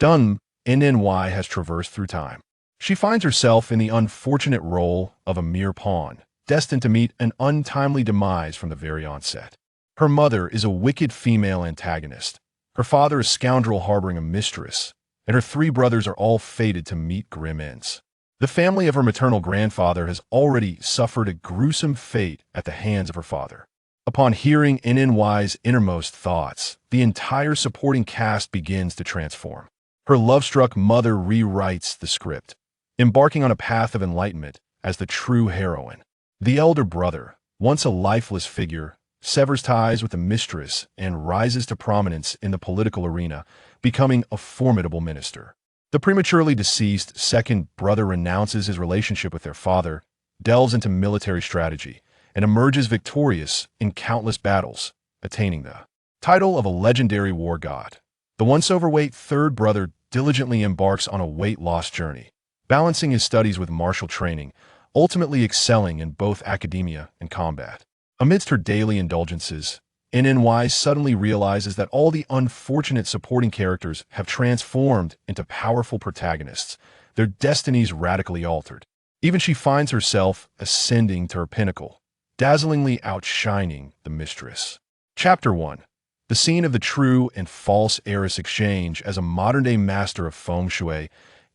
Nan Yi has traversed through time. She finds herself in the unfortunate role of a mere pawn, destined to meet an untimely demise from the very onset. Her mother is a wicked female antagonist. Her father is a scoundrel harboring a mistress, and her three brothers are all fated to meet grim ends. The family of her maternal grandfather has already suffered a gruesome fate at the hands of her father. Upon hearing Nan Yi's innermost thoughts, the entire supporting cast begins to transform. Her love-struck mother rewrites the script, embarking on a path of enlightenment as the true heroine. The elder brother, once a lifeless figure, severs ties with the mistress and rises to prominence in the political arena, becoming a formidable minister. The prematurely deceased second brother renounces his relationship with their father, delves into military strategy, and emerges victorious in countless battles, attaining the title of a legendary war god. The once overweight third brother diligently embarks on a weight-loss journey, balancing his studies with martial training, ultimately excelling in both academia and combat. Amidst her daily indulgences, Nan Yi suddenly realizes that all the unfortunate supporting characters have transformed into powerful protagonists, their destinies radically altered. Even she finds herself ascending to her pinnacle, dazzlingly outshining the mistress. Chapter 1. The scene of the true and false heiress exchange. As a modern-day master of feng shui,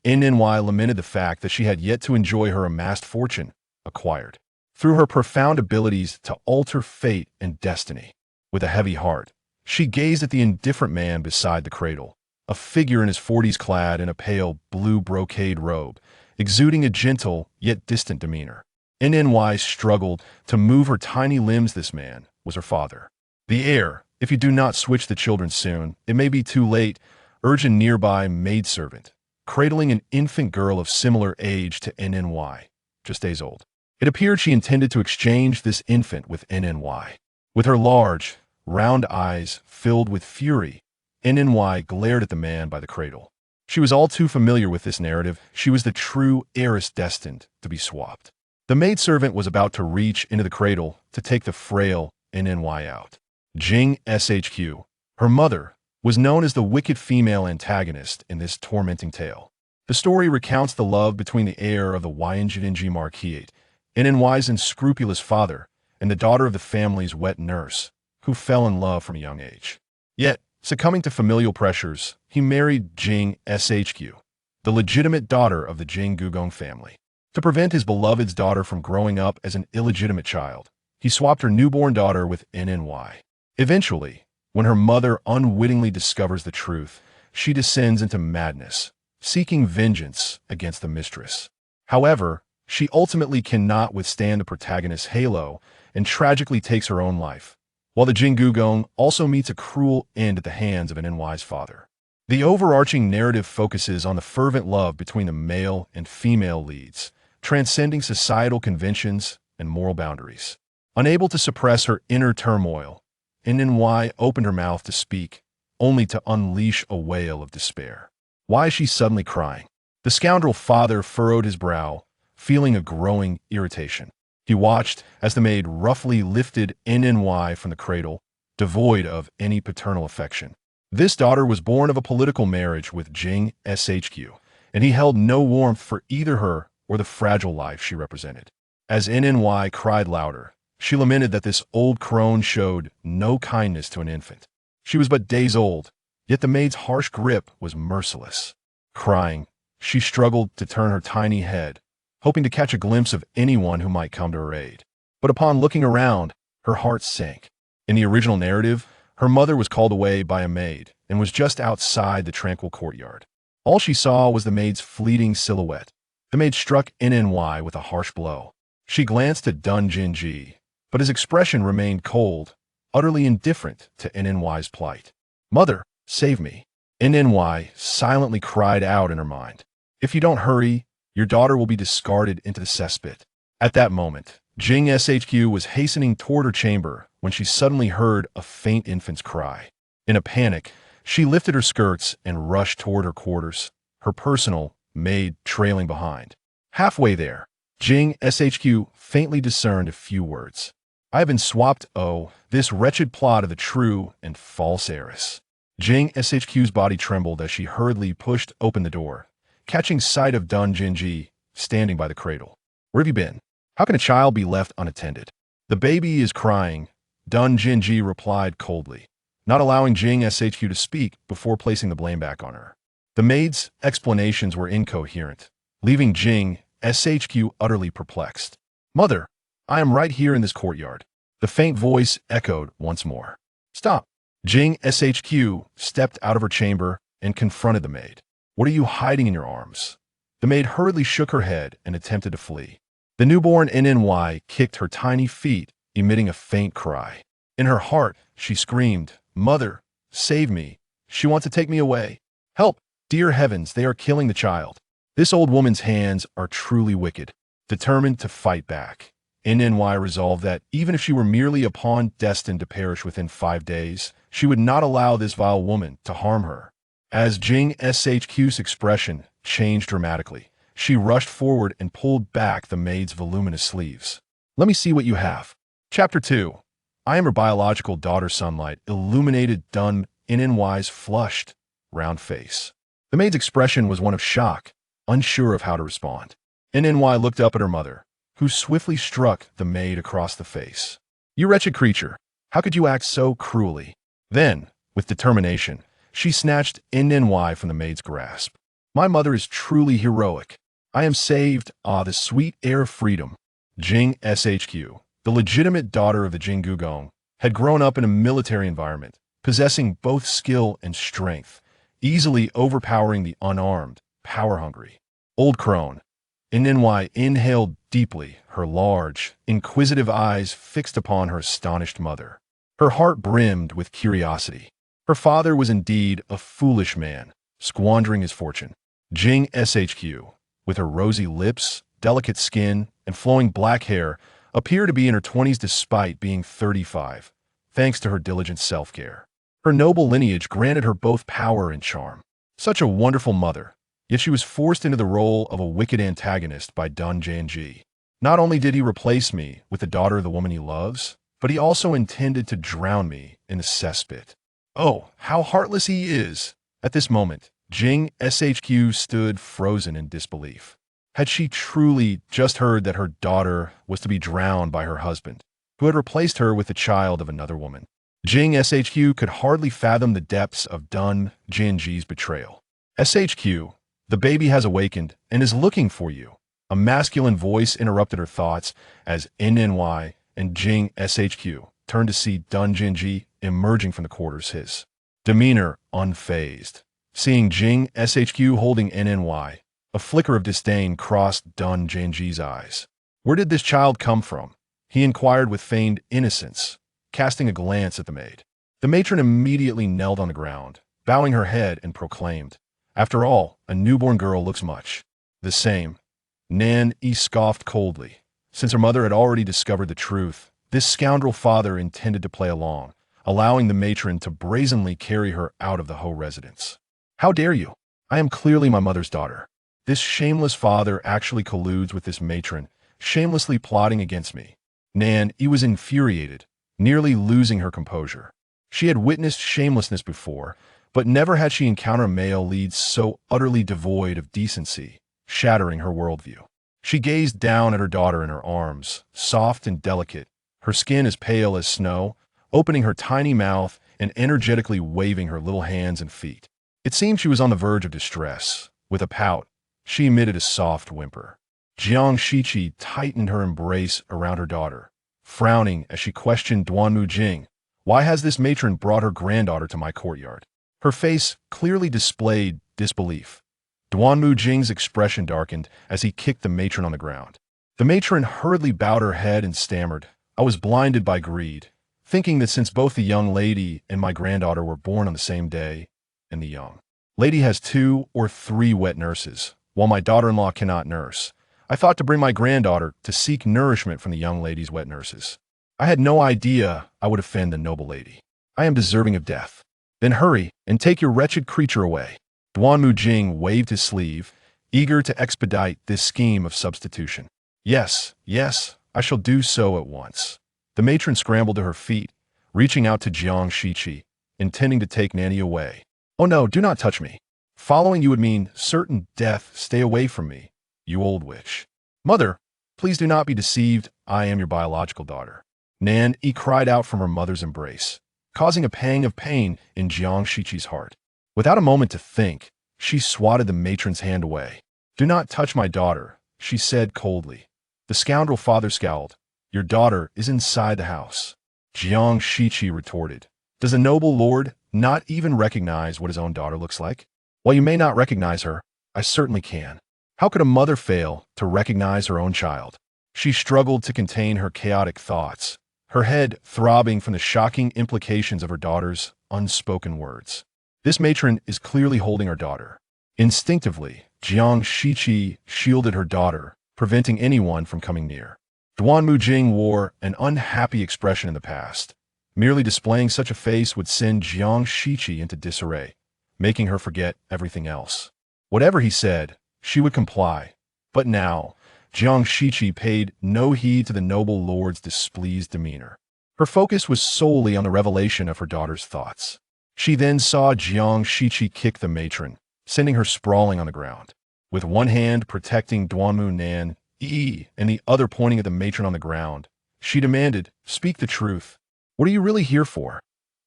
Nan Yi lamented the fact that she had yet to enjoy her amassed fortune, acquired through her profound abilities to alter fate and destiny. With a heavy heart, she gazed at the indifferent man beside the cradle, a figure in his 40s clad in a pale blue brocade robe, exuding a gentle yet distant demeanor. Nan Yi struggled to move her tiny limbs. This man was her father. The heir, if you do not switch the children soon, it may be too late, urged a nearby maidservant, cradling an infant girl of similar age to Nan Yi, just days old. It appeared she intended to exchange this infant with Nan Yi. With her large, round eyes filled with fury, Nan Yi glared at the man by the cradle. She was all too familiar with this narrative. She was the true heiress destined to be swapped. The maidservant was about to reach into the cradle to take the frail Nan Yi out. Jing Shq, her mother, was known as the wicked female antagonist in this tormenting tale. The story recounts the love between the heir of the Yi Marquis, Nan Yi's unscrupulous father, and the daughter of the family's wet nurse, who fell in love from a young age. Yet, succumbing to familial pressures, he married Jing Shq, the legitimate daughter of the Jing Gugong family. To prevent his beloved's daughter from growing up as an illegitimate child, he swapped her newborn daughter with Nan Yi. Eventually, when her mother unwittingly discovers the truth, she descends into madness, seeking vengeance against the mistress. However, she ultimately cannot withstand the protagonist's halo and tragically takes her own life, while the Jing Gugong also meets a cruel end at the hands of Nan Yi's father. The overarching narrative focuses on the fervent love between the male and female leads, transcending societal conventions and moral boundaries. Unable to suppress her inner turmoil, Nan Yi opened her mouth to speak, only to unleash a wail of despair. Why is she suddenly crying? The scoundrel father furrowed his brow, feeling a growing irritation. He watched as the maid roughly lifted Nan Yi from the cradle, devoid of any paternal affection. This daughter was born of a political marriage with Jing Shq, and he held no warmth for either her or the fragile life she represented. As Nan Yi cried louder, she lamented that this old crone showed no kindness to an infant. She was but days old, yet the maid's harsh grip was merciless. Crying, she struggled to turn her tiny head, hoping to catch a glimpse of anyone who might come to her aid. But upon looking around, her heart sank. In the original narrative, her mother was called away by a maid and was just outside the tranquil courtyard. All she saw was the maid's fleeting silhouette. The maid struck Nan Yi with a harsh blow. She glanced at Duannan Yi, but his expression remained cold, utterly indifferent to Nan Yi's plight. "Mother, save me!" Nan Yi silently cried out in her mind. "If you don't hurry, your daughter will be discarded into the cesspit." At that moment, Jing Shq was hastening toward her chamber when she suddenly heard a faint infant's cry. In a panic, she lifted her skirts and rushed toward her quarters, her personal maid trailing behind. Halfway there, Jing Shq faintly discerned a few words. "I have been swapped, oh, this wretched plot of the true and false heiress." Jing SHQ's body trembled as she hurriedly pushed open the door, catching sight of Duannan Yi standing by the cradle. Where have you been? How can a child be left unattended? The baby is crying, Duannan Yi replied coldly, not allowing Jing SHQ to speak before placing the blame back on her. The maid's explanations were incoherent, leaving Jing SHQ utterly perplexed. Mother, I am right here in this courtyard. The faint voice echoed once more. Stop. Jing SHQ stepped out of her chamber and confronted the maid. What are you hiding in your arms? The maid hurriedly shook her head and attempted to flee. The newborn Nan Yi kicked her tiny feet, emitting a faint cry. In her heart, she screamed, Mother, save me. She wants to take me away. Help! Dear heavens, they are killing the child. This old woman's hands are truly wicked. Determined to fight back, Nan Yi resolved that even if she were merely a pawn destined to perish within 5 days, she would not allow this vile woman to harm her. As Jing SHQ's expression changed dramatically, she rushed forward and pulled back the maid's voluminous sleeves. Let me see what you have. Chapter 2. I am her biological daughter. Sunlight illuminated Duannan Yi's flushed, round face. The maid's expression was one of shock, unsure of how to respond. Nan Yi looked up at her mother, who swiftly struck the maid across the face. You wretched creature, how could you act so cruelly? Then, with determination, she snatched Nan Yi from the maid's grasp. My mother is truly heroic. I am saved, the sweet air of freedom. Jing SHQ, the legitimate daughter of the Jing Gugong, had grown up in a military environment, possessing both skill and strength, easily overpowering the unarmed, power-hungry. Old crone. Nan Yi inhaled deeply, her large, inquisitive eyes fixed upon her astonished mother. Her heart brimmed with curiosity. Her father was indeed a foolish man, squandering his fortune. Jing SHQ, with her rosy lips, delicate skin, and flowing black hair, appeared to be in her 20s despite being 35, thanks to her diligent self-care. Her noble lineage granted her both power and charm. Such a wonderful mother, yet she was forced into the role of a wicked antagonist by Duannan Yi. Not only did he replace me with the daughter of the woman he loves, but he also intended to drown me in the cesspit. Oh, how heartless he is! At this moment, Jing SHQ stood frozen in disbelief. Had she truly just heard that her daughter was to be drowned by her husband, who had replaced her with the child of another woman? Jing SHQ could hardly fathom the depths of Duannan Yi's betrayal. SHQ, the baby has awakened and is looking for you. A masculine voice interrupted her thoughts as Nan Yi and Jing SHQ turned to see Duannan Yi emerging from the quarters, his demeanor unfazed. Seeing Jing SHQ holding Nan Yi, a flicker of disdain crossed Duannan Yi's eyes. Where did this child come from? He inquired with feigned innocence, casting a glance at the maid. The matron immediately knelt on the ground, bowing her head and proclaimed, After all, a newborn girl looks much the same. Nan Yi scoffed coldly. Since her mother had already discovered the truth, this scoundrel father intended to play along, allowing the matron to brazenly carry her out of the Ho residence. How dare you? I am clearly my mother's daughter. This shameless father actually colludes with this matron, shamelessly plotting against me. Nan Yi was infuriated, nearly losing her composure. She had witnessed shamelessness before, but never had she encountered a male lead so utterly devoid of decency, shattering her worldview. She gazed down at her daughter in her arms, soft and delicate, her skin as pale as snow, opening her tiny mouth and energetically waving her little hands and feet. It seemed she was on the verge of distress. With a pout, she emitted a soft whimper. Jiang Shiqi tightened her embrace around her daughter, frowning as she questioned Duanmu Jing, why has this matron brought her granddaughter to my courtyard? Her face clearly displayed disbelief. Duanmu Jing's expression darkened as he kicked the matron on the ground. The matron hurriedly bowed her head and stammered, I was blinded by greed, thinking that since both the young lady and my granddaughter were born on the same day, and the young lady has 2 or 3 wet nurses, while my daughter-in-law cannot nurse, I thought to bring my granddaughter to seek nourishment from the young lady's wet nurses. I had no idea I would offend the noble lady. I am deserving of death. Then hurry and take your wretched creature away. Duanmu Jing waved his sleeve, eager to expedite this scheme of substitution. Yes, I shall do so at once. The matron scrambled to her feet, reaching out to Jiang Shiqi intending to take Nan Yi away. "Oh no, do not touch me. Following you would mean certain death. Stay away from me, you old witch." "Mother, please do not be deceived. I am your biological daughter." Nan Yi cried out from her mother's embrace, causing a pang of pain in Jiang Shiqi's heart. Without a moment to think, she swatted the matron's hand away. "Do not touch my daughter," she said coldly. The scoundrel father scowled. "Your daughter is inside the house." Jiang Shiqi retorted. "Does a noble lord not even recognize what his own daughter looks like? While you may not recognize her, I certainly can. How could a mother fail to recognize her own child?" She struggled to contain her chaotic thoughts, her head throbbing from the shocking implications of her daughter's unspoken words. This matron is clearly holding her daughter. Instinctively, Jiang Shiqi shielded her daughter, preventing anyone from coming near. Duannan Yi wore an unhappy expression in the past. Merely displaying such a face would send Jiang Shiqi into disarray, making her forget everything else. Whatever he said, she would comply. But now, Jiang Shiqi paid no heed to the noble lord's displeased demeanor. Her focus was solely on the revelation of her daughter's thoughts. She then saw Jiang Shiqi kick the matron, sending her sprawling on the ground. With one hand protecting Nan Yi and the other pointing at the matron on the ground, she demanded, "Speak the truth. What are you really here for?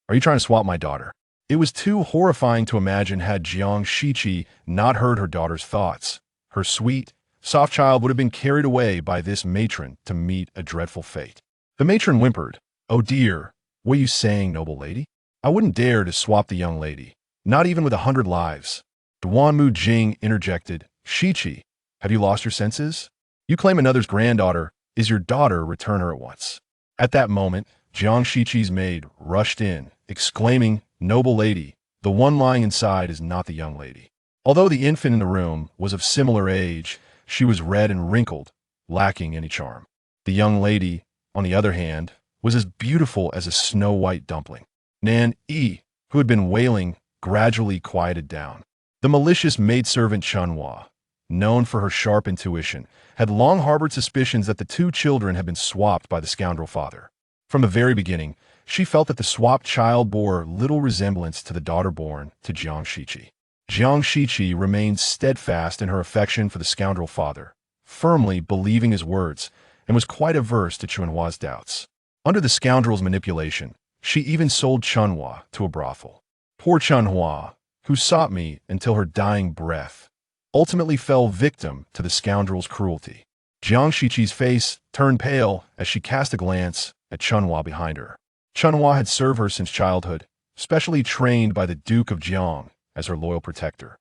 Are you trying to swap my daughter?" It was too horrifying to imagine had Jiang Shiqi not heard her daughter's thoughts. Her sweet, soft child would have been carried away by this matron to meet a dreadful fate. The matron whimpered, "Oh dear, what are you saying, noble lady? I wouldn't dare to swap the young lady, not even with 100 lives." Duannan Yi interjected, "Shiqi, have you lost your senses? You claim another's granddaughter is your daughter. Return her at once." At that moment, Jiang Shiqi's maid rushed in, exclaiming, "Noble lady, the one lying inside is not the young lady." Although the infant in the room was of similar age, she was red and wrinkled, lacking any charm. The young lady, on the other hand, was as beautiful as a snow-white dumpling. Nan Yi, who had been wailing, gradually quieted down. The malicious maidservant Chunhua, known for her sharp intuition, had long harbored suspicions that the two children had been swapped by the scoundrel father. From the very beginning, she felt that the swapped child bore little resemblance to the daughter born to Jiang Shiqi. Jiang Shiqi remained steadfast in her affection for the scoundrel father, firmly believing his words, and was quite averse to Chunhua's doubts. Under the scoundrel's manipulation, she even sold Chunhua to a brothel. Poor Chunhua, who sought me until her dying breath, ultimately fell victim to the scoundrel's cruelty. Jiang Shiqi's face turned pale as she cast a glance at Chunhua behind her. Chunhua had served her since childhood, specially trained by the Duke of Jiang as her loyal protector.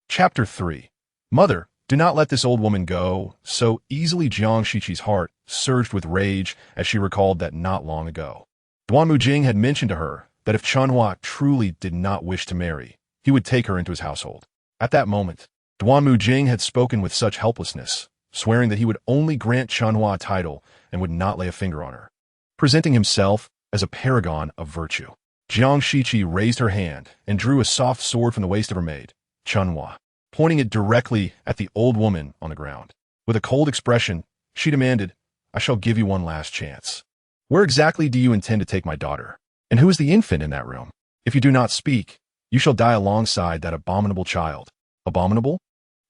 Chapter 3. "Mother, do not let this old woman go so easily." Jiang Shiqi's heart surged with rage as she recalled that not long ago, Duannan Yi had mentioned to her that if Chunhua truly did not wish to marry, he would take her into his household. At that moment, Duannan Yi had spoken with such helplessness, swearing that he would only grant Chunhua a title and would not lay a finger on her, presenting himself as a paragon of virtue. Jiang Shiqi raised her hand and drew a soft sword from the waist of her maid, Chunhua, pointing it directly at the old woman on the ground. With a cold expression, she demanded, "I shall give you one last chance. Where exactly do you intend to take my daughter? And who is the infant in that room? If you do not speak, you shall die alongside that abominable child." Abominable?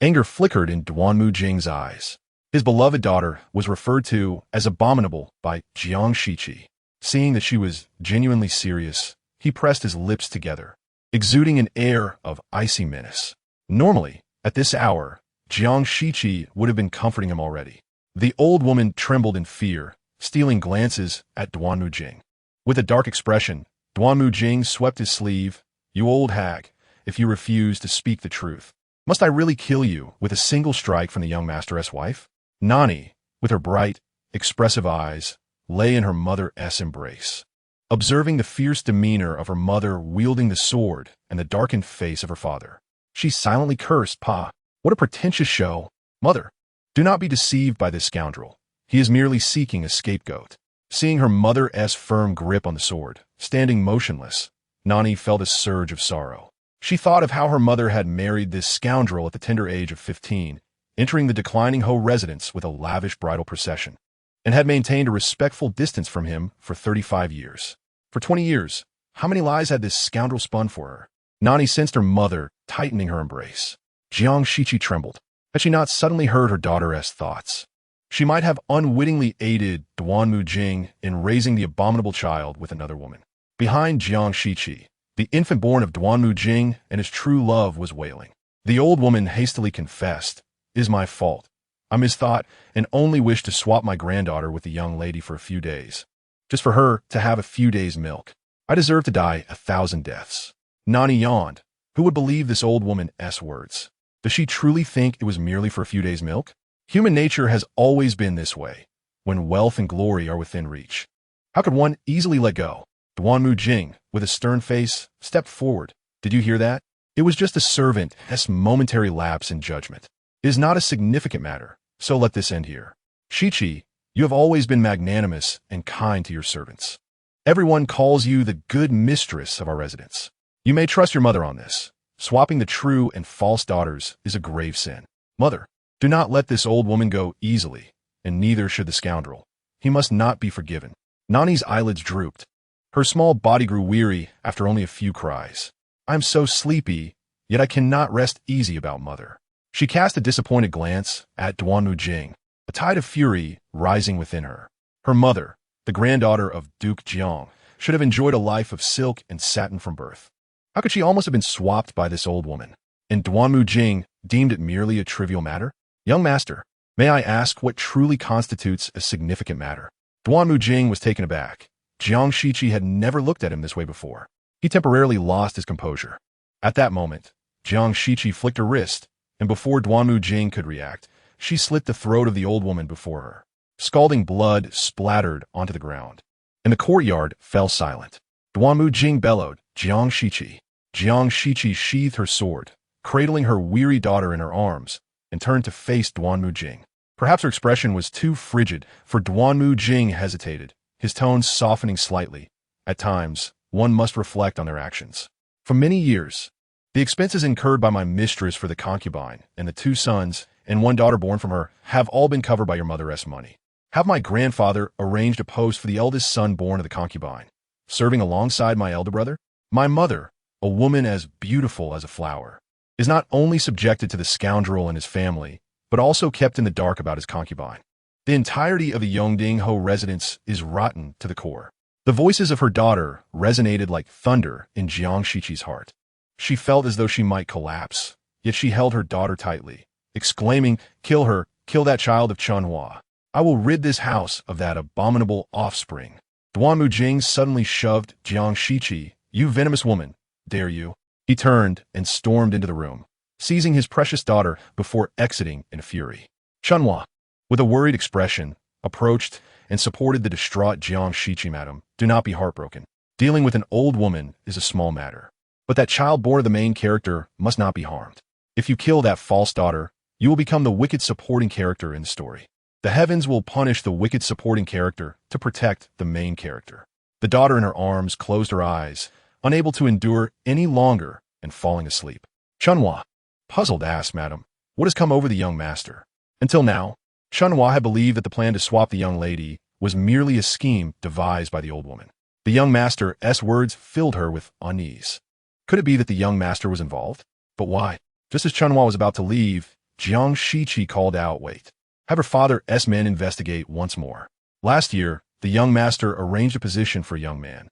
Anger flickered in Duannan Yi's eyes. His beloved daughter was referred to as abominable by Jiang Shiqi. Seeing that she was genuinely serious, he pressed his lips together, exuding an air of icy menace. Normally, at this hour, Jiang Shiqi would have been comforting him already. The old woman trembled in fear, stealing glances at Duannan Yi. With a dark expression, Duannan Yi swept his sleeve. "You old hag, if you refuse to speak the truth, must I really kill you with a single strike from the young master's wife?" Nan Yi, with her bright, expressive eyes, lay in her mother's embrace. Observing the fierce demeanor of her mother wielding the sword and the darkened face of her father, she silently cursed, "Pa, what a pretentious show! Mother, do not be deceived by this scoundrel. He is merely seeking a scapegoat." Seeing her mother's firm grip on the sword, standing motionless, Nan Yi felt a surge of sorrow. She thought of how her mother had married this scoundrel at the tender age of 15, entering the declining Ho residence with a lavish bridal procession, and had maintained a respectful distance from him for 35 years. For 20 years, How many lies had this scoundrel spun for her? Nan Yi sensed her mother tightening her embrace. Jiang Shiqi trembled. Had she not suddenly heard her daughter's thoughts? She might have unwittingly aided Duanmu Jing in raising the abominable child with another woman. Behind Jiang Shiqi, the infant born of Duanmu Jing and his true love was wailing. The old woman hastily confessed, "It is my fault. I misthought and only wished to swap my granddaughter with the young lady for a few days. Just for her to have a few days' milk. I deserve to die 1,000 deaths." Nan Yi yawned. Who would believe this old woman's words? Does she truly think it was merely for a few days' milk? Human nature has always been this way, when wealth and glory are within reach. How could one easily let go? Duanmu Jing, with a stern face, stepped forward. "Did you hear that? It was just a servant's momentary lapse in judgment. It is not a significant matter, so let this end here. Shiqi, you have always been magnanimous and kind to your servants. Everyone calls you the good mistress of our residence. You may trust your mother on this. Swapping the true and false daughters is a grave sin. Mother, do not let this old woman go easily, and neither should the scoundrel. He must not be forgiven." Nan Yi's eyelids drooped. Her small body grew weary after only a few cries. "I am so sleepy, yet I cannot rest easy about mother." She cast a disappointed glance at Duanmu Jing, a tide of fury rising within her. Her mother, the granddaughter of Duke Jiang, should have enjoyed a life of silk and satin from birth. How could she almost have been swapped by this old woman? And Duanmu Jing deemed it merely a trivial matter? "Young master, may I ask what truly constitutes a significant matter?" Duanmu Jing was taken aback. Jiang Shiqi had never looked at him this way before. He temporarily lost his composure. At that moment, Jiang Shiqi flicked her wrist, and before Duanmu Jing could react, she slit the throat of the old woman before her. Scalding blood splattered onto the ground, and the courtyard fell silent. Duanmu Jing bellowed, "Jiang Shiqi." Jiang Shiqi sheathed her sword, cradling her weary daughter in her arms, and turned to face Duanmu Jing. Perhaps her expression was too frigid, for Duanmu Jing hesitated, his tone softening slightly. At times, one must reflect on their actions. "For many years, the expenses incurred by my mistress for the concubine and the 2 sons and 1 daughter born from her have all been covered by your mother's money. Have my grandfather arranged a post for the eldest son born of the concubine, serving alongside my elder brother? My mother, a woman as beautiful as a flower, is not only subjected to the scoundrel and his family, but also kept in the dark about his concubine. The entirety of the Yongding-ho residence is rotten to the core." The voices of her daughter resonated like thunder in Jiang Shiqi's heart. She felt as though she might collapse, yet she held her daughter tightly, exclaiming, "Kill her, kill that child of Chunhua. I will rid this house of that abominable offspring." Duanmu Jing suddenly shoved Jiang Shiqi. "You venomous woman, dare you?" He turned and stormed into the room, seizing his precious daughter before exiting in a fury. Chunhua, with a worried expression, approached and supported the distraught Jiang Shiqi. "Madam, do not be heartbroken. Dealing with an old woman is a small matter. But that child born of the main character must not be harmed. If you kill that false daughter, you will become the wicked supporting character in the story. The heavens will punish the wicked supporting character to protect the main character." The daughter in her arms closed her eyes, unable to endure any longer and falling asleep. Chunhua, puzzled, asked, "Madam, what has come over the young master?" Until now, Chunhua had believed that the plan to swap the young lady was merely a scheme devised by the old woman. The young master's words filled her with unease. Could it be that the young master was involved? But why? Just as Chunhua was about to leave, Jiang Shiqi called out, "Wait. Have her father's men investigate once more." Last year, the young master arranged a position for a young man,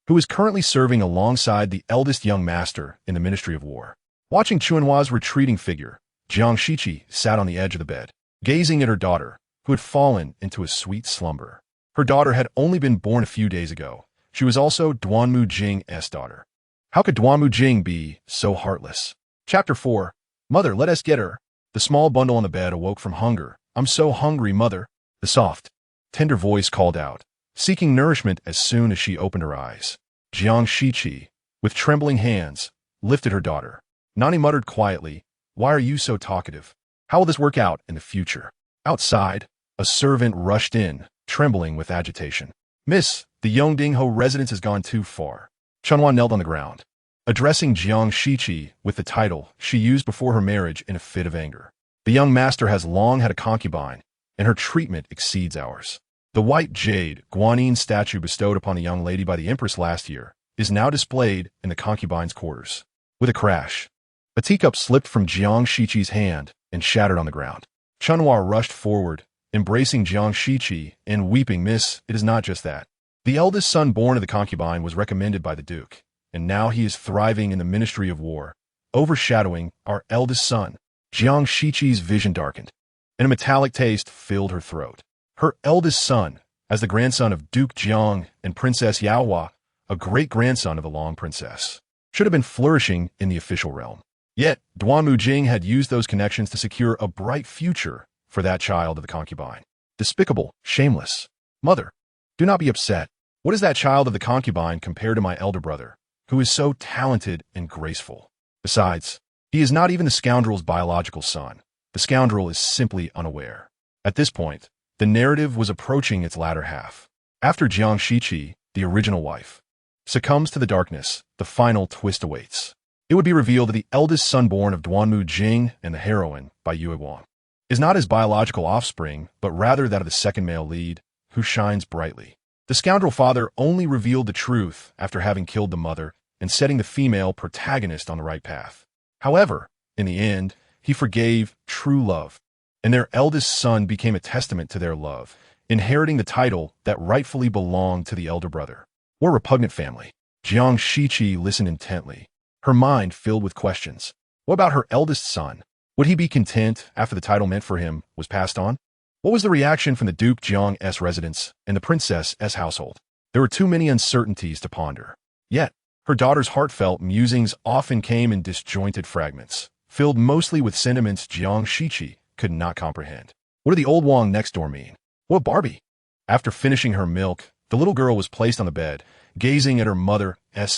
who is currently serving alongside the eldest young master in the Ministry of War. Watching Chunhua's retreating figure, Jiang Shiqi sat on the edge of the bed, gazing at her daughter, who had fallen into a sweet slumber. Her daughter had only been born a few days ago. She was also Duanmu Jing's daughter. How could Duanmu Jing be so heartless? Chapter 4. Mother, let us get her. The small bundle on the bed awoke from hunger. "I'm so hungry, mother." The soft, tender voice called out, seeking nourishment as soon as she opened her eyes. Jiang Shiqi, with trembling hands, lifted her daughter. Nan Yi muttered quietly, "Why are you so talkative? How will this work out in the future?" Outside, a servant rushed in, trembling with agitation. "Miss, the Yongding-ho residence has gone too far." Chunhua knelt on the ground, addressing Jiang Shiqi with the title she used before her marriage in a fit of anger. "The young master has long had a concubine, and her treatment exceeds ours. The white jade Guanyin statue bestowed upon the young lady by the empress last year is now displayed in the concubine's quarters. With a crash, a teacup slipped from Jiang Shiqi's hand and shattered on the ground. Chunhua rushed forward, embracing Jiang Shiqi and weeping, "Miss, it is not just that. The eldest son born of the concubine was recommended by the duke, and now he is thriving in the Ministry of War, overshadowing our eldest son." Jiang Shiqi's vision darkened, and a metallic taste filled her throat. Her eldest son, as the grandson of Duke Jiang and Princess Yaohua, a great-grandson of the Long Princess, should have been flourishing in the official realm. Yet, Duanwu Jing had used those connections to secure a bright future for that child of the concubine. Despicable, shameless. Mother, do not be upset. What is that child of the concubine compared to my elder brother, who is so talented and graceful? Besides, he is not even the scoundrel's biological son. The scoundrel is simply unaware. At this point, the narrative was approaching its latter half. After Jiang Shiqi, the original wife, succumbs to the darkness, the final twist awaits. It would be revealed that the eldest son born of Duanwu Jing and the heroine, by Yue Wang, is not his biological offspring, but rather that of the second male lead, who shines brightly. The scoundrel father only revealed the truth after having killed the mother and setting the female protagonist on the right path. However, in the end, he forgave true love, and their eldest son became a testament to their love, inheriting the title that rightfully belonged to the elder brother. What a repugnant family. Jiang Shiqi listened intently, her mind filled with questions. What about her eldest son? Would he be content after the title meant for him was passed on? What was the reaction from the Duke Jiang's residence and the Princess's household? There were too many uncertainties to ponder. Yet, her daughter's heartfelt musings often came in disjointed fragments, filled mostly with sentiments Jiang Shiqi could not comprehend. What did the old Wang next door mean? What Barbie? After finishing her milk, the little girl was placed on the bed, gazing at her mother's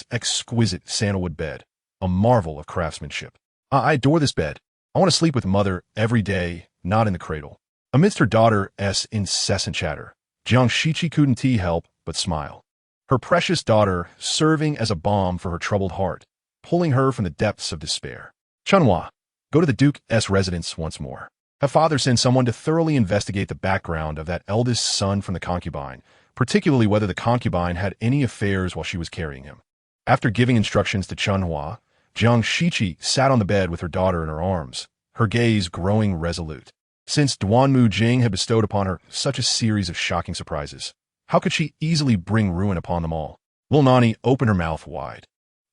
exquisite sandalwood bed, a marvel of craftsmanship. I adore this bed. I want to sleep with mother every day, not in the cradle." Amidst her daughter's incessant chatter, Jiang Shiqi couldn't help but smile. Her precious daughter serving as a balm for her troubled heart, pulling her from the depths of despair. "Chunhua, go to the Duke's residence once more. Have father send someone to thoroughly investigate the background of that eldest son from the concubine, particularly whether the concubine had any affairs while she was carrying him." After giving instructions to Chunhua, Jiang Shiqi sat on the bed with her daughter in her arms, her gaze growing resolute. Since Duanwu Jing had bestowed upon her such a series of shocking surprises, how could she easily bring ruin upon them all? Little Nan Yi opened her mouth wide,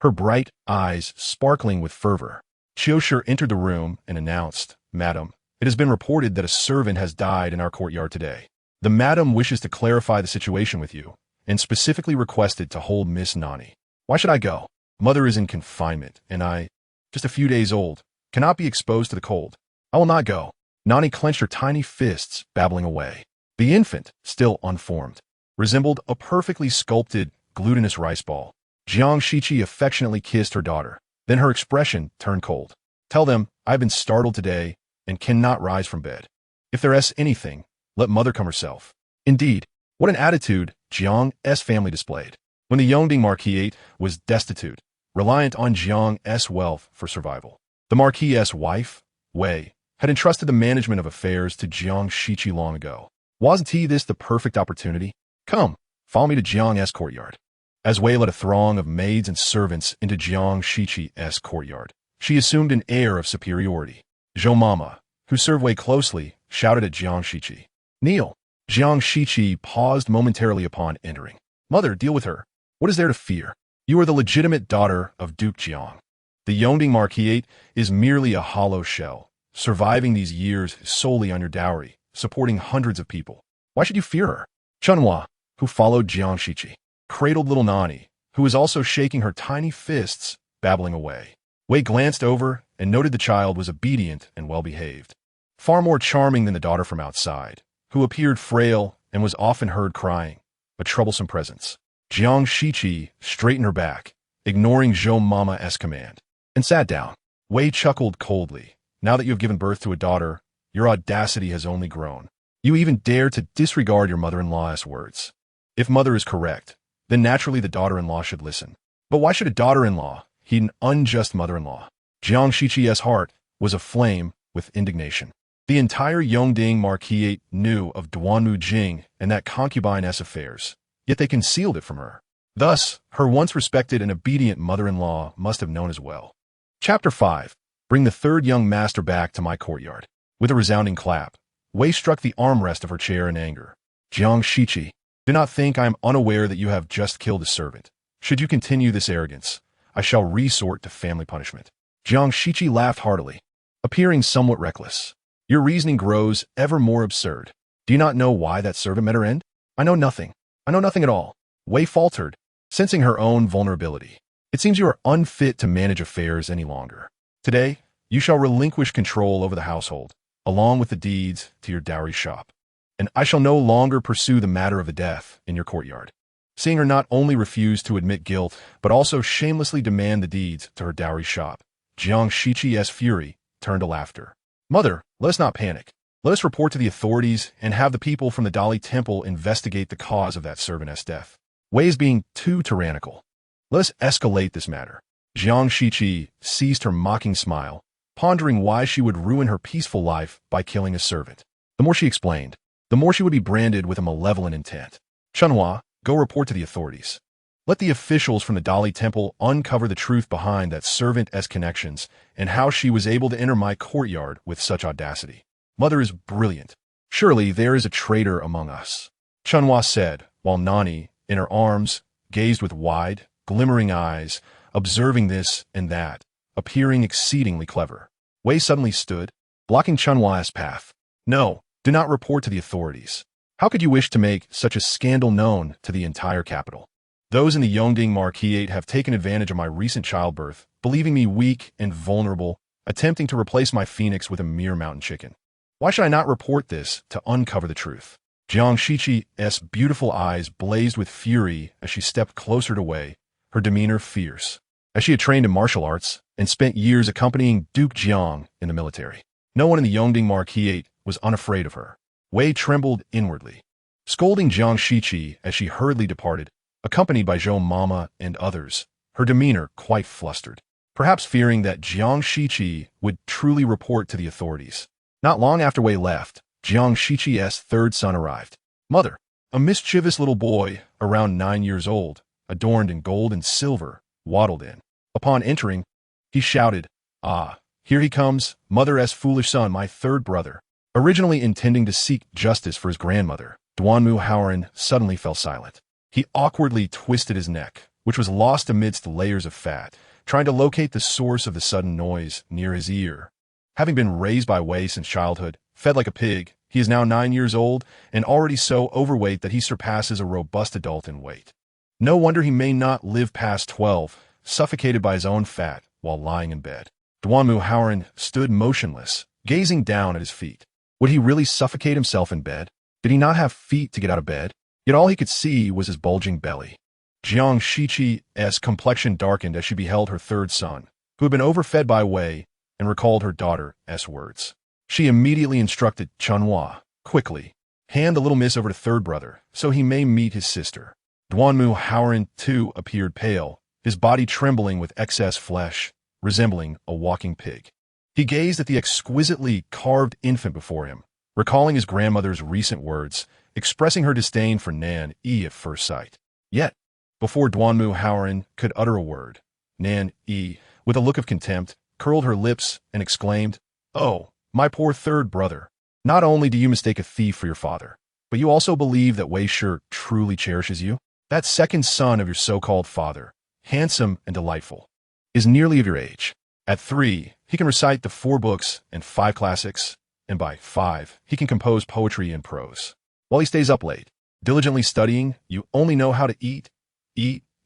her bright eyes sparkling with fervor. Qiushi entered the room and announced, "Madam, it has been reported that a servant has died in our courtyard today. The madam wishes to clarify the situation with you, and specifically requested to hold Miss Nan Yi." "Why should I go? Mother is in confinement, and I, just a few days old, cannot be exposed to the cold. I will not go." Nan Yi clenched her tiny fists, babbling away. The infant, still unformed, resembled a perfectly sculpted, glutinous rice ball. Jiang Shiqi affectionately kissed her daughter. Then her expression turned cold. "Tell them I have been startled today and cannot rise from bed. If there is anything, let mother come herself." Indeed, what an attitude Jiang's family displayed. When the Yongding Marquisate was destitute, reliant on Jiang's wealth for survival, the Marquis's wife, Wei, had entrusted the management of affairs to Jiang Shiqi long ago. Wasn't this the perfect opportunity? "Come, follow me to Jiang's courtyard." As Wei led a throng of maids and servants into Jiang Shiqi's courtyard, she assumed an air of superiority. Zhou Mama, who served Wei closely, shouted at Jiang Shiqi, "Kneel." Jiang Shiqi paused momentarily upon entering. "Mother, deal with her. What is there to fear? You are the legitimate daughter of Duke Jiang. The Yongding Marquisate is merely a hollow shell, surviving these years solely on your dowry, supporting hundreds of people. Why should you fear her?" Chunhua, who followed Jiang Shiqi, cradled little Nan Yi, who was also shaking her tiny fists, babbling away. Wei glanced over and noted the child was obedient and well-behaved, far more charming than the daughter from outside, who appeared frail and was often heard crying, a troublesome presence. Jiang Shiqi straightened her back, ignoring Zhou Mama's command, and sat down. Wei chuckled coldly. "Now that you have given birth to a daughter, your audacity has only grown. You even dare to disregard your mother-in-law's words. If mother is correct, then naturally the daughter-in-law should listen. But why should a daughter-in-law heed an unjust mother-in-law?" Jiang Shiqi's heart was aflame with indignation. The entire Yongding Marquisate knew of Duanwu Jing and that concubine's affairs, yet they concealed it from her. Thus, her once respected and obedient mother-in-law must have known as well. Chapter 5. Bring the third young master back to my courtyard. With a resounding clap, Wei struck the armrest of her chair in anger. Jiang Shiqi, do not think I am unaware that you have just killed a servant. Should you continue this arrogance, I shall resort to family punishment. Jiang Shiqi laughed heartily, appearing somewhat reckless. Your reasoning grows ever more absurd. Do you not know why that servant met her end? I know nothing. I know nothing at all. Wei faltered, sensing her own vulnerability. It seems you are unfit to manage affairs any longer. Today, you shall relinquish control over the household, along with the deeds to your dowry shop. And I shall no longer pursue the matter of the death in your courtyard. Seeing her not only refuse to admit guilt, but also shamelessly demand the deeds to her dowry shop, Jiang Shiqi's fury turned to laughter. Mother, let us not panic. Let us report to the authorities and have the people from the Dali Temple investigate the cause of that servant's death. Wei is being too tyrannical. Let us escalate this matter. Jiang Shiqi seized her mocking smile, pondering why she would ruin her peaceful life by killing a servant. The more she explained, the more she would be branded with a malevolent intent. Chunhua, go report to the authorities. Let the officials from the Dali Temple uncover the truth behind that servant's connections and how she was able to enter my courtyard with such audacity. Mother is brilliant. Surely there is a traitor among us. Chunhua said, while Nan Yi, in her arms, gazed with wide, glimmering eyes, observing this and that, appearing exceedingly clever. Wei suddenly stood, blocking Chunhua's path. No, do not report to the authorities. How could you wish to make such a scandal known to the entire capital? Those in the Yongding Marquisate have taken advantage of my recent childbirth, believing me weak and vulnerable, attempting to replace my phoenix with a mere mountain chicken. Why should I not report this to uncover the truth? Jiang Shiqi's beautiful eyes blazed with fury as she stepped closer to Wei, her demeanor fierce. As she had trained in martial arts and spent years accompanying Duke Jiang in the military, no one in the Yongding Marquisate was unafraid of her. Wei trembled inwardly, scolding Jiang Shiqi as she hurriedly departed, accompanied by Zhou Mama and others, her demeanor quite flustered, perhaps fearing that Jiang Shiqi would truly report to the authorities. Not long after Wei left, Jiang Shiqi's third son arrived. Mother, a mischievous little boy, around 9 years old, adorned in gold and silver, waddled in. Upon entering, he shouted, "Ah, here he comes, mother's foolish son, my third brother." Originally intending to seek justice for his grandmother, Duannan Yi suddenly fell silent. He awkwardly twisted his neck, which was lost amidst layers of fat, trying to locate the source of the sudden noise near his ear. Having been raised by Wei since childhood, fed like a pig, he is now 9 years old and already so overweight that he surpasses a robust adult in weight. No wonder he may not live past 12, suffocated by his own fat while lying in bed. Duannan Yi stood motionless, gazing down at his feet. Would he really suffocate himself in bed? Did he not have feet to get out of bed? Yet all he could see was his bulging belly. Jiang Shiqi's complexion darkened as she beheld her third son, who had been overfed by Wei, and recalled her daughter's words. She immediately instructed Chunhua, quickly, hand the little miss over to third brother, so he may meet his sister. Duannan Yi too appeared pale, his body trembling with excess flesh, resembling a walking pig. He gazed at the exquisitely carved infant before him, recalling his grandmother's recent words, expressing her disdain for Nan Yi at first sight. Yet, before Duannan Yi could utter a word, Nan Yi, with a look of contempt, curled her lips and exclaimed, "Oh, my poor third brother, not only do you mistake a thief for your father, but you also believe that Wei Shi truly cherishes you? That second son of your so-called father, handsome and delightful, is nearly of your age. At 3, he can recite the 4 books and 5 classics, and by 5, he can compose poetry and prose. While he stays up late, diligently studying, you only know how to eat,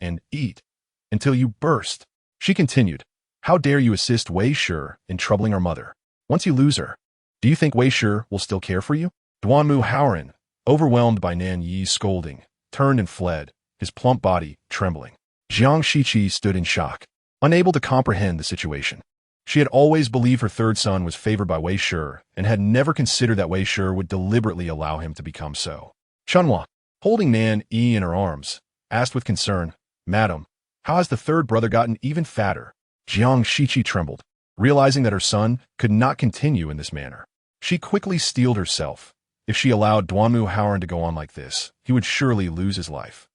and eat, until you burst." She continued, "How dare you assist Wei Shi in troubling our mother? Once you lose her, do you think Wei Shi will still care for you?" Duannan Yi, overwhelmed by Nan Yi's scolding, turned and fled, his plump body trembling. Jiang Shiqi stood in shock, unable to comprehend the situation. She had always believed her third son was favored by Wei Shi and had never considered that Wei Shi would deliberately allow him to become so. Chunhua, holding Nan Yi in her arms, asked with concern, "Madam, how has the third brother gotten even fatter?" Jiang Shiqi trembled, realizing that her son could not continue in this manner. She quickly steeled herself. If she allowed Duannan Yi to go on like this, he would surely lose his life.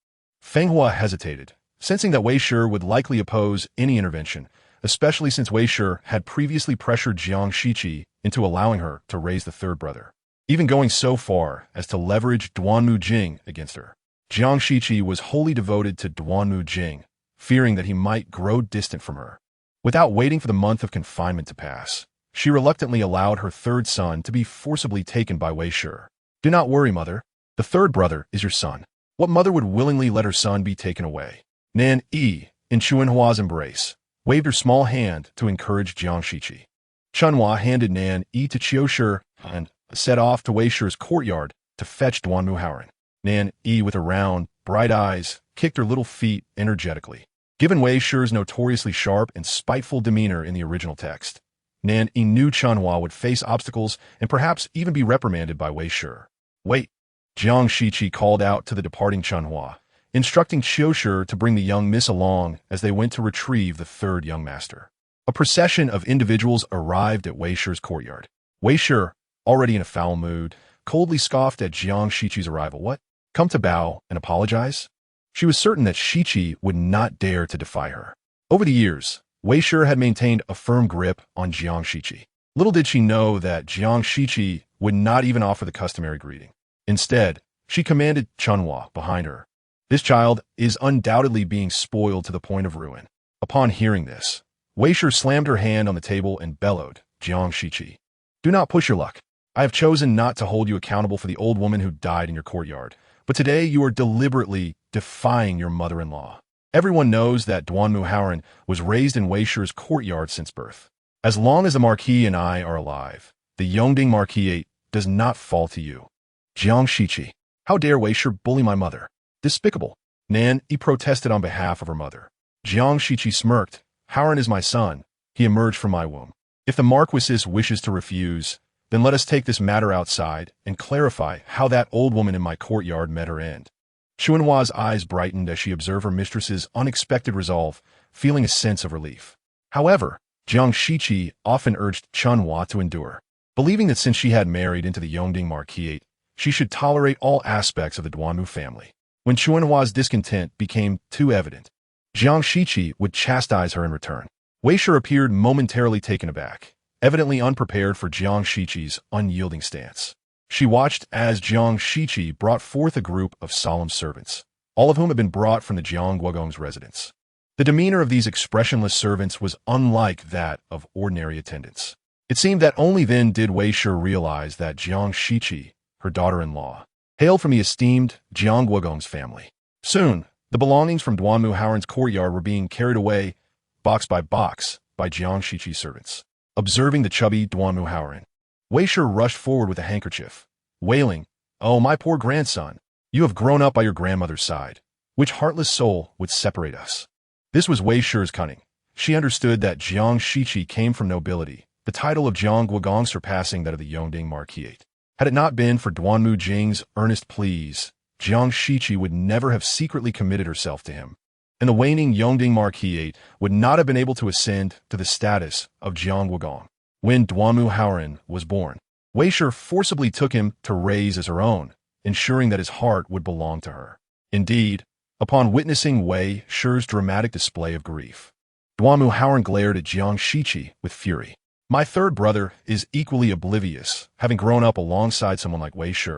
Feng Hua hesitated, sensing that Wei Shi would likely oppose any intervention, especially since Wei Shi had previously pressured Jiang Shiqi into allowing her to raise the third brother, even going so far as to leverage Duanmu Jing against her. Jiang Shiqi was wholly devoted to Duanmu Jing, fearing that he might grow distant from her. Without waiting for the month of confinement to pass, she reluctantly allowed her third son to be forcibly taken by Wei Shi. "Do not worry, mother. The third brother is your son. What mother would willingly let her son be taken away?" Nan Yi, in Chunhua's embrace, waved her small hand to encourage Jiang Shiqi. Chunhua handed Nan Yi to Qiu Shi and set off to Wei Shi's courtyard to fetch Duanmu Haoran. Nan Yi, with her round, bright eyes, kicked her little feet energetically. Given Wei Shi's notoriously sharp and spiteful demeanor in the original text, Nan Yi knew Chunhua would face obstacles and perhaps even be reprimanded by Wei Shi. "Wait!" Jiang Shiqi called out to the departing Chunhua, instructing Qiu Shi to bring the young miss along as they went to retrieve the third young master. A procession of individuals arrived at Wei Shi's courtyard. Wei Shi, already in a foul mood, coldly scoffed at Jiang Shiqi's arrival. "What? Come to bow and apologize?" She was certain that Shiqi would not dare to defy her. Over the years, Wei Shi had maintained a firm grip on Jiang Shiqi. Little did she know that Jiang Shiqi would not even offer the customary greeting. Instead, she commanded Chunhua behind her. "This child is undoubtedly being spoiled to the point of ruin." Upon hearing this, Wei Shi slammed her hand on the table and bellowed, "Jiang Shiqi, do not push your luck. I have chosen not to hold you accountable for the old woman who died in your courtyard, but today you are deliberately defying your mother-in-law. Everyone knows that Duanmu Haoran was raised in Wei Shi's courtyard since birth. As long as the Marquis and I are alive, the Yongding Marquisate does not fall to you." "Jiang Shiqi, how dare Wei Shi bully my mother? Despicable." Nan Yi protested on behalf of her mother. Jiang Shiqi smirked. "Haoran is my son. He emerged from my womb. If the Marquisess wishes to refuse, then let us take this matter outside and clarify how that old woman in my courtyard met her end." Chunhua's eyes brightened as she observed her mistress's unexpected resolve, feeling a sense of relief. However, Jiang Shiqi often urged Chunhua to endure, believing that since she had married into the Yongding Marquisate, she should tolerate all aspects of the Duanmu family. When Chunhua's discontent became too evident, Jiang Shiqi would chastise her in return. Wei Shi appeared momentarily taken aback, evidently unprepared for Jiang Shiqi's unyielding stance. She watched as Jiang Shiqi brought forth a group of solemn servants, all of whom had been brought from the Jiang Guogong's residence. The demeanor of these expressionless servants was unlike that of ordinary attendants. It seemed that only then did Wei Shi realize that Jiang Shiqi, her daughter-in-law, hailed from the esteemed Jiang Guogong's family. Soon, the belongings from Duanmu Haoran's courtyard were being carried away, box by Jiang Shiqi's servants. Observing the chubby Duanmu Haoran, Wei Shi rushed forward with a handkerchief, wailing, "Oh, my poor grandson, you have grown up by your grandmother's side. Which heartless soul would separate us?" This was Wei Shi's cunning. She understood that Jiang Shiqi came from nobility, the title of Jiang Guogong surpassing that of the Yongding Marquisate. Had it not been for Duanmu Jing's earnest pleas, Jiang Shiqi would never have secretly committed herself to him, and the waning Yongding Marquisate would not have been able to ascend to the status of Jiang Guogong. When Duanmu Haoran was born, Wei Shi forcibly took him to raise as her own, ensuring that his heart would belong to her. Indeed, upon witnessing Wei Shi's dramatic display of grief, Duanmu Haoran glared at Jiang Shiqi with fury. "My third brother is equally oblivious, having grown up alongside someone like Wei Shi,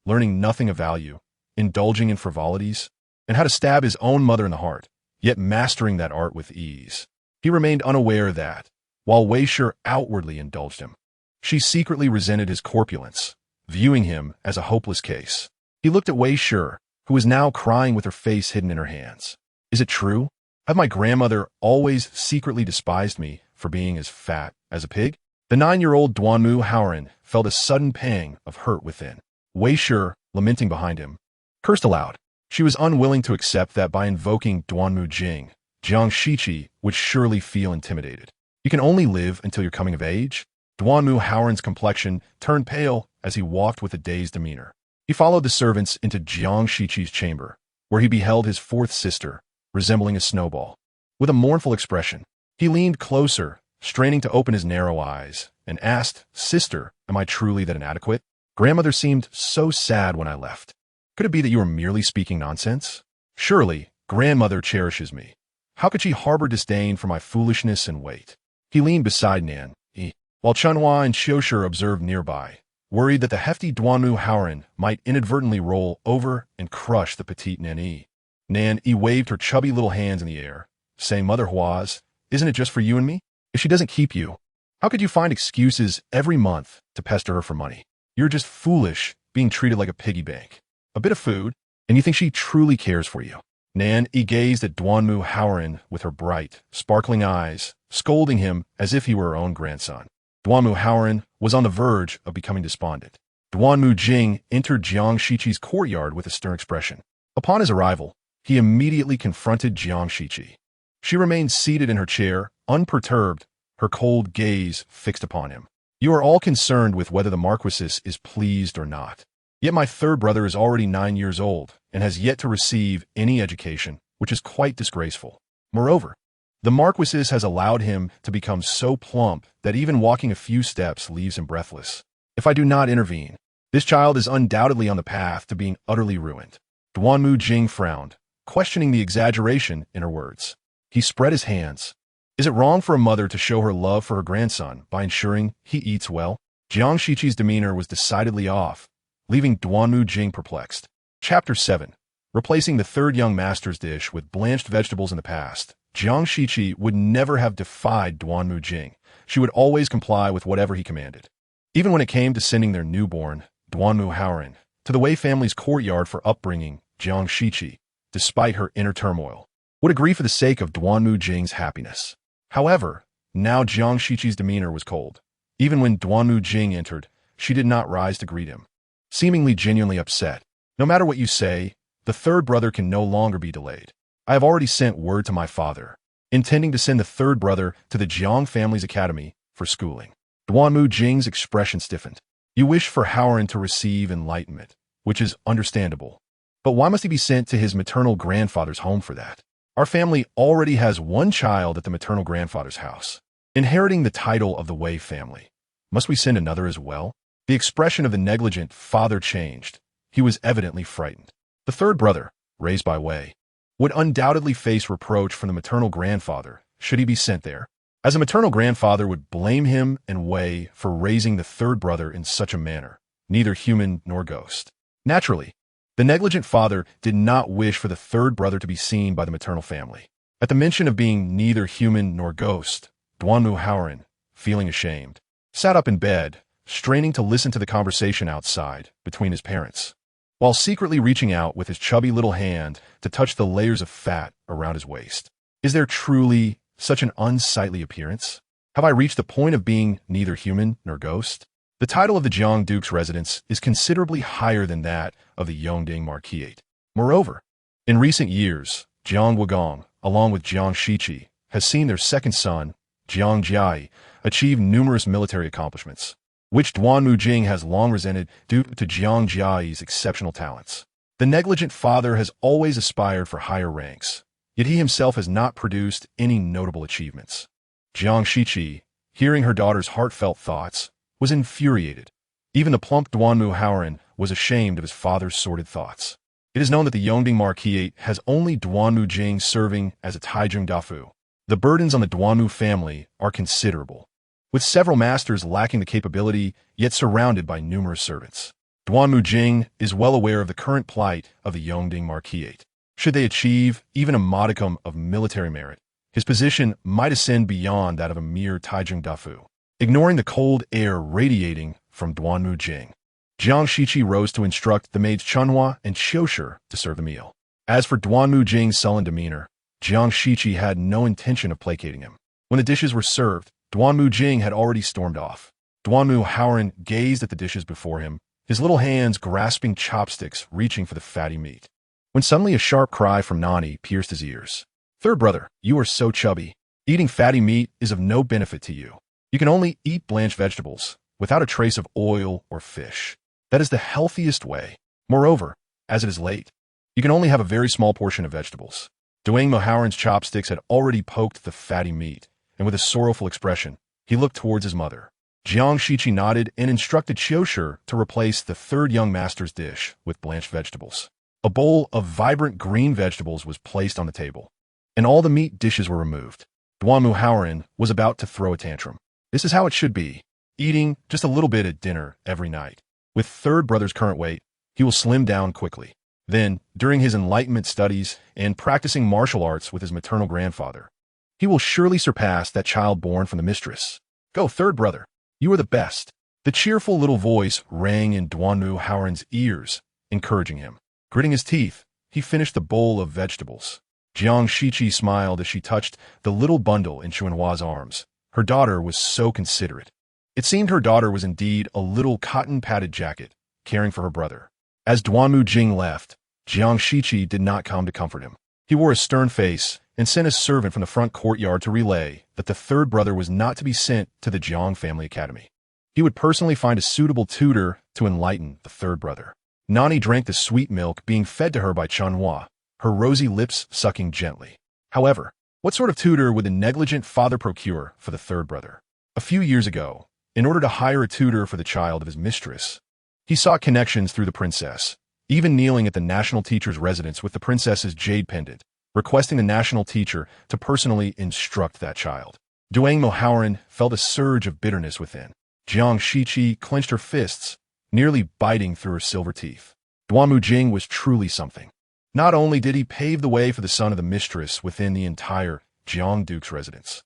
learning nothing of value, indulging in frivolities, and how to stab his own mother in the heart, yet mastering that art with ease. He remained unaware that, while Wei Shi outwardly indulged him, she secretly resented his corpulence, viewing him as a hopeless case. He looked at Wei Shi, who was now crying with her face hidden in her hands. "Is it true? Have my grandmother always secretly despised me for being as fat as a pig?" The 9-year-old Duanmu Haoran felt a sudden pang of hurt within. Wei Shi, lamenting behind him, cursed aloud. She was unwilling to accept that by invoking Duanmu Jing, Jiang Shiqi would surely feel intimidated. "You can only live until you're coming of age?" Duanmu Haoran's complexion turned pale as he walked with a dazed demeanor. He followed the servants into Jiang Shiqi's chamber, where he beheld his fourth sister, resembling a snowball. With a mournful expression, he leaned closer, straining to open his narrow eyes, and asked, "Sister, am I truly that inadequate? Grandmother seemed so sad when I left. Could it be that you were merely speaking nonsense?" Surely, grandmother cherishes me. How could she harbor disdain for my foolishness and weight? He leaned beside Nan Yi, while Chunhua and Xiushi observed nearby, worried that the hefty Duanmu Haoran might inadvertently roll over and crush the petite Nan Yi. Nan Yi waved her chubby little hands in the air, saying, Mother Huaz, isn't it just for you and me? If she doesn't keep you, how could you find excuses every month to pester her for money? You're just foolish, being treated like a piggy bank. A bit of food, and you think she truly cares for you. Nan Yi gazed at Duanmu Haoran with her bright, sparkling eyes, scolding him as if he were her own grandson. Duanmu Haoran was on the verge of becoming despondent. Duanmu Jing entered Jiang Shiqi's courtyard with a stern expression. Upon his arrival, he immediately confronted Jiang Shiqi. She remained seated in her chair, unperturbed, her cold gaze fixed upon him. You are all concerned with whether the Marquisess is pleased or not. Yet my third brother is already 9 years old and has yet to receive any education, which is quite disgraceful. Moreover, the Marquisess has allowed him to become so plump that even walking a few steps leaves him breathless. If I do not intervene, this child is undoubtedly on the path to being utterly ruined. Duanmu Jing frowned, questioning the exaggeration in her words. He spread his hands. Is it wrong for a mother to show her love for her grandson by ensuring he eats well? Jiang Shiqi's demeanor was decidedly off, leaving Duanmu Jing perplexed. Chapter 7. Replacing the third young master's dish with blanched vegetables in the past, Jiang Shiqi would never have defied Duanmu Jing. She would always comply with whatever he commanded. Even when it came to sending their newborn, Duanmu Haoran, to the Wei family's courtyard for upbringing, Jiang Shiqi, despite her inner turmoil, would agree for the sake of Duanmu Jing's happiness. However, now Jiang Shiqi's demeanor was cold. Even when Duanmu Jing entered, she did not rise to greet him, seemingly genuinely upset. No matter what you say, the third brother can no longer be delayed. I have already sent word to my father, intending to send the third brother to the Jiang family's academy for schooling. Duanmu Jing's expression stiffened. You wish for Haoran to receive enlightenment, which is understandable. But why must he be sent to his maternal grandfather's home for that? Our family already has one child at the maternal grandfather's house, inheriting the title of the Wei family. Must we send another as well? The expression of the negligent father changed. He was evidently frightened. The third brother, raised by Wei, would undoubtedly face reproach from the maternal grandfather should he be sent there, as a maternal grandfather would blame him and Wei for raising the third brother in such a manner, neither human nor ghost. Naturally, the negligent father did not wish for the third brother to be seen by the maternal family. At the mention of being neither human nor ghost, Duanmu Haoran, feeling ashamed, sat up in bed, straining to listen to the conversation outside between his parents, while secretly reaching out with his chubby little hand to touch the layers of fat around his waist. Is there truly such an unsightly appearance? Have I reached the point of being neither human nor ghost? The title of the Jiang Duke's residence is considerably higher than that of the Yongding Marquisate. Moreover, in recent years, Jiang Wugong, along with Jiang Shiqi, has seen their second son, Jiang Jiai, achieve numerous military accomplishments, which Duanmu Jing has long resented due to Jiang Jiai's exceptional talents. The negligent father has always aspired for higher ranks, yet he himself has not produced any notable achievements. Jiang Shiqi, hearing her daughter's heartfelt thoughts, was infuriated. Even the plump Duanmu Haoran was ashamed of his father's sordid thoughts. It is known that the Yongding Marquisate has only Duanmu Jing serving as a Taijing Dafu. The burdens on the Duanmu family are considerable, with several masters lacking the capability, yet surrounded by numerous servants. Duanmu Jing is well aware of the current plight of the Yongding Marquisate. Should they achieve even a modicum of military merit, his position might ascend beyond that of a mere Taijing Dafu. Ignoring the cold air radiating from Duanmu Jing, Jiang Shiqi rose to instruct the maids Chunhua and Xiushi to serve the meal. As for Duanmu Jing's sullen demeanor, Jiang Shiqi had no intention of placating him. When the dishes were served, Duanmu Jing had already stormed off. Duanmu Haoran gazed at the dishes before him, his little hands grasping chopsticks reaching for the fatty meat, when suddenly a sharp cry from Nan Yi pierced his ears. Third brother, you are so chubby. Eating fatty meat is of no benefit to you. You can only eat blanched vegetables, without a trace of oil or fish. That is the healthiest way. Moreover, as it is late, you can only have a very small portion of vegetables. Duanmu Haoran's chopsticks had already poked the fatty meat, and with a sorrowful expression, he looked towards his mother. Jiang Shiqi nodded and instructed Xiushi to replace the third young master's dish with blanched vegetables. A bowl of vibrant green vegetables was placed on the table, and all the meat dishes were removed. Duanmu was about to throw a tantrum. This is how it should be, eating just a little bit at dinner every night. With third brother's current weight, he will slim down quickly. Then, during his enlightenment studies and practicing martial arts with his maternal grandfather, he will surely surpass that child born from the mistress. Go, third brother. You are the best. The cheerful little voice rang in Duanmu ears, encouraging him. Gritting his teeth, he finished the bowl of vegetables. Jiang Shiqi smiled as she touched the little bundle in Chuanhua's arms. Her daughter was so considerate. It seemed her daughter was indeed a little cotton-padded jacket, caring for her brother. As Duanmu Jing left, Jiang Shiqi did not come to comfort him. He wore a stern face and sent a servant from the front courtyard to relay that the third brother was not to be sent to the Jiang family academy. He would personally find a suitable tutor to enlighten the third brother. Nan Yi drank the sweet milk being fed to her by Chuanhua, her rosy lips sucking gently. However, what sort of tutor would the negligent father procure for the third brother? A few years ago, in order to hire a tutor for the child of his mistress, he sought connections through the princess, even kneeling at the national teacher's residence with the princess's jade pendant, requesting the national teacher to personally instruct that child. Duanmu felt a surge of bitterness within. Jiang Shiqi clenched her fists, nearly biting through her silver teeth. Duanmu Jing was truly something. Not only did he pave the way for the son of the mistress within the entire Jiang Duke's residence,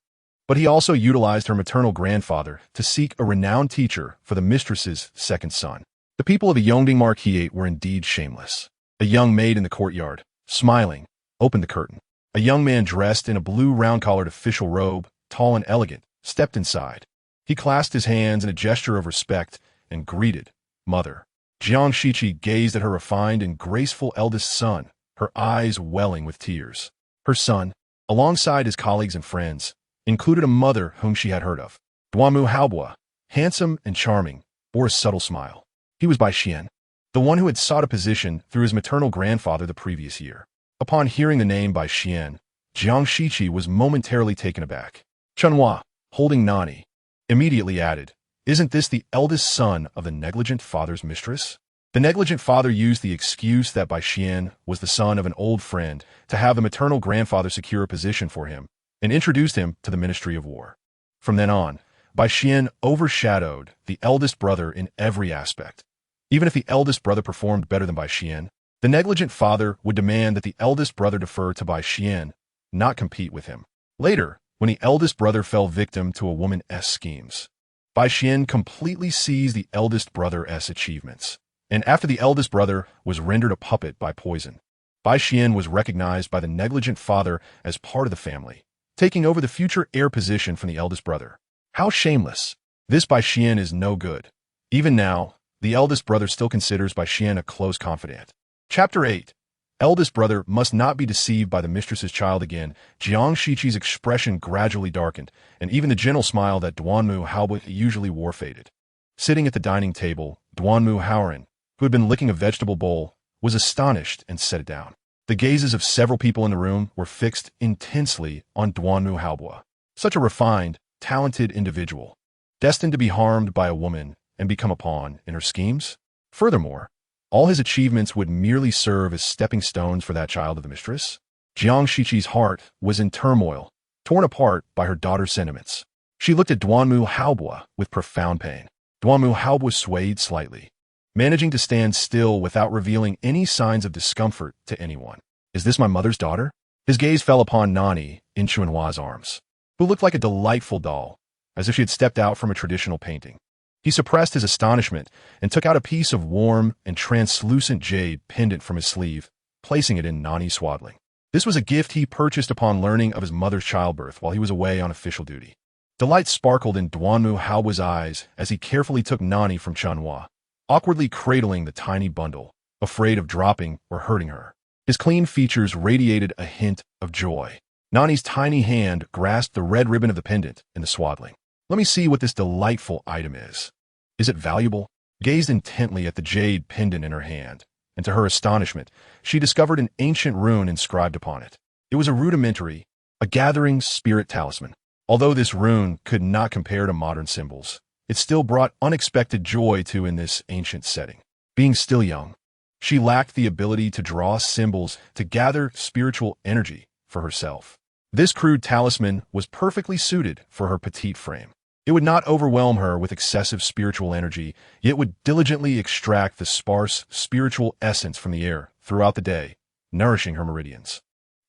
but he also utilized her maternal grandfather to seek a renowned teacher for the mistress's second son. The people of the Yongding Marquis were indeed shameless. A young maid in the courtyard, smiling, opened the curtain. A young man dressed in a blue round-collared official robe, tall and elegant, stepped inside. He clasped his hands in a gesture of respect and greeted, "Mother." Jiang Shiqi gazed at her refined and graceful eldest son, her eyes welling with tears. Her son, alongside his colleagues and friends, included a mother whom she had heard of. Duanmu, handsome and charming, bore a subtle smile. He was Bai Xian, the one who had sought a position through his maternal grandfather the previous year. Upon hearing the name Bai Xian, Jiang Shiqi was momentarily taken aback. Chuanhua, holding Nan Yi, immediately added, "Isn't this the eldest son of the negligent father's mistress?" The negligent father used the excuse that Bai Xian was the son of an old friend to have the maternal grandfather secure a position for him and introduced him to the Ministry of War. From then on, Bai Xian overshadowed the eldest brother in every aspect. Even if the eldest brother performed better than Bai Xian, the negligent father would demand that the eldest brother defer to Bai Xian, not compete with him. Later, when the eldest brother fell victim to a woman's schemes, Bai Xian completely seized the eldest brother's achievements. And after the eldest brother was rendered a puppet by poison, Bai Xian was recognized by the negligent father as part of the family, taking over the future heir position from the eldest brother. How shameless! This Bai Xian is no good. Even now, the eldest brother still considers Bai Xian a close confidant. Chapter 8. Eldest brother must not be deceived by the mistress's child again. Jiang Shiqi's expression gradually darkened, and even the gentle smile that Duanmu usually wore faded. Sitting at the dining table, Duanmu, who had been licking a vegetable bowl, was astonished and set it down. The gazes of several people in the room were fixed intensely on Duanmu. Such a refined, talented individual, destined to be harmed by a woman and become a pawn in her schemes? Furthermore, all his achievements would merely serve as stepping stones for that child of the mistress? Jiang Shiqi's heart was in turmoil, torn apart by her daughter's sentiments. She looked at Duanmu with profound pain. Duanmu swayed slightly, managing to stand still without revealing any signs of discomfort to anyone. "Is this my mother's daughter?" His gaze fell upon Nan Yi in Chuanhua's arms, who looked like a delightful doll, as if she had stepped out from a traditional painting. He suppressed his astonishment and took out a piece of warm and translucent jade pendant from his sleeve, placing it in Nan Yi's swaddling. This was a gift he purchased upon learning of his mother's childbirth while he was away on official duty. Delight sparkled in Duanmu's eyes as he carefully took Nan Yi from Chuanhua, awkwardly cradling the tiny bundle, afraid of dropping or hurting her. His clean features radiated a hint of joy. Nan Yi's tiny hand grasped the red ribbon of the pendant in the swaddling. "Let me see what this delightful item is. Is it valuable?" Gazed intently at the jade pendant in her hand, and to her astonishment, she discovered an ancient rune inscribed upon it. It was a rudimentary, a gathering spirit talisman. Although this rune could not compare to modern symbols, it still brought unexpected joy to in this ancient setting. Being still young, She lacked the ability to draw symbols to gather spiritual energy for herself. This crude talisman was perfectly suited for her petite frame. It would not overwhelm her with excessive spiritual energy, yet would diligently extract the sparse spiritual essence from the air throughout the day, nourishing her meridians.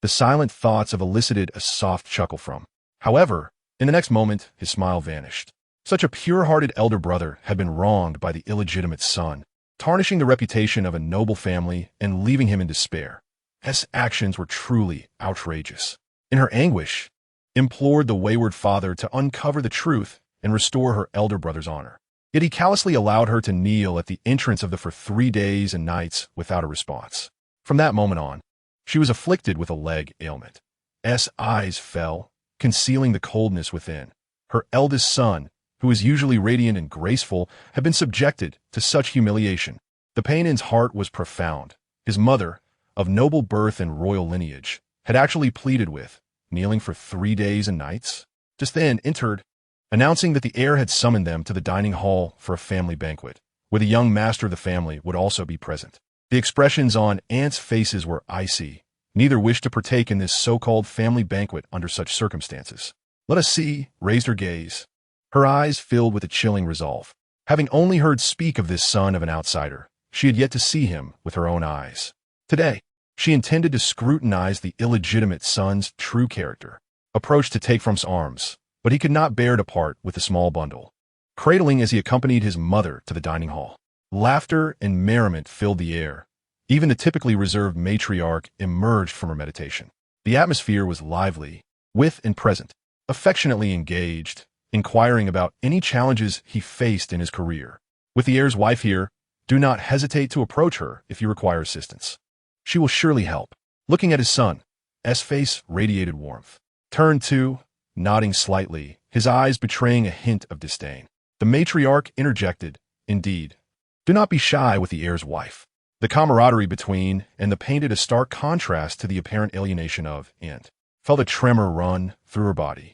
The silent thoughts have elicited a soft chuckle from. However, in the next moment, his smile vanished. Such a pure-hearted elder brother had been wronged by the illegitimate son, tarnishing the reputation of a noble family and leaving him in despair. His actions were truly outrageous. In her anguish, implored the wayward father to uncover the truth and restore her elder brother's honor. Yet he callously allowed her to kneel at the entrance of the for 3 days and nights without a response. From that moment on, she was afflicted with a leg ailment. S. eyes fell, concealing the coldness within. Her eldest son, who was usually radiant and graceful, had been subjected to such humiliation. The pain in his heart was profound. His mother, of noble birth and royal lineage, had actually pleaded with, kneeling for 3 days and nights. Just then entered, announcing that the heir had summoned them to the dining hall for a family banquet, where the young master of the family would also be present. The expressions on aunts' faces were icy. Neither wished to partake in this so-called family banquet under such circumstances. Let us see, raised her gaze. Her eyes filled with a chilling resolve. Having only heard speak of this son of an outsider, she had yet to see him with her own eyes. Today, she intended to scrutinize the illegitimate son's true character. Approached to take from his arms, but he could not bear to part with the small bundle. Cradling as he accompanied his mother to the dining hall. Laughter and merriment filled the air. Even the typically reserved matriarch emerged from her meditation. The atmosphere was lively, with and present, affectionately engaged, inquiring about any challenges he faced in his career. With the heir's wife here, do not hesitate to approach her if you require assistance. She will surely help. Looking at his son, S. face radiated warmth. Turned to, nodding slightly, his eyes betraying a hint of disdain. The matriarch interjected, indeed. Do not be shy with the heir's wife. The camaraderie between and the painted a stark contrast to the apparent alienation of and felt a tremor run through her body.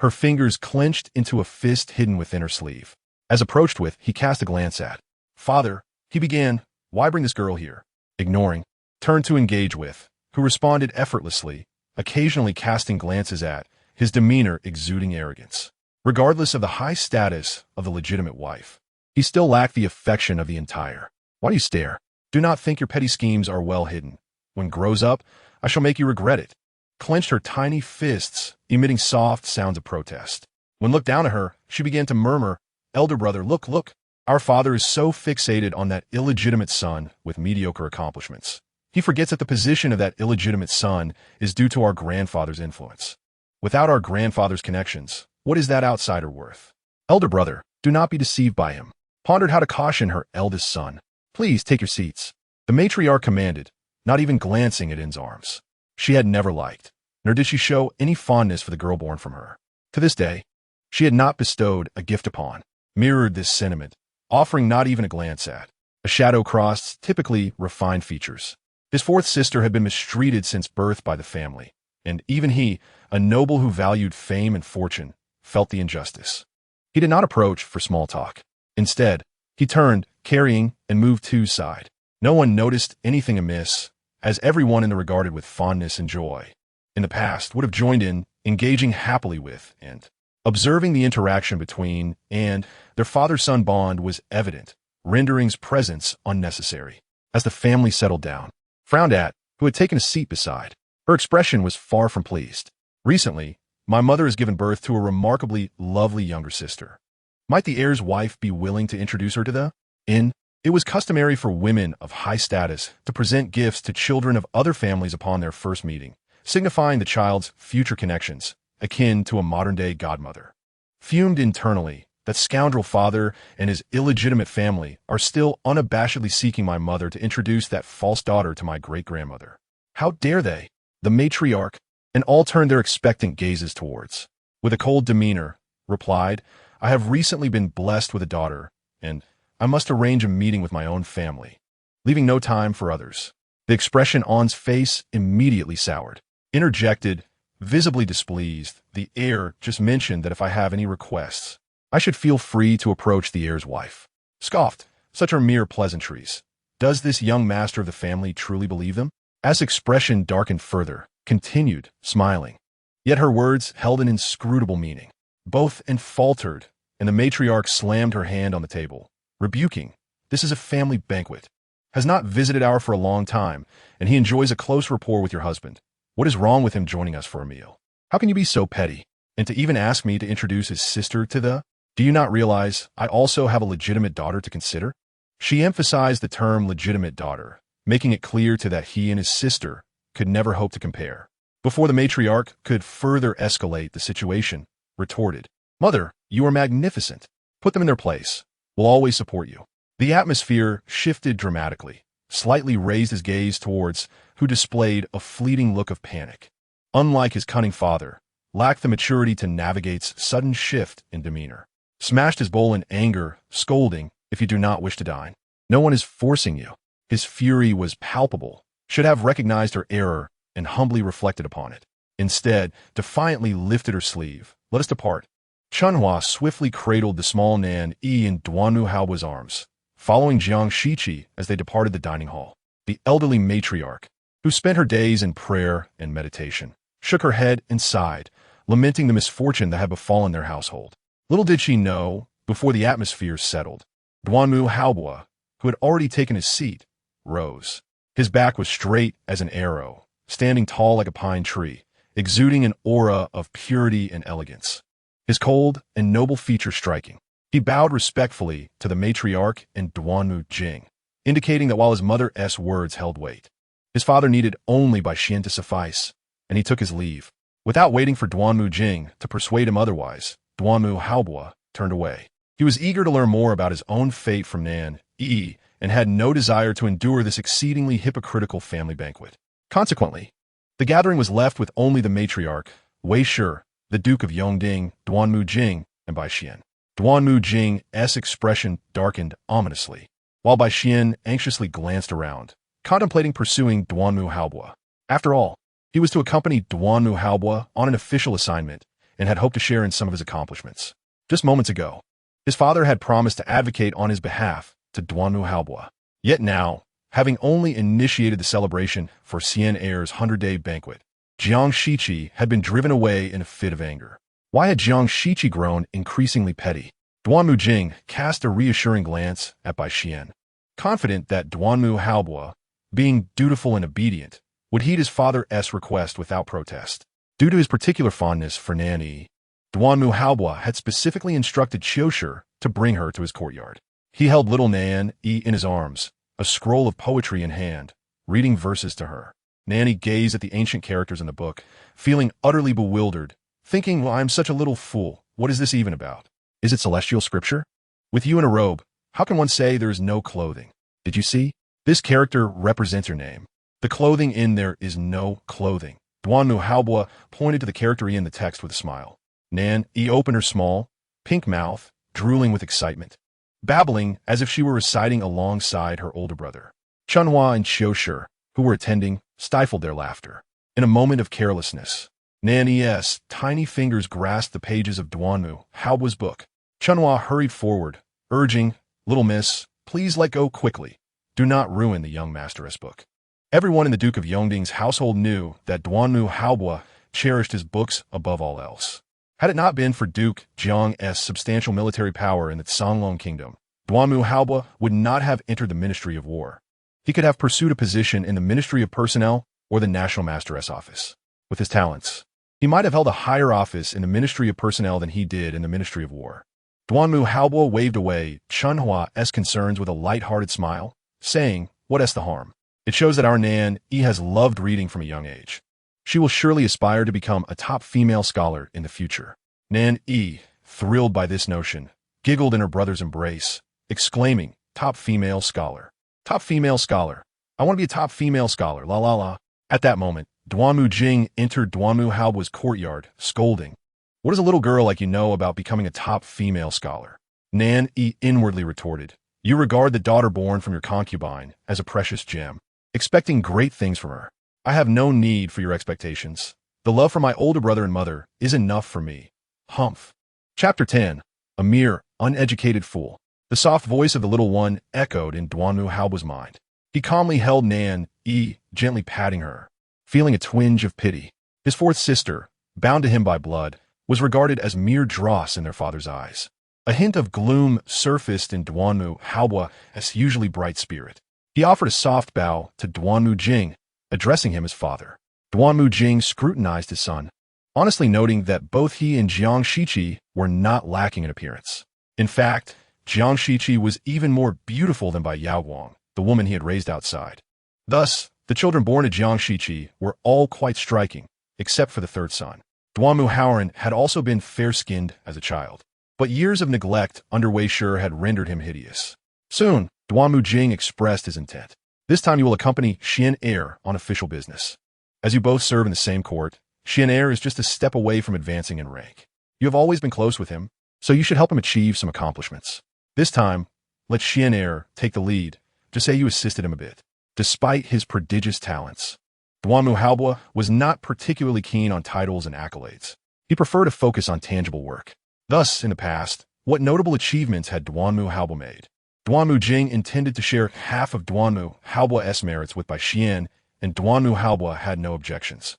Her fingers clenched into a fist hidden within her sleeve. As approached with, he cast a glance at. Father, he began, why bring this girl here? Ignoring, turned to engage with, who responded effortlessly, occasionally casting glances at, his demeanor exuding arrogance. Regardless of the high status of the legitimate wife, he still lacked the affection of the entire. Why do you stare? Do not think your petty schemes are well hidden. When grows up, I shall make you regret it. Clenched her tiny fists, emitting soft sounds of protest. When looked down at her, she began to murmur, Elder brother, look, look. Our father is so fixated on that illegitimate son with mediocre accomplishments. He forgets that the position of that illegitimate son is due to our grandfather's influence. Without our grandfather's connections, what is that outsider worth? Elder brother, do not be deceived by him. Pondered how to caution her eldest son. Please take your seats. The matriarch commanded, not even glancing at In's arms. She had never liked, nor did she show any fondness for the girl born from her. To this day, she had not bestowed a gift upon, mirrored this sentiment, offering not even a glance at. A shadow crossed typically refined features. His fourth sister had been mistreated since birth by the family, and even he, a noble who valued fame and fortune, felt the injustice. He did not approach for small talk. Instead, he turned, carrying, and moved to his side. No one noticed anything amiss, as everyone in the regarded with fondness and joy. In the past, would have joined in, engaging happily with, and observing the interaction between, and their father-son bond was evident, rendering his presence unnecessary. As the family settled down, frowned at, who had taken a seat beside. Her expression was far from pleased. Recently, my mother has given birth to a remarkably lovely younger sister. Might the heir's wife be willing to introduce her to the inn? It was customary for women of high status to present gifts to children of other families upon their first meeting, signifying the child's future connections, akin to a modern-day godmother. Fumed internally, that scoundrel father and his illegitimate family are still unabashedly seeking my mother to introduce that false daughter to my great-grandmother. How dare they? The matriarch, and all turned their expectant gazes towards. With a cold demeanor, replied, I have recently been blessed with a daughter, and I must arrange a meeting with my own family, leaving no time for others. The expression on his face immediately soured. Interjected, visibly displeased, the heir just mentioned that if I have any requests, I should feel free to approach the heir's wife. Scoffed, such are mere pleasantries. Does this young master of the family truly believe them? As expression darkened further, continued, smiling. Yet her words held an inscrutable meaning. Both and faltered, and the matriarch slammed her hand on the table, rebuking. This is a family banquet. Has not visited our for a long time, and he enjoys a close rapport with your husband. What is wrong with him joining us for a meal? How can you be so petty? And to even ask me to introduce his sister to the... Do you not realize I also have a legitimate daughter to consider? She emphasized the term legitimate daughter, making it clear to that he and his sister could never hope to compare. Before the matriarch could further escalate the situation, retorted, Mother, you are magnificent. Put them in their place. We'll always support you. The atmosphere shifted dramatically, slightly raised his gaze towards who displayed a fleeting look of panic. Unlike his cunning father, lacked the maturity to navigate sudden shift in demeanor. Smashed his bowl in anger, scolding, if you do not wish to dine. No one is forcing you. His fury was palpable, should have recognized her error and humbly reflected upon it. Instead, defiantly lifted her sleeve. Let us depart. Chunhua swiftly cradled the small Nan Yi in Duanmu Haobu's arms, following Jiang Shiqi as they departed the dining hall. The elderly matriarch, who spent her days in prayer and meditation, shook her head and sighed, lamenting the misfortune that had befallen their household. Little did she know, before the atmosphere settled, Duanmu Haobu, who had already taken his seat, rose. His back was straight as an arrow, standing tall like a pine tree, exuding an aura of purity and elegance. His cold and noble features striking. He bowed respectfully to the matriarch and Duanmu Jing, indicating that while his mother's words held weight, his father needed only by Xian to suffice, and he took his leave. Without waiting for Duanmu Jing to persuade him otherwise, Duanmu Haobu turned away. He was eager to learn more about his own fate from Nan Yi and had no desire to endure this exceedingly hypocritical family banquet. Consequently, the gathering was left with only the matriarch, Wei Shi, the Duke of Yongding, Duanmu Jing, and Bai Xian. Duanmu Jing's expression darkened ominously, while Bai Xian anxiously glanced around, contemplating pursuing Duanmu Haobu. After all, he was to accompany Duanmu Haobu on an official assignment and had hoped to share in some of his accomplishments. Just moments ago, his father had promised to advocate on his behalf to Duanmu Haobu. Yet now, having only initiated the celebration for Xian Heir's 100-day banquet, Jiang Shiqi had been driven away in a fit of anger. Why had Jiang Shiqi grown increasingly petty? Duanmu Jing cast a reassuring glance at Bai Xian, confident that Duanmu Haobu, being dutiful and obedient, would heed his father's request without protest. Due to his particular fondness for Nan Yi, Duanmu Haobu had specifically instructed Qiushi to bring her to his courtyard. He held little Nan Yi in his arms, a scroll of poetry in hand, reading verses to her. Nan Yi gazed at the ancient characters in the book, feeling utterly bewildered, thinking, well, I'm such a little fool. What is this even about? Is it celestial scripture? With you in a robe, how can one say there is no clothing? Did you see? This character represents your name. The clothing in there is no clothing. Duanmu Haobu pointed to the character in the text with a smile. Nan Yi opened her small, pink mouth, drooling with excitement, babbling as if she were reciting alongside her older brother. Chunhua and Qiushi, who were attending, stifled their laughter. In a moment of carelessness, Nan Yi's tiny fingers grasped the pages of Duanmu Haobu's book. Chunhua hurried forward, urging, Little miss, please let go quickly. Do not ruin the young master's book. Everyone in the Duke of Yongding's household knew that Duanmu Haobu cherished his books above all else. Had it not been for Duke Jiang's substantial military power in the Songlong Kingdom, Duanmu Haobu would not have entered the Ministry of War. He could have pursued a position in the Ministry of Personnel or the National Master's office. With his talents, he might have held a higher office in the Ministry of Personnel than he did in the Ministry of War. Duanmu Haobu waved away Chunhua's concerns with a light-hearted smile, saying, What is the harm? It shows that our Nan Yi has loved reading from a young age. She will surely aspire to become a top female scholar in the future. Nan Yi, thrilled by this notion, giggled in her brother's embrace, exclaiming, Top female scholar. Top female scholar. I want to be a top female scholar, la la la. At that moment, Duanmu Jing entered Duanmu Haobu's courtyard, scolding. What does a little girl like you know about becoming a top female scholar? Nan Yi inwardly retorted. You regard the daughter born from your concubine as a precious gem, expecting great things from her. I have no need for your expectations. The love for my older brother and mother is enough for me. Humph. Chapter 10. A mere, uneducated fool. The soft voice of the little one echoed in Duanmu Haobu's mind. He calmly held Nan Yi, gently patting her, feeling a twinge of pity. His fourth sister, bound to him by blood, was regarded as mere dross in their father's eyes. A hint of gloom surfaced in Duanmu Haobu's usually bright spirit. He offered a soft bow to Duanmu Jing, addressing him as father. Duanmu Jing scrutinized his son, honestly noting that both he and Jiang Shiqi were not lacking in appearance. In fact, Jiang Shiqi was even more beautiful than by Yao Guang, the woman he had raised outside. Thus, the children born to Jiang Shiqi were all quite striking, except for the third son. Duanmu Haoran had also been fair-skinned as a child, but years of neglect under Wei Shi had rendered him hideous. Soon, Duanmu Jing expressed his intent. This time you will accompany Xian Er on official business. As you both serve in the same court, Xian Er is just a step away from advancing in rank. You have always been close with him, so you should help him achieve some accomplishments. This time, let Xian Er take the lead. Just say you assisted him a bit. Despite his prodigious talents, Duanmu Haobu was not particularly keen on titles and accolades. He preferred to focus on tangible work. Thus, in the past, what notable achievements had Duanmu Haobu made? Duanmu Jing intended to share half of Duanmu Haobu's merits with Bai Xian, and Duanmu Haobu had no objections.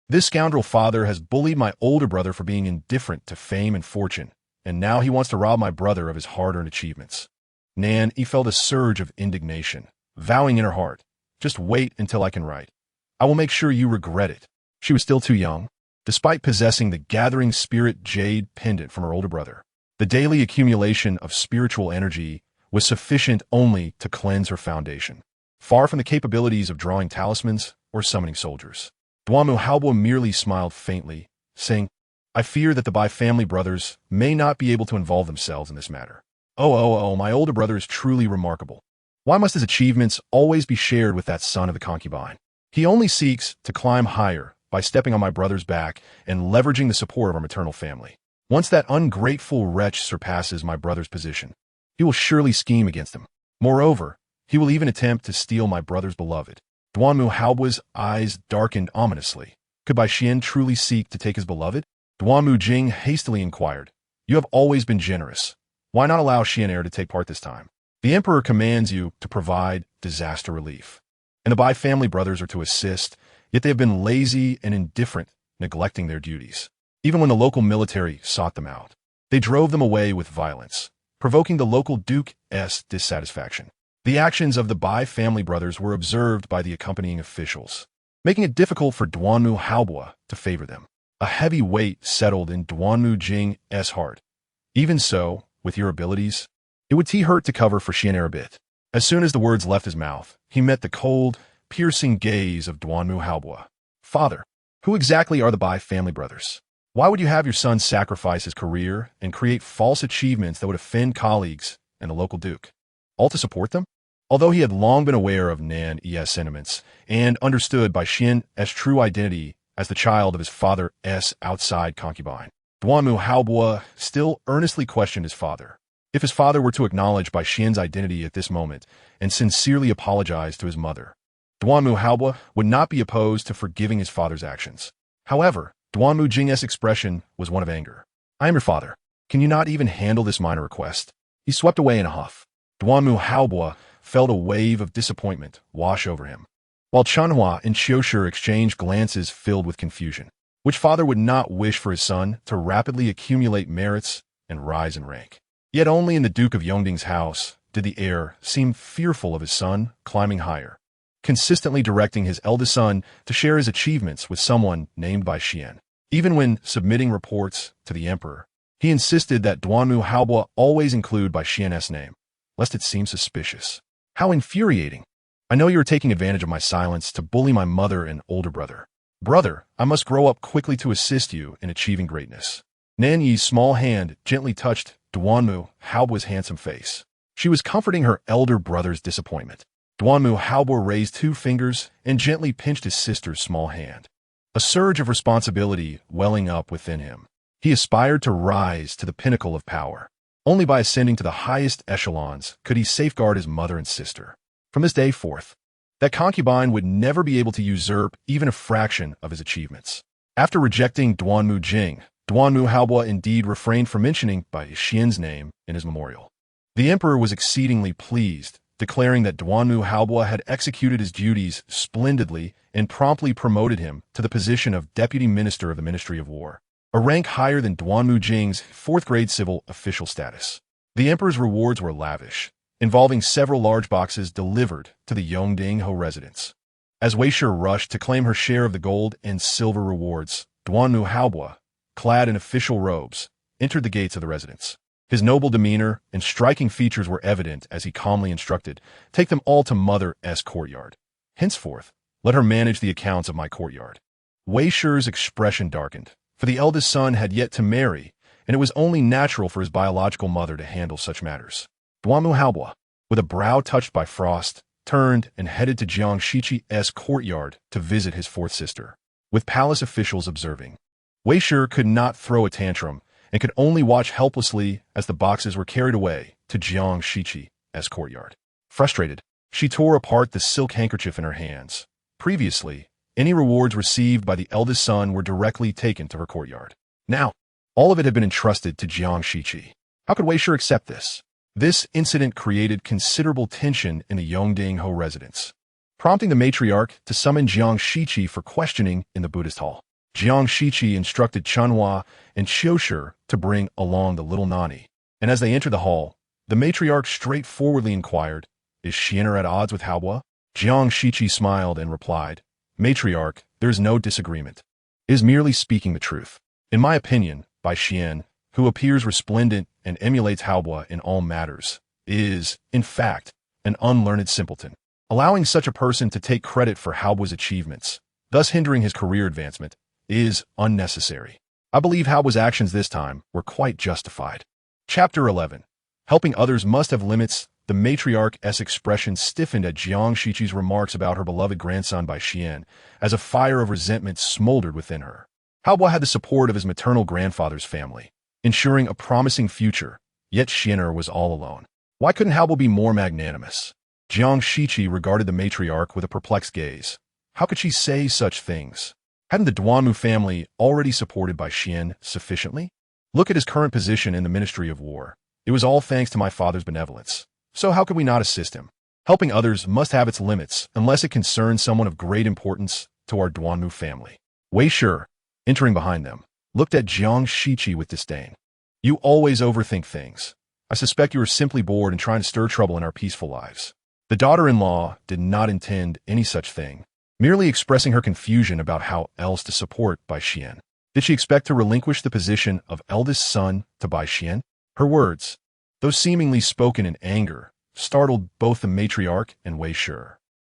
This scoundrel father has bullied my older brother for being indifferent to fame and fortune, and now he wants to rob my brother of his hard-earned achievements. Nan Yi felt a surge of indignation, vowing in her heart, just wait until I can write. I will make sure you regret it. She was still too young. Despite possessing the gathering spirit jade pendant from her older brother, the daily accumulation of spiritual energy was sufficient only to cleanse her foundation, far from the capabilities of drawing talismans or summoning soldiers. Duanmu Haobu merely smiled faintly, saying, I fear that the Bai family brothers may not be able to involve themselves in this matter. My older brother is truly remarkable. Why must his achievements always be shared with that son of the concubine? He only seeks to climb higher by stepping on my brother's back and leveraging the support of our maternal family. Once that ungrateful wretch surpasses my brother's position, he will surely scheme against him. Moreover, he will even attempt to steal my brother's beloved. Duanmu Haobu's eyes darkened ominously. Could Bai Xian truly seek to take his beloved? Duanmu Jing hastily inquired, You have always been generous. Why not allow Xian Er to take part this time? The emperor commands you to provide disaster relief, and the Bai family brothers are to assist, yet they have been lazy and indifferent, neglecting their duties. Even when the local military sought them out, they drove them away with violence, provoking the local duke's dissatisfaction. The actions of the Bai family brothers were observed by the accompanying officials, making it difficult for Duanmu Haobu to favor them. A heavy weight settled in Duanmu Jing's heart. Even so, with your abilities, it would hurt to cover for Xian Er a bit. As soon as the words left his mouth, he met the cold, piercing gaze of Duanmu Haobu. Father, who exactly are the Bai family brothers? Why would you have your son sacrifice his career and create false achievements that would offend colleagues and the local duke? All to support them? Although he had long been aware of Nan Yi's sentiments and understood Bai Xian's true identity as the child of his father's outside concubine, Duanmu Haobu still earnestly questioned his father. If his father were to acknowledge Bai Xian's identity at this moment and sincerely apologize to his mother, Duanmu Haobu would not be opposed to forgiving his father's actions. However, Duanmu Jing's expression was one of anger. I am your father. Can you not even handle this minor request? He swept away in a huff. Duanmu Haobu felt a wave of disappointment wash over him, while Chanhua and Qiushi exchanged glances filled with confusion. Which father would not wish for his son to rapidly accumulate merits and rise in rank? Yet only in the Duke of Yongding's house did the heir seem fearful of his son climbing higher, consistently directing his eldest son to share his achievements with someone named Bai Xian. Even when submitting reports to the emperor, he insisted that Duanmu Haobu always include Bai Xian's name, lest it seem suspicious. How infuriating! I know you are taking advantage of my silence to bully my mother and older brother. Brother, I must grow up quickly to assist you in achieving greatness. Nan Yi's small hand gently touched Duanmu Haobu's handsome face. She was comforting her elder brother's disappointment. Duanmu Haobu raised 2 fingers and gently pinched his sister's small hand. A surge of responsibility welling up within him. He aspired to rise to the pinnacle of power. Only by ascending to the highest echelons could he safeguard his mother and sister. From this day forth, that concubine would never be able to usurp even a fraction of his achievements. After rejecting Duanmu Jing, Duanmu Haobu indeed refrained from mentioning Bai Xian's name in his memorial. The emperor was exceedingly pleased declaring that Duanmu Haobo had executed his duties splendidly and promptly promoted him to the position of Deputy Minister of the Ministry of War, a rank higher than Duanmu Jing's fourth-grade civil official status. The emperor's rewards were lavish, involving several large boxes delivered to the Yongding-ho residence. As Wei Shi rushed to claim her share of the gold and silver rewards, Duanmu Haobo, clad in official robes, entered the gates of the residence. His noble demeanor and striking features were evident as he calmly instructed, "Take them all to Mother's courtyard. Henceforth, let her manage the accounts of my courtyard." Wei Shi's expression darkened, for the eldest son had yet to marry, and it was only natural for his biological mother to handle such matters. Duanmu Haobo, with a brow touched by frost, turned and headed to Jiang Shiqi's courtyard to visit his fourth sister, with palace officials observing. Wei Shi could not throw a tantrum and could only watch helplessly as the boxes were carried away to Jiang Shiqi's courtyard. Frustrated, she tore apart the silk handkerchief in her hands. Previously, any rewards received by the eldest son were directly taken to her courtyard. Now, all of it had been entrusted to Jiang Shiqi. How could Wei Shi accept this? This incident created considerable tension in the Yongding-ho residence, prompting the matriarch to summon Jiang Shiqi for questioning in the Buddhist hall. Jiang Shiqi instructed Chanhua and Qiushi to bring along the little Nan Yi, and as they entered the hall, the matriarch straightforwardly inquired, "Is Xian'er at odds with Haobo?" Jiang Shiqi smiled and replied, "Matriarch, there is no disagreement. It is merely speaking the truth. In my opinion, Bai Xian, who appears resplendent and emulates Haobo in all matters, is, in fact, an unlearned simpleton. Allowing such a person to take credit for Haobo's achievements, thus hindering his career advancement, is unnecessary. I believe Haobo's actions this time were quite justified." Chapter 11. Helping others must have limits. The matriarch's expression stiffened at Jiang Shiqi's remarks about her beloved grandson Bai Xian, as a fire of resentment smoldered within her. Haobo had the support of his maternal grandfather's family, ensuring a promising future, yet Xian'er was all alone. Why couldn't Haobo be more magnanimous? Jiang Shiqi regarded the matriarch with a perplexed gaze. How could she say such things? Hadn't the Duanmu family already supported Bai Xian sufficiently? Look at his current position in the Ministry of War. It was all thanks to my father's benevolence. So how could we not assist him? Helping others must have its limits, unless it concerns someone of great importance to our Duanmu family. Wei Shi, entering behind them, looked at Jiang Shiqi with disdain. "You always overthink things. I suspect you are simply bored and trying to stir trouble in our peaceful lives." The daughter-in-law did not intend any such thing, merely expressing her confusion about how else to support Bai Xian. Did she expect to relinquish the position of eldest son to Bai Xian? Her words, though seemingly spoken in anger, startled both the matriarch and Wei Shi.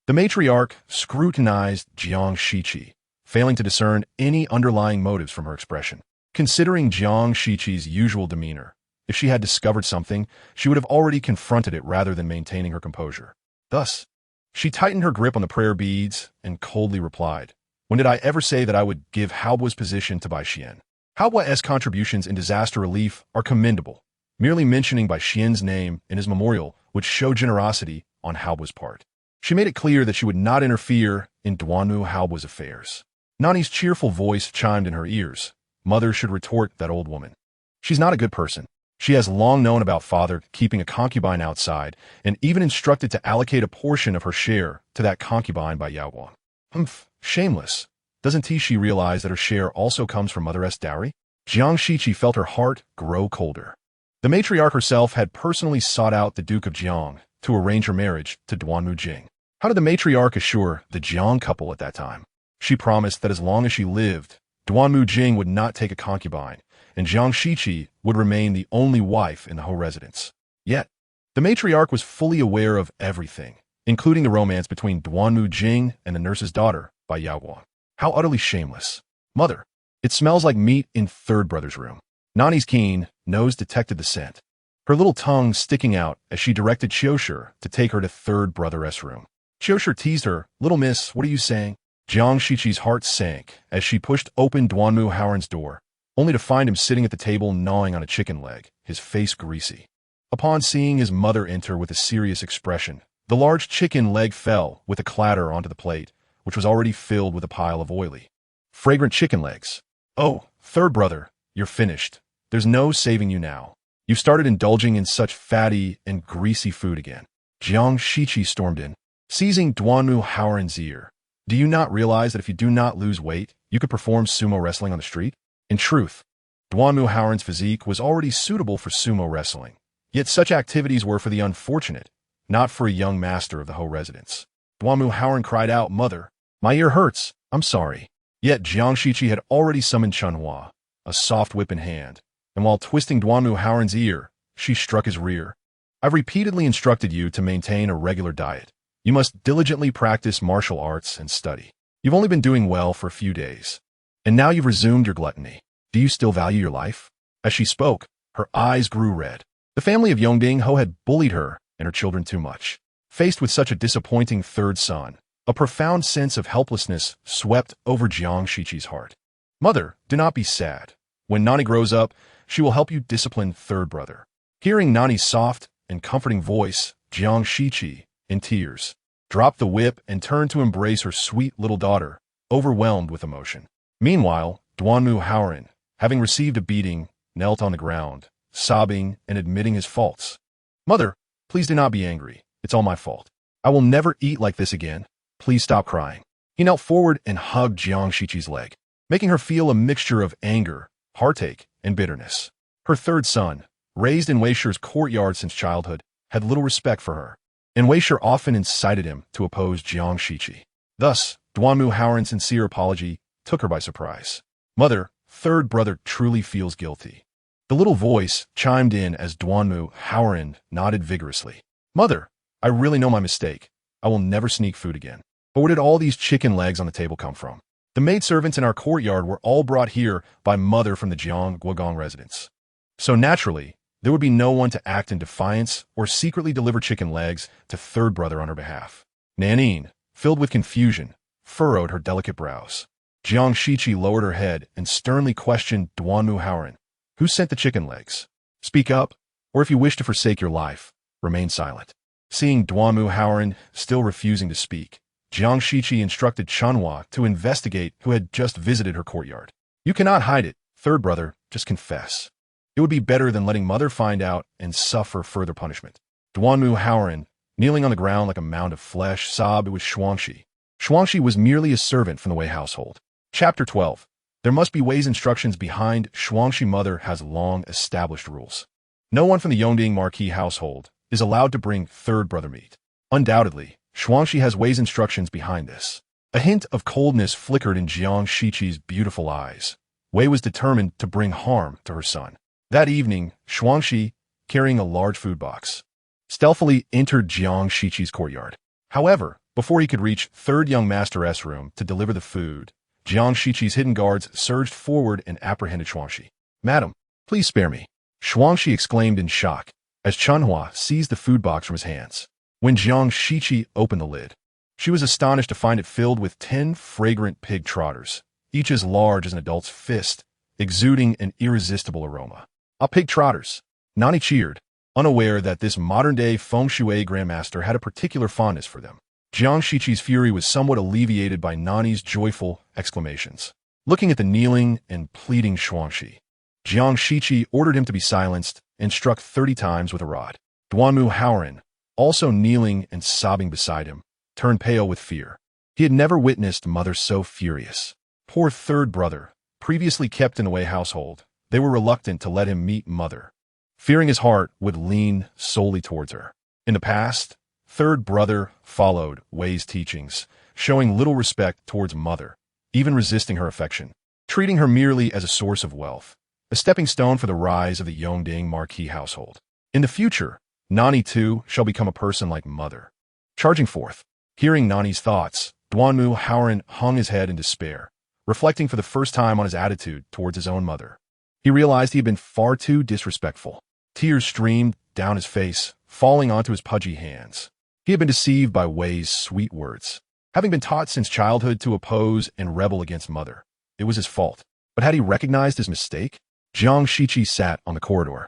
The matriarch scrutinized Jiang Shiqi, failing to discern any underlying motives from her expression. Considering Jiang Shiqi's usual demeanor, if she had discovered something, she would have already confronted it rather than maintaining her composure. Thus, she tightened her grip on the prayer beads and coldly replied, "When did I ever say that I would give Haobo's position to Bai Xian? Haobo's contributions in disaster relief are commendable. Merely mentioning Bai Xian's name in his memorial would show generosity on Haobo's part." She made it clear that she would not interfere in Duanmu Haobo's affairs. Nan Yi's cheerful voice chimed in her ears. Mother should retort that old woman. She's not a good person. She has long known about father keeping a concubine outside and even instructed to allocate a portion of her share to that concubine by Yaoguang. Shameless. Doesn't she realize that her share also comes from mother's dowry? Jiang Shiqi felt her heart grow colder. The matriarch herself had personally sought out the Duke of Jiang to arrange her marriage to Duanmu Jing. How did the matriarch assure the Jiang couple at that time? She promised that as long as she lived, Duanmu Jing would not take a concubine, and Jiang Shiqi would remain the only wife in the Ho residence. Yet, the matriarch was fully aware of everything, including the romance between Duanmu Jing and the nurse's daughter by Yaoguang. How utterly shameless. Mother, it smells like meat in third brother's room. Nan Yi's keen nose detected the scent, her little tongue sticking out as she directed Qiushi to take her to third brother's room. Qiushi teased her, "Little miss, what are you saying?" Jiang Shiqi's heart sank as she pushed open Duanmu Haoran's door, only to find him sitting at the table gnawing on a chicken leg, his face greasy. Upon seeing his mother enter with a serious expression, the large chicken leg fell with a clatter onto the plate, which was already filled with a pile of oily, fragrant chicken legs. "Oh, third brother, you're finished. There's no saving you now. You've started indulging in such fatty and greasy food again." Jiang Shiqi stormed in, seizing Duanmu Haoran's ear. Do you not realize that if you do not lose weight, you could perform sumo wrestling on the street? In truth, Duanmu Haoran's physique was already suitable for sumo wrestling, yet such activities were for the unfortunate, not for a young master of the Ho residence. Duanmu Haoran cried out, "Mother, my ear hurts, I'm sorry." Yet Jiang Shiqi had already summoned Chunhua, a soft whip in hand, and while twisting Duanmu Haoran's ear, she struck his rear. I've repeatedly instructed you to maintain a regular diet. You must diligently practice martial arts and study. You've only been doing well for a few days, and now you've resumed your gluttony. Do you still value your life? As she spoke, her eyes grew red. The family of Yongding Ho had bullied her and her children too much. Faced with such a disappointing third son, a profound sense of helplessness swept over Jiang Shiqi's heart. Mother, do not be sad. When Nan Yi grows up, she will help you discipline third brother. Hearing Nan Yi's soft and comforting voice, Jiang Shiqi, in tears, dropped the whip and turned to embrace her sweet little daughter, overwhelmed with emotion. Meanwhile, Duanmu Haoran, having received a beating, knelt on the ground, sobbing and admitting his faults. Mother, please do not be angry. It's all my fault. I will never eat like this again. Please stop crying. He knelt forward and hugged Jiang Shiqi's leg, making her feel a mixture of anger, heartache, and bitterness. Her third son, raised in Weisher's courtyard since childhood, had little respect for her, and Weisher often incited him to oppose Jiang Shiqi. Thus, Duanmu Haoran's sincere apology took her by surprise. Mother, third brother truly feels guilty. The little voice chimed in as Duanmu Haoran nodded vigorously. Mother, I really know my mistake. I will never sneak food again. But where did all these chicken legs on the table come from? The maidservants in our courtyard were all brought here by Mother from the Jiang Guogong residence. So naturally, there would be no one to act in defiance or secretly deliver chicken legs to third brother on her behalf. Nan Yi, filled with confusion, furrowed her delicate brows. Jiang Shiqi lowered her head and sternly questioned Duanmu Haoran. Who sent the chicken legs? Speak up, or if you wish to forsake your life, remain silent. Seeing Duanmu Haoran still refusing to speak, Jiang Shiqi instructed Chunhua to investigate who had just visited her courtyard. You cannot hide it, third brother, just confess. It would be better than letting Mother find out and suffer further punishment. Duanmu Haoran, kneeling on the ground like a mound of flesh, sobbed it was Shuangxi. Shuangxi was merely a servant from the Wei household. Chapter 12. There must be Wei's instructions behind. Shuangxi Mother has long established rules. No one from the Yongding Marquis household is allowed to bring third brother meat. Undoubtedly, Shuangxi has Wei's instructions behind this. A hint of coldness flickered in Jiang Shiqi's beautiful eyes. Wei was determined to bring harm to her son. That evening, Shuangxi, carrying a large food box, stealthily entered Jiang Shiqi's courtyard. However, before he could reach third young master's room to deliver the food, Jiang Shiqi's hidden guards surged forward and apprehended Shuangxi. Madam, please spare me, Shuangxi exclaimed in shock as Chunhua seized the food box from his hands. When Jiang Shiqi opened the lid, she was astonished to find it filled with 10 fragrant pig trotters, each as large as an adult's fist, exuding an irresistible aroma. Ah, pig trotters! Nan Yi cheered, unaware that this modern-day feng shui grandmaster had a particular fondness for them. Jiang Shiqi's fury was somewhat alleviated by Nan Yi's joyful exclamations. Looking at the kneeling and pleading Shuangxi, Jiang Shiqi ordered him to be silenced and struck 30 times with a rod. Duanmu Haoran, also kneeling and sobbing beside him, turned pale with fear. He had never witnessed Mother so furious. Poor third brother, previously kept in the Wei household, they were reluctant to let him meet Mother, fearing his heart would lean solely towards her. In the past, third brother followed Wei's teachings, showing little respect towards Mother, even resisting her affection, treating her merely as a source of wealth, a stepping stone for the rise of the Yongding Marquis household. In the future, Nan Yi too shall become a person like Mother. Charging forth, hearing Nan Yi's thoughts, Duanmu Haoran hung his head in despair, reflecting for the first time on his attitude towards his own mother. He realized he had been far too disrespectful. Tears streamed down his face, falling onto his pudgy hands. He had been deceived by Wei's sweet words. Having been taught since childhood to oppose and rebel against Mother, it was his fault. But had he recognized his mistake? Jiang Shiqi sat on the corridor,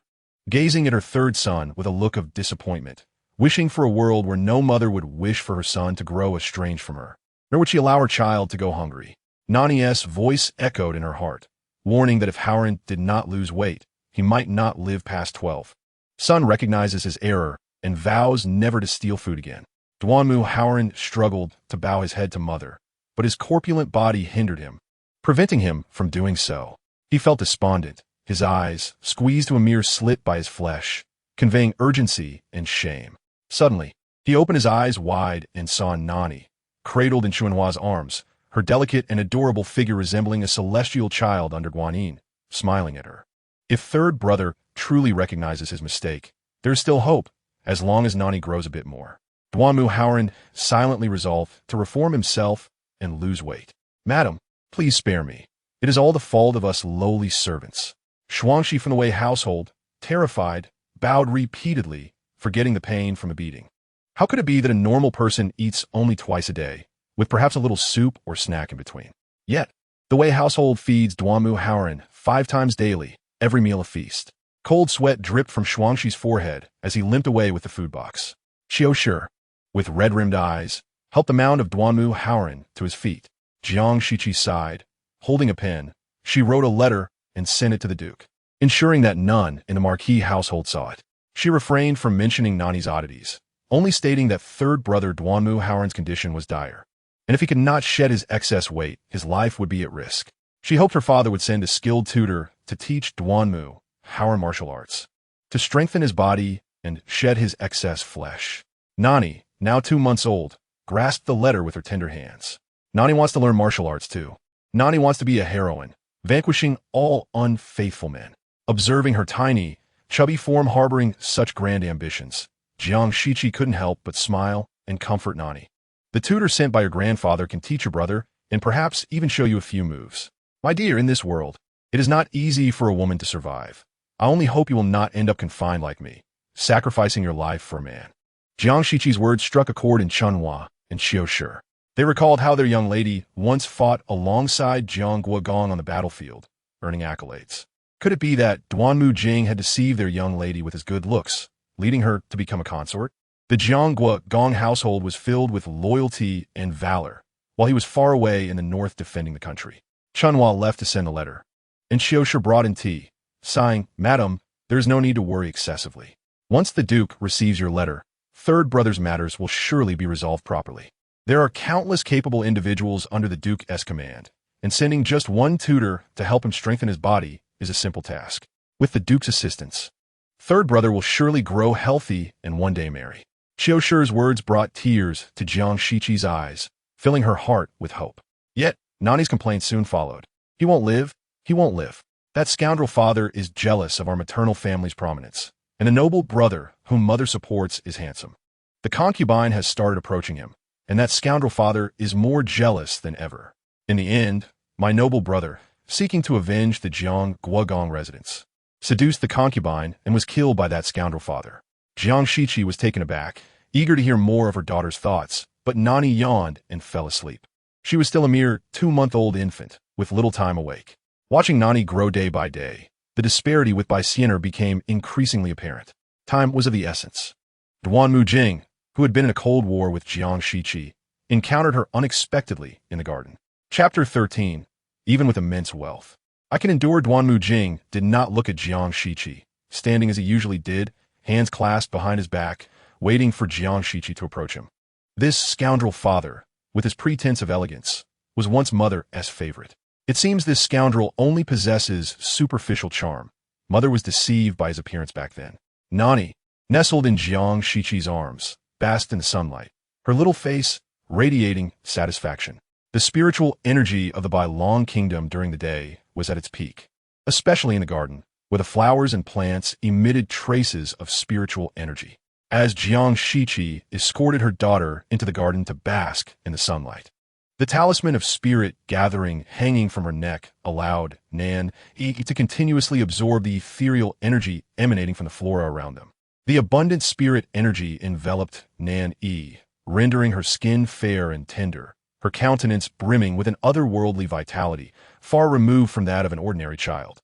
gazing at her third son with a look of disappointment, wishing for a world where no mother would wish for her son to grow estranged from her, nor would she allow her child to go hungry. Nan Yi's voice echoed in her heart, warning that if Haoran did not lose weight, he might not live past 12. Son recognizes his error and vows never to steal food again. Duanmu Howard struggled to bow his head to Mother, but his corpulent body hindered him, preventing him from doing so. He felt despondent, his eyes squeezed to a mere slit by his flesh, conveying urgency and shame. Suddenly, he opened his eyes wide and saw Nan Yi, cradled in Xuanhua's arms, her delicate and adorable figure resembling a celestial child under Duannan Yi, smiling at her. If third brother truly recognizes his mistake, there is still hope, as long as Nan Yi grows a bit more. Duanmu Howard silently resolved to reform himself and lose weight. "Madam, please spare me. It is all the fault of us lowly servants." Xuangxi from the Wei household, terrified, bowed repeatedly, forgetting the pain from a beating. How could it be that a normal person eats only twice a day, with perhaps a little soup or snack in between? Yet, the Wei household feeds Duanmu Howard 5 times daily, every meal a feast. Cold sweat dripped from Xuangxi's forehead as he limped away with the food box. Xiao Shi, with red-rimmed eyes, helped the mound of Duanmu Howard to his feet. Jiang Shiqi sighed. Holding a pen, she wrote a letter and sent it to the Duke, ensuring that none in the Marquis household saw it. She refrained from mentioning Nan Yi's oddities, only stating that third brother Duanmu Howard's condition was dire, and if he could not shed his excess weight, his life would be at risk. She hoped her father would send a skilled tutor to teach Duanmu Howard martial arts, to strengthen his body and shed his excess flesh. Nan Yi, now 2 months old, grasped the letter with her tender hands. Nan Yi wants to learn martial arts too. Nan Yi wants to be a heroine, vanquishing all unfaithful men. Observing her tiny, chubby form harboring such grand ambitions, Jiang Shiqi couldn't help but smile and comfort Nan Yi. The tutor sent by your grandfather can teach your brother and perhaps even show you a few moves. My dear, in this world, it is not easy for a woman to survive. I only hope you will not end up confined like me, sacrificing your life for a man. Jiang Shiqi's words struck a chord in Xuanhua and Xiao Shi. They recalled how their young lady once fought alongside Jiang Guogong on the battlefield, earning accolades. Could it be that Duanmu Jing had deceived their young lady with his good looks, leading her to become a consort? The Jiang Guogong household was filled with loyalty and valor, while he was far away in the north defending the country. Xuanhua left to send a letter, and Xiao Shi brought in tea, sighing, "Madam, there is no need to worry excessively. Once the Duke receives your letter, third brother's matters will surely be resolved properly. There are countless capable individuals under the Duke's command, and sending just one tutor to help him strengthen his body is a simple task. With the Duke's assistance, third brother will surely grow healthy and one day marry." Xiao Shi's words brought tears to Jiang Shiqi's eyes, filling her heart with hope. Yet, Nan Yi's complaint soon followed. "He won't live. He won't live. That scoundrel father is jealous of our maternal family's prominence, and the noble brother whom mother supports is handsome. The concubine has started approaching him, and that scoundrel father is more jealous than ever. In the end, my noble brother, seeking to avenge the Jiang Guogong residents, seduced the concubine and was killed by that scoundrel father." Jiang Shiqi was taken aback, eager to hear more of her daughter's thoughts, but Nan Yi yawned and fell asleep. She was still a mere 2-month-old infant, with little time awake. Watching Nan Yi grow day by day, the disparity with Baixianer became increasingly apparent. Time was of the essence. Duanmu Jing, who had been in a cold war with Jiang Shiqi, encountered her unexpectedly in the garden. Chapter 13. Even with immense wealth. I can endure. Duanmu Jing did not look at Jiang Shiqi, standing as he usually did, hands clasped behind his back, waiting for Jiang Shiqi to approach him. This scoundrel father, with his pretense of elegance, was once mother's favorite. It seems this scoundrel only possesses superficial charm. Mother was deceived by his appearance back then. Nan Yi, nestled in Jiang Shiqi's arms, basked in the sunlight, her little face radiating satisfaction. The spiritual energy of the Bai Long kingdom during the day was at its peak, especially in the garden, where the flowers and plants emitted traces of spiritual energy. As Jiang Shiqi escorted her daughter into the garden to bask in the sunlight, the talisman of spirit gathering hanging from her neck allowed Nan Yi to continuously absorb the ethereal energy emanating from the flora around them. The abundant spirit energy enveloped Nan Yi, rendering her skin fair and tender, her countenance brimming with an otherworldly vitality, far removed from that of an ordinary child.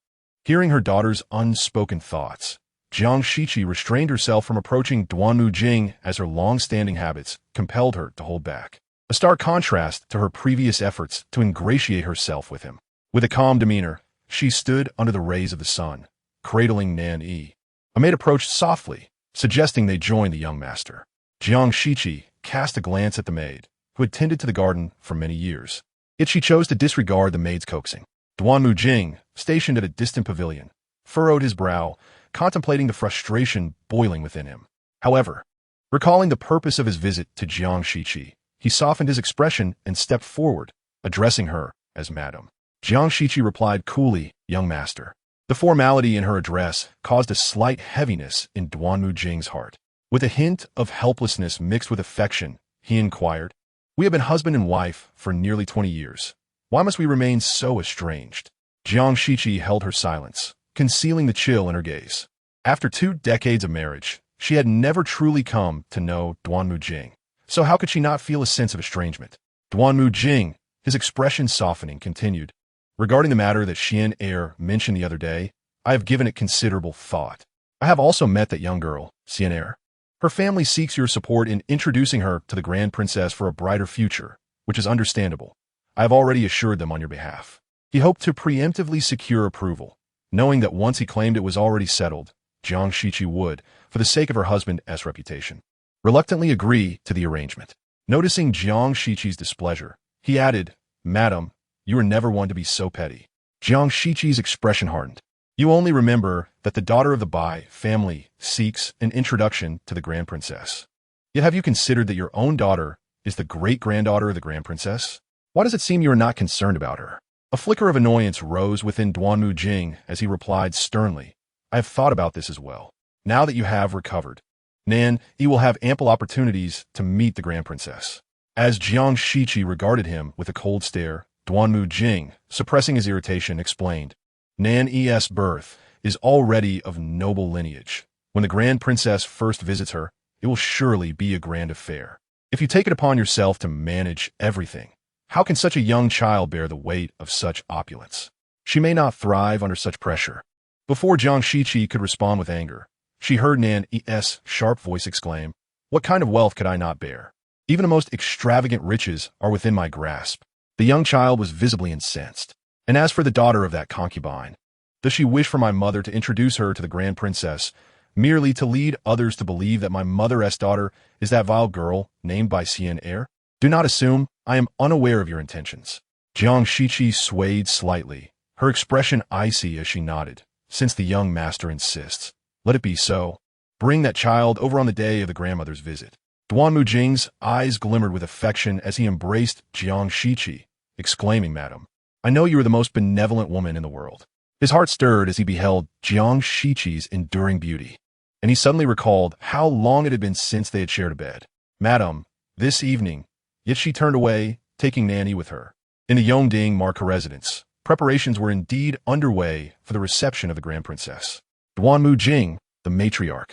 Hearing her daughter's unspoken thoughts, Jiang Shiqi restrained herself from approaching Duanmu Jing as her long-standing habits compelled her to hold back. A stark contrast to her previous efforts to ingratiate herself with him. With a calm demeanor, she stood under the rays of the sun, cradling Nan Yi. A maid approached softly, suggesting they join the young master. Jiang Shiqi cast a glance at the maid, who had tended to the garden for many years. Yet she chose to disregard the maid's coaxing. Duanmu Jing, stationed at a distant pavilion, furrowed his brow, contemplating the frustration boiling within him. However, recalling the purpose of his visit to Jiang Shiqi, he softened his expression and stepped forward, addressing her as Madam. Jiang Shiqi replied coolly, "Young master." The formality in her address caused a slight heaviness in Duanmu Jing's heart. With a hint of helplessness mixed with affection, he inquired, "We have been husband and wife for nearly 20 years. Why must we remain so estranged?" Jiang Shiqi held her silence, concealing the chill in her gaze. After 2 decades of marriage, she had never truly come to know Duanmu Jing, so how could she not feel a sense of estrangement? Duanmu Jing, his expression softening, continued, "Regarding the matter that Xian Er mentioned the other day, I have given it considerable thought. I have also met that young girl, Xian Er. Her family seeks your support in introducing her to the Grand Princess for a brighter future, which is understandable. I have already assured them on your behalf." He hoped to preemptively secure approval, knowing that once he claimed it was already settled, Jiang Shiqi would, for the sake of her husband's reputation, reluctantly agree to the arrangement. Noticing Jiang Shiqi's displeasure, he added, "Madam, you are never one to be so petty." Jiang Shiqi's expression hardened. "You only remember that the daughter of the Bai family seeks an introduction to the Grand Princess. Yet have you considered that your own daughter is the great-granddaughter of the Grand Princess? Why does it seem you are not concerned about her?" A flicker of annoyance rose within Duanmu Jing as he replied sternly, "I have thought about this as well. Now that you have recovered, Nan Yi will have ample opportunities to meet the Grand Princess." As Jiang Shiqi regarded him with a cold stare, Duanmu Jing, suppressing his irritation, explained, "Nan Yi's birth is already of noble lineage. When the Grand Princess first visits her, it will surely be a grand affair. If you take it upon yourself to manage everything, how can such a young child bear the weight of such opulence? She may not thrive under such pressure." Before Jiang Shiqi could respond with anger, she heard Nan Yi's sharp voice exclaim, "What kind of wealth could I not bear? Even the most extravagant riches are within my grasp." The young child was visibly incensed. "And as for the daughter of that concubine, does she wish for my mother to introduce her to the Grand Princess, merely to lead others to believe that my mother's daughter is that vile girl named by Xian Er? Do not assume I am unaware of your intentions." Jiang Shiqi swayed slightly, her expression icy as she nodded. "Since the young master insists, let it be so. Bring that child over on the day of the grandmother's visit." Duanmu Jing's eyes glimmered with affection as he embraced Jiang Shiqi, exclaiming, "Madam, I know you are the most benevolent woman in the world." His heart stirred as he beheld Jiang Shiqi's enduring beauty, and he suddenly recalled how long it had been since they had shared a bed. "Madam, this evening," yet she turned away, taking Nan Yi with her. In the Yongding Marca residence, preparations were indeed underway for the reception of the Grand Princess. Duanmu Jing, the matriarch,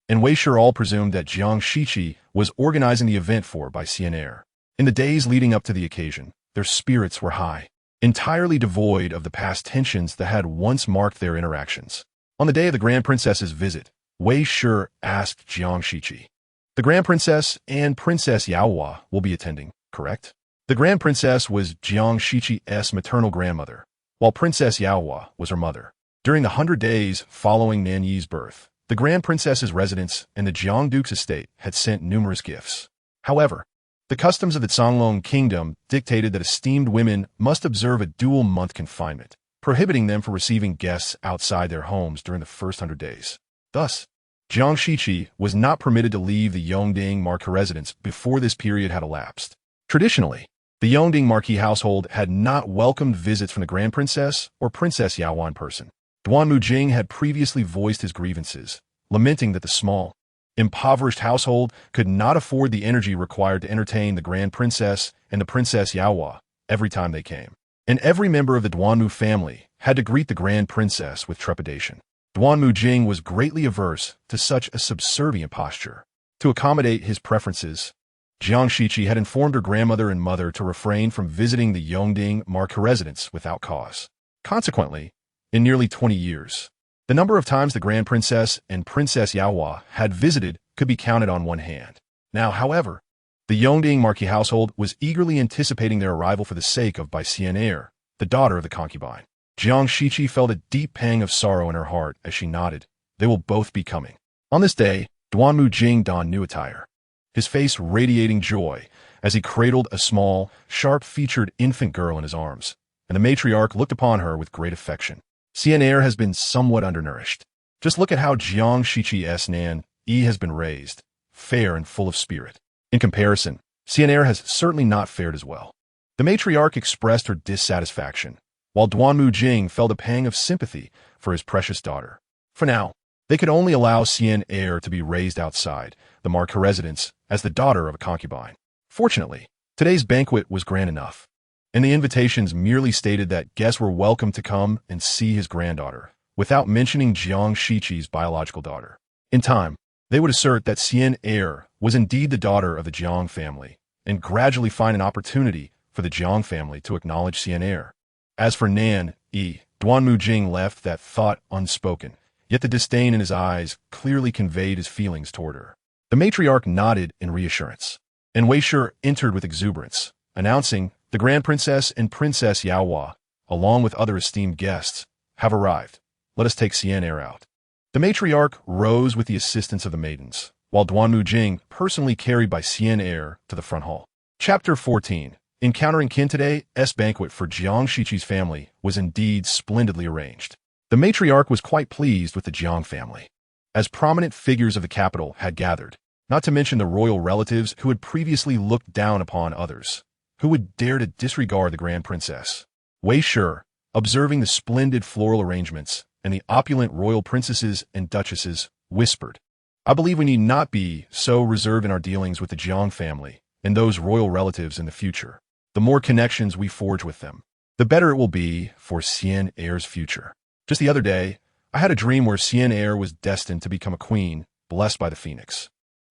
and Wei Shi all presumed that Jiang Shiqi was organizing the event for Bai Xian Er. In the days leading up to the occasion, their spirits were high, entirely devoid of the past tensions that had once marked their interactions. On the day of the Grand Princess's visit, Wei Shi asked Jiang Shiqi, "The Grand Princess and Princess Yaohua will be attending, correct?" The Grand Princess was Jiang Shiqi's maternal grandmother, while Princess Yaohua was her mother. During the 100 days following Nan Yi's birth, the Grand Princess's residence and the Jiang Duke's estate had sent numerous gifts. However, the customs of the Songlong Kingdom dictated that esteemed women must observe a dual-month confinement, prohibiting them from receiving guests outside their homes during the first 100 days. Thus, Jiang Shiqi was not permitted to leave the Yongding Marquis residence before this period had elapsed. Traditionally, the Yongding Marquis household had not welcomed visits from the Grand Princess or Princess Yaohua in person. Duanmu Jing had previously voiced his grievances, lamenting that the small, impoverished household could not afford the energy required to entertain the Grand Princess and the Princess Yaohua every time they came. And every member of the Duanmu family had to greet the Grand Princess with trepidation. Duanmu Jing was greatly averse to such a subservient posture. To accommodate his preferences, Jiang Shiqi had informed her grandmother and mother to refrain from visiting the Yongding Marquis residence without cause. Consequently, in nearly 20 years, the number of times the Grand Princess and Princess Yaohua had visited could be counted on one hand. Now, however, the Yongding Marquis household was eagerly anticipating their arrival for the sake of Bai Xian Er, the daughter of the concubine. Jiang Shiqi felt a deep pang of sorrow in her heart as she nodded. They will both be coming. On this day, Duanmu Jing donned new attire, his face radiating joy as he cradled a small, sharp-featured infant girl in his arms, and the matriarch looked upon her with great affection. Xian heir has been somewhat undernourished. Just look at how Jiang Shichi's Nan Yi has been raised, fair and full of spirit. In comparison, Xian heir has certainly not fared as well. The matriarch expressed her dissatisfaction, while Duanmu Jing felt a pang of sympathy for his precious daughter. For now, they could only allow Xian heir to be raised outside the marquis residence as the daughter of a concubine. Fortunately, today's banquet was grand enough, and the invitations merely stated that guests were welcome to come and see his granddaughter, without mentioning Jiang Shichi's biological daughter. In time, they would assert that Xian heir was indeed the daughter of the Jiang family, and gradually find an opportunity for the Jiang family to acknowledge Xian heir. As for Nan Yi, Duanmu Jing left that thought unspoken, yet the disdain in his eyes clearly conveyed his feelings toward her. The matriarch nodded in reassurance, and Wei Shi entered with exuberance, announcing, "The Grand Princess and Princess Yaohua, along with other esteemed guests, have arrived. Let us take Xian heir out." The matriarch rose with the assistance of the maidens, while Duanmu Jing personally carried by Xian heir to the front hall. Chapter 14. Encountering kin. Today's banquet for Jiang Shichi's family was indeed splendidly arranged. The matriarch was quite pleased with the Jiang family, as prominent figures of the capital had gathered, not to mention the royal relatives who had previously looked down upon others. Who would dare to disregard the Grand Princess? Wei Shi, observing the splendid floral arrangements and the opulent royal princesses and duchesses, whispered, "I believe we need not be so reserved in our dealings with the Jiang family and those royal relatives in the future. The more connections we forge with them, the better it will be for Xian heir's future. Just the other day, I had a dream where Xian heir was destined to become a queen, blessed by the phoenix.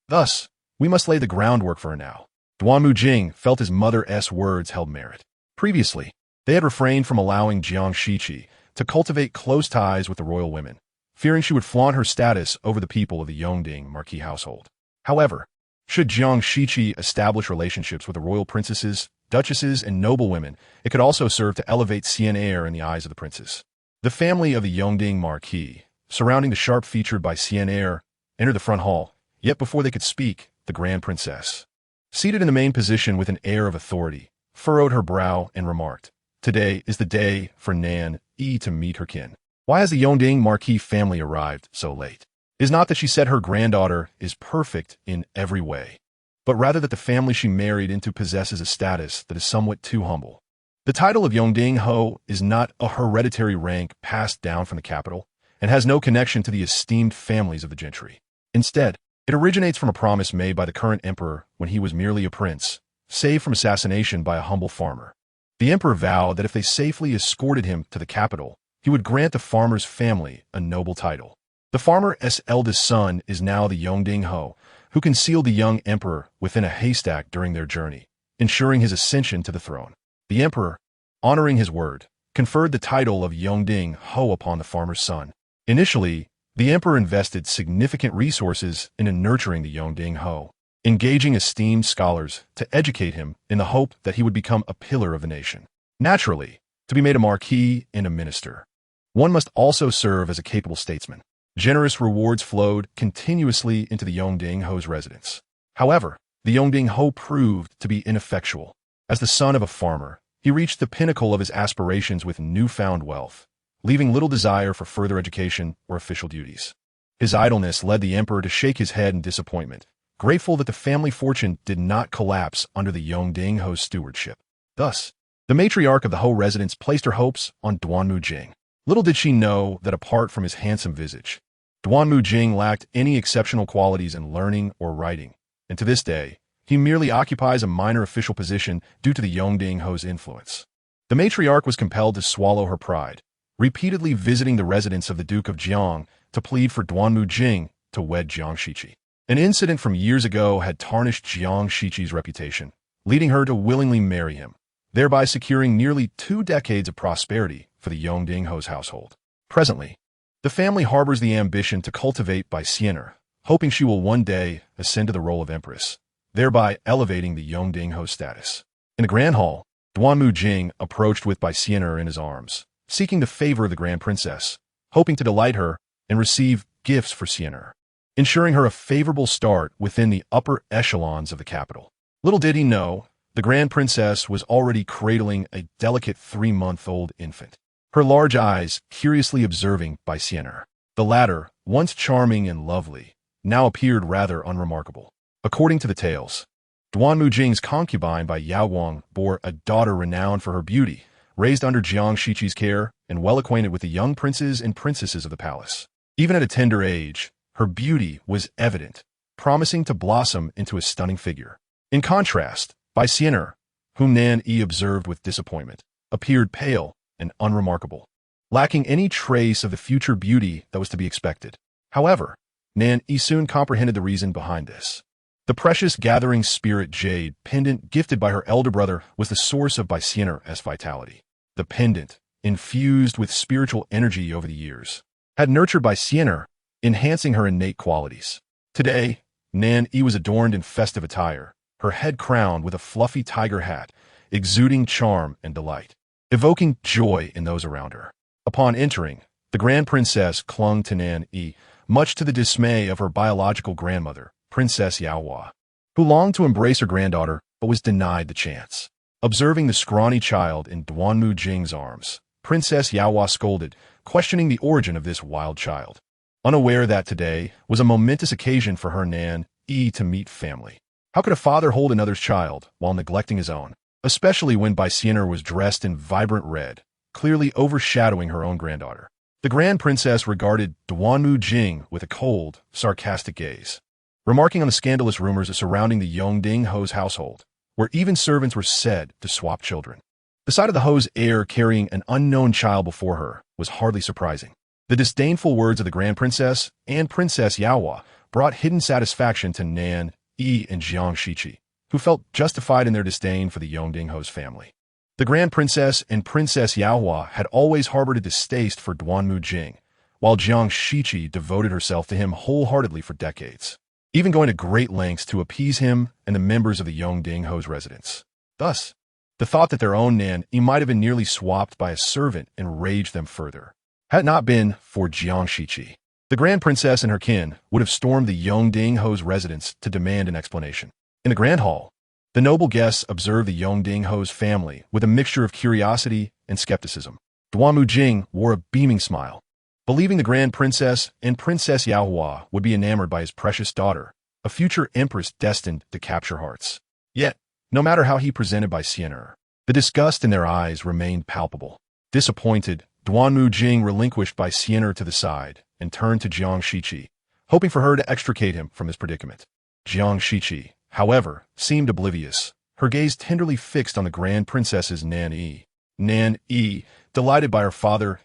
Thus, we must lay the groundwork for her now." Duanmu Jing felt his mother's words held merit. Previously, they had refrained from allowing Jiang Shichi to cultivate close ties with the royal women, fearing she would flaunt her status over the people of the Yongding marquis household. However, should Jiang Shichi establish relationships with the royal princesses, duchesses, and noblewomen, it could also serve to elevate Xian heir in the eyes of the princes. The family of the Yongding marquis, surrounding the sharp-featured by Xian heir, entered the front hall, yet before they could speak, the Grand Princess, seated in the main position with an air of authority, furrowed her brow and remarked, "Today is the day for Nan Yi to meet her kin. Why has the Yongding marquis family arrived so late? It is not that she said her granddaughter is perfect in every way, but rather that the family she married into possesses a status that is somewhat too humble. The title of Yongding Ho is not a hereditary rank passed down from the capital, and has no connection to the esteemed families of the gentry. Instead, it originates from a promise made by the current emperor when he was merely a prince, saved from assassination by a humble farmer. The emperor vowed that if they safely escorted him to the capital, he would grant the farmer's family a noble title. The farmer's eldest son is now the Yongding Ho, who concealed the young emperor within a haystack during their journey, ensuring his ascension to the throne. The emperor, honoring his word, conferred the title of Yongding Ho upon the farmer's son. Initially, the emperor invested significant resources in nurturing the Yongding Ho, engaging esteemed scholars to educate him in the hope that he would become a pillar of the nation. Naturally, to be made a marquis and a minister, one must also serve as a capable statesman. Generous rewards flowed continuously into the Yongding Ho's residence. However, the Yongding Ho proved to be ineffectual. As the son of a farmer, he reached the pinnacle of his aspirations with newfound wealth, leaving little desire for further education or official duties. His idleness led the emperor to shake his head in disappointment, grateful that the family fortune did not collapse under the Yongding Ho's stewardship. Thus, the matriarch of the Ho residence placed her hopes on Duanmu Jing. Little did she know that apart from his handsome visage, Duanmu Jing lacked any exceptional qualities in learning or writing, and to this day, he merely occupies a minor official position due to the Yongding Ho's influence. The matriarch was compelled to swallow her pride, repeatedly visiting the residence of the Duke of Jiang to plead for Duanmu Jing to wed Jiang Shichi. An incident from years ago had tarnished Jiang Shichi's reputation, leading her to willingly marry him, thereby securing nearly 2 decades of prosperity for the Yongding Ho's household. Presently, the family harbors the ambition to cultivate by Xian heir, hoping she will one day ascend to the role of empress, thereby elevating the Yongding Ho status. In the grand hall, Duanmu Jing approached with by Xian heir in his arms, seeking the favor of the Grand Princess, hoping to delight her and receive gifts for Xian heir. ensuring her a favorable start within the upper echelons of the capital. Little did he know, the Grand Princess was already cradling a delicate 3-month-old infant, her large eyes curiously observing by Sienna. The latter, once charming and lovely, now appeared rather unremarkable. According to the tales, Duannan Yi's concubine by Yao Guang bore a daughter renowned for her beauty, raised under Jiang Shiqi's care and well acquainted with the young princes and princesses of the palace. Even at a tender age, her beauty was evident, promising to blossom into a stunning figure. In contrast, by Sienna, whom Nan Yi observed with disappointment, appeared pale and unremarkable, lacking any trace of the future beauty that was to be expected. However, Nan Yi soon comprehended the reason behind this. The precious gathering spirit jade pendant gifted by her elder brother was the source of Sienna's vitality. The pendant, infused with spiritual energy over the years, had nurtured Sienna, enhancing her innate qualities. Today, Nan Yi was adorned in festive attire, her head crowned with a fluffy tiger hat, exuding charm and delight, evoking joy in those around her. Upon entering, the Grand Princess clung to Nan Yi, much to the dismay of her biological grandmother, Princess Yaohua, who longed to embrace her granddaughter but was denied the chance. Observing the scrawny child in Duannan Yi's arms, Princess Yaohua scolded, questioning the origin of this wild child, unaware that today was a momentous occasion for her Nan Yi to meet family. How could a father hold another's child while neglecting his own, especially when Sienna was dressed in vibrant red, clearly overshadowing her own granddaughter? The Grand Princess regarded Duannan Yi with a cold, sarcastic gaze, remarking on the scandalous rumors surrounding the Yongding Ho's household, where even servants were said to swap children. The sight of the Ho's heir carrying an unknown child before her was hardly surprising. The disdainful words of the Grand Princess and Princess Yaohua brought hidden satisfaction to Nan Yi and Jiang Shiqi, who felt justified in their disdain for the Yongding Ho's family. The Grand Princess and Princess Yaohua had always harbored a distaste for Duannan Yi, while Jiang Shiqi devoted herself to him wholeheartedly for decades, even going to great lengths to appease him and the members of the Yongding Ho's residence. Thus, the thought that their own Nan Yi might have been nearly swapped by a servant enraged them further. Had it not been for Jiang Shiqi, the Grand Princess and her kin would have stormed the Yongding Ho's residence to demand an explanation. In the Grand Hall, the noble guests observed the Yongding Ho's family with a mixture of curiosity and skepticism. Duannan Yi wore a beaming smile, believing the Grand Princess and Princess Yaohua would be enamored by his precious daughter, a future empress destined to capture hearts. Yet, no matter how he presented Sienna, the disgust in their eyes remained palpable. Disappointed, Duannan Yi relinquished Sienna to the side and turned to Jiang Shiqi, hoping for her to extricate him from his predicament. Jiang Shiqi, however, seemed oblivious, her gaze tenderly fixed on the Grand Princess's Nan Yi. Nan Yi, delighted by her father's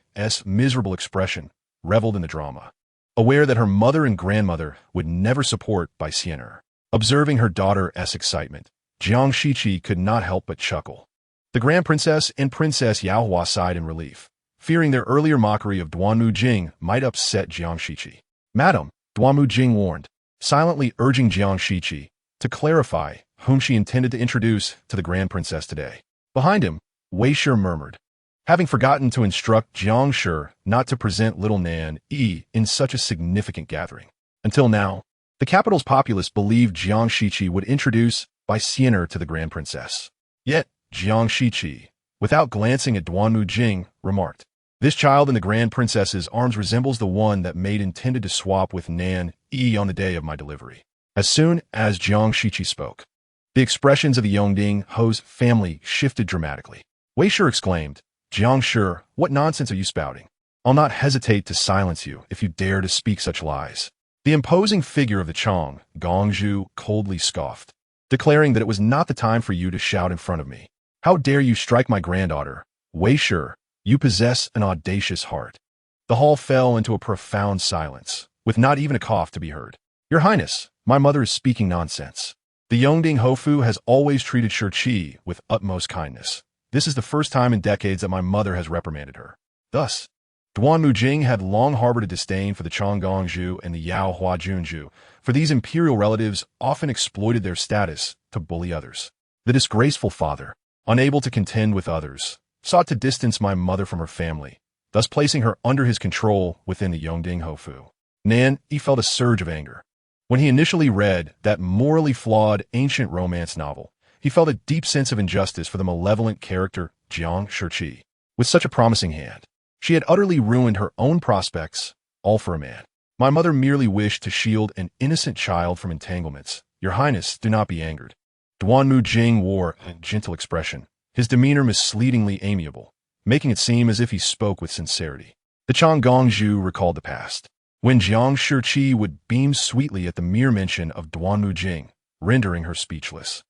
miserable expression, reveled in the drama, aware that her mother and grandmother would never support Sienna. Observing her daughter's excitement, Jiang Shiqi could not help but chuckle. The Grand Princess and Princess Yaohua sighed in relief, fearing their earlier mockery of Duannan Yi might upset Jiang Shiqi. Madam, Duannan Yi warned, silently urging Jiang Shiqi to clarify whom she intended to introduce to the Grand Princess today. Behind him, Wei Shi murmured, having forgotten to instruct Jiang Shi not to present little Nan Yi in such a significant gathering. Until now, the capital's populace believed Jiang Shiqi would introduce Sienna to the Grand Princess. Yet, Jiang Shiqi, without glancing at Duannan Yi, remarked, "This child in the Grand Princess's arms resembles the one that maid intended to swap with Nan Yi on the day of my delivery." As soon as Jiang Shiqi spoke, the expressions of the Yongding Ho's family shifted dramatically. Wei Shi exclaimed, "Jiang Shi, what nonsense are you spouting? I'll not hesitate to silence you if you dare to speak such lies." The imposing figure of the Chong, Gongzhu, coldly scoffed, declaring that it was not the time for you to shout in front of me. "How dare you strike my granddaughter? Wei Shi, you possess an audacious heart." The hall fell into a profound silence, with not even a cough to be heard. "Your Highness, my mother is speaking nonsense. The Yongding Hofu has always treated Shi Qi with utmost kindness. This is the first time in decades that my mother has reprimanded her." Thus, Duannan Yi had long harbored a disdain for the Chonggongzhu and the Yao Huajunzhu, for these imperial relatives often exploited their status to bully others. The disgraceful father, unable to contend with others, sought to distance my mother from her family, thus placing her under his control within the Yongding Hofu. Nan Yi felt a surge of anger. When he initially read that morally flawed ancient romance novel, he felt a deep sense of injustice for the malevolent character Jiang Shiqi. With such a promising hand, she had utterly ruined her own prospects, all for a man. My mother merely wished to shield an innocent child from entanglements. Your Highness, do not be angered. Duannan Yi wore a gentle expression, his demeanor misleadingly amiable, making it seem as if he spoke with sincerity. The Changgongzhu recalled the past, when Jiang Shiqi would beam sweetly at the mere mention of Duannan Yi, rendering her speechless.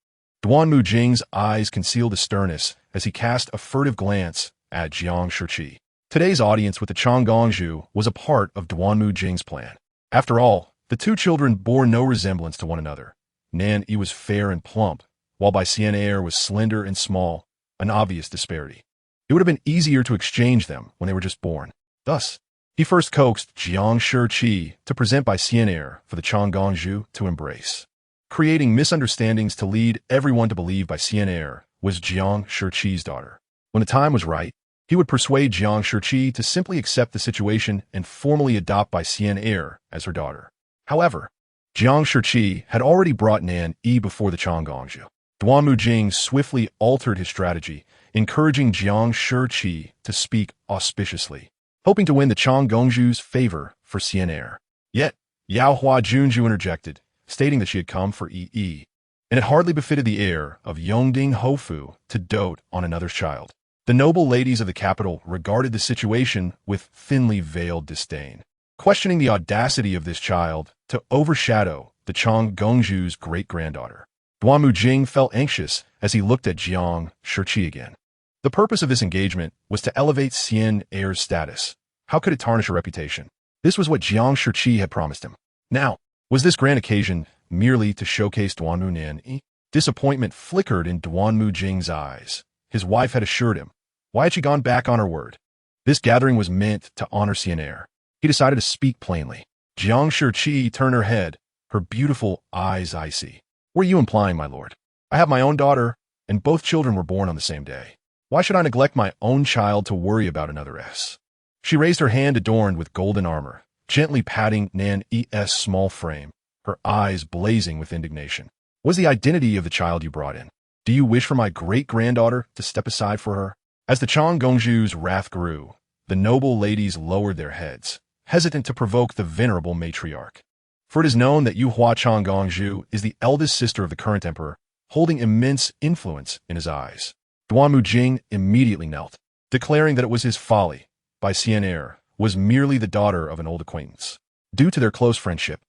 Duannan Yi's eyes concealed a sternness as he cast a furtive glance at Jiang Shiqi. Today's audience with the Changgongzhu was a part of Duannan Yi's plan. After all, the two children bore no resemblance to one another. Nan Yi was fair and plump, while Bai Xian'er was slender and small, an obvious disparity. It would have been easier to exchange them when they were just born. Thus, he first coaxed Jiang Shiqi to present Bai Xian'er for the Changgongzhu to embrace, creating misunderstandings to lead everyone to believe Bai Xian'er was Jiang Shiqi's daughter. When the time was right, he would persuade Jiang Shiqi to simply accept the situation and formally adopt Bai Xian'er as her daughter. However, Jiang Shiqi had already brought Nan Yi before the Changgongzhu. Duannan Yi swiftly altered his strategy, encouraging Jiang Shiqi to speak auspiciously, hoping to win the Changgongzhu's favor for Xian'er. Yet, Yao Hua Junju interjected, stating that she had come for Yi, and it hardly befitted the heir of Yongding Hofu to dote on another's child. The noble ladies of the capital regarded the situation with thinly veiled disdain, questioning the audacity of this child to overshadow the Changgongzhu's great-granddaughter. Duannan Yi felt anxious as he looked at Jiang Shiqi again. The purpose of this engagement was to elevate Xian'er's status. How could it tarnish her reputation? This was what Jiang Shiqi had promised him. Now, was this grand occasion merely to showcase Duannan Yi? Disappointment flickered in Duannan Yi's eyes. His wife had assured him. Why had she gone back on her word? This gathering was meant to honor Xian'er. He decided to speak plainly. Jiang Shiqi turned her head, her beautiful eyes icy. What are you implying, my lord? I have my own daughter, and both children were born on the same day. Why should I neglect my own child to worry about another's? She raised her hand adorned with golden armor, gently patting Nan Yi's small frame, her eyes blazing with indignation. What is the identity of the child you brought in? Do you wish for my great-granddaughter to step aside for her? As the Changgongzhu's wrath grew, the noble ladies lowered their heads, hesitant to provoke the venerable matriarch. For it is known that Yu Hua Changgongzhu is the eldest sister of the current emperor, holding immense influence in his eyes. Duannan Yi immediately knelt, declaring that it was his folly. Bai Xian'er was merely the daughter of an old acquaintance. Due to their close friendship,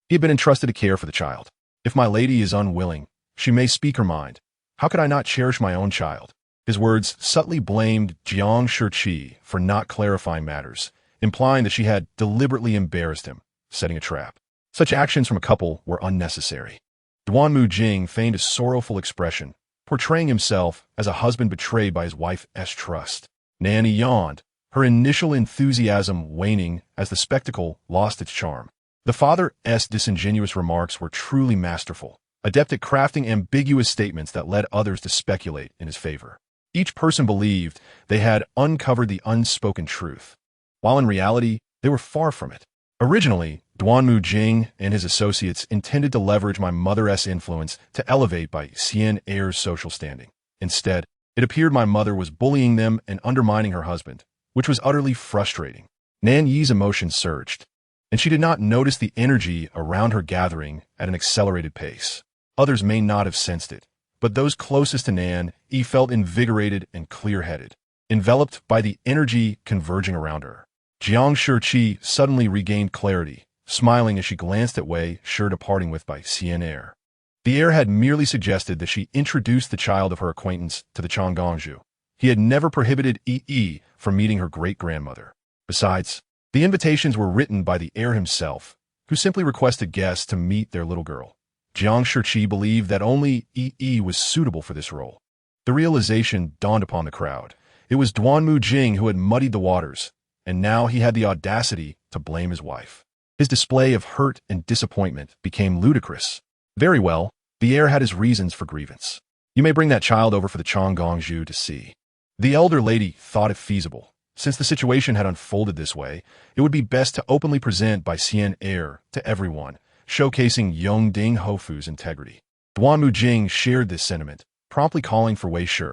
he had been entrusted to care for the child. If my lady is unwilling, she may speak her mind. How could I not cherish my own child? His words subtly blamed Jiang Shiqi for not clarifying matters, implying that she had deliberately embarrassed him, setting a trap. Such actions from a couple were unnecessary. Duannan Yi feigned a sorrowful expression, portraying himself as a husband betrayed by his wife's trust. Nan Yi yawned, her initial enthusiasm waning as the spectacle lost its charm. The father's disingenuous remarks were truly masterful, adept at crafting ambiguous statements that led others to speculate in his favor. Each person believed they had uncovered the unspoken truth, while in reality, they were far from it. Originally, Duannan Yi and his associates intended to leverage my mother's influence to elevate Bai Xian'er's social standing. Instead, it appeared my mother was bullying them and undermining her husband, which was utterly frustrating. Nan Yi's emotions surged, and she did not notice the energy around her gathering at an accelerated pace. Others may not have sensed it, but those closest to Nan Yi felt invigorated and clear-headed, enveloped by the energy converging around her. Jiang Shiqi suddenly regained clarity, smiling as she glanced at Wei Shi departing with Bai Xian'er. The heir had merely suggested that she introduce the child of her acquaintance to the Changgongzhu. He had never prohibited Yi from meeting her great-grandmother. Besides, the invitations were written by the heir himself, who simply requested guests to meet their little girl. Jiang Shiqi believed that only Yi was suitable for this role. The realization dawned upon the crowd. It was Duannan Yi who had muddied the waters, and now he had the audacity to blame his wife. His display of hurt and disappointment became ludicrous. Very well, the heir had his reasons for grievance. You may bring that child over for the Changgongzhu to see. The elder lady thought it feasible, Since the situation had unfolded this way, it would be best to openly present Bai Xian heir to everyone, showcasing Yongding Hofu's integrity. Duanmu Jing shared this sentiment, promptly calling for Wei Shi.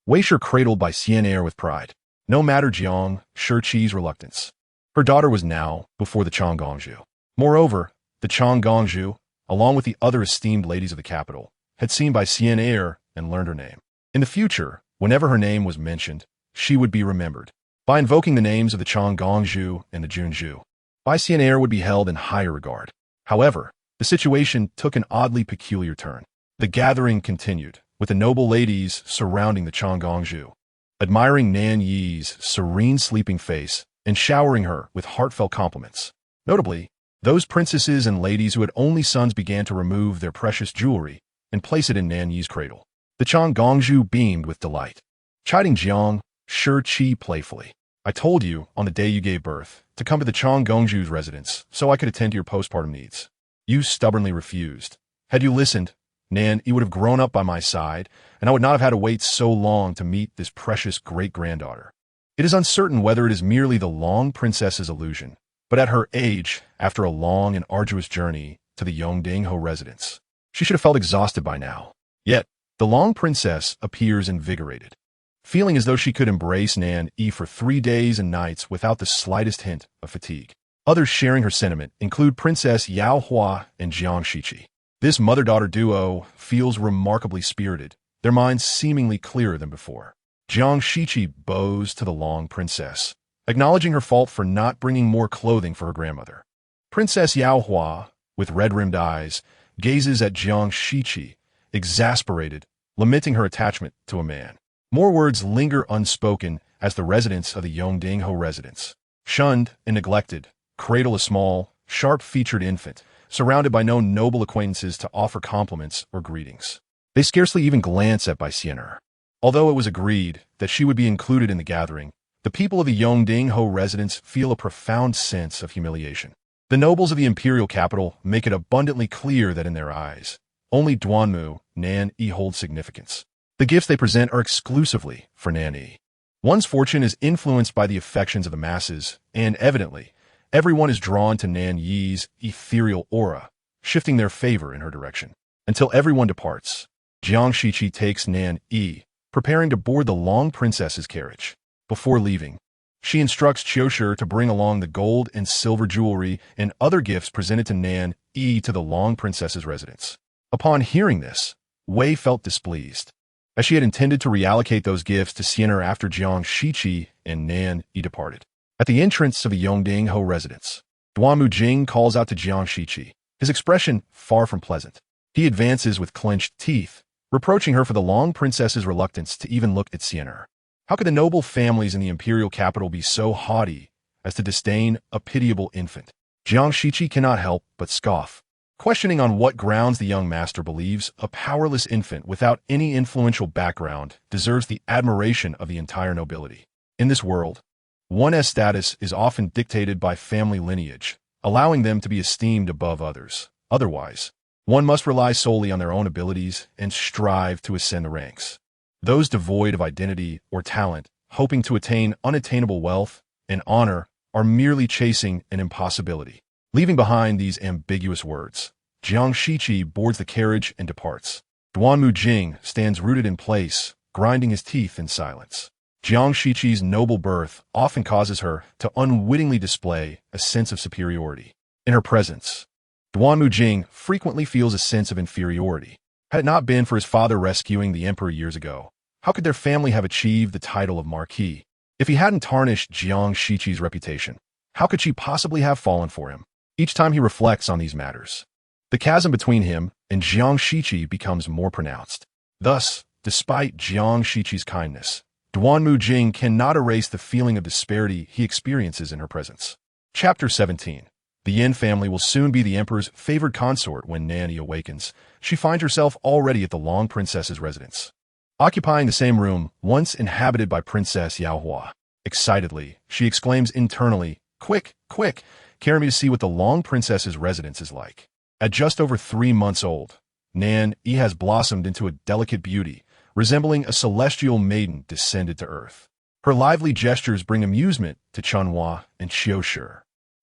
Wei Shi cradled Bai Xian heir with pride, no matter Jiang Shiqi's reluctance. Her daughter was now before the Changgongzhu. Moreover, the Changgongzhu, along with the other esteemed ladies of the capital, had seen Bai Xian heir and learned her name. In the future, whenever her name was mentioned, she would be remembered. By invoking the names of the Changgongzhu and the Junzhu, Bai Xian heir would be held in higher regard. However, the situation took an oddly peculiar turn. The gathering continued, with the noble ladies surrounding the Changgongzhu, admiring Nan Yi's serene sleeping face and showering her with heartfelt compliments. Notably, those princesses and ladies who had only sons began to remove their precious jewelry and place it in Nan Yi's cradle. The Changgongzhu beamed with delight, chiding Jiang Shiqi playfully. "I told you, on the day you gave birth, to come to the Changgongzhu's residence so I could attend to your postpartum needs. You stubbornly refused. Had you listened, Nan Yi would have grown up by my side, and I would not have had to wait so long to meet this precious great-granddaughter." It is uncertain whether it is merely the long princess's illusion, but at her age, after a long and arduous journey to the Yongdingho residence, she should have felt exhausted by now. Yet, the long princess appears invigorated, feeling as though she could embrace Nan Yi for 3 days and nights without the slightest hint of fatigue. Others sharing her sentiment include Princess Yao Hua and Jiang Shiqi. This mother-daughter duo feels remarkably spirited, their minds seemingly clearer than before. Jiang Shiqi bows to the long princess, acknowledging her fault for not bringing more clothing for her grandmother. Princess Yao Hua, with red-rimmed eyes, gazes at Jiang Shiqi, exasperated, lamenting her attachment to a man. More words linger unspoken as the residents of the Yongdingho residence, shunned and neglected, cradle a small, sharp-featured infant, surrounded by no noble acquaintances to offer compliments or greetings. They scarcely even glance at Bai Xian. Although it was agreed that she would be included in the gathering, the people of the Yongdingho residence feel a profound sense of humiliation. The nobles of the imperial capital make it abundantly clear that in their eyes, only Duanmu, Nan Yi holds significance. The gifts they present are exclusively for Nan Yi. One's fortune is influenced by the affections of the masses, and evidently, everyone is drawn to Nan Yi's ethereal aura, shifting their favor in her direction. Until everyone departs, Jiang Shiqi takes Nan Yi, preparing to board the long princess's carriage. Before leaving, she instructs Qiushi to bring along the gold and silver jewelry and other gifts presented to Nan Yi to the long princess's residence. Upon hearing this, Wei felt displeased, as she had intended to reallocate those gifts to Xian'er after Jiang Shiqi and Nan Yi departed. At the entrance of the Yongdingho residence, Duanmu Jing calls out to Jiang Shiqi, his expression far from pleasant. He advances with clenched teeth, reproaching her for the long princess's reluctance to even look at Xian'er. How could the noble families in the imperial capital be so haughty as to disdain a pitiable infant? Jiang Shiqi cannot help but scoff, questioning on what grounds the young master believes a powerless infant without any influential background deserves the admiration of the entire nobility. In this world, one's status is often dictated by family lineage, allowing them to be esteemed above others. Otherwise, one must rely solely on their own abilities and strive to ascend the ranks. Those devoid of identity or talent, hoping to attain unattainable wealth and honor, are merely chasing an impossibility. Leaving behind these ambiguous words, Jiang Shiqi boards the carriage and departs. Duanmu Jing stands rooted in place, grinding his teeth in silence. Jiang Shiqi's noble birth often causes her to unwittingly display a sense of superiority. In her presence, Duanmu Jing frequently feels a sense of inferiority. Had it not been for his father rescuing the emperor years ago, how could their family have achieved the title of marquis? If he hadn't tarnished Jiang Shiqi's reputation, how could she possibly have fallen for him? Each time he reflects on these matters, the chasm between him and Jiang Shiqi becomes more pronounced. Thus, despite Jiang Shiqi's kindness, Duanmu Jing cannot erase the feeling of disparity he experiences in her presence. Chapter 17. The Yin family will soon be the emperor's favored consort when Nan Yi awakens. She finds herself already at the long princess's residence, occupying the same room once inhabited by Princess Yao Hua. Excitedly, she exclaims internally, "Quick, quick, carry me to see what the long princess's residence is like." At just over 3 months old, Nan Yi has blossomed into a delicate beauty, resembling a celestial maiden descended to earth. Her lively gestures bring amusement to Chunhua and Qiushi,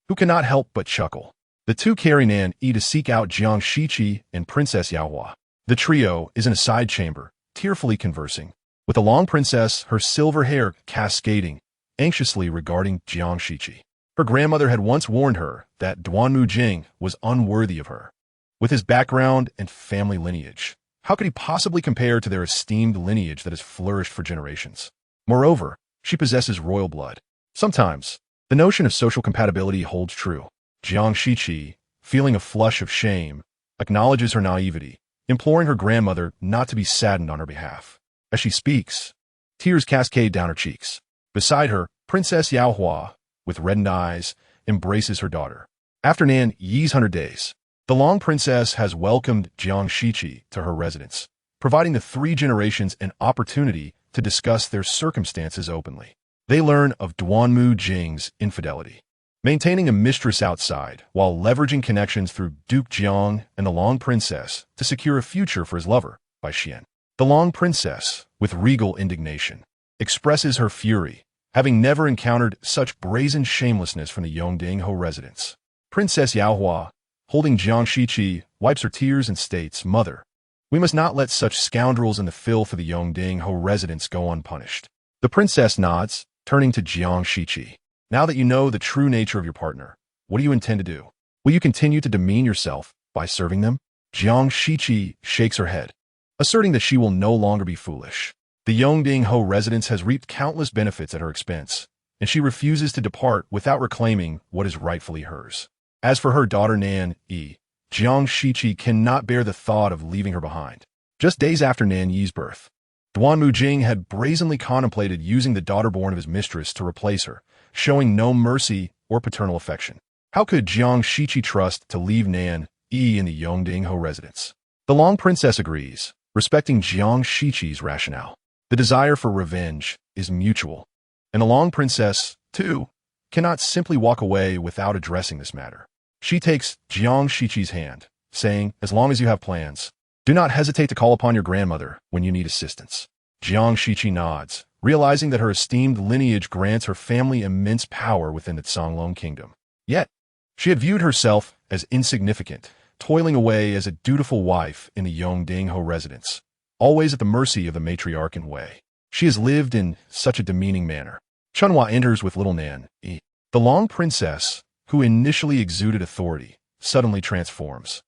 who cannot help but chuckle. The two carry Nan Yi to seek out Jiang Shiqi and Princess Yaohua. The trio is in a side chamber, tearfully conversing, with the long princess, her silver hair cascading, anxiously regarding Jiang Shiqi. Her grandmother had once warned her that Duannan Yi was unworthy of her. With his background and family lineage, how could he possibly compare to their esteemed lineage that has flourished for generations? Moreover, she possesses royal blood. Sometimes, the notion of social compatibility holds true. Jiang Shiqi, feeling a flush of shame, acknowledges her naivety, imploring her grandmother not to be saddened on her behalf. As she speaks, tears cascade down her cheeks. Beside her, Princess Yaohua, with reddened eyes, embraces her daughter. After Nan Yi's 100 days, the long princess has welcomed Jiang Shiqi to her residence, providing the three generations an opportunity to discuss their circumstances openly. They learn of Duannan Yi's infidelity, maintaining a mistress outside while leveraging connections through Duke Jiang and the Long Princess to secure a future for his lover, Bai Xian. The Long Princess, with regal indignation, expresses her fury, having never encountered such brazen shamelessness from the Yongding-ho residents. Princess Yaohua, holding Jiang Shiqi, wipes her tears and states, "Mother, we must not let such scoundrels in the filth of the Yongding-ho residents go unpunished." The princess nods, turning to Jiang Shiqi. "Now that you know the true nature of your partner, what do you intend to do? Will you continue to demean yourself by serving them?" Jiang Shiqi shakes her head, asserting that she will no longer be foolish. The Yongding-ho residence has reaped countless benefits at her expense, and she refuses to depart without reclaiming what is rightfully hers. As for her daughter Nan Yi, Jiang Shiqi cannot bear the thought of leaving her behind. Just days after Nan Yi's birth, Duannan Yi had brazenly contemplated using the daughter born of his mistress to replace her, showing no mercy or paternal affection. How could Jiang Shiqi trust to leave Nan Yi in the Yongding-ho residence? The Long Princess agrees, respecting Jiang Shiqi's rationale. The desire for revenge is mutual, and the Long Princess, too, cannot simply walk away without addressing this matter. She takes Jiang Shiqi's hand, saying, "As long as you have plans, do not hesitate to call upon your grandmother when you need assistance." Jiang Shiqi nods, realizing that her esteemed lineage grants her family immense power within the Songlong kingdom. Yet, she had viewed herself as insignificant, toiling away as a dutiful wife in the Yongding-ho residence, always at the mercy of the matriarch and Wei. She has lived in such a demeaning manner. Chunhua enters with little Nan Yi. The Long Princess, who initially exuded authority, suddenly transforms,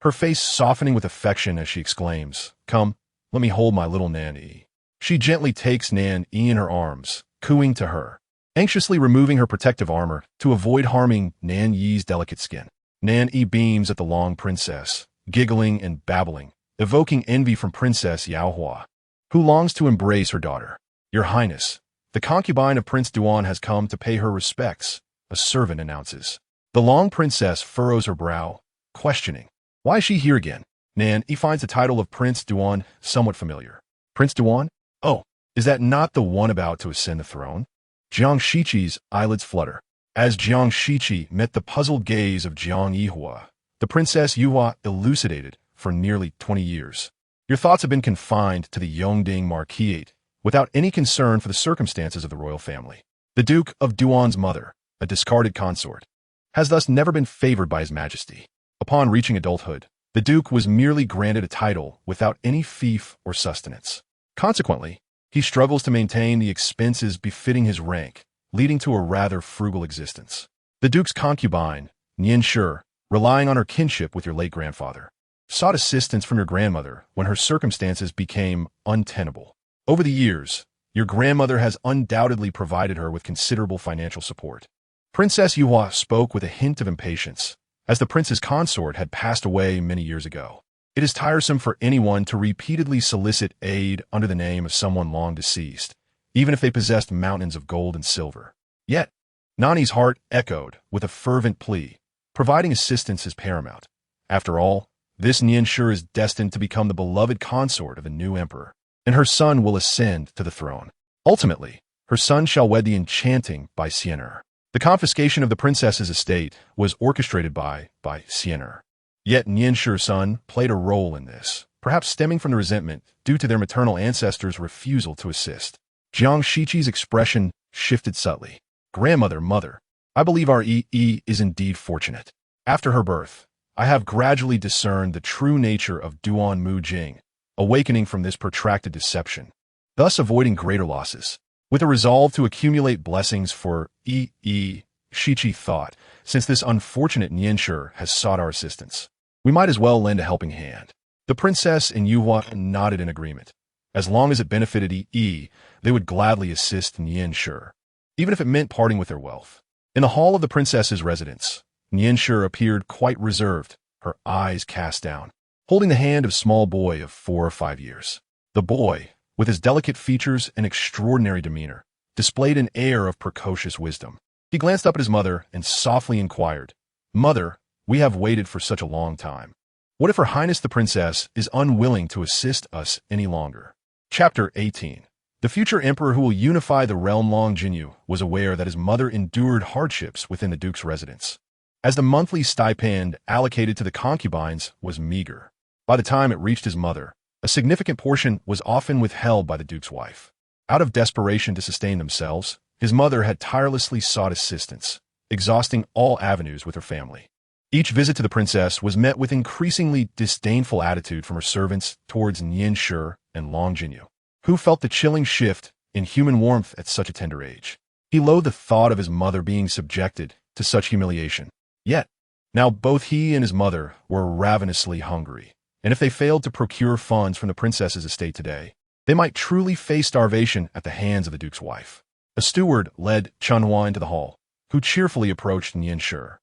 her face softening with affection as she exclaims, "Come, let me hold my little Nan Yi." She gently takes Nan Yi in her arms, cooing to her, anxiously removing her protective armor to avoid harming Nan Yi's delicate skin. Nan Yi beams at the Long Princess, giggling and babbling, evoking envy from Princess Yaohua, who longs to embrace her daughter. "Your Highness, the concubine of Prince Duan has come to pay her respects," a servant announces. The Long Princess furrows her brow, questioning, why is she here again? Nan Yi finds the title of Prince Duan somewhat familiar. Prince Duan? Oh, is that not the one about to ascend the throne? Jiang Shiqi's eyelids flutter. As Jiang Shiqi met the puzzled gaze of Jiang Yihua, the Princess Yuhua elucidated for nearly 20 years. Your thoughts have been confined to the Yongding Marquisate, without any concern for the circumstances of the royal family. The Duke of Duan's mother, a discarded consort, has thus never been favored by His Majesty. Upon reaching adulthood, the Duke was merely granted a title without any fief or sustenance. Consequently, he struggles to maintain the expenses befitting his rank, leading to a rather frugal existence. The Duke's concubine, Nian Shi, relying on her kinship with your late grandfather, sought assistance from your grandmother when her circumstances became untenable. Over the years, your grandmother has undoubtedly provided her with considerable financial support. Princess Yuhua spoke with a hint of impatience, as the prince's consort had passed away many years ago. It is tiresome for anyone to repeatedly solicit aid under the name of someone long deceased, even if they possessed mountains of gold and silver. Yet, Nani's heart echoed with a fervent plea. Providing assistance is paramount. After all, this Nian Shi is destined to become the beloved consort of the new emperor, and her son will ascend to the throne. Ultimately, her son shall wed the enchanting Bai Xian. The confiscation of the princess's estate was orchestrated by Xian. Yet Nian Shi's son played a role in this, perhaps stemming from the resentment due to their maternal ancestors' refusal to assist. Jiang Shiqi's expression shifted subtly. Grandmother, mother, I believe our Yi is indeed fortunate. After her birth, I have gradually discerned the true nature of Duannan Yi, awakening from this protracted deception, thus avoiding greater losses. With a resolve to accumulate blessings for Yi, Shiqi thought, since this unfortunate Nianshi has sought our assistance, we might as well lend a helping hand. The princess and Yuhua nodded in agreement. As long as it benefited Yi, they would gladly assist Nianshi, even if it meant parting with their wealth. In the hall of the princess's residence, Nianshi appeared quite reserved, her eyes cast down, holding the hand of a small boy of 4 or 5 years. The boy, with his delicate features and extraordinary demeanor, displayed an air of precocious wisdom. He glanced up at his mother and softly inquired, "Mother, we have waited for such a long time. What if Her Highness the Princess is unwilling to assist us any longer?" Chapter 18. The future emperor who will unify the realm Long Jinyu was aware that his mother endured hardships within the duke's residence, as the monthly stipend allocated to the concubines was meager. By the time it reached his mother, a significant portion was often withheld by the duke's wife. Out of desperation to sustain themselves, his mother had tirelessly sought assistance, exhausting all avenues with her family. Each visit to the princess was met with increasingly disdainful attitude from her servants towards Nianshi and Long Jinyu, who felt the chilling shift in human warmth at such a tender age. He loathed the thought of his mother being subjected to such humiliation. Yet, now both he and his mother were ravenously hungry, and if they failed to procure funds from the princess's estate today, they might truly face starvation at the hands of the duke's wife. A steward led Chunhua into the hall, who cheerfully approached Nianshi,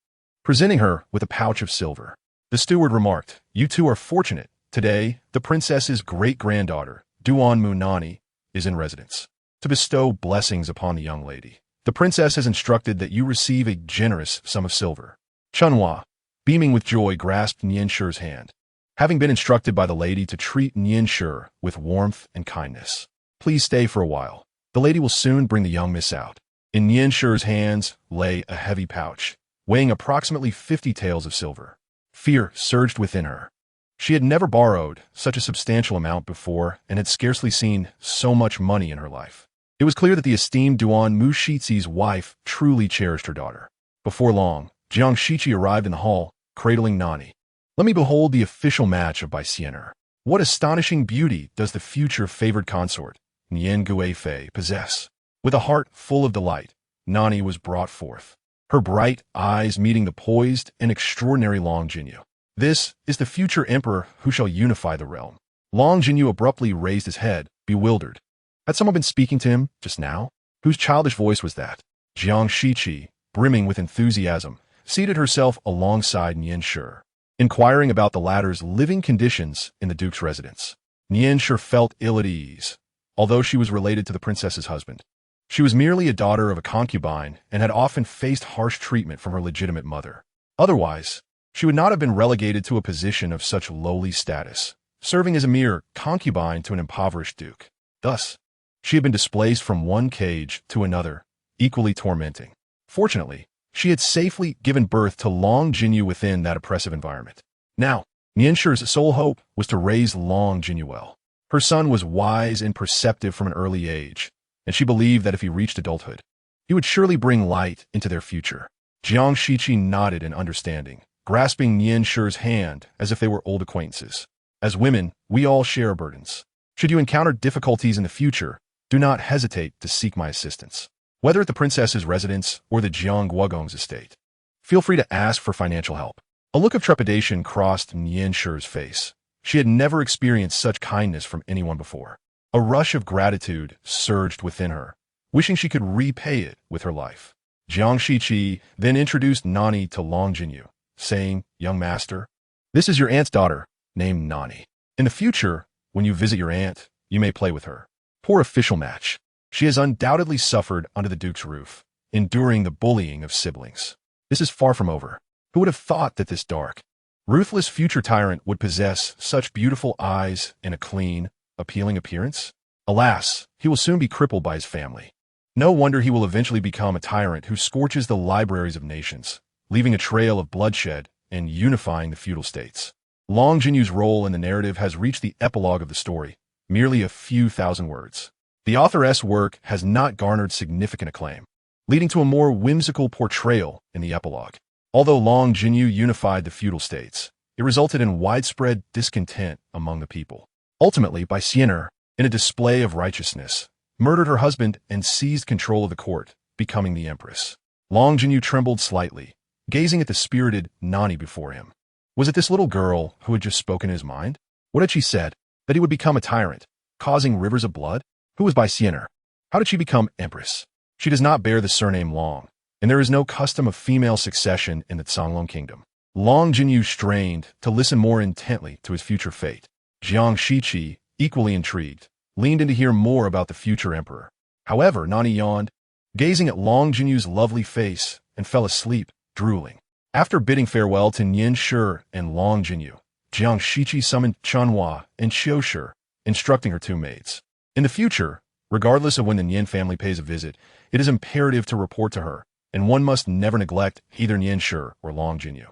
presenting her with a pouch of silver. The steward remarked, "You two are fortunate. Today, the princess's great-granddaughter, Nan Yi, is in residence. To bestow blessings upon the young lady, the princess has instructed that you receive a generous sum of silver." Chunhua, beaming with joy, grasped Nianshi's hand, having been instructed by the lady to treat Nianshi with warmth and kindness. "Please stay for a while. The lady will soon bring the young miss out." In Nianshi's hands lay a heavy pouch, weighing approximately 50 taels of silver. Fear surged within her. She had never borrowed such a substantial amount before and had scarcely seen so much money in her life. It was clear that the esteemed Duannan Yi's wife truly cherished her daughter. Before long, Jiang Shiqi arrived in the hall, cradling Nan Yi. "Let me behold the official match of Baixianer. What astonishing beauty does the future favored consort, Nian Guifei, possess?" With a heart full of delight, Nan Yi was brought forth, her bright eyes meeting the poised and extraordinary Long Jinyu. "This is the future emperor who shall unify the realm." Long Jinyu abruptly raised his head, bewildered. Had someone been speaking to him just now? Whose childish voice was that? Jiang Shiqi, brimming with enthusiasm, seated herself alongside Nianshi, inquiring about the latter's living conditions in the duke's residence. Nianshi felt ill at ease, although she was related to the princess's husband. She was merely a daughter of a concubine and had often faced harsh treatment from her legitimate mother. Otherwise, she would not have been relegated to a position of such lowly status, serving as a mere concubine to an impoverished duke. Thus, she had been displaced from one cage to another, equally tormenting. Fortunately, she had safely given birth to Long Jinyu within that oppressive environment. Now, Nianshi's sole hope was to raise Long Jinyu well. Her son was wise and perceptive from an early age, and she believed that if he reached adulthood, he would surely bring light into their future. Jiang Shiqi nodded in understanding, grasping Nianshi's hand as if they were old acquaintances. "As women, we all share burdens. Should you encounter difficulties in the future, do not hesitate to seek my assistance. Whether at the princess's residence or the Jiang Guogong's estate, feel free to ask for financial help." A look of trepidation crossed Nianshi's face. She had never experienced such kindness from anyone before. A rush of gratitude surged within her, wishing she could repay it with her life. Jiang Shiqi then introduced Nan Yi to Long Jinyu, saying, "Young master, this is your aunt's daughter, named Nan Yi. In the future, when you visit your aunt, you may play with her." Poor official match. She has undoubtedly suffered under the duke's roof, enduring the bullying of siblings. This is far from over. Who would have thought that this dark, ruthless future tyrant would possess such beautiful eyes and a clean, appealing appearance? Alas, he will soon be crippled by his family. No wonder he will eventually become a tyrant who scorches the libraries of nations, leaving a trail of bloodshed and unifying the feudal states. Long Jinyu's role in the narrative has reached the epilogue of the story, merely a few thousand words. The authoress' work has not garnered significant acclaim, leading to a more whimsical portrayal in the epilogue. Although Long Jinyu unified the feudal states, it resulted in widespread discontent among the people. Ultimately, Bai Xian'er, in a display of righteousness, murdered her husband and seized control of the court, becoming the empress. Long Jinyu trembled slightly, gazing at the spirited Nan Yi before him. Was it this little girl who had just spoken his mind? What had she said? That he would become a tyrant, causing rivers of blood? Who was Bai Xian'er? How did she become empress? She does not bear the surname Long, and there is no custom of female succession in the Songlong kingdom. Long Jinyu strained to listen more intently to his future fate. Jiang Shiqi, equally intrigued, leaned in to hear more about the future emperor. However, Nan Yi yawned, gazing at Long Jinyu's lovely face, and fell asleep, drooling. After bidding farewell to Nian Shi and Long Jinyu, Jiang Shiqi summoned Chanhua and Xiu Shi, instructing her two maids. In the future, regardless of when the Nian family pays a visit, it is imperative to report to her, and one must never neglect either Nian Shi or Long Jinyu.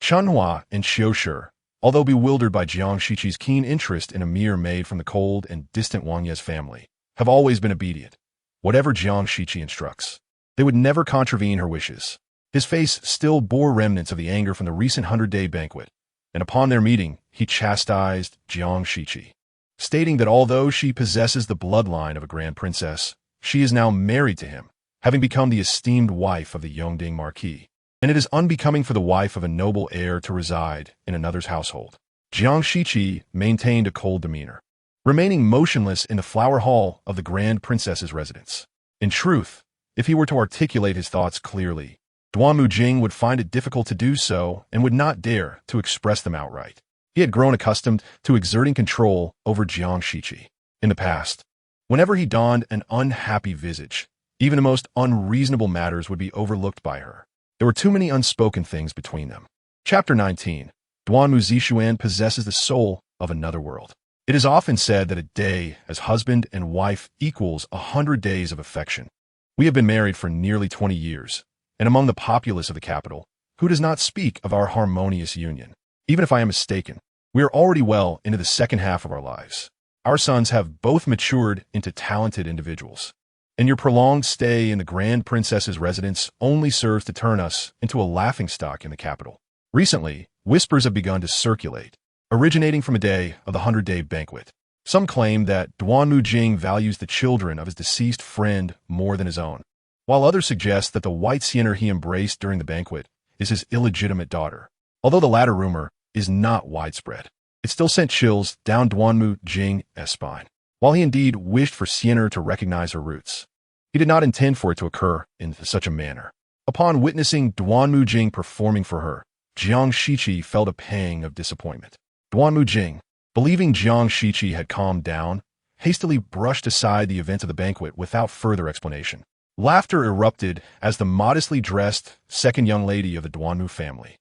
Chanhua and Xiu Shi, although bewildered by Jiang Shiqi's keen interest in a mere maid from the cold and distant Wang Ye's family, have always been obedient. Whatever Jiang Shiqi instructs, they would never contravene her wishes. His face still bore remnants of the anger from the recent 100-day banquet, and upon their meeting, he chastised Jiang Shiqi, stating that although she possesses the bloodline of a grand princess, she is now married to him, having become the esteemed wife of the Yongding Marquis, and it is unbecoming for the wife of a noble heir to reside in another's household. Jiang Shiqi maintained a cold demeanor, remaining motionless in the flower hall of the grand princess's residence. In truth, if he were to articulate his thoughts clearly, Duanmu Jing would find it difficult to do so and would not dare to express them outright. He had grown accustomed to exerting control over Jiang Shiqi. In the past, whenever he donned an unhappy visage, even the most unreasonable matters would be overlooked by her. There were too many unspoken things between them. Chapter 19. Duanmu Zixuan possesses the soul of another world. It is often said that a day as husband and wife equals 100 days of affection. We have been married for nearly 20 years, and among the populace of the capital, who does not speak of our harmonious union? Even if I am mistaken, we are already well into the second half of our lives. Our sons have both matured into talented individuals, and your prolonged stay in the Grand Princess's residence only serves to turn us into a laughingstock in the capital. Recently, whispers have begun to circulate, originating from a day of the 100-day banquet. Some claim that Duanmu Jing values the children of his deceased friend more than his own, while others suggest that the white Xian'er he embraced during the banquet is his illegitimate daughter. Although the latter rumor is not widespread, it still sent chills down Duanmu Jing's spine. While he indeed wished for Xian'er to recognize her roots, he did not intend for it to occur in such a manner. Upon witnessing Duanmu Jing performing for her, Jiang Shiqi felt a pang of disappointment. Duanmu Jing, believing Jiang Shiqi had calmed down, hastily brushed aside the events of the banquet without further explanation. Laughter erupted as the modestly dressed second young lady of the Duanmu family,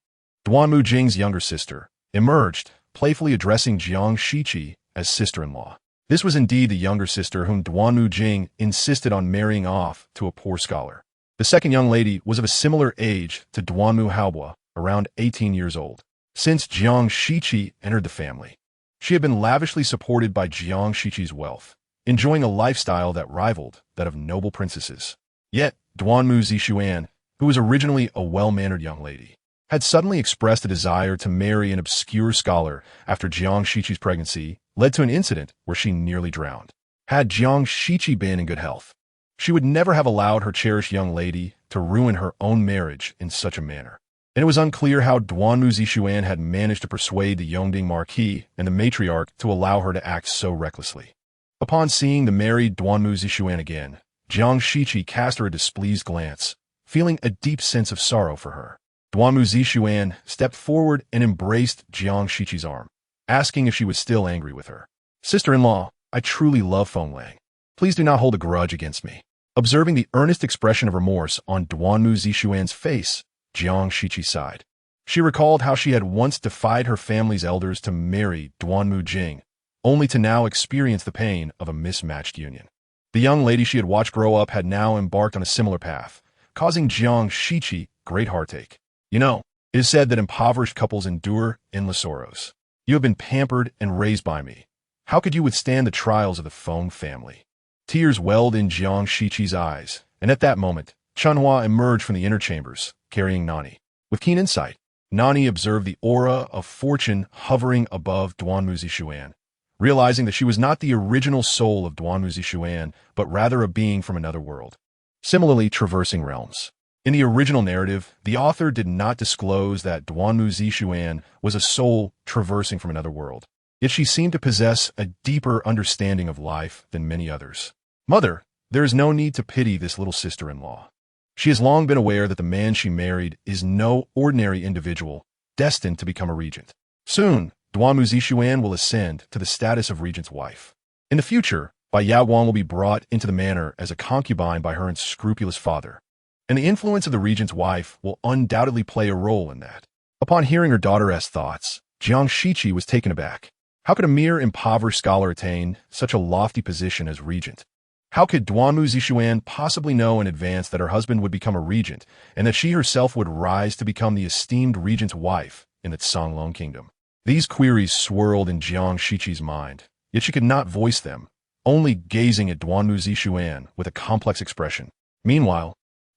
Duanmu Jing's younger sister, emerged, playfully addressing Jiang Shiqi as sister-in-law. This was indeed the younger sister whom Duanmu Jing insisted on marrying off to a poor scholar. The second young lady was of a similar age to Duanmu Haobo, around 18 years old. Since Jiang Shiqi entered the family, she had been lavishly supported by Jiang Shiqi's wealth, enjoying a lifestyle that rivaled that of noble princesses. Yet, Duanmu Zixuan, who was originally a well-mannered young lady, had suddenly expressed a desire to marry an obscure scholar after Jiang Shiqi's pregnancy led to an incident where she nearly drowned. Had Jiang Shiqi been in good health, she would never have allowed her cherished young lady to ruin her own marriage in such a manner. And it was unclear how Duanmu Zixuan had managed to persuade the Yongding Marquis and the matriarch to allow her to act so recklessly. Upon seeing the married Duanmu Zixuan again, Jiang Shiqi cast her a displeased glance, feeling a deep sense of sorrow for her. Duanmu Zixuan stepped forward and embraced Jiang Shiqi's arm, asking if she was still angry with her. "Sister-in-law, I truly love Feng Lang. Please do not hold a grudge against me." Observing the earnest expression of remorse on Duanmu Zixuan's face, Jiang Shiqi sighed. She recalled how she had once defied her family's elders to marry Duanmu Jing, only to now experience the pain of a mismatched union. The young lady she had watched grow up had now embarked on a similar path, causing Jiang Shiqi great heartache. "You know, it is said that impoverished couples endure endless sorrows. You have been pampered and raised by me. How could you withstand the trials of the Feng family? Tears welled in Jiang Shiqi's eyes, and at that moment, Chunhua emerged from the inner chambers, carrying Nan Yi. With keen insight, Nan Yi observed the aura of fortune hovering above Duanmu Zixuan, realizing that she was not the original soul of Duanmu Zixuan, but rather a being from another world. Similarly, traversing realms. In the original narrative, the author did not disclose that Duanmu Zixuan was a soul traversing from another world, yet she seemed to possess a deeper understanding of life than many others. Mother, there is no need to pity this little sister-in-law. She has long been aware that the man she married is no ordinary individual, destined to become a regent. Soon, Duanmu Zixuan will ascend to the status of regent's wife. In the future, Bai Yaguang will be brought into the manor as a concubine by her unscrupulous father, and the influence of the regent's wife will undoubtedly play a role in that. Upon hearing her daughter's thoughts, Jiang Shiqi was taken aback. How could a mere impoverished scholar attain such a lofty position as regent? How could Duanmu Zixuan possibly know in advance that her husband would become a regent, and that she herself would rise to become the esteemed regent's wife in the Songlong kingdom? These queries swirled in Jiang Shiqi's mind, yet she could not voice them, only gazing at Duanmu Zixuan with a complex expression. Meanwhile,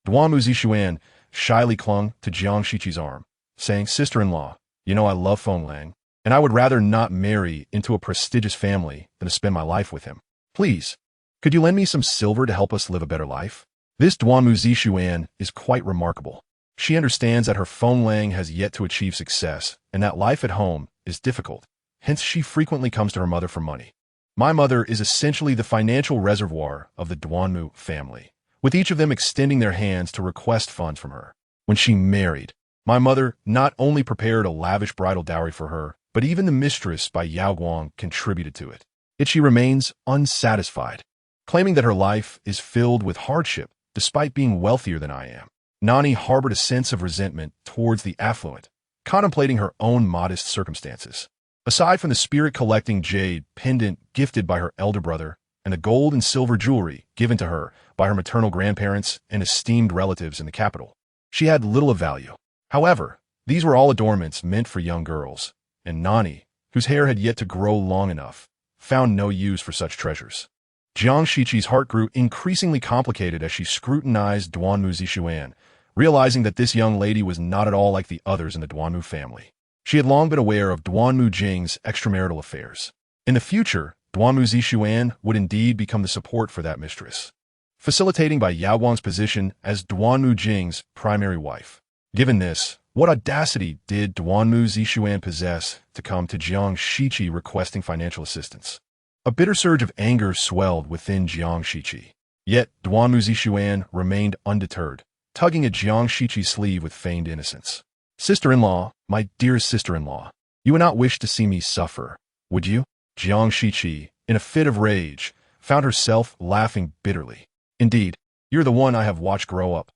Duanmu Zixuan shyly clung to Jiang Shiqi's arm, saying, "Sister-in-law, you know I love Feng Lang, and I would rather not marry into a prestigious family than to spend my life with him. Please, could you lend me some silver to help us live a better life?" This Duanmu Zixuan is quite remarkable. She understands that her Feng Lang has yet to achieve success, and that life at home is difficult. Hence, she frequently comes to her mother for money. My mother is essentially the financial reservoir of the Duanmu family, with each of them extending their hands to request funds from her. When she married, my mother not only prepared a lavish bridal dowry for her, but even the mistress Bai Yaguang contributed to it. Yet she remains unsatisfied, claiming that her life is filled with hardship despite being wealthier than I am. Nan Yi harbored a sense of resentment towards the affluent, contemplating her own modest circumstances. Aside from the spirit-collecting jade pendant gifted by her elder brother and the gold and silver jewelry given to her by her maternal grandparents and esteemed relatives in the capital, she had little of value. However, these were all adornments meant for young girls, and Nan Yi, whose hair had yet to grow long enough, found no use for such treasures. Jiang Shiqi's heart grew increasingly complicated as she scrutinized Duanmu Zixuan, realizing that this young lady was not at all like the others in the Duanmu family. She had long been aware of Duanmu Jing's extramarital affairs. In the future, Duanmu Zixuan would indeed become the support for that mistress, facilitating Bai Yaguang's position as Duanmu Jing's primary wife. Given this, what audacity did Duanmu Zixuan possess to come to Jiang Shiqi requesting financial assistance? A bitter surge of anger swelled within Jiang Shiqi. Yet, Duanmu Zixuan remained undeterred, tugging at Jiang Shiqi's sleeve with feigned innocence. "Sister-in-law, my dearest sister-in-law, you would not wish to see me suffer, would you?" Jiang Shiqi, in a fit of rage, found herself laughing bitterly. "Indeed, you're the one I have watched grow up.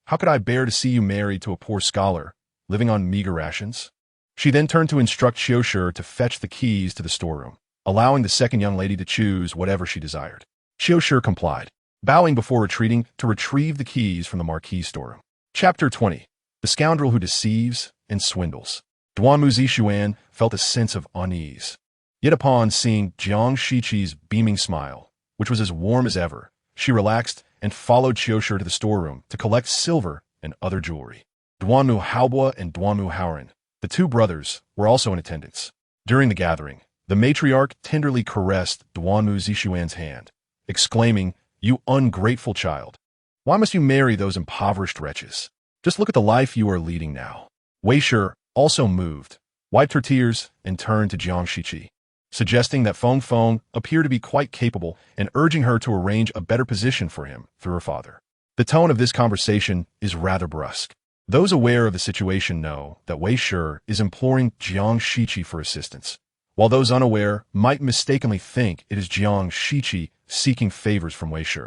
How could I bear to see you married to a poor scholar, living on meager rations?" She then turned to instruct Xiushi to fetch the keys to the storeroom, allowing the second young lady to choose whatever she desired. Xiushi complied, bowing before retreating to retrieve the keys from the marquee storeroom. Chapter 20. The Scoundrel Who Deceives and Swindles. Duanmu Zixuan felt a sense of unease. Yet upon seeing Jiang Shiqi's beaming smile, which was as warm as ever, she relaxed and followed Xiushi to the storeroom to collect silver and other jewelry. Duanmu Haobo and Duanmu Haoran, the two brothers, were also in attendance. During the gathering, the matriarch tenderly caressed Duanmu Zixuan's hand, exclaiming, "You ungrateful child! Why must you marry those impoverished wretches? Just look at the life you are leading now." Wei Shi, also moved, wiped her tears and turned to Jiang Shiqi, suggesting that Feng Feng appeared to be quite capable and urging her to arrange a better position for him through her father. The tone of this conversation is rather brusque. Those aware of the situation know that Wei Shi is imploring Jiang Shiqi for assistance, while those unaware might mistakenly think it is Jiang Shiqi seeking favors from Wei Shi.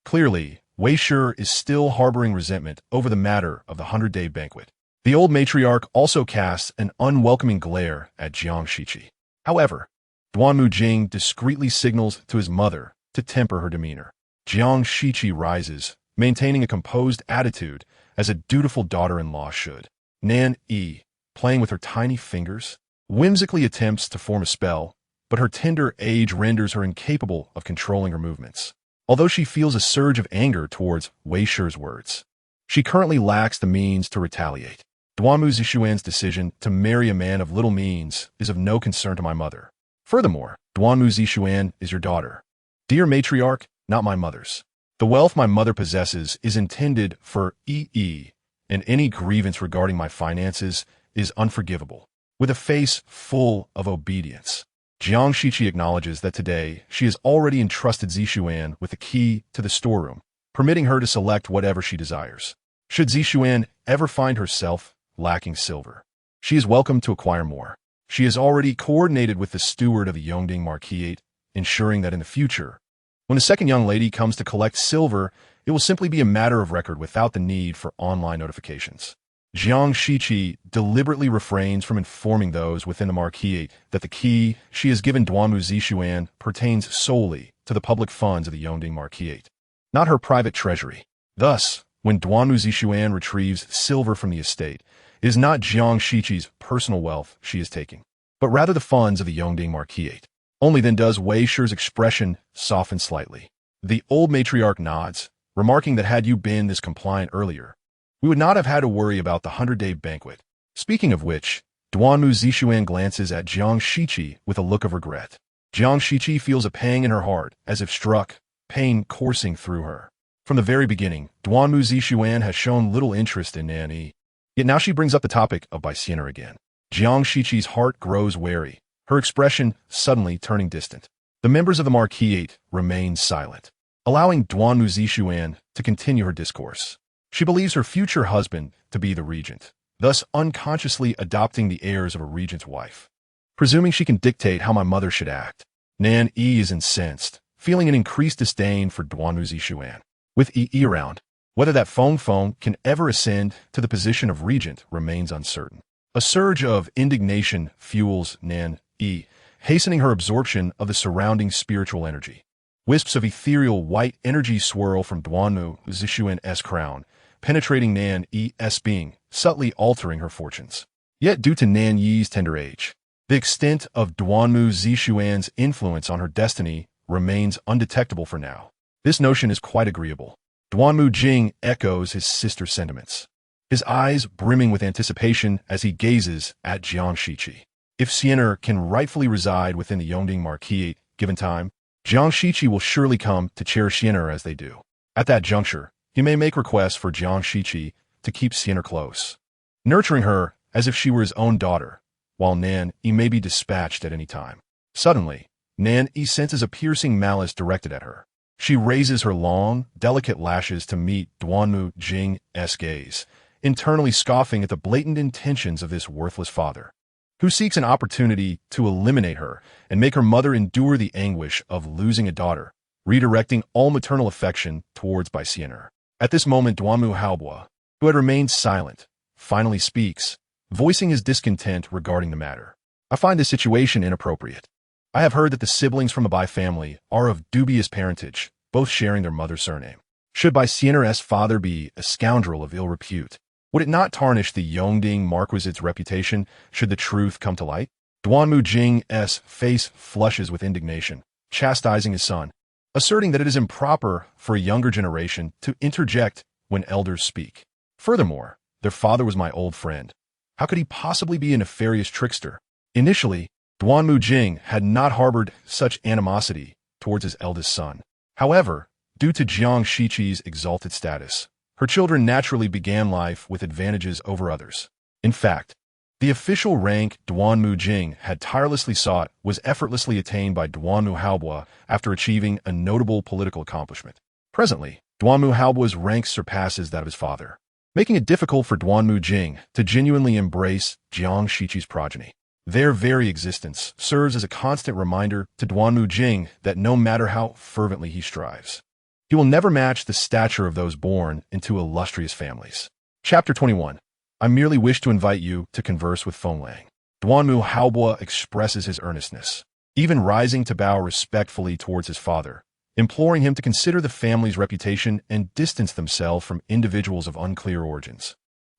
Clearly, Wei Shi is still harboring resentment over the matter of the 100-day banquet. The old matriarch also casts an unwelcoming glare at Jiang Shiqi. However, Duanmu Jing discreetly signals to his mother to temper her demeanor. Jiang Shiqi rises, maintaining a composed attitude as a dutiful daughter-in-law should. Nan Yi, playing with her tiny fingers, whimsically attempts to form a spell, but her tender age renders her incapable of controlling her movements. although she feels a surge of anger towards Wei Shi's words. She currently lacks the means to retaliate. Duanmu Zixuan's decision to marry a man of little means is of no concern to my mother. Furthermore, Duanmu Zixuan is your daughter. Dear matriarch, not my mother's. The wealth my mother possesses is intended for EE, and any grievance regarding my finances is unforgivable. With a face full of obedience, Jiang Shiqi acknowledges that today she has already entrusted Zixuan with the key to the storeroom, permitting her to select whatever she desires. Should Zixuan ever find herself lacking silver, she is welcome to acquire more. She has already coordinated with the steward of the Yongding Marquisate, ensuring that in the future, when the second young lady comes to collect silver, it will simply be a matter of record without the need for online notifications. Jiang Shiqi deliberately refrains from informing those within the Marquisate that the key she has given Duanmu Zixuan pertains solely to the public funds of the Yongding Marquisate, not her private treasury. Thus, when Duanmu Zixuan retrieves silver from the estate, it is not Jiang Shiqi's personal wealth she is taking, but rather the funds of the Yongding Marquisate. Only then does Wei Shi's expression soften slightly. The old matriarch nods, remarking that had you been this compliant earlier, we would not have had to worry about the 100-day banquet. Speaking of which, Duanmu Zixuan glances at Jiang Shiqi with a look of regret. Jiang Shiqi feels a pang in her heart, as if struck, pain coursing through her. From the very beginning, Duanmu Zixuan has shown little interest in Nan Yi, yet now she brings up the topic of Baixianer again. Jiang Shiqi's heart grows wary, her expression suddenly turning distant. The members of the Marquisate remain silent, allowing Duanmu Zixuan to continue her discourse. She believes her future husband to be the regent, thus unconsciously adopting the airs of a regent's wife. Presuming she can dictate how my mother should act, Nan Yi is incensed, feeling an increased disdain for Duanmu Zixuan. With Yi around, whether that Feng can ever ascend to the position of regent remains uncertain. A surge of indignation fuels Nan Yi, hastening her absorption of the surrounding spiritual energy. Wisps of ethereal white energy swirl from Duanmu Zixuan's crown, penetrating Nan Yi's being, subtly altering her fortunes. Yet due to Nan Yi's tender age, the extent of Duanmu Zixuan's influence on her destiny remains undetectable for now. This notion is quite agreeable. Duanmu Jing echoes his sister's sentiments, his eyes brimming with anticipation as he gazes at Jiang Shiqi. If Xianer can rightfully reside within the Yongding Marquisate given time, Jiang Shiqi will surely come to cherish Xianer as they do. At that juncture, he may make requests for Jiang Shiqi to keep Xianer close, nurturing her as if she were his own daughter, while Nan Yi may be dispatched at any time. Suddenly, Nan Yi senses a piercing malice directed at her. She raises her long, delicate lashes to meet Duanmu Jing's gaze, internally scoffing at the blatant intentions of this worthless father, who seeks an opportunity to eliminate her and make her mother endure the anguish of losing a daughter, redirecting all maternal affection towards Baixianer. At this moment, Duanmu Haobo, who had remained silent, finally speaks, voicing his discontent regarding the matter. I find this situation inappropriate. I have heard that the siblings from the Bai family are of dubious parentage, both sharing their mother's surname. Should Baixianer's father be a scoundrel of ill repute, would it not tarnish the Yongding Marquisate's reputation should the truth come to light? Duanmu Jing's face flushes with indignation, chastising his son, asserting that it is improper for a younger generation to interject when elders speak. Furthermore, their father was my old friend. How could he possibly be a nefarious trickster? Initially, Duanmu Jing had not harbored such animosity towards his eldest son. However, due to Jiang Shiqi's exalted status, her children naturally began life with advantages over others. In fact, the official rank Duanmu Jing had tirelessly sought was effortlessly attained by Duanmu Haobo after achieving a notable political accomplishment. Presently, Duanmu Haobo's rank surpasses that of his father, making it difficult for Duanmu Jing to genuinely embrace Jiang Shiqi's progeny. Their very existence serves as a constant reminder to Duanmu Jing that no matter how fervently he strives, he will never match the stature of those born into illustrious families. Chapter 21. I merely wish to invite you to converse with Feng Lang. Duanmu Haobo expresses his earnestness, even rising to bow respectfully towards his father, imploring him to consider the family's reputation and distance themselves from individuals of unclear origins,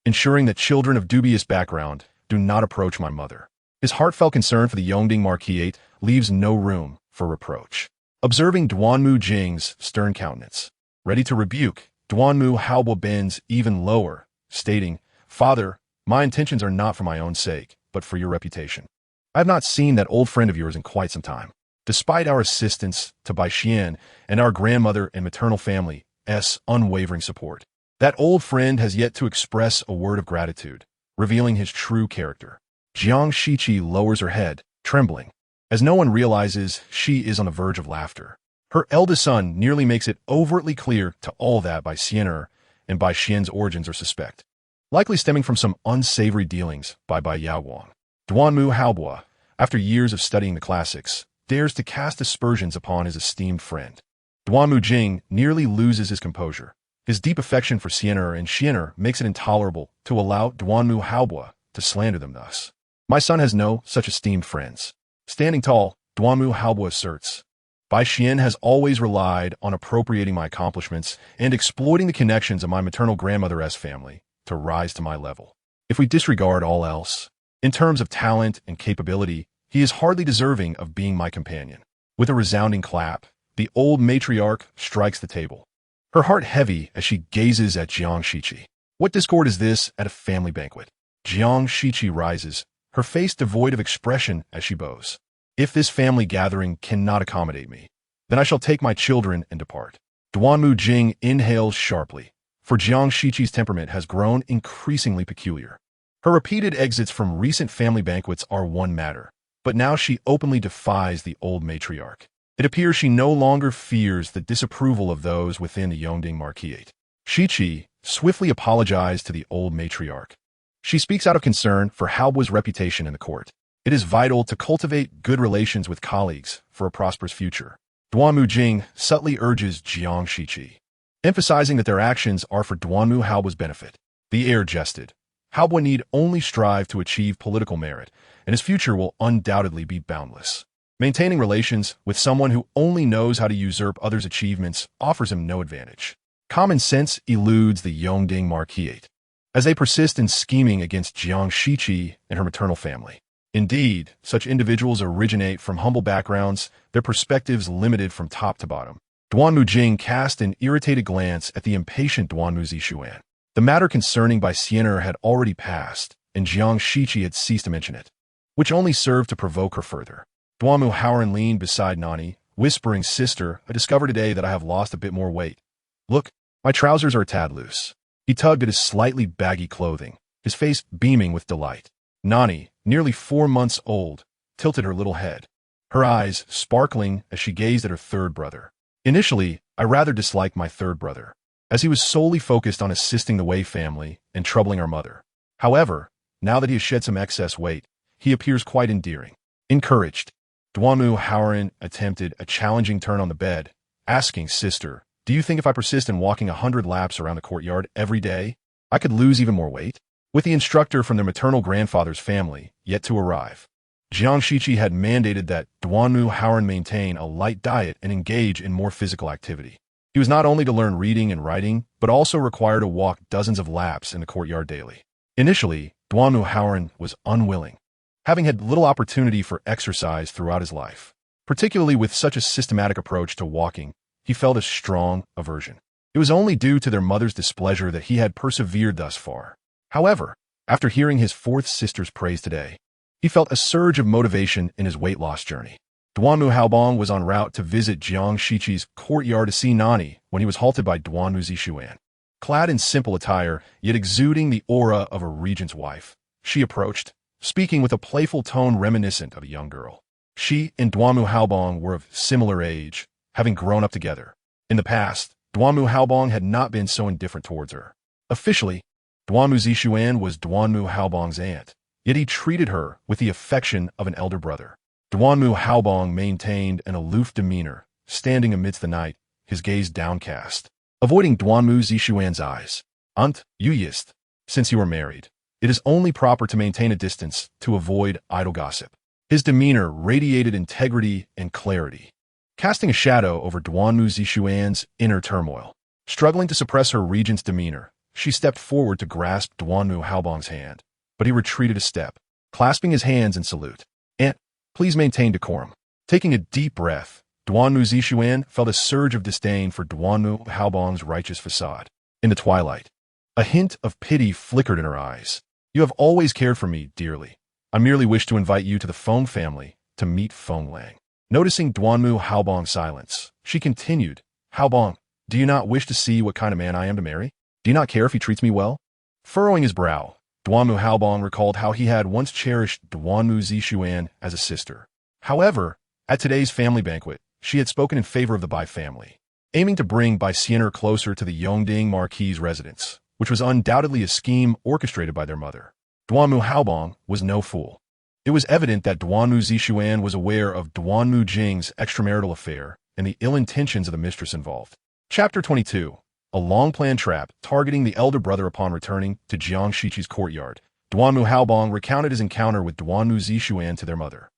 ensuring that children of dubious background do not approach my mother. His heartfelt concern for the Yongding Marquisate leaves no room for reproach. observing Duanmu Jing's stern countenance. Ready to rebuke, Duanmu Haobo bends even lower, stating, "Father, my intentions are not for my own sake, but for your reputation. I have not seen that old friend of yours in quite some time. Despite our assistance to Bai Xian and our grandmother and maternal family's unwavering support, that old friend has yet to express a word of gratitude, revealing his true character." Jiang Shiqi lowers her head, trembling, as no one realizes she is on the verge of laughter. Her eldest son nearly makes it overtly clear to all that Bai Xian and Bai Xian's origins are suspect, likely stemming from some unsavory dealings by Bai Yaoguang. Duanmu Haobo, after years of studying the classics, dares to cast aspersions upon his esteemed friend. Duanmu Jing nearly loses his composure. His deep affection for Xian'er and Xian'er makes it intolerable to allow Duanmu Haobo to slander them thus. "My son has no such esteemed friends." Standing tall, Duanmu Haobo asserts, "Bai Xian has always relied on appropriating my accomplishments and exploiting the connections of my maternal grandmother's family to rise to my level. If we disregard all else, in terms of talent and capability, he is hardly deserving of being my companion." With a resounding clap, the old matriarch strikes the table, her heart heavy as she gazes at Jiang Shiqi. What discord is this at a family banquet? Jiang Shiqi rises, her face devoid of expression as she bows. "If this family gathering cannot accommodate me, then I shall take my children and depart." Duanmu Jing inhales sharply, for Jiang Shiqi's temperament has grown increasingly peculiar. Her repeated exits from recent family banquets are one matter, but now she openly defies the old matriarch. It appears she no longer fears the disapproval of those within the Yongding Marquisate. Shiqi swiftly apologized to the old matriarch. She speaks out of concern for Haobo's reputation in the court. It is vital to cultivate good relations with colleagues for a prosperous future. Duanmu Jing subtly urges Jiang Shiqi, emphasizing that their actions are for Duanmu Haobo's benefit. The heir jested. Haobo need only strive to achieve political merit, and his future will undoubtedly be boundless. Maintaining relations with someone who only knows how to usurp others' achievements offers him no advantage. Common sense eludes the Yongding Marquisate, as they persist in scheming against Jiang Shiqi and her maternal family. Indeed, such individuals originate from humble backgrounds, their perspectives limited from top to bottom. Duanmu Jing cast an irritated glance at the impatient Duanmu Zixuan. The matter concerning Bai Xian'er had already passed, and Jiang Shiqi had ceased to mention it, which only served to provoke her further. Duanmu Haoran leaned beside Nan Yi, whispering, "Sister, I discovered today that I have lost a bit more weight. Look, my trousers are a tad loose." He tugged at his slightly baggy clothing, his face beaming with delight. Nan Yi, nearly 4 months old, tilted her little head, her eyes sparkling as she gazed at her third brother. "Initially, I rather disliked my third brother, as he was solely focused on assisting the Wei family and troubling our mother. However, now that he has shed some excess weight, he appears quite endearing." Encouraged, Duanmu Haoran attempted a challenging turn on the bed, asking, "Sister, do you think if I persist in walking 100 laps around the courtyard every day, I could lose even more weight?" With the instructor from their maternal grandfather's family yet to arrive, Jiang Shiqi had mandated that Duanmu Haoran maintain a light diet and engage in more physical activity. He was not only to learn reading and writing, but also required to walk dozens of laps in the courtyard daily. Initially, Duanmu Haoran was unwilling, having had little opportunity for exercise throughout his life. Particularly with such a systematic approach to walking, he felt a strong aversion. It was only due to their mother's displeasure that he had persevered thus far. However, after hearing his fourth sister's praise today, he felt a surge of motivation in his weight loss journey. Duanmu Haobong was en route to visit Jiang Shiqi's courtyard to see Nan Yi when he was halted by Duanmu Zixuan. Clad in simple attire, yet exuding the aura of a regent's wife, she approached, speaking with a playful tone reminiscent of a young girl. She and Duanmu Haobong were of similar age, having grown up together. In the past, Duanmu Haobong had not been so indifferent towards her. Officially, Duanmu Zixuan was Duanmu Haobong's aunt, yet he treated her with the affection of an elder brother. Duanmu Haobong maintained an aloof demeanor, standing amidst the night, his gaze downcast, avoiding Duanmu Zixuan's eyes. "Aunt, you yist. Since you are married, it is only proper to maintain a distance to avoid idle gossip." His demeanor radiated integrity and clarity, casting a shadow over Duanmu Zixuan's inner turmoil. Struggling to suppress her regent's demeanor, she stepped forward to grasp Duanmu Haobong's hand, but he retreated a step, clasping his hands in salute. "Aunt, please maintain decorum." Taking a deep breath, Duanmu Zixuan felt a surge of disdain for Duanmu Haobang's righteous facade. In the twilight, a hint of pity flickered in her eyes. You have always cared for me dearly. I merely wish to invite you to the Feng family to meet Feng Lang. Noticing Duanmu Haobang's silence, she continued, Haobang, do you not wish to see what kind of man I am to marry? Do you not care if he treats me well? Furrowing his brow, Duanmu Haobang recalled how he had once cherished Duanmu Zixuan as a sister. However, at today's family banquet, she had spoken in favor of the Bai family, aiming to bring Bai Xian'er closer to the Yongding Marquis' residence, which was undoubtedly a scheme orchestrated by their mother. Duanmu Haobang was no fool. It was evident that Duanmu Zixuan was aware of Duanmu Jing's extramarital affair and the ill intentions of the mistress involved. Chapter 22. A long-planned trap targeting the elder brother. Upon returning to Jiang Shiqi's courtyard, Duanmu Haobang recounted his encounter with Duanmu Zixuan to their mother.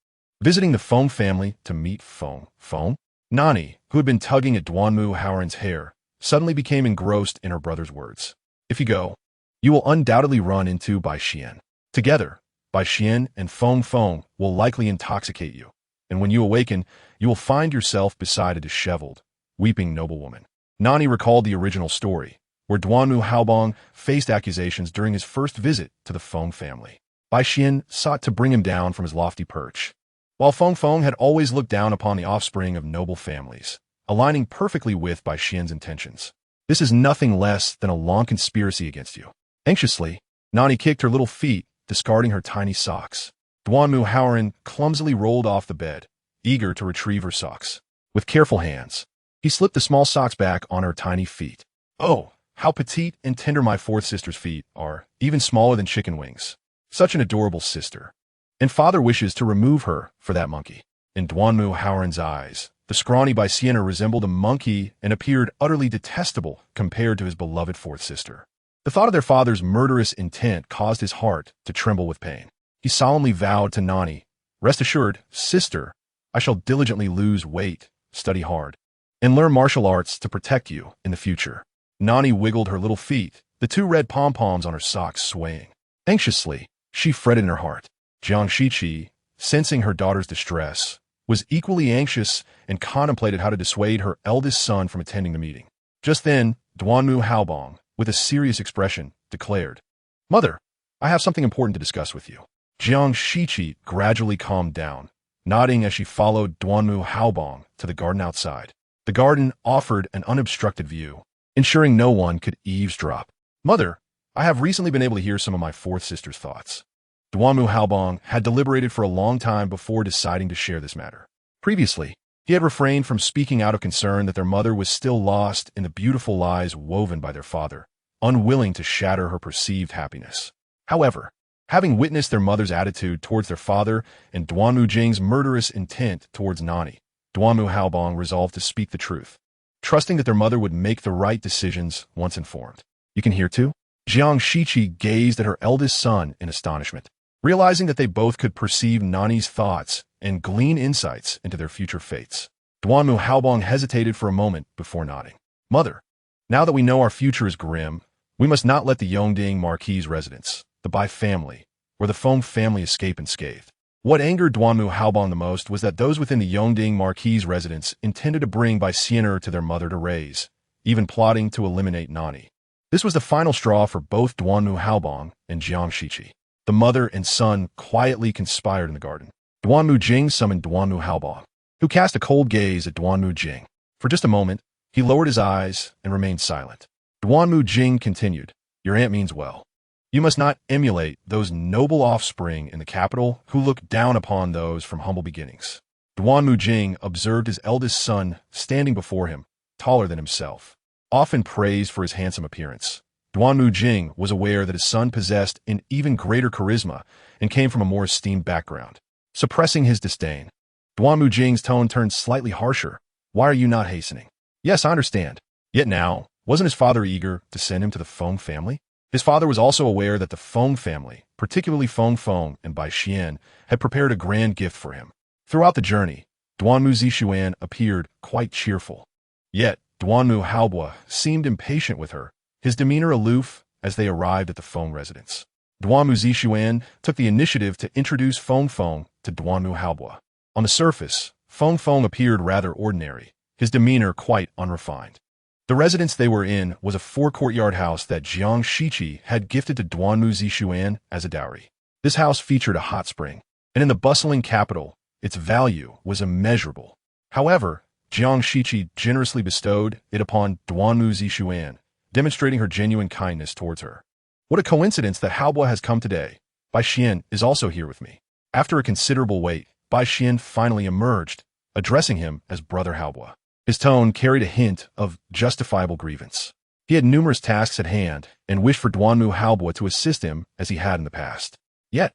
Visiting the Feng family to meet Feng. Nan Yi, who had been tugging at Duanmu Haoran's hair, suddenly became engrossed in her brother's words. If you go, you will undoubtedly run into Bai Xian. Together, Bai Xian and Feng will likely intoxicate you, and when you awaken, you will find yourself beside a disheveled, weeping noblewoman. Nan Yi recalled the original story, where Duanmu Haobang faced accusations during his first visit to the Feng family. Bai Xian sought to bring him down from his lofty perch, while Feng had always looked down upon the offspring of noble families, aligning perfectly with Bai Xian's intentions. This is nothing less than a long conspiracy against you. Anxiously, Nan Yi kicked her little feet, discarding her tiny socks. Duanmu Haoran clumsily rolled off the bed, eager to retrieve her socks. With careful hands, he slipped the small socks back on her tiny feet. Oh, how petite and tender my fourth sister's feet are, even smaller than chicken wings. Such an adorable sister. And father wishes to remove her for that monkey. In Duanmu Haoran's eyes, the scrawny Bai Xian'er resembled a monkey and appeared utterly detestable compared to his beloved fourth sister. The thought of their father's murderous intent caused his heart to tremble with pain. He solemnly vowed to Nan Yi, rest assured, sister, I shall diligently lose weight, study hard, and learn martial arts to protect you in the future. Nan Yi wiggled her little feet, the two red pom-poms on her socks swaying. Anxiously, she fretted in her heart. Jiang Shiqi, sensing her daughter's distress, was equally anxious and contemplated how to dissuade her eldest son from attending the meeting. Just then, Duanmu Haobang, with a serious expression, declared, Mother, I have something important to discuss with you. Jiang Shiqi gradually calmed down, nodding as she followed Duanmu Haobang to the garden outside. The garden offered an unobstructed view, ensuring no one could eavesdrop. Mother, I have recently been able to hear some of my fourth sister's thoughts. Duanmu Haobang had deliberated for a long time before deciding to share this matter. Previously, he had refrained from speaking out of concern that their mother was still lost in the beautiful lies woven by their father, unwilling to shatter her perceived happiness. However, having witnessed their mother's attitude towards their father and Duanmu Jing's murderous intent towards Nan Yi, Duanmu Haobang resolved to speak the truth, trusting that their mother would make the right decisions once informed. You can hear too? Jiang Shiqi gazed at her eldest son in astonishment, realizing that they both could perceive Nan Yi's thoughts and glean insights into their future fates. Duanmu Haobang hesitated for a moment before nodding. Mother, now that we know our future is grim, we must not let the Yongding Marquis' residence, the Bai family, or the Feng family escape unscathed. What angered Duanmu Haobang the most was that those within the Yongding Marquis' residence intended to bring Bai Xian'er to their mother to raise, even plotting to eliminate Nan Yi. This was the final straw for both Duanmu Haobang and Jiang Shiqi. The mother and son quietly conspired in the garden. Duanmu Jing summoned Duanmu Haobang, who cast a cold gaze at Duanmu Jing. For just a moment, he lowered his eyes and remained silent. Duanmu Jing continued, Your aunt means well. You must not emulate those noble offspring in the capital who look down upon those from humble beginnings. Duanmu Jing observed his eldest son standing before him, taller than himself, often praised for his handsome appearance. Duanmu Jing was aware that his son possessed an even greater charisma and came from a more esteemed background. Suppressing his disdain, Duanmu Jing's tone turned slightly harsher. Why are you not hastening? Yes, I understand. Yet now, wasn't his father eager to send him to the Feng family? His father was also aware that the Feng family, particularly Feng and Bai Xian, had prepared a grand gift for him. Throughout the journey, Duanmu Zixuan appeared quite cheerful. Yet, Duanmu Haobang seemed impatient with her, his demeanor aloof as they arrived at the Feng residence. Duanmu Zixuan took the initiative to introduce Feng to Duanmu Haobang. On the surface, Feng Feng appeared rather ordinary, his demeanor quite unrefined. The residence they were in was a four-courtyard house that Jiang Shiqi had gifted to Duanmu Zixuan as a dowry. This house featured a hot spring, and in the bustling capital, its value was immeasurable. However, Jiang Shiqi generously bestowed it upon Duanmu Zixuan, demonstrating her genuine kindness towards her. What a coincidence that Haobo has come today. Bai Xian is also here with me. After a considerable wait, Bai Xian finally emerged, addressing him as Brother Haobo. His tone carried a hint of justifiable grievance. He had numerous tasks at hand and wished for Duanmu Haobo to assist him as he had in the past. Yet,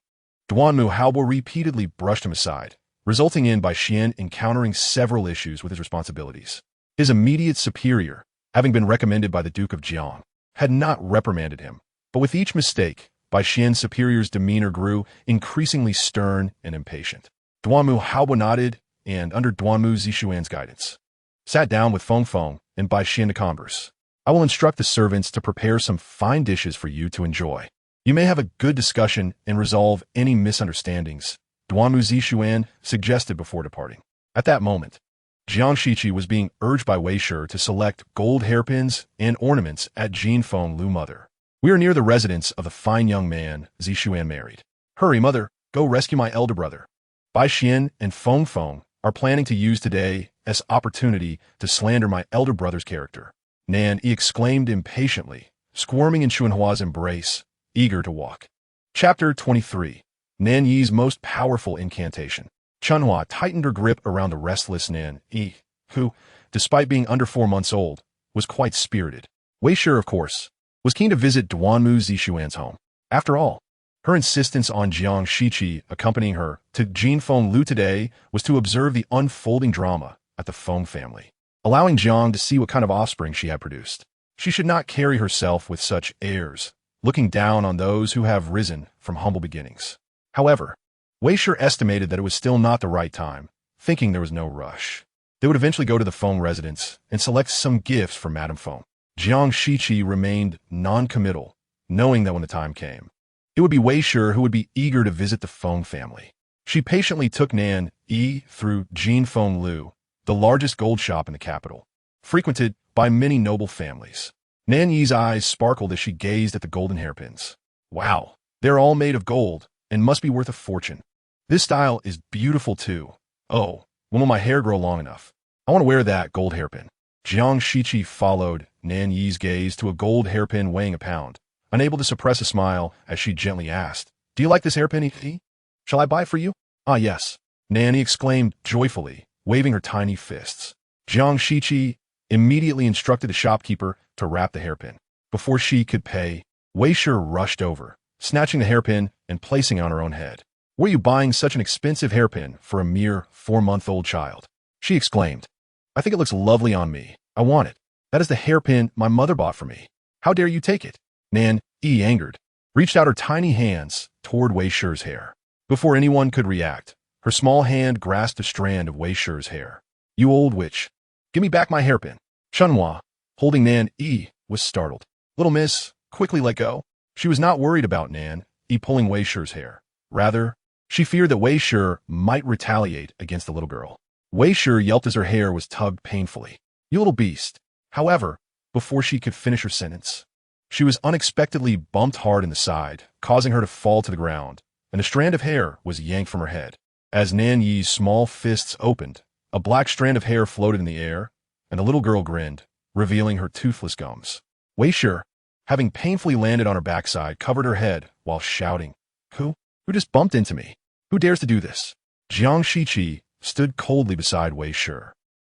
Duanmu Haobo repeatedly brushed him aside, resulting in Bai Xian encountering several issues with his responsibilities. His immediate superior, having been recommended by the Duke of Jiang, had not reprimanded him, but with each mistake, Bai Xian's superior's demeanor grew increasingly stern and impatient. Duanmu Haobo nodded and, under Duanmu Zixuan's guidance, sat down with Feng Feng and Bai Xian to converse. I will instruct the servants to prepare some fine dishes for you to enjoy. You may have a good discussion and resolve any misunderstandings, Duanmu Zixuan suggested before departing. At that moment, Jiang Shiqi was being urged by Wei Shi to select gold hairpins and ornaments at Jin Feng Lu Mother. We are near the residence of the fine young man Zixuan married. Hurry, mother, go rescue my elder brother. Bai Xian and Feng Feng are planning to use today as opportunity to slander my elder brother's character. Nan Yi exclaimed impatiently, squirming in Chunhua's embrace, eager to walk. Chapter 23. Nan Yi's most powerful incantation. Chunhua tightened her grip around the restless Nan Yi, who, despite being under 4 months old, was quite spirited. Wei Shi, of course, was keen to visit Duanmu Zixuan's home. After all, her insistence on Jiang Shiqi accompanying her to Jin Feng Lu today was to observe the unfolding drama at the Feng family, allowing Jiang to see what kind of offspring she had produced. She should not carry herself with such airs, looking down on those who have risen from humble beginnings. However, Wei Shi estimated that it was still not the right time, thinking there was no rush. They would eventually go to the Feng residence and select some gifts for Madame Feng. Jiang Shiqi remained non-committal, knowing that when the time came, it would be Wei Shi who would be eager to visit the Feng family. She patiently took Nan Yi through Jin Feng Lu, the largest gold shop in the capital, frequented by many noble families. Nan Yi's eyes sparkled as she gazed at the golden hairpins. Wow, they're all made of gold and must be worth a fortune. This style is beautiful too. Oh, when will my hair grow long enough? I want to wear that gold hairpin. Jiang Shiqi followed Nan Yi's gaze to a gold hairpin weighing a pound, unable to suppress a smile as she gently asked, "Do you like this hairpin, Yi? Shall I buy it for you?" "Ah, yes," Nan Yi exclaimed joyfully, waving her tiny fists. Jiang Shiqi immediately instructed the shopkeeper to wrap the hairpin. Before she could pay, Wei Shi rushed over, snatching the hairpin and placing it on her own head. "Were you buying such an expensive hairpin for a mere 4-month-old child?" she exclaimed. "I think it looks lovely on me. I want it. That is the hairpin my mother bought for me. How dare you take it?" Nan Yi, angered, reached out her tiny hands toward Wei Shi's hair. Before anyone could react, her small hand grasped a strand of Wei Shi's hair. "You old witch. Give me back my hairpin." Chunhua, holding Nan Yi, was startled. "Little miss, quickly let go." She was not worried about Nan Yi pulling Wei Shi's hair. Rather, she feared that Wei Shi might retaliate against the little girl. Wei Shi yelped as her hair was tugged painfully. "You little beast." However, before she could finish her sentence, she was unexpectedly bumped hard in the side, causing her to fall to the ground, and a strand of hair was yanked from her head. As Nan Yi's small fists opened, a black strand of hair floated in the air, and the little girl grinned, revealing her toothless gums. Wei Shi, having painfully landed on her backside, covered her head while shouting, Who just bumped into me? Who dares to do this?" Jiang Shiqi stood coldly beside Wei Shi,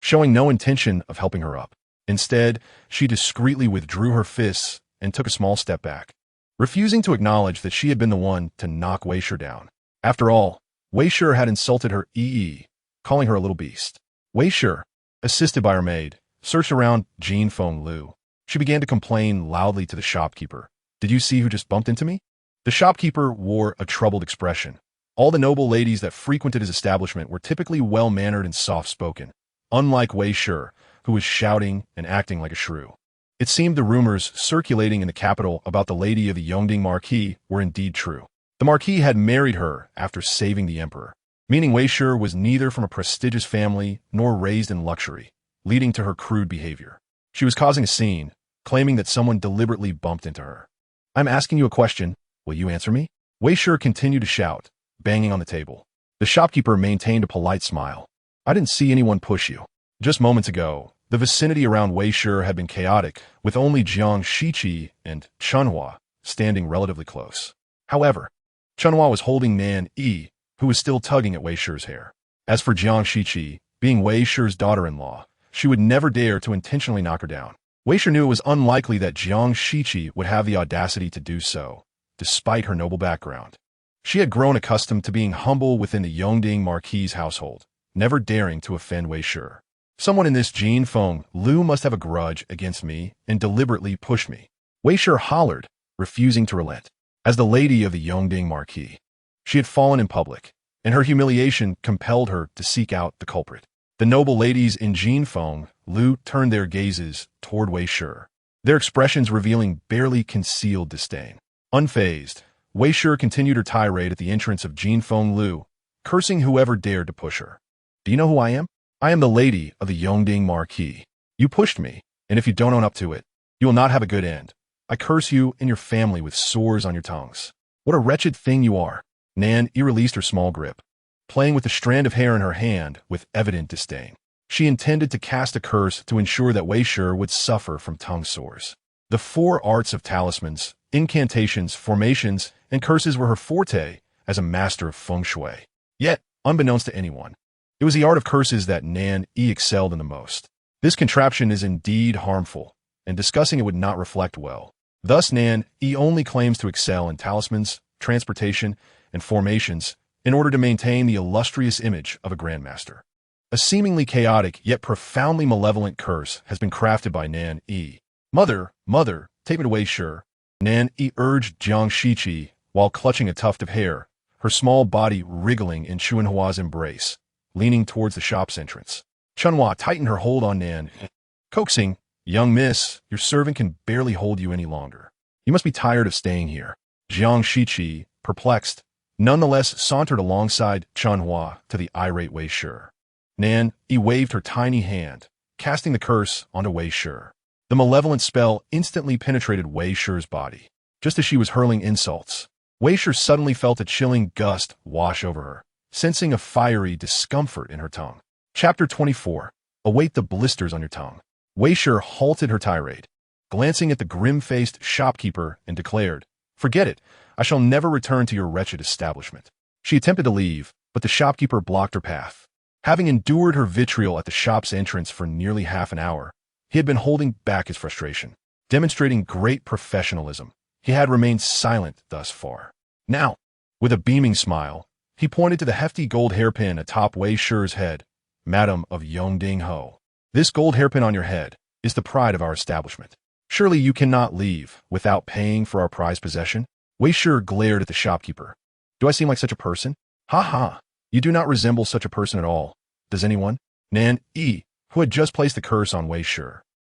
showing no intention of helping her up. Instead, she discreetly withdrew her fists and took a small step back, refusing to acknowledge that she had been the one to knock Wei Shi down. After all, Wei Shi had insulted her Yi, calling her a little beast. Wei Shi, assisted by her maid, searched around Jin Feng Lu. She began to complain loudly to the shopkeeper. "Did you see who just bumped into me?" The shopkeeper wore a troubled expression. All the noble ladies that frequented his establishment were typically well-mannered and soft-spoken, unlike Wei Shi, who was shouting and acting like a shrew. It seemed the rumors circulating in the capital about the lady of the Yongding Marquis were indeed true. The Marquis had married her after saving the emperor. meaning Wei Shi was neither from a prestigious family nor raised in luxury, leading to her crude behavior. She was causing a scene, claiming that someone deliberately bumped into her. "I'm asking you a question. Will you answer me?" Wei Shi continued to shout, banging on the table. The shopkeeper maintained a polite smile. "I didn't see anyone push you." Just moments ago, the vicinity around Wei Shi had been chaotic, with only Jiang Shiqi and Chunhua standing relatively close. However, Chunhua was holding Nan Yi, who was still tugging at Wei Shi's hair. As for Jiang Shiqi, being Wei Shi's daughter-in-law, she would never dare to intentionally knock her down. Wei Shi knew it was unlikely that Jiang Shiqi would have the audacity to do so, despite her noble background. She had grown accustomed to being humble within the Yongding Marquis' household, never daring to offend Wei Shi. "Someone in this Jin Feng Lu must have a grudge against me and deliberately pushed me," Wei Shi hollered, refusing to relent. As the lady of the Yongding Marquis, she had fallen in public, and her humiliation compelled her to seek out the culprit. The noble ladies in Jin Feng Lu turned their gazes toward Wei Shi, their expressions revealing barely concealed disdain. Unfazed, Wei Shi continued her tirade at the entrance of Jin Feng Lu, cursing whoever dared to push her. "Do you know who I am? I am the lady of the Yongding Marquis. You pushed me, and if you don't own up to it, you will not have a good end. I curse you and your family with sores on your tongues. What a wretched thing you are." Nan Yi released her small grip, playing with the strand of hair in her hand with evident disdain. She intended to cast a curse to ensure that Wei Shi would suffer from tongue sores. The 4 arts of talismans, incantations, formations, and curses were her forte as a master of feng shui. Yet, unbeknownst to anyone, it was the art of curses that Nan Yi excelled in the most. This contraption is indeed harmful, and discussing it would not reflect well. Thus, Nan Yi only claims to excel in talismans, transportation, and formations in order to maintain the illustrious image of a grandmaster. A seemingly chaotic yet profoundly malevolent curse has been crafted by Nan Yi. Mother, take me to Wei Shi," Nan Yi urged Jiang Shiqi while clutching a tuft of hair, her small body wriggling in Chunhua's embrace, leaning towards the shop's entrance. Chunhua tightened her hold on Nan, coaxing, "Young miss, your servant can barely hold you any longer. You must be tired of staying here." Jiang Shiqi, perplexed, nonetheless sauntered alongside Chunhua to the irate Wei Shi. Nan Yi waved her tiny hand, casting the curse onto Wei Shi. The malevolent spell instantly penetrated Wei Shi's body. Just as she was hurling insults, Wei Shi suddenly felt a chilling gust wash over her, sensing a fiery discomfort in her tongue. Chapter 24. Await the blisters on your tongue. Wei Shi halted her tirade, glancing at the grim-faced shopkeeper and declared, "Forget it. I shall never return to your wretched establishment." She attempted to leave, but the shopkeeper blocked her path. Having endured her vitriol at the shop's entrance for nearly half an hour, he had been holding back his frustration. Demonstrating great professionalism, he had remained silent thus far. Now, with a beaming smile, he pointed to the hefty gold hairpin atop Wei Shi's head. "Madam of Yongding Ho, this gold hairpin on your head is the pride of our establishment. Surely you cannot leave without paying for our prized possession?" Wei Shi glared at the shopkeeper. "Do I seem like such a person? Ha ha, you do not resemble such a person at all. Does anyone?" Nan Yi, who had just placed the curse on Wei Shi,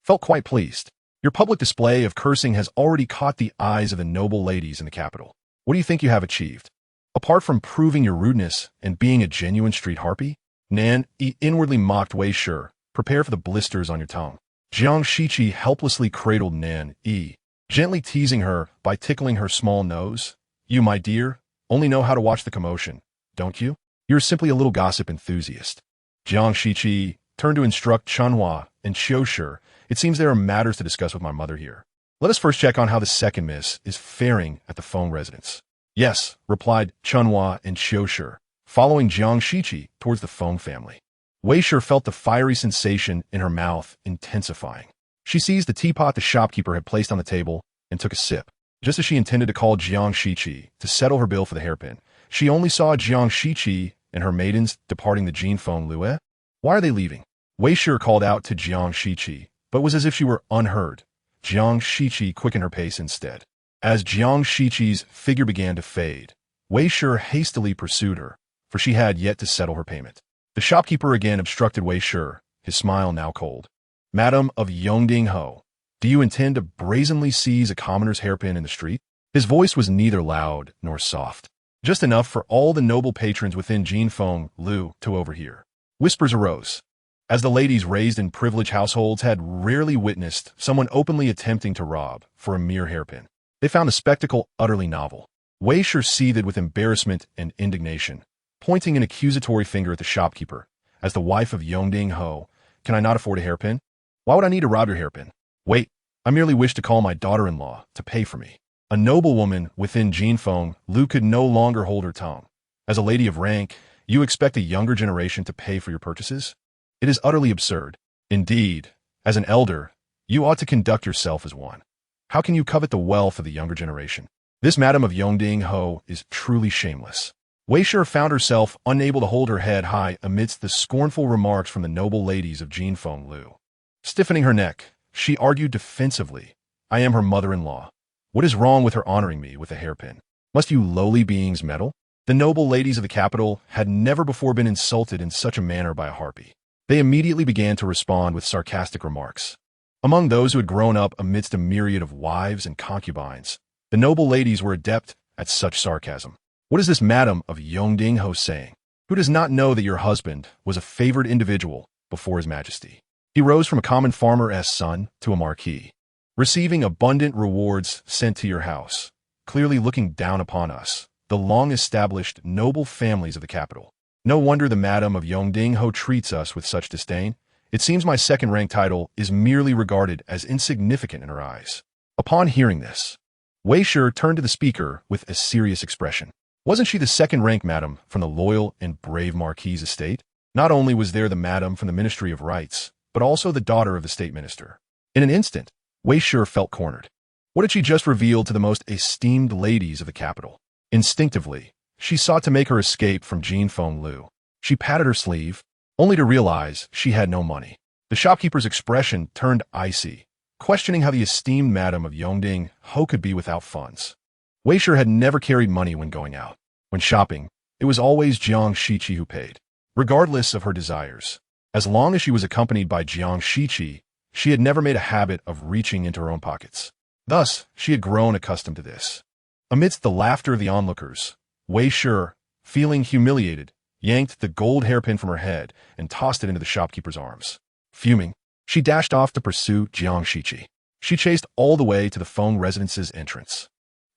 felt quite pleased. "Your public display of cursing has already caught the eyes of the noble ladies in the capital. What do you think you have achieved? Apart from proving your rudeness and being a genuine street harpy?" Nan Yi inwardly mocked Wei Shi. "Prepare for the blisters on your tongue." Jiang Shiqi helplessly cradled Nan Yi, gently teasing her by tickling her small nose. "You, my dear, only know how to watch the commotion, don't you? You're simply a little gossip enthusiast." Jiang Shiqi turned to instruct Chunhua and Xiushi. "It seems there are matters to discuss with my mother here. Let us first check on how the second miss is faring at the Feng residence." "Yes," replied Chunhua and Xiushi, following Jiang Shiqi towards the Feng family. Wei Shi felt the fiery sensation in her mouth intensifying. She seized the teapot the shopkeeper had placed on the table and took a sip. Just as she intended to call Jiang Shiqi to settle her bill for the hairpin, she only saw Jiang Shiqi and her maidens departing the Jin Feng Lue. "Why are they leaving?" Wei Shi called out to Jiang Shiqi, but it was as if she were unheard. Jiang Shiqi quickened her pace instead. As Jiang Shiqi's figure began to fade, Wei Shi hastily pursued her, for she had yet to settle her payment. The shopkeeper again obstructed Wei Shi, his smile now cold. "Madam of Yongding Ho, do you intend to brazenly seize a commoner's hairpin in the street?" His voice was neither loud nor soft. just enough for all the noble patrons within Jinfeng Lu to overhear. Whispers arose, as the ladies raised in privileged households had rarely witnessed someone openly attempting to rob for a mere hairpin. They found the spectacle utterly novel. Wei Shi seethed with embarrassment and indignation, pointing an accusatory finger at the shopkeeper. As the wife of Yongding Ho, can I not afford a hairpin? Why would I need to rob your hairpin? Wait, I merely wish to call my daughter-in-law to pay for me. A noblewoman within Jinfeng Lu could no longer hold her tongue. As a lady of rank, you expect a younger generation to pay for your purchases? It is utterly absurd. Indeed, as an elder, you ought to conduct yourself as one. How can you covet the wealth of the younger generation? This madam of Yongding Ho is truly shameless. Wei Shi found herself unable to hold her head high amidst the scornful remarks from the noble ladies of Jinfeng Lu. Stiffening her neck, she argued defensively, I am her mother-in-law. What is wrong with her honoring me with a hairpin? Must you lowly beings meddle? The noble ladies of the capital had never before been insulted in such a manner by a harpy. They immediately began to respond with sarcastic remarks. Among those who had grown up amidst a myriad of wives and concubines, the noble ladies were adept at such sarcasm. What is this madam of Yongding Ho saying? Who does not know that your husband was a favored individual before his majesty? He rose from a common farmer's son to a marquis, receiving abundant rewards sent to your house, clearly looking down upon us, the long-established noble families of the capital. No wonder the madam of Yongding Ho treats us with such disdain. It seems my second-rank title is merely regarded as insignificant in her eyes. Upon hearing this, Wei Shi turned to the speaker with a serious expression. Wasn't she the second-rank madam from the loyal and brave Marquis's estate? Not only was there the madam from the Ministry of Rights, but also the daughter of the state minister. In an instant, Wei Shi felt cornered. What had she just revealed to the most esteemed ladies of the capital? Instinctively, she sought to make her escape from Jinfeng Lu. She patted her sleeve, only to realize she had no money. The shopkeeper's expression turned icy, questioning how the esteemed madam of Yongding Ho could be without funds. Wei Shi had never carried money when going out. When shopping, it was always Jiang Shiqi who paid, regardless of her desires. As long as she was accompanied by Jiang Shiqi, she had never made a habit of reaching into her own pockets. Thus, she had grown accustomed to this. Amidst the laughter of the onlookers, Wei Shi, feeling humiliated, yanked the gold hairpin from her head and tossed it into the shopkeeper's arms. Fuming, she dashed off to pursue Jiang Shiqi. She chased all the way to the Feng residence's entrance.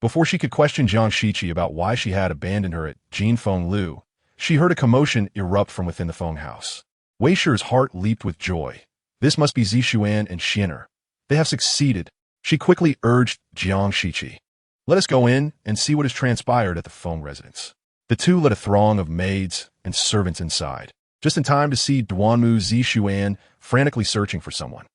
Before she could question Jiang Shiqi about why she had abandoned her at Jinfeng Lu, she heard a commotion erupt from within the Feng house. Wei Shi's heart leaped with joy. This must be Zixuan and Xianer. They have succeeded. She quickly urged Jiang Shiqi. Let us go in and see what has transpired at the Feng residence. The two led a throng of maids and servants inside, just in time to see Duanmu Zixuan frantically searching for someone.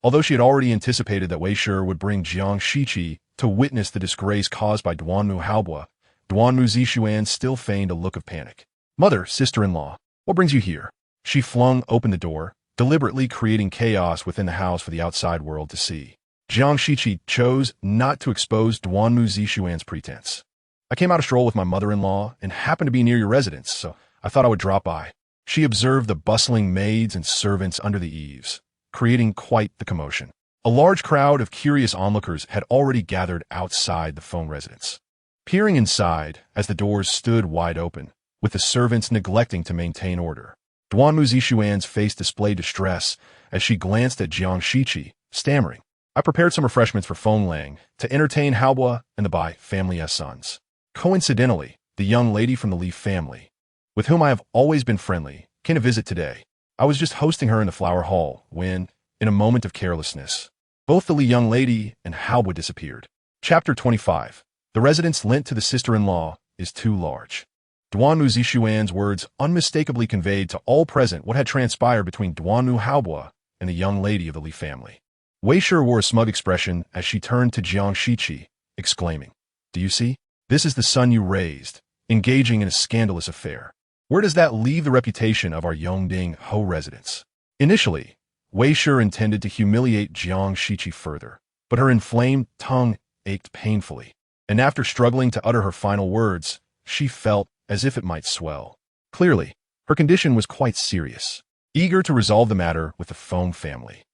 Although she had already anticipated that Wei Shi would bring Jiang Shiqi to witness the disgrace caused by Duanmu Haobua, Duanmu Zixuan still feigned a look of panic. Mother, sister-in-law, what brings you here? She flung open the door, deliberately creating chaos within the house for the outside world to see. Jiang Shiqi chose not to expose Duanmu Zixuan's pretense. I came out a stroll with my mother-in-law and happened to be near your residence, so I thought I would drop by. She observed the bustling maids and servants under the eaves, creating quite the commotion. A large crowd of curious onlookers had already gathered outside the Feng residence. Peering inside, as the doors stood wide open, with the servants neglecting to maintain order, Duanmu Zixuan's face displayed distress as she glanced at Jiang Shiqi, stammering. I prepared some refreshments for Feng Lang to entertain Haobua and the Bai family's sons. Coincidentally, the young lady from the Li family, with whom I have always been friendly, came to visit today. I was just hosting her in the flower hall when, in a moment of carelessness, both the Li young lady and Haobua disappeared. Chapter 25. The residence lent to the sister-in-law is too large. Duanmu Zixuan's words unmistakably conveyed to all present what had transpired between Duanmu Haobua and the young lady of the Li family. Wei Shi wore a smug expression as she turned to Jiang Shiqi, exclaiming, Do you see? This is the son you raised, engaging in a scandalous affair. Where does that leave the reputation of our Yongding Ho residence? Initially, Wei Shi intended to humiliate Jiang Shiqi further, but her inflamed tongue ached painfully, and after struggling to utter her final words, she felt as if it might swell. Clearly, her condition was quite serious. Eager to resolve the matter with the Feng family,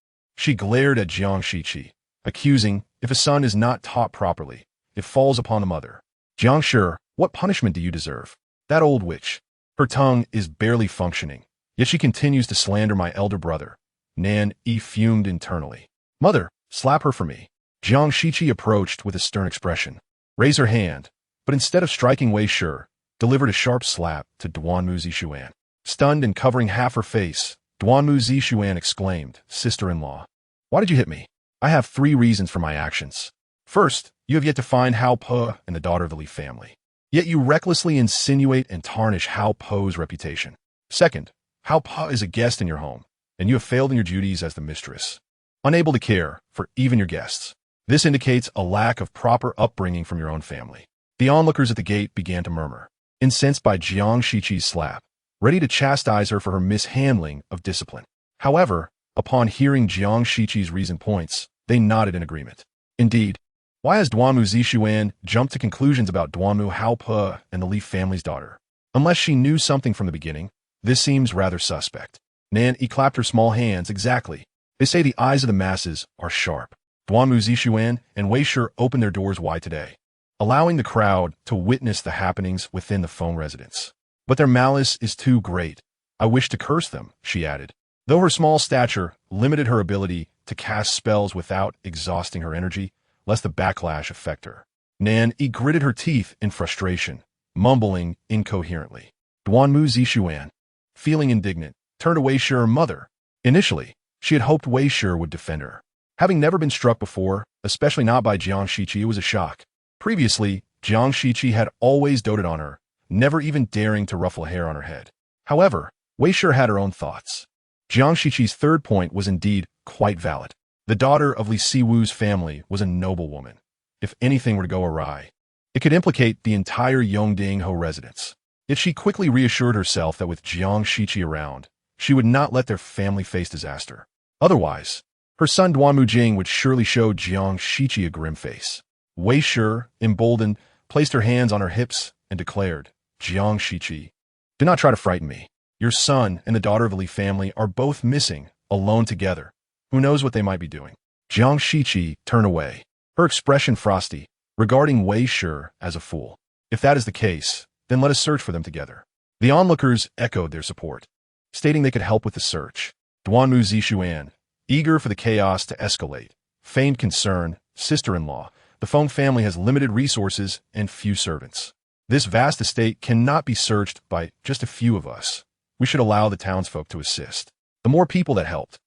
she glared at Jiang Shiqi, accusing, if a son is not taught properly, it falls upon the mother. Jiang Shi, What punishment do you deserve? That old witch. Her tongue is barely functioning, yet she continues to slander my elder brother. Nan Yi fumed internally. Mother, slap her for me. Jiang Shiqi approached with a stern expression. Raise her hand, but instead of striking Wei Shi, delivered a sharp slap to Duanmu Zixuan. Stunned and covering half her face, Duanmu Zixuan exclaimed, Sister-in-law, why did you hit me? I have 3 reasons for my actions. First, you have yet to find Hao Po and the daughter of the Li family. Yet you recklessly insinuate and tarnish Hao Po's reputation. Second, Hao Po is a guest in your home, and you have failed in your duties as the mistress, unable to care for even your guests. This indicates a lack of proper upbringing from your own family. The onlookers at the gate began to murmur, incensed by Jiang Shiqi's slap, ready to chastise her for her mishandling of discipline. However, upon hearing Jiang Shiqi's reasoned points, they nodded in agreement. Indeed, why has Duanmu Zixuan jumped to conclusions about Duanmu Hao Po and the Li family's daughter? Unless she knew something from the beginning, this seems rather suspect. Nan Yi clapped her small hands. Exactly. They say the eyes of the masses are sharp. Duanmu Zixuan and Wei Shi opened their doors wide today, allowing the crowd to witness the happenings within the Feng residence. But their malice is too great. I wish to curse them, she added. Though her small stature limited her ability to cast spells without exhausting her energy, lest the backlash affect her. Nan Yi gritted her teeth in frustration, mumbling incoherently. Duanmu Zixuan, feeling indignant, turned away her mother. Initially, she had hoped Wei Shi would defend her. Having never been struck before, especially not by Jiang Shiqi, it was a shock. Previously, Jiang Shiqi had always doted on her, never even daring to ruffle a hair on her head. However, Wei Shi had her own thoughts. Jiang Shiqi's third point was indeed quite valid. The daughter of Li Siwu's family was a noble woman. If anything were to go awry, it could implicate the entire Yongding-ho residence. Yet she quickly reassured herself that with Jiang Shiqi around, she would not let their family face disaster. Otherwise, her son Duanmu Jing would surely show Jiang Shiqi a grim face. Wei Shi, emboldened, placed her hands on her hips and declared, Jiang Shiqi, do not try to frighten me. Your son and the daughter of the Li family are both missing, alone together. Who knows what they might be doing? Jiang Shiqi turned away, her expression frosty, regarding Wei Shi as a fool. If that is the case, then let us search for them together. The onlookers echoed their support, stating they could help with the search. Duanmu Zixuan, eager for the chaos to escalate, feigned concern, sister-in-law, the Feng family has limited resources and few servants. This vast estate cannot be searched by just a few of us. We should allow the townsfolk to assist. The more people that helped,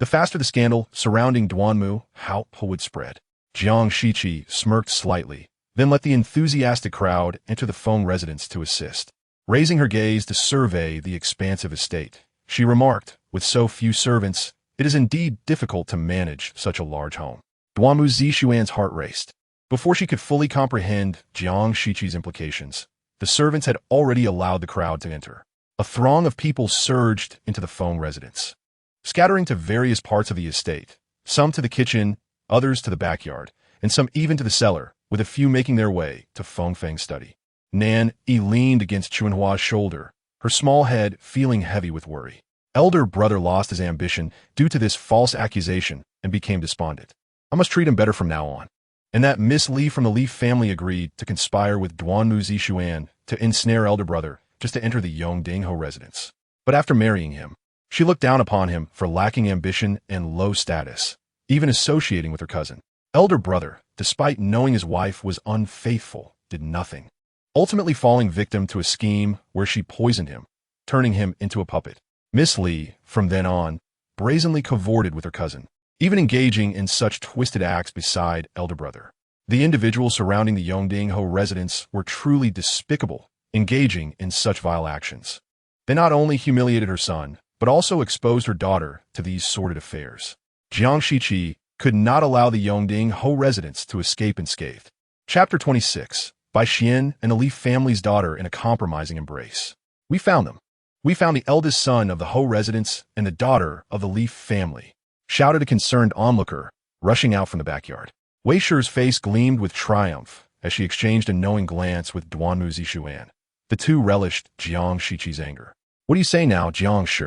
the faster the scandal surrounding Duanmu Hao Po would spread. Jiang Shiqi smirked slightly, then let the enthusiastic crowd enter the Feng residence to assist. Raising her gaze to survey the expansive estate, she remarked, with so few servants, it is indeed difficult to manage such a large home. Duanmu Zixuan's heart raced. Before she could fully comprehend Jiang Shiqi's implications, the servants had already allowed the crowd to enter. A throng of people surged into the Feng residence, scattering to various parts of the estate, some to the kitchen, others to the backyard, and some even to the cellar, with a few making their way to Feng Feng's study. Nan Yi leaned against Chunhua's shoulder, her small head feeling heavy with worry. Elder brother lost his ambition due to this false accusation and became despondent. I must treat him better from now on. And that Miss Li from the Li family agreed to conspire with Duanmu Zixuan to ensnare elder brother just to enter the Yongding-ho residence. But after marrying him, she looked down upon him for lacking ambition and low status, even associating with her cousin. Elder brother, despite knowing his wife was unfaithful, did nothing, ultimately falling victim to a scheme where she poisoned him, turning him into a puppet. Miss Li, from then on, brazenly cavorted with her cousin, even engaging in such twisted acts beside elder brother. The individuals surrounding the Yongding-ho residence were truly despicable, engaging in such vile actions. They not only humiliated her son, but also exposed her daughter to these sordid affairs. Jiang Shiqi could not allow the Yongding-ho residence to escape unscathed. Chapter 26. By Xian and the Li family's daughter in a compromising embrace. We found them. We found the eldest son of the Ho residence and the daughter of the Li family, shouted a concerned onlooker, rushing out from the backyard. Wei Shi's face gleamed with triumph as she exchanged a knowing glance with Duanmu Zixuan. The two relished Jiang Shiqi's anger. What do you say now, Jiang Shi?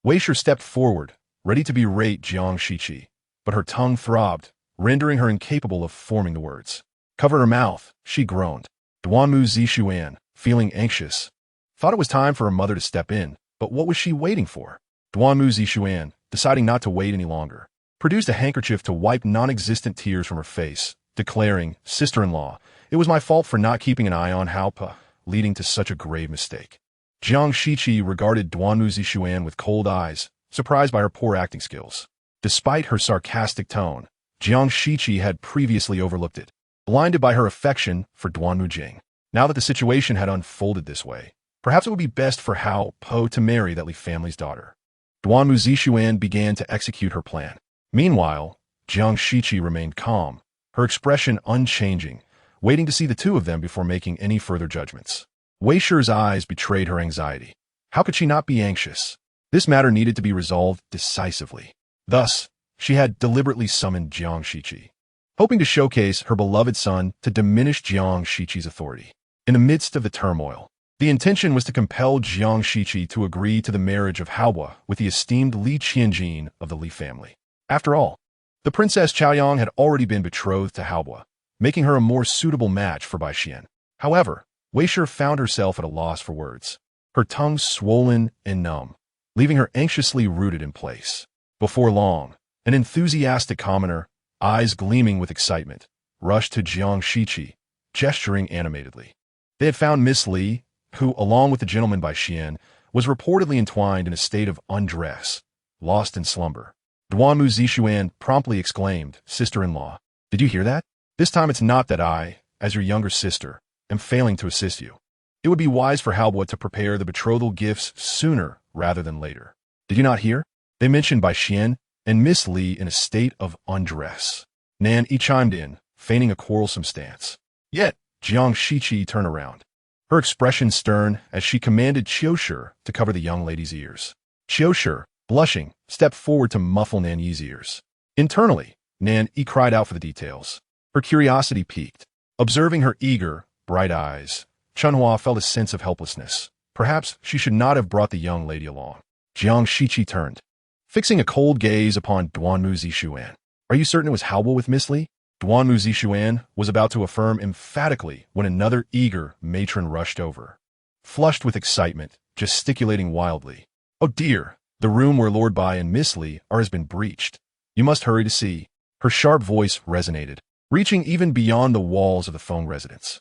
Wei Shi stepped forward, ready to berate Jiang Shiqi, but her tongue throbbed, rendering her incapable of forming the words. Cover her mouth, she groaned. Duanmu Zixuan, feeling anxious, thought it was time for her mother to step in, but what was she waiting for? Duanmu Zixuan, deciding not to wait any longer, produced a handkerchief to wipe non-existent tears from her face, declaring, "Sister-in-law, it was my fault for not keeping an eye on Haopa, leading to such a grave mistake." Jiang Shiqi regarded Duanmu Zixuan with cold eyes, surprised by her poor acting skills. Despite her sarcastic tone, Jiang Shiqi had previously overlooked it, blinded by her affection for Duanmu Jing. Now that the situation had unfolded this way, perhaps it would be best for Hao Po to marry that Li family's daughter. Duanmu Zixuan began to execute her plan. Meanwhile, Jiang Shiqi remained calm, her expression unchanging, waiting to see the two of them before making any further judgments. Wei Shi's eyes betrayed her anxiety. How could she not be anxious? This matter needed to be resolved decisively. Thus, she had deliberately summoned Jiang Shiqi, hoping to showcase her beloved son to diminish Jiang Shiqi's authority. In the midst of the turmoil, the intention was to compel Jiang Shiqi to agree to the marriage of Haobo with the esteemed Li Qianjin of the Li family. After all, the Princess Chaoyang had already been betrothed to Haobo, making her a more suitable match for Bai Xian. However, Wei Shi found herself at a loss for words, her tongue swollen and numb, leaving her anxiously rooted in place. Before long, an enthusiastic commoner, eyes gleaming with excitement, rushed to Jiang Shiqi, gesturing animatedly. They had found Miss Li, who, along with the gentleman Bai Xian, was reportedly entwined in a state of undress, lost in slumber. Duanmu Zixuan promptly exclaimed, "Sister-in-law, did you hear that? This time it's not that I, as your younger sister, am failing to assist you. It would be wise for Haobo to prepare the betrothal gifts sooner rather than later. Did you not hear? They mentioned Bai Xian and Miss Li in a state of undress." Nan Yi chimed in, feigning a quarrelsome stance. Yet, Jiang Shiqi turned around, her expression stern as she commanded Qiushi to cover the young lady's ears. Qiushi, blushing, stepped forward to muffle Nan Yi's ears. Internally, Nan Yi cried out for the details. Her curiosity piqued. Observing her eager, bright eyes, Chunhua felt a sense of helplessness. Perhaps she should not have brought the young lady along. Jiang Shiqi turned, fixing a cold gaze upon Duanmu Zixuan. "Are you certain it was Haobo with Miss Li?" Duanmu Zixuan was about to affirm emphatically when another eager matron rushed over, flushed with excitement, gesticulating wildly. "Oh dear, the room where Lord Bai and Miss Li are has been breached. You must hurry to see." Her sharp voice resonated, reaching even beyond the walls of the Feng residence.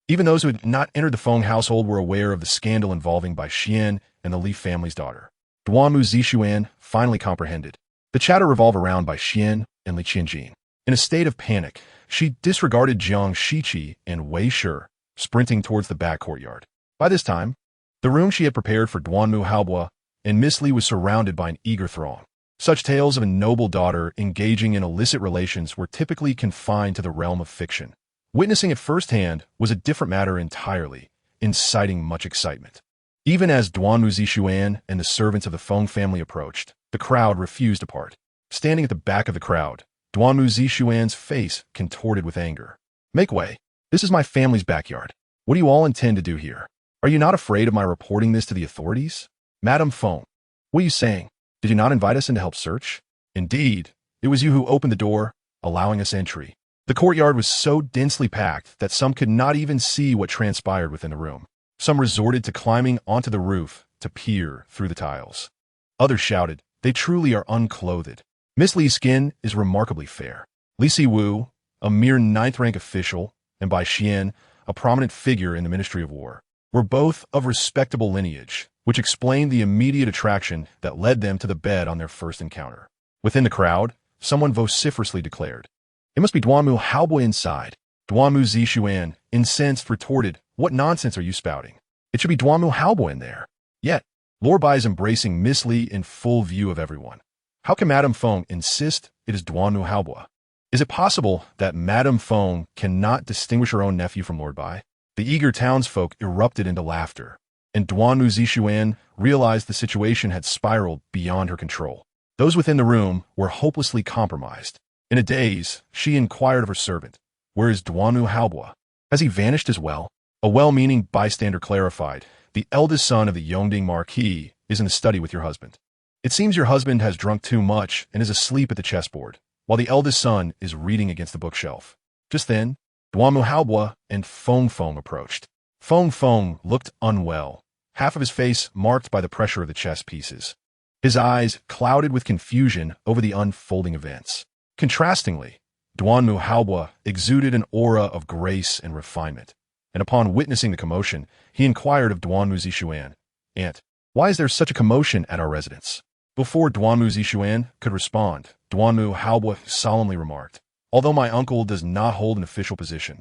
Even those who had not entered the Feng household were aware of the scandal involving Bai Xian and the Li family's daughter. Duanmu Zixuan finally comprehended. The chatter revolved around Bai Xian and Li Qianjin. In a state of panic, she disregarded Jiang Shiqi and Wei Shi, sprinting towards the back courtyard. By this time, the room she had prepared for Duanmu Haobo and Miss Li was surrounded by an eager throng. Such tales of a noble daughter engaging in illicit relations were typically confined to the realm of fiction. Witnessing it firsthand was a different matter entirely, inciting much excitement. Even as Duanmu Zixuan and the servants of the Feng family approached, the crowd refused to part. Standing at the back of the crowd, Duanmu Zixuan's face contorted with anger. "Make way. This is my family's backyard. What do you all intend to do here? Are you not afraid of my reporting this to the authorities?" "Madame Feng, what are you saying? Did you not invite us in to help search?" "Indeed, it was you who opened the door, allowing us entry." The courtyard was so densely packed that some could not even see what transpired within the room. Some resorted to climbing onto the roof to peer through the tiles. Others shouted, "They truly are unclothed. Miss Li's skin is remarkably fair." Li Siwu, a mere 9th-rank official, and Bai Xian, a prominent figure in the Ministry of War, were both of respectable lineage, which explained the immediate attraction that led them to the bed on their first encounter. Within the crowd, someone vociferously declared, "It must be Duanmu Haobo inside." Duanmu Zixuan, incensed, retorted, "What nonsense are you spouting? It should be Duanmu Haobo in there." Yet, Lord Bai is embracing Miss Li in full view of everyone. How can Madame Feng insist it is Duanmu Haobo? Is it possible that Madame Feng cannot distinguish her own nephew from Lord Bai? The eager townsfolk erupted into laughter, and Duanmu Zixuan realized the situation had spiraled beyond her control. Those within the room were hopelessly compromised. In a daze, she inquired of her servant, "Where is Duanmu Haobo? Has he vanished as well?" A well-meaning bystander clarified, "The eldest son of the Yongding Marquis is in the study with your husband. It seems your husband has drunk too much and is asleep at the chessboard, while the eldest son is reading against the bookshelf." Just then, Duanmu Haobua and Feng Feng approached. Feng Feng looked unwell, half of his face marked by the pressure of the chess pieces. His eyes clouded with confusion over the unfolding events. Contrastingly, Duanmu Haobua exuded an aura of grace and refinement, and upon witnessing the commotion, he inquired of Duanmu Zixuan, "Aunt, why is there such a commotion at our residence?" Before Duanmu Zixuan could respond, Duanmu Haobua solemnly remarked, "Although my uncle does not hold an official position,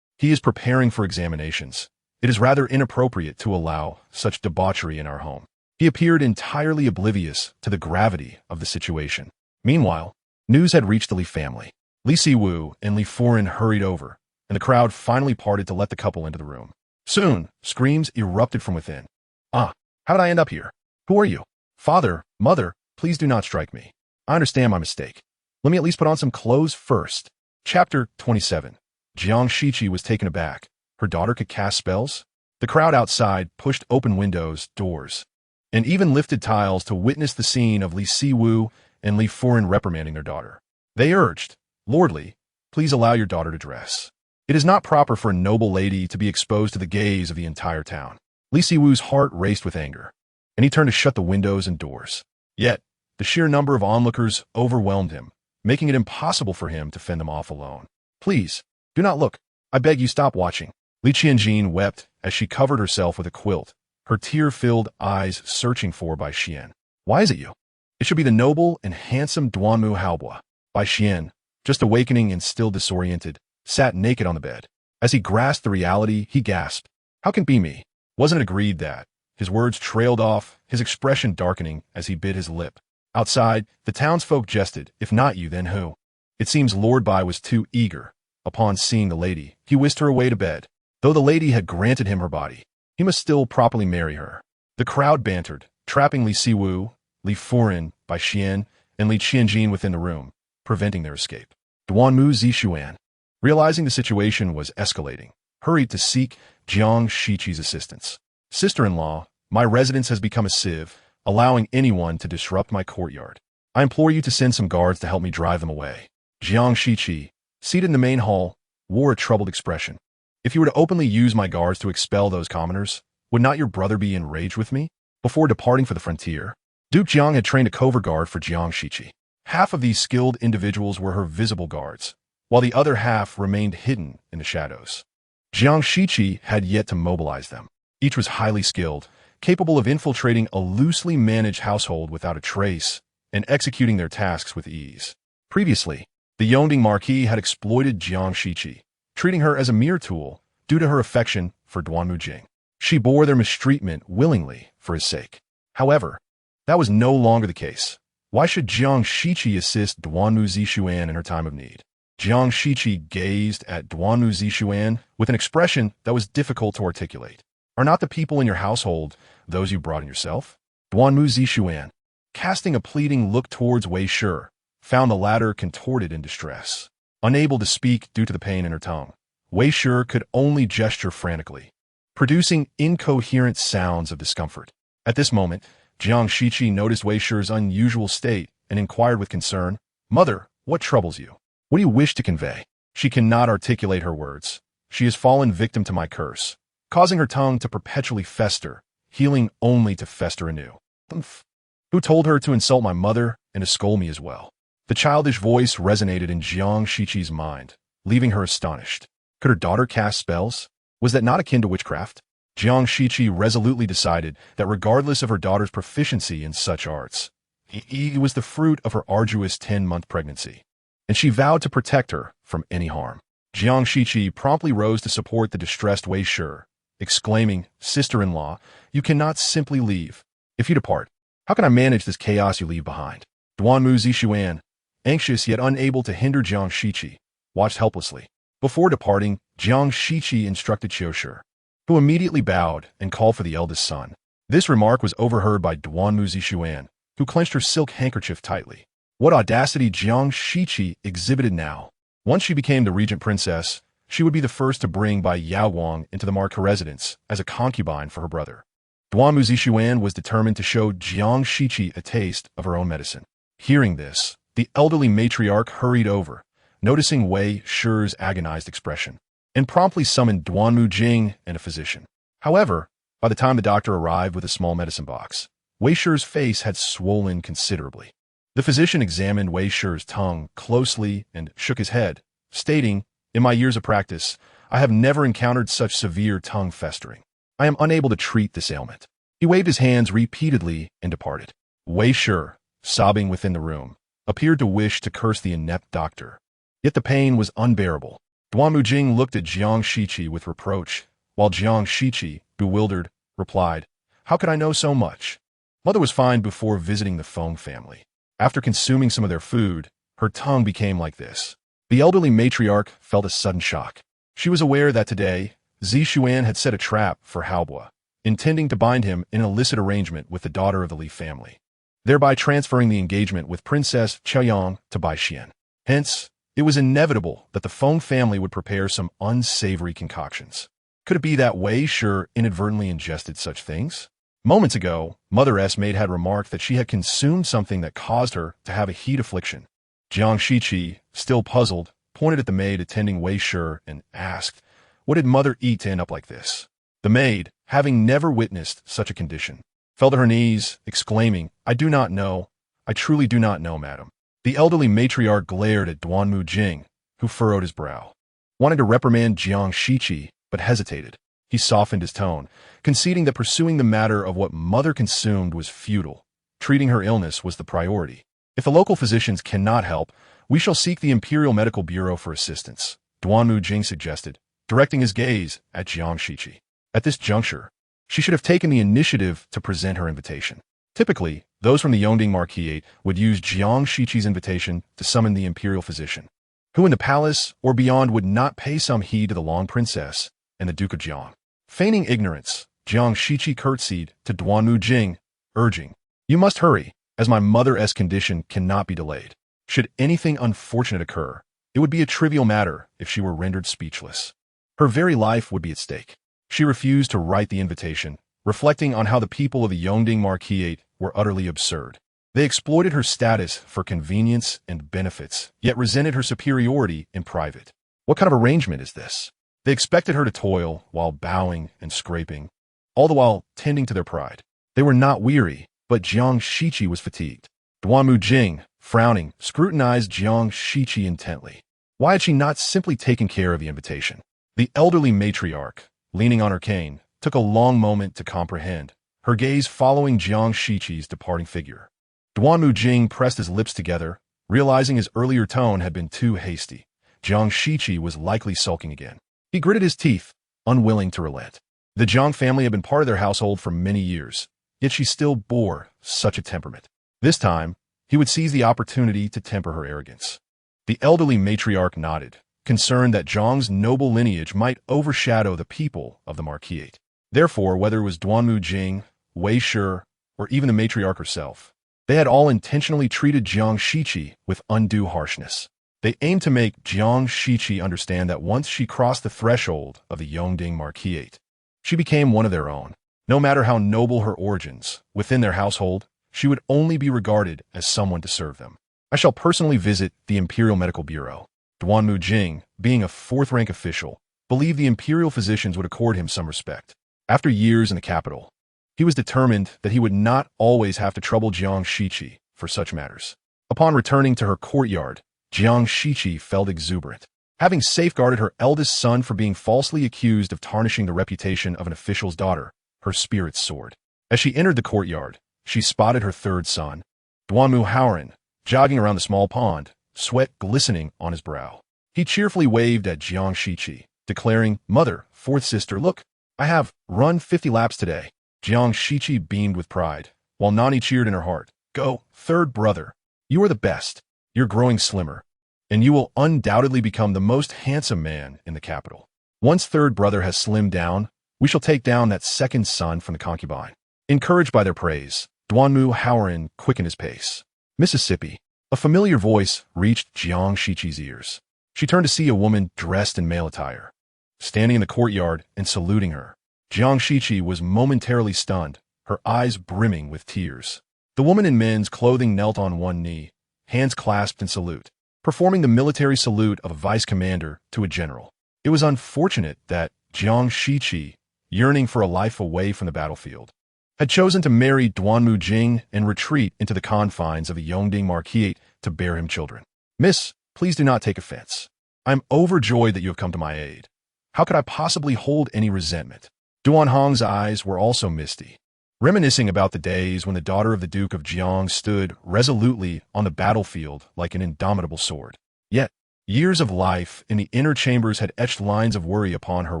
he is preparing for examinations. It is rather inappropriate to allow such debauchery in our home." He appeared entirely oblivious to the gravity of the situation. Meanwhile, news had reached the Li family. Li Siwu and Li Furen hurried over, and the crowd finally parted to let the couple into the room. Soon, screams erupted from within. "Ah, how did I end up here? Who are you? Father, mother, please do not strike me. I understand my mistake. Let me at least put on some clothes first." Chapter 27. Jiang Shiqi was taken aback. Her daughter could cast spells? The crowd outside pushed open windows, doors, and even lifted tiles to witness the scene of Li Siwu and Li Furen reprimanding their daughter. They urged, "Lordly, please allow your daughter to dress. It is not proper for a noble lady to be exposed to the gaze of the entire town." Li Siwu's heart raced with anger, and he turned to shut the windows and doors. Yet, the sheer number of onlookers overwhelmed him, making it impossible for him to fend them off alone. "Please, do not look. I beg you, stop watching." Li Qianjin wept as she covered herself with a quilt, her tear-filled eyes searching for Bai Xian. "Why is it you? It should be the noble and handsome Duanmu Haobua." Bai Xian, just awakening and still disoriented, sat naked on the bed. As he grasped the reality, he gasped, "How can it be me? Wasn't it agreed that?" His words trailed off, his expression darkening as he bit his lip. Outside, the townsfolk jested, "If not you, then who?" It seems Lord Bai was too eager. Upon seeing the lady, he whisked her away to bed. Though the lady had granted him her body, he must still properly marry her. The crowd bantered, trapping Li Siwu, Li Furen, Bai Xian, and Li Qianjin within the room, preventing their escape. Duanmu Zixuan, realizing the situation was escalating, hurried to seek Jiang Shiqi's assistance. "Sister-in-law, my residence has become a sieve, allowing anyone to disrupt my courtyard. I implore you to send some guards to help me drive them away." Jiang Shiqi, seated in the main hall, wore a troubled expression. "If you were to openly use my guards to expel those commoners, would not your brother be enraged with me?" Before departing for the frontier, Duke Jiang had trained a covert guard for Jiang Shiqi. Half of these skilled individuals were her visible guards, while the other half remained hidden in the shadows. Jiang Shiqi had yet to mobilize them. Each was highly skilled, capable of infiltrating a loosely managed household without a trace and executing their tasks with ease. Previously, the Yongding Marquis had exploited Jiang Shiqi, treating her as a mere tool due to her affection for Duanmu Jing. She bore their mistreatment willingly for his sake. However, that was no longer the case. Why should Jiang Shiqi assist Duanmu Zixuan in her time of need? Jiang Shiqi gazed at Duanmu Zixuan with an expression that was difficult to articulate. "Are not the people in your household those you brought in yourself?" Duanmu Zixuan, casting a pleading look towards Wei Shi, found the latter contorted in distress. Unable to speak due to the pain in her tongue, Wei Shi could only gesture frantically, producing incoherent sounds of discomfort. At this moment, Jiang Shiqi noticed Wei Shi's unusual state and inquired with concern, "Mother, what troubles you? What do you wish to convey?" She cannot articulate her words. She has fallen victim to my curse, causing her tongue to perpetually fester, healing only to fester anew. "Humph. Who told her to insult my mother and to scold me as well?" The childish voice resonated in Jiang Shiqi's mind, leaving her astonished. Could her daughter cast spells? Was that not akin to witchcraft? Jiang Shiqi resolutely decided that regardless of her daughter's proficiency in such arts, it was the fruit of her arduous 10-month pregnancy, and she vowed to protect her from any harm. Jiang Shiqi promptly rose to support the distressed Wei Shi, exclaiming, "Sister-in-law, you cannot simply leave. If you depart, how can I manage this chaos you leave behind?" Duanmu Zixuan, anxious yet unable to hinder Jiang Shiqi, watched helplessly. Before departing, Jiang Shiqi instructed Qiushi, who immediately bowed and called for the eldest son. This remark was overheard by Duanmu Zixuan, who clenched her silk handkerchief tightly. What audacity Jiang Shiqi exhibited now! Once she became the regent princess, she would be the first to bring Bai Yaoguang into the Marca residence as a concubine for her brother. Duanmu Zixuan was determined to show Jiang Shiqi a taste of her own medicine. Hearing this, the elderly matriarch hurried over, noticing Wei Shi's agonized expression. and promptly summoned Duanmu Jing and a physician. However, by the time the doctor arrived with a small medicine box, Wei Shi's face had swollen considerably. The physician examined Wei Shi's tongue closely and shook his head, stating, "In my years of practice, I have never encountered such severe tongue festering. I am unable to treat this ailment." He waved his hands repeatedly and departed. Wei Shi, sobbing within the room, appeared to wish to curse the inept doctor. Yet the pain was unbearable. Duanmu Jing looked at Jiang Shiqi with reproach, while Jiang Shiqi, bewildered, replied, "How could I know so much? Mother was fine before visiting the Feng family. After consuming some of their food, her tongue became like this." The elderly matriarch felt a sudden shock. She was aware that today, Zi Xuan had set a trap for Haobua, intending to bind him in an illicit arrangement with the daughter of the Li family, thereby transferring the engagement with Princess Chaoyang to Bai Xian. Hence, it was inevitable that the Feng family would prepare some unsavory concoctions. Could it be that Wei Shi inadvertently ingested such things? Moments ago, Mother S. Maid had remarked that she had consumed something that caused her to have a heat affliction. Jiang Shiqi, still puzzled, pointed at the maid attending Wei Shi and asked, "What did Mother eat to end up like this?" The maid, having never witnessed such a condition, fell to her knees, exclaiming, "I do not know. I truly do not know, madam." The elderly matriarch glared at Duanmu Jing, who furrowed his brow. Wanted to reprimand Jiang Shiqi, but hesitated. He softened his tone, conceding that pursuing the matter of what Mother consumed was futile. Treating her illness was the priority. "If the local physicians cannot help, we shall seek the Imperial Medical Bureau for assistance," Duanmu Jing suggested, directing his gaze at Jiang Shiqi. At this juncture, she should have taken the initiative to present her invitation. Typically, those from the Yongding Marquisate would use Jiang Shiqi's invitation to summon the imperial physician, who in the palace or beyond would not pay some heed to the Long Princess and the Duke of Jiang. Feigning ignorance, Jiang Shiqi curtsied to Duanmu Jing, urging, "You must hurry, as my mother's condition cannot be delayed. Should anything unfortunate occur, it would be a trivial matter if she were rendered speechless. Her very life would be at stake." She refused to write the invitation, reflecting on how the people of the Yongding Marquisate were utterly absurd. They exploited her status for convenience and benefits, yet resented her superiority in private. What kind of arrangement is this? They expected her to toil while bowing and scraping, all the while tending to their pride. They were not weary, but Jiang Shiqi was fatigued. Duanmu Jing, frowning, scrutinized Jiang Shiqi intently. Why had she not simply taken care of the invitation? The elderly matriarch, leaning on her cane, took a long moment to comprehend, her gaze following Jiang Shiqi's departing figure. Duanmu Jing pressed his lips together, realizing his earlier tone had been too hasty. Jiang Shiqi was likely sulking again. He gritted his teeth, unwilling to relent. The Jiang family had been part of their household for many years, yet she still bore such a temperament. This time, he would seize the opportunity to temper her arrogance. The elderly matriarch nodded, concerned that Zhang's noble lineage might overshadow the people of the Marquisate. Therefore, whether it was Duanmu Jing, Wei Shi, or even the matriarch herself, they had all intentionally treated Jiang Shiqi with undue harshness. They aimed to make Jiang Shiqi understand that once she crossed the threshold of the Yongding Marquisate, she became one of their own. No matter how noble her origins, within their household, she would only be regarded as someone to serve them. "I shall personally visit the Imperial Medical Bureau." Duanmu Jing, being a fourth-rank official, believed the imperial physicians would accord him some respect. After years in the capital, he was determined that he would not always have to trouble Jiang Shiqi for such matters. Upon returning to her courtyard, Jiang Shiqi felt exuberant. Having safeguarded her eldest son for being falsely accused of tarnishing the reputation of an official's daughter, her spirits soared. As she entered the courtyard, she spotted her third son, Duanmu Haoran, jogging around the small pond, sweat glistening on his brow. He cheerfully waved at Jiang Shiqi, declaring, "Mother, fourth sister, look, I have run 50 laps today." Jiang Shiqi beamed with pride, while Nan Yi cheered in her heart. "Go, third brother. You are the best. You're growing slimmer, and you will undoubtedly become the most handsome man in the capital. Once third brother has slimmed down, we shall take down that second son from the concubine." Encouraged by their praise, Duanmu Haoran quickened his pace. "Mississippi." A familiar voice reached Jiang Shiqi's ears. She turned to see a woman dressed in male attire, standing in the courtyard and saluting her. Jiang Shiqi was momentarily stunned, her eyes brimming with tears. The woman in men's clothing knelt on one knee, hands clasped in salute, performing the military salute of a vice commander to a general. It was unfortunate that Jiang Shiqi, yearning for a life away from the battlefield, had chosen to marry Duanmu Jing and retreat into the confines of the Yongding Marquisate to bear him children. Miss, please do not take offense. I am overjoyed that you have come to my aid. How could I possibly hold any resentment? Duanhong's eyes were also misty, reminiscing about the days when the daughter of the Duke of Jiang stood resolutely on the battlefield like an indomitable sword. Yet, years of life in the inner chambers had etched lines of worry upon her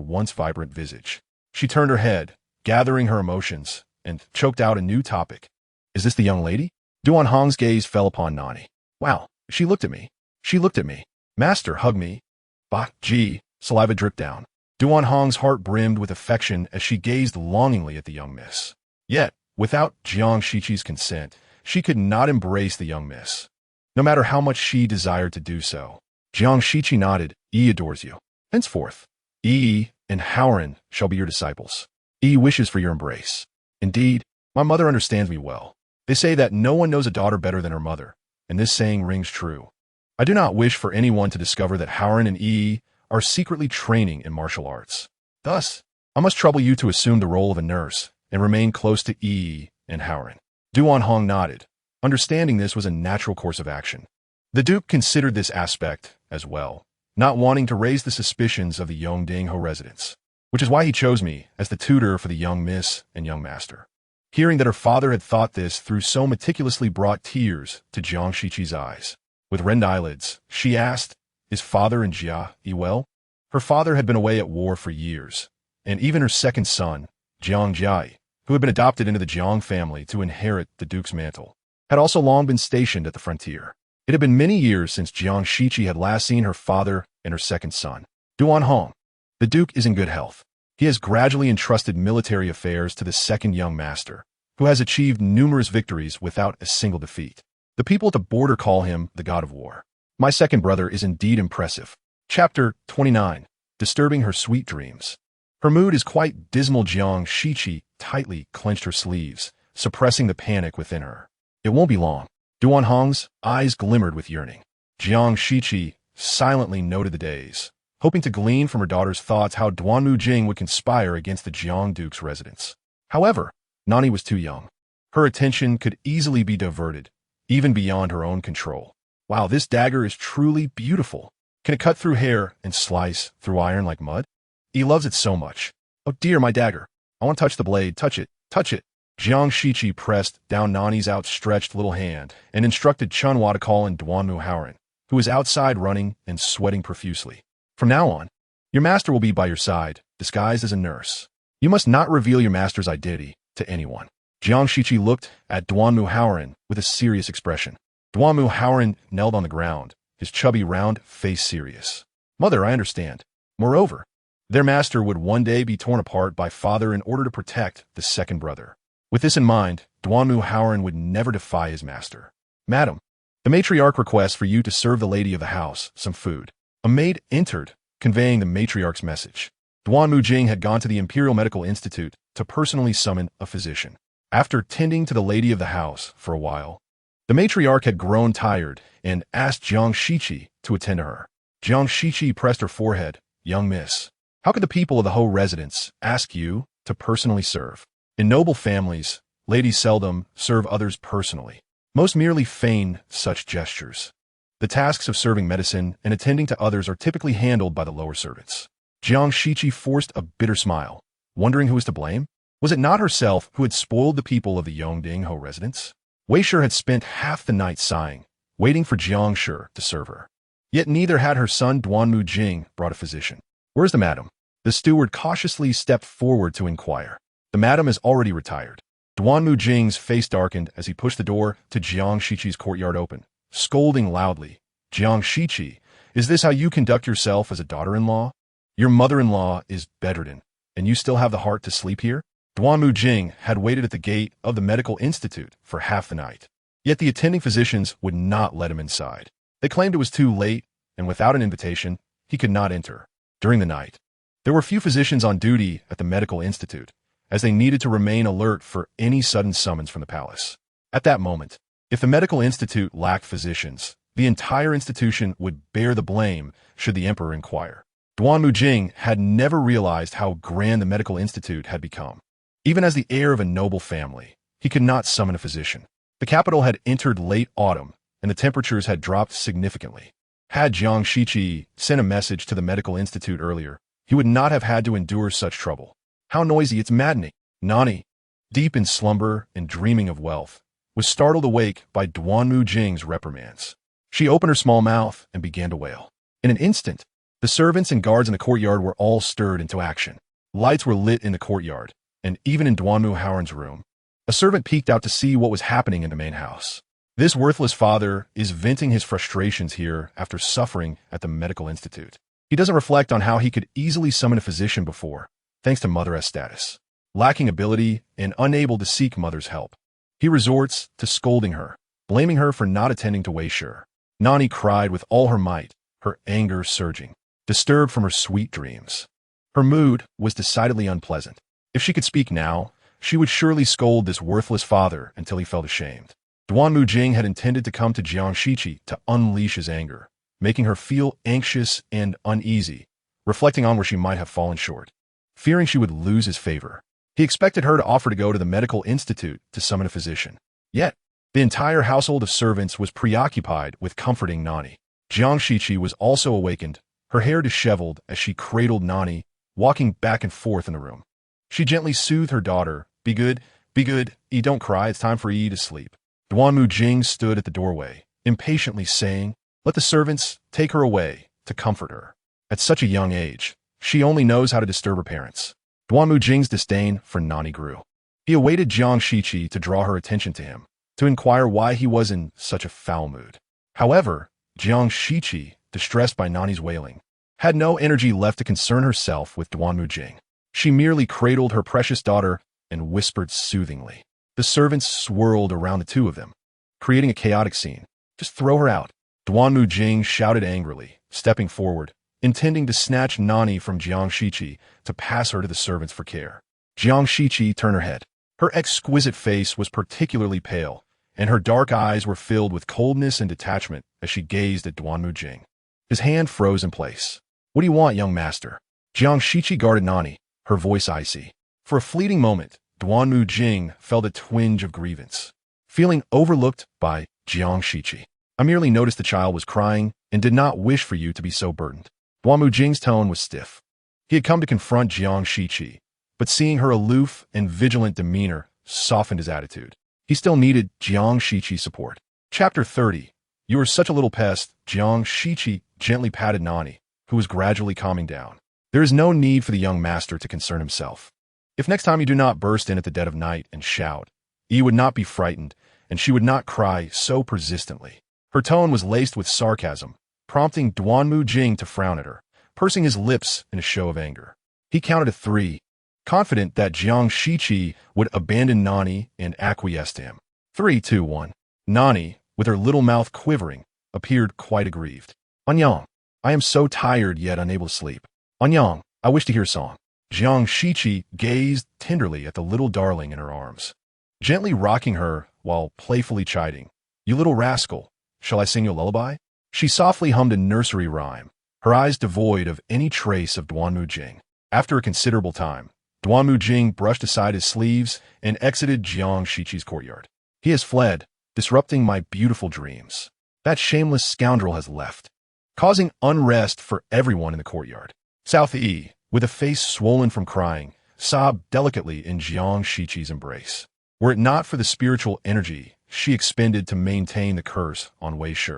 once vibrant visage. She turned her head, gathering her emotions, and choked out a new topic. Is this the young lady? Duanhong's gaze fell upon Nan Yi. Wow, she looked at me. She looked at me. Master, hug me. Bah, gee, saliva dripped down. Duanhong's heart brimmed with affection as she gazed longingly at the young miss. Yet, without Jiang Shiqi's consent, she could not embrace the young miss, no matter how much she desired to do so. Jiang Shiqi nodded. Yi adores you. Henceforth, Yi and Haoran shall be your disciples. Yi wishes for your embrace. Indeed, my mother understands me well. They say that no one knows a daughter better than her mother, and this saying rings true. I do not wish for anyone to discover that Haoran and Yi are secretly training in martial arts. Thus, I must trouble you to assume the role of a nurse and remain close to Yi and Haoran. Duanhong nodded, understanding this was a natural course of action. The Duke considered this aspect as well, not wanting to raise the suspicions of the Yongding residents, which is why he chose me as the tutor for the young miss and young master. Hearing that her father had thought this through so meticulously brought tears to Jiang Shiqi's eyes. With reddened eyelids, she asked, is father and Jia Yi well? Her father had been away at war for years, and even her second son, Jiang Jia, who had been adopted into the Jiang family to inherit the duke's mantle, had also long been stationed at the frontier. It had been many years since Jiang Shiqi had last seen her father and her second son. Duanhong, the duke is in good health. He has gradually entrusted military affairs to the second young master, who has achieved numerous victories without a single defeat. The people at the border call him the god of war. My second brother is indeed impressive. Chapter 29. Disturbing her sweet dreams. Her mood is quite dismal. Jiang Shiqi tightly clenched her sleeves, suppressing the panic within her. It won't be long. Duanhong's eyes glimmered with yearning. Jiang Shiqi silently noted the days, hoping to glean from her daughter's thoughts how Duanmu Jing would conspire against the Jiang Duke's residence. However, Nan Yi was too young. Her attention could easily be diverted, even beyond her own control. Wow, this dagger is truly beautiful. Can it cut through hair and slice through iron like mud? He loves it so much. Oh dear, my dagger. I want to touch the blade. Touch it. Touch it. Jiang Shiqi pressed down Nan Yi's outstretched little hand and instructed Chunhua to call in Duanmu Haoran, who was outside running and sweating profusely. From now on, your master will be by your side, disguised as a nurse. You must not reveal your master's identity to anyone. Jiang Shiqi looked at Duanmu Haoran with a serious expression. Duanmu Haoran knelt on the ground, his chubby round face serious. Mother, I understand. Moreover, their master would one day be torn apart by father in order to protect the second brother. With this in mind, Duanmu Haoran would never defy his master. Madam, the matriarch requests for you to serve the lady of the house some food. A maid entered, conveying the matriarch's message. Duanmu Jing had gone to the Imperial Medical Institute to personally summon a physician. After tending to the lady of the house for a while, the matriarch had grown tired and asked Jiang Shiqi to attend to her. Jiang Shiqi pressed her forehead. Young miss, how could the people of the Ho residence ask you to personally serve? In noble families, ladies seldom serve others personally. Most merely feign such gestures. The tasks of serving medicine and attending to others are typically handled by the lower servants. Jiang Shiqi forced a bitter smile, wondering who was to blame. Was it not herself who had spoiled the people of the Yongding Ho residence? Wei Shi had spent half the night sighing, waiting for Jiang Shi to serve her. Yet neither had her son Duanmu Jing brought a physician. Where's the madam? The steward cautiously stepped forward to inquire. The madam is already retired. Duanmu Jing's face darkened as he pushed the door to Jiang Shiqi's courtyard open, scolding loudly. Jiang Shiqi, is this how you conduct yourself as a daughter-in-law? Your mother-in-law is bedridden, and you still have the heart to sleep here? Duanmu Jing had waited at the gate of the medical institute for half the night. Yet the attending physicians would not let him inside. They claimed it was too late, and without an invitation, he could not enter. During the night, there were few physicians on duty at the medical institute, as they needed to remain alert for any sudden summons from the palace. At that moment, if the medical institute lacked physicians, the entire institution would bear the blame should the emperor inquire. Duanmu Jing had never realized how grand the medical institute had become. Even as the heir of a noble family, he could not summon a physician. The capital had entered late autumn, and the temperatures had dropped significantly. Had Jiang Shiqi sent a message to the medical institute earlier, he would not have had to endure such trouble. How noisy, it's maddening. Nan Yi, deep in slumber and dreaming of wealth, was startled awake by Duanmu Jing's reprimands. She opened her small mouth and began to wail. In an instant, the servants and guards in the courtyard were all stirred into action. Lights were lit in the courtyard, and even in Duanmu Howren's room. A servant peeked out to see what was happening in the main house. This worthless father is venting his frustrations here after suffering at the medical institute. He doesn't reflect on how he could easily summon a physician before, thanks to Mother S status. Lacking ability and unable to seek Mother's help, he resorts to scolding her, blaming her for not attending to Wei Shi. Nan Yi cried with all her might, her anger surging, disturbed from her sweet dreams. Her mood was decidedly unpleasant. If she could speak now, she would surely scold this worthless father until he felt ashamed. Duanmu Jing had intended to come to Jiang Shiqi to unleash his anger, making her feel anxious and uneasy, reflecting on where she might have fallen short. Fearing she would lose his favor, he expected her to offer to go to the medical institute to summon a physician. Yet, the entire household of servants was preoccupied with comforting Nan Yi. Jiang Shiqi was also awakened, her hair disheveled as she cradled Nan Yi, walking back and forth in the room. She gently soothed her daughter. Be good, Yi, don't cry, it's time for Yi to sleep. Duanmu Jing stood at the doorway, impatiently saying, let the servants take her away to comfort her. At such a young age, she only knows how to disturb her parents. Duanmu Jing's disdain for Nan Yi grew. He awaited Jiang Shiqi to draw her attention to him, to inquire why he was in such a foul mood. However, Jiang Shiqi, distressed by Nan Yi's wailing, had no energy left to concern herself with Duanmu Jing. She merely cradled her precious daughter and whispered soothingly. The servants swirled around the two of them, creating a chaotic scene. Just throw her out. Duanmu Jing shouted angrily, stepping forward, intending to snatch Nan Yi from Jiang Shiqi to pass her to the servants for care. Jiang Shiqi turned her head. Her exquisite face was particularly pale, and her dark eyes were filled with coldness and detachment as she gazed at Duanmu Jing. His hand froze in place. What do you want, young master? Jiang Shiqi guarded Nan Yi, her voice icy. For a fleeting moment, Duanmu Jing felt a twinge of grievance, feeling overlooked by Jiang Shiqi. I merely noticed the child was crying and did not wish for you to be so burdened. Duanmu Jing's tone was stiff. He had come to confront Jiang Shiqi, but seeing her aloof and vigilant demeanor softened his attitude. He still needed Jiang Shiqi's support. Chapter 30. You are such a little pest. Jiang Shiqi gently patted Nan Yi, who was gradually calming down. There is no need for the young master to concern himself. If next time you do not burst in at the dead of night and shout, Yi would not be frightened, and she would not cry so persistently. Her tone was laced with sarcasm, prompting Duanmu Jing to frown at her, pursing his lips in a show of anger. He counted to 3, confident that Jiang Shiqi would abandon Nan Yi and acquiesce to him. 3, 2, 1. Nan Yi, with her little mouth quivering, appeared quite aggrieved. Anyang, I am so tired yet unable to sleep. Anyang, I wish to hear a song. Jiang Shiqi gazed tenderly at the little darling in her arms, gently rocking her while playfully chiding. You little rascal, shall I sing you a lullaby? She softly hummed a nursery rhyme, her eyes devoid of any trace of Duanmu Jing. After a considerable time, Duanmu Jing brushed aside his sleeves and exited Jiang Shiqi's courtyard. He has fled, disrupting my beautiful dreams. That shameless scoundrel has left, causing unrest for everyone in the courtyard. South Yi, with a face swollen from crying, sobbed delicately in Jiang Shiqi's embrace. Were it not for the spiritual energy she expended to maintain the curse on Wei Shi,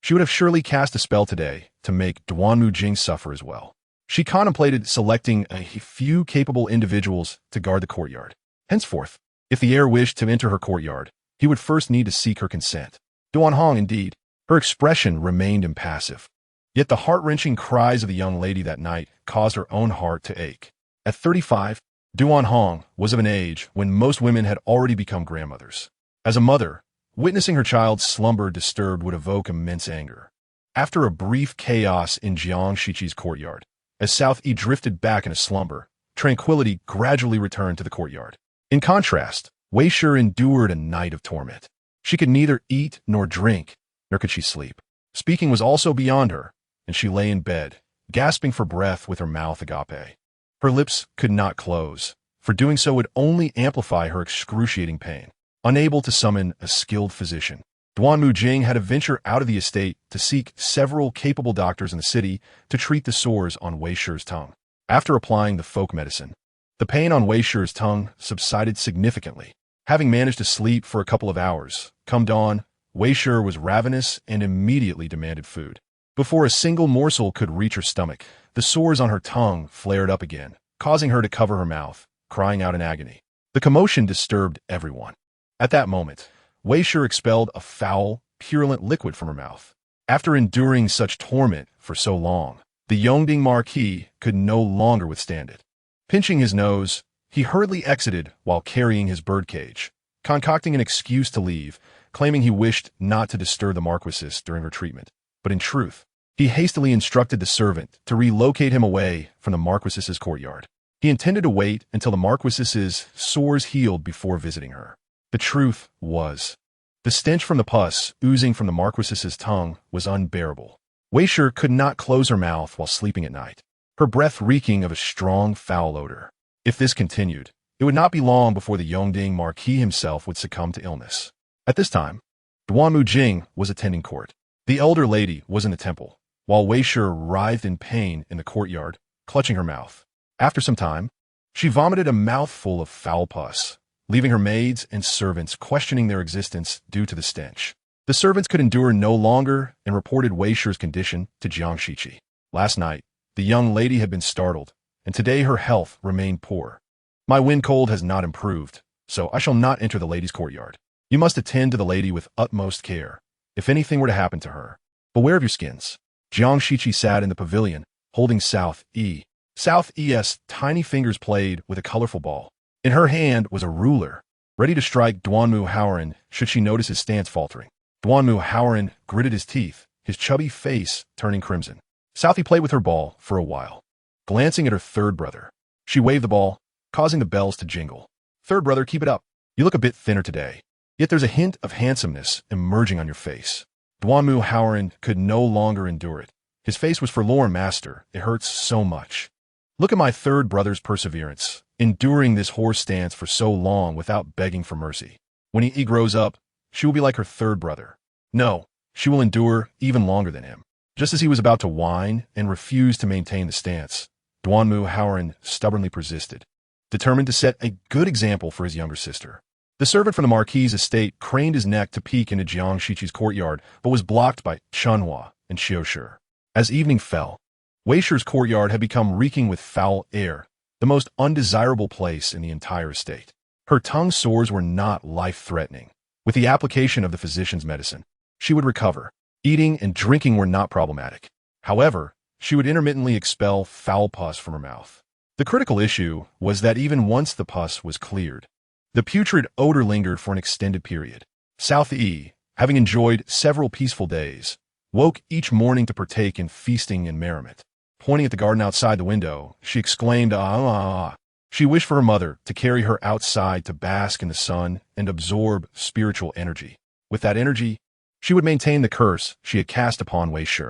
she would have surely cast a spell today to make Duanmu Jing suffer as well. She contemplated selecting a few capable individuals to guard the courtyard. Henceforth, if the heir wished to enter her courtyard, he would first need to seek her consent. Duanhong, indeed, her expression remained impassive. Yet the heart-wrenching cries of the young lady that night caused her own heart to ache. At 35, Duanhong was of an age when most women had already become grandmothers. As a mother, witnessing her child's slumber disturbed would evoke immense anger. After a brief chaos in Jiang Shiqi's courtyard, as South Yi drifted back in a slumber, tranquility gradually returned to the courtyard. In contrast, Wei Shi endured a night of torment. She could neither eat nor drink, nor could she sleep. Speaking was also beyond her, and she lay in bed, gasping for breath with her mouth agape. Her lips could not close, for doing so would only amplify her excruciating pain. Unable to summon a skilled physician, Duannan Yi had to venture out of the estate to seek several capable doctors in the city to treat the sores on Wei Shi's tongue. After applying the folk medicine, the pain on Wei Shi's tongue subsided significantly. Having managed to sleep for a couple of hours, come dawn, Wei Shi was ravenous and immediately demanded food. Before a single morsel could reach her stomach, the sores on her tongue flared up again, causing her to cover her mouth, crying out in agony. The commotion disturbed everyone. At that moment, Wei Shi expelled a foul, purulent liquid from her mouth. After enduring such torment for so long, the Yongding Marquis could no longer withstand it. Pinching his nose, he hurriedly exited while carrying his birdcage, concocting an excuse to leave, claiming he wished not to disturb the Marquisess during her treatment. But in truth, he hastily instructed the servant to relocate him away from the Marquisess's courtyard. He intended to wait until the Marquisess's sores healed before visiting her. The truth was, the stench from the pus oozing from the Marquisess's tongue was unbearable. Wei Shi could not close her mouth while sleeping at night, her breath reeking of a strong, foul odor. If this continued, it would not be long before the Yongding Marquis himself would succumb to illness. At this time, Duannan Yi was attending court. The elder lady was in the temple, while Wei Shi writhed in pain in the courtyard, clutching her mouth. After some time, she vomited a mouthful of foul pus, leaving her maids and servants questioning their existence due to the stench. The servants could endure no longer and reported Wei Shi's condition to Jiang Shiqi. Last night, the young lady had been startled, and today her health remained poor. My wind cold has not improved, so I shall not enter the lady's courtyard. You must attend to the lady with utmost care. If anything were to happen to her, beware of your skins. Jiang Shiqi sat in the pavilion, holding South Yi. South Yi's tiny fingers played with a colorful ball. In her hand was a ruler, ready to strike Duannan Yi should she notice his stance faltering. Duannan Yi gritted his teeth, his chubby face turning crimson. Southie played with her ball for a while. Glancing at her third brother, she waved the ball, causing the bells to jingle. Third brother, keep it up. You look a bit thinner today, yet there's a hint of handsomeness emerging on your face. Duannan Yi could no longer endure it. His face was forlorn. Master, it hurts so much. Look at my third brother's perseverance, enduring this horse stance for so long without begging for mercy. When he grows up, she will be like her third brother. No, she will endure even longer than him. Just as he was about to whine and refuse to maintain the stance, Duannan Yi stubbornly persisted, determined to set a good example for his younger sister. The servant from the Marquis's estate craned his neck to peek into Jiang Shiqi's courtyard, but was blocked by Chunhua and Xiushi. As evening fell, Wei Shi's courtyard had become reeking with foul air, the most undesirable place in the entire estate. Her tongue sores were not life-threatening. With the application of the physician's medicine, she would recover. Eating and drinking were not problematic. However, she would intermittently expel foul pus from her mouth. The critical issue was that even once the pus was cleared, the putrid odor lingered for an extended period. South Yi, having enjoyed several peaceful days, woke each morning to partake in feasting and merriment. Pointing at the garden outside the window, she exclaimed, "Ah, ah, ah." She wished for her mother to carry her outside to bask in the sun and absorb spiritual energy. With that energy, she would maintain the curse she had cast upon Wei Shi.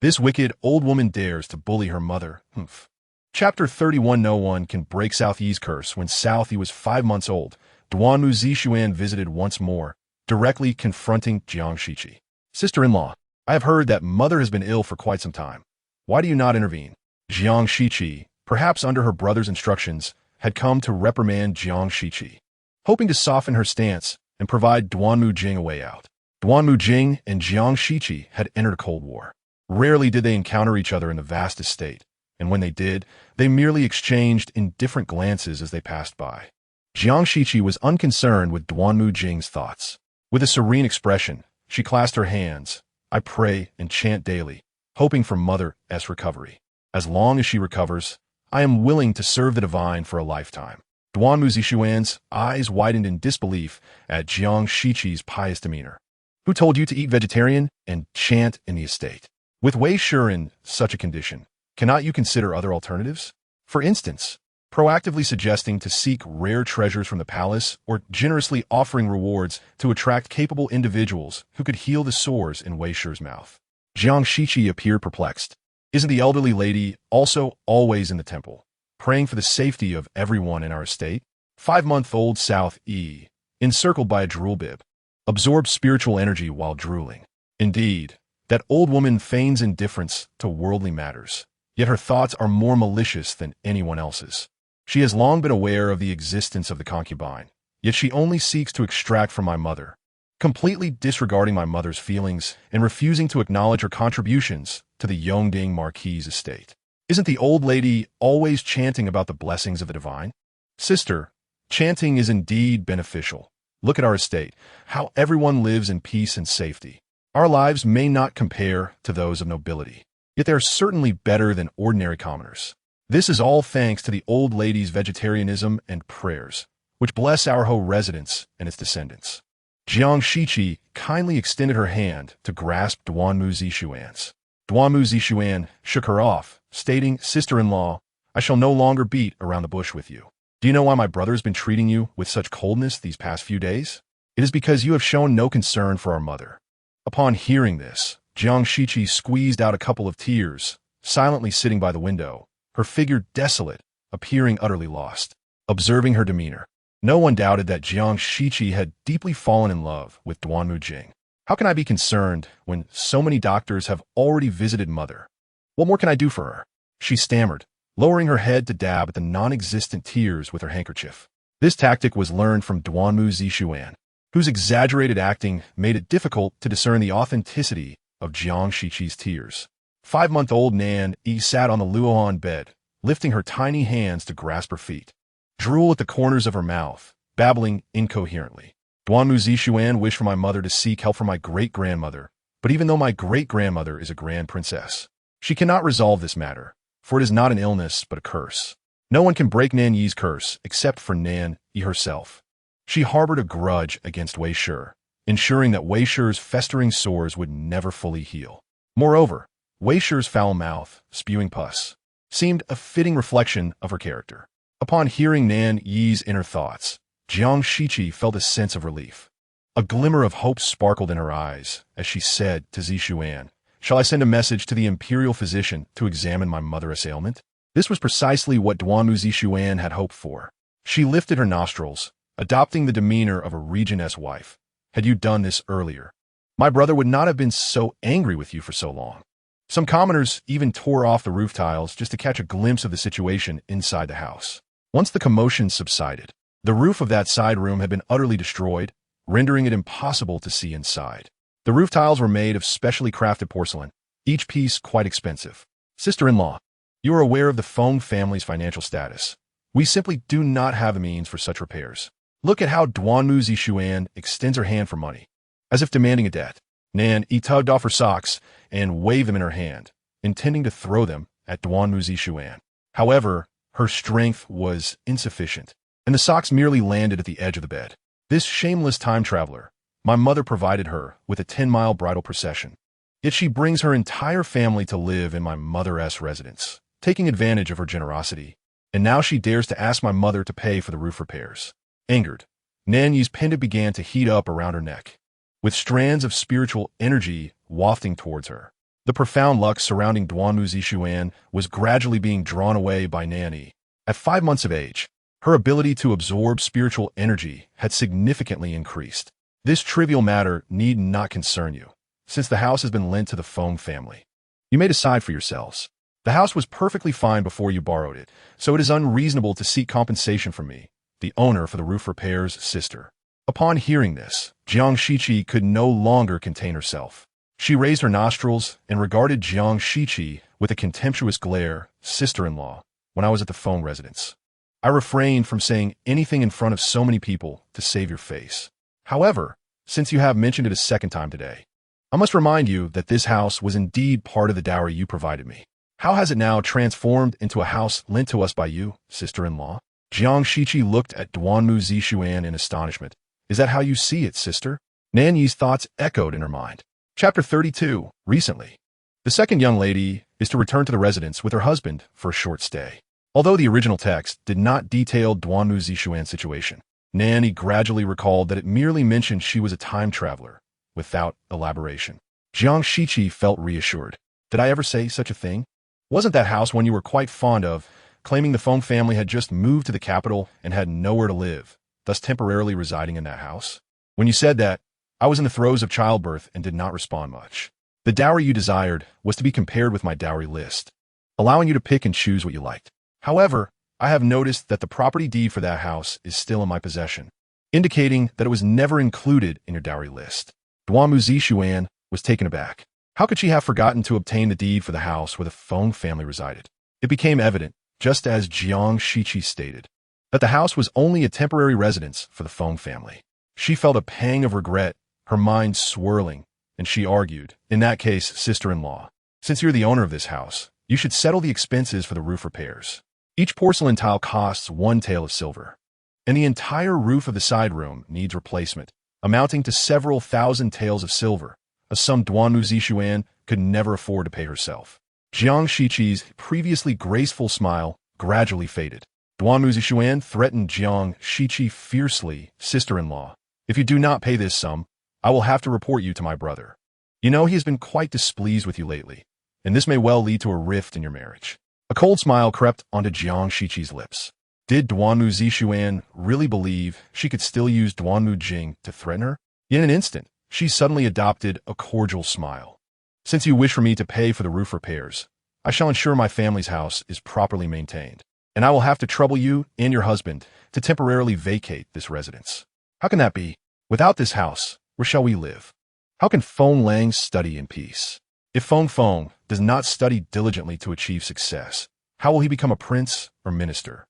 This wicked old woman dares to bully her mother. Humph. Chapter 31. No one can break South Yi's curse. When South Yi was 5 months old, Duannan Yi visited once more, directly confronting Jiang Shiqi. Sister-in-law, I have heard that mother has been ill for quite some time. Why do you not intervene? Jiang Shiqi, perhaps under her brother's instructions, had come to reprimand Jiang Shiqi, hoping to soften her stance and provide Duannan Yi a way out. Duannan Yi and Jiang Shiqi had entered a cold war. Rarely did they encounter each other in the vast estate, and when they did, they merely exchanged indifferent glances as they passed by. Jiang Shiqi was unconcerned with Duannan Yi's thoughts. With a serene expression, she clasped her hands. I pray and chant daily, hoping for Mother's recovery. As long as she recovers, I am willing to serve the divine for a lifetime. Duannan Yi's eyes widened in disbelief at Jiang Shiqi's pious demeanor. Who told you to eat vegetarian and chant in the estate? With Wei Shi in such a condition, cannot you consider other alternatives? For instance, proactively suggesting to seek rare treasures from the palace or generously offering rewards to attract capable individuals who could heal the sores in Wei Shi's mouth. Jiang Shiqi appeared perplexed. Isn't the elderly lady also always in the temple, praying for the safety of everyone in our estate? 5-month-old South Yi, encircled by a drool bib, absorbs spiritual energy while drooling. Indeed, that old woman feigns indifference to worldly matters, yet her thoughts are more malicious than anyone else's. She has long been aware of the existence of the concubine, yet she only seeks to extract from my mother, completely disregarding my mother's feelings and refusing to acknowledge her contributions to the Yongding Marquis' estate. Isn't the old lady always chanting about the blessings of the divine? Sister, chanting is indeed beneficial. Look at our estate, how everyone lives in peace and safety. Our lives may not compare to those of nobility, yet they are certainly better than ordinary commoners. This is all thanks to the old lady's vegetarianism and prayers, which bless our Ho residence and its descendants. Jiang Shiqi kindly extended her hand to grasp Duanmu Zishuan's. Duanmu Zishuan shook her off, stating, "Sister-in-law, I shall no longer beat around the bush with you. Do you know why my brother has been treating you with such coldness these past few days? It is because you have shown no concern for our mother." Upon hearing this, Jiang Shiqi squeezed out a couple of tears, silently sitting by the window, her figure desolate, appearing utterly lost. Observing her demeanor, no one doubted that Jiang Shiqi had deeply fallen in love with Duanmu Jing. How can I be concerned when so many doctors have already visited mother? What more can I do for her? She stammered, lowering her head to dab at the non-existent tears with her handkerchief. This tactic was learned from Duanmu Zishuan, whose exaggerated acting made it difficult to discern the authenticity of Jiang Shiqi's tears. 5-month-old Nan Yi sat on the Luohan bed, lifting her tiny hands to grasp her feet. Drool at the corners of her mouth, babbling incoherently. Duanmu Zishuan wished for my mother to seek help from my great-grandmother, but even though my great-grandmother is a grand princess, she cannot resolve this matter, for it is not an illness but a curse. No one can break Nan Yi's curse except for Nan Yi herself. She harbored a grudge against Wei Shi, ensuring that Wei Shi's festering sores would never fully heal. Moreover, Wei Shi's foul mouth, spewing pus, seemed a fitting reflection of her character. Upon hearing Nan Yi's inner thoughts, Jiang Shiqi felt a sense of relief. A glimmer of hope sparkled in her eyes as she said to Zishuan, "Shall I send a message to the imperial physician to examine my mother's ailment?" This was precisely what Duanmu Zishuan had hoped for. She lifted her nostrils, adopting the demeanor of a regent's wife. "Had you done this earlier, my brother would not have been so angry with you for so long." Some commoners even tore off the roof tiles just to catch a glimpse of the situation inside the house. Once the commotion subsided, the roof of that side room had been utterly destroyed, rendering it impossible to see inside. The roof tiles were made of specially crafted porcelain, each piece quite expensive. "Sister-in-law, you are aware of the Feng family's financial status. We simply do not have the means for such repairs. Look at how Duanmu Zishuan extends her hand for money, as if demanding a debt." Nan Yi tugged off her socks and waved them in her hand, intending to throw them at Duanmu Zishuan. However, her strength was insufficient, and the socks merely landed at the edge of the bed. This shameless time traveler, my mother provided her with a 10-mile bridal procession. Yet she brings her entire family to live in my mother's residence, taking advantage of her generosity, and now she dares to ask my mother to pay for the roof repairs. Angered, Nan Yi's pendant began to heat up around her neck, with strands of spiritual energy wafting towards her. The profound luck surrounding Duanmu Zishuan was gradually being drawn away by Nan Yi. At 5 months of age, her ability to absorb spiritual energy had significantly increased. This trivial matter need not concern you, since the house has been lent to the Feng family. You may decide for yourselves. The house was perfectly fine before you borrowed it, so it is unreasonable to seek compensation from me, the owner, for the roof repairs, sister. Upon hearing this, Jiang Shiqi could no longer contain herself. She raised her nostrils and regarded Jiang Shiqi with a contemptuous glare. "Sister-in-law, when I was at the Feng residence, I refrained from saying anything in front of so many people to save your face. However, since you have mentioned it a second time today, I must remind you that this house was indeed part of the dowry you provided me. How has it now transformed into a house lent to us by you, sister-in-law?" Jiang Shiqi looked at Duanmu Zishuan in astonishment. "Is that how you see it, sister?" Nan Yi's thoughts echoed in her mind. Chapter 32. Recently. The second young lady is to return to the residence with her husband for a short stay. Although the original text did not detail Duanmu Zishuan's situation, Nan Yi gradually recalled that it merely mentioned she was a time traveler, without elaboration. Jiang Shiqi felt reassured. "Did I ever say such a thing?" Wasn't that house one you were quite fond of, claiming the Feng family had just moved to the capital and had nowhere to live, thus temporarily residing in that house? When you said that, I was in the throes of childbirth and did not respond much. The dowry you desired was to be compared with my dowry list, allowing you to pick and choose what you liked. However, I have noticed that the property deed for that house is still in my possession, indicating that it was never included in your dowry list. Duanmu Zixuan was taken aback. How could she have forgotten to obtain the deed for the house where the Feng family resided? It became evident, just as Jiang Shiqi stated, that the house was only a temporary residence for the Feng family. She felt a pang of regret, her mind swirling, and she argued, in that case, sister-in-law, since you're the owner of this house, you should settle the expenses for the roof repairs. Each porcelain tile costs 1 tael of silver, and the entire roof of the side room needs replacement, amounting to several thousand taels of silver, a sum Duanmu Zixuan could never afford to pay herself. Jiang Shiqi's previously graceful smile gradually faded. Duanmu Zixuan threatened Jiang Shiqi fiercely, sister-in-law, if you do not pay this sum, I will have to report you to my brother. You know he has been quite displeased with you lately, and this may well lead to a rift in your marriage. A cold smile crept onto Jiang Shiqi's lips. Did Duanmu Zixuan really believe she could still use Duanmu Jing to threaten her? In an instant, she suddenly adopted a cordial smile. Since you wish for me to pay for the roof repairs, I shall ensure my family's house is properly maintained, and I will have to trouble you and your husband to temporarily vacate this residence. How can that be? Without this house, where shall we live? How can Feng Lang study in peace? If Feng does not study diligently to achieve success, how will he become a prince or minister?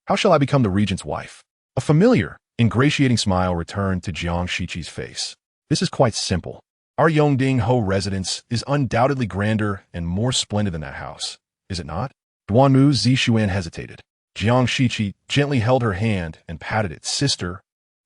How shall I become the regent's wife? A familiar, ingratiating smile returned to Jiang Shiqi's face. This is quite simple. Our Yongding Ho residence is undoubtedly grander and more splendid than that house, is it not? Duanmu Zixuan hesitated. Jiang Shiqi gently held her hand and patted it. Sister,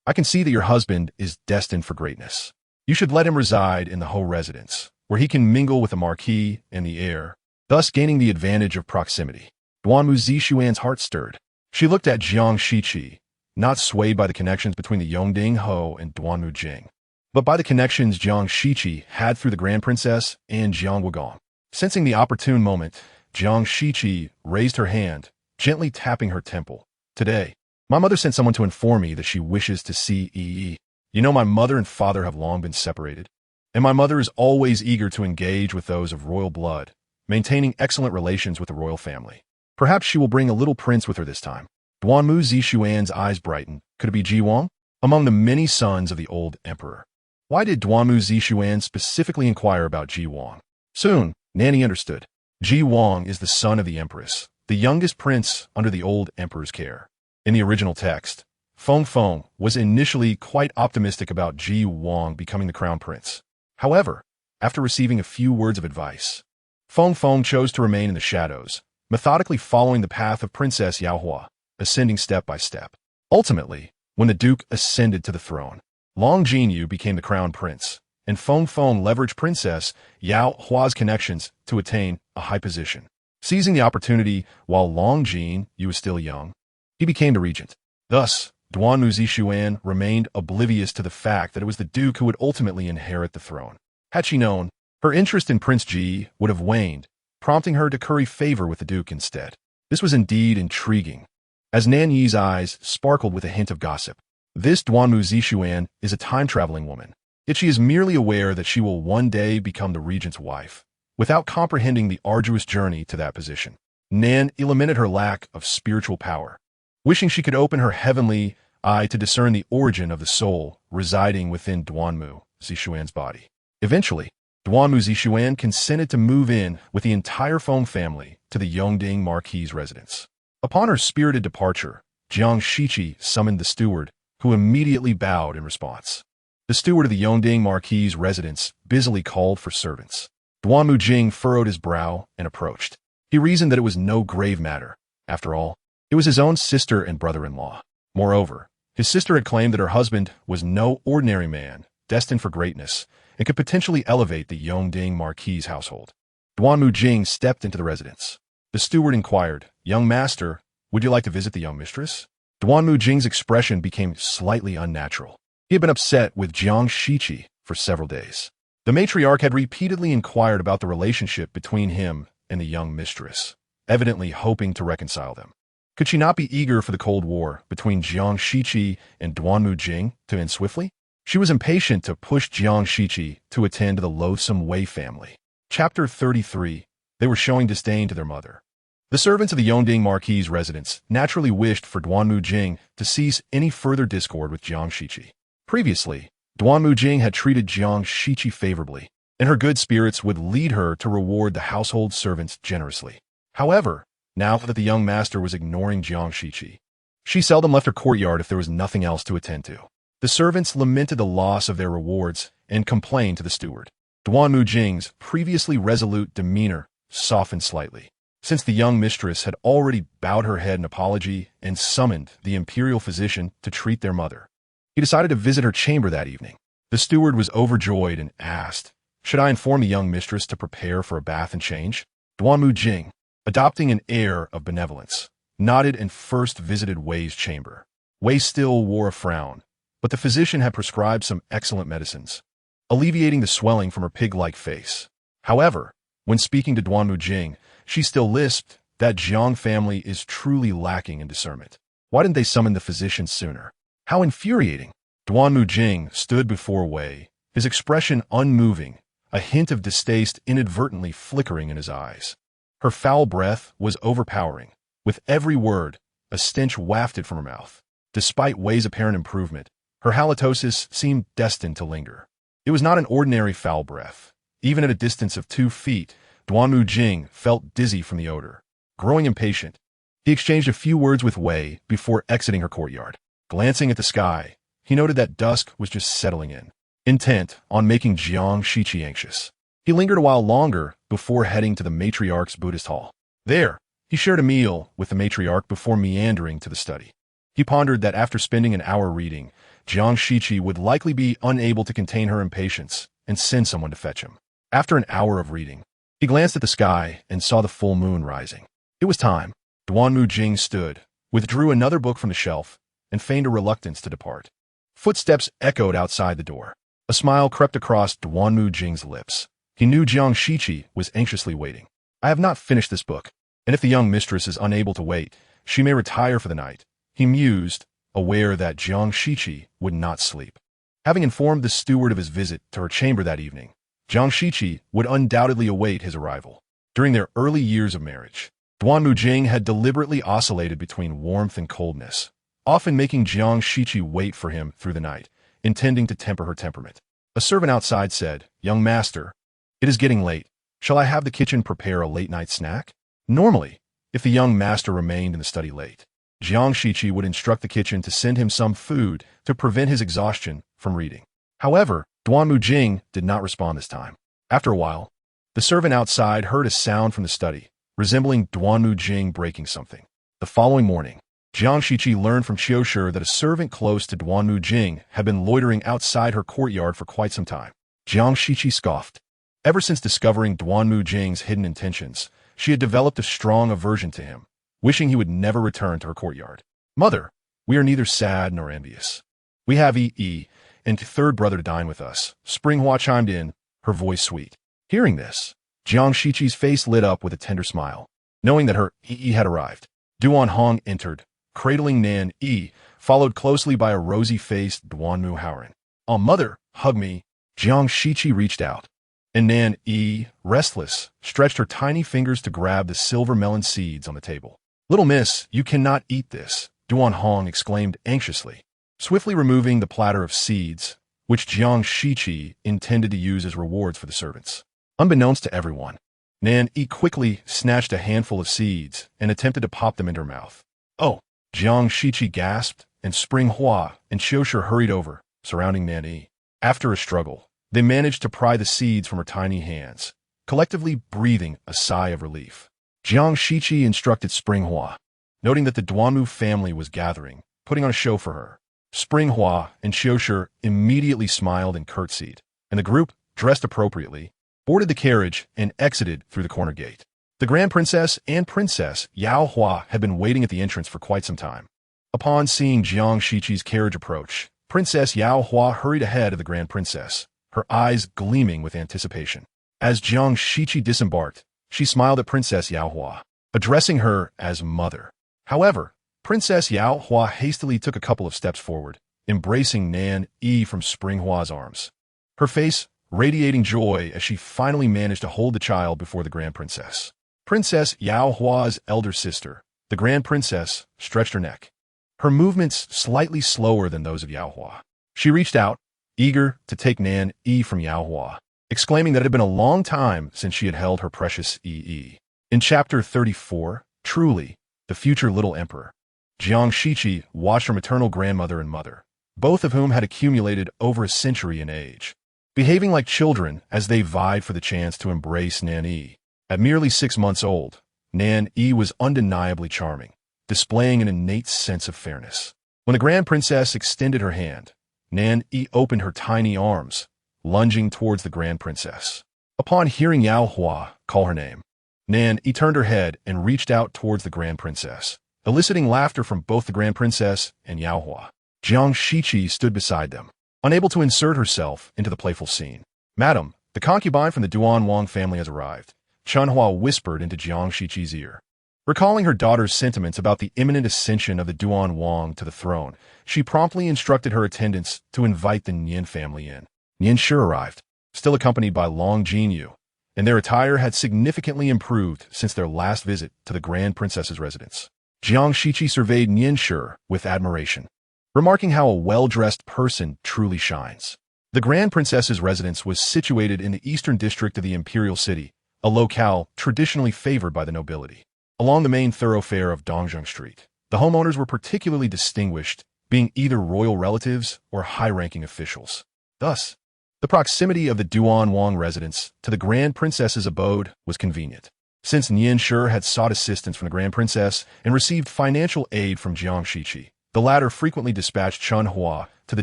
I can see that your husband is destined for greatness. You should let him reside in the Ho residence, where he can mingle with the marquis and the heir, thus gaining the advantage of proximity. Duanmu Zixuan's heart stirred. She looked at Jiang Shiqi, not swayed by the connections between the Yongding Ho and Duanmu Jing, but by the connections Jiang Shiqi had through the Grand Princess and Jiang Wugong. Sensing the opportune moment, Jiang Shiqi raised her hand, gently tapping her temple. Today, my mother sent someone to inform me that she wishes to see Yi. You know, my mother and father have long been separated, and my mother is always eager to engage with those of royal blood, maintaining excellent relations with the royal family. Perhaps she will bring a little prince with her this time. Duanmu Zixuan's eyes brightened. Could it be Ji Wang? Among the many sons of the old emperor. Why did Duanmu Zixuan specifically inquire about Ji Wang? Soon, Nan Yi understood. Ji Wang is the son of the empress, the youngest prince under the old emperor's care. In the original text, Feng was initially quite optimistic about Ji Wang becoming the crown prince. However, after receiving a few words of advice, Feng chose to remain in the shadows, methodically following the path of Princess Yaohua, ascending step by step. Ultimately, when the duke ascended to the throne, Long Jinyu became the crown prince, and Feng leveraged Princess Yaohua's connections to attain a high position. Seizing the opportunity while Long Jinyu was still young, he became the regent. Thus, Duanmu Zixuan remained oblivious to the fact that it was the duke who would ultimately inherit the throne. Had she known, her interest in Prince Ji would have waned, prompting her to curry favor with the duke instead. This was indeed intriguing, as Nan Yi's eyes sparkled with a hint of gossip. This Duanmu Zixuan is a time-traveling woman, yet she is merely aware that she will one day become the regent's wife, without comprehending the arduous journey to that position. Nan Yi lamented her lack of spiritual power, wishing she could open her heavenly eye to discern the origin of the soul residing within Duanmu Zixuan's body. Eventually, Duanmu Zixuan consented to move in with the entire Feng family to the Yongding Marquis' residence. Upon her spirited departure, Jiang Shiqi summoned the steward, who immediately bowed in response. The steward of the Yongding Marquis' residence busily called for servants. Duanmu Jing furrowed his brow and approached. He reasoned that it was no grave matter. After all, it was his own sister and brother-in-law. Moreover, his sister had claimed that her husband was no ordinary man, destined for greatness, and could potentially elevate the Yongding Marquis' household. Duanmu Jing stepped into the residence. The steward inquired, "Young master, would you like to visit the young mistress?" Duanmu Jing's expression became slightly unnatural. He had been upset with Jiang Shiqi for several days. The matriarch had repeatedly inquired about the relationship between him and the young mistress, evidently hoping to reconcile them. Could she not be eager for the Cold War between Jiang Shiqi and Duanmu Jing to end swiftly? She was impatient to push Jiang Shiqi to attend to the loathsome Wei family. Chapter 33. They were showing disdain to their mother. The servants of the Yongding Marquis's residence naturally wished for Duanmu Jing to cease any further discord with Jiang Shiqi. Previously, Duanmu Jing had treated Jiang Shiqi favorably, and her good spirits would lead her to reward the household servants generously. However, now that the young master was ignoring Jiang Shiqi, she seldom left her courtyard if there was nothing else to attend to. The servants lamented the loss of their rewards and complained to the steward. Duanmu Jing's previously resolute demeanor softened slightly, since the young mistress had already bowed her head in apology and summoned the imperial physician to treat their mother. He decided to visit her chamber that evening. The steward was overjoyed and asked, "Should I inform the young mistress to prepare for a bath and change?" Duanmu Jing, adopting an air of benevolence, nodded and first visited Wei's chamber. Wei still wore a frown, but the physician had prescribed some excellent medicines, alleviating the swelling from her pig-like face. However, when speaking to Duanmu Jing, she still lisped that Jiang family is truly lacking in discernment. Why didn't they summon the physician sooner? How infuriating! Duanmu Jing stood before Wei, his expression unmoving, a hint of distaste inadvertently flickering in his eyes. Her foul breath was overpowering. With every word, a stench wafted from her mouth. Despite Wei's apparent improvement, her halitosis seemed destined to linger. It was not an ordinary foul breath. Even at a distance of 2 feet, Duanmu Jing felt dizzy from the odor. Growing impatient, he exchanged a few words with Wei before exiting her courtyard. Glancing at the sky, he noted that dusk was just settling in, intent on making Jiang Shiqi anxious. He lingered a while longer before heading to the matriarch's Buddhist hall. There, he shared a meal with the matriarch before meandering to the study. He pondered that after spending an hour reading, Jiang Shiqi would likely be unable to contain her impatience and send someone to fetch him. After an hour of reading, he glanced at the sky and saw the full moon rising. It was time. Duanmu Jing stood, withdrew another book from the shelf, and feigned a reluctance to depart. Footsteps echoed outside the door. A smile crept across Duanmu Jing's lips. He knew Jiang Shiqi was anxiously waiting. "I have not finished this book, and if the young mistress is unable to wait, she may retire for the night," he mused, aware that Jiang Shiqi would not sleep. Having informed the steward of his visit to her chamber that evening, Jiang Shiqi would undoubtedly await his arrival. During their early years of marriage, Duanmu Jing had deliberately oscillated between warmth and coldness, often making Jiang Shiqi wait for him through the night, intending to temper her temperament. A servant outside said, "Young master, it is getting late. Shall I have the kitchen prepare a late-night snack?" Normally, if the young master remained in the study late, Jiang Shiqi would instruct the kitchen to send him some food to prevent his exhaustion from reading. However, Duanmu Jing did not respond this time. After a while, the servant outside heard a sound from the study, resembling Duanmu Jing breaking something. The following morning, Jiang Shiqi learned from Qiushi that a servant close to Duanmu Jing had been loitering outside her courtyard for quite some time. Jiang Shiqi scoffed. Ever since discovering Duanmu Jing's hidden intentions, she had developed a strong aversion to him, wishing he would never return to her courtyard. "Mother, we are neither sad nor envious. We have Yi and third brother to dine with us," Springhua chimed in, her voice sweet. Hearing this, Jiang Shiqi's face lit up with a tender smile, knowing that her Yi had arrived. Duan Hong entered, cradling Nan Yi, followed closely by a rosy-faced Duanmu Haoran. "Oh, mother, hug me." Jiang Shiqi reached out, and Nan Yi, restless, stretched her tiny fingers to grab the silver melon seeds on the table. "Little miss, you cannot eat this," Duan Hong exclaimed anxiously, swiftly removing the platter of seeds, which Jiang Shiqi intended to use as rewards for the servants. Unbeknownst to everyone, Nan Yi quickly snatched a handful of seeds and attempted to pop them into her mouth. "Oh!" Jiang Shiqi gasped, and Springhua and Qiushi hurried over, surrounding Nan Yi. After a struggle, they managed to pry the seeds from her tiny hands, collectively breathing a sigh of relief. Jiang Shiqi instructed Springhua, noting that the Duanmu family was gathering, putting on a show for her. Springhua and Qiushi immediately smiled and curtsied, and the group, dressed appropriately, boarded the carriage and exited through the corner gate. The Grand Princess and Princess Yao Hua had been waiting at the entrance for quite some time. Upon seeing Jiang Shiqi's carriage approach, Princess Yao Hua hurried ahead of the Grand Princess, her eyes gleaming with anticipation. As Jiang Shiqi disembarked, She smiled at Princess Yaohua, addressing her as mother. However, Princess Yaohua hastily took a couple of steps forward, embracing Nan Yi from Springhua's arms. Her face radiating joy as she finally managed to hold the child before the Grand Princess. Princess Yaohua's elder sister, the Grand Princess, stretched her neck, her movements slightly slower than those of Yaohua. She reached out, eager to take Nan Yi from Yaohua, exclaiming that it had been a long time since she had held her precious Yi. In Chapter 34, truly, the future little emperor, Jiang Shiqi watched her maternal grandmother and mother, both of whom had accumulated over a century in age, behaving like children as they vied for the chance to embrace Nan Yi. At merely 6 months old, Nan Yi was undeniably charming, displaying an innate sense of fairness. When the Grand Princess extended her hand, Nan Yi opened her tiny arms, lunging towards the Grand Princess. Upon hearing Yaohua call her name, Nan Yi turned her head and reached out towards the Grand Princess, eliciting laughter from both the Grand Princess and Yaohua. Jiang Shiqi stood beside them, unable to insert herself into the playful scene. "Madam, the concubine from the Duannan family has arrived," Chunhua whispered into Jiang Shiqi's ear. Recalling her daughter's sentiments about the imminent ascension of the Duannan to the throne, she promptly instructed her attendants to invite the Nian family in. Nian Shi arrived, still accompanied by Long Jinyu, and their attire had significantly improved since their last visit to the Grand Princess's residence. Jiang Shiqi surveyed Nian Shi with admiration, remarking how a well-dressed person truly shines. The Grand Princess's residence was situated in the eastern district of the imperial city, a locale traditionally favored by the nobility. Along the main thoroughfare of Dongzheng Street, the homeowners were particularly distinguished, being either royal relatives or high-ranking officials. Thus, the proximity of the Duannan residence to the Grand Princess's abode was convenient. Since Nian Shi had sought assistance from the Grand Princess and received financial aid from Jiang Shiqi, the latter frequently dispatched Chunhua to the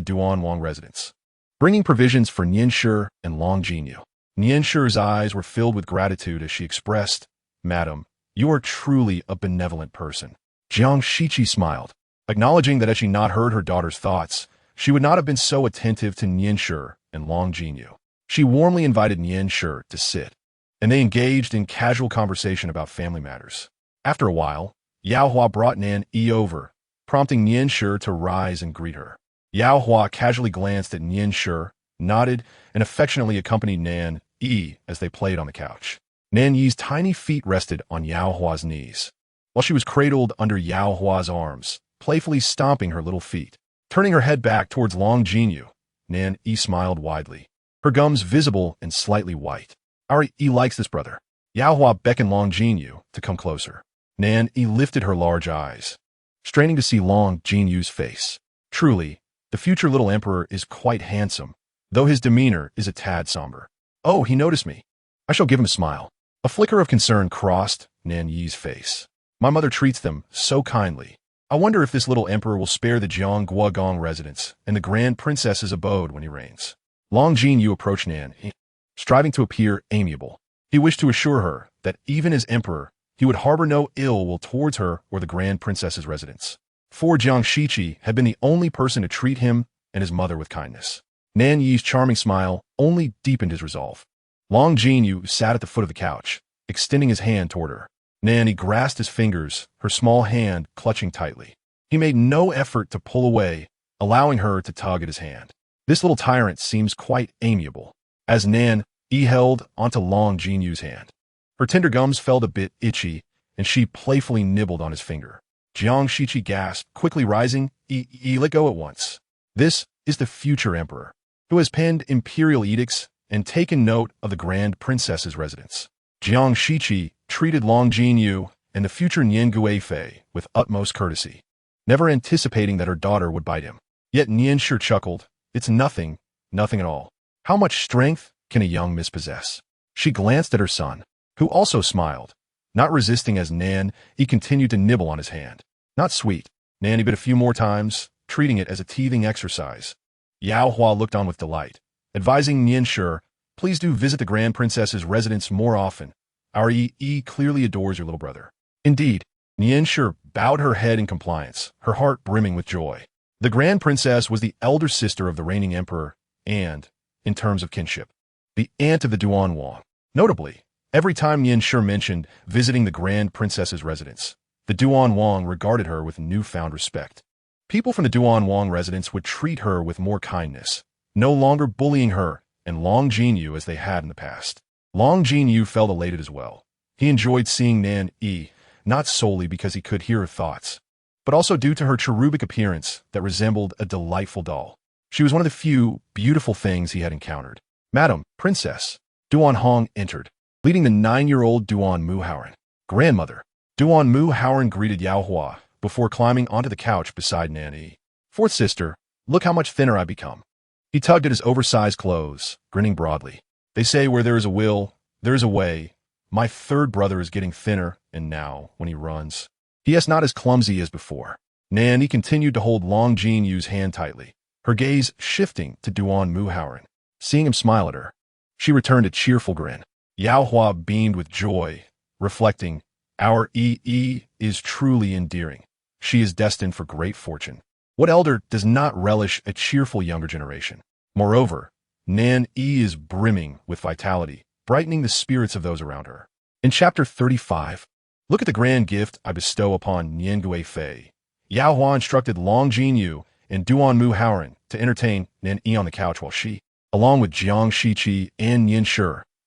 Duannan residence, bringing provisions for Nian Shi and Long Jinyu. Nian Shi's eyes were filled with gratitude as she expressed, "Madam, you are truly a benevolent person." Jiang Shiqi smiled, acknowledging that had she not heard her daughter's thoughts, she would not have been so attentive to Nian Shi and Long Jinyu. She warmly invited Nian Shi to sit, and they engaged in casual conversation about family matters. After a while, Yaohua brought Nan Yi over, prompting Nian Shi to rise and greet her. Yaohua casually glanced at Nian Shi, nodded, and affectionately accompanied Nan Yi as they played on the couch. Nan Yi's tiny feet rested on Yaohua's knees, while she was cradled under Yaohua's arms, playfully stomping her little feet. Turning her head back towards Long Jinyu, Nan Yi smiled widely, her gums visible and slightly white. "Our Yi likes this brother." Yaohua beckoned Long Jinyu to come closer. Nan Yi lifted her large eyes, straining to see Long Jinyu's face. Truly, the future little emperor is quite handsome, though his demeanor is a tad somber. "Oh, he noticed me. I shall give him a smile." A flicker of concern crossed Nan Yi's face. "My mother treats them so kindly. I wonder if this little emperor will spare the Jiangguogong residence and the Grand Princess's abode when he reigns." Long Jinyu approached Nan Yi, striving to appear amiable. He wished to assure her that even as emperor, he would harbor no ill will towards her or the Grand Princess's residence. For Jiang Shiqi had been the only person to treat him and his mother with kindness. Nan Yi's charming smile only deepened his resolve. Long Jinyu sat at the foot of the couch, extending his hand toward her. Nan Yi grasped his fingers, her small hand clutching tightly. He made no effort to pull away, allowing her to tug at his hand. This little tyrant seems quite amiable. As Nan Yi held onto Long Jinyu's hand, her tender gums felt a bit itchy, and she playfully nibbled on his finger. Jiang Shiqi gasped, quickly rising, Let go at once. This is the future emperor, who has penned imperial edicts and taken note of the Grand Princess's residence." Jiang Shiqi treated Long Jinyu and the future Nian Guifei with utmost courtesy, never anticipating that her daughter would bite him. Yet Nian Shi chuckled, "It's nothing, nothing at all. How much strength can a young miss possess?" She glanced at her son, who also smiled, not resisting as Nan Yi continued to nibble on his hand. "Not sweet." Nan Yi bit a few more times, treating it as a teething exercise. Yaohua looked on with delight, advising Nian Shi, "Please do visit the Grand Princess's residence more often. Our Yi clearly adores your little brother." Indeed, Nian Shi bowed her head in compliance, her heart brimming with joy. The Grand Princess was the elder sister of the reigning emperor and, in terms of kinship, the aunt of the Duannan. Notably, Every time Yin mentioned visiting the Grand Princess's residence, the Duanwan regarded her with newfound respect. People from the Duanwan residence would treat her with more kindness, no longer bullying her and Long Jinyu as they had in the past. Long Jinyu felt elated as well. He enjoyed seeing Nan Yi, not solely because he could hear her thoughts, but also due to her cherubic appearance that resembled a delightful doll. She was one of the few beautiful things he had encountered. Madam, Princess, Duan Hong entered, leading the 9-year-old Duan Muhaoran. Grandmother, Duan Muhaoran greeted Yao Hua before climbing onto the couch beside Nan Yi. Fourth sister, look how much thinner I've become. He tugged at his oversized clothes, grinning broadly. They say where there is a will, there is a way. My third brother is getting thinner, and now, when he runs, he is not as clumsy as before. Nan Yi continued to hold Long Jinyu's hand tightly, her gaze shifting to Duan Muhaoran. Seeing him smile at her, she returned a cheerful grin. Yao Hua beamed with joy, reflecting, our Yi is truly endearing. She is destined for great fortune. What elder does not relish a cheerful younger generation? Moreover, Nan Yi is brimming with vitality, brightening the spirits of those around her. In Chapter 35, look at the grand gift I bestow upon Nian Fei. Yao Hua instructed Long Jinyu and Duan Muhaoran to entertain Nan Yi on the couch while she, along with Jiang Shiqi and Yin Shi,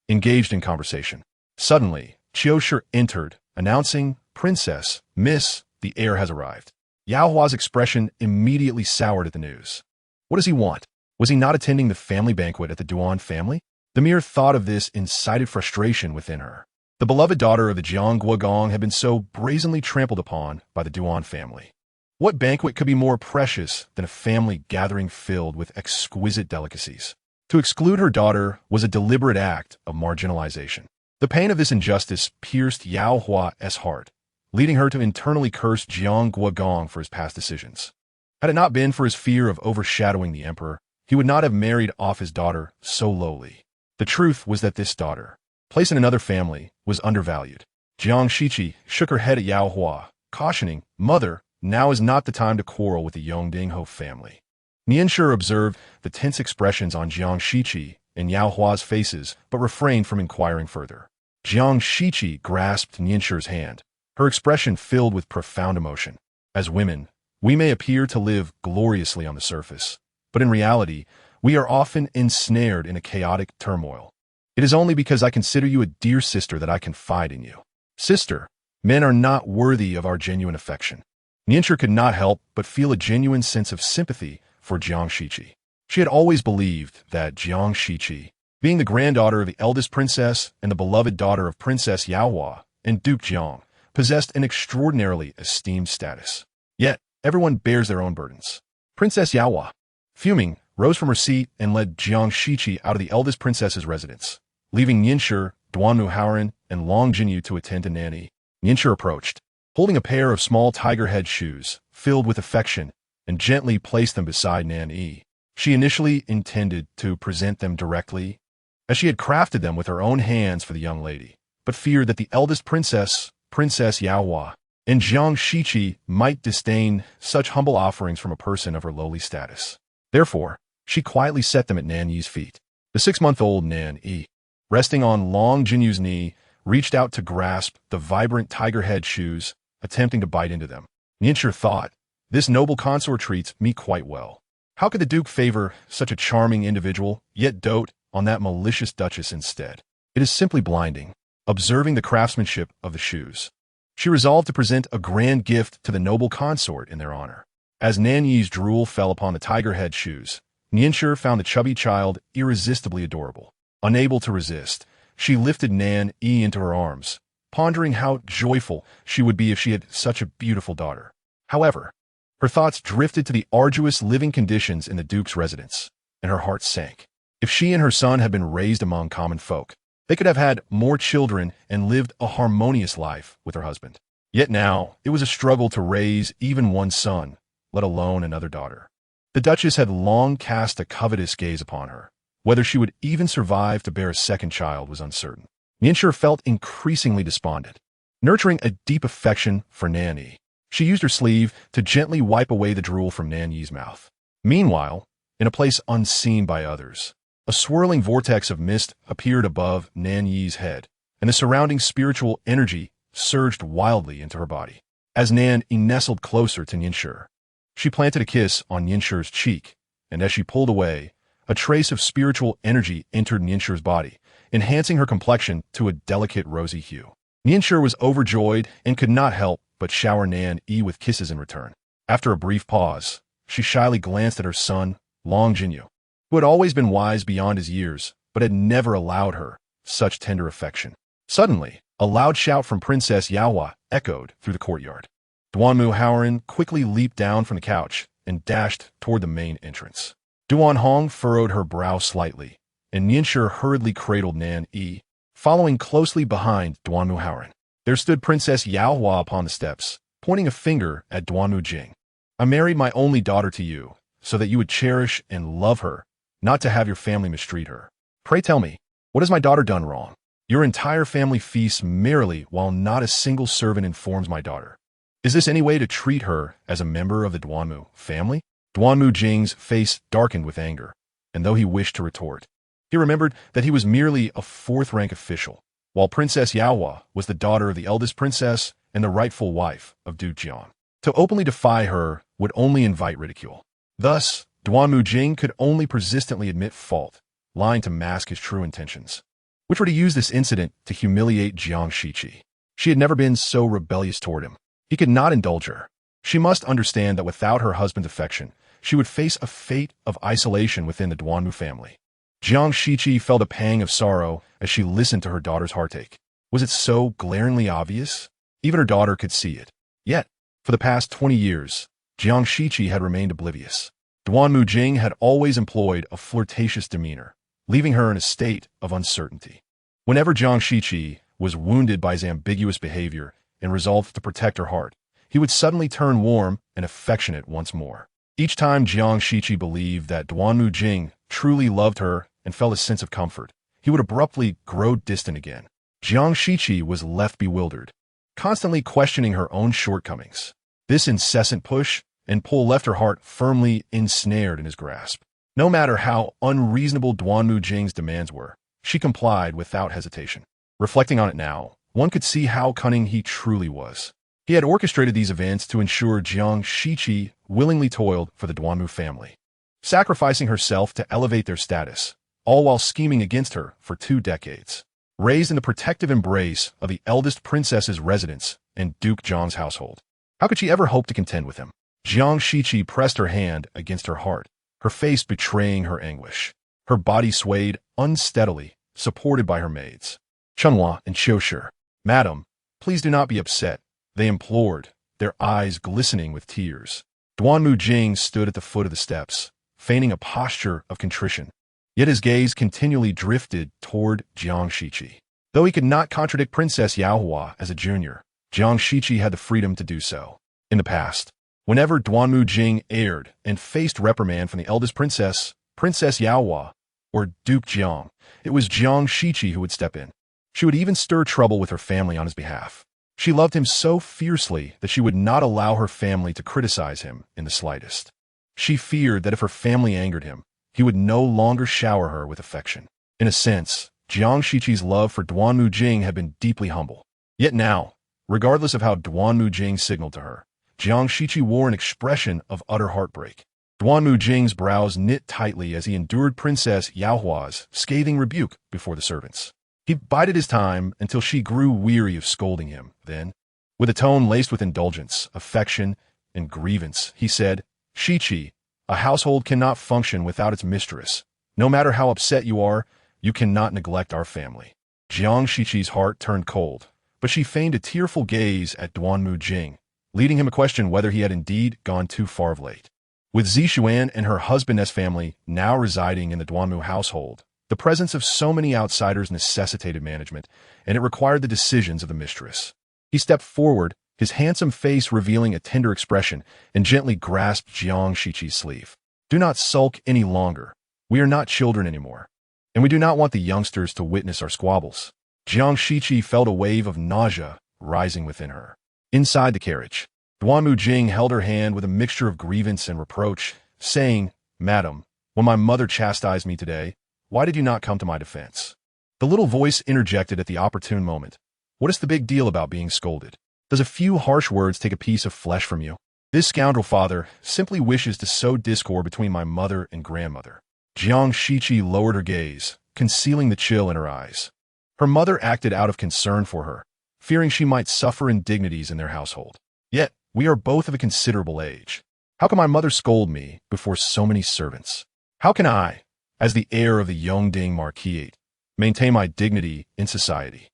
engaged in conversation. Suddenly, Qiu Shi entered, announcing, Princess, Miss, the heir has arrived. Yao Hua's expression immediately soured at the news. What does he want? Was he not attending the family banquet at the Duan family? The mere thought of this incited frustration within her. The beloved daughter of the Jiang Guogong had been so brazenly trampled upon by the Duan family. What banquet could be more precious than a family gathering filled with exquisite delicacies? To exclude her daughter was a deliberate act of marginalization. The pain of this injustice pierced Yao Hua's heart, leading her to internally curse Jiang Guogong for his past decisions. Had it not been for his fear of overshadowing the emperor, he would not have married off his daughter so lowly. The truth was that this daughter, placed in another family, was undervalued. Jiang Shiqi shook her head at Yao Hua, cautioning, Mother, now is not the time to quarrel with the Yongdingho family. Nian Shi observed the tense expressions on Jiang Shiqi and Yao Hua's faces, but refrained from inquiring further. Jiang Shiqi grasped Nian Shi's hand, her expression filled with profound emotion. As women, we may appear to live gloriously on the surface, but in reality, we are often ensnared in a chaotic turmoil. It is only because I consider you a dear sister that I confide in you. Sister, men are not worthy of our genuine affection. Nian Shi could not help but feel a genuine sense of sympathy for Jiang Shiqi. She had always believed that Jiang Shiqi, being the granddaughter of the eldest princess and the beloved daughter of Princess Yao Hua and Duke Jiang, possessed an extraordinarily esteemed status. Yet, everyone bears their own burdens. Princess Yao Hua, fuming, rose from her seat and led Jiang Shiqi out of the eldest princess's residence, leaving Yin Shi, Duan Muhaoran, and Long Jinyu to attend to Nan Yi. Yin Shi approached, holding a pair of small tiger head shoes, filled with affection, and gently placed them beside Nan Yi. She initially intended to present them directly, as she had crafted them with her own hands for the young lady, but feared that the eldest princess, Princess Yao Hua, and Jiang Shiqi might disdain such humble offerings from a person of her lowly status. Therefore, she quietly set them at Nan Yi's feet. The 6-month-old Nan Yi, resting on Long Jinyu's knee, reached out to grasp the vibrant tiger head shoes, attempting to bite into them. Nian Shi thought, this noble consort treats me quite well. How could the Duke favor such a charming individual, yet dote on that malicious duchess instead? It is simply blinding. Observing the craftsmanship of the shoes, she resolved to present a grand gift to the noble consort in their honor. As Nan Yi's drool fell upon the tiger head shoes, Nian Shi found the chubby child irresistibly adorable. Unable to resist, she lifted Nan Yi into her arms, pondering how joyful she would be if she had such a beautiful daughter. However, her thoughts drifted to the arduous living conditions in the Duke's residence, and her heart sank. If she and her son had been raised among common folk, they could have had more children and lived a harmonious life with her husband. Yet now, it was a struggle to raise even one son, let alone another daughter. The Duchess had long cast a covetous gaze upon her. Whether she would even survive to bear a second child was uncertain. Nian Shi felt increasingly despondent. Nurturing a deep affection for Nan Yi, she used her sleeve to gently wipe away the drool from Nan Yi's mouth. Meanwhile, in a place unseen by others, a swirling vortex of mist appeared above Nan Yi's head, and the surrounding spiritual energy surged wildly into her body. As Nan Yi nestled closer to Ningshi, she planted a kiss on Ningshi's cheek, and as she pulled away, a trace of spiritual energy entered Ningshi's body, enhancing her complexion to a delicate rosy hue. Ningshi was overjoyed and could not help but shower Nan Yi with kisses in return. After a brief pause, she shyly glanced at her son, Long Jinyu, who had always been wise beyond his years, but had never allowed her such tender affection. Suddenly, a loud shout from Princess Yaohua echoed through the courtyard. Duanmu Haoran quickly leaped down from the couch and dashed toward the main entrance. Duan Hong furrowed her brow slightly, and Ningshi hurriedly cradled Nan Yi, following closely behind Duanmu Haoran. There stood Princess Yaohua upon the steps, pointing a finger at Duanmu Jing. I married my only daughter to you, so that you would cherish and love her, not to have your family mistreat her. Pray tell me, what has my daughter done wrong? Your entire family feasts merrily while not a single servant informs my daughter. Is this any way to treat her as a member of the Duanmu family? Duanmu Jing's face darkened with anger, and though he wished to retort, he remembered that he was merely a fourth-rank official, while Princess Yaohua was the daughter of the eldest princess and the rightful wife of Duke Jiang. To openly defy her would only invite ridicule. Thus, Duanmu Jing could only persistently admit fault, lying to mask his true intentions, which were to use this incident to humiliate Jiang Shiqi. She had never been so rebellious toward him. He could not indulge her. She must understand that without her husband's affection, she would face a fate of isolation within the Duanmu family. Jiang Shiqi felt a pang of sorrow as she listened to her daughter's heartache. Was it so glaringly obvious? Even her daughter could see it. Yet, for the past 20 years, Jiang Shiqi had remained oblivious. Duanmu Jing had always employed a flirtatious demeanor, leaving her in a state of uncertainty. Whenever Jiang Shiqi was wounded by his ambiguous behavior and resolved to protect her heart, he would suddenly turn warm and affectionate once more. Each time Jiang Shiqi believed that Duanmu Jing truly loved her and felt a sense of comfort, he would abruptly grow distant again. Jiang Shiqi was left bewildered, constantly questioning her own shortcomings. This incessant push and pull left her heart firmly ensnared in his grasp. No matter how unreasonable Duanmu Jing's demands were, she complied without hesitation. Reflecting on it now, one could see how cunning he truly was. He had orchestrated these events to ensure Jiang Shiqi willingly toiled for the Duanmu family, sacrificing herself to elevate their status, all while scheming against her for 2 decades. Raised in the protective embrace of the eldest princess's residence and Duke Jiang's household, how could she ever hope to contend with him? Jiang Shiqi pressed her hand against her heart, her face betraying her anguish. Her body swayed unsteadily, supported by her maids, Chunhua and Qiushi. Madam, please do not be upset, they implored, their eyes glistening with tears. Duanmu Jing stood at the foot of the steps, feigning a posture of contrition, yet his gaze continually drifted toward Jiang Shiqi. Though he could not contradict Princess Yaohua as a junior, Jiang Shiqi had the freedom to do so. In the past, whenever Duanmu Jing erred and faced reprimand from the eldest princess, Princess Yaohua, or Duke Jiang, it was Jiang Shiqi who would step in. She would even stir trouble with her family on his behalf. She loved him so fiercely that she would not allow her family to criticize him in the slightest. She feared that if her family angered him, he would no longer shower her with affection. In a sense, Jiang Shiqi's love for Duanmu Jing had been deeply humble. Yet now, regardless of how Duanmu Jing signaled to her, Jiang Shiqi wore an expression of utter heartbreak. Duanmu Jing's brows knit tightly as he endured Princess Yaohua's scathing rebuke before the servants. He bided his time until she grew weary of scolding him. Then, with a tone laced with indulgence, affection, and grievance, he said, Shiqi, a household cannot function without its mistress. No matter how upset you are, you cannot neglect our family. Jiang Shiqi's heart turned cold, but she feigned a tearful gaze at Duanmu Jing, leading him to question whether he had indeed gone too far of late. With Zixuan and her husband's family now residing in the Duanmu household, the presence of so many outsiders necessitated management, and it required the decisions of the mistress. He stepped forward, his handsome face revealing a tender expression, and gently grasped Jiang Shiqi's sleeve. Do not sulk any longer. We are not children anymore, and we do not want the youngsters to witness our squabbles. Jiang Shiqi felt a wave of nausea rising within her. Inside the carriage, Duanmu Jing held her hand with a mixture of grievance and reproach, saying, Madam, when my mother chastised me today, why did you not come to my defense? The little voice interjected at the opportune moment. What is the big deal about being scolded? Does a few harsh words take a piece of flesh from you? This scoundrel father simply wishes to sow discord between my mother and grandmother. Jiang Shiqi lowered her gaze, concealing the chill in her eyes. Her mother acted out of concern for her, fearing she might suffer indignities in their household. Yet, we are both of a considerable age. How can my mother scold me before so many servants? How can I, as the heir of the Yongding Marquisate, maintain my dignity in society?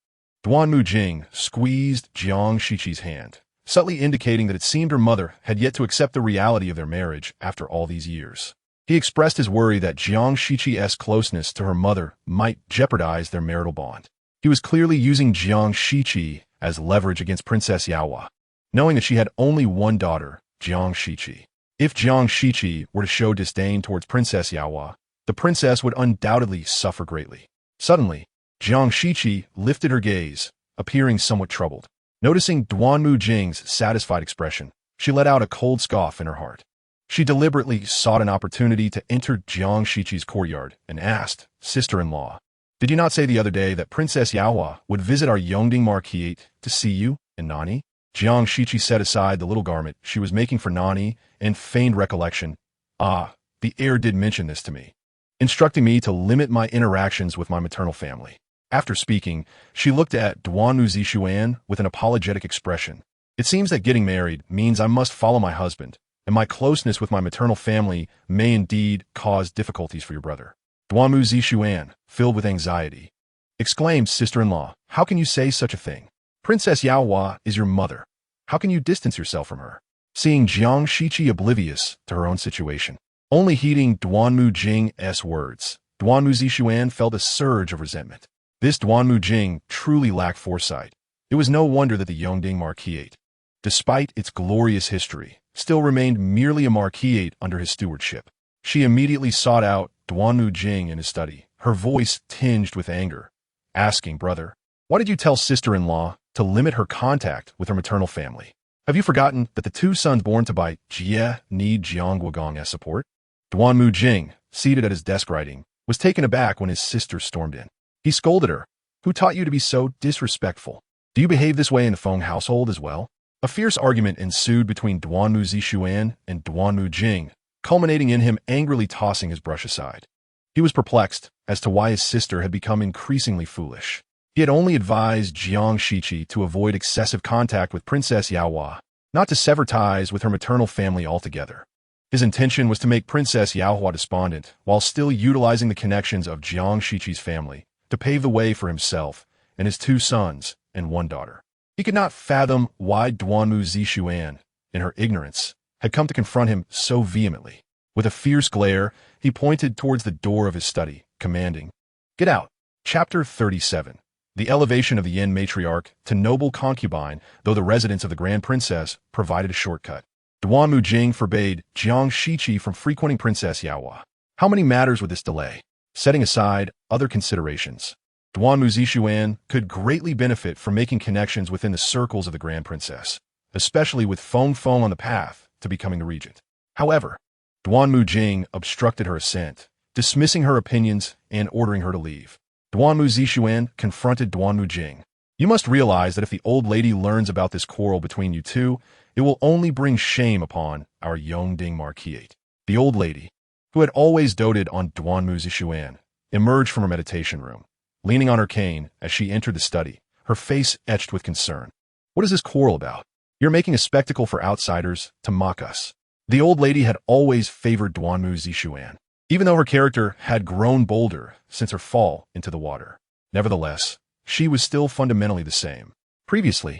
Duanmu Jing squeezed Jiang Shiqi's hand, subtly indicating that it seemed her mother had yet to accept the reality of their marriage after all these years. He expressed his worry that Jiang Shiqi's closeness to her mother might jeopardize their marital bond. He was clearly using Jiang Shiqi as leverage against Princess Yaohua, knowing that she had only one daughter, Jiang Shiqi. If Jiang Shiqi were to show disdain towards Princess Yaohua, the princess would undoubtedly suffer greatly. Suddenly, Jiang Shiqi lifted her gaze, appearing somewhat troubled. Noticing Duanmu Jing's satisfied expression, she let out a cold scoff in her heart. She deliberately sought an opportunity to enter Jiang Shiqi's courtyard and asked, "Sister-in-law, did you not say the other day that Princess Yaohua would visit our Yongding Marquisate to see you and Nan Yi?" Jiang Shiqi set aside the little garment she was making for Nan Yi and feigned recollection. "Ah, the heir did mention this to me, instructing me to limit my interactions with my maternal family." After speaking, she looked at Duanmu Zishuan with an apologetic expression. "It seems that getting married means I must follow my husband, and my closeness with my maternal family may indeed cause difficulties for your brother." Duanmu Zishuan, filled with anxiety, exclaimed, "Sister-in-law, how can you say such a thing? Princess Yaohua is your mother. How can you distance yourself from her?" Seeing Jiang Shiqi oblivious to her own situation, only heeding Duanmu Jing's words, Duanmu Zishuan felt a surge of resentment. This Duanmu Jing truly lacked foresight. It was no wonder that the Yongding Marquisate, despite its glorious history, still remained merely a marquisate under his stewardship. She immediately sought out Duanmu Jing in his study, her voice tinged with anger, asking, "Brother, why did you tell sister-in-law to limit her contact with her maternal family? Have you forgotten that the two sons born to Bai Jie need Jiangguogong's support?" Duanmu Jing, seated at his desk writing, was taken aback when his sister stormed in. He scolded her. "Who taught you to be so disrespectful? Do you behave this way in the Feng household as well?" A fierce argument ensued between Duanmu Zishuan and Duanmu Jing, culminating in him angrily tossing his brush aside. He was perplexed as to why his sister had become increasingly foolish. He had only advised Jiang Shiqi to avoid excessive contact with Princess Yaohua, not to sever ties with her maternal family altogether. His intention was to make Princess Yaohua despondent while still utilizing the connections of Jiang Shiqi's family to pave the way for himself and his two sons and one daughter. He could not fathom why Duanmu Zishuan, in her ignorance, had come to confront him so vehemently. With a fierce glare, he pointed towards the door of his study, commanding, "Get out." Chapter 37. The elevation of the Yin matriarch to noble concubine, though the residence of the Grand Princess provided a shortcut. Duanmu Jing forbade Jiang Shiqi from frequenting Princess Yaohua. How many matters would this delay? Setting aside other considerations, Duanmu Zishuan could greatly benefit from making connections within the circles of the Grand Princess, especially with Feng on the path to becoming the regent. However, Duanmu Jing obstructed her ascent, dismissing her opinions and ordering her to leave. Duanmu Zishuan confronted Duanmu Jing. "You must realize that if the old lady learns about this quarrel between you two, it will only bring shame upon our Yongding Marquisate." The old lady, who had always doted on Duanmu Zishuan, emerged from her meditation room, leaning on her cane as she entered the study, her face etched with concern. "What is this quarrel about? You're making a spectacle for outsiders to mock us." The old lady had always favored Duanmu Zishuan, even though her character had grown bolder since her fall into the water. Nevertheless, she was still fundamentally the same. Previously,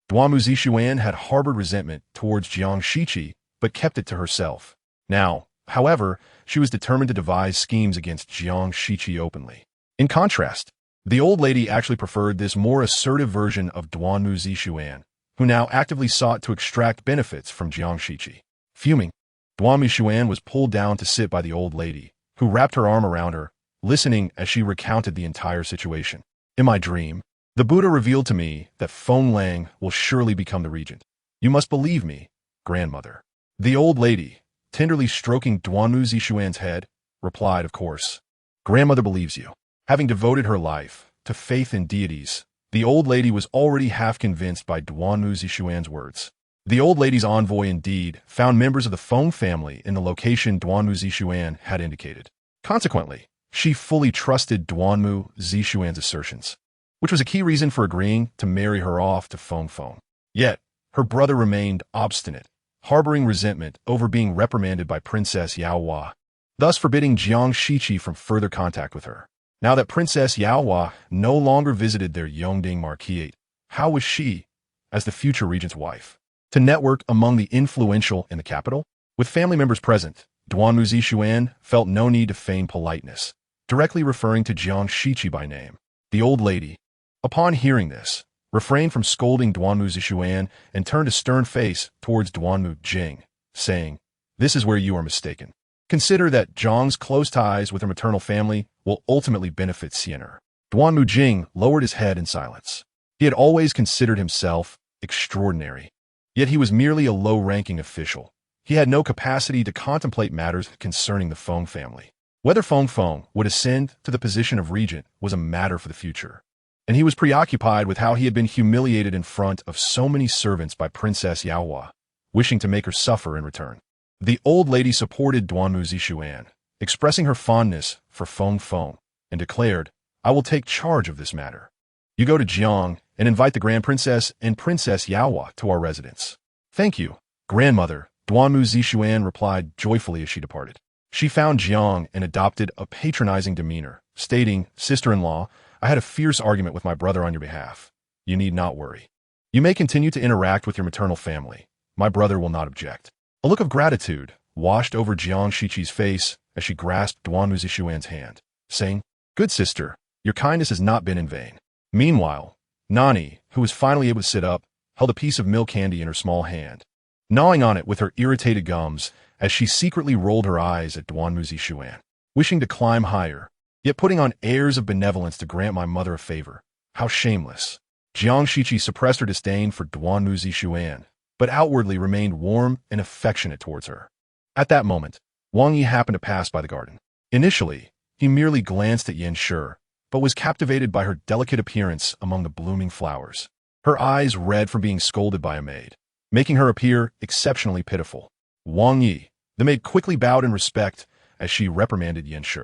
Duanmu Zishuan had harbored resentment towards Jiang Shiqi, but kept it to herself. Now, however, she was determined to devise schemes against Jiang Shiqi openly. In contrast, the old lady actually preferred this more assertive version of Duanmu Zishuan, who now actively sought to extract benefits from Jiang Shiqi. Fuming, Duanmu Zishuan was pulled down to sit by the old lady, who wrapped her arm around her, listening as she recounted the entire situation. "In my dream, the Buddha revealed to me that Feng Lang will surely become the regent. You must believe me, grandmother." The old lady, tenderly stroking Duanmu Zishuan's head, replied, "Of course. Grandmother believes you. Having devoted her life to faith in deities, the old lady was already half convinced by Duanwu Zixuan's words. The old lady's envoy indeed found members of the Feng family in the location Duanwu Zixuan had indicated. Consequently, she fully trusted Duanwu Zixuan's assertions, which was a key reason for agreeing to marry her off to Feng Feng. Yet, her brother remained obstinate, harboring resentment over being reprimanded by Princess Yaohua, thus forbidding Jiang Shiqi from further contact with her. Now that Princess Yaohua no longer visited their Yongding marquisate, how was she, as the future regent's wife, to network among the influential in the capital? With family members present, Duanwu Zixuan felt no need to feign politeness, directly referring to Jiang Shiqi by name. The old lady, upon hearing this, refrained from scolding Duanwu Zixuan and turned a stern face towards Duanwu Jing, saying, "This is where you are mistaken. Consider that Zhang's close ties with her maternal family will ultimately benefit Xiener." Duanwu Jing lowered his head in silence. He had always considered himself extraordinary. Yet he was merely a low-ranking official. He had no capacity to contemplate matters concerning the Feng family. Whether Feng Feng would ascend to the position of regent was a matter for the future, and he was preoccupied with how he had been humiliated in front of so many servants by Princess Yaohua, wishing to make her suffer in return. The old lady supported Duanwu Zixuan, expressing her fondness for Feng Feng, and declared, "I will take charge of this matter. You go to Jiang and invite the Grand Princess and Princess Yaohua to our residence." "Thank you, grandmother," Duanwu Zixuan replied joyfully as she departed. She found Jiang and adopted a patronizing demeanor, stating, "Sister-in-law, I had a fierce argument with my brother on your behalf. You need not worry. You may continue to interact with your maternal family. My brother will not object." A look of gratitude washed over Jiang Shiqi's face as she grasped Duanwu Zixuan's hand, saying, "Good sister, your kindness has not been in vain." Meanwhile, Nan Yi, who was finally able to sit up, held a piece of milk candy in her small hand, gnawing on it with her irritated gums as she secretly rolled her eyes at Duanwu Zixuan. "Wishing to climb higher, yet putting on airs of benevolence to grant my mother a favor. How shameless." Jiang Shiqi suppressed her disdain for Duanwu Zixuan, but outwardly remained warm and affectionate towards her. At that moment, Wang Yi happened to pass by the garden. Initially, he merely glanced at Yan Shi, but was captivated by her delicate appearance among the blooming flowers. Her eyes red from being scolded by a maid, making her appear exceptionally pitiful. Wang Yi, the maid, quickly bowed in respect as she reprimanded Yan Shi.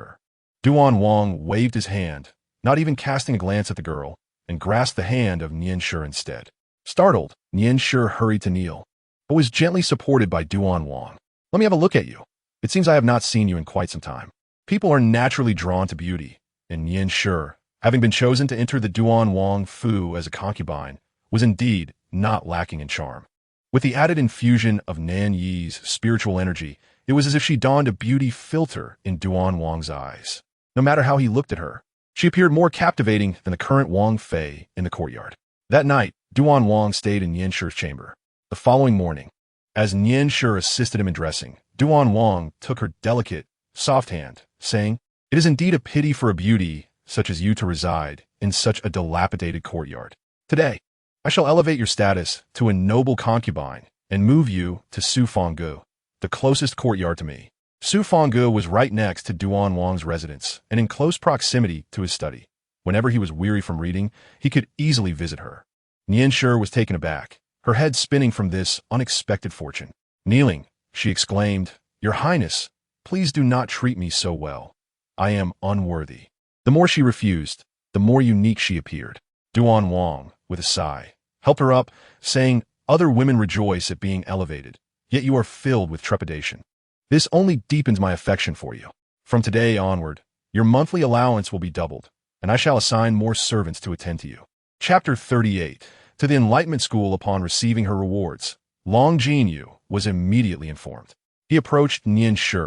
Duan Wang waved his hand, not even casting a glance at the girl, and grasped the hand of Yan Shi instead. Startled, Yan Shi hurried to kneel, but was gently supported by Duan Wang. "Let me have a look at you. It seems I have not seen you in quite some time." People are naturally drawn to beauty, and Yan Shi, having been chosen to enter the Duan Wang Fu as a concubine, was indeed not lacking in charm. With the added infusion of Nan Yi's spiritual energy, it was as if she donned a beauty filter in Duan Wang's eyes. No matter how he looked at her, she appeared more captivating than the current Wang Fei in the courtyard. That night, Duan Wang stayed in Yan Shi's chamber. The following morning, as Yan Shi assisted him in dressing, Duan Wang took her delicate, soft hand, saying, "It is indeed a pity for a beauty such as you to reside in such a dilapidated courtyard. Today, I shall elevate your status to a noble concubine and move you to Sufanggu, the closest courtyard to me." Sufanggu was right next to Duan Wang's residence and in close proximity to his study. Whenever he was weary from reading, he could easily visit her. Yan Shi was taken aback, her head spinning from this unexpected fortune. Kneeling, she exclaimed, "Your Highness, please do not treat me so well. I am unworthy." The more she refused, the more unique she appeared. Duan Wang, with a sigh, helped her up, saying, "Other women rejoice at being elevated, yet you are filled with trepidation. This only deepens my affection for you. From today onward, your monthly allowance will be doubled, and I shall assign more servants to attend to you." Chapter 38. To the Enlightenment School. Upon receiving her rewards, Long Jinyu was immediately informed. He approached Yan Shi,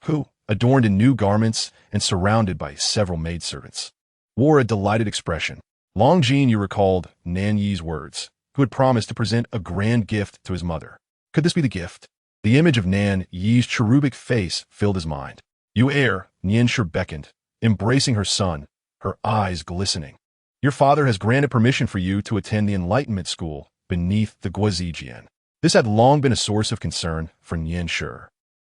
who, adorned in new garments and surrounded by several maidservants, wore a delighted expression. Long Jinyu recalled Nan Yi's words, who had promised to present a grand gift to his mother. Could this be the gift? The image of Nan Yi's cherubic face filled his mind. "You heir," Yan Shi beckoned, embracing her son, her eyes glistening. "Your father has granted permission for you to attend the Enlightenment School beneath the Guozijian." This had long been a source of concern for Yan Shi,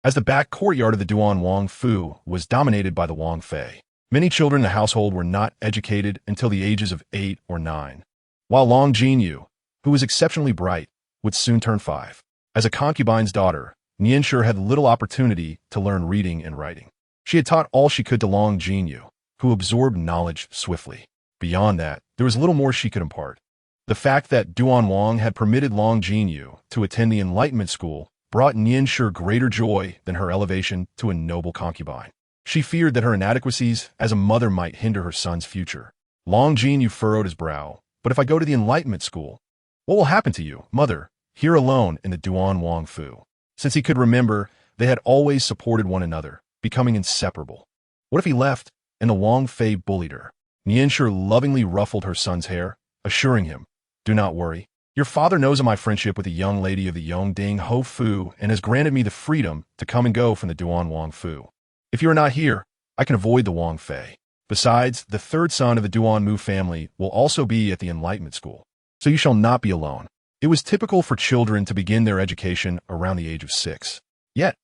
as the back courtyard of the Duan Wang Fu was dominated by the Wang Fei. Many children in the household were not educated until the ages of 8 or 9, while Long Jinyu, who was exceptionally bright, would soon turn 5. As a concubine's daughter, Nianshi had little opportunity to learn reading and writing. She had taught all she could to Long Jinyu, who absorbed knowledge swiftly. Beyond that, there was little more she could impart. The fact that Duan Wang had permitted Long Jinyu to attend the Enlightenment School brought Nianshi greater joy than her elevation to a noble concubine. She feared that her inadequacies as a mother might hinder her son's future. Long Jinyu furrowed his brow. But if I go to the Enlightenment School, what will happen to you, mother, here alone in the Duan Wang Fu? Since he could remember, they had always supported one another, becoming inseparable. What if he left and the Wang Fei bullied her? Nianshi lovingly ruffled her son's hair, assuring him, "Do not worry. Your father knows of my friendship with the young lady of the Yongding Ho Fu and has granted me the freedom to come and go from the Duan Wang Fu. If you are not here, I can avoid the Wang Fei. Besides, the third son of the Duan Mu family will also be at the Enlightenment School, so you shall not be alone." It was typical for children to begin their education around the age of 6. Yet,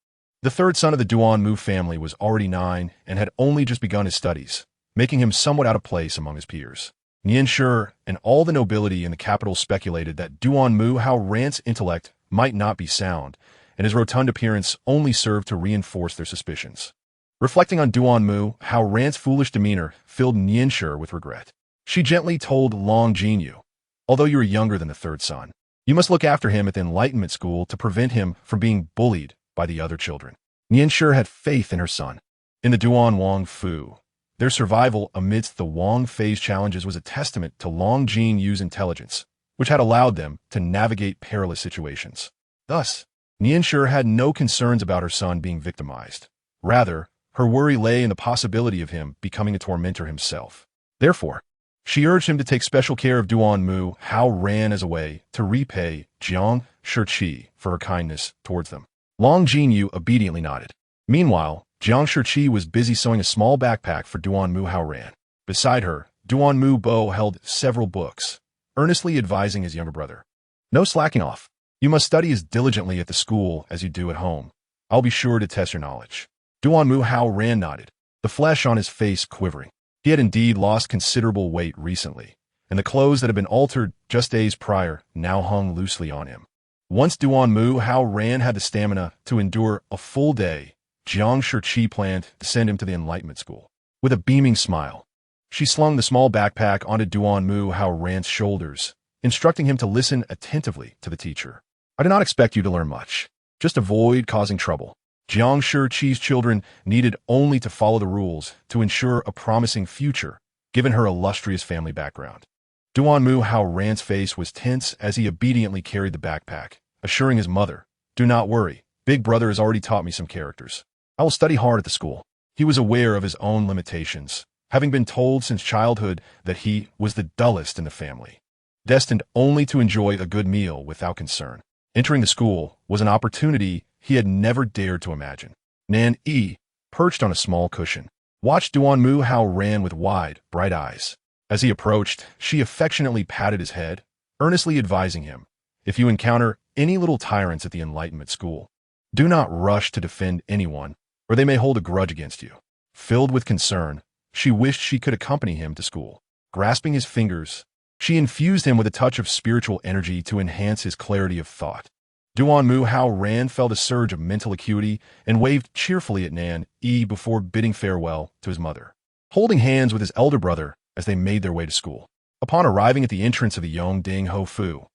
the third son of the Duan Mu family was already 9 and had only just begun his studies, making him somewhat out of place among his peers. Nianshi and all the nobility in the capital speculated that Duan Mu Hao Ran's intellect might not be sound, and his rotund appearance only served to reinforce their suspicions. Reflecting on Duan Mu Hao Ran's foolish demeanor filled Nianshi with regret. She gently told Long Jinyu, "Although you are younger than the third son, you must look after him at the Enlightenment School to prevent him from being bullied by the other children." Nianshi had faith in her son. In the Duan Wang Fu, their survival amidst the Wang Fei's challenges was a testament to Long Jinyu's intelligence, which had allowed them to navigate perilous situations. Thus, Nianshi had no concerns about her son being victimized. Rather, her worry lay in the possibility of him becoming a tormentor himself. Therefore, she urged him to take special care of Duan Mu Hao Ran as a way to repay Jiang Shiqi for her kindness towards them. Long Jinyu obediently nodded. Meanwhile, Jiang Shiqi was busy sewing a small backpack for Duan Mu Hao Ran. Beside her, Duan Mu Bo held several books, earnestly advising his younger brother, "No slacking off. You must study as diligently at the school as you do at home. I'll be sure to test your knowledge." Duan Mu Hao Ran nodded, the flesh on his face quivering. He had indeed lost considerable weight recently, and the clothes that had been altered just days prior now hung loosely on him. Once Duan Mu Hao Ran had the stamina to endure a full day, Jiang Shiqi planned to send him to the Enlightenment School. With a beaming smile, she slung the small backpack onto Duan Mu Hao Ran's shoulders, instructing him to listen attentively to the teacher. "I do not expect you to learn much. Just avoid causing trouble." Jiang Shiqi's children needed only to follow the rules to ensure a promising future, given her illustrious family background. Duan Mu Hao Ran's face was tense as he obediently carried the backpack, assuring his mother, "Do not worry. Big brother has already taught me some characters. I will study hard at the school." He was aware of his own limitations, having been told since childhood that he was the dullest in the family, destined only to enjoy a good meal without concern. Entering the school was an opportunity he had never dared to imagine. Nan Yi, perched on a small cushion, watched Duan Mu Hao Ran with wide, bright eyes. As he approached, she affectionately patted his head, earnestly advising him, "If you encounter any little tyrants at the Enlightenment School, do not rush to defend anyone, or they may hold a grudge against you." Filled with concern, she wished she could accompany him to school. Grasping his fingers, she infused him with a touch of spiritual energy to enhance his clarity of thought. Duan Mu Hao Ran felt a surge of mental acuity and waved cheerfully at Nan Yi before bidding farewell to his mother, holding hands with his elder brother as they made their way to school. Upon arriving at the entrance of the Yongding Ho Fu,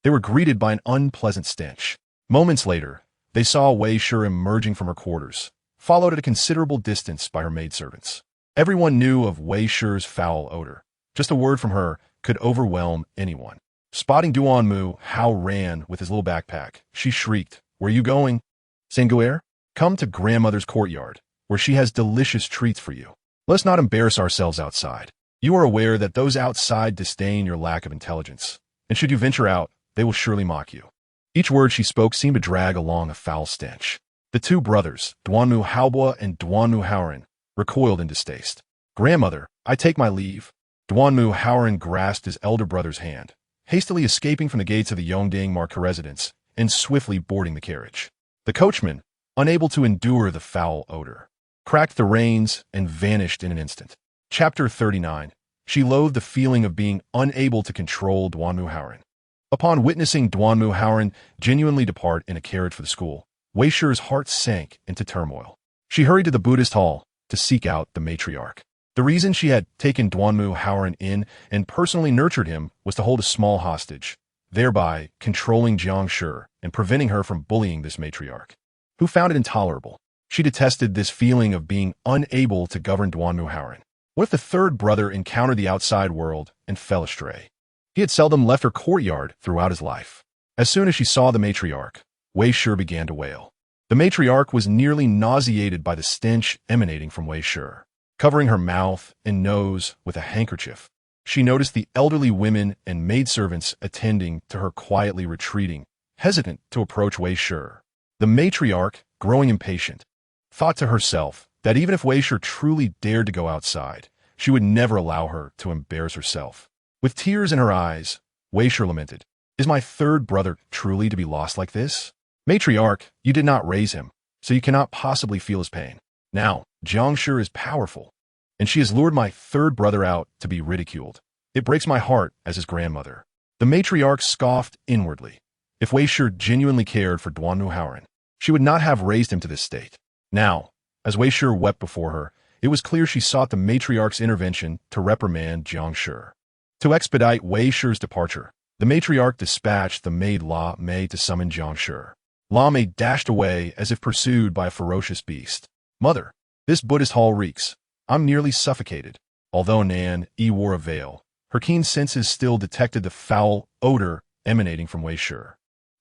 they were greeted by an unpleasant stench. Moments later, they saw Wei Shi emerging from her quarters, followed at a considerable distance by her maidservants. Everyone knew of Wei Shi's foul odor. Just a word from her could overwhelm anyone. Spotting Duan Mu Hao Ran with his little backpack, she shrieked, "Where are you going?" "Sanguaire, come to grandmother's courtyard, where she has delicious treats for you. Let's not embarrass ourselves outside. You are aware that those outside disdain your lack of intelligence, and should you venture out, they will surely mock you." Each word she spoke seemed to drag along a foul stench. The two brothers, Duan Mu Haobo and Duan Mu Haoran, recoiled in distaste. "Grandmother, I take my leave." Duan Mu Haoran grasped his elder brother's hand, hastily escaping from the gates of the Yongding Marca residence and swiftly boarding the carriage. The coachman, unable to endure the foul odor, cracked the reins and vanished in an instant. Chapter 39. She loathed the feeling of being unable to control Duanmu Haoran. Upon witnessing Duanmu Haoran genuinely depart in a carriage for the school, Wei Shi's heart sank into turmoil. She hurried to the Buddhist hall to seek out the matriarch. The reason she had taken Duanmu Haoran in and personally nurtured him was to hold a small hostage, thereby controlling Jiang Shi and preventing her from bullying this matriarch, who found it intolerable. She detested this feeling of being unable to govern Duanmu Haoran. What if the third brother encountered the outside world and fell astray? He had seldom left her courtyard throughout his life. As soon as she saw the matriarch, Wei Shi began to wail. The matriarch was nearly nauseated by the stench emanating from Wei Shi. Covering her mouth and nose with a handkerchief, she noticed the elderly women and maidservants attending to her quietly retreating, hesitant to approach Wei Shi. The matriarch, growing impatient, thought to herself that even if Wei Shi truly dared to go outside, she would never allow her to embarrass herself. With tears in her eyes, Wei Shi lamented, "Is my third brother truly to be lost like this? Matriarch, you did not raise him, so you cannot possibly feel his pain. Now, Jiang Shi is powerful, and she has lured my third brother out to be ridiculed. It breaks my heart as his grandmother." The matriarch scoffed inwardly. If Wei Shi genuinely cared for Duanmu Haoran, she would not have raised him to this state. Now, as Wei Shi wept before her, it was clear she sought the matriarch's intervention to reprimand Jiang Shi. To expedite Wei Shi's departure, the matriarch dispatched the maid La Mei to summon Jiang Shi. La Mei dashed away as if pursued by a ferocious beast. "Mother, this Buddhist hall reeks. I'm nearly suffocated." Although Nan Yi wore a veil, her keen senses still detected the foul odor emanating from Wei Shi.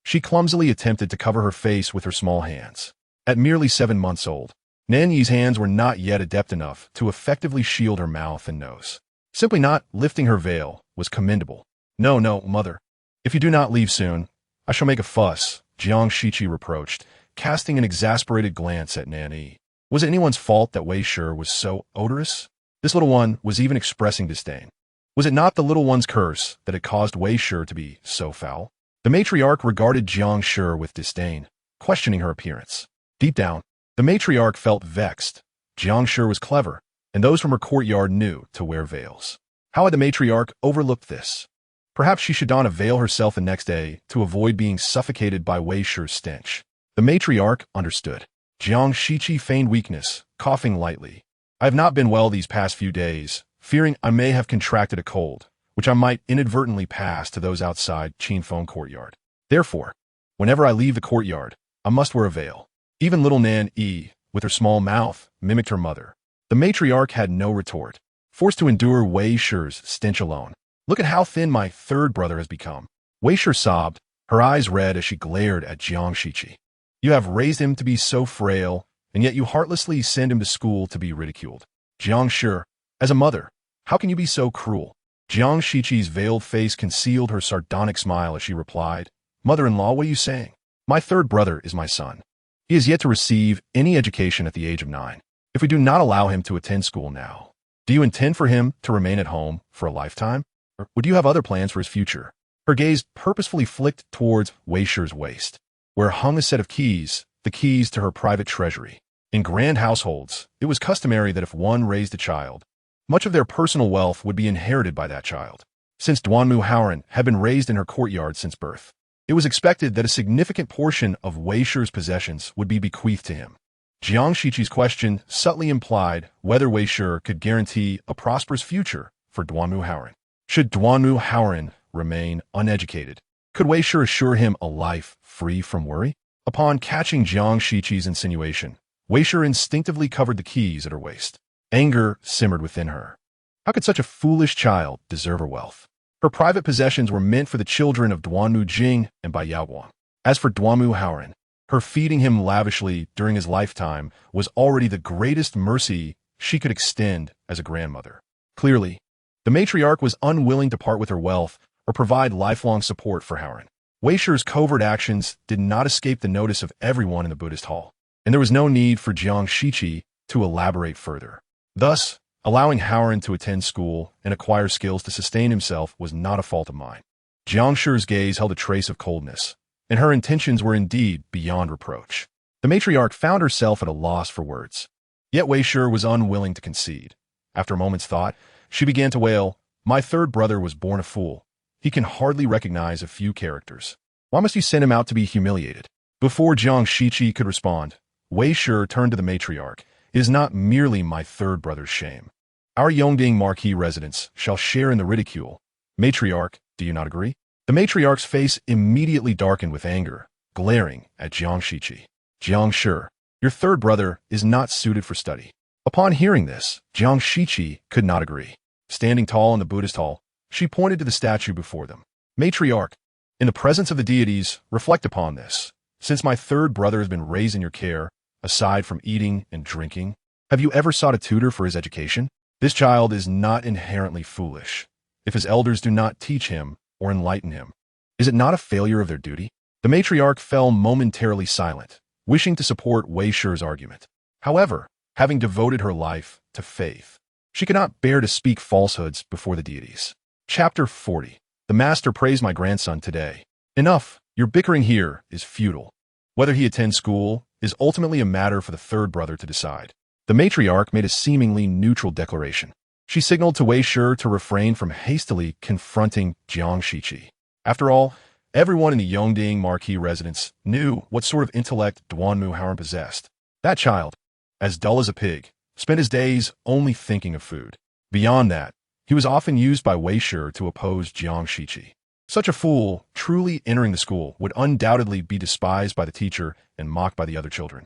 She clumsily attempted to cover her face with her small hands. At merely 7 months old, Nan Yi's hands were not yet adept enough to effectively shield her mouth and nose. Simply not lifting her veil was commendable. No, mother. If you do not leave soon, I shall make a fuss," Jiang Shi reproached, casting an exasperated glance at Nan Yi. Was it anyone's fault that Wei Shi was so odorous? This little one was even expressing disdain. Was it not the little one's curse that had caused Wei Shi to be so foul? The matriarch regarded Jiang Shi with disdain, questioning her appearance. Deep down, the matriarch felt vexed. Jiang Shi was clever, and those from her courtyard knew to wear veils. How had the matriarch overlooked this? Perhaps she should don a veil herself the next day to avoid being suffocated by Wei Shi's stench. The matriarch understood. Jiang Shi feigned weakness, coughing lightly. "I have not been well these past few days, fearing I may have contracted a cold, which I might inadvertently pass to those outside Qinfeng courtyard. Therefore, whenever I leave the courtyard, I must wear a veil." Even little Nan Yi, with her small mouth, mimicked her mother. The matriarch had no retort, forced to endure Wei Shi's stench alone. "Look at how thin my third brother has become." Wei Shi sobbed, her eyes red as she glared at Jiang Shi. "You have raised him to be so frail, and yet you heartlessly send him to school to be ridiculed. Jiang Shi, as a mother, how can you be so cruel?" Jiang Shi's veiled face concealed her sardonic smile as she replied, "Mother-in-law, what are you saying? My third brother is my son. He is yet to receive any education at the age of 9. If we do not allow him to attend school now, do you intend for him to remain at home for a lifetime? Or would you have other plans for his future?" Her gaze purposefully flicked towards Wei Shi's waist, where hung a set of keys, the keys to her private treasury. In grand households, it was customary that if one raised a child, much of their personal wealth would be inherited by that child. Since Duanmu Haoran had been raised in her courtyard since birth, it was expected that a significant portion of Wei Shi's possessions would be bequeathed to him. Jiang Shi's question subtly implied whether Wei Shi could guarantee a prosperous future for Duanmu Haoran. Should Duanmu Haoran remain uneducated, could Wei Shi assure him a life free from worry? Upon catching Jiang Shi's insinuation, Wei Shi instinctively covered the keys at her waist. Anger simmered within her. How could such a foolish child deserve her wealth? Her private possessions were meant for the children of Duanmu Jing and Bai Yaoguang. As for Duanmu Haoran, her feeding him lavishly during his lifetime was already the greatest mercy she could extend as a grandmother. Clearly, the matriarch was unwilling to part with her wealth or provide lifelong support for Haoran. Wei Shi's covert actions did not escape the notice of everyone in the Buddhist hall, and there was no need for Jiang Shi to elaborate further. Thus, allowing Haoran to attend school and acquire skills to sustain himself was not a fault of mine. Jiang Shi's gaze held a trace of coldness, and her intentions were indeed beyond reproach. The matriarch found herself at a loss for words. Yet Wei Shi was unwilling to concede. After a moment's thought, she began to wail, "My third brother was born a fool. He can hardly recognize a few characters. Why must you send him out to be humiliated?" Before Jiang Shiqi could respond, Wei Shi turned to the matriarch. "It is not merely my third brother's shame. Our Yongding marquis residents shall share in the ridicule. Matriarch, do you not agree?" The matriarch's face immediately darkened with anger, glaring at Jiang Shiqi. "Jiang Shi, your third brother is not suited for study." Upon hearing this, Jiang Shiqi could not agree. Standing tall in the Buddhist hall, she pointed to the statue before them. "Matriarch, in the presence of the deities, reflect upon this. Since my third brother has been raised in your care, aside from eating and drinking, have you ever sought a tutor for his education? This child is not inherently foolish. If his elders do not teach him or enlighten him, is it not a failure of their duty?" The matriarch fell momentarily silent, wishing to support Wei Shi's argument. However, having devoted her life to faith, she could not bear to speak falsehoods before the deities. Chapter 40. The master praised my grandson today. "Enough, your bickering here is futile. Whether he attends school is ultimately a matter for the third brother to decide." The matriarch made a seemingly neutral declaration. She signaled to Wei Shi to refrain from hastily confronting Jiang Shiqi. After all, everyone in the Yongding marquis residence knew what sort of intellect Duanmu Haoran possessed. That child, as dull as a pig, spent his days only thinking of food. Beyond that, he was often used by Wei Shi to oppose Jiang Shiqi. Such a fool, truly entering the school, would undoubtedly be despised by the teacher and mocked by the other children.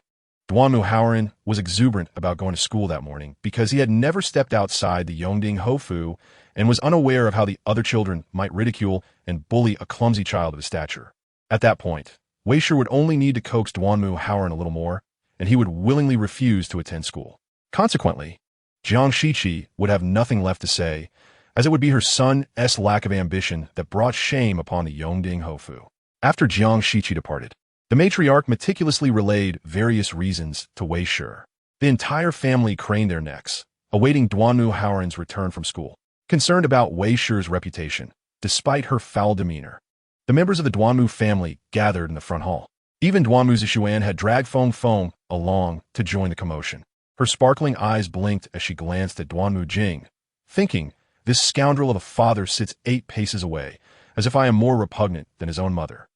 Duanmu Haoran was exuberant about going to school that morning because he had never stepped outside the Yongding Hofu and was unaware of how the other children might ridicule and bully a clumsy child of his stature. At that point, Wei Shi would only need to coax Duanmu Haoran a little more, and he would willingly refuse to attend school. Consequently, Jiang Shiqi would have nothing left to say, as it would be her son's lack of ambition that brought shame upon the Yongding Hofu. After Jiang Shiqi departed, the matriarch meticulously relayed various reasons to Wei Shi. The entire family craned their necks, awaiting Duanmu Haoran's return from school. Concerned about Wei Shi's reputation, despite her foul demeanor, the members of the Duanmu family gathered in the front hall. Even Duanmu Zishuan had dragged Feng along to join the commotion. Her sparkling eyes blinked as she glanced at Duanmu Jing, thinking, "This scoundrel of a father sits 8 paces away, as if I am more repugnant than his own mother.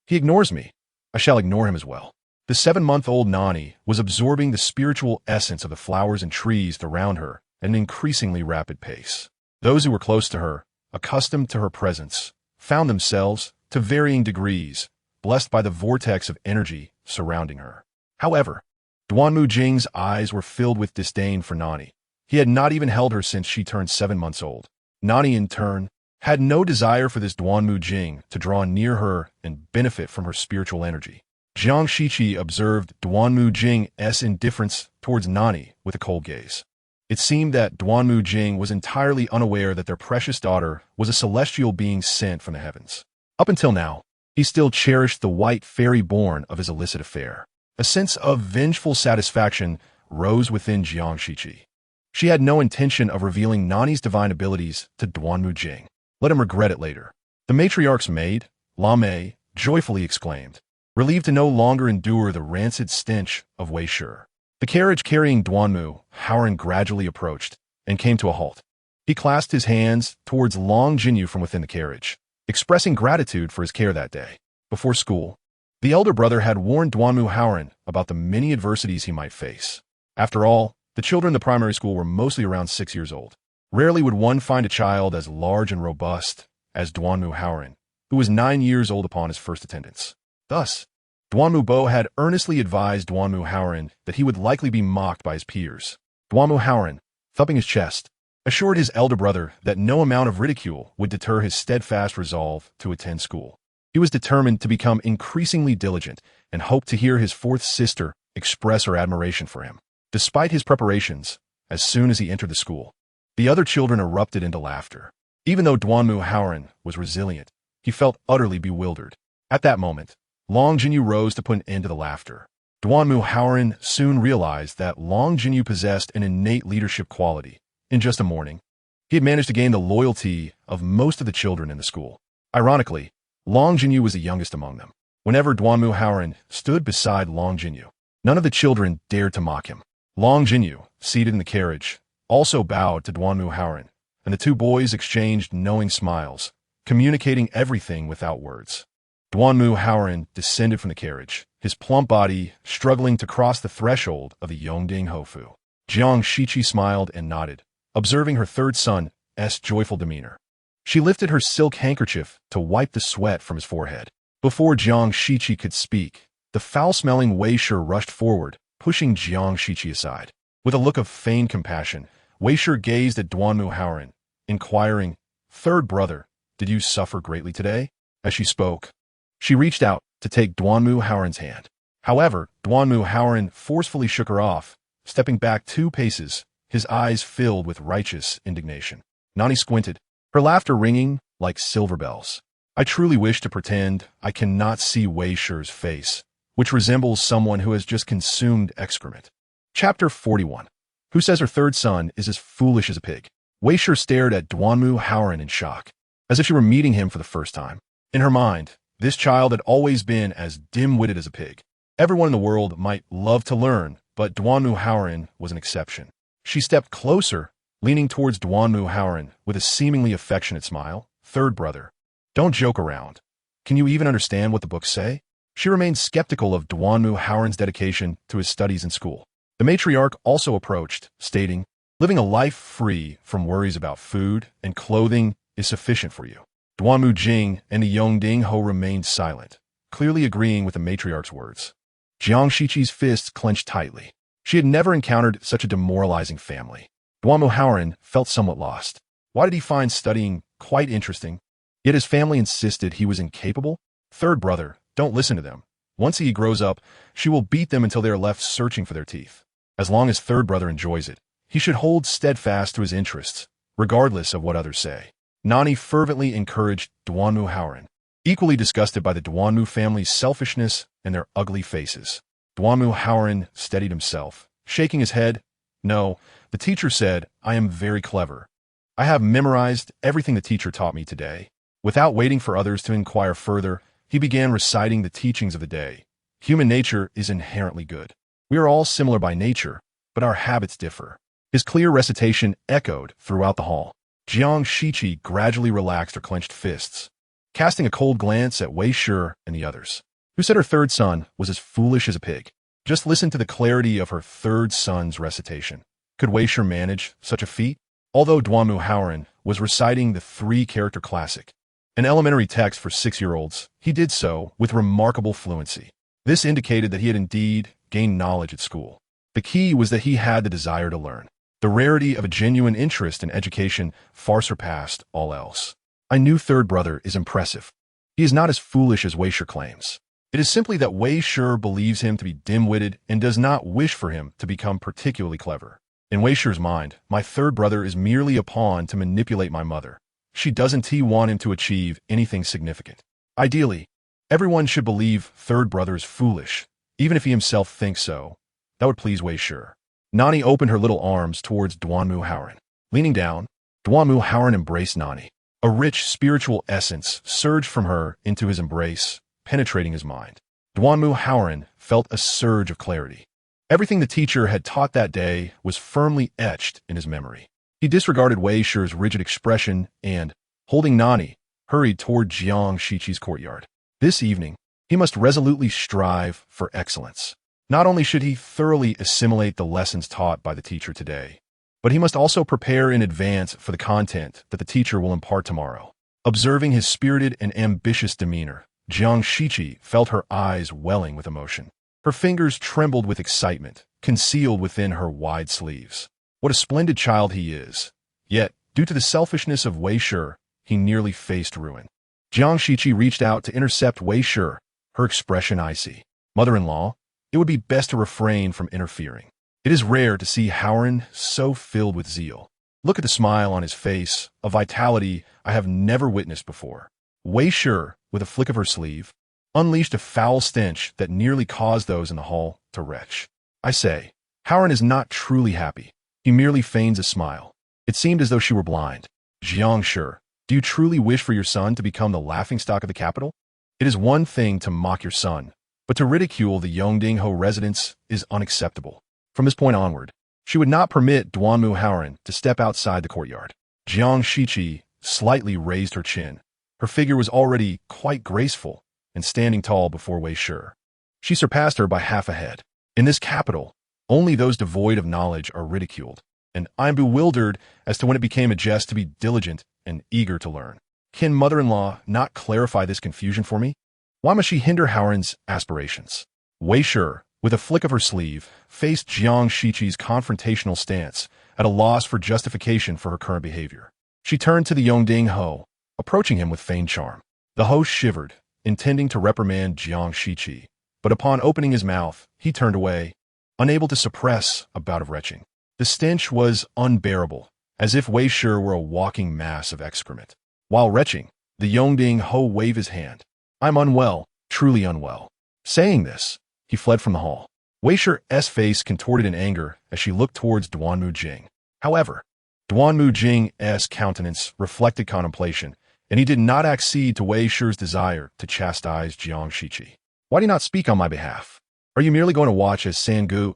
He ignores me. I shall ignore him as well." The 7-month-old Nan Yi was absorbing the spiritual essence of the flowers and trees around her at an increasingly rapid pace. Those who were close to her, accustomed to her presence, found themselves, to varying degrees, blessed by the vortex of energy surrounding her. However, Duanmu Jing's eyes were filled with disdain for Nan Yi. He had not even held her since she turned 7 months old. Nan Yi, in turn, had no desire for this Duanmu Jing to draw near her and benefit from her spiritual energy. Jiang Shiqi observed Duanmu Jing's indifference towards Nan Yi with a cold gaze. It seemed that Duanmu Jing was entirely unaware that their precious daughter was a celestial being sent from the heavens. Up until now, he still cherished the white fairy born of his illicit affair. A sense of vengeful satisfaction rose within Jiang Shiqi. She had no intention of revealing Nan Yi's divine abilities to Duanmu Jing. Let him regret it later. The matriarch's maid, Lame, joyfully exclaimed, relieved to no longer endure the rancid stench of Wei Shi. The carriage carrying Duanmu Haoran gradually approached and came to a halt. He clasped his hands towards Long Jinyu from within the carriage, expressing gratitude for his care that day. Before school, the elder brother had warned Duanmu Haoran about the many adversities he might face. After all, the children in the primary school were mostly around 6 years old. Rarely would one find a child as large and robust as Duanmu Haoran, who was 9 years old upon his first attendance. Thus, Duanmu Bo had earnestly advised Duanmu Haoran that he would likely be mocked by his peers. Duanmu Haoran, thumping his chest, assured his elder brother that no amount of ridicule would deter his steadfast resolve to attend school. He was determined to become increasingly diligent and hoped to hear his fourth sister express her admiration for him. Despite his preparations, as soon as he entered the school, the other children erupted into laughter. Even though Duanmu Haoran was resilient, he felt utterly bewildered. At that moment, Long Jinyu rose to put an end to the laughter. Duanmu Haoran soon realized that Long Jinyu possessed an innate leadership quality. In just a morning, he had managed to gain the loyalty of most of the children in the school. Ironically, Long Jinyu was the youngest among them. Whenever Duanmu Haoran stood beside Long Jinyu, none of the children dared to mock him. Long Jinyu, seated in the carriage, also bowed to Duanmu Haoran, and the two boys exchanged knowing smiles, communicating everything without words. Duanmu Haoran descended from the carriage, his plump body struggling to cross the threshold of the Yongding Hofu. Jiang Shiqi smiled and nodded, observing her third son's joyful demeanor. She lifted her silk handkerchief to wipe the sweat from his forehead. Before Jiang Shiqi could speak, the foul-smelling Wei Shi rushed forward, pushing Jiang Shiqi aside. With a look of feigned compassion, Wei Shi gazed at Duanmu Haoran, inquiring, "Third brother, did you suffer greatly today?" As she spoke, she reached out to take Duanmu Haoran's hand. However, Duanmu Haoran forcefully shook her off, stepping back 2 paces, his eyes filled with righteous indignation. Nan Yi squinted, her laughter ringing like silver bells. "I truly wish to pretend I cannot see Wei Shi's face, which resembles someone who has just consumed excrement." Chapter 41. Who says her third son is as foolish as a pig? Wei Shi stared at Duanmu Haoran in shock, as if she were meeting him for the first time. In her mind, this child had always been as dim-witted as a pig. Everyone in the world might love to learn, but Duanmu Haoran was an exception. She stepped closer, leaning towards Duanmu Haoran with a seemingly affectionate smile. "Third brother, don't joke around. Can you even understand what the books say?" She remained skeptical of Duanmu Haoran's dedication to his studies in school. The matriarch also approached, stating, "Living a life free from worries about food and clothing is sufficient for you." Duanmu Jing and the Yongding Ho remained silent, clearly agreeing with the matriarch's words. Jiang Shiqi's fists clenched tightly. She had never encountered such a demoralizing family. Duanmu Haoran felt somewhat lost. Why did he find studying quite interesting? Yet his family insisted he was incapable? "Third brother, don't listen to them. Once he grows up, she will beat them until they are left searching for their teeth. As long as third brother enjoys it, he should hold steadfast to his interests, regardless of what others say." Nan Yi fervently encouraged Duanmu Haoran, equally disgusted by the Duanmu family's selfishness and their ugly faces. Duanmu Haoran steadied himself, shaking his head. "No, the teacher said I am very clever. I have memorized everything the teacher taught me today." Without waiting for others to inquire further, he began reciting the teachings of the day. Human nature is inherently good. We are all similar by nature, but our habits differ. His clear recitation echoed throughout the hall. Jiang Shiqi gradually relaxed her clenched fists, casting a cold glance at Wei Shi and the others. Who said her third son was as foolish as a pig? Just listen to the clarity of her third son's recitation. Could Wei Shi manage such a feat? Although Duanmu Haoran was reciting the 3-character classic, an elementary text for 6-year-olds, he did so with remarkable fluency. This indicated that he had indeed gained knowledge at school. The key was that he had the desire to learn. The rarity of a genuine interest in education far surpassed all else. "I knew third brother is impressive. He is not as foolish as Wei Shi claims. It is simply that Wei Shi believes him to be dim-witted and does not wish for him to become particularly clever. In Wei Shi's mind, my third brother is merely a pawn to manipulate my mother. She doesn't want him to achieve anything significant. Ideally, everyone should believe third brother is foolish, even if he himself thinks so. That would please Wei Shi." Nan Yi opened her little arms towards Duanmu Haoran. Leaning down, Duanmu Haoran embraced Nan Yi. A rich spiritual essence surged from her into his embrace, penetrating his mind. Duanmu Haoran felt a surge of clarity. Everything the teacher had taught that day was firmly etched in his memory. He disregarded Wei Shi's rigid expression and, holding Nan Yi, hurried toward Jiang Shiqi's courtyard. This evening, he must resolutely strive for excellence. Not only should he thoroughly assimilate the lessons taught by the teacher today, but he must also prepare in advance for the content that the teacher will impart tomorrow. Observing his spirited and ambitious demeanor, Jiang Shiqi felt her eyes welling with emotion. Her fingers trembled with excitement, concealed within her wide sleeves. What a splendid child he is. Yet, due to the selfishness of Wei Shi, he nearly faced ruin. Jiang Shiqi reached out to intercept Wei Shi, her expression icy. "Mother-in-law, it would be best to refrain from interfering. It is rare to see Haoran so filled with zeal. Look at the smile on his face, a vitality I have never witnessed before." Wei Shi, with a flick of her sleeve, unleashed a foul stench that nearly caused those in the hall to retch. "I say, Haoran is not truly happy. He merely feigns a smile." It seemed as though she were blind. "Jiang Shi, do you truly wish for your son to become the laughingstock of the capital? It is one thing to mock your son, but to ridicule the Yongding Ho residents is unacceptable." From this point onward, She would not permit Duanmu Haoran to step outside the courtyard. Jiang Shiqi slightly raised her chin. Her figure was already quite graceful and standing tall before Wei Shi. She surpassed her by half a head. In this capital, only those devoid of knowledge are ridiculed, and I'm bewildered as to when it became a jest to be diligent and eager to learn. Can mother-in-law not clarify this confusion for me? Why must she hinder Haoran's aspirations? Wei Shi, with a flick of her sleeve, faced Jiang Shiqi's confrontational stance, at a loss for justification for her current behavior. She turned to the Yongding Ho, approaching him with feigned charm. The host shivered, intending to reprimand Jiang Shiqi, but upon opening his mouth, he turned away, unable to suppress a bout of retching. The stench was unbearable, as if Wei Shi were a walking mass of excrement. While retching, the Yongding Ho waved his hand. I'm unwell, truly unwell. Saying this, he fled from the hall. Wei Shi's face contorted in anger as she looked towards Duanmu Jing. However, Duanmu Jing's countenance reflected contemplation, and he did not accede to Wei Shi's desire to chastise Jiang Shiqi. Why do you not speak on my behalf? Are you merely going to watch as Sangu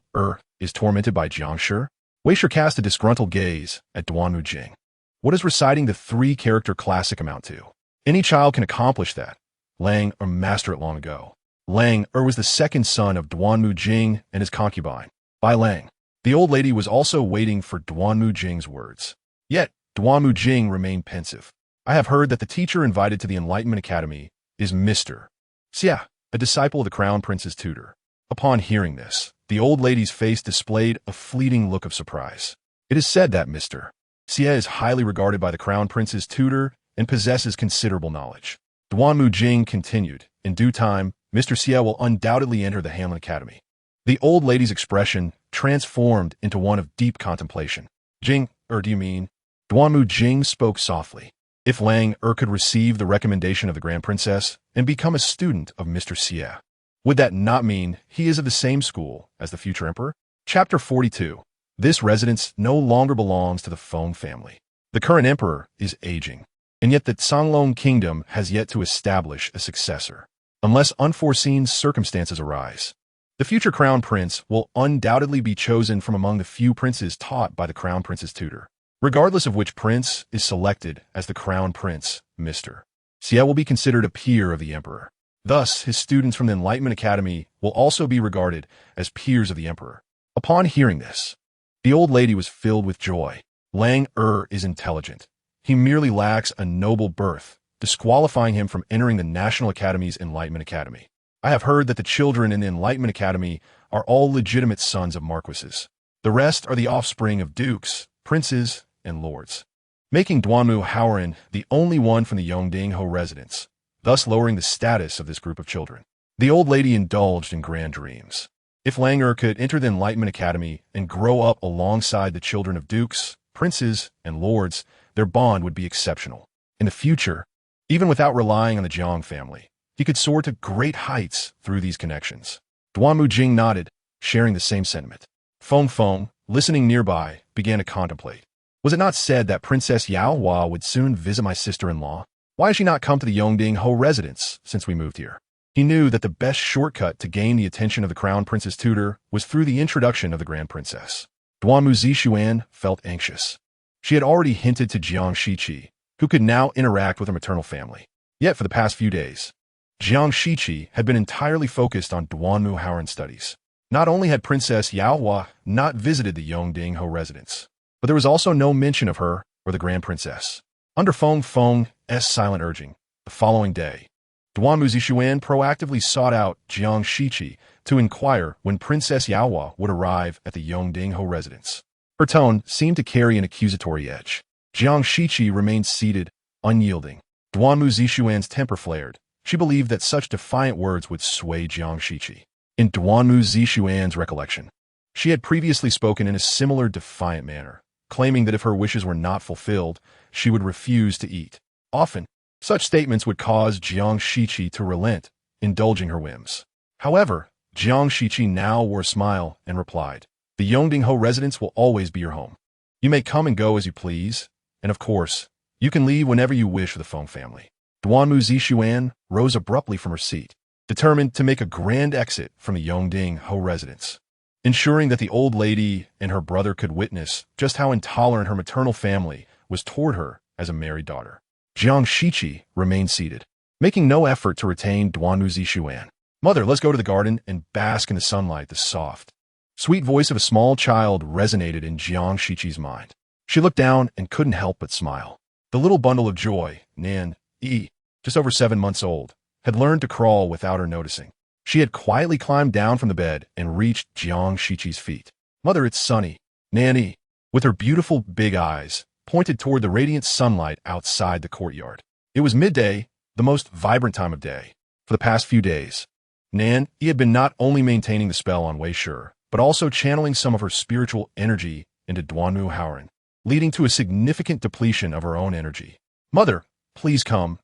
is tormented by Jiang Shi? Wei Shi cast a disgruntled gaze at Duanmu Jing. What does reciting the three-character classic amount to? Any child can accomplish that. Lang mastered it long ago. Lang was the second son of Duanmu Jing and his concubine, Bai Lang. The old lady was also waiting for Duanmu Jing's words. Yet, Duanmu Jing remained pensive. I have heard that the teacher invited to the Enlightenment Academy is Mr. Xia, a disciple of the Crown Prince's tutor. Upon hearing this, the old lady's face displayed a fleeting look of surprise. It is said that Mr. Xia is highly regarded by the Crown Prince's tutor and possesses considerable knowledge. Duanmu Jing continued, in due time, Mr. Xia will undoubtedly enter the Hanlin Academy. The old lady's expression transformed into one of deep contemplation. Jing, do you mean? Duanmu Jing spoke softly. If Lang could receive the recommendation of the Grand Princess and become a student of Mr. Xia, would that not mean he is of the same school as the future emperor? Chapter 42. This residence no longer belongs to the Feng family. The current emperor is aging, and yet the Songlong kingdom has yet to establish a successor, unless unforeseen circumstances arise. The future crown prince will undoubtedly be chosen from among the few princes taught by the crown prince's tutor. Regardless of which prince is selected as the crown prince, Mr. Xia will be considered a peer of the emperor. Thus, his students from the Enlightenment Academy will also be regarded as peers of the emperor. Upon hearing this, the old lady was filled with joy. Lang is intelligent. He merely lacks a noble birth, disqualifying him from entering the National Academy's Enlightenment Academy. I have heard that the children in the Enlightenment Academy are all legitimate sons of marquises. The rest are the offspring of dukes, princes, and lords, making Duanmu Haoran the only one from the Yongding Ho residence, thus lowering the status of this group of children. The old lady indulged in grand dreams. If Lang could enter the Enlightenment Academy and grow up alongside the children of dukes, princes, and lords, their bond would be exceptional. In the future, even without relying on the Jiang family, he could soar to great heights through these connections. Duanmu Jing nodded, sharing the same sentiment. Feng, listening nearby, began to contemplate. Was it not said that Princess Yao Hua would soon visit my sister-in-law? Why has she not come to the Yongding Ho residence since we moved here? He knew that the best shortcut to gain the attention of the Crown Prince's tutor was through the introduction of the Grand Princess. Duanmu Zixuan felt anxious. She had already hinted to Jiang Shiqi, who could now interact with her maternal family. Yet for the past few days, Jiang Shiqi had been entirely focused on Duanmu Haoran studies. Not only had Princess Yao Hua not visited the Yongding Ho residence, but there was also no mention of her or the Grand Princess. Under Feng's silent urging, the following day, Duanmu Zixuan proactively sought out Jiang Shiqi to inquire when Princess Yao Hua would arrive at the Yongding Ho residence. Her tone seemed to carry an accusatory edge. Jiang Shiqi remained seated, unyielding. Duanmu Zixuan's temper flared. She believed that such defiant words would sway Jiang Shiqi. In Duanmu Zixuan's recollection, she had previously spoken in a similar defiant manner, claiming that if her wishes were not fulfilled, she would refuse to eat. Often, such statements would cause Jiang Shiqi to relent, indulging her whims. However, Jiang Shiqi now wore a smile and replied, "The Yongding Ho residence will always be your home. You may come and go as you please, and of course, you can leave whenever you wish for the Feng family." Duanmu Zixuan rose abruptly from her seat, determined to make a grand exit from the Yongding Ho residence. ensuring that the old lady and her brother could witness just how intolerant her maternal family was toward her as a married daughter. Jiang Shiqi remained seated, making no effort to retain Duanwu Zixuan. "Mother, let's go to the garden and bask in the sunlight." The soft, sweet voice of a small child resonated in Jiang Shiqi's mind. She looked down and couldn't help but smile. The little bundle of joy, Nan Yi, just over 7 months old, had learned to crawl without her noticing. She had quietly climbed down from the bed and reached Jiang Shiqi's feet. "Mother, it's sunny." Nan Yi, with her beautiful big eyes, pointed toward the radiant sunlight outside the courtyard. It was midday, the most vibrant time of day. For the past few days, Nan Yi had been not only maintaining the spell on Wei Shi, but also channeling some of her spiritual energy into Duanwu Haoran, leading to a significant depletion of her own energy. "Mother, please come.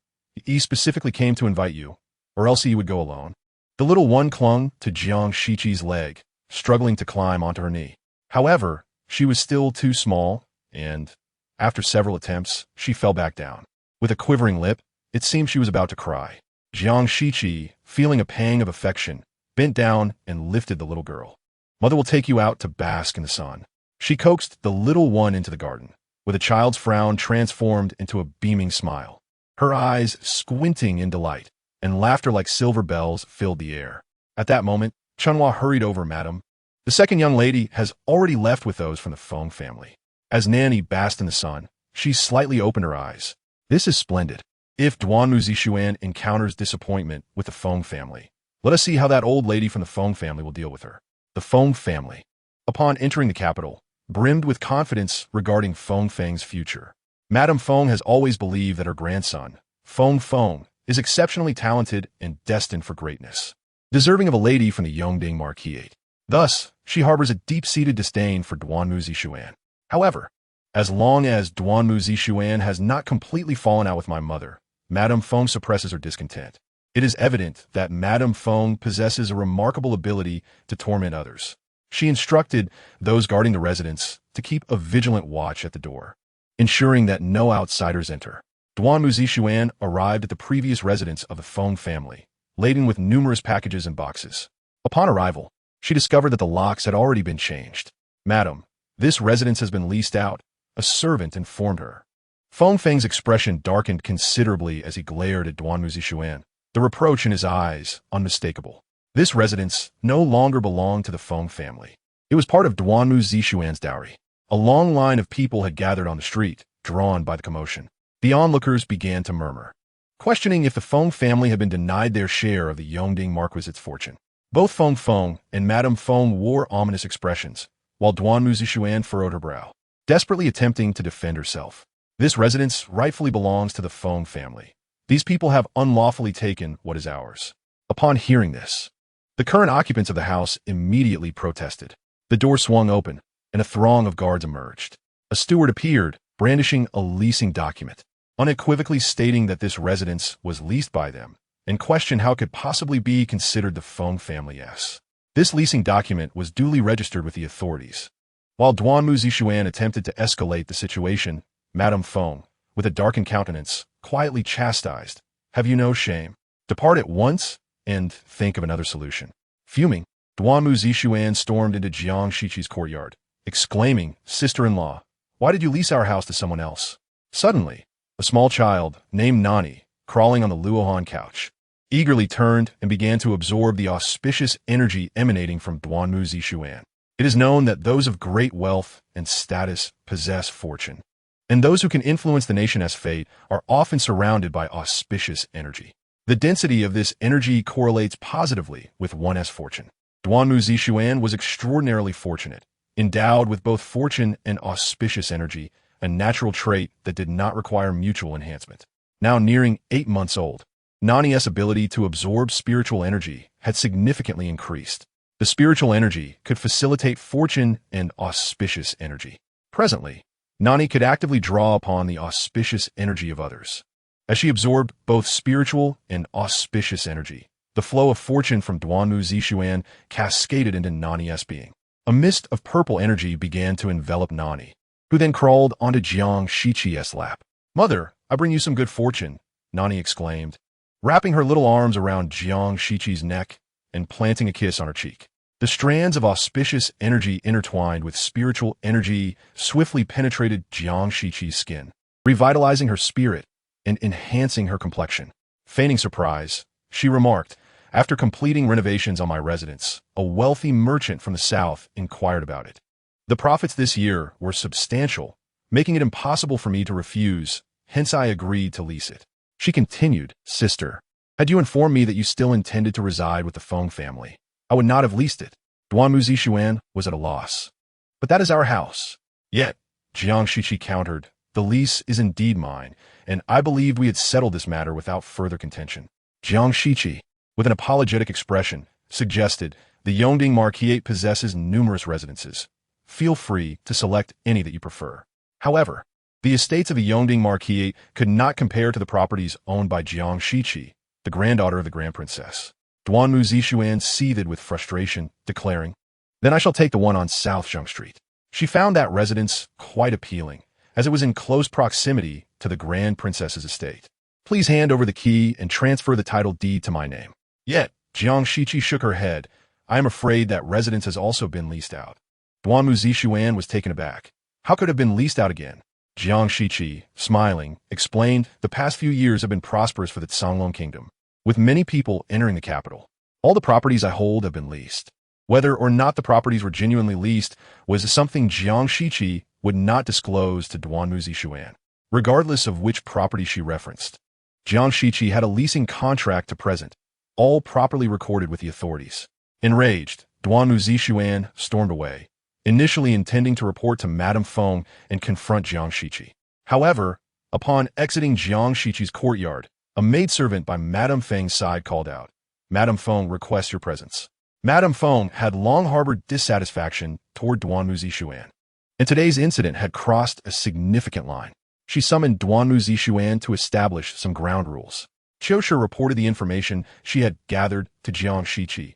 Yi specifically came to invite you, or else he would go alone." The little one clung to Jiang Shiqi's leg, struggling to climb onto her knee. However, she was still too small, and, after several attempts, she fell back down. With a quivering lip, it seemed she was about to cry. Jiang Shiqi, feeling a pang of affection, bent down and lifted the little girl. "Mother will take you out to bask in the sun." She coaxed the little one into the garden, with a child's frown transformed into a beaming smile. Her eyes squinting in delight, and laughter like silver bells filled the air. At that moment, Chunhua hurried over. "Madam, the second young lady has already left with those from the Feng family." As Nan Yi basked in the sun, she slightly opened her eyes. "This is splendid. If Duanwu Zixuan encounters disappointment with the Feng family, let us see how that old lady from the Feng family will deal with her." The Feng family, upon entering the capital, brimmed with confidence regarding Feng Feng's future. Madame Feng has always believed that her grandson, Feng Feng, is exceptionally talented and destined for greatness, deserving of a lady from the Yongding Marquisate. Thus, she harbors a deep-seated disdain for Duanwu Zixuan. However, as long as Duanwu Zixuan has not completely fallen out with my mother, Madame Feng suppresses her discontent. It is evident that Madame Feng possesses a remarkable ability to torment others. She instructed those guarding the residence to keep a vigilant watch at the door, ensuring that no outsiders enter. Duanwu Zixuan arrived at the previous residence of the Feng family, laden with numerous packages and boxes. Upon arrival, she discovered that the locks had already been changed. "Madam, this residence has been leased out," a servant informed her. Feng Feng's expression darkened considerably as he glared at Duanwu Zixuan, the reproach in his eyes unmistakable. This residence no longer belonged to the Feng family. It was part of Duanwu Zixuan's dowry. A long line of people had gathered on the street, drawn by the commotion. The onlookers began to murmur, questioning if the Feng family had been denied their share of the Yongding Marquisate's fortune. Both Feng Feng and Madame Feng wore ominous expressions, while Duanwu Zixuan furrowed her brow, desperately attempting to defend herself. "This residence rightfully belongs to the Feng family. These people have unlawfully taken what is ours." Upon hearing this, the current occupants of the house immediately protested. The door swung open, and a throng of guards emerged. A steward appeared, brandishing a leasing document, unequivocally stating that this residence was leased by them, and questioned how it could possibly be considered the Feng family's. This leasing document was duly registered with the authorities. While Duanwu Zixuan attempted to escalate the situation, Madame Feng, with a darkened countenance, quietly chastised, "Have you no shame? Depart at once and think of another solution." Fuming, Duanwu Zixuan stormed into Jiang Shiqi's courtyard, exclaiming, "Sister-in-law, why did you lease our house to someone else?" Suddenly, a small child, named Nan Yi, crawling on the Luohan couch, eagerly turned and began to absorb the auspicious energy emanating from Duanwu Zixuan. It is known that those of great wealth and status possess fortune, and those who can influence the nation's fate are often surrounded by auspicious energy. The density of this energy correlates positively with one's fortune. Duanwu Zixuan was extraordinarily fortunate, endowed with both fortune and auspicious energy, a natural trait that did not require mutual enhancement. Now nearing 8 months old, Nan Yi's ability to absorb spiritual energy had significantly increased. The spiritual energy could facilitate fortune and auspicious energy. Presently, Nan Yi could actively draw upon the auspicious energy of others. As she absorbed both spiritual and auspicious energy, the flow of fortune from Duanwu Zixuan cascaded into Nan Yi's being. A mist of purple energy began to envelop Nan Yi, who then crawled onto Jiang Shiqi's lap. "Mother, I bring you some good fortune," Nan Yi exclaimed, wrapping her little arms around Jiang Shiqi's neck and planting a kiss on her cheek. The strands of auspicious energy intertwined with spiritual energy swiftly penetrated Jiang Shiqi's skin, revitalizing her spirit and enhancing her complexion. Feigning surprise, she remarked, "After completing renovations on my residence, a wealthy merchant from the south inquired about it. The profits this year were substantial, making it impossible for me to refuse, hence I agreed to lease it." She continued, "Sister, had you informed me that you still intended to reside with the Feng family, I would not have leased it." Duanmu Zishuan was at a loss. "But that is our house." "Yet," Jiang Shiqi countered, "the lease is indeed mine, and I believed we had settled this matter without further contention." Jiang Shiqi, with an apologetic expression, suggested, "The Yongding Marquisate possesses numerous residences. Feel free to select any that you prefer. However, the estates of the Yongding Marquisate could not compare to the properties owned by Jiang Shiqi, the granddaughter of the Grand Princess." Duanmu Zishuan seethed with frustration, declaring, "Then I shall take the one on South Zheng Street." She found that residence quite appealing, as it was in close proximity to the Grand Princess's estate. "Please hand over the key and transfer the title deed to my name." Yet, Jiang Shiqi shook her head. "I am afraid that residence has also been leased out." Duanmu Zishuan was taken aback. "How could it have been leased out again?" Jiang Shiqi, smiling, explained, "The past few years have been prosperous for the Canglong Kingdom, with many people entering the capital. All the properties I hold have been leased." Whether or not the properties were genuinely leased was something Jiang Shiqi would not disclose to Duanmu Zishuan, regardless of which property she referenced. Jiang Shiqi had a leasing contract to present, all properly recorded with the authorities. Enraged, Duanmu Zishuan stormed away, initially intending to report to Madame Feng and confront Jiang Shiqi. However, upon exiting Jiang Shiqi's courtyard, a maidservant by Madame Feng's side called out, "Madame Feng requests your presence." Madame Feng had long harbored dissatisfaction toward Duanmu Zishuan, and today's incident had crossed a significant line. She summoned Duanmu Zishuan to establish some ground rules. Qiushi reported the information she had gathered to Jiang Shiqi,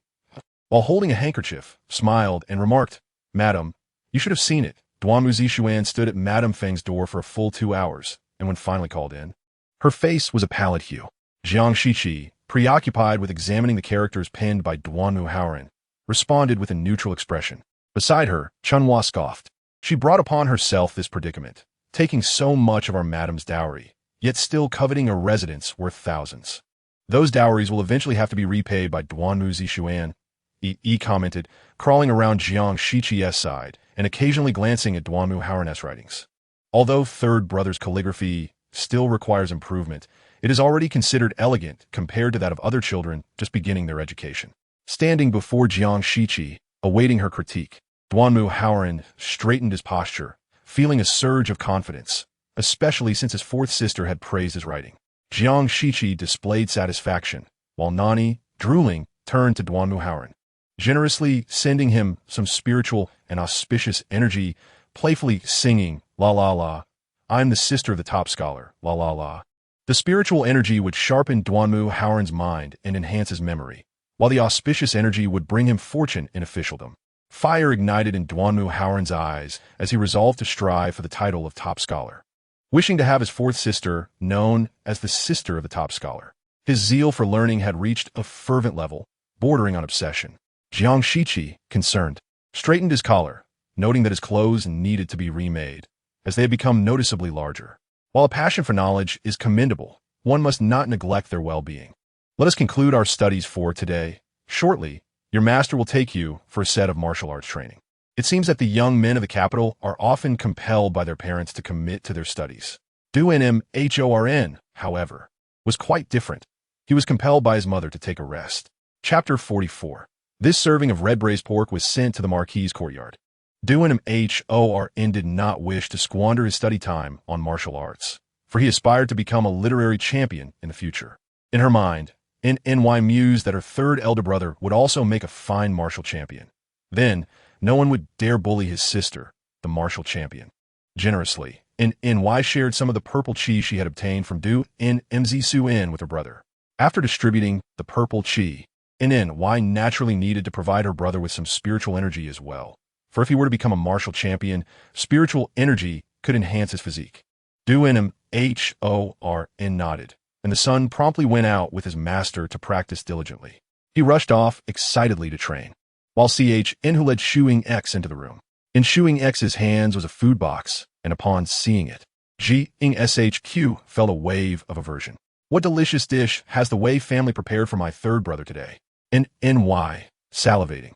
while holding a handkerchief, smiled and remarked, "Madam, you should have seen it." Duanmu Zishuan stood at Madame Feng's door for a full 2 hours, and when finally called in, her face was a pallid hue. Jiang Shiqi, preoccupied with examining the characters penned by Duanmu Haoran, responded with a neutral expression. Beside her, Chunhua scoffed. "She brought upon herself this predicament, taking so much of our madam's dowry, yet still coveting a residence worth thousands. Those dowries will eventually have to be repaid by Duanmu Zishuan," Yi commented, crawling around Jiang Shiqi's side and occasionally glancing at Duanmu Haoran's writings. Although third brother's calligraphy still requires improvement, it is already considered elegant compared to that of other children just beginning their education. Standing before Jiang Shiqi, awaiting her critique, Duanmu Haoran straightened his posture, feeling a surge of confidence, especially since his fourth sister had praised his writing. Jiang Shiqi displayed satisfaction, while Nan Yi, drooling, turned to Duanmu Haoran, generously sending him some spiritual and auspicious energy, playfully singing, "La la la, I'm the sister of the top scholar, la la la." The spiritual energy would sharpen Duanmu Haoran's mind and enhance his memory, while the auspicious energy would bring him fortune in officialdom. Fire ignited in Duanmu Haoran's eyes as he resolved to strive for the title of top scholar, wishing to have his fourth sister known as the sister of the top scholar. His zeal for learning had reached a fervent level, bordering on obsession. Jiang Shiqi, concerned, straightened his collar, noting that his clothes needed to be remade, as they had become noticeably larger. While a passion for knowledge is commendable, one must not neglect their well-being. Let us conclude our studies for today. Shortly, your master will take you for a set of martial arts training. It seems that the young men of the capital are often compelled by their parents to commit to their studies. Duannan Yi, however, was quite different. He was compelled by his mother to take a rest. Chapter 44. This serving of red braised pork was sent to the Marquis's courtyard. Duannan Yi did not wish to squander his study time on martial arts, for he aspired to become a literary champion in the future. In her mind, Nan mused that her third elder brother would also make a fine martial champion. Then, no one would dare bully his sister, the martial champion. Generously, Nan shared some of the purple chi she had obtained from Duannan Yi with her brother. After distributing the purple chi, Nan naturally needed to provide her brother with some spiritual energy as well, for if he were to become a martial champion, spiritual energy could enhance his physique. Duannan Yi nodded, and the son promptly went out with his master to practice diligently. He rushed off excitedly to train. while CHN who led Shuing X into the room. In Shuing X's hands was a food box, and upon seeing it, Jing SHQ felt a wave of aversion. What delicious dish has the Wei family prepared for my third brother today? NY, salivating,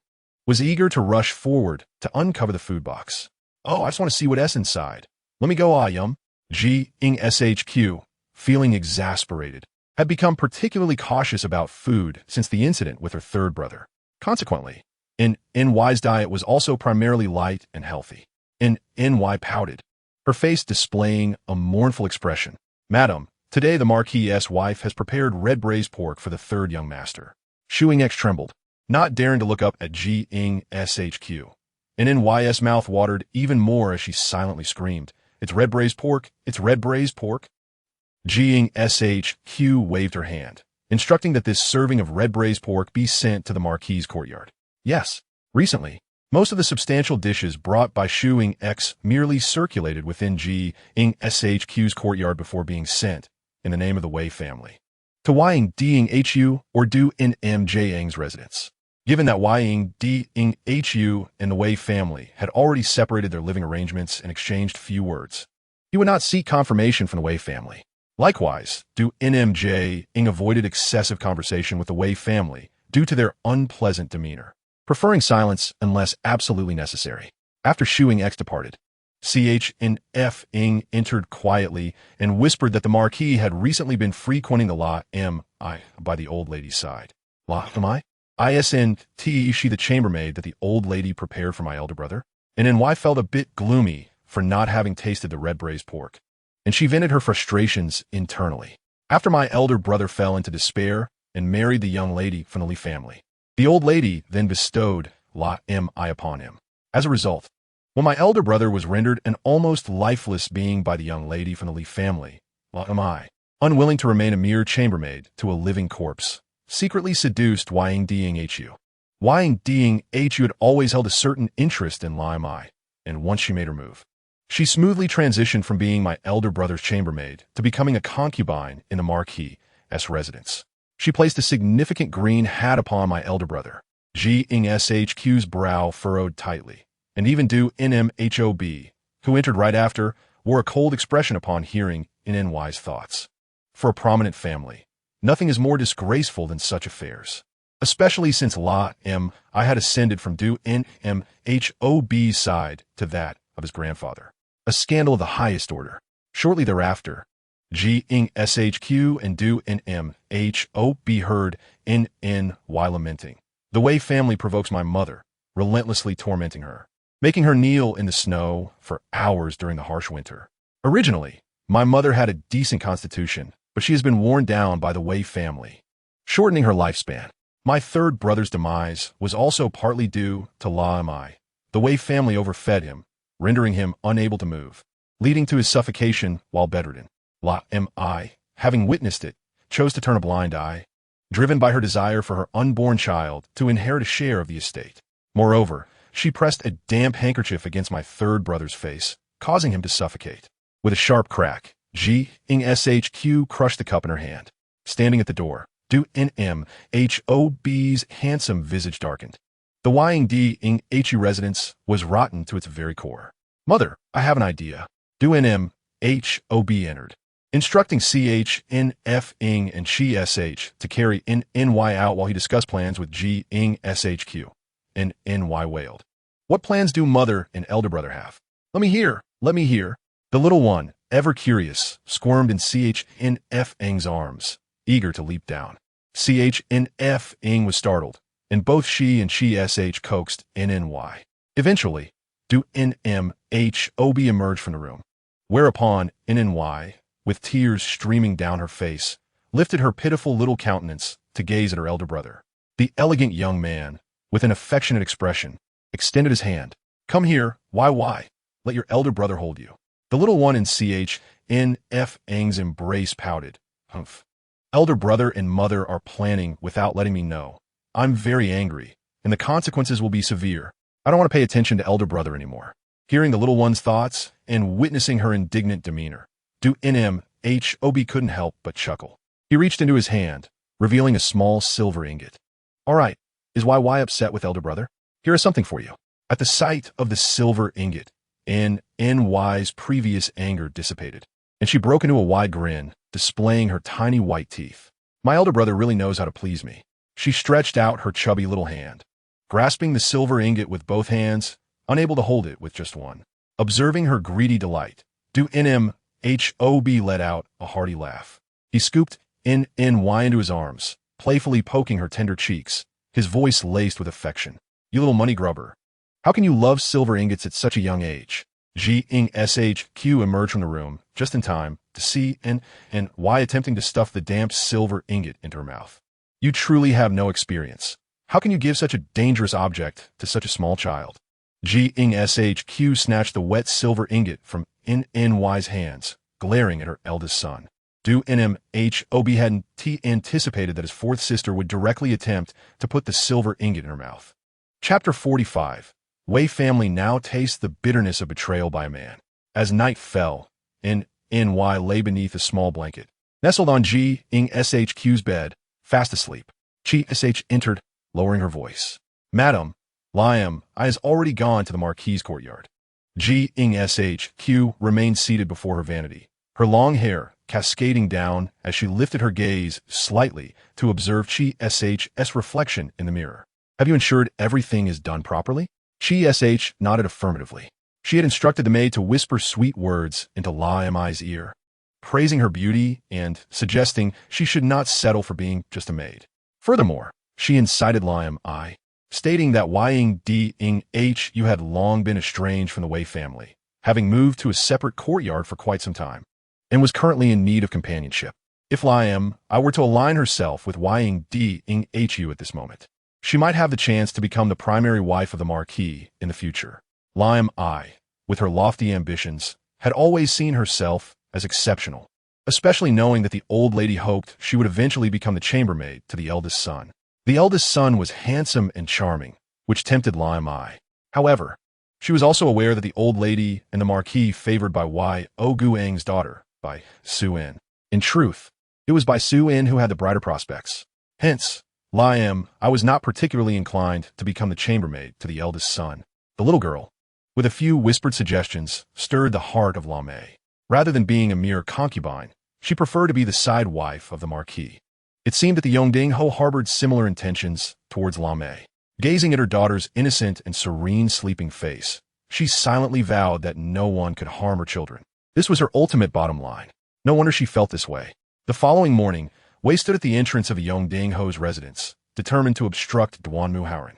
was eager to rush forward to uncover the food box. Oh, I just want to see what's inside. Let me go, yum. Jing SHQ, feeling exasperated, had become particularly cautious about food since the incident with her third brother. Consequently, NY's diet was also primarily light and healthy. NY pouted, her face displaying a mournful expression. Madam, today the Marquis's wife has prepared red braised pork for the third young master. Shuing X trembled, not daring to look up at Jing SHQ. NY's mouth watered even more as she silently screamed, "It's red braised pork! It's red braised pork!" Jing SHQ waved her hand, instructing that this serving of red braised pork be sent to the Marquis's courtyard. Yes, recently, most of the substantial dishes brought by Shuing X merely circulated within Jing SHQ's courtyard before being sent, in the name of the Wei family, to Ying Ding Hu or Du Nm Jing's residence. Given that Ying Ding Hu and the Wei family had already separated their living arrangements and exchanged few words, he would not seek confirmation from the Wei family. Likewise, Du Nm Jing avoided excessive conversation with the Wei family due to their unpleasant demeanor, preferring silence unless absolutely necessary. After Shuing X departed, CHNF entered quietly and whispered that the Marquis had recently been frequenting the La Mi by the old lady's side. La Mi? Isn't she the chambermaid that the old lady prepared for my elder brother? And NY felt a bit gloomy for not having tasted the red braised pork, and she vented her frustrations internally. After my elder brother fell into despair and married the young lady from the Li family, the old lady then bestowed La Mi upon him. As a result, when my elder brother was rendered an almost lifeless being by the young lady from the Li family, La Mi, unwilling to remain a mere chambermaid to a living corpse, secretly seduced Ying Ding Hu. Ying Ding Hu had always held a certain interest in La Mi, and once she made her move, she smoothly transitioned from being my elder brother's chambermaid to becoming a concubine in the Marquis's residence. She placed a significant green hat upon my elder brother. Jing SHQ's brow furrowed tightly, and even Du NMHOB, who entered right after, wore a cold expression upon hearing NY's thoughts. For a prominent family, nothing is more disgraceful than such affairs, especially since La Mi had ascended from Du NMHOB's side to that of his grandfather, a scandal of the highest order. Shortly thereafter, Jing SHQ and Du NMHOB heard NY lamenting. The Wei family provokes my mother, relentlessly tormenting her, making her kneel in the snow for hours during the harsh winter. Originally, my mother had a decent constitution, but she has been worn down by the Wei family, shortening her lifespan. My third brother's demise was also partly due to La Mi. The Wei family overfed him, rendering him unable to move, leading to his suffocation while bedridden. La Mi, having witnessed it, chose to turn a blind eye, driven by her desire for her unborn child to inherit a share of the estate. Moreover, she pressed a damp handkerchief against my third brother's face, causing him to suffocate. With a sharp crack, Jing SHQ crushed the cup in her hand. Standing at the door, Du NMHOB's handsome visage darkened. The Ying Ding Hu residence was rotten to its very core. Mother, I have an idea. Du NMHOB entered, instructing CHNF and Shi SH to carry NY out while he discussed plans with Jing SHQ. And NY wailed. What plans do mother and elder brother have? Let me hear. The little one, ever curious, squirmed in CHNF arms, eager to leap down. CHNF was startled, and both she and Shi SH coaxed NY. Eventually, Du NMHOB emerged from the room, whereupon NY, with tears streaming down her face, lifted her pitiful little countenance to gaze at her elder brother. The elegant young man, with an affectionate expression, extended his hand. Come here, why? Let your elder brother hold you. The little one in CHNF's embrace pouted. Humph. Elder brother and mother are planning without letting me know. I'm very angry, and the consequences will be severe. I don't want to pay attention to elder brother anymore. Hearing the little one's thoughts and witnessing her indignant demeanor, Du NMHOB couldn't help but chuckle. He reached into his hand, revealing a small silver ingot. All right, is YY upset with elder brother? Here is something for you. At the sight of the silver ingot, Nan Yi's previous anger dissipated, and she broke into a wide grin, displaying her tiny white teeth. My elder brother really knows how to please me. She stretched out her chubby little hand, grasping the silver ingot with both hands, unable to hold it with just one. Observing her greedy delight, Duannan Yi let out a hearty laugh. He scooped Nan Yi into his arms, playfully poking her tender cheeks, his voice laced with affection. You little money grubber. How can you love silver ingots at such a young age? Shq emerged from the room, just in time, to see Nan Yi attempting to stuff the damp silver ingot into her mouth. You truly have no experience. How can you give such a dangerous object to such a small child? Shq snatched the wet silver ingot from Nan Yi's hands, glaring at her eldest son. Duannan Yi hadn't anticipated that his fourth sister would directly attempt to put the silver ingot in her mouth. Chapter 45. Wei family now tastes the bitterness of betrayal by a man. As night fell, Nan Yi lay beneath a small blanket, nestled on Shq's bed, fast asleep. Sh entered, lowering her voice. Madam, I has already gone to the Marquis's courtyard. Shq remained seated before her vanity, her long hair cascading down as she lifted her gaze slightly to observe Sh's reflection in the mirror. Have you ensured everything is done properly? Sh nodded affirmatively. She had instructed the maid to whisper sweet words into Yi's ear, praising her beauty and suggesting she should not settle for being just a maid. Furthermore, she incited Yi, stating that you had long been estranged from the Wei family, having moved to a separate courtyard for quite some time, and was currently in need of companionship. If I were to align herself with Yu at this moment, she might have the chance to become the primary wife of the Marquis in the future. I, with her lofty ambitions, had always seen herself as exceptional, especially knowing that the old lady hoped she would eventually become the chambermaid to the eldest son. The eldest son was handsome and charming, which tempted Yi. However, she was also aware that the old lady and the Marquis favored by Guang's daughter, by Su-in. In truth, it was by Su-in who had the brighter prospects. Hence, I was not particularly inclined to become the chambermaid to the eldest son. The little girl, with a few whispered suggestions, stirred the heart of Yi. Rather than being a mere concubine, she preferred to be the side wife of the Marquis. It seemed that the Yongding-ho harbored similar intentions towards Yi. Gazing at her daughter's innocent and serene sleeping face, she silently vowed that no one could harm her children. This was her ultimate bottom line. No wonder she felt this way. The following morning, Wei stood at the entrance of Yongding-ho's residence, determined to obstruct Duanmu.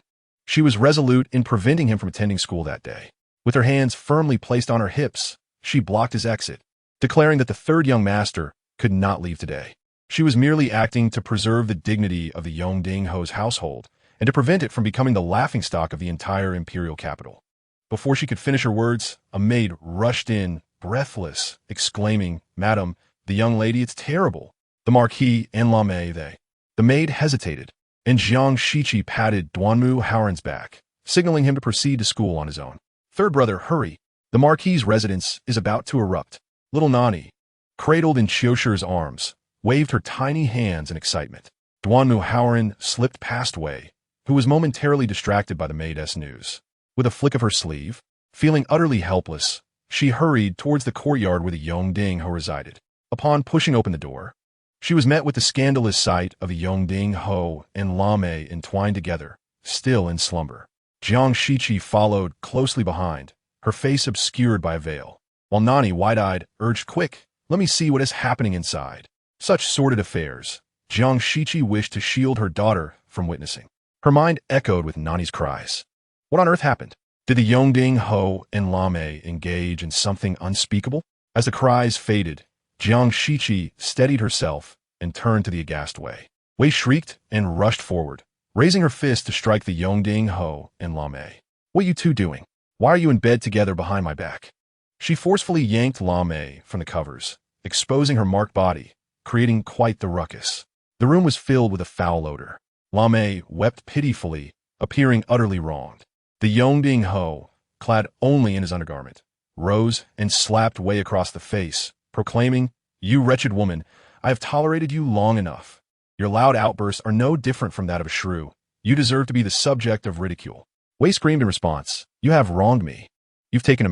She was resolute in preventing him from attending school that day. With her hands firmly placed on her hips, she blocked his exit, declaring that the third young master could not leave today. She was merely acting to preserve the dignity of the Yongding-ho's household and to prevent it from becoming the laughingstock of the entire imperial capital. Before she could finish her words, a maid rushed in, breathless, exclaiming, "Madam, the young lady, it's terrible." The Marquis and The maid hesitated, and Jiang Shiqi patted Duanmu-Howren's back, signaling him to proceed to school on his own. Third brother, hurry. The Marquis's residence is about to erupt. Little Nan Yi, cradled in Qiushir's arms, waved her tiny hands in excitement. Duanmu-Howren slipped past Wei, who was momentarily distracted by the maid's news. With a flick of her sleeve, feeling utterly helpless, she hurried towards the courtyard where the Yongding-ho resided. Upon pushing open the door, she was met with the scandalous sight of the Yongding-ho and Yi entwined together, still in slumber. Jiang Shiqi followed closely behind, her face obscured by a veil, while Nan Yi, wide-eyed, urged, "Quick, let me see what is happening inside." Such sordid affairs, Jiang Shiqi wished to shield her daughter from witnessing. Her mind echoed with Nan Yi's cries. What on earth happened? Did the Yongding-ho and Yi engage in something unspeakable? As the cries faded, Jiang Shiqi steadied herself and turned to the aghast Wei. Wei shrieked and rushed forward, raising her fist to strike the Yongding-ho and Yi. "What are you two doing? Why are you in bed together behind my back?" She forcefully yanked Yi from the covers, exposing her marked body, creating quite the ruckus. The room was filled with a foul odor. Yi wept pitifully, appearing utterly wronged. The Yongding-ho, clad only in his undergarment, rose and slapped Wei across the face, proclaiming, "You wretched woman, I have tolerated you long enough. Your loud outbursts are no different from that of a shrew. You deserve to be the subject of ridicule." Wei screamed in response, "You have wronged me. You've taken a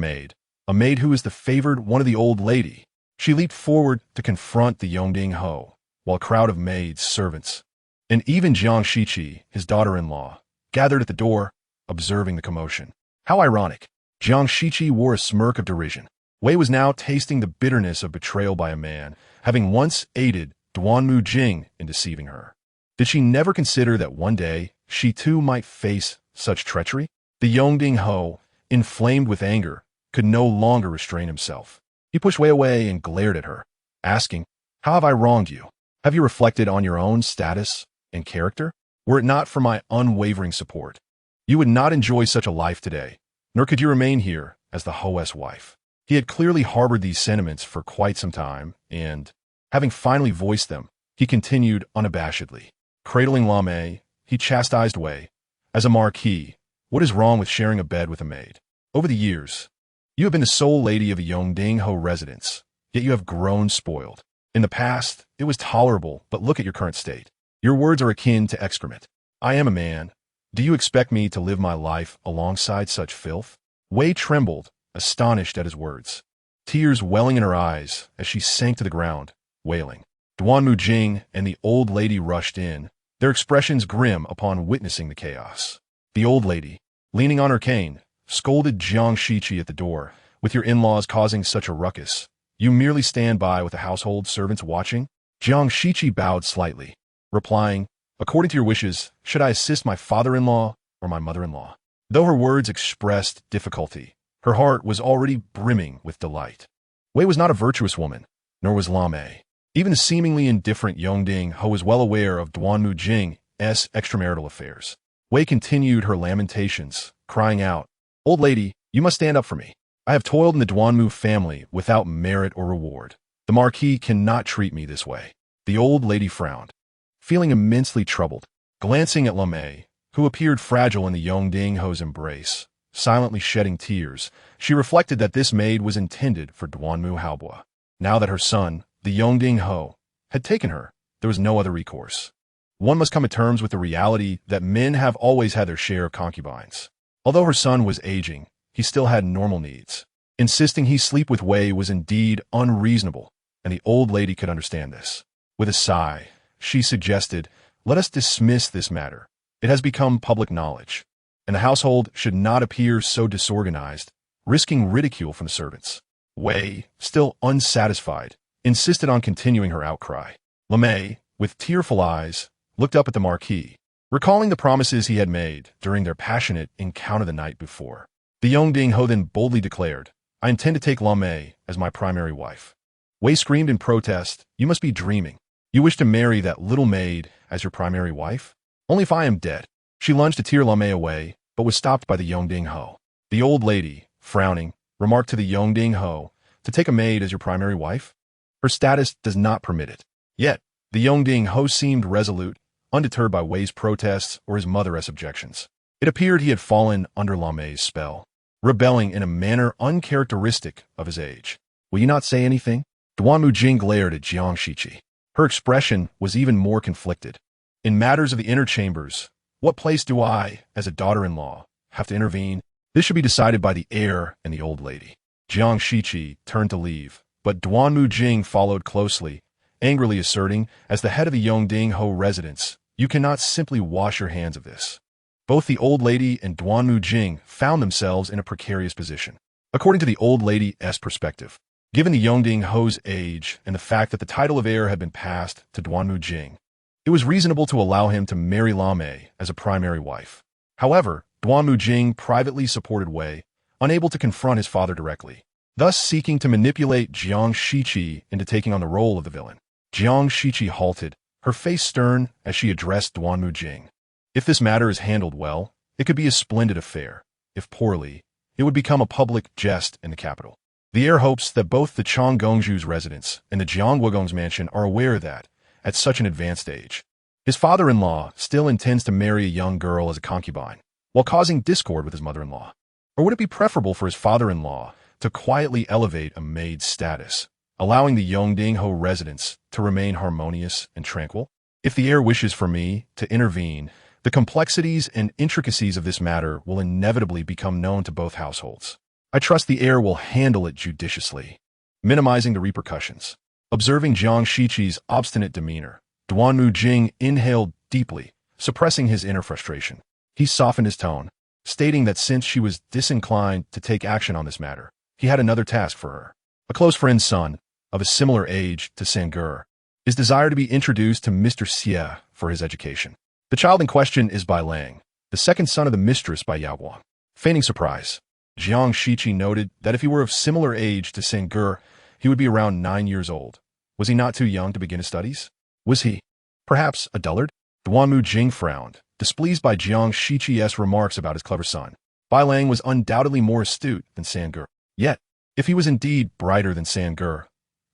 maid who is the favored one of the old lady." She leaped forward to confront the Yongding Ho, while a crowd of maids, servants, and even Jiang Shiqi, his daughter-in-law, gathered at the door, observing the commotion. How ironic. Jiang Shiqi wore a smirk of derision. Wei was now tasting the bitterness of betrayal by a man, having once aided Duanmu Jing in deceiving her. Did she never consider that one day she too might face such treachery? The Yongding Ho, inflamed with anger, could no longer restrain himself. He pushed Wei away and glared at her, asking, "How have I wronged you? Have you reflected on your own status and character? Were it not for my unwavering support, you would not enjoy such a life today, nor could you remain here as the Ho's wife." He had clearly harbored these sentiments for quite some time, and, having finally voiced them, he continued unabashedly. Cradling Lame, he chastised Wei. "As a marquis, what is wrong with sharing a bed with a maid? Over the years, you have been the sole lady of a Yongding Ho residence, yet you have grown spoiled. In the past, it was tolerable, but look at your current state. Your words are akin to excrement. I am a man. Do you expect me to live my life alongside such filth?" Wei trembled, astonished at his words, tears welling in her eyes as she sank to the ground, wailing. Duanmu Jing and the old lady rushed in, their expressions grim upon witnessing the chaos. The old lady, leaning on her cane, scolded Jiang Shiqi at the door. "With your in-laws causing such a ruckus, you merely stand by with the household servants watching?" Jiang Shiqi bowed slightly, replying, "According to your wishes, should I assist my father-in-law or my mother-in-law?" Though her words expressed difficulty, her heart was already brimming with delight. Wei was not a virtuous woman, nor was Lame. Even the seemingly indifferent Yongding Ho was well aware of Duanmu Jing's extramarital affairs. Wei continued her lamentations, crying out, "Old lady, you must stand up for me. I have toiled in the Duanmu family without merit or reward. The marquis cannot treat me this way." The old lady frowned, feeling immensely troubled. Glancing at Lame, who appeared fragile in the Yongding Ho's embrace, silently shedding tears, she reflected that this maid was intended for Duanmu Haobo. Now that her son, the Yongding Ho, had taken her, there was no other recourse. One must come to terms with the reality that men have always had their share of concubines. Although her son was aging, he still had normal needs. Insisting he sleep with Wei was indeed unreasonable, and the old lady could understand this. With a sigh, she suggested, "Let us dismiss this matter. It has become public knowledge, and the household should not appear so disorganized, risking ridicule from the servants." Wei, still unsatisfied, insisted on continuing her outcry. Lame, with tearful eyes, looked up at the marquis, recalling the promises he had made during their passionate encounter the night before. The Yongding Ho then boldly declared, "I intend to take Lame as my primary wife." Wei screamed in protest, "You must be dreaming. You wish to marry that little maid as your primary wife? Only if I am dead." She lunged to tear Lame away, but was stopped by the Yongding Ho. The old lady, frowning, remarked to the Yongding Ho, "To take a maid as your primary wife? Her status does not permit it." Yet, the Yongding Ho seemed resolute, undeterred by Wei's protests or his mother's objections. It appeared he had fallen under Lame's spell, rebelling in a manner uncharacteristic of his age. "Will you not say anything?" Duanmu Jing glared at Jiang Shiqi. Her expression was even more conflicted. "In matters of the inner chambers, what place do I, as a daughter-in-law, have to intervene? This should be decided by the heir and the old lady." Jiang Shiqi turned to leave, but Duanmu Jing followed closely, angrily asserting, "As the head of the Yongding Ho residence, you cannot simply wash your hands of this." Both the old lady and Duanmu Jing found themselves in a precarious position. According to the old lady's perspective, given the Yongding Ho's age and the fact that the title of heir had been passed to Duanmu Jing, it was reasonable to allow him to marry Lame as a primary wife. However, Duanmu Jing privately supported Wei, unable to confront his father directly, thus seeking to manipulate Jiang Shiqi into taking on the role of the villain. Jiang Shiqi halted, her face stern as she addressed Duanmu Jing. "If this matter is handled well, it could be a splendid affair. If poorly, it would become a public jest in the capital. The heir hopes that both the Changgongju's residence and the Jiangguogong's mansion are aware that, at such an advanced age, his father-in-law still intends to marry a young girl as a concubine, while causing discord with his mother-in-law. Or would it be preferable for his father-in-law to quietly elevate a maid's status, allowing the Yongding Ho residence to remain harmonious and tranquil? If the heir wishes for me to intervene, The complexities and intricacies of this matter will inevitably become known to both households. I trust the heir will handle it judiciously, minimizing the repercussions. Observing Jiang Shiqi's obstinate demeanor, Duanmu Jing inhaled deeply, suppressing his inner frustration. He softened his tone, stating that since she was disinclined to take action on this matter, he had another task for her. A close friend's son, of a similar age to Sangur, is desired to be introduced to Mr. Xie for his education. The child in question is Bai Lang, the second son of the mistress by Yaoguang. Feigning surprise, Jiang Shiqi noted that if he were of similar age to Sangur, he would be around 9 years old. Was he not too young to begin his studies? Was he, perhaps, a dullard? Duanmu Jing frowned, displeased by Jiang Shiqi's remarks about his clever son. Bai Lang was undoubtedly more astute than Sangur. Yet, if he was indeed brighter than Sangur,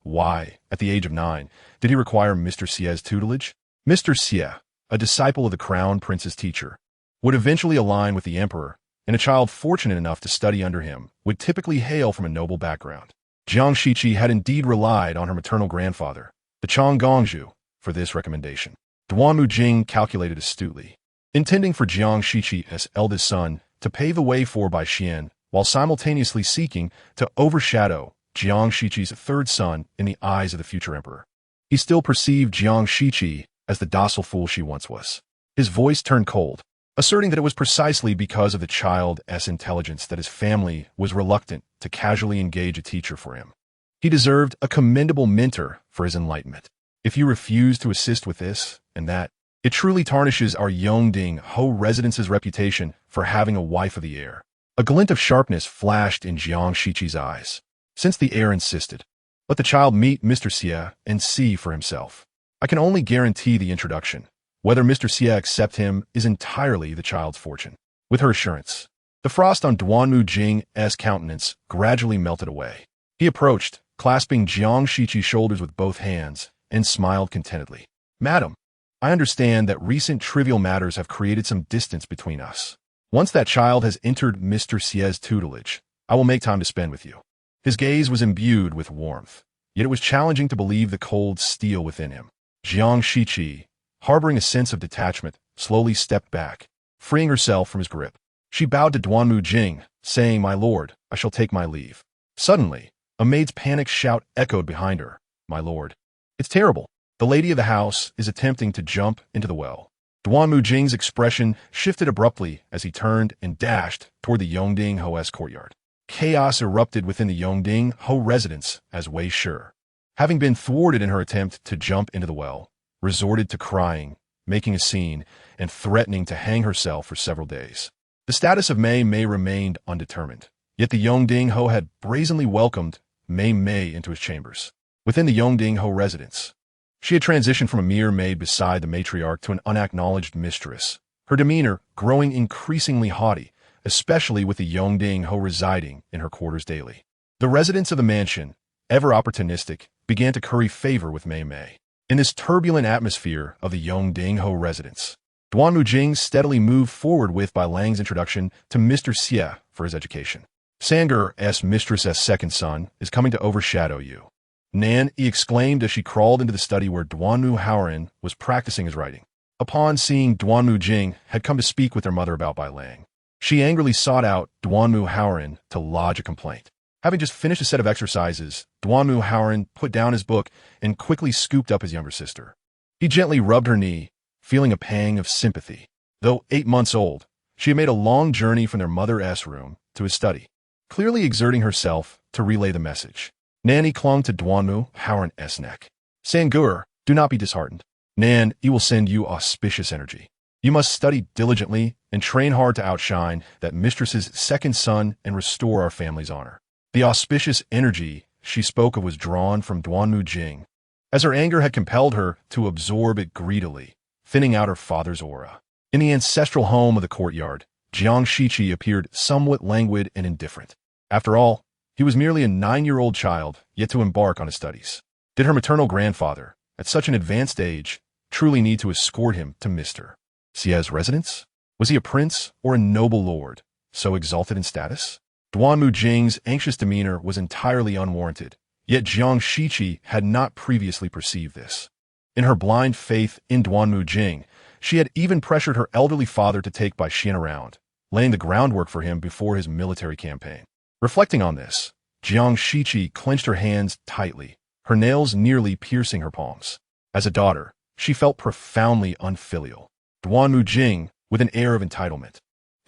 why, at the age of 9, did he require Mr. Xie's tutelage? Mr. Xie, a disciple of the crown prince's teacher, would eventually align with the emperor, and a child fortunate enough to study under him would typically hail from a noble background. Jiang Shiqi had indeed relied on her maternal grandfather, the Chang Gongzhu, for this recommendation. Duanmu Jing calculated astutely, intending for Jiang Shiqi's eldest son to pave the way for Bai Xian, while simultaneously seeking to overshadow Jiang Shiqi's third son in the eyes of the future emperor. He still perceived Jiang Shiqi as the docile fool she once was. His voice turned cold, asserting that it was precisely because of the child's intelligence that his family was reluctant to casually engage a teacher for him. He deserved a commendable mentor for his enlightenment. If you refuse to assist with this and that, it truly tarnishes our Yongding Ho residence's reputation for having a wife of the heir. A glint of sharpness flashed in Jiang Shiqi's eyes. Since the heir insisted, let the child meet Mr. Xie and see for himself. I can only guarantee the introduction. Whether Mr. Xie accept him is entirely the child's fortune. With her assurance, the frost on Duanmu Jing's countenance gradually melted away. He approached, clasping Jiang Shiqi's shoulders with both hands, and smiled contentedly. Madam, I understand that recent trivial matters have created some distance between us. Once that child has entered Mr. Xie's tutelage, I will make time to spend with you. His gaze was imbued with warmth, yet it was challenging to believe the cold steel within him. Jiang Shiqi, harboring a sense of detachment, slowly stepped back, freeing herself from his grip. She bowed to Duanmu Jing, saying, "My lord, I shall take my leave." Suddenly, a maid's panicked shout echoed behind her. "My lord, it's terrible. The lady of the house is attempting to jump into the well." Duanmu Jing's expression shifted abruptly as he turned and dashed toward the Yongding Ho's courtyard. Chaos erupted within the Yongding Ho residence as Wei Shi, having been thwarted in her attempt to jump into the well, resorted to crying, making a scene, and threatening to hang herself for several days. The status of Mei Mei remained undetermined, yet the Yongding Ho had brazenly welcomed Mei Mei into his chambers. Within the Yongding Ho residence, she had transitioned from a mere maid beside the matriarch to an unacknowledged mistress, her demeanor growing increasingly haughty, especially with the Yongding Ho residing in her quarters daily. The residents of the mansion, ever opportunistic, began to curry favor with Mei Mei. In this turbulent atmosphere of the Yongding Ho residence, Duanmu Jing steadily moved forward with Bai Lang's introduction to Mr. Xie for his education. Sangur's mistress's second son is coming to overshadow you, Nan Yi exclaimed as she crawled into the study where Duanmu Haoran was practicing his writing. Upon seeing Duanmu Jing had come to speak with their mother about Bai Lang, she angrily sought out Duanmu Haoran to lodge a complaint. Having just finished a set of exercises, Duanmu Haoran put down his book and quickly scooped up his younger sister. He gently rubbed her knee, feeling a pang of sympathy. Though 8 months old, she had made a long journey from their mother's room to his study, clearly exerting herself to relay the message. Nan clung to Duanmu Haoran's neck. "Sangur, do not be disheartened. Nan Yi will send you auspicious energy. You must study diligently and train hard to outshine that mistress's second son and restore our family's honor." The auspicious energy she spoke of was drawn from Duanmu Jing, as her anger had compelled her to absorb it greedily, thinning out her father's aura. In the ancestral home of the courtyard, Jiang Shiqi appeared somewhat languid and indifferent. After all, he was merely a 9-year-old child yet to embark on his studies. Did her maternal grandfather, at such an advanced age, truly need to escort him to Mr. Xie's residence? Was he a prince or a noble lord, so exalted in status? Duanmu Jing's anxious demeanor was entirely unwarranted, yet Jiang Shiqi had not previously perceived this. In her blind faith in Duanmu Jing, She had even pressured her elderly father to take Bai Xian around, laying the groundwork for him before his military campaign. Reflecting on this, Jiang Shiqi clenched her hands tightly, her nails nearly piercing her palms. As a daughter, she felt profoundly unfilial. Duanmu Jing, with an air of entitlement,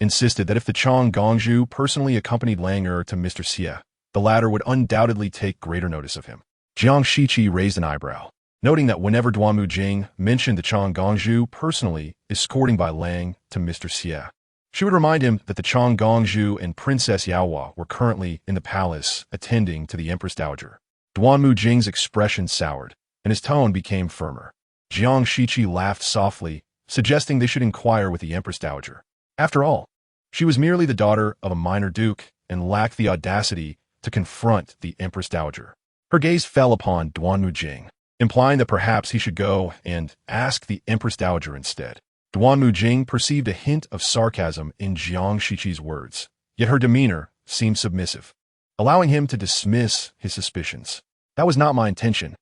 insisted that if the Chang Gongzhu personally accompanied Lang to Mr. Xie, the latter would undoubtedly take greater notice of him. Jiang Shiqi raised an eyebrow, noting that whenever Duanmu Jing mentioned the Chang Gongzhu personally escorting by Lang to Mr. Xie, she would remind him that the Chang Gongzhu and Princess Yaohua were currently in the palace attending to the Empress Dowager. Duanmu Jing's expression soured, and his tone became firmer. Jiang Shiqi laughed softly, suggesting they should inquire with the Empress Dowager. After all, she was merely the daughter of a minor duke and lacked the audacity to confront the Empress Dowager. Her gaze fell upon Duanmu Jing, implying that perhaps he should go and ask the Empress Dowager instead. Duanmu Jing perceived a hint of sarcasm in Jiang Shiqi's words, yet her demeanor seemed submissive, allowing him to dismiss his suspicions. That was not my intention.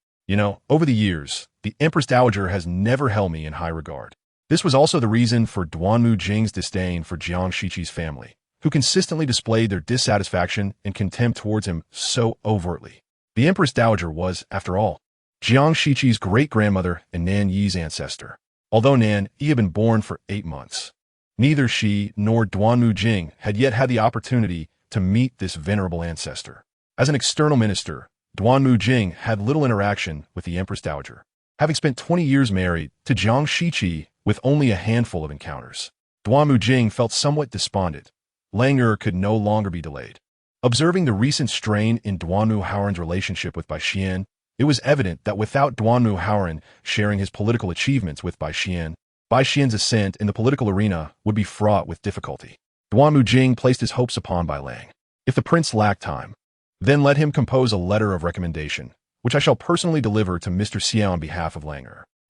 Over the years, the Empress Dowager has never held me in high regard. This was also the reason for Duanmu Jing's disdain for Jiang Shiqi's family, who consistently displayed their dissatisfaction and contempt towards him so overtly. The Empress Dowager was, after all, Jiang Shiqi's great-grandmother and Nan Yi's ancestor. Although Nan Yi had been born for 8 months, neither she nor Duanmu Jing had yet had the opportunity to meet this venerable ancestor. As an external minister, Duanmu Jing had little interaction with the Empress Dowager, having spent 20 years married to Jiang Shiqi with only a handful of encounters. Duanmu Jing felt somewhat despondent. Lang could no longer be delayed. Observing the recent strain in Duanmu Haoran's relationship with Bai Xian, it was evident that without Duanmu Haoran sharing his political achievements with Bai Xian's ascent in the political arena would be fraught with difficulty. Duanmu Jing placed his hopes upon Bai Lang. If the prince lacked time, then let him compose a letter of recommendation, which I shall personally deliver to Mr. Xie on behalf of Lang.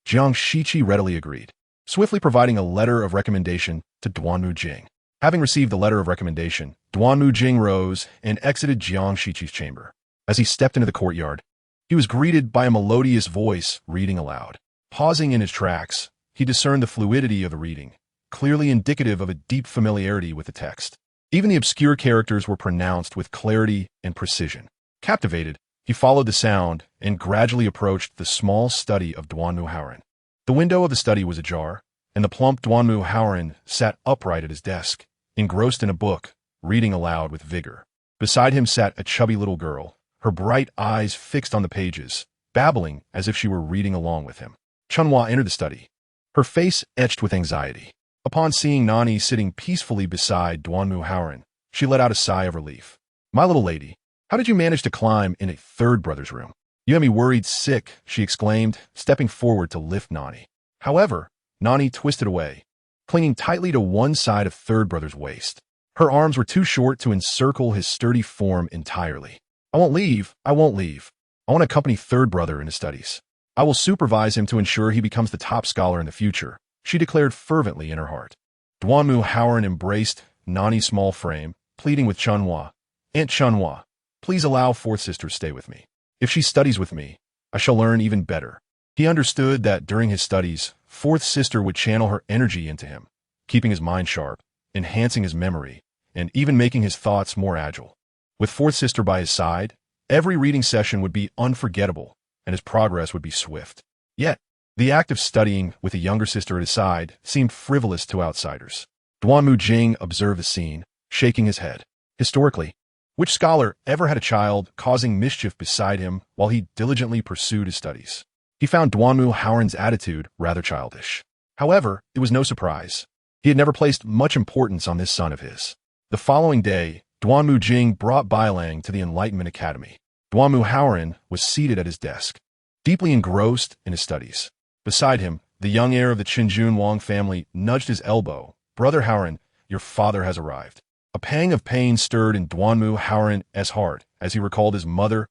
Jiang Shiqi readily agreed, swiftly providing a letter of recommendation to Duanmu Jing. Having received the letter of recommendation, Duanmu Jing rose and exited Jiang Shiqi's chamber. As he stepped into the courtyard, he was greeted by a melodious voice reading aloud. Pausing in his tracks, he discerned the fluidity of the reading, clearly indicative of a deep familiarity with the text. Even the obscure characters were pronounced with clarity and precision. Captivated, he followed the sound and gradually approached the small study of Duanmu Haoran. The window of the study was ajar, and the plump Duanmu Haoran sat upright at his desk, engrossed in a book, reading aloud with vigor. Beside him sat a chubby little girl, her bright eyes fixed on the pages, babbling as if she were reading along with him. Chunhua entered the study, her face etched with anxiety. Upon seeing Nan Yi sitting peacefully beside Duanmu Haoran, she let out a sigh of relief. "My little lady, how did you manage to climb in a third brother's room? You had me worried sick," she exclaimed, stepping forward to lift Nan Yi. However, Nan Yi twisted away, clinging tightly to one side of third brother's waist. Her arms were too short to encircle his sturdy form entirely. I won't leave. I want to accompany third brother in his studies. I will supervise him to ensure he becomes the top scholar in the future," she declared fervently in her heart. Duanmu Haoran embraced Nan Yi's small frame, pleading with Chunhua, "Aunt Chunhua, please allow fourth sister to stay with me. If she studies with me, I shall learn even better." He understood that during his studies, fourth sister would channel her energy into him, keeping his mind sharp, enhancing his memory, and even making his thoughts more agile. With fourth sister by his side, every reading session would be unforgettable, and his progress would be swift. Yet, the act of studying with a younger sister at his side seemed frivolous to outsiders. Duanmu Jing observed the scene, shaking his head. Historically, which scholar ever had a child causing mischief beside him while he diligently pursued his studies? He found Duanmu Haoran's attitude rather childish. However, it was no surprise. He had never placed much importance on this son of his. The following day, Duanmu Jing brought Bai Lang to the Enlightenment Academy. Duanmu Haoran was seated at his desk, deeply engrossed in his studies. Beside him, the young heir of the Qinjun Wang family nudged his elbow. "Brother Haoran, your father has arrived." A pang of pain stirred in Duanmu Haoran's heart as he recalled his mother's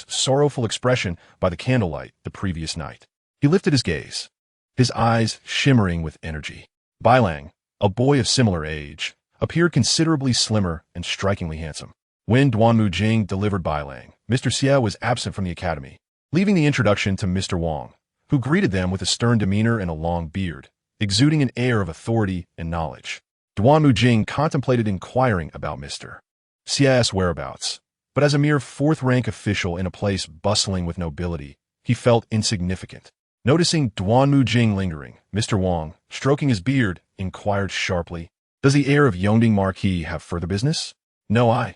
sorrowful expression by the candlelight the previous night. He lifted his gaze, his eyes shimmering with energy. Bai Lang, a boy of similar age, appeared considerably slimmer and strikingly handsome. When Duanmu Jing delivered Bai Lang, Mr. Xie was absent from the academy, leaving the introduction to Mr. Wang, who greeted them with a stern demeanor and a long beard, exuding an air of authority and knowledge. Duanmu Jing contemplated inquiring about Mr. Cs whereabouts, but as a mere fourth-rank official in a place bustling with nobility, he felt insignificant. Noticing Duanmu Jing lingering, Mr. Wang, stroking his beard, inquired sharply, "Does the heir of Yongding Marquis have further business?" "No, I.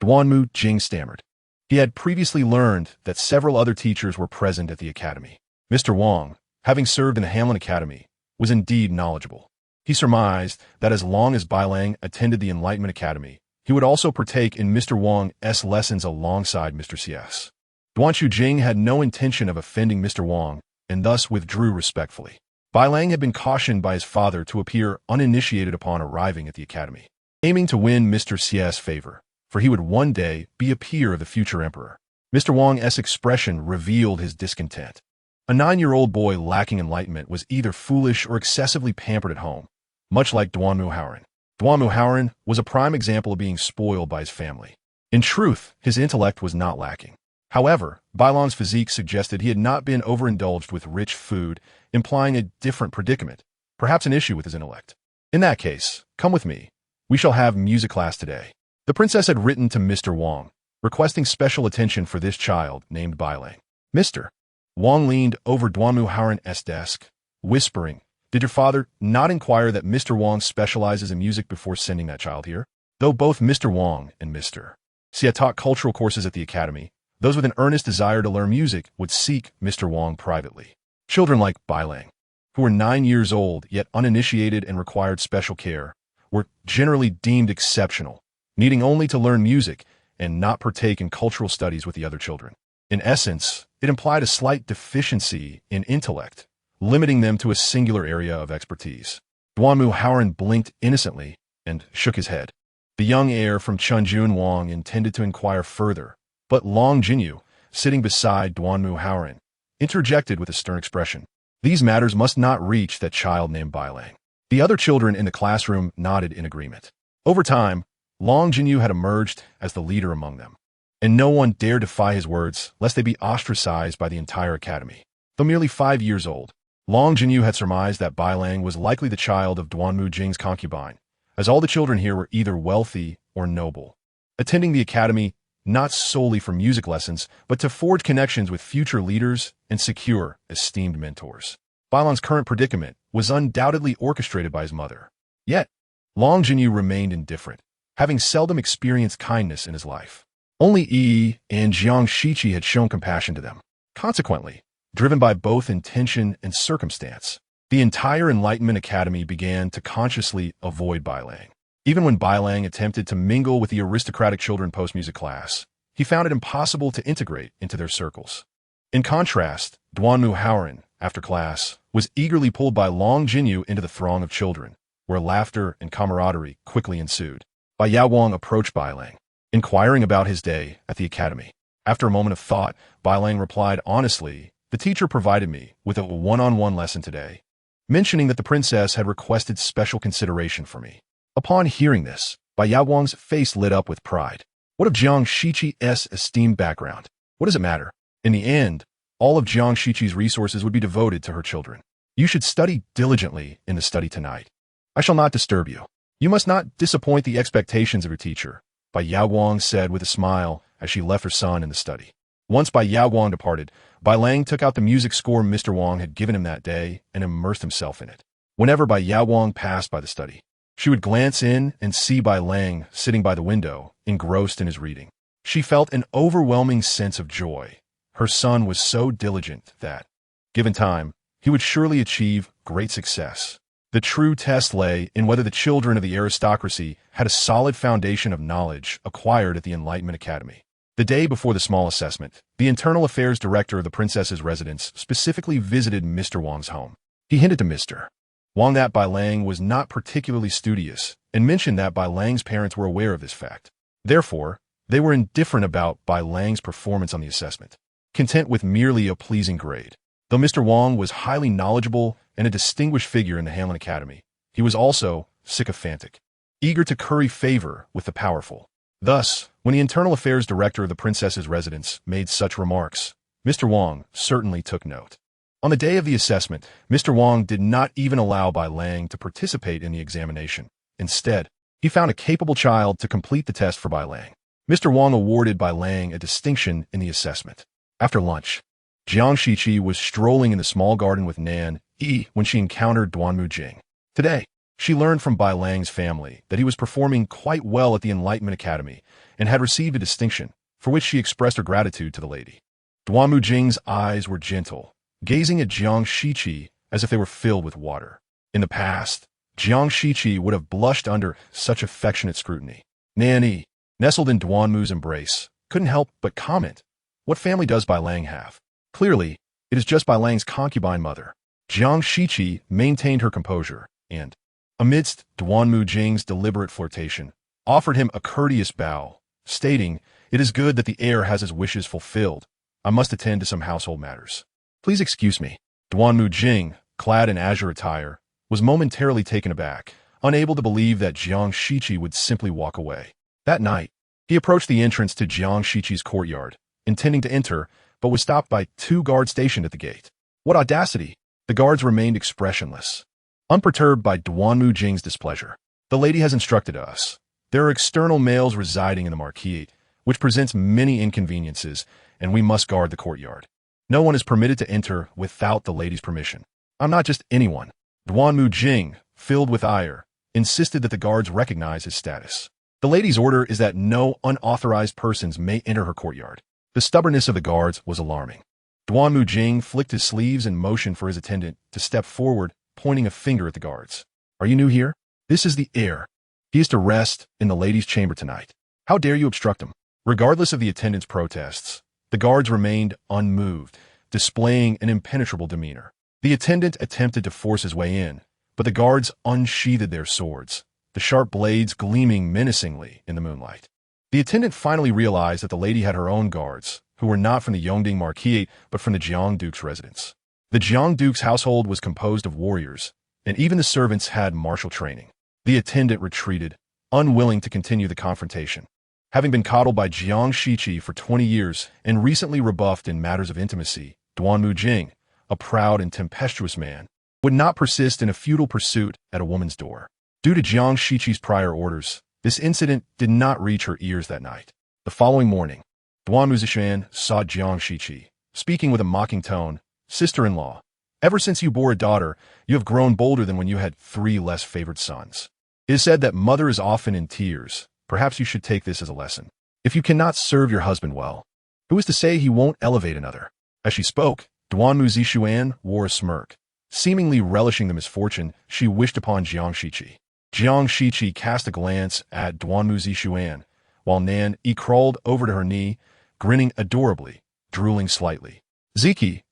Duanmu Jing stammered. He had previously learned that several other teachers were present at the academy. Mr. Wang, having served in the Hanlin Academy, was indeed knowledgeable. He surmised that as long as Bai Lang attended the Enlightenment Academy, he would also partake in Mr. Wang's lessons alongside Mr. Cs. Duanmu Jing had no intention of offending Mr. Wang, and thus withdrew respectfully. Bai Lang had been cautioned by his father to appear uninitiated upon arriving at the academy, aiming to win Mr. Cs' favor, for he would one day be a peer of the future emperor. Mr. Wang's expression revealed his discontent. A 9-year-old boy lacking enlightenment was either foolish or excessively pampered at home, much like Duanmu Haoran. Duanmu Haoran was a prime example of being spoiled by his family. In truth, his intellect was not lacking. However, Bai Lang's physique suggested he had not been overindulged with rich food, implying a different predicament, perhaps an issue with his intellect. In that case, come with me. We shall have music class today. The princess had written to Mr. Wang, requesting special attention for this child named Bai Lang. Mr. Wang leaned over Duanmu Haoran's desk, whispering, "Did your father not inquire that Mr. Wang specializes in music before sending that child here?" Though both Mr. Wang and Mr. Xia taught cultural courses at the academy, those with an earnest desire to learn music would seek Mr. Wang privately. Children like Bai Lang, who were 9 years old yet uninitiated and required special care, were generally deemed exceptional, needing only to learn music and not partake in cultural studies with the other children. In essence, it implied a slight deficiency in intellect, limiting them to a singular area of expertise. Duanmu Haoran blinked innocently and shook his head. The young heir from Chunjun Wang intended to inquire further, but Long Jinyu, sitting beside Duanmu Haoran, interjected with a stern expression. These matters must not reach that child named Bai Lang. The other children in the classroom nodded in agreement. Over time, Long Jinyu had emerged as the leader among them, and no one dared defy his words lest they be ostracized by the entire academy. Though merely 5 years old, Long Jinyu had surmised that Bai Lang was likely the child of Duanmu Jing's concubine, as all the children here were either wealthy or noble, attending the academy not solely for music lessons, but to forge connections with future leaders and secure esteemed mentors. Bai Lang's current predicament was undoubtedly orchestrated by his mother. Yet, Long Jinyu remained indifferent, having seldom experienced kindness in his life. Only Yi and Jiang Shiqi had shown compassion to them. Consequently, driven by both intention and circumstance, the entire Enlightenment Academy began to consciously avoid Bai Lang. Even when Bai Lang attempted to mingle with the aristocratic children post-music class, he found it impossible to integrate into their circles. In contrast, Duanmu Haoran, after class, was eagerly pulled by Long Jinyu into the throng of children, where laughter and camaraderie quickly ensued. Bai Yao approached Bai Lang, inquiring about his day at the academy. After a moment of thought, Bai Lang replied honestly, "The teacher provided me with a one-on-one lesson today, mentioning that the princess had requested special consideration for me." Upon hearing this, Bai Yao's face lit up with pride. What of Jiang Shiqi's esteemed background? What does it matter? In the end, all of Jiang Shiqi's resources would be devoted to her children. You should study diligently in the study tonight. I shall not disturb you. You must not disappoint the expectations of your teacher, Bai Yao said with a smile as she left her son in the study. Once Bai Yao departed, Bai Lang took out the music score Mr. Wang had given him that day and immersed himself in it. Whenever Bai Yao passed by the study, she would glance in and see Bai Lang sitting by the window, engrossed in his reading. She felt an overwhelming sense of joy. Her son was so diligent that, given time, he would surely achieve great success. The true test lay in whether the children of the aristocracy had a solid foundation of knowledge acquired at the Enlightenment Academy. The day before the small assessment, the internal affairs director of the princess's residence specifically visited Mr. Wang's home. He hinted to Mr. Wang that Bai Lang was not particularly studious and mentioned that Bai Lang's parents were aware of this fact. Therefore, they were indifferent about Bai Lang's performance on the assessment, content with merely a pleasing grade. Though Mr. Wang was highly knowledgeable and a distinguished figure in the Hanlin Academy, he was also sycophantic, eager to curry favor with the powerful. Thus, when the internal affairs director of the princess's residence made such remarks, Mr. Wang certainly took note. On the day of the assessment, Mr. Wang did not even allow Bai Lang to participate in the examination. Instead, he found a capable child to complete the test for Bai Lang. Mr. Wang awarded Bai Lang a distinction in the assessment. After lunch, Jiang Shiqi was strolling in the small garden with Nan Yi when she encountered Duanmu Jing. Today, she learned from Bai Lang's family that he was performing quite well at the Enlightenment Academy and had received a distinction, for which she expressed her gratitude to the lady. Duanmu Jing's eyes were gentle, gazing at Jiang Shiqi as if they were filled with water. In the past, Jiang Shiqi would have blushed under such affectionate scrutiny. Nan Yi, nestled in Duanmu's embrace, couldn't help but comment, "What family does Bai Lang have? Clearly, it is just Bai Lang's concubine mother." Jiang Shiqi maintained her composure and, amidst Duanmu Jing's deliberate flirtation, offered him a courteous bow, stating, "It is good that the heir has his wishes fulfilled. I must attend to some household matters. Please excuse me." Duanmu Jing, clad in azure attire, was momentarily taken aback, unable to believe that Jiang Shiqi would simply walk away. That night, he approached the entrance to Jiang Shiqi's courtyard, intending to enter, but was stopped by 2 guards stationed at the gate. What audacity! The guards remained expressionless, unperturbed by Duanmu Jing's displeasure. "The lady has instructed us. There are external males residing in the marquee, which presents many inconveniences, and we must guard the courtyard. No one is permitted to enter without the lady's permission." "I'm not just anyone." Duanmu Jing, filled with ire, insisted that the guards recognize his status. "The lady's order is that no unauthorized persons may enter her courtyard." The stubbornness of the guards was alarming. Duanmu Jing flicked his sleeves and motioned for his attendant to step forward, pointing a finger at the guards. "Are you new here? This is the heir. He is to rest in the lady's chamber tonight. How dare you obstruct him?" Regardless of the attendant's protests, the guards remained unmoved, displaying an impenetrable demeanor. The attendant attempted to force his way in, but the guards unsheathed their swords, the sharp blades gleaming menacingly in the moonlight. The attendant finally realized that the lady had her own guards, who were not from the Yongding Marquis but from the Jiang Duke's residence. The Jiang Duke's household was composed of warriors, and even the servants had martial training. The attendant retreated, unwilling to continue the confrontation. Having been coddled by Jiang Shiqi for 20 years and recently rebuffed in matters of intimacy, Duanmu Jing, a proud and tempestuous man, would not persist in a futile pursuit at a woman's door. Due to Jiang Shiqi's prior orders, this incident did not reach her ears that night. The following morning, Duanmu Zishan saw Jiang Shiqi, speaking with a mocking tone, "Sister-in-law, ever since you bore a daughter, you have grown bolder than when you had 3 less favored sons. It is said that mother is often in tears. Perhaps you should take this as a lesson. If you cannot serve your husband well, who is to say he won't elevate another?" As she spoke, Duanmu Zishuan wore a smirk, seemingly relishing the misfortune she wished upon Jiang Shiqi. Jiang Shiqi cast a glance at Duanmu Zishuan, while Nan Yi crawled over to her knee, grinning adorably, drooling slightly. Ziki,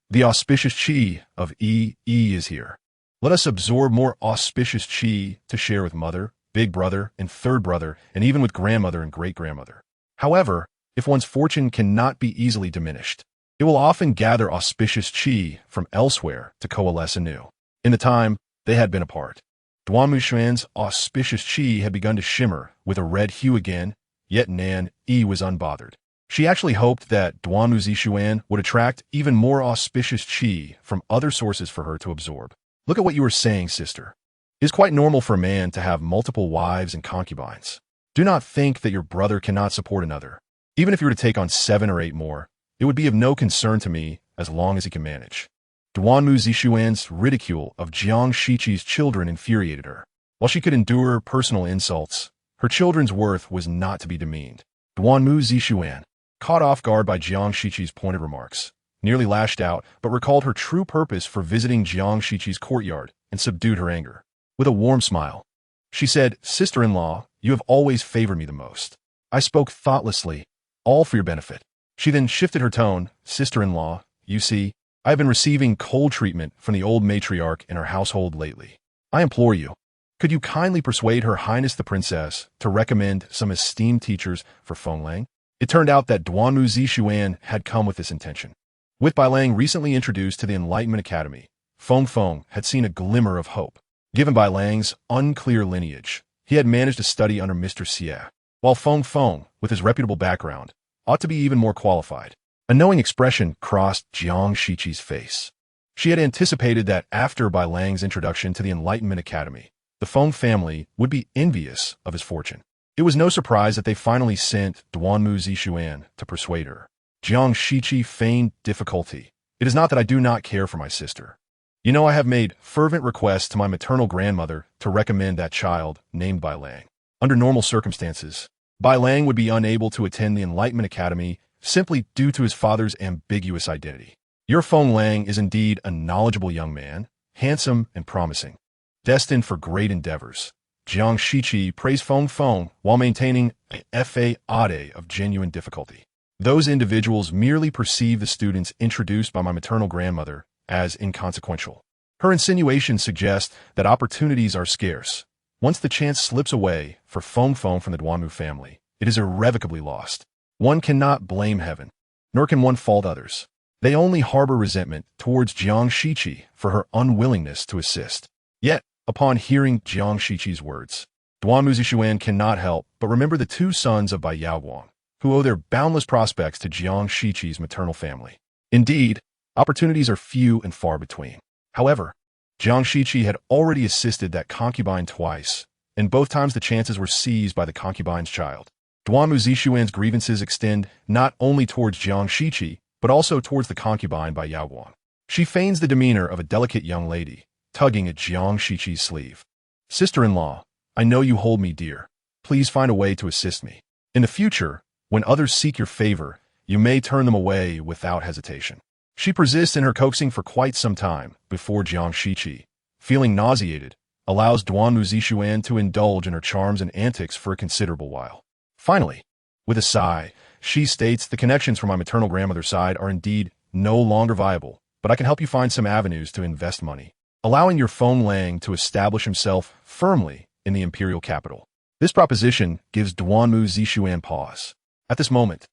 the auspicious chi of Yi is here. Let us absorb more auspicious chi to share with mother, big brother, and third brother, and even with grandmother and great-grandmother. However, if one's fortune cannot be easily diminished, it will often gather auspicious chi from elsewhere to coalesce anew. In the time they had been apart, Duanmu Xuan's auspicious chi had begun to shimmer with a red hue again, yet Nan Yi was unbothered. She actually hoped that Duanmu Zishuan would attract even more auspicious chi from other sources for her to absorb. "Look at what you were saying, sister. It is quite normal for a man to have multiple wives and concubines. Do not think that your brother cannot support another. Even if you were to take on 7 or 8 more, it would be of no concern to me as long as he can manage." Duanmu Zishuan's ridicule of Jiang Shiqi's children infuriated her. While she could endure personal insults, her children's worth was not to be demeaned. Duanmu Zishuan, caught off guard by Jiang Shiqi's pointed remarks, nearly lashed out but recalled her true purpose for visiting Jiang Shiqi's courtyard and subdued her anger. With a warm smile, she said, "Sister-in-law, you have always favored me the most. I spoke thoughtlessly, all for your benefit." She then shifted her tone, "Sister-in-law, you see, I have been receiving cold treatment from the old matriarch in our household lately. I implore you, could you kindly persuade Her Highness the Princess to recommend some esteemed teachers for Feng Lang?" It turned out that Duanmu Zishuan had come with this intention. With Bai Lang recently introduced to the Enlightenment Academy, Feng had seen a glimmer of hope. Given Bai Lang's unclear lineage, he had managed to study under Mr. Xie, while Feng, with his reputable background, ought to be even more qualified. A knowing expression crossed Jiang Shiqi's face. She had anticipated that after Bai Lang's introduction to the Enlightenment Academy, the Feng family would be envious of his fortune. It was no surprise that they finally sent Duanmu Zixuan to persuade her. Jiang Shiqi feigned difficulty. It is not that I do not care for my sister. You know, I have made fervent requests to my maternal grandmother to recommend that child named Bai Lang. Under normal circumstances, Bai Lang would be unable to attend the Enlightenment Academy simply due to his father's ambiguous identity. Your Feng Lang is indeed a knowledgeable young man, handsome and promising, destined for great endeavors. Jiang Shiqi praised Feng while maintaining a facade of genuine difficulty. Those individuals merely perceive the students introduced by my maternal grandmother as inconsequential. Her insinuations suggest that opportunities are scarce. Once the chance slips away for Feng from the Duanmu family, it is irrevocably lost. One cannot blame heaven, nor can one fault others. They only harbor resentment towards Jiang Shiqi for her unwillingness to assist. Yet, upon hearing Jiang Shiqi's words, Duanmu Zixuan cannot help but remember the two sons of Bai Yaoguang, who owe their boundless prospects to Jiang Shiqi's maternal family. Indeed, opportunities are few and far between. However, Jiang Shiqi had already assisted that concubine twice, and both times the chances were seized by the concubine's child. Duanmu Zixuan's grievances extend not only towards Jiang Shiqi, but also towards the concubine Bai Yaoguang. She feigns the demeanor of a delicate young lady, tugging at Jiang Shiqi's sleeve. Sister-in-law, I know you hold me dear. Please find a way to assist me. In the future, when others seek your favor, you may turn them away without hesitation. She persists in her coaxing for quite some time before Jiang Shiqi, feeling nauseated, allows Duanmu Zixuan to indulge in her charms and antics for a considerable while. Finally, with a sigh, she states the connections from my maternal grandmother's side are indeed no longer viable, but I can help you find some avenues to invest money, allowing your Feng Lang to establish himself firmly in the imperial capital. This proposition gives Duanmu Zixuan pause. At this moment,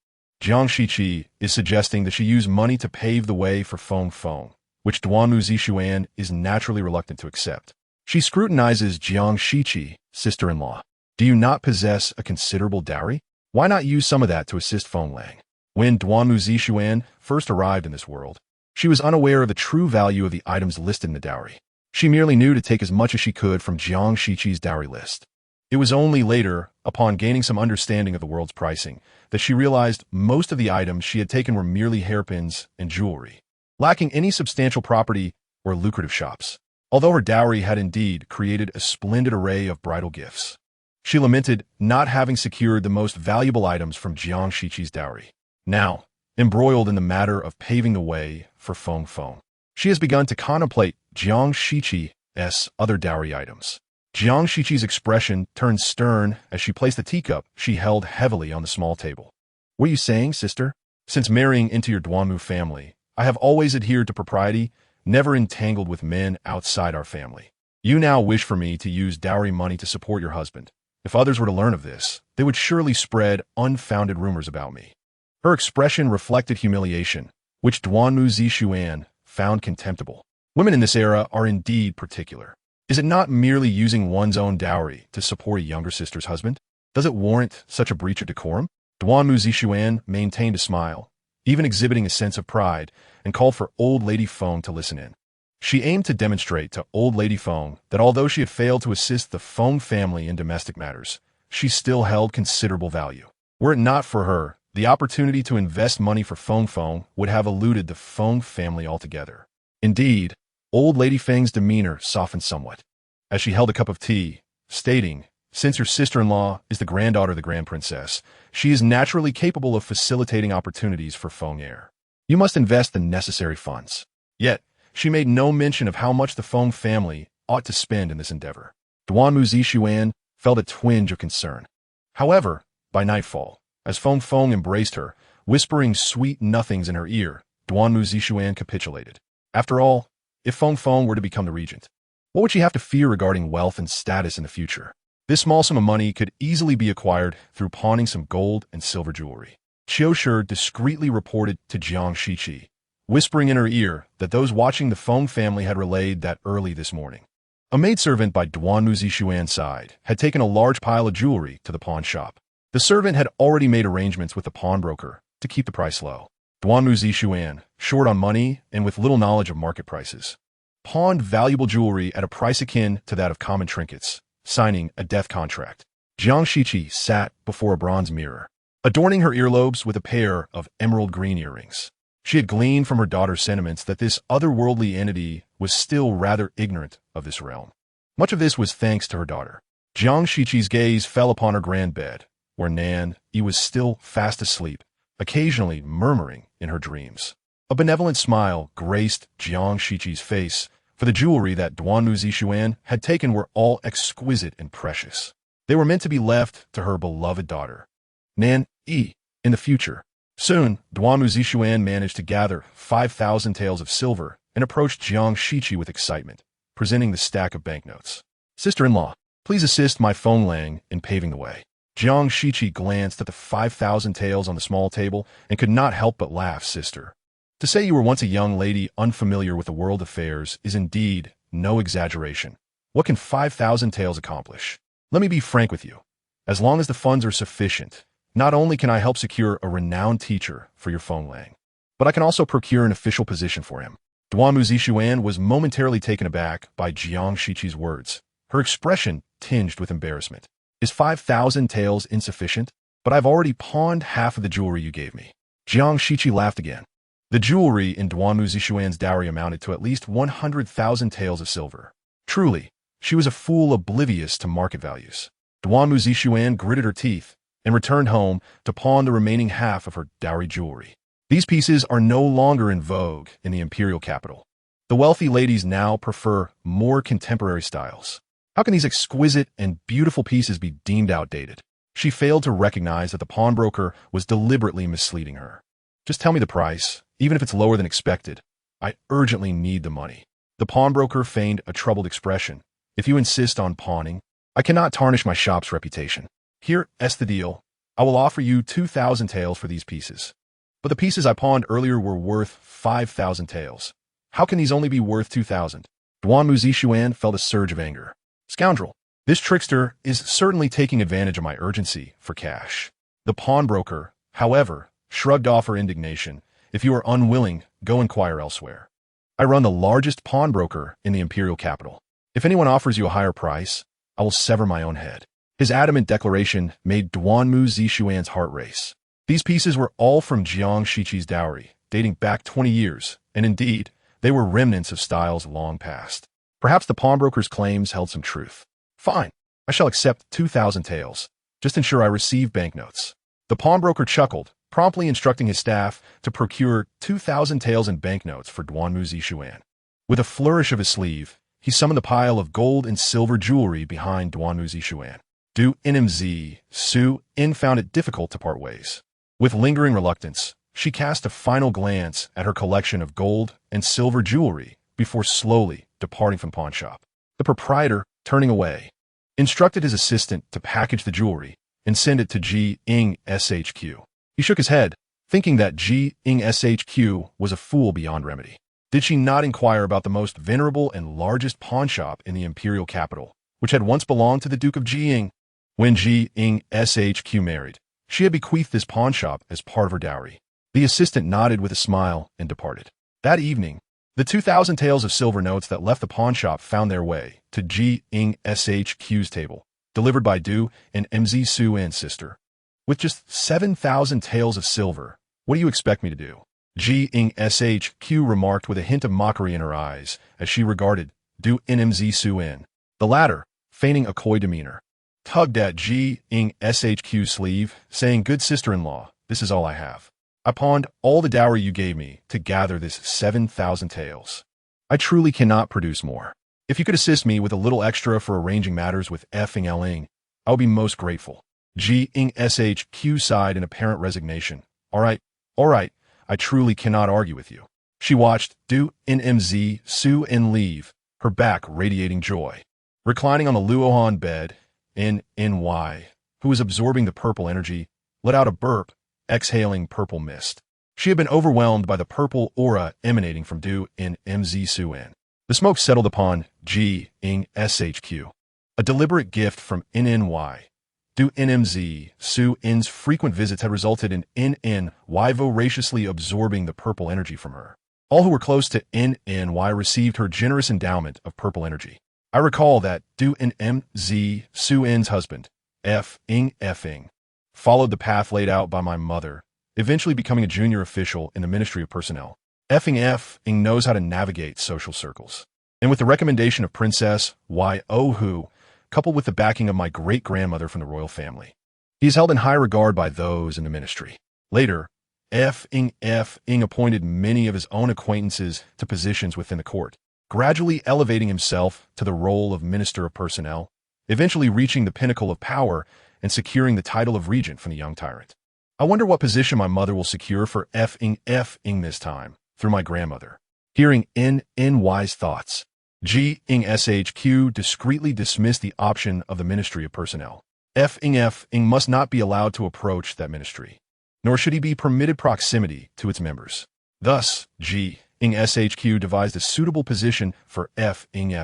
Jiang Shiqi is suggesting that she use money to pave the way for Feng, which Duanmu Zixuan is naturally reluctant to accept. She scrutinizes Jiang Shiqi, sister-in-law. Do you not possess a considerable dowry? Why not use some of that to assist Feng Lang? When Duanmu Zixuan first arrived in this world, she was unaware of the true value of the items listed in the dowry. She merely knew to take as much as she could from Jiang Shiqi's dowry list. It was only later, upon gaining some understanding of the world's pricing, that she realized most of the items she had taken were merely hairpins and jewelry, lacking any substantial property or lucrative shops. Although her dowry had indeed created a splendid array of bridal gifts, she lamented not having secured the most valuable items from Jiang Shiqi's dowry. Now, embroiled in the matter of paving the way for Feng, she has begun to contemplate Jiang Shiqi's other dowry items. Jiang Shiqi's expression turned stern as she placed the teacup she held heavily on the small table. What are you saying, sister? Since marrying into your Duanmu family, I have always adhered to propriety, never entangled with men outside our family. You now wish for me to use dowry money to support your husband. If others were to learn of this, they would surely spread unfounded rumors about me. Her expression reflected humiliation, which Duanmu Zixuan found contemptible. Women in this era are indeed particular. Is it not merely using one's own dowry to support a younger sister's husband? Does it warrant such a breach of decorum? Duanmu Zixuan maintained a smile, even exhibiting a sense of pride, and called for Old Lady Feng to listen in. She aimed to demonstrate to Old Lady Feng that although she had failed to assist the Feng family in domestic matters, she still held considerable value. Were it not for her, the opportunity to invest money for Feng would have eluded the Feng family altogether. Indeed, Old Lady Feng's demeanor softened somewhat as she held a cup of tea, stating, since your sister-in-law is the granddaughter of the Grand Princess, she is naturally capable of facilitating opportunities for Feng heir. You must invest the necessary funds. Yet, she made no mention of how much the Feng family ought to spend in this endeavor. Duanmu Zixuan felt a twinge of concern. However, by nightfall, as Feng embraced her, whispering sweet nothings in her ear, Duanmu Zixuan capitulated. After all, if Feng were to become the regent, what would she have to fear regarding wealth and status in the future? This small sum of money could easily be acquired through pawning some gold and silver jewelry. Qiushi discreetly reported to Jiang Shiqi, whispering in her ear that those watching the Feng family had relayed that early this morning. A maidservant by Duanmu Zixuan's side had taken a large pile of jewelry to the pawn shop. The servant had already made arrangements with the pawnbroker to keep the price low. Duanmu Zishuan, short on money and with little knowledge of market prices, pawned valuable jewelry at a price akin to that of common trinkets, signing a death contract. Jiang Shiqi sat before a bronze mirror, adorning her earlobes with a pair of emerald green earrings. She had gleaned from her daughter's sentiments that this otherworldly entity was still rather ignorant of this realm. Much of this was thanks to her daughter. Jiang Shiqi's gaze fell upon her grand bed, where Nan Yi was still fast asleep, occasionally murmuring in her dreams. A benevolent smile graced Jiang Shiqi's face, for the jewelry that Duanmu Zishuan had taken were all exquisite and precious. They were meant to be left to her beloved daughter, Nan Yi, in the future. Soon, Duanmu Zishuan managed to gather 5,000 taels of silver and approached Jiang Shiqi with excitement, presenting the stack of banknotes. Sister-in-law, please assist my phone Lang in paving the way. Jiang Shiqi glanced at the 5,000 taels on the small table and could not help but laugh. Sister, to say you were once a young lady unfamiliar with the world affairs is indeed no exaggeration. What can 5,000 taels accomplish? Let me be frank with you. As long as the funds are sufficient, not only can I help secure a renowned teacher for your Feng Lang, but I can also procure an official position for him. Duanmu Zishuan was momentarily taken aback by Jiang Shiqi's words, her expression tinged with embarrassment. Is 5,000 taels insufficient? But I've already pawned half of the jewelry you gave me. Jiang Shiqi laughed again. The jewelry in Duanmu Zishuan's dowry amounted to at least 100,000 taels of silver. Truly, she was a fool oblivious to market values. Duanmu Zishuan gritted her teeth and returned home to pawn the remaining half of her dowry jewelry. These pieces are no longer in vogue in the imperial capital. The wealthy ladies now prefer more contemporary styles. How can these exquisite and beautiful pieces be deemed outdated? She failed to recognize that the pawnbroker was deliberately misleading her. Just tell me the price, even if it's lower than expected. I urgently need the money. The pawnbroker feigned a troubled expression. If you insist on pawning, I cannot tarnish my shop's reputation. Here, the deal. I will offer you 2,000 taels for these pieces. But the pieces I pawned earlier were worth 5,000 taels. How can these only be worth 2,000? Duanmu Zishuan felt a surge of anger. Scoundrel, this trickster is certainly taking advantage of my urgency for cash. The pawnbroker, however, shrugged off her indignation. If you are unwilling, go inquire elsewhere. I run the largest pawnbroker in the imperial capital. If anyone offers you a higher price, I will sever my own head. His adamant declaration made Duanmu Zishuan's heart race. These pieces were all from Jiang Shiqi's dowry, dating back 20 years, and indeed, they were remnants of styles long past. Perhaps the pawnbroker's claims held some truth. Fine, I shall accept 2,000 taels. Just ensure I receive banknotes. The pawnbroker chuckled, promptly instructing his staff to procure 2,000 taels in banknotes for Duanmu Zishuan. With a flourish of his sleeve, he summoned the pile of gold and silver jewelry behind Duanmu Zishuan. Duannan Yi found it difficult to part ways. With lingering reluctance, she cast a final glance at her collection of gold and silver jewelry before slowly departing from the pawn shop. The proprietor, turning away, instructed his assistant to package the jewelry and send it to Ji Ying SHQ. He shook his head, thinking that Ji Ying SHQ was a fool beyond remedy. Did she not inquire about the most venerable and largest pawn shop in the imperial capital, which had once belonged to the Duke of Jiying? When Ji Ying SHQ married, she had bequeathed this pawn shop as part of her dowry. The assistant nodded with a smile and departed. That evening, the 2,000 taels of silver notes that left the pawn shop found their way to Ji Ying SHQ's table, delivered by Du and MZ Su-An's sister. With just 7,000 taels of silver, what do you expect me to do? Ji Ying SHQ remarked with a hint of mockery in her eyes as she regarded Du and MZ Su-An. The latter, feigning a coy demeanor, tugged at Ji Ying SHQ's sleeve, saying, "Good sister-in-law, this is all I have. I pawned all the dowry you gave me to gather this 7,000 taels. I truly cannot produce more. If you could assist me with a little extra for arranging matters with Ling, I would be most grateful." Ji Ying SHQ sighed in apparent resignation. All right, I truly cannot argue with you. She watched Du and MZ Su-An leave, her back radiating joy. Reclining on the Luohan bed, Nan, who was absorbing the purple energy, let out a burp, exhaling purple mist. She had been overwhelmed by the purple aura emanating from Du and MZ Su-An. The smoke settled upon Ji Ying SHQ. A deliberate gift from Nan, Du NMZ Su In's frequent visits had resulted in NNY voraciously absorbing the purple energy from her. All who were close to NNY received her generous endowment of purple energy. I recall that Du NMZ Su In's husband, F. Ing, followed the path laid out by my mother, eventually becoming a junior official in the Ministry of Personnel. F. Ing knows how to navigate social circles. And with the recommendation of Princess Y. O. Hu, coupled with the backing of my great-grandmother from the royal family, he is held in high regard by those in the ministry. Later, F. Ing appointed many of his own acquaintances to positions within the court, gradually elevating himself to the role of Minister of Personnel, eventually reaching the pinnacle of power and securing the title of regent from the young tyrant. I wonder what position my mother will secure for F. Ing this time, through my grandmother. Hearing NY's thoughts, G. Ing SHQ discreetly dismissed the option of the Ministry of Personnel. F. Ing must not be allowed to approach that ministry, nor should he be permitted proximity to its members. Thus, G. Ing SHQ devised a suitable position for F. Ing.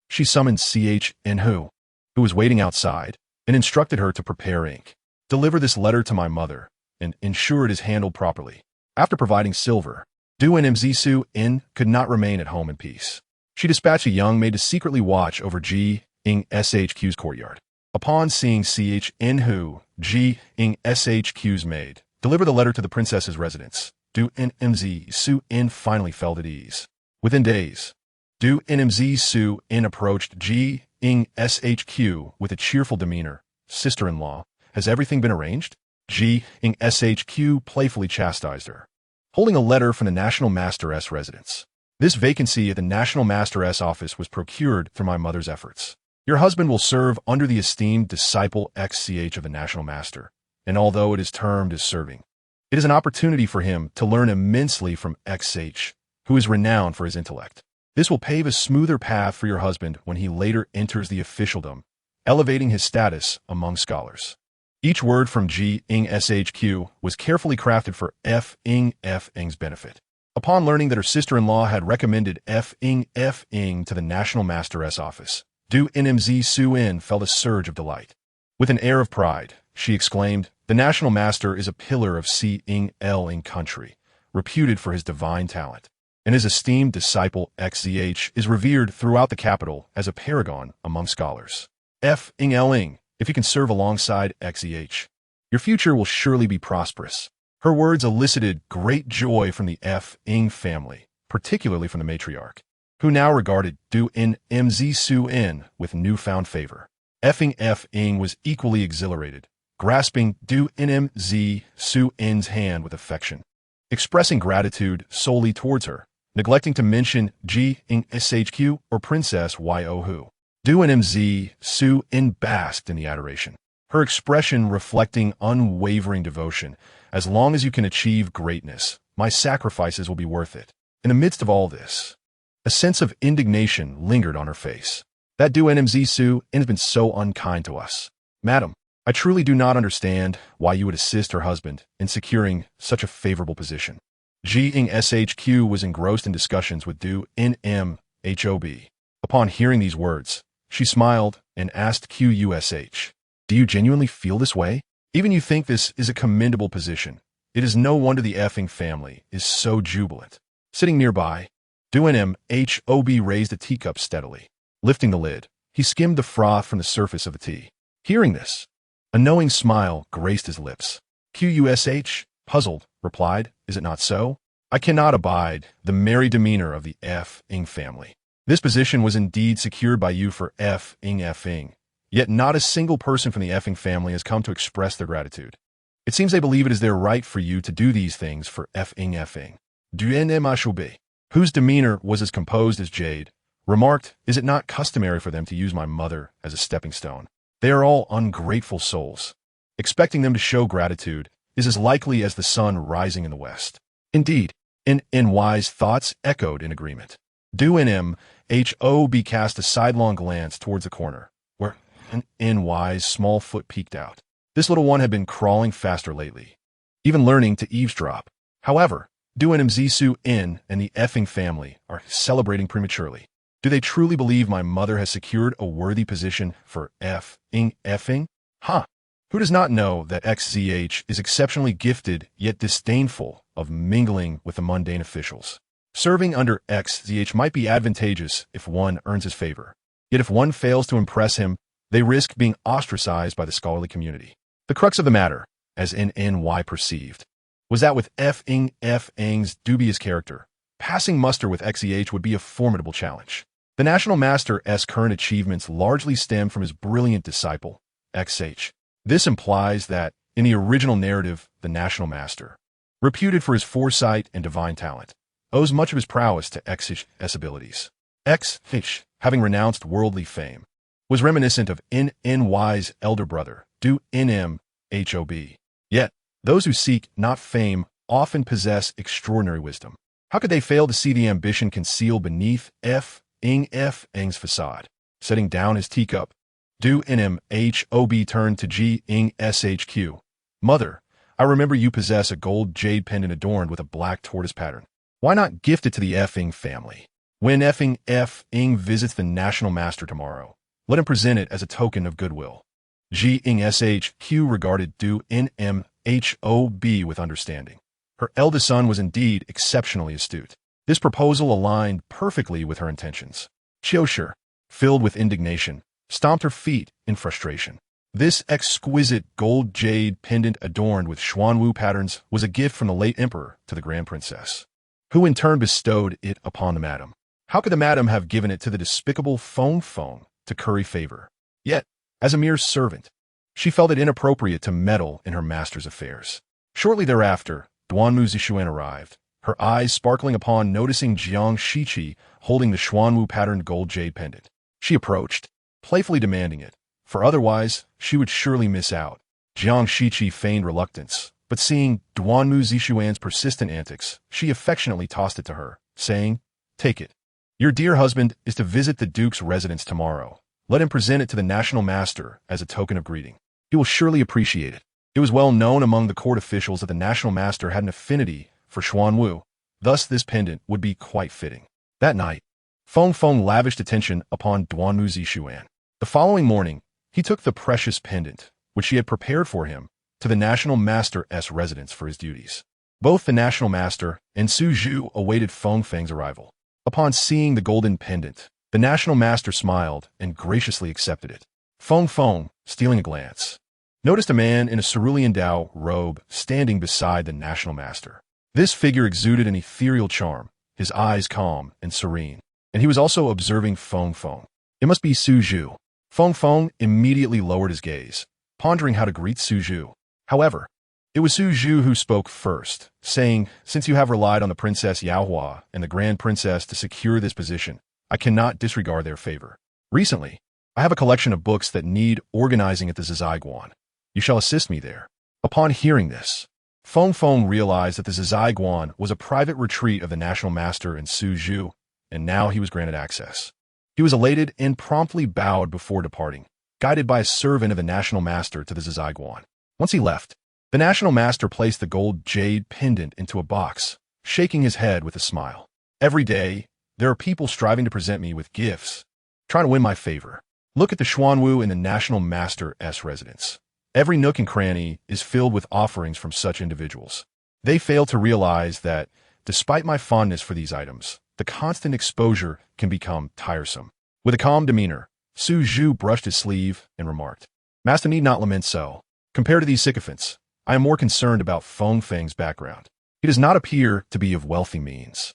She summoned CH N who was waiting outside, and instructed her to prepare ink, deliver this letter to my mother, and ensure it is handled properly. After providing silver, Duannan Yi In could not remain at home in peace. She dispatched a young maid to secretly watch over G. Ing SHQ's courtyard. Upon seeing CH N who, G. Ing SHQ's maid, deliver the letter to the princess's residence, Duannan Yi In finally felt at ease. Within days, Duannan Yi In approached G. Ing SHQ with a cheerful demeanor. Sister-in-law, has everything been arranged? G. Ing SHQ playfully chastised her. Holding a letter from the National Masteress residence. This vacancy at the National Masteress office was procured through my mother's efforts. Your husband will serve under the esteemed disciple XCH of the National Master, and although it is termed as serving, it is an opportunity for him to learn immensely from XH, who is renowned for his intellect. This will pave a smoother path for your husband when he later enters the officialdom, elevating his status among scholars. Each word from G. Ing SHQ was carefully crafted for F. Ing's benefit. Upon learning that her sister-in-law had recommended F. Ing to the National Masteress office, Duannan Yi In felt a surge of delight. With an air of pride, she exclaimed, "The National Master is a pillar of C. Ing country, reputed for his divine talent, and his esteemed disciple XZH is revered throughout the capital as a paragon among scholars. F. Ing, if you can serve alongside XEH, your future will surely be prosperous." Her words elicited great joy from the F. Ing family, particularly from the matriarch, who now regarded Duannan In with newfound favor. F. Ing was equally exhilarated, grasping Duannan In's hand with affection, expressing gratitude solely towards her, neglecting to mention G. Ing SHQ or Princess Y.O. Hu. Duannan In basked in the adoration, her expression reflecting unwavering devotion. "As long as you can achieve greatness, my sacrifices will be worth it." In the midst of all this, a sense of indignation lingered on her face. That Duannan In has been so unkind to us. Madam, I truly do not understand why you would assist her husband in securing such a favorable position. G. Ing SHQ was engrossed in discussions with Duannan Hob. Upon hearing these words, she smiled and asked QUSH, "Do you genuinely feel this way? Even you think this is a commendable position. It is no wonder the Effing family is so jubilant." Sitting nearby, Duannan Hob raised a teacup steadily. Lifting the lid, he skimmed the froth from the surface of the tea. Hearing this, a knowing smile graced his lips. QUSH, puzzled, replied, "Is it not so? I cannot abide the merry demeanor of the Effing family. This position was indeed secured by you for Effing. Yet not a single person from the Effing family has come to express their gratitude. It seems they believe it is their right for you to do these things for Effing. Duannan Hob, whose demeanor was as composed as jade, remarked, "Is it not customary for them to use my mother as a stepping stone? They are all ungrateful souls. Expecting them to show gratitude is as likely as the sun rising in the west." Indeed, NY's thoughts echoed in agreement. Duannan Hob cast a sidelong glance towards the corner, where NY's small foot peeked out. This little one had been crawling faster lately, even learning to eavesdrop. However, Duannan In and the Effing family are celebrating prematurely. Do they truly believe my mother has secured a worthy position for Effing? Who does not know that XZH is exceptionally gifted yet disdainful of mingling with the mundane officials? Serving under XZH might be advantageous if one earns his favor. Yet if one fails to impress him, they risk being ostracized by the scholarly community. The crux of the matter, as Nan Yi perceived, was that with Feng's dubious character, passing muster with XZH would be a formidable challenge. The National Master's current achievements largely stem from his brilliant disciple, XH. This implies that, in the original narrative, the National Master, reputed for his foresight and divine talent, owes much of his prowess to XH's abilities. XH, having renounced worldly fame, was reminiscent of N's elder brother, Duannan Yi. Yet, those who seek not fame often possess extraordinary wisdom. How could they fail to see the ambition concealed beneath Feng's facade? Setting down his teacup, Duannan Yi turned to Shq. Mother, I remember you possess a gold jade pendant adorned with a black tortoise pattern. Why not gift it to the Feng family? When Feng visits the National Master tomorrow, let him present it as a token of goodwill. Shq regarded Duannan with understanding. Her eldest son was indeed exceptionally astute. This proposal aligned perfectly with her intentions. Qiushi, filled with indignation, stomped her feet in frustration. This exquisite gold jade pendant adorned with Xuanwu patterns was a gift from the late emperor to the Grand Princess, who in turn bestowed it upon the madam. How could the madam have given it to the despicable Feng to curry favor? Yet, as a mere servant, she felt it inappropriate to meddle in her master's affairs. Shortly thereafter, Duanmu Zixuan arrived, her eyes sparkling upon noticing Jiang Shiqi holding the Xuanwu-patterned gold jade pendant. She approached, playfully demanding it, for otherwise she would surely miss out. Jiang Shiqi feigned reluctance, but seeing Duanmu Zixuan's persistent antics, she affectionately tossed it to her, saying, "Take it. Your dear husband is to visit the Duke's residence tomorrow. Let him present it to the National Master as a token of greeting. He will surely appreciate it." It was well known among the court officials that the National Master had an affinity for Xuanwu, thus this pendant would be quite fitting. That night, Feng lavished attention upon Duanmu Zixuan. The following morning, he took the precious pendant, which she had prepared for him, to the National Master's residence for his duties. Both the National Master and Su Zhu awaited Feng's arrival. Upon seeing the golden pendant, the National Master smiled and graciously accepted it. Feng, stealing a glance, noticed a man in a cerulean Dao robe standing beside the National Master. This figure exuded an ethereal charm, his eyes calm and serene, and he was also observing Feng. It must be Su Zhu. Feng immediately lowered his gaze, pondering how to greet Su Zhu. However, it was Su Zhu who spoke first, saying, "Since you have relied on the Princess Yaohua and the Grand Princess to secure this position, I cannot disregard their favor. Recently, I have a collection of books that need organizing at the Zizai. You shall assist me there." Upon hearing this, Feng realized that the Zizai was a private retreat of the National Master and Su Zhu, and now he was granted access. He was elated and promptly bowed before departing, guided by a servant of the National Master to the Zizai. Once he left, the National Master placed the gold jade pendant into a box, shaking his head with a smile. "Every day, there are people striving to present me with gifts, trying to win my favor. Look at the Xuanwu in the National Master's residence. Every nook and cranny is filled with offerings from such individuals. They fail to realize that, despite my fondness for these items, the constant exposure can become tiresome." With a calm demeanor, Su Zhu brushed his sleeve and remarked, "Master need not lament so. Compared to these sycophants, I am more concerned about Feng's background. He does not appear to be of wealthy means,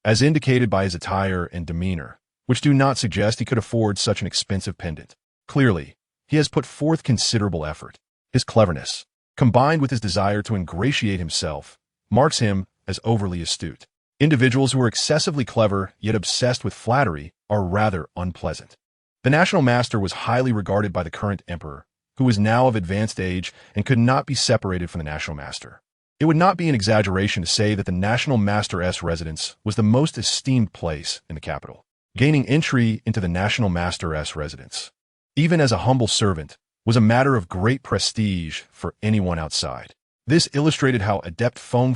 as indicated by his attire and demeanor, which do not suggest he could afford such an expensive pendant. Clearly, he has put forth considerable effort. His cleverness, combined with his desire to ingratiate himself, marks him as overly astute. Individuals who are excessively clever yet obsessed with flattery are rather unpleasant." The National Master was highly regarded by the current emperor, who was now of advanced age and could not be separated from the National Master. It would not be an exaggeration to say that the National Master's residence was the most esteemed place in the capital. Gaining entry into the National Master's residence, even as a humble servant, was a matter of great prestige for anyone outside. This illustrated how adept Feng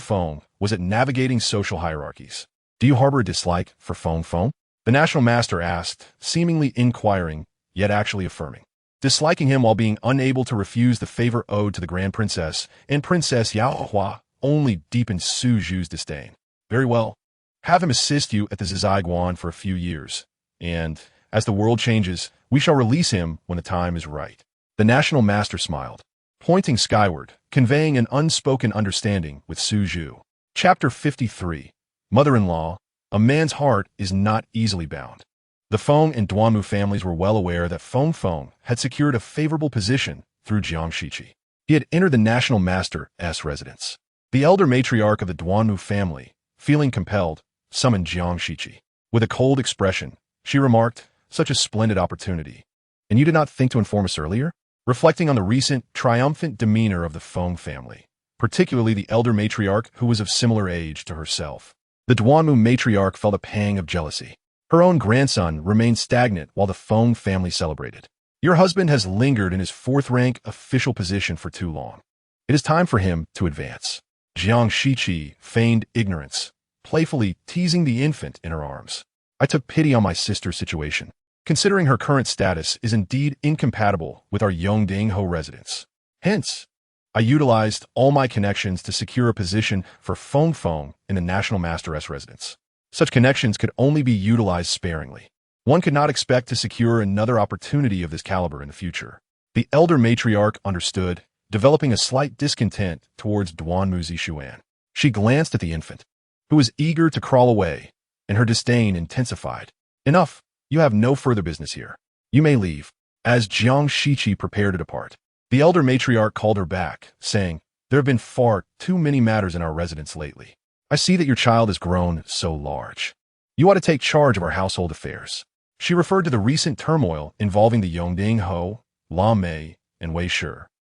was at navigating social hierarchies. "Do you harbor a dislike for Feng?" the National Master asked, seemingly inquiring, yet actually affirming. disliking him while being unable to refuse the favor owed to the Grand Princess and Princess Yaohua only deepened Su Zhu's disdain. Very well. Have him assist you at the Ziziguan for a few years, and, as the world changes, we shall release him when the time is right. The National Master smiled, pointing skyward, conveying an unspoken understanding with Su Zhu. Chapter 53. Mother-in-law, a man's heart is not easily bound. The Feng and Duanmu families were well aware that Feng had secured a favorable position through Jiang Shiqi. He had entered the National Master's residence. The elder matriarch of the Duanmu family, feeling compelled, summoned Jiang Shiqi. With a cold expression, she remarked, "Such a splendid opportunity. And you did not think to inform us earlier?" Reflecting on the recent, triumphant demeanor of the Feng family, particularly the elder matriarch who was of similar age to herself. The Duanmu matriarch felt a pang of jealousy. Her own grandson remained stagnant while the Feng family celebrated. Your husband has lingered in his fourth-rank official position for too long. It is time for him to advance. Jiang Shiqi feigned ignorance, playfully teasing the infant in her arms. I took pity on my sister's situation, considering her current status is indeed incompatible with our Yongding-ho residence. Hence, I utilized all my connections to secure a position for Feng in the National Master's residence. Such connections could only be utilized sparingly. One could not expect to secure another opportunity of this caliber in the future. The elder matriarch understood, developing a slight discontent towards Duanmu Zishuan. She glanced at the infant, who was eager to crawl away, and her disdain intensified. Enough, you have no further business here. You may leave. As Jiang Shiqi prepared to depart, the elder matriarch called her back, saying, "There have been far too many matters in our residence lately. I see that your child has grown so large. You ought to take charge of our household affairs." She referred to the recent turmoil involving the Yongding-ho, La Mei, and Wei Shi,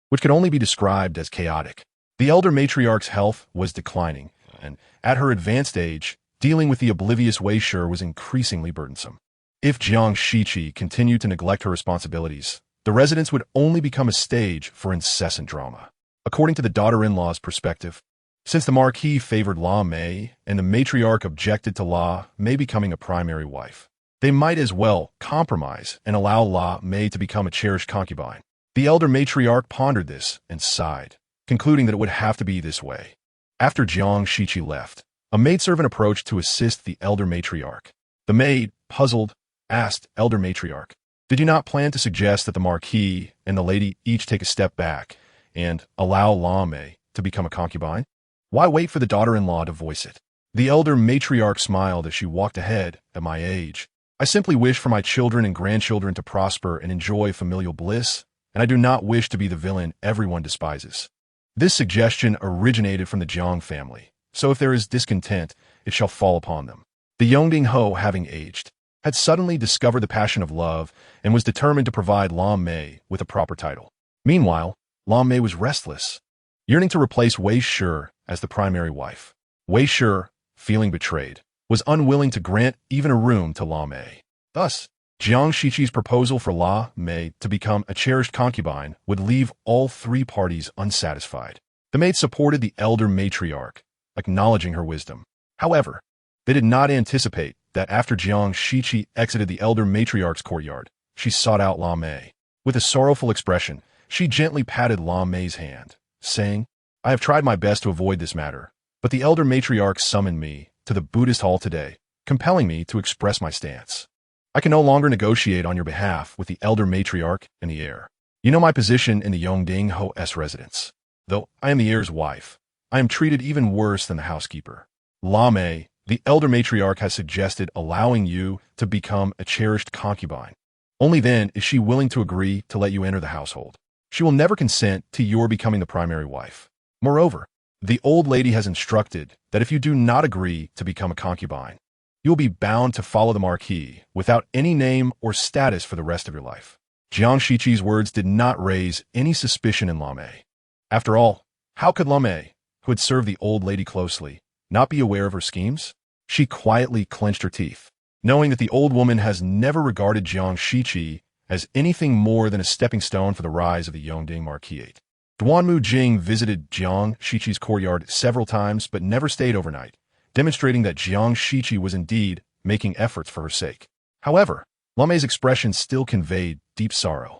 which could only be described as chaotic. The elder matriarch's health was declining, and, at her advanced age, dealing with the oblivious Wei Shi was increasingly burdensome. If Jiang Shiqi continued to neglect her responsibilities, the residence would only become a stage for incessant drama. According to the daughter-in-law's perspective, since the Marquis favored La Mei and the matriarch objected to La Mei becoming a primary wife, they might as well compromise and allow La Mei to become a cherished concubine. The elder matriarch pondered this and sighed, concluding that it would have to be this way. After Jiang Shiqi left, a maidservant approached to assist the elder matriarch. The maid, puzzled, asked elder matriarch, "Did you not plan to suggest that the Marquis and the lady each take a step back and allow La Mei to become a concubine? Why wait for the daughter-in-law to voice it?" The elder matriarch smiled as she walked ahead. "At my age, I simply wish for my children and grandchildren to prosper and enjoy familial bliss, and I do not wish to be the villain everyone despises." This suggestion originated from the Jiang family, so if there is discontent, it shall fall upon them. The Yongding-ho, having aged, had suddenly discovered the passion of love and was determined to provide La Mei with a proper title. Meanwhile, La Mei was restless, yearning to replace Wei Shi as the primary wife. Wei Shi, feeling betrayed, was unwilling to grant even a room to La Mei. Thus, Jiang Shiqi's proposal for La Mei to become a cherished concubine would leave all three parties unsatisfied. The maid supported the elder matriarch, acknowledging her wisdom. However, they did not anticipate that after Jiang Shiqi exited the elder matriarch's courtyard, she sought out La Mei. With a sorrowful expression, she gently patted La Mei's hand, saying, "I have tried my best to avoid this matter, but the elder matriarch summoned me to the Buddhist hall today, compelling me to express my stance. I can no longer negotiate on your behalf with the elder matriarch and the heir. You know my position in the Yongding-ho's residence. Though I am the heir's wife, I am treated even worse than the housekeeper. La Mei, the elder matriarch, has suggested allowing you to become a cherished concubine. Only then is she willing to agree to let you enter the household. She will never consent to your becoming the primary wife. Moreover, the old lady has instructed that if you do not agree to become a concubine, you will be bound to follow the Marquis without any name or status for the rest of your life." Jiang Shiqi's words did not raise any suspicion in La Mei. After all, how could La Mei, who had served the old lady closely, not be aware of her schemes? She quietly clenched her teeth, knowing that the old woman has never regarded Jiang Shiqi as anything more than a stepping stone for the rise of the Yongding Marquisate. Duanmu Jing visited Jiang Shiqi's courtyard several times but never stayed overnight, demonstrating that Jiang Shiqi was indeed making efforts for her sake. However, La Mei's expression still conveyed deep sorrow.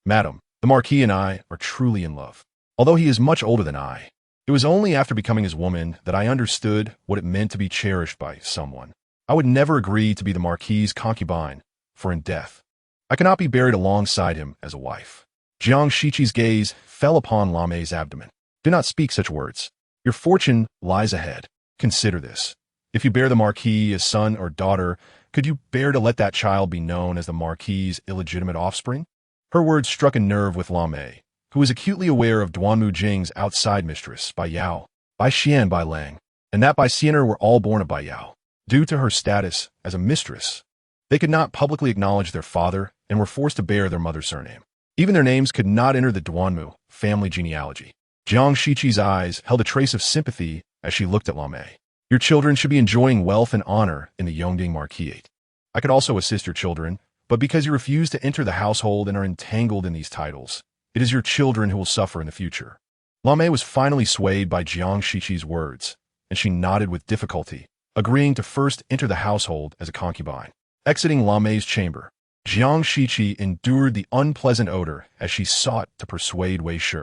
Madam, the Marquis and I are truly in love. Although he is much older than I, it was only after becoming his woman that I understood what it meant to be cherished by someone. I would never agree to be the Marquis's concubine, for in death, I cannot be buried alongside him as a wife. Jiang Shiqi's gaze fell upon Lamei's abdomen. Do not speak such words. Your fortune lies ahead. Consider this. If you bear the Marquis as son or daughter, could you bear to let that child be known as the Marquis's illegitimate offspring? Her words struck a nerve with Lamei, who was acutely aware of Duanmu Jing's outside mistress, Bai Yao, Bai Xian, Bai Lang, and that Bai Xianer were all born of Bai Yao. Due to her status as a mistress, they could not publicly acknowledge their father and were forced to bear their mother's surname. Even their names could not enter the Duanmu family genealogy. Jiang Shiqi's eyes held a trace of sympathy as she looked at Lamei. Your children should be enjoying wealth and honor in the Yongding Marquisate. I could also assist your children, but because you refuse to enter the household and are entangled in these titles, it is your children who will suffer in the future. Lamei was finally swayed by Jiang Shiqi's words, and she nodded with difficulty, agreeing to first enter the household as a concubine. Exiting Lamei's chamber, Jiang Shiqi endured the unpleasant odor as she sought to persuade Wei Shi.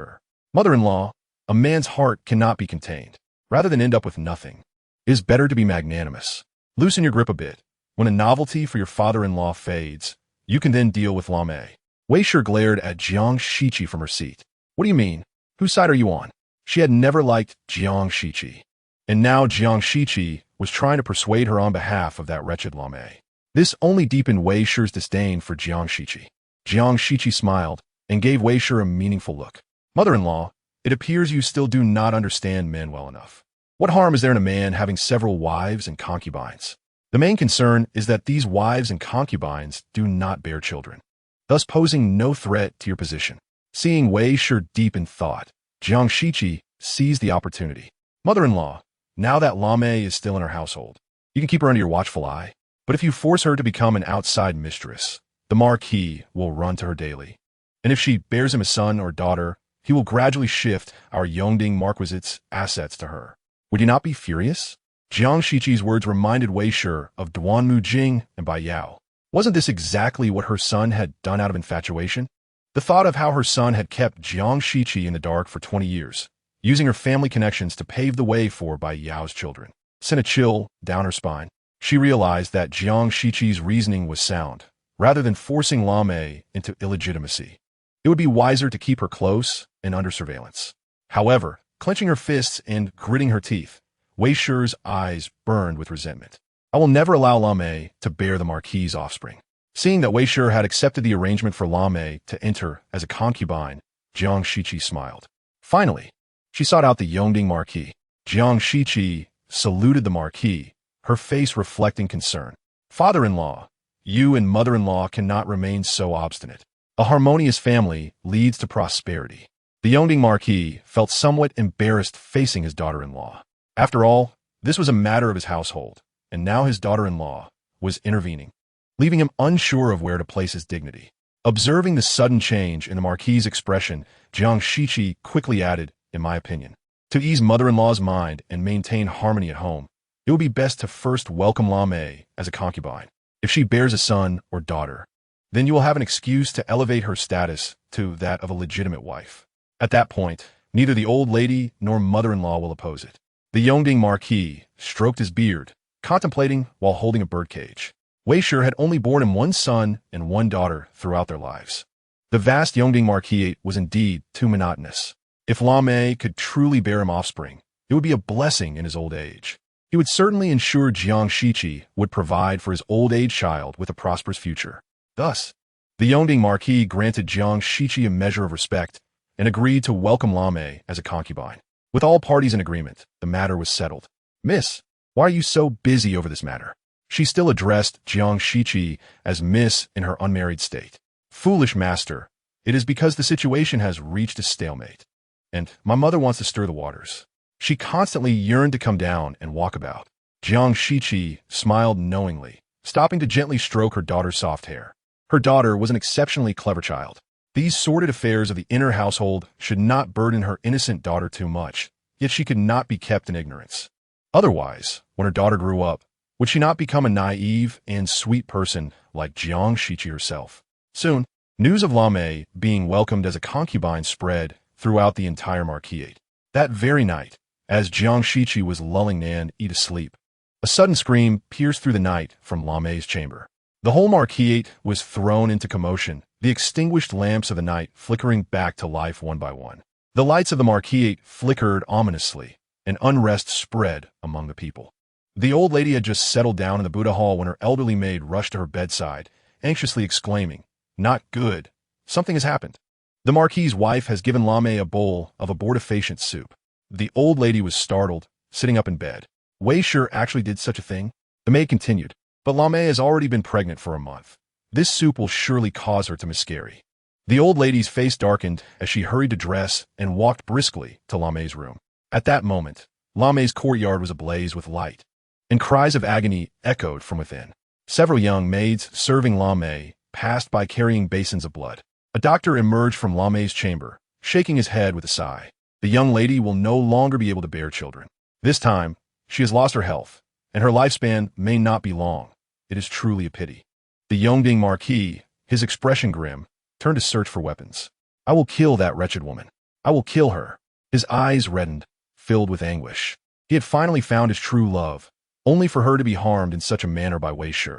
Mother-in-law, a man's heart cannot be contained. Rather than end up with nothing, it is better to be magnanimous. Loosen your grip a bit. When a novelty for your father-in-law fades, you can then deal with Lamei. Wei Shi glared at Jiang Shiqi from her seat. What do you mean? Whose side are you on? She had never liked Jiang Shiqi, and now Jiang Shiqi was trying to persuade her on behalf of that wretched Lamei. This only deepened Wei Shi's disdain for Jiang Shiqi. Jiang Shiqi smiled and gave Wei Shi a meaningful look. Mother-in-law, it appears you still do not understand men well enough. What harm is there in a man having several wives and concubines? The main concern is that these wives and concubines do not bear children, thus posing no threat to your position. Seeing Wei Shi deep in thought, Jiang Shiqi seized the opportunity. Mother-in-law, now that Lamei is still in her household, you can keep her under your watchful eye. But if you force her to become an outside mistress, the Marquis will run to her daily. And if she bears him a son or daughter, he will gradually shift our Yongding Marquisate's assets to her. Would you not be furious? Jiang Shiqi's words reminded Wei Shi of Duanmu Jing and Bai Yao. Wasn't this exactly what her son had done out of infatuation? The thought of how her son had kept Jiang Shiqi in the dark for 20 years, using her family connections to pave the way for Bai Yao's children, sent a chill down her spine. She realized that Jiang Shiqi's reasoning was sound. Rather than forcing Lamei into illegitimacy, it would be wiser to keep her close and under surveillance. However, clenching her fists and gritting her teeth, Wei Shi's eyes burned with resentment. I will never allow Lamei to bear the Marquis's offspring. Seeing that Wei Shi had accepted the arrangement for Lamei to enter as a concubine, Jiang Shiqi smiled. Finally, she sought out the Yongding Marquis. Jiang Shiqi saluted the Marquis, her face reflecting concern. Father-in-law, you and mother-in-law cannot remain so obstinate. A harmonious family leads to prosperity. The Yongding Marquis felt somewhat embarrassed facing his daughter-in-law. After all, this was a matter of his household, and now his daughter-in-law was intervening, leaving him unsure of where to place his dignity. Observing the sudden change in the Marquis's expression, Jiang Shiqi quickly added, in my opinion, to ease mother-in-law's mind and maintain harmony at home, it would be best to first welcome Lamei as a concubine. If she bears a son or daughter, then you will have an excuse to elevate her status to that of a legitimate wife. At that point, neither the old lady nor mother-in-law will oppose it. The Yongding Marquis stroked his beard, contemplating while holding a birdcage. Wei Shi had only borne him one son and one daughter throughout their lives. The vast Yongding Marquisate was indeed too monotonous. If Lamei could truly bear him offspring, it would be a blessing in his old age. He would certainly ensure Jiang Shiqi would provide for his old age child with a prosperous future. Thus, the Yongding Marquis granted Jiang Shiqi a measure of respect and agreed to welcome Lamei as a concubine. With all parties in agreement, the matter was settled. Miss, why are you so busy over this matter? She still addressed Jiang Shiqi as Miss in her unmarried state. Foolish master, it is because the situation has reached a stalemate, and my mother wants to stir the waters. She constantly yearned to come down and walk about. Jiang Shiqi smiled knowingly, stopping to gently stroke her daughter's soft hair. Her daughter was an exceptionally clever child. These sordid affairs of the inner household should not burden her innocent daughter too much, yet she could not be kept in ignorance. Otherwise, when her daughter grew up, would she not become a naive and sweet person like Jiang Shiqi herself? Soon, News of Lamé being welcomed as a concubine spread throughout the entire marquisate. That very night, as Jiang Shiqi was lulling Nan Yi to sleep, a sudden scream pierced through the night from Lamé's chamber. The whole marquisate was thrown into commotion, the extinguished lamps of the night flickering back to life one by one. The lights of the marquisate flickered ominously, and unrest spread among the people. The old lady had just settled down in the Buddha hall when her elderly maid rushed to her bedside, anxiously exclaiming, "Not good. Something has happened. The marquis's wife has given Lamé a bowl of abortifacient soup." The old lady was startled, sitting up in bed. Wei Shi actually did such a thing? The maid continued, "But Lamé has already been pregnant for a month. This soup will surely cause her to miscarry." The old lady's face darkened as she hurried to dress and walked briskly to Lamé's room. At that moment, Lamé's courtyard was ablaze with light, and cries of agony echoed from within. Several young maids serving Lamé passed by carrying basins of blood. A doctor emerged from Lamé's chamber, shaking his head with a sigh. The young lady will no longer be able to bear children. This time, she has lost her health, and her lifespan may not be long. It is truly a pity. The Yongding Marquis, his expression grim, turned to search for weapons. "I will kill that wretched woman. I will kill her." His eyes reddened, filled with anguish. He had finally found his true love, only for her to be harmed in such a manner by Wei Shi.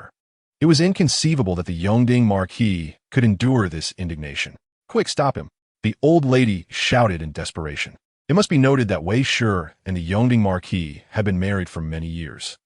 It was inconceivable that the Yongding Marquis could endure this indignation. "Quick, stop him!" the old lady shouted in desperation. It must be noted that Wei Shi and the Yongding Marquis had been married for many years,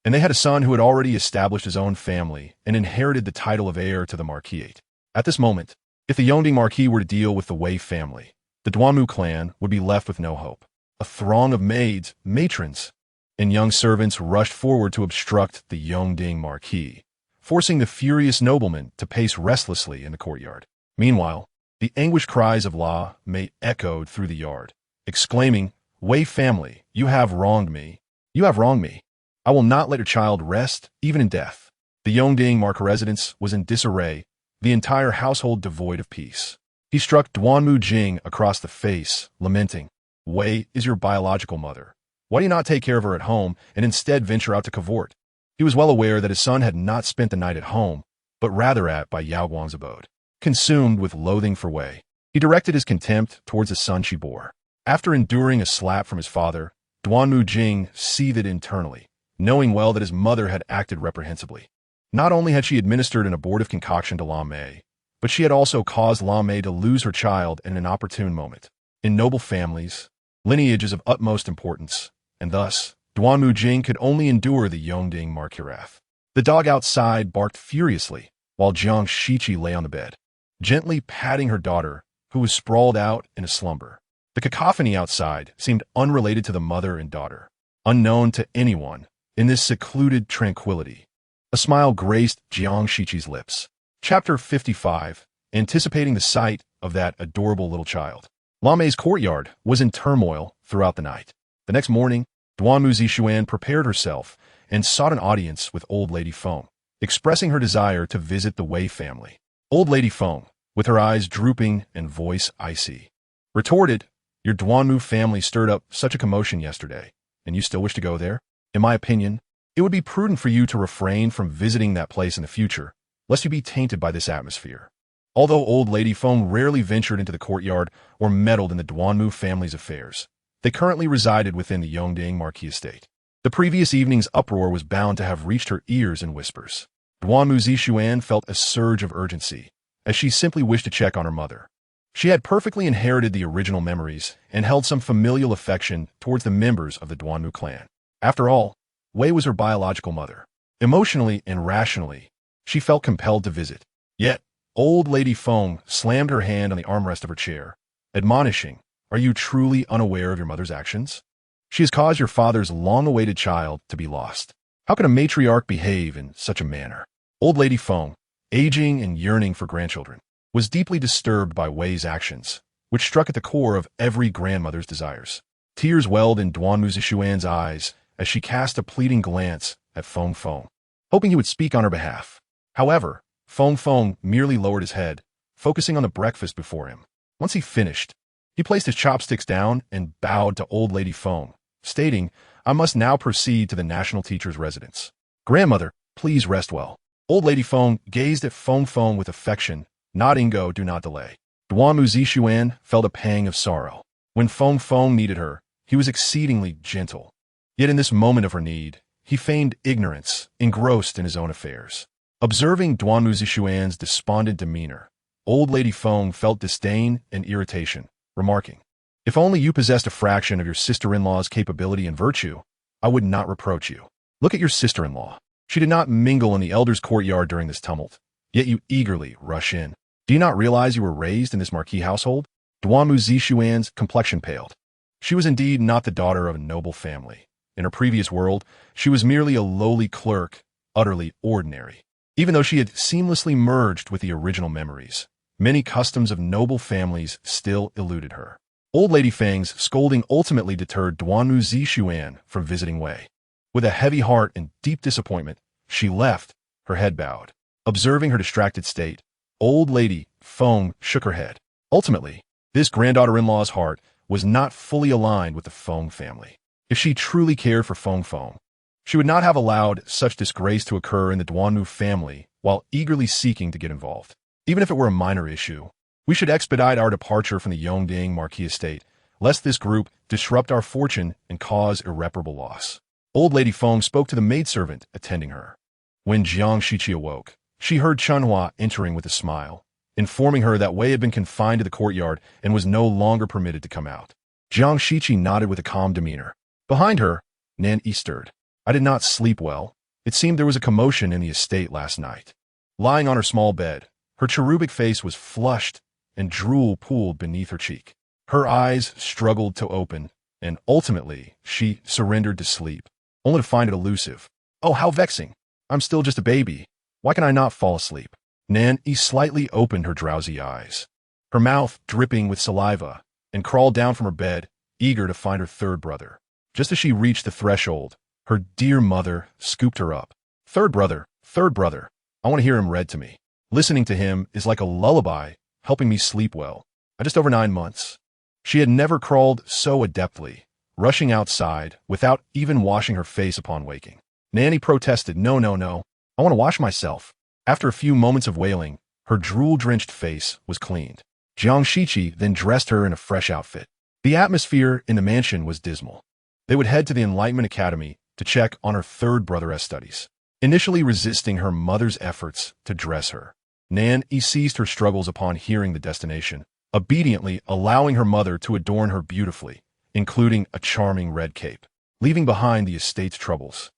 and they had a son who had already established his own family and inherited the title of heir to the marquisate. At this moment, if the Yongding Marquis were to deal with the Wei family, the Duanmu clan would be left with no hope. A throng of maids, matrons, and young servants rushed forward to obstruct the Yongding Marquis, forcing the furious nobleman to pace restlessly in the courtyard. Meanwhile, the anguished cries of La Mei echoed through the yard, exclaiming, "Wei family, you have wronged me. You have wronged me. I will not let your child rest, even in death." The Yongding Marquis residence was in disarray, the entire household devoid of peace. He struck Duanmu Jing across the face, lamenting, "Wei is your biological mother. Why do you not take care of her at home and instead venture out to cavort?" He was well aware that his son had not spent the night at home, but rather at Bai Yaoguang's abode. Consumed with loathing for Wei, he directed his contempt towards the son she bore. After enduring a slap from his father, Duanmu Jing seethed internally, knowing well that his mother had acted reprehensibly. Not only had she administered an abortive concoction to Lamé, but she had also caused Lamé to lose her child in an opportune moment. In noble families, lineage is of utmost importance, and thus, Duanmu Jing could only endure the Yongding Marquis wrath. The dog outside barked furiously, while Jiang Shiqi lay on the bed, gently patting her daughter, who was sprawled out in a slumber. The cacophony outside seemed unrelated to the mother and daughter, unknown to anyone in this secluded tranquility. A smile graced Jiang Shiqi's lips. Chapter 55, anticipating the sight of that adorable little child. Lamé's courtyard was in turmoil throughout the night. The next morning, Duanmu Zixuan prepared herself and sought an audience with Old Lady Feng, expressing her desire to visit the Wei family. Old Lady Feng, with her eyes drooping and voice icy, retorted, "Your Duanmu family stirred up such a commotion yesterday, and you still wish to go there? In my opinion, it would be prudent for you to refrain from visiting that place in the future, lest you be tainted by this atmosphere." Although Old Lady Feng rarely ventured into the courtyard or meddled in the Duanmu family's affairs, they currently resided within the Yongding Marquis estate. The previous evening's uproar was bound to have reached her ears in whispers. Duanmu Zixuan felt a surge of urgency, as she simply wished to check on her mother. She had perfectly inherited the original memories and held some familial affection towards the members of the Duanmu clan. After all, Wei was her biological mother. Emotionally and rationally, she felt compelled to visit. Yet, Old Lady Feng slammed her hand on the armrest of her chair, admonishing, "Are you truly unaware of your mother's actions? She has caused your father's long-awaited child to be lost. How can a matriarch behave in such a manner?" Old Lady Feng, aging and yearning for grandchildren, was deeply disturbed by Wei's actions, which struck at the core of every grandmother's desires. Tears welled in Duanmu Zixuan's eyes as she cast a pleading glance at Feng Feng, hoping he would speak on her behalf. However, Feng Feng merely lowered his head, focusing on the breakfast before him. Once he finished, he placed his chopsticks down and bowed to Old Lady Feng, stating, "I must now proceed to the national teacher's residence. Grandmother, please rest well." Old Lady Feng gazed at Feng Feng with affection, Not Ingo, do not delay. Duanmu Zixuan felt a pang of sorrow. When Feng Feng needed her, he was exceedingly gentle. Yet in this moment of her need, he feigned ignorance, engrossed in his own affairs. Observing Duanmu Zixuan's despondent demeanor, old lady Feng felt disdain and irritation, remarking, "If only you possessed a fraction of your sister-in-law's capability and virtue, I would not reproach you. Look at your sister-in-law. She did not mingle in the elder's courtyard during this tumult, yet you eagerly rush in. Do you not realize you were raised in this marquis household?" Duanmu Zixuan's complexion paled. She was indeed not the daughter of a noble family. In her previous world, she was merely a lowly clerk, utterly ordinary. Even though she had seamlessly merged with the original memories, many customs of noble families still eluded her. Old Lady Feng's scolding ultimately deterred Duanmu Zixuan from visiting Wei. With a heavy heart and deep disappointment, she left, her head bowed. Observing her distracted state, Old Lady Feng shook her head. Ultimately, this granddaughter-in-law's heart was not fully aligned with the Feng family. If she truly cared for Feng Feng, she would not have allowed such disgrace to occur in the Duanmu family while eagerly seeking to get involved. Even if it were a minor issue, we should expedite our departure from the Yongding Marquis estate, lest this group disrupt our fortune and cause irreparable loss. Old Lady Feng spoke to the maidservant attending her. When Jiang Shiqi awoke, she heard Chunhua entering with a smile, informing her that Wei had been confined to the courtyard and was no longer permitted to come out. Jiang Shiqi nodded with a calm demeanor. Behind her, Nan Yi stirred. "I did not sleep well. It seemed there was a commotion in the estate last night." Lying on her small bed, her cherubic face was flushed and drool pooled beneath her cheek. Her eyes struggled to open, and ultimately she surrendered to sleep, only to find it elusive. "Oh, how vexing. I'm still just a baby. Why can I not fall asleep?" Nan Yi slightly opened her drowsy eyes, her mouth dripping with saliva, and crawled down from her bed, eager to find her third brother. Just as she reached the threshold, her dear mother scooped her up. Third brother, I want to hear him read to me. Listening to him is like a lullaby, helping me sleep well. I'm just over 9 months." She had never crawled so adeptly, rushing outside without even washing her face upon waking. Nanny protested, No, I want to wash myself." After a few moments of wailing, her drool-drenched face was cleaned. Jiang Shiqi then dressed her in a fresh outfit. The atmosphere in the mansion was dismal. They would head to the Enlightenment Academy to check on her third brother's studies. Initially resisting her mother's efforts to dress her, Nan Yi ceased her struggles upon hearing the destination, obediently allowing her mother to adorn her beautifully, including a charming red cape, leaving behind the estate's troubles.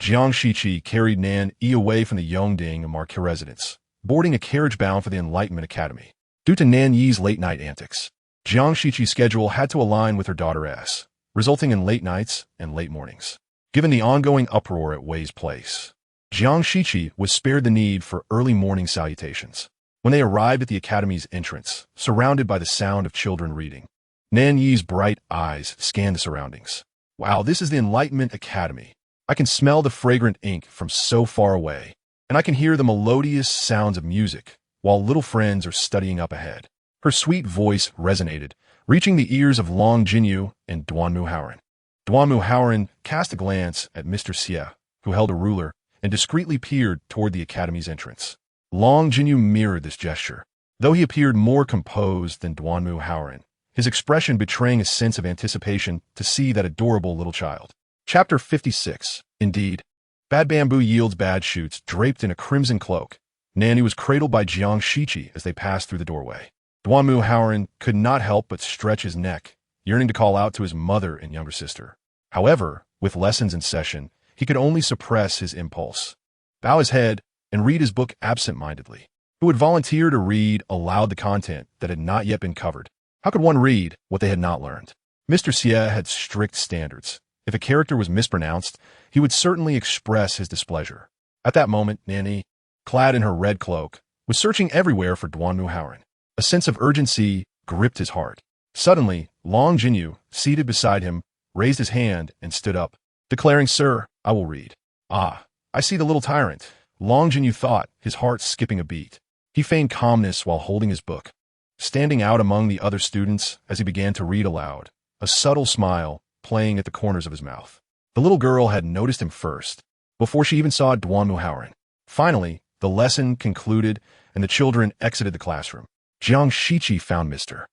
Jiang Shiqi carried Nan Yi away from the Yongding Marquis residence, boarding a carriage bound for the Enlightenment Academy. Due to Nan Yi's late-night antics, Jiang Shiqi's schedule had to align with her daughter-S, resulting in late nights and late mornings. Given the ongoing uproar at Wei's place, Jiang Shiqi was spared the need for early morning salutations. When they arrived at the academy's entrance, surrounded by the sound of children reading, Nan Yi's bright eyes scanned the surroundings. "Wow, this is the Enlightenment Academy. I can smell the fragrant ink from so far away, and I can hear the melodious sounds of music while little friends are studying up ahead." Her sweet voice resonated, reaching the ears of Long Jinyu and Duanmu Haoran. Duanmu Haoran cast a glance at Mr. Xie, who held a ruler, and discreetly peered toward the academy's entrance. Long Jinyu mirrored this gesture. Though he appeared more composed than Duanmu Haoran, his expression betraying a sense of anticipation to see that adorable little child. Chapter 56. Indeed, bad bamboo yields bad shoots. Draped in a crimson cloak, Nanny was cradled by Jiang Shiqi as they passed through the doorway. Duanmu Haoran could not help but stretch his neck, yearning to call out to his mother and younger sister. However, with lessons in session, he could only suppress his impulse, bow his head, and read his book absent-mindedly. Who would volunteer to read aloud the content that had not yet been covered? How could one read what they had not learned? Mr. Xie had strict standards. If a character was mispronounced, he would certainly express his displeasure. At that moment, Nanny, clad in her red cloak, was searching everywhere for Duanmu Haoran. A sense of urgency gripped his heart. Suddenly, Long Jinyu, seated beside him, raised his hand and stood up, declaring, "Sir, I will read." "Ah, I see the little tyrant," Long Jinyu thought, his heart skipping a beat. He feigned calmness while holding his book, standing out among the other students as he began to read aloud, a subtle smile playing at the corners of his mouth. The little girl had noticed him first, before she even saw Duanmu Haoran. Finally, the lesson concluded and the children exited the classroom. Jiang Shiqi found Mr.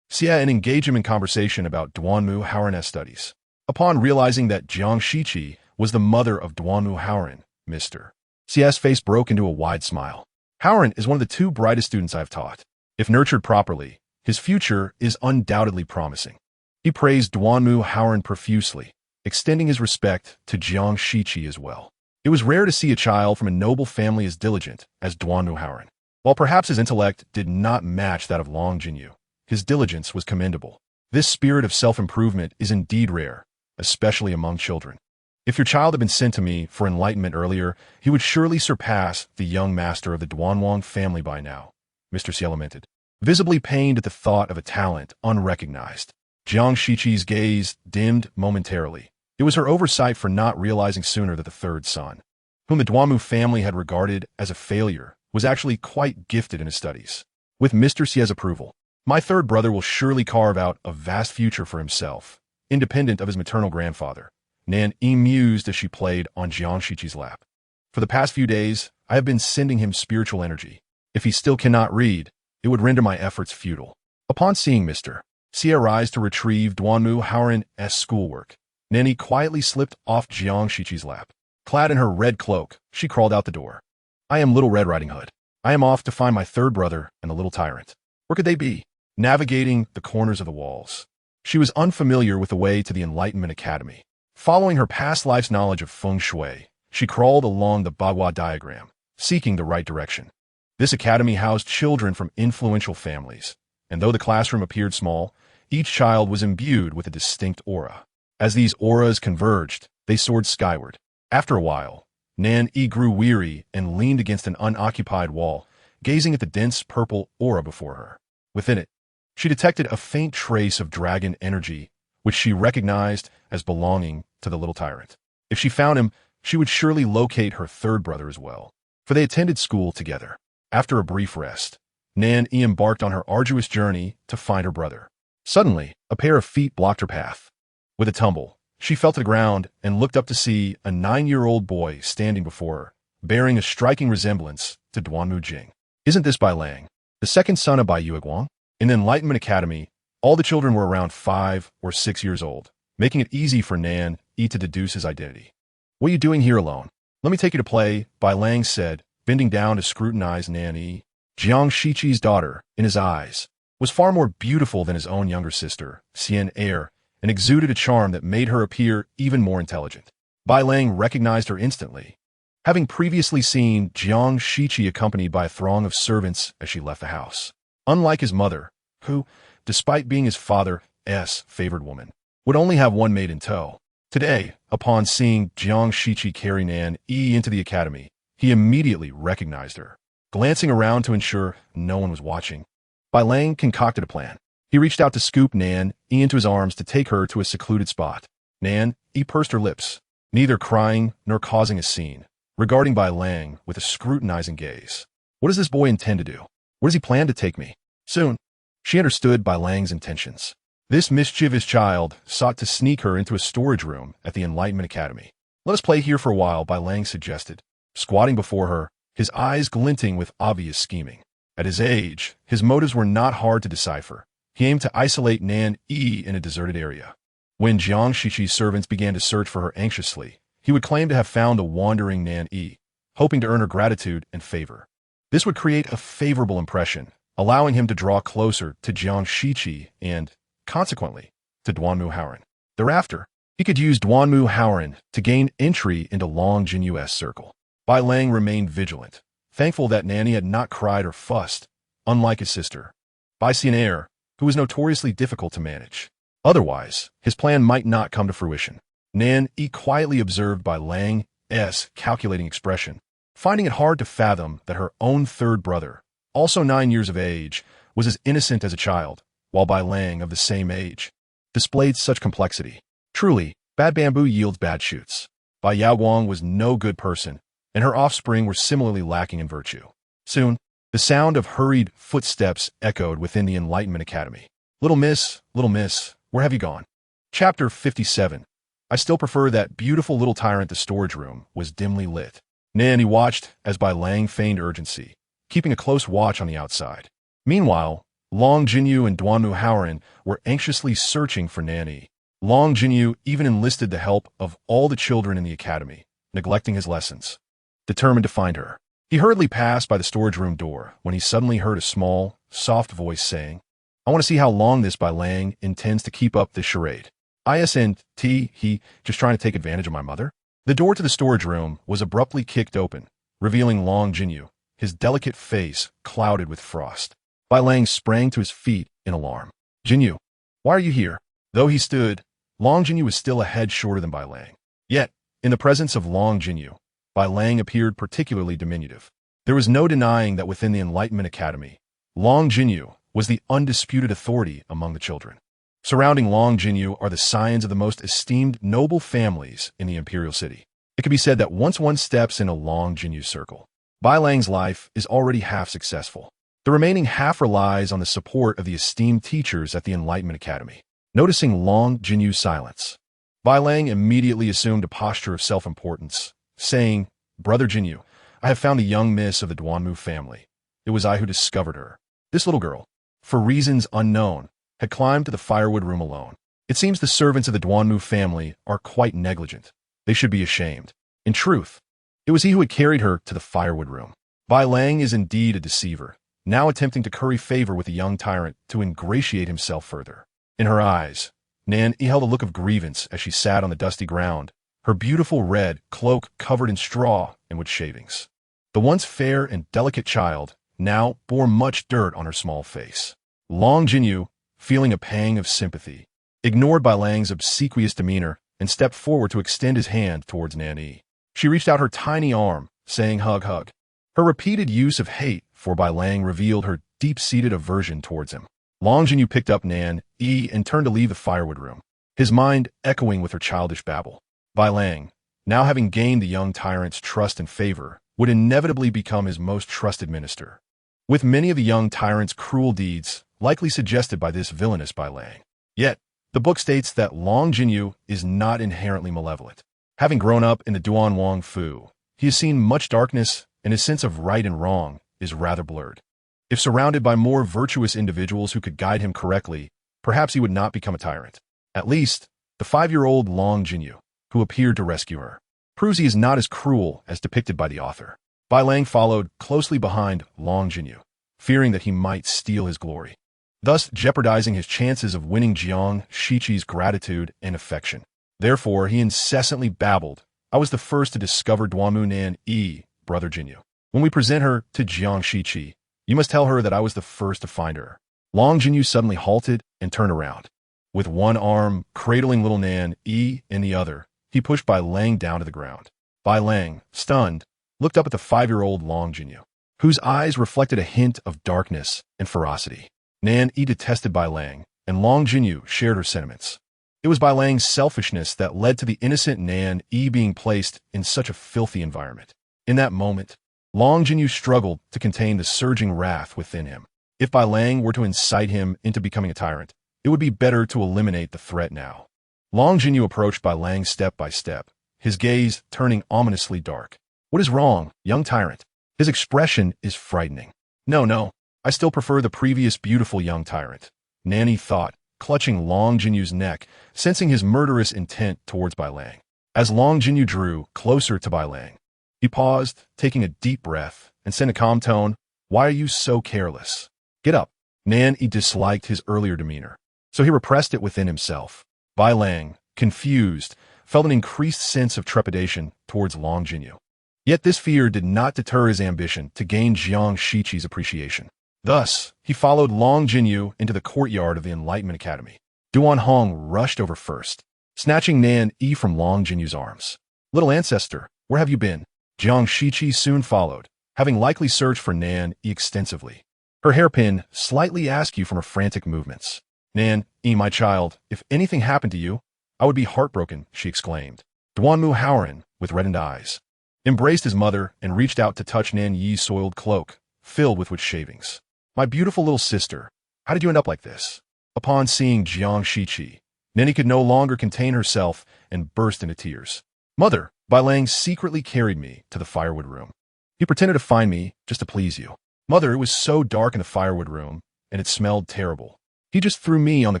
Xie and engaged him in conversation about Duanmu Haoren's studies. Upon realizing that Jiang Shiqi was the mother of Duanmu Haoren, Mr. Xie's face broke into a wide smile. Haoren is one of the 2 brightest students I have taught. If nurtured properly, his future is undoubtedly promising. He praised Duanmu Haoren profusely, extending his respect to Jiang Shiqi as well. It was rare to see a child from a noble family as diligent as Duanmu Haoren. While perhaps his intellect did not match that of Long Jinyu, his diligence was commendable. This spirit of self-improvement is indeed rare, especially among children. If your child had been sent to me for enlightenment earlier, he would surely surpass the young master of the Duanwang family by now, Mr. Xie lamented, visibly pained at the thought of a talent unrecognized. Jiang Shiqi's gaze dimmed momentarily. It was her oversight for not realizing sooner that the 3rd son, whom the Duanmu family had regarded as a failure, was actually quite gifted in his studies. With Mr. Xie's approval, my 3rd brother will surely carve out a vast future for himself, independent of his maternal grandfather. Nan Yi mused as she played on Jiang Shiqi's lap. For the past few days, I have been sending him spiritual energy. If he still cannot read, it would render my efforts futile. Upon seeing Mr. Xie rise to retrieve Duanmu Haoren's schoolwork, Nan Yi quietly slipped off Jiang Shiqi's lap. Clad in her red cloak, she crawled out the door. I am Little Red Riding Hood. I am off to find my 3rd brother and the little tyrant. Where could they be? Navigating the corners of the walls. She was unfamiliar with the way to the Enlightenment Academy. Following her past life's knowledge of feng shui, she crawled along the Bagua diagram, seeking the right direction. This academy housed children from influential families, and though the classroom appeared small, each child was imbued with a distinct aura. As these auras converged, they soared skyward. After a while, Nan Yi grew weary and leaned against an unoccupied wall, gazing at the dense purple aura before her. Within it, she detected a faint trace of dragon energy, which she recognized as belonging to the little tyrant. If she found him, she would surely locate her 3rd brother as well, for they attended school together. After a brief rest, Nan Yi embarked on her arduous journey to find her brother. Suddenly, a pair of feet blocked her path. With a tumble, she fell to the ground and looked up to see a 9-year-old boy standing before her, bearing a striking resemblance to Duanmu Jing. Isn't this Bai Lang, the 2nd son of Bai Yueguang? In the Enlightenment Academy, all the children were around 5 or 6 years old, making it easy for Nan Yi to deduce his identity. What are you doing here alone? Let me take you to play, Bai Lang said, bending down to scrutinize Nan Yi. Jiang Shiqi's daughter, in his eyes, was far more beautiful than his own younger sister, Xian Er, and exuded a charm that made her appear even more intelligent. Bai Lang recognized her instantly, having previously seen Jiang Shiqi accompanied by a throng of servants as she left the house. Unlike his mother, who, despite being his father's favored woman, would only have one maid in tow. Today, upon seeing Jiang Shiqi carry Nan Yi into the academy, he immediately recognized her. Glancing around to ensure no one was watching, Bai Lang concocted a plan. He reached out to scoop Nan Yi into his arms to take her to a secluded spot. Nan Yi pursed her lips, neither crying nor causing a scene, regarding Bai Lang with a scrutinizing gaze. What does this boy intend to do? Where does he plan to take me? Soon, she understood Bai Lang's intentions. This mischievous child sought to sneak her into a storage room at the Enlightenment Academy. Let us play here for a while, Bai Lang suggested, squatting before her, his eyes glinting with obvious scheming. At his age, his motives were not hard to decipher. He aimed to isolate Nan Yi in a deserted area. When Jiang Shiqi's servants began to search for her anxiously, he would claim to have found a wandering Nan Yi, hoping to earn her gratitude and favor. This would create a favorable impression, allowing him to draw closer to Jiang Shiqi and, consequently, to Duanmu Haoren. Thereafter, he could use Duanmu Haoren to gain entry into Long Jinyu's circle. Bai Lang remained vigilant, thankful that Nan Yi had not cried or fussed, unlike his sister, Bai Xian'er, who was notoriously difficult to manage. Otherwise, his plan might not come to fruition. Nan Yi quietly observed Bai Lang's calculating expression, finding it hard to fathom that her own 3rd brother, also 9 years of age, was as innocent as a child, while Bai Lang, of the same age, displayed such complexity. Truly, bad bamboo yields bad shoots. Bai Yaoguang was no good person, and her offspring were similarly lacking in virtue. Soon, the sound of hurried footsteps echoed within the Enlightenment Academy. Little miss, where have you gone? Chapter 57. I still prefer that beautiful little tyrant. The storage room was dimly lit. Nan Yi watched as Bai Lang feigned urgency, keeping a close watch on the outside. Meanwhile, Long Jinyu and Duanmu Haoran were anxiously searching for Nan Yi. Long Jinyu even enlisted the help of all the children in the academy, neglecting his lessons. Determined to find her, he hurriedly passed by the storage room door when he suddenly heard a small, soft voice saying, "I want to see how long this Bai Lang intends to keep up this charade. Isn't he just trying to take advantage of my mother?" The door to the storage room was abruptly kicked open, revealing Long Jinyu, his delicate face clouded with frost. Bai Lang sprang to his feet in alarm. "Jinyu, why are you here?" Though he stood, Long Jinyu was still a head shorter than Bai Lang. Yet, in the presence of Long Jinyu, Bai Lang appeared particularly diminutive. There was no denying that within the Enlightenment Academy, Long Jinyu was the undisputed authority among the children. Surrounding Long Jinyu are the scions of the most esteemed noble families in the imperial city. It can be said that once one steps in a Long Jinyu's circle, Bai Lang's life is already half successful. The remaining half relies on the support of the esteemed teachers at the Enlightenment Academy. Noticing Long Jinyu's silence, Bai Lang immediately assumed a posture of self-importance, saying, "Brother Jinyu, I have found the young miss of the Duanmu family. It was I who discovered her. This little girl, for reasons unknown, had climbed to the firewood room alone. It seems the servants of the Duanmu family are quite negligent. They should be ashamed. In truth, it was he who had carried her to the firewood room." Bai Lang is indeed a deceiver, now attempting to curry favor with the young tyrant to ingratiate himself further. In her eyes, Nan Yi held a look of grievance as she sat on the dusty ground, her beautiful red cloak covered in straw and wood shavings. The once fair and delicate child now bore much dirt on her small face. Long Jinyu, feeling a pang of sympathy, ignored Bai Lang's obsequious demeanor and stepped forward to extend his hand towards Nan Yi. She reached out her tiny arm, saying hug hug. Her repeated use of hate for Bai Lang revealed her deep-seated aversion towards him. Long Jinyu picked up Nan Yi and turned to leave the firewood room, his mind echoing with her childish babble. Bai Lang, now having gained the young tyrant's trust and favor, would inevitably become his most trusted minister, with many of the young tyrant's cruel deeds likely suggested by this villainous Bai Lang. Yet, the book states that Long Jinyu is not inherently malevolent. Having grown up in the Duanwang Fu, he has seen much darkness, and his sense of right and wrong is rather blurred. If surrounded by more virtuous individuals who could guide him correctly, perhaps he would not become a tyrant. At least, the 5-year-old Long Jinyu, who appeared to rescue her, proves he is not as cruel as depicted by the author. Bai Lang followed closely behind Long Jinyu, fearing that he might steal his glory, thus jeopardizing his chances of winning Jiang Shiqi's gratitude and affection. Therefore, he incessantly babbled, "I was the first to discover Duanmu Nan Yi, Brother Jinyu. When we present her to Jiang Shiqi, you must tell her that I was the first to find her." Long Jinyu suddenly halted and turned around. With one arm cradling little Nan Yi in the other, he pushed Bai Lang down to the ground. Bai Lang, stunned, looked up at the 5-year-old Long Jinyu, whose eyes reflected a hint of darkness and ferocity. Nan Yi detested Bai Lang, and Long Jinyu shared her sentiments. It was Bai Lang's selfishness that led to the innocent Nan Yi being placed in such a filthy environment. In that moment, Long Jinyu struggled to contain the surging wrath within him. If Bai Lang were to incite him into becoming a tyrant, it would be better to eliminate the threat now. Long Jinyu approached Bai Lang step by step, his gaze turning ominously dark. "What is wrong, young tyrant?" His expression is frightening. No, I still prefer the previous beautiful young tyrant," Nan Yi thought, clutching Long Jinyu's neck, sensing his murderous intent towards Bai Lang. As Long Jinyu drew closer to Bai Lang, he paused, taking a deep breath, and said in a calm tone, "Why are you so careless? Get up." Nan Yi disliked his earlier demeanor, so he repressed it within himself. Bai Lang, confused, felt an increased sense of trepidation towards Long Jinyu. Yet this fear did not deter his ambition to gain Jiang Shiqi's appreciation. Thus, he followed Long Jinyu into the courtyard of the Enlightenment Academy. Duan Hong rushed over first, snatching Nan Yi from Long Jinyu's arms. "Little ancestor, where have you been?" Jiang Shiqi soon followed, having likely searched for Nan Yi extensively. Her hairpin slightly askew from her frantic movements. "Nan Yi, my child, if anything happened to you, I would be heartbroken," she exclaimed. Duanmu Haoran, with reddened eyes, embraced his mother and reached out to touch Nan Yi's soiled cloak, filled with wood shavings. "My beautiful little sister, how did you end up like this?" Upon seeing Jiang Shiqi, Nan Yi could no longer contain herself and burst into tears. "Mother, Bai Lang secretly carried me to the firewood room. He pretended to find me just to please you." Mother, it was so dark in the firewood room, and it smelled terrible. He just threw me on the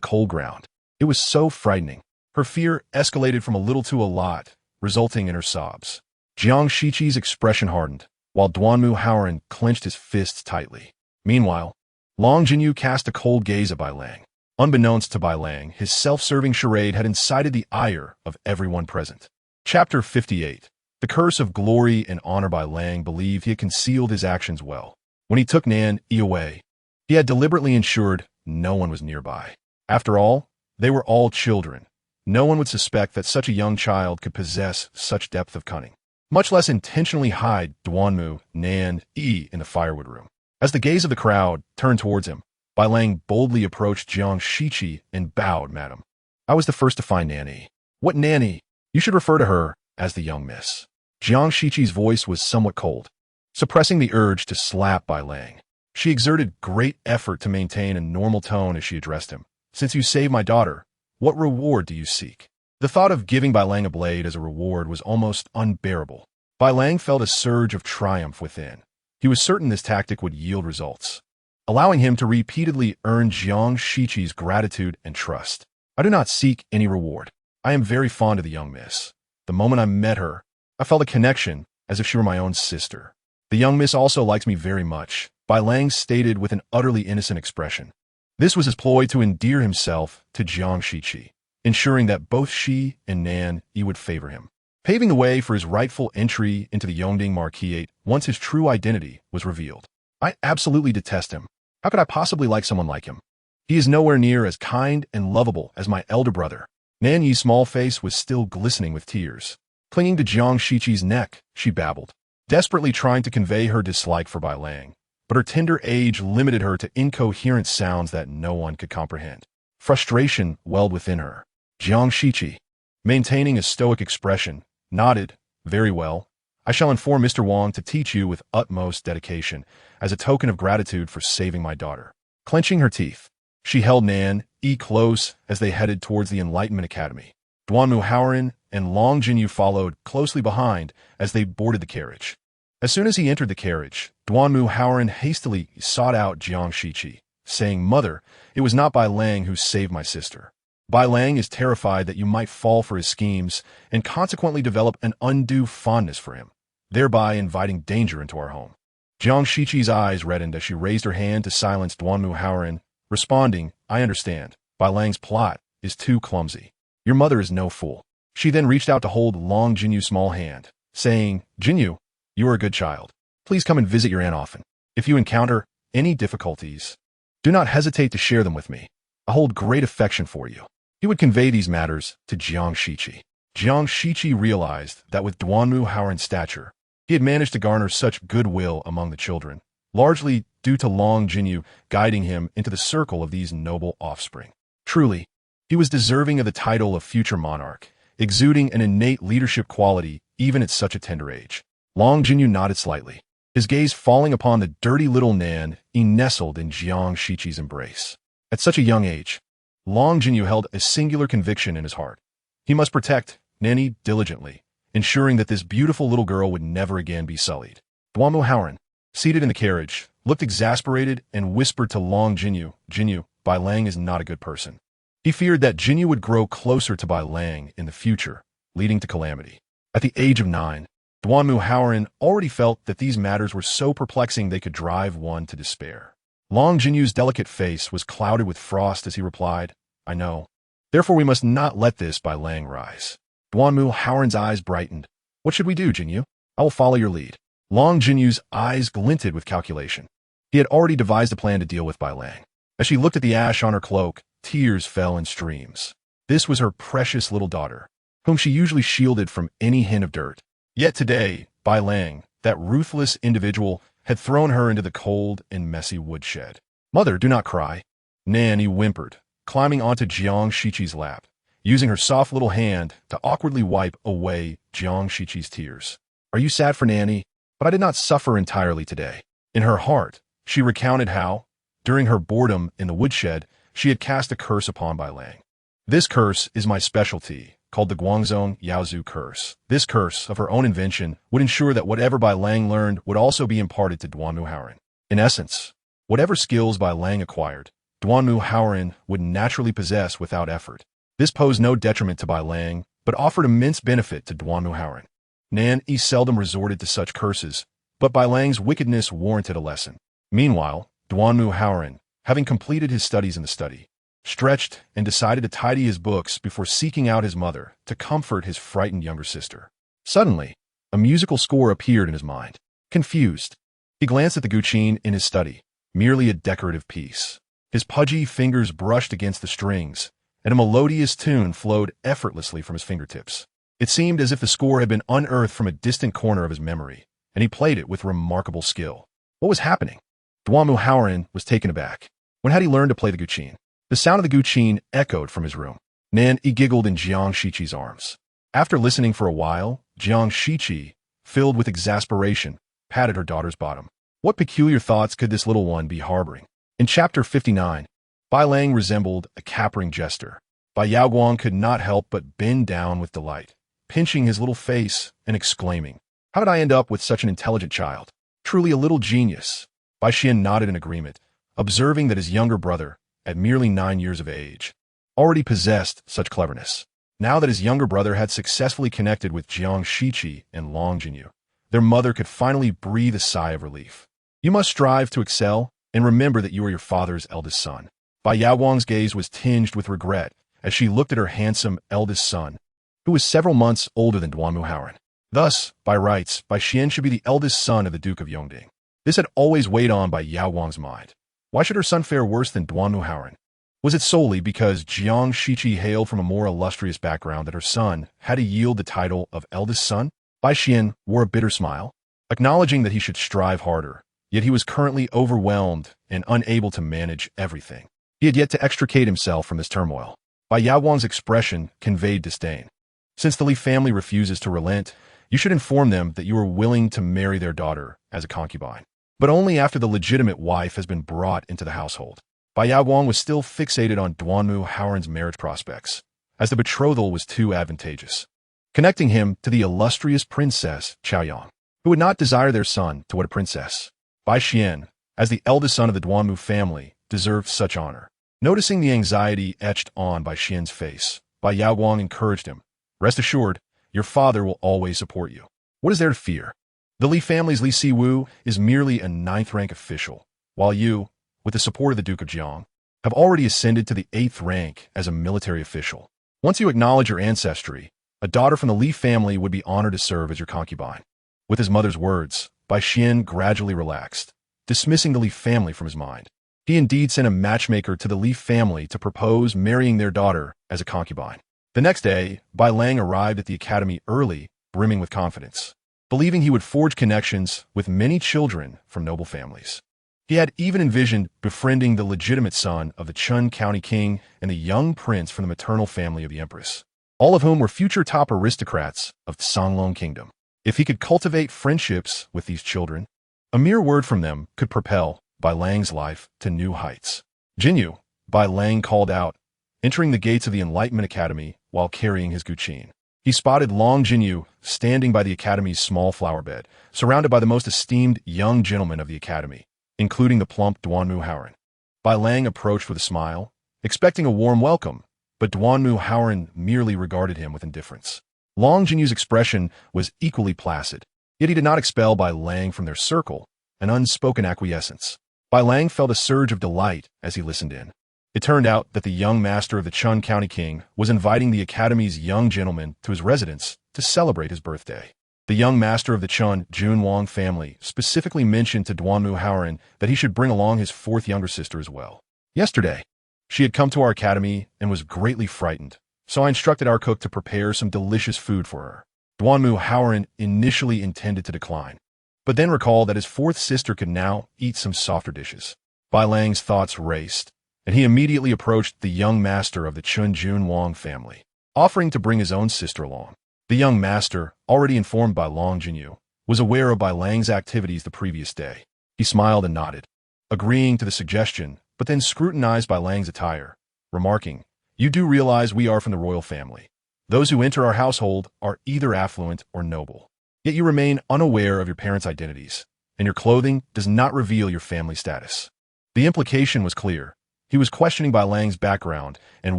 cold ground. It was so frightening. Her fear escalated from a little to a lot, resulting in her sobs. Jiang Shiqi's expression hardened, while Duanmu Haoran clenched his fists tightly. Meanwhile, Long Jinyu cast a cold gaze at Bai Lang. Unbeknownst to Bai Lang, his self-serving charade had incited the ire of everyone present. Chapter 58. The curse of glory and honor. Bai Lang believed he had concealed his actions well. When he took Nan Yi away, he had deliberately ensured no one was nearby. After all, they were all children. No one would suspect that such a young child could possess such depth of cunning, much less intentionally hide Duanmu Nan Yi in the firewood room. As the gaze of the crowd turned towards him, Bai Lang boldly approached Jiang Shiqi and bowed, "Madam, I was the first to find Nan Yi." "What Nan Yi?" "You should refer to her as the young miss." Jiang Shiqi's voice was somewhat cold, suppressing the urge to slap Bai Lang. She exerted great effort to maintain a normal tone as she addressed him. "Since you saved my daughter, what reward do you seek?" The thought of giving Bai Lang a blade as a reward was almost unbearable. Bai Lang felt a surge of triumph within. He was certain this tactic would yield results, allowing him to repeatedly earn Jiang Shiqi's gratitude and trust. "I do not seek any reward. I am very fond of the young miss. The moment I met her, I felt a connection as if she were my own sister. The young miss also likes me very much," Bai Lang stated with an utterly innocent expression. This was his ploy to endear himself to Jiang Shiqi, ensuring that both she and Nan Yi would favor him, paving the way for his rightful entry into the Yongding Marquisate once his true identity was revealed. "I absolutely detest him. How could I possibly like someone like him? He is nowhere near as kind and lovable as my elder brother." Nan Yi's small face was still glistening with tears. Clinging to Jiang Shiqi's neck, she babbled, desperately trying to convey her dislike for Bai Lang, but her tender age limited her to incoherent sounds that no one could comprehend. Frustration welled within her. Jiang Shiqi, maintaining a stoic expression, nodded. "Very well. I shall inform Mr. Wang to teach you with utmost dedication, as a token of gratitude for saving my daughter." Clenching her teeth, she held Nan Yi close as they headed towards the Enlightenment Academy. Duanmu Haoran and Long Jinyu followed closely behind as they boarded the carriage. As soon as he entered the carriage, Duanmu Haoran hastily sought out Jiang Shiqi, saying, "Mother, it was not Bai Lang who saved my sister. Bai Lang is terrified that you might fall for his schemes and consequently develop an undue fondness for him, thereby inviting danger into our home." Jiang Shiqi's eyes reddened as she raised her hand to silence Duanmu Haoran, responding, "I understand. Bai Lang's plot is too clumsy. Your mother is no fool." She then reached out to hold Long Jinyu's small hand, saying, "Jinyu, you are a good child. Please come and visit your aunt often. If you encounter any difficulties, do not hesitate to share them with me. I hold great affection for you." He would convey these matters to Jiang Shiqi. Jiang Shiqi realized that with Duanmu Haoran's stature, he had managed to garner such goodwill among the children, largely due to Long Jinyu guiding him into the circle of these noble offspring. Truly, he was deserving of the title of future monarch, exuding an innate leadership quality even at such a tender age. Long Jinyu nodded slightly, his gaze falling upon the dirty little Nan Yi nestled in Jiang Shiqi's embrace. At such a young age, Long Jinyu held a singular conviction in his heart. He must protect Nan Yi diligently, ensuring that this beautiful little girl would never again be sullied. Duanmu Haoran, seated in the carriage, looked exasperated and whispered to Long Jinyu, "Jinyu, Bai Lang is not a good person." He feared that Jinyu would grow closer to Bai Lang in the future, leading to calamity. At the age of 9, Duanmu Haoran already felt that these matters were so perplexing they could drive one to despair. Long Jinyu's delicate face was clouded with frost as he replied, "I know. Therefore we must not let this Bai Lang rise." Duanmu Haoran's eyes brightened. "What should we do, Jinyu? I will follow your lead." Long Jinyu's eyes glinted with calculation. He had already devised a plan to deal with Bai Lang. As she looked at the ash on her cloak, tears fell in streams. This was her precious little daughter, whom she usually shielded from any hint of dirt. Yet today, Bai Lang, that ruthless individual, had thrown her into the cold and messy woodshed. "Mother, do not cry." Nan Yi whimpered, climbing onto Jiang Shiqi's lap, using her soft little hand to awkwardly wipe away Jiang Shiqi's tears. "Are you sad for Nan Yi? But I did not suffer entirely today." In her heart, she recounted how, during her boredom in the woodshed, she had cast a curse upon Bai Lang. "This curse is my specialty, called the Guangzhong Yaozu curse. This curse, of her own invention, would ensure that whatever Bai Lang learned would also be imparted to Duanmu Haoran. In essence, whatever skills Bai Lang acquired, Duanmu Haoran would naturally possess without effort. This posed no detriment to Bai Lang, but offered immense benefit to Duanmu Haoran. Nan Yi seldom resorted to such curses, but Bai Lang's wickedness warranted a lesson. Meanwhile, Duanmu Haoran, having completed his studies in the study, stretched and decided to tidy his books before seeking out his mother to comfort his frightened younger sister. Suddenly, a musical score appeared in his mind. Confused, he glanced at the guqin in his study, merely a decorative piece. His pudgy fingers brushed against the strings, and a melodious tune flowed effortlessly from his fingertips. It seemed as if the score had been unearthed from a distant corner of his memory, and he played it with remarkable skill. What was happening? Duanmu Haoran was taken aback. When had he learned to play the guqin? The sound of the guqin echoed from his room. Nan Yi giggled in Jiang Shiqi's arms. After listening for a while, Jiang Shiqi, filled with exasperation, patted her daughter's bottom. What peculiar thoughts could this little one be harboring? In Chapter 59, Bai Lang resembled a capering jester. Bai Yaoguang could not help but bend down with delight, pinching his little face and exclaiming, "How did I end up with such an intelligent child? Truly a little genius." Bai Xian nodded in agreement, observing that his younger brother, at merely 9 years of age, already possessed such cleverness. Now that his younger brother had successfully connected with Jiang Shiqi and Long Jinyu, their mother could finally breathe a sigh of relief. "You must strive to excel, and remember that you are your father's eldest son." Bai Yaoguang's gaze was tinged with regret as she looked at her handsome eldest son, who was several months older than Duanmu Haoran. Thus, by rights, Bai Xian should be the eldest son of the Duke of Yongding. This had always weighed on Bai Yaoguang's mind. Why should her son fare worse than Duanmu Haoran? Was it solely because Jiang Shiqi hailed from a more illustrious background that her son had to yield the title of eldest son? Bai Xian wore a bitter smile, acknowledging that he should strive harder, yet he was currently overwhelmed and unable to manage everything. He had yet to extricate himself from this turmoil. Bai Yaoguang's expression conveyed disdain. "Since the Li family refuses to relent, you should inform them that you are willing to marry their daughter as a concubine, but only after the legitimate wife has been brought into the household." Bai Yaoguang was still fixated on Duanmu Haoran's marriage prospects, as the betrothal was too advantageous, connecting him to the illustrious princess Chaoyang, who would not desire their son to wed a princess. Bai Xian, as the eldest son of the Duanmu family, deserved such honor. Noticing the anxiety etched on Bai Xian's face, Bai Yaoguang encouraged him, "Rest assured, your father will always support you. What is there to fear? The Li family's Li Siwu is merely a 9th-rank official, while you, with the support of the Duke of Jiang, have already ascended to the 8th rank as a military official. Once you acknowledge your ancestry, a daughter from the Li family would be honored to serve as your concubine." With his mother's words, Bai Xian gradually relaxed, dismissing the Li family from his mind. He indeed sent a matchmaker to the Li family to propose marrying their daughter as a concubine. The next day, Bai Lang arrived at the academy early, brimming with confidence, believing he would forge connections with many children from noble families. He had even envisioned befriending the legitimate son of the Chun County king and the young prince from the maternal family of the empress, all of whom were future top aristocrats of the Songlong kingdom. If he could cultivate friendships with these children, a mere word from them could propel Bai Lang's life to new heights. "Jinyu," Bai Lang called out, entering the gates of the Enlightenment Academy while carrying his guqin. He spotted Long Jinyu standing by the academy's small flower bed, surrounded by the most esteemed young gentlemen of the academy, including the plump Duanmu Haoran. Bai Lang approached with a smile, expecting a warm welcome, but Duanmu Haoran merely regarded him with indifference. Long Jinyu's expression was equally placid, yet he did not expel Bai Lang from their circle, an unspoken acquiescence. Bai Lang felt a surge of delight as he listened in. It turned out that the young master of the Chun County king was inviting the academy's young gentlemen to his residence to celebrate his birthday. The young master of the Chun Junwang family specifically mentioned to Duanmu Haoran that he should bring along his 4th younger sister as well. "Yesterday, she had come to our academy and was greatly frightened, so I instructed our cook to prepare some delicious food for her." Duanmu Haoran initially intended to decline, but then recalled that his 4th sister could now eat some softer dishes. Bai Lang's thoughts raced, and he immediately approached the young master of the Chun Junwang family, offering to bring his own sister along. The young master, already informed by Long Jinyu, was aware of Bai Lang's activities the previous day. He smiled and nodded, agreeing to the suggestion, but then scrutinized Bai Lang's attire, remarking, "You do realize we are from the royal family. Those who enter our household are either affluent or noble. Yet you remain unaware of your parents' identities. and your clothing does not reveal your family status. The implication was clear. He was questioning Bai Lang's background and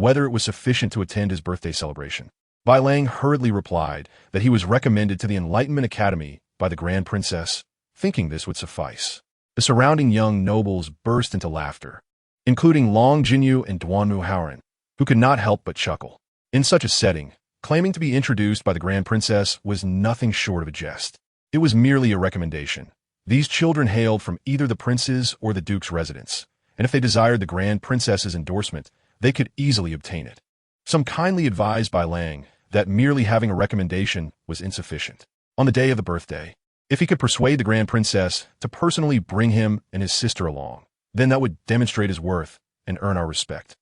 whether it was sufficient to attend his birthday celebration. Bai Lang hurriedly replied that he was recommended to the Enlightenment Academy by the Grand Princess, thinking this would suffice. The surrounding young nobles burst into laughter, including Long Jinyu and Duanmu Haoran, who could not help but chuckle. In such a setting, claiming to be introduced by the Grand Princess was nothing short of a jest. It was merely a recommendation. These children hailed from either the prince's or the duke's residence, and if they desired the Grand Princess's endorsement, they could easily obtain it. Some kindly advised Bai Lang that merely having a recommendation was insufficient. On the day of the birthday, if he could persuade the Grand Princess to personally bring him and his sister along, then that would demonstrate his worth and earn our respect.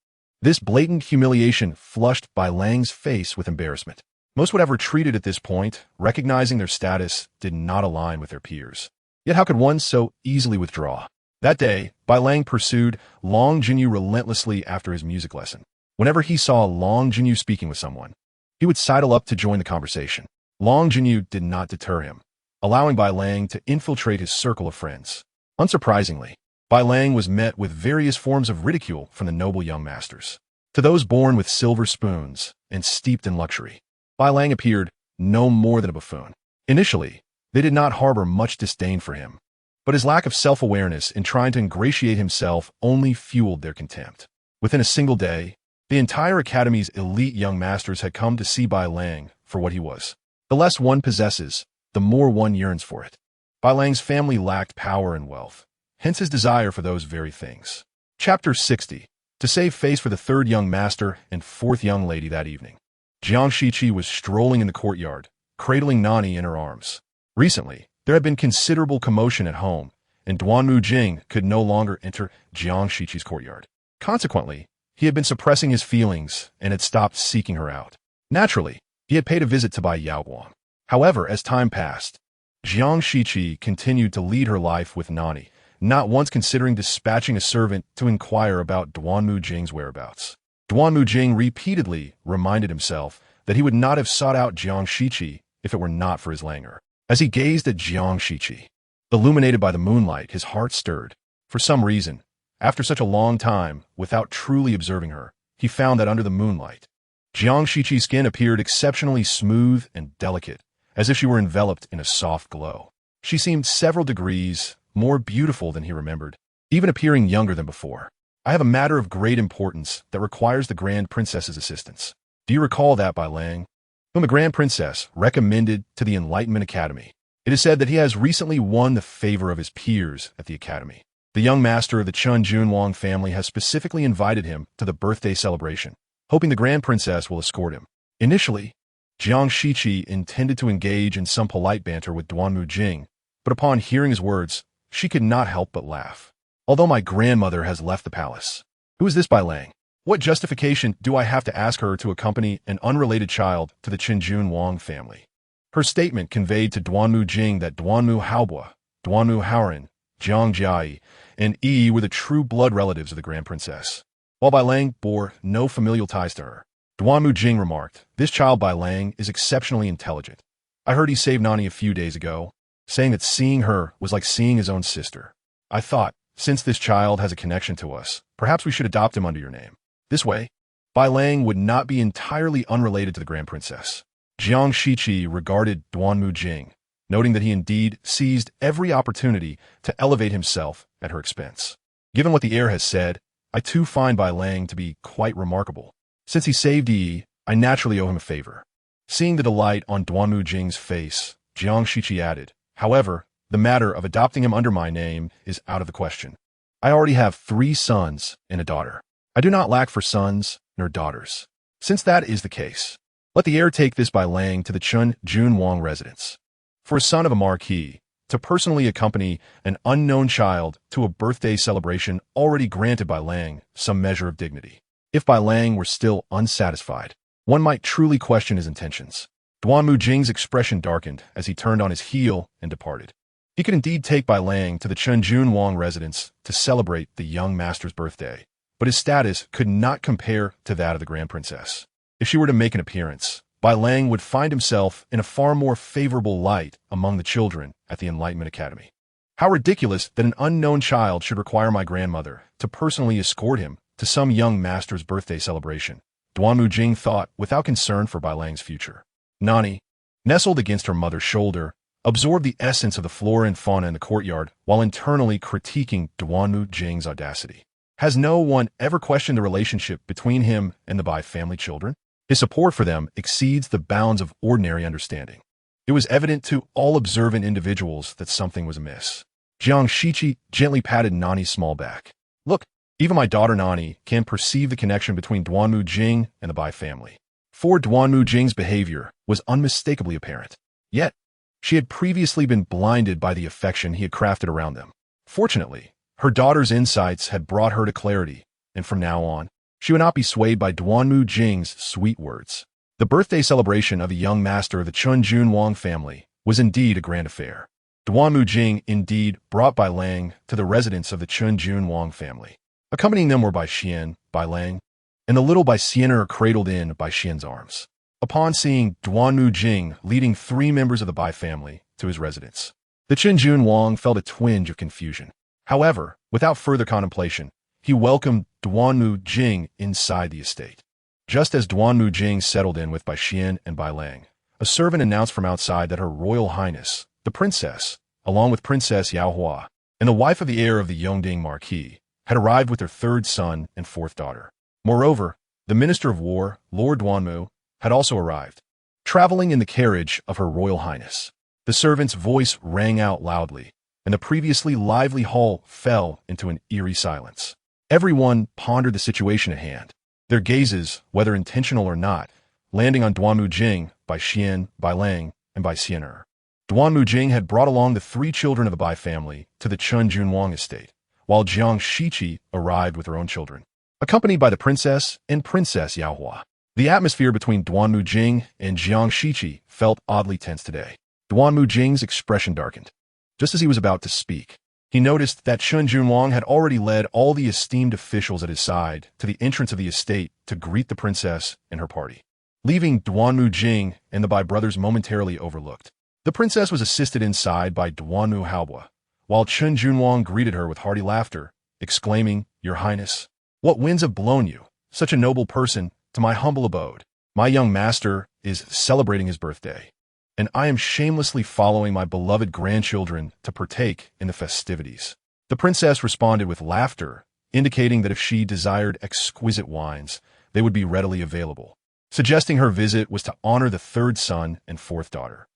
This blatant humiliation flushed Bai Lang's face with embarrassment. Most would have retreated at this point, recognizing their status did not align with their peers. Yet how could one so easily withdraw? That day, Bai Lang pursued Long Jinyu relentlessly after his music lesson. Whenever he saw Long Jinyu speaking with someone, he would sidle up to join the conversation. Long Jinyu did not deter him, allowing Bai Lang to infiltrate his circle of friends. Unsurprisingly, Bai Lang was met with various forms of ridicule from the noble young masters. To those born with silver spoons and steeped in luxury, Bai Lang appeared no more than a buffoon. Initially, they did not harbor much disdain for him, but his lack of self-awareness in trying to ingratiate himself only fueled their contempt. Within a single day, the entire academy's elite young masters had come to see Bai Lang for what he was. The less one possesses, the more one yearns for it. Bai Lang's family lacked power and wealth, hence his desire for those very things. Chapter 60. To save face for the third young master and fourth young lady that evening. Jiang Shiqi was strolling in the courtyard, cradling Nan Yi in her arms. Recently, there had been considerable commotion at home, and Duanmu Jing could no longer enter Jiang Shiqi's courtyard. Consequently, he had been suppressing his feelings and had stopped seeking her out. Naturally, he had paid a visit to Bai Yaoguang. However, as time passed, Jiang Shiqi continued to lead her life with Nan Yi, not once considering dispatching a servant to inquire about Duanmu Jing's whereabouts. Duanmu Jing repeatedly reminded himself that he would not have sought out Jiang Shiqi if it were not for his languor. As he gazed at Jiang Shiqi, illuminated by the moonlight, his heart stirred. For some reason, after such a long time, without truly observing her, he found that under the moonlight, Jiang Shiqi's skin appeared exceptionally smooth and delicate, as if she were enveloped in a soft glow. She seemed several degrees more beautiful than he remembered, even appearing younger than before. I have a matter of great importance that requires the Grand Princess's assistance. Do you recall that, Bai Lang, whom the Grand Princess recommended to the Enlightenment Academy? It is said that he has recently won the favor of his peers at the Academy. The young master of the Chun Junwang family has specifically invited him to the birthday celebration, hoping the Grand Princess will escort him. Initially, Jiang Shiqi intended to engage in some polite banter with Duanmu Jing, but upon hearing his words, she could not help but laugh. Although my grandmother has left the palace. Who is this Bai Lang? What justification do I have to ask her to accompany an unrelated child to the Qinjun Wang family? Her statement conveyed to Duanmu Jing that Duanmu Haobo, Duanmu Haoran, Jiang Jiayi, and Yi were the true blood relatives of the Grand Princess. While Bai Lang bore no familial ties to her, Duanmu Jing remarked, "This child Bai Lang is exceptionally intelligent. I heard he saved Nan Yi a few days ago, saying that seeing her was like seeing his own sister. I thought, since this child has a connection to us, perhaps we should adopt him under your name. This way, Bai Lang would not be entirely unrelated to the Grand Princess." Jiang Shiqi regarded Duanmu Jing, noting that he indeed seized every opportunity to elevate himself at her expense. Given what the heir has said, I too find Bai Lang to be quite remarkable. Since he saved Yi, I naturally owe him a favor. Seeing the delight on Duanmu Jing's face, Jiang Shiqi added, "However, the matter of adopting him under my name is out of the question. I already have 3 sons and a daughter. I do not lack for sons nor daughters. Since that is the case, let the heir take this Bai Lang to the Chun Junwang residence. For a son of a marquis, to personally accompany an unknown child to a birthday celebration already granted Bai Lang some measure of dignity. If Bai Lang were still unsatisfied, one might truly question his intentions." Duanmu Jing's expression darkened as he turned on his heel and departed. He could indeed take Bai Lang to the Chun Junwang residence to celebrate the young master's birthday, but his status could not compare to that of the Grand Princess. If she were to make an appearance, Bai Lang would find himself in a far more favorable light among the children at the Enlightenment Academy. How ridiculous that an unknown child should require my grandmother to personally escort him to some young master's birthday celebration, Duanmu Jing thought without concern for Bai Lang's future. Nan Yi, nestled against her mother's shoulder, absorbed the essence of the flora and fauna in the courtyard while internally critiquing Duanmu Jing's audacity. Has no one ever questioned the relationship between him and the Bai family children? His support for them exceeds the bounds of ordinary understanding. It was evident to all observant individuals that something was amiss. Jiang Shiqi gently patted Nan Yi's small back. Look, even my daughter Nan Yi can perceive the connection between Duanmu Jing and the Bai family. For Duanmu Jing's behavior was unmistakably apparent. Yet, she had previously been blinded by the affection he had crafted around them. Fortunately, her daughter's insights had brought her to clarity, and from now on, she would not be swayed by Duanmu Jing's sweet words. The birthday celebration of a young master of the Chunjun family was indeed a grand affair. Duanmu Jing indeed brought Bai Lang to the residence of the Chunjun family. Accompanying them were Bai Xian, Bai Lang, and the little Bai Xianer cradled in Bai Xian's arms. Upon seeing Duanmu Jing leading 3 members of the Bai family to his residence, the Chunjun felt a twinge of confusion. However, without further contemplation, he welcomed Duanmu Jing inside the estate. Just as Duanmu Jing settled in with Bai Xian and Bai Lang, a servant announced from outside that Her Royal Highness, the princess, along with Princess Yaohua, and the wife of the heir of the Yongding Marquis, had arrived with their 3rd son and 4th daughter. Moreover, the Minister of War, Lord Duanmu, had also arrived, traveling in the carriage of Her Royal Highness. The servant's voice rang out loudly, and the previously lively hall fell into an eerie silence. Everyone pondered the situation at hand, their gazes, whether intentional or not, landing on Duanmu Jing, Bai Xian, Bai Lang, and Bai Xianer. Duanmu Jing had brought along the 3 children of the Bai family to the Chunjun estate, while Jiang Shiqi arrived with her own children, accompanied by the princess and Princess Yaohua. The atmosphere between Duanmu Jing and Jiang Shiqi felt oddly tense today. Duanmu Jing's expression darkened. Just as he was about to speak, he noticed that Chunjun had already led all the esteemed officials at his side to the entrance of the estate to greet the princess and her party, leaving Duanmu Jing and the Bai brothers momentarily overlooked. The princess was assisted inside by Duanmu Haobo, while Chunjun greeted her with hearty laughter, exclaiming, "Your Highness, what winds have blown you, such a noble person, to my humble abode? My young master is celebrating his birthday, and I am shamelessly following my beloved grandchildren to partake in the festivities." The princess responded with laughter, indicating that if she desired exquisite wines, they would be readily available, suggesting her visit was to honor the 3rd son and 4th daughter.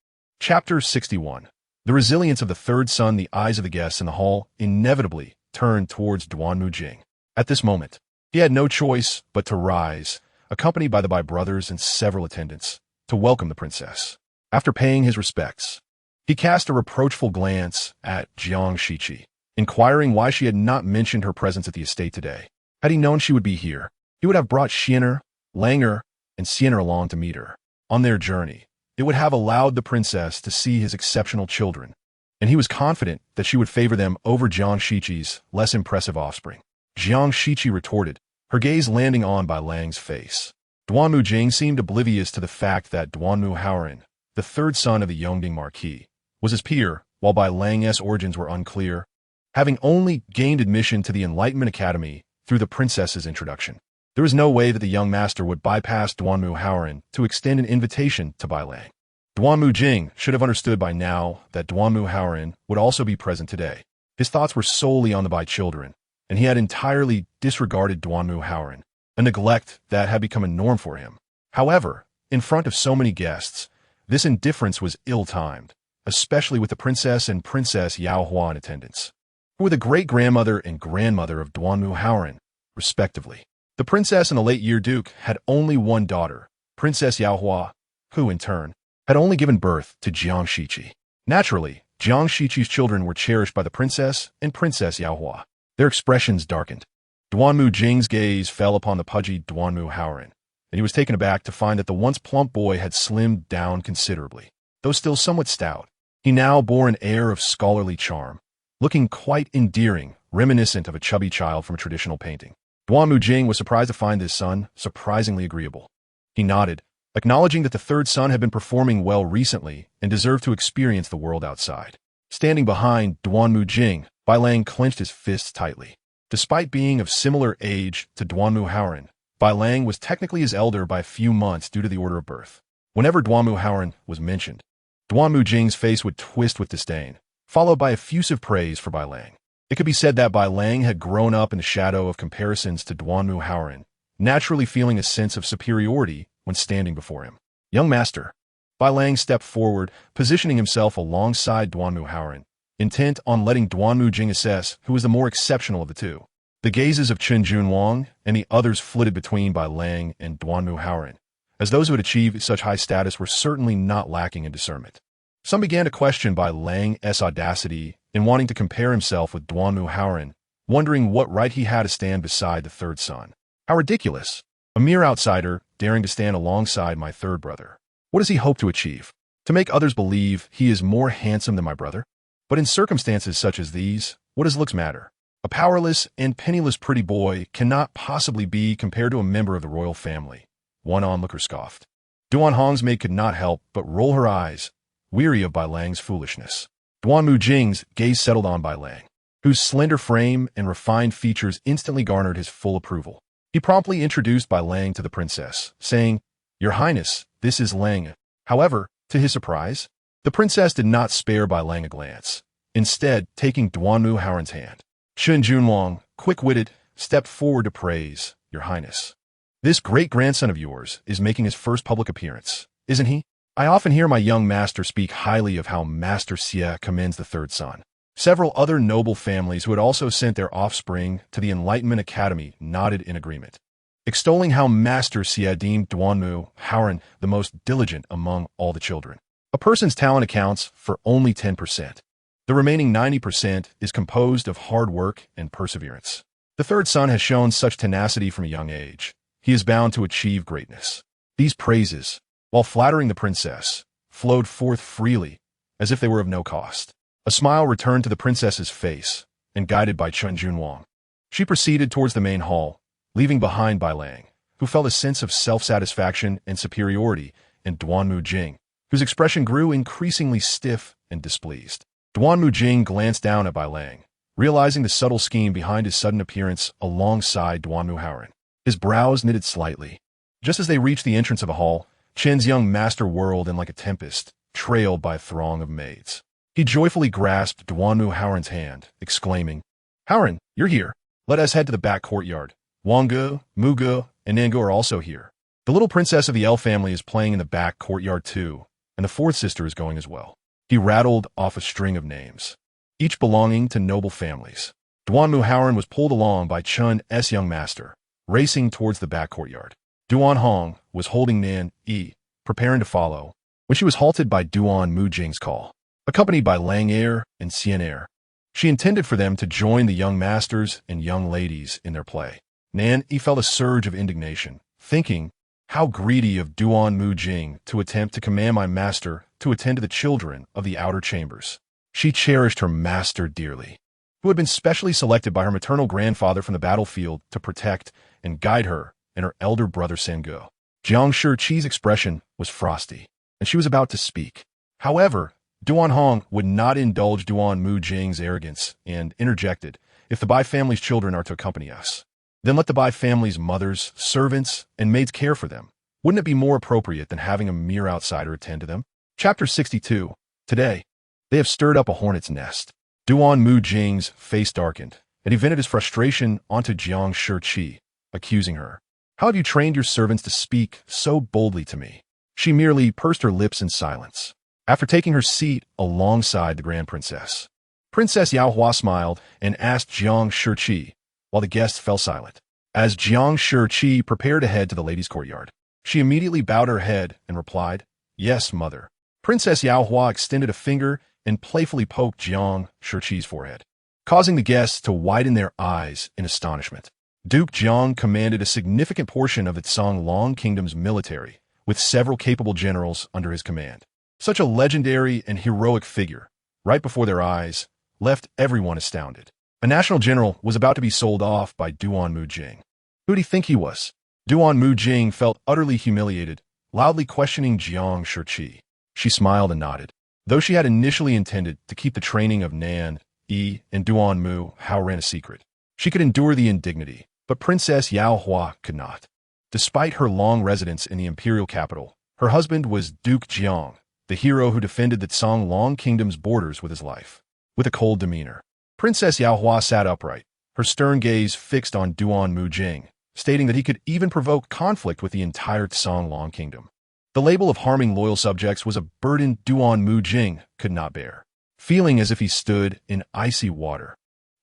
Chapter 61. The resilience of the 3rd son. The eyes of the guests in the hall inevitably turned towards Duanmu Jing. At this moment, he had no choice but to rise, accompanied by the Bai brothers and several attendants, to welcome the princess. After paying his respects, he cast a reproachful glance at Jiang Shiqi, inquiring why she had not mentioned her presence at the estate today. Had he known she would be here, he would have brought Xianer, Langer, and Xianer along to meet her. On their journey, it would have allowed the princess to see his exceptional children, and he was confident that she would favor them over Jiang Shiqi's less impressive offspring. Jiang Shiqi retorted, her gaze landing on Bai Lang's face. Duanmu Jing seemed oblivious to the fact that Duanmu Haoren, the 3rd son of the Yongding Marquis, was his peer, while Bai Lang's origins were unclear, having only gained admission to the Enlightenment Academy through the princess's introduction. There was no way that the young master would bypass Duanmu Haoren to extend an invitation to Bai Lang. Duanmu Jing should have understood by now that Duanmu Haoren would also be present today. His thoughts were solely on the Bai children, and he had entirely disregarded Duanmu Haoren, a neglect that had become a norm for him. However, in front of so many guests, this indifference was ill-timed, especially with the princess and Princess Yaohua in attendance, who were the great-grandmother and grandmother of Duanmu Haoren, respectively. The princess and the late-year duke had only one daughter, Princess Yaohua, who, in turn, had only given birth to Jiang Shiqi. Naturally, Jiang Shiqi's children were cherished by the princess and Princess Yaohua. Their expressions darkened. Duanmu Jing's gaze fell upon the pudgy Duanmu Haoren, and he was taken aback to find that the once plump boy had slimmed down considerably. Though still somewhat stout, he now bore an air of scholarly charm, looking quite endearing, reminiscent of a chubby child from a traditional painting. Duanmu Jing was surprised to find his son surprisingly agreeable. He nodded, acknowledging that the 3rd son had been performing well recently and deserved to experience the world outside. Standing behind Duanmu Jing, Bai Lang clenched his fists tightly. Despite being of similar age to Duanmu Haoran, Bai Lang was technically his elder by a few months due to the order of birth. Whenever Duanmu Haoran was mentioned, Duanmu Jing's face would twist with disdain, followed by effusive praise for Bai Lang. It could be said that Bai Lang had grown up in the shadow of comparisons to Duanmu Haoran, naturally feeling a sense of superiority when standing before him. Young master. Bai Lang stepped forward, positioning himself alongside Duanmu Haoran, intent on letting Duanmu Jing assess who was the more exceptional of the two. The gazes of Chen Junwang and the others flitted between Bai Lang and Duanmu Haoran, as those who had achieved such high status were certainly not lacking in discernment. Some began to question Bai Lang's audacity in wanting to compare himself with Duanmu Haoran, wondering what right he had to stand beside the third son. How ridiculous! A mere outsider daring to stand alongside my third brother. What does he hope to achieve? To make others believe he is more handsome than my brother? But in circumstances such as these, what does looks matter? A powerless and penniless pretty boy cannot possibly be compared to a member of the royal family. One onlooker scoffed. Duan Hong's maid could not help but roll her eyes, weary of Bai Lang's foolishness. Duanmu Jing's gaze settled on Bai Lang, whose slender frame and refined features instantly garnered his full approval. He promptly introduced Bai Lang to the princess, saying, "Your Highness, this is Lang." However, to his surprise, the princess did not spare Bai Lang a glance, instead taking Duanmu Haoran's hand. Chen Junwang, quick-witted, stepped forward to praise, "Your Highness. This great-grandson of yours is making his first public appearance, isn't he? I often hear my young master speak highly of how Master Xie commends the third son." Several other noble families who had also sent their offspring to the Enlightenment Academy nodded in agreement, extolling how Master Xie deemed Duanmu Haoran the most diligent among all the children. A person's talent accounts for only 10%. The remaining 90% is composed of hard work and perseverance. The third son has shown such tenacity from a young age. He is bound to achieve greatness. These praises, while flattering the princess, flowed forth freely, as if they were of no cost. A smile returned to the princess's face, and guided by Chen Junwang, she proceeded towards the main hall, leaving behind Bai Lang, who felt a sense of self-satisfaction and superiority in Duanmu Jing, whose expression grew increasingly stiff and displeased. Duanmu Jing glanced down at Bai Lang, realizing the subtle scheme behind his sudden appearance alongside Duanmu Haoran. His brows knitted slightly. Just as they reached the entrance of a hall, Chen's young master whirled in like a tempest, trailed by a throng of maids. He joyfully grasped Duanmu Haoran's hand, exclaiming, "Haoran, you're here. Let us head to the back courtyard. Wangge, Muge, and Nange are also here. The little princess of the L family is playing in the back courtyard too, and the fourth sister is going as well." He rattled off a string of names, each belonging to noble families. Duanmu Haoran was pulled along by Chun's young master, racing towards the back courtyard. Duan Hong was holding Nan Yi, preparing to follow, when she was halted by Duanmu Jing's call. Accompanied by Lang Er and Xian Er, she intended for them to join the young masters and young ladies in their play. Nan Yi felt a surge of indignation, thinking, how greedy of Duanmu Jing to attempt to command my master to attend to the children of the outer chambers. She cherished her master dearly, who had been specially selected by her maternal grandfather from the battlefield to protect and guide her and her elder brother Senge. Jiang Shiqi's expression was frosty, and she was about to speak. However, Duan Hong would not indulge Duanmu Jing's arrogance and interjected, "If the Bai family's children are to accompany us, then let the Bai family's mothers, servants, and maids care for them. Wouldn't it be more appropriate than having a mere outsider attend to them?" Chapter 62. Today, they have stirred up a hornet's nest. Duanmu Jing's face darkened, and he vented his frustration onto Jiang Shiqi, accusing her. "How have you trained your servants to speak so boldly to me?" She merely pursed her lips in silence, after taking her seat alongside the Grand Princess. Princess Yaohua smiled and asked Jiang Shiqi, while the guests fell silent. As Jiang Shiqi prepared to head to the ladies' courtyard, she immediately bowed her head and replied, "Yes, mother." Princess Yaohua extended a finger and playfully poked Jiang Shiqi's forehead, causing the guests to widen their eyes in astonishment. Duke Jiang commanded a significant portion of the Songlong Kingdom's military, with several capable generals under his command. Such a legendary and heroic figure, right before their eyes, left everyone astounded. A national general was about to be sold off by Duanmu Jing. Who did he think he was? Duanmu Jing felt utterly humiliated, loudly questioning Jiang Shiqi. She smiled and nodded. Though she had initially intended to keep the training of Nan Yi and Duanmu Haoran a secret, she could endure the indignity, but Princess Yao Hua could not. Despite her long residence in the imperial capital, her husband was Duke Jiang, the hero who defended the Songlong kingdom's borders with his life. With a cold demeanor, Princess Yao Hua sat upright, her stern gaze fixed on Duanmu Jing, stating that he could even provoke conflict with the entire Songlong kingdom. The label of harming loyal subjects was a burden Duanmu Jing could not bear. Feeling as if he stood in icy water,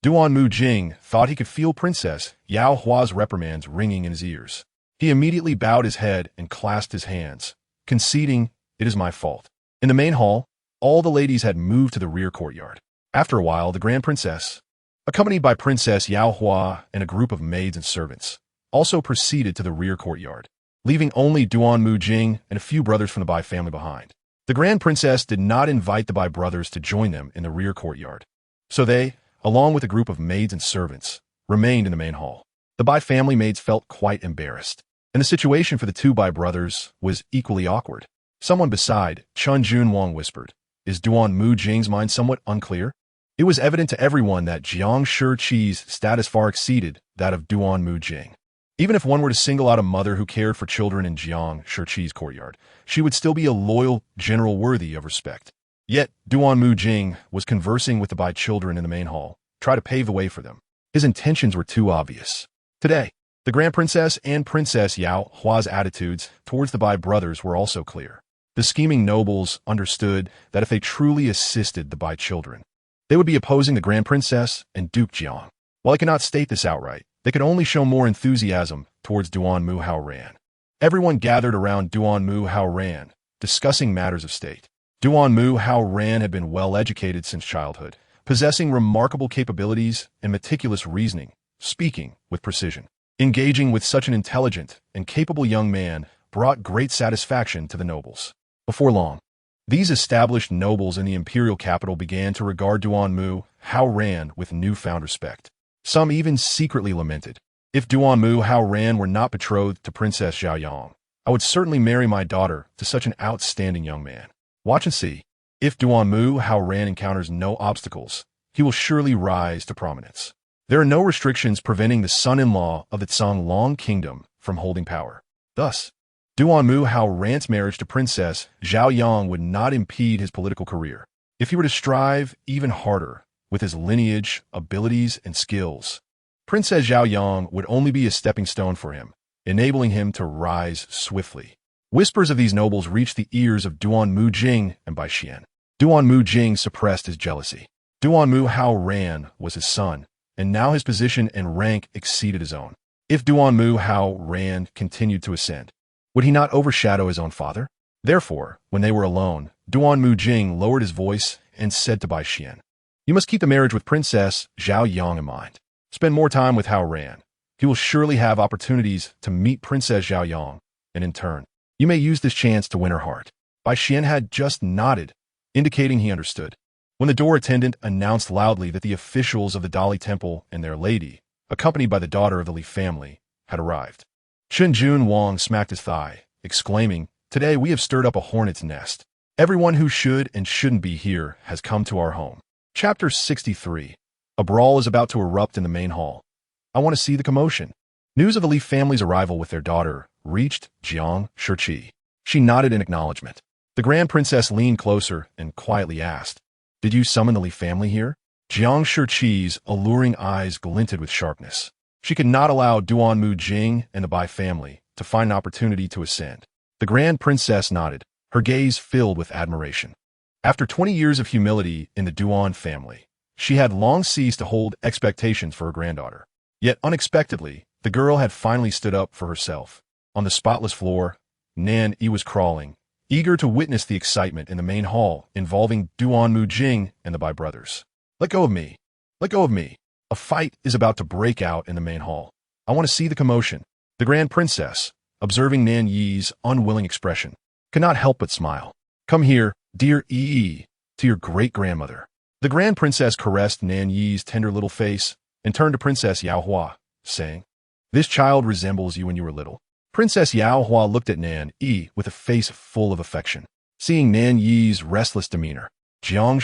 Duanmu Jing thought he could feel Princess Yao Hua's reprimands ringing in his ears. He immediately bowed his head and clasped his hands, conceding, "It is my fault." In the main hall, all the ladies had moved to the rear courtyard. After a while, the Grand Princess, accompanied by Princess Yao Hua and a group of maids and servants, also proceeded to the rear courtyard, leaving only Duanmu Jing and a few brothers from the Bai family behind. The Grand Princess did not invite the Bai brothers to join them in the rear courtyard, so they, along with a group of maids and servants, remained in the main hall. The Bai family maids felt quite embarrassed, and the situation for the two Bai brothers was equally awkward. Someone beside Chun Junwang whispered, "Is Duanmu Jing's mind somewhat unclear?" It was evident to everyone that Jiang Shiqi's status far exceeded that of Duanmu Jing. Even if one were to single out a mother who cared for children in Jiang Shiqi's courtyard, she would still be a loyal general worthy of respect. Yet, Duanmu Jing was conversing with the Bai children in the main hall, trying to pave the way for them. His intentions were too obvious. Today, the Grand Princess and Princess Yao Hua's attitudes towards the Bai brothers were also clear. The scheming nobles understood that if they truly assisted the Bai children, they would be opposing the Grand Princess and Duke Jiang. While they could not state this outright, they could only show more enthusiasm towards Duanmu Haoran. Everyone gathered around Duanmu Haoran, discussing matters of state. Duanmu Haoran had been well-educated since childhood, possessing remarkable capabilities and meticulous reasoning, speaking with precision. Engaging with such an intelligent and capable young man brought great satisfaction to the nobles. Before long, these established nobles in the imperial capital began to regard Duanmu Haoran with newfound respect. Some even secretly lamented, "If Duanmu Haoran were not betrothed to Princess Xiaoyang, I would certainly marry my daughter to such an outstanding young man." Watch and see. If Duanmu Haoran encounters no obstacles, he will surely rise to prominence. There are no restrictions preventing the son-in-law of the Songlong kingdom from holding power. Thus, Duanmu Haoran's marriage to Princess Xiaoyang would not impede his political career. If he were to strive even harder with his lineage, abilities, and skills, Princess Xiaoyang would only be a stepping stone for him, enabling him to rise swiftly. Whispers of these nobles reached the ears of Duanmu Jing and Bai Xian. Duanmu Jing suppressed his jealousy. Duanmu Haoran was his son, and now his position and rank exceeded his own. If Duanmu Haoran continued to ascend, would he not overshadow his own father? Therefore, when they were alone, Duanmu Jing lowered his voice and said to Bai Xian, "You must keep the marriage with Princess Xiaoyang in mind. Spend more time with Haoran. He will surely have opportunities to meet Princess Xiaoyang, and in turn, you may use this chance to win her heart." Bai Xian had just nodded, indicating he understood, when the door attendant announced loudly that the officials of the Dali Temple and their lady, accompanied by the daughter of the Li family, had arrived. Chen Junwang smacked his thigh, exclaiming, "Today we have stirred up a hornet's nest. Everyone who should and shouldn't be here has come to our home." Chapter 63. A brawl is about to erupt in the main hall. I want to see the commotion. News of the Li family's arrival with their daughter reached Jiang Shiqi. She nodded in acknowledgement. The Grand Princess leaned closer and quietly asked, "Did you summon the Li family here?" Jiang Shiqi's alluring eyes glinted with sharpness. She could not allow Duanmu Jing and the Bai family to find an opportunity to ascend. The Grand Princess nodded, her gaze filled with admiration. After 20 years of humility in the Duan family, she had long ceased to hold expectations for her granddaughter. Yet unexpectedly, the girl had finally stood up for herself. On the spotless floor, Nan Yi was crawling, eager to witness the excitement in the main hall involving Duanmu Jing and the Bai brothers. "Let go of me! Let go of me! A fight is about to break out in the main hall. I want to see the commotion." The Grand Princess, observing Nan Yi's unwilling expression, could not help but smile. "Come here, dear Yi, to your great-grandmother." The Grand Princess caressed Nan Yi's tender little face and turned to Princess Yao Hua, saying, "This child resembles you when you were little." Princess Yao Hua looked at Nan Yi with a face full of affection. Seeing Nan Yi's restless demeanor, Jiang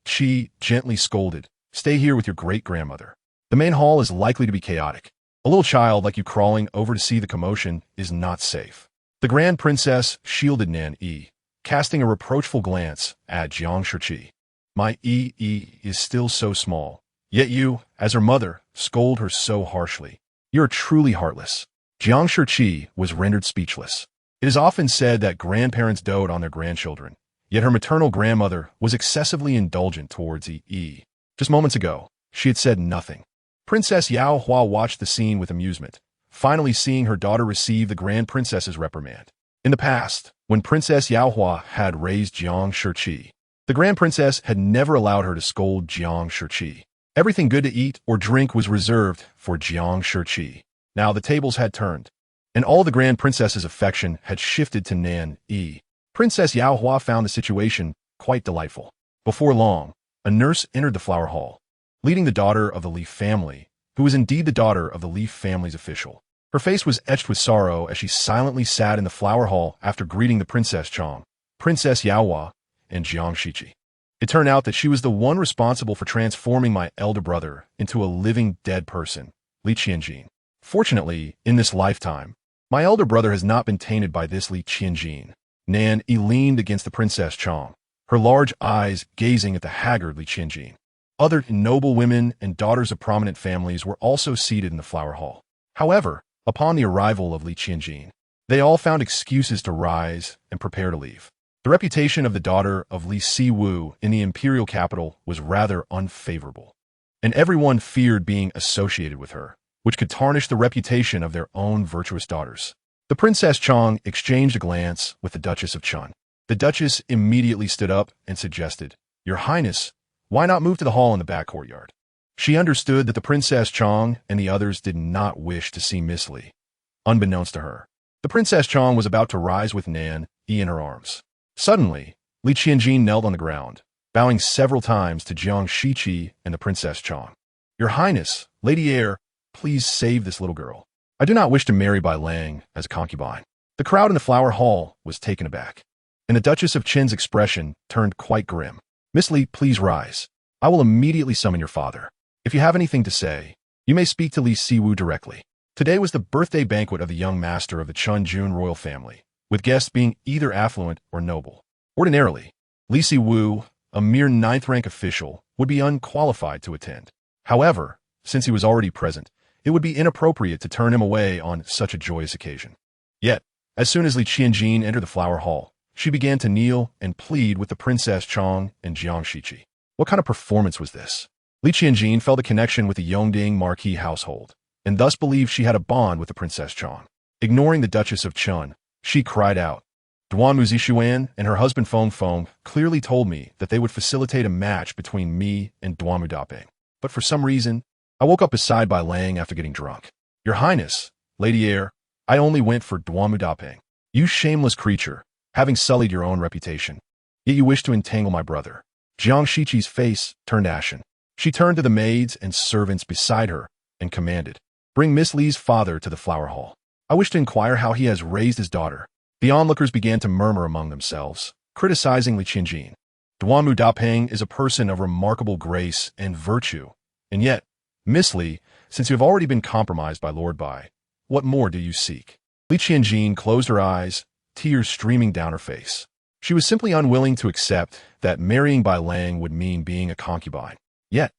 Shi gently scolded. Stay here with your great-grandmother. The main hall is likely to be chaotic. A little child like you crawling over to see the commotion is not safe. The Grand Princess shielded Nan Yi, casting a reproachful glance at Jiang Shi. My Yi is still so small, yet you, as her mother, scold her so harshly. You're truly heartless. Jiang Shi was rendered speechless. It is often said that grandparents dote on their grandchildren, yet her maternal grandmother was excessively indulgent towards Yi. Just moments ago, she had said nothing. Princess Yao Hua watched the scene with amusement, finally seeing her daughter receive the Grand Princess's reprimand. In the past, when Princess Yao Hua had raised Jiang Shi, the Grand Princess had never allowed her to scold Jiang Shi. Everything good to eat or drink was reserved for Jiang Shi. Now the tables had turned, and all the Grand Princess's affection had shifted to Nan Yi. Princess Yao Hua found the situation quite delightful. Before long, a nurse entered the flower hall, leading the daughter of the Li family, who was indeed the daughter of the Li family's official. Her face was etched with sorrow as she silently sat in the flower hall after greeting the Princess Chong, Princess Yao Hua, and Jiang Shi. It turned out that she was the one responsible for transforming my elder brother into a living dead person, Li Qianjin. Fortunately, in this lifetime, my elder brother has not been tainted by this Li Qianjin. Nan Yi leaned against the Princess Chong, her large eyes gazing at the haggard Li Qianjin. Other noble women and daughters of prominent families were also seated in the flower hall. However, upon the arrival of Li Qianjin, they all found excuses to rise and prepare to leave. The reputation of the daughter of Li Siwu in the imperial capital was rather unfavorable, and everyone feared being associated with her, which could tarnish the reputation of their own virtuous daughters. The Princess Chong exchanged a glance with the Duchess of Chun. The Duchess immediately stood up and suggested, "Your Highness, why not move to the hall in the back courtyard?" She understood that the Princess Chong and the others did not wish to see Miss Li. Unbeknownst to her, the Princess Chong was about to rise with Nan Yi in her arms. Suddenly, Li Qianjin knelt on the ground, bowing several times to Jiang Shi and the Princess Chong. "Your Highness, Lady Heir, please save this little girl. I do not wish to marry Bai Lang as a concubine." The crowd in the flower hall was taken aback, and the Duchess of Qin's expression turned quite grim. "Miss Li, please rise. I will immediately summon your father. If you have anything to say, you may speak to Li Siwu directly." Today was the birthday banquet of the young master of the Chun Jun royal family, with guests being either affluent or noble. Ordinarily, Li Siwu, a mere ninth-rank official, would be unqualified to attend. However, since he was already present, it would be inappropriate to turn him away on such a joyous occasion. Yet, as soon as Li Qianjin entered the flower hall, she began to kneel and plead with the Princess Chong and Jiang Shi. What kind of performance was this? Li Qianjin felt a connection with the Yongding marquis household, and thus believed she had a bond with the Princess Chong. Ignoring the Duchess of Chun, she cried out, "Duanmu Zishuan and her husband Feng clearly told me that they would facilitate a match between me and Duanmu Dapeng. But for some reason, I woke up beside Bai Lang after getting drunk. Your Highness, Lady Heir, I only went for Duanmu Dapeng. You shameless creature, having sullied your own reputation. Yet you wish to entangle my brother." Jiang Shi's face turned ashen. She turned to the maids and servants beside her and commanded, "Bring Miss Li's father to the flower hall. I wish to inquire how he has raised his daughter." The onlookers began to murmur among themselves, criticizing Li Qianjin. "Duanmu Dapeng is a person of remarkable grace and virtue, and yet, Miss Li, since you have already been compromised by Lord Bai, what more do you seek?" Li Qianjin closed her eyes, tears streaming down her face. She was simply unwilling to accept that marrying Bai Lang would mean being a concubine. Yet,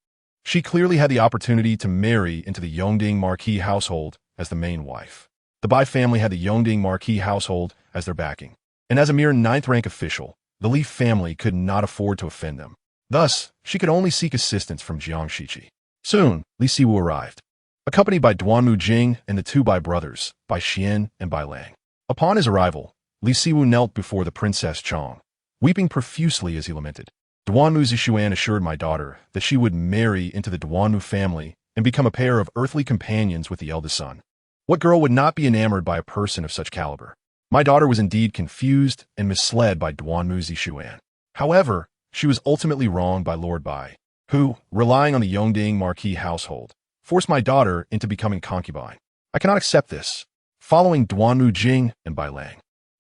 she clearly had the opportunity to marry into the Yongding marquis household as the main wife. The Bai family had the Yongding marquis household as their backing, and as a mere ninth-rank official, the Li family could not afford to offend them. Thus, she could only seek assistance from Jiang Shi. Soon, Li Siwu arrived, accompanied by Duanmu Jing and the two Bai brothers, Bai Xian and Bai Lang. Upon his arrival, Li Siwu knelt before the Princess Chong, weeping profusely as he lamented. "Duanmu Zishuan assured my daughter that she would marry into the Duanmu family and become a pair of earthly companions with the eldest son. What girl would not be enamored by a person of such caliber? My daughter was indeed confused and misled by Duanmu Zishuan. However, she was ultimately wronged by Lord Bai, who, relying on the Yongding marquis household, forced my daughter into becoming concubine. I cannot accept this." Following Duanmu Jing and Bai Lang,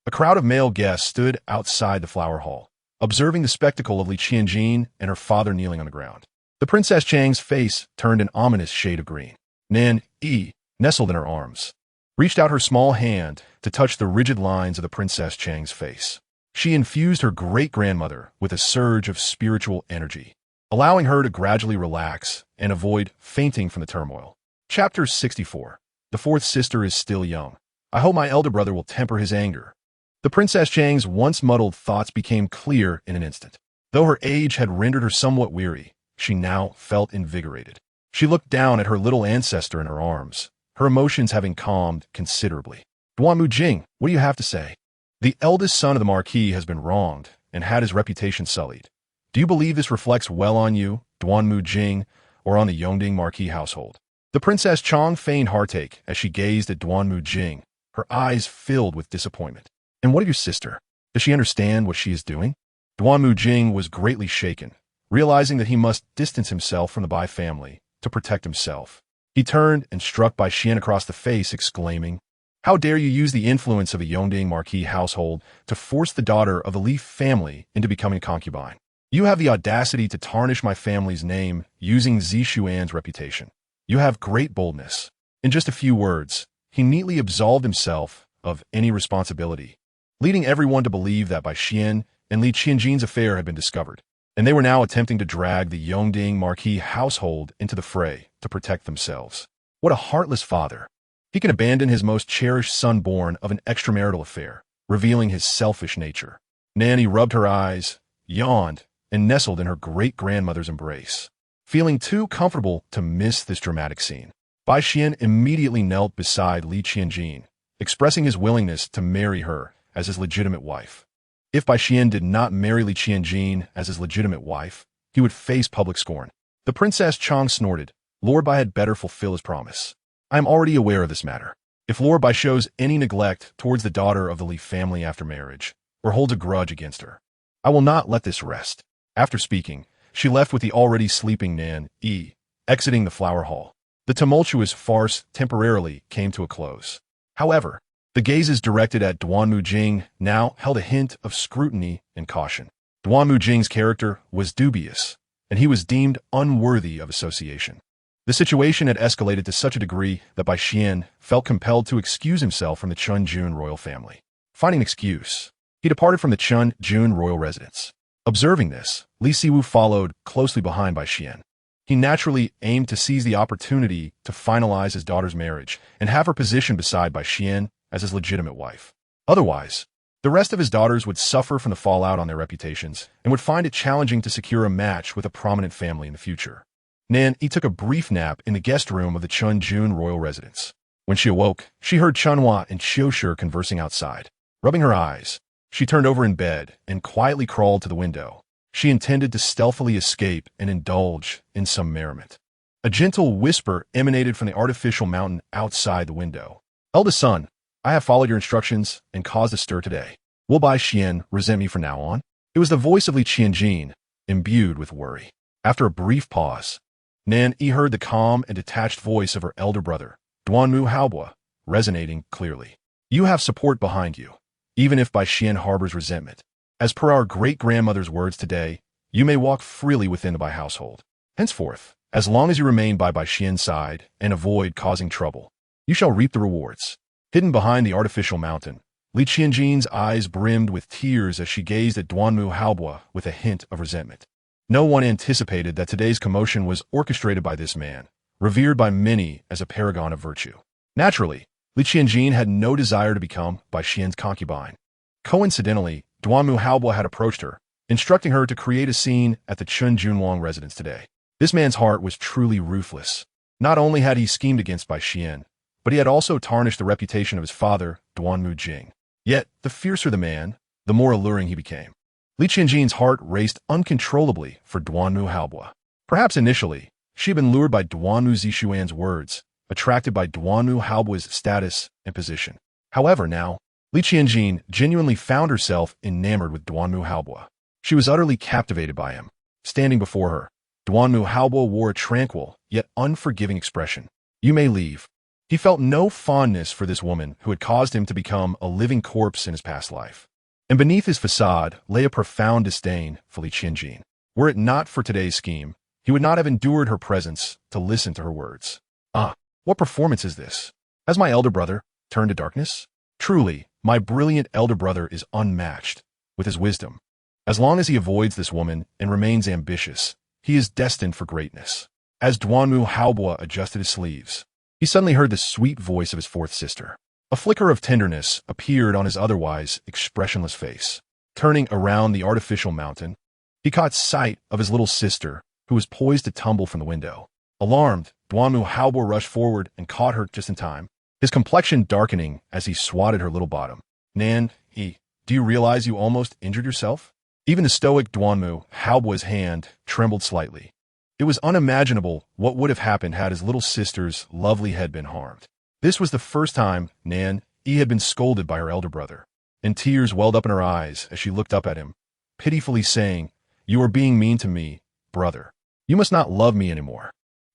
a crowd of male guests stood outside the flower hall. observing the spectacle of Li Qianjin and her father kneeling on the ground. The Princess Chang's face turned an ominous shade of green. Nan Yi, nestled in her arms, reached out her small hand to touch the rigid lines of the Princess Chang's face. She infused her great-grandmother with a surge of spiritual energy, allowing her to gradually relax and avoid fainting from the turmoil. Chapter 64. The fourth sister is still young. I hope my elder brother will temper his anger. The Princess Chang's once muddled thoughts became clear in an instant. Though her age had rendered her somewhat weary, she now felt invigorated. She looked down at her little ancestor in her arms, her emotions having calmed considerably. Duanmu Jing, what do you have to say? The eldest son of the Marquis has been wronged and had his reputation sullied. Do you believe this reflects well on you, Duanmu Jing, or on the Yongding Marquis household? The Princess Chong feigned heartache as she gazed at Duanmu Jing, her eyes filled with disappointment. And what of your sister? Does she understand what she is doing? Duanmu Jing was greatly shaken, realizing that he must distance himself from the Bai family to protect himself. He turned and struck Bai Xian across the face, exclaiming, "How dare you use the influence of a Yongding Marquis household to force the daughter of the Li family into becoming a concubine? You have the audacity to tarnish my family's name using Zishuan's reputation. You have great boldness." In just a few words, he neatly absolved himself of any responsibility, leading everyone to believe that Bai Xian and Li Qianjin's affair had been discovered, and they were now attempting to drag the Yongding Marquis household into the fray to protect themselves. What a heartless father! He can abandon his most cherished son born of an extramarital affair, revealing his selfish nature. Nan Yi rubbed her eyes, yawned, and nestled in her great-grandmother's embrace. Feeling too comfortable to miss this dramatic scene, Bai Xian immediately knelt beside Li Qianjin, expressing his willingness to marry her as his legitimate wife. If Bai Xian did not marry Li Qianjin as his legitimate wife, he would face public scorn. The Princess Chong snorted. Lord Bai had better fulfill his promise. I am already aware of this matter. If Lord Bai shows any neglect towards the daughter of the Li family after marriage, or holds a grudge against her, I will not let this rest. After speaking, she left with the already sleeping Nan Yi, exiting the flower hall. The tumultuous farce temporarily came to a close. However, the gazes directed at Duanmu Jing now held a hint of scrutiny and caution. Duanmu Jing's character was dubious, and he was deemed unworthy of association. The situation had escalated to such a degree that Bai Xian felt compelled to excuse himself from the Chun-Jun royal family. Finding an excuse, he departed from the Chun-Jun royal residence. Observing this, Li Siwu followed closely behind Bai Xian. He naturally aimed to seize the opportunity to finalize his daughter's marriage and have her positioned beside Bai Xian as his legitimate wife. Otherwise, the rest of his daughters would suffer from the fallout on their reputations and would find it challenging to secure a match with a prominent family in the future. Nan Yi took a brief nap in the guest room of the Chun-Jun royal residence. When she awoke, she heard Chunhua and Qiushi conversing outside. Rubbing her eyes, she turned over in bed and quietly crawled to the window. She intended to stealthily escape and indulge in some merriment. A gentle whisper emanated from the artificial mountain outside the window. "Eldest son, I have followed your instructions and caused a stir today. Will Bai Xian resent me from now on?" It was the voice of Li Qianjin, imbued with worry. After a brief pause, Nan Yi heard the calm and detached voice of her elder brother, Duanmu Haobua, resonating clearly. "You have support behind you, even if Bai Xian harbors resentment. As per our great-grandmother's words today, you may walk freely within the Bai household. Henceforth, as long as you remain by Bai Xian's side and avoid causing trouble, you shall reap the rewards." Hidden behind the artificial mountain, Li Qianjin's eyes brimmed with tears as she gazed at Duanmu Haobua with a hint of resentment. No one anticipated that today's commotion was orchestrated by this man, revered by many as a paragon of virtue. Naturally, Li Qianjin had no desire to become Bai Xian's concubine. Coincidentally, Duanmu Haobua had approached her, instructing her to create a scene at the Chun-Junwang residence today. This man's heart was truly ruthless. Not only had he schemed against Bai Xian, but he had also tarnished the reputation of his father, Duanmu Jing. Yet, the fiercer the man, the more alluring he became. Li Qianjin's heart raced uncontrollably for Duanmu Haobua. Perhaps initially, she had been lured by Duanmu Zishuan's words, attracted by Duanmu Haobua's status and position. However, now, Li Qianjin genuinely found herself enamored with Duanmu Haobua. She was utterly captivated by him. Standing before her, Duanmu Haobua wore a tranquil, yet unforgiving expression. "You may leave." He felt no fondness for this woman who had caused him to become a living corpse in his past life. and beneath his facade lay a profound disdain for Li Qinjin. Were it not for today's scheme, he would not have endured her presence to listen to her words. Ah, what performance is this? Has my elder brother turned to darkness? Truly, my brilliant elder brother is unmatched with his wisdom. As long as he avoids this woman and remains ambitious, he is destined for greatness. As Duanmu Haobo adjusted his sleeves, he suddenly heard the sweet voice of his fourth sister. A flicker of tenderness appeared on his otherwise expressionless face. Turning around the artificial mountain, he caught sight of his little sister, who was poised to tumble from the window. Alarmed, Duanmu Haobo rushed forward and caught her just in time, his complexion darkening as he swatted her little bottom. Nan Yi, do you realize you almost injured yourself? Even the stoic Duanmu Haobo's hand trembled slightly. It was unimaginable what would have happened had his little sister's lovely head been harmed. This was the first time Nan Yi had been scolded by her elder brother, and tears welled up in her eyes as she looked up at him, pitifully saying, "You are being mean to me, brother. You must not love me anymore.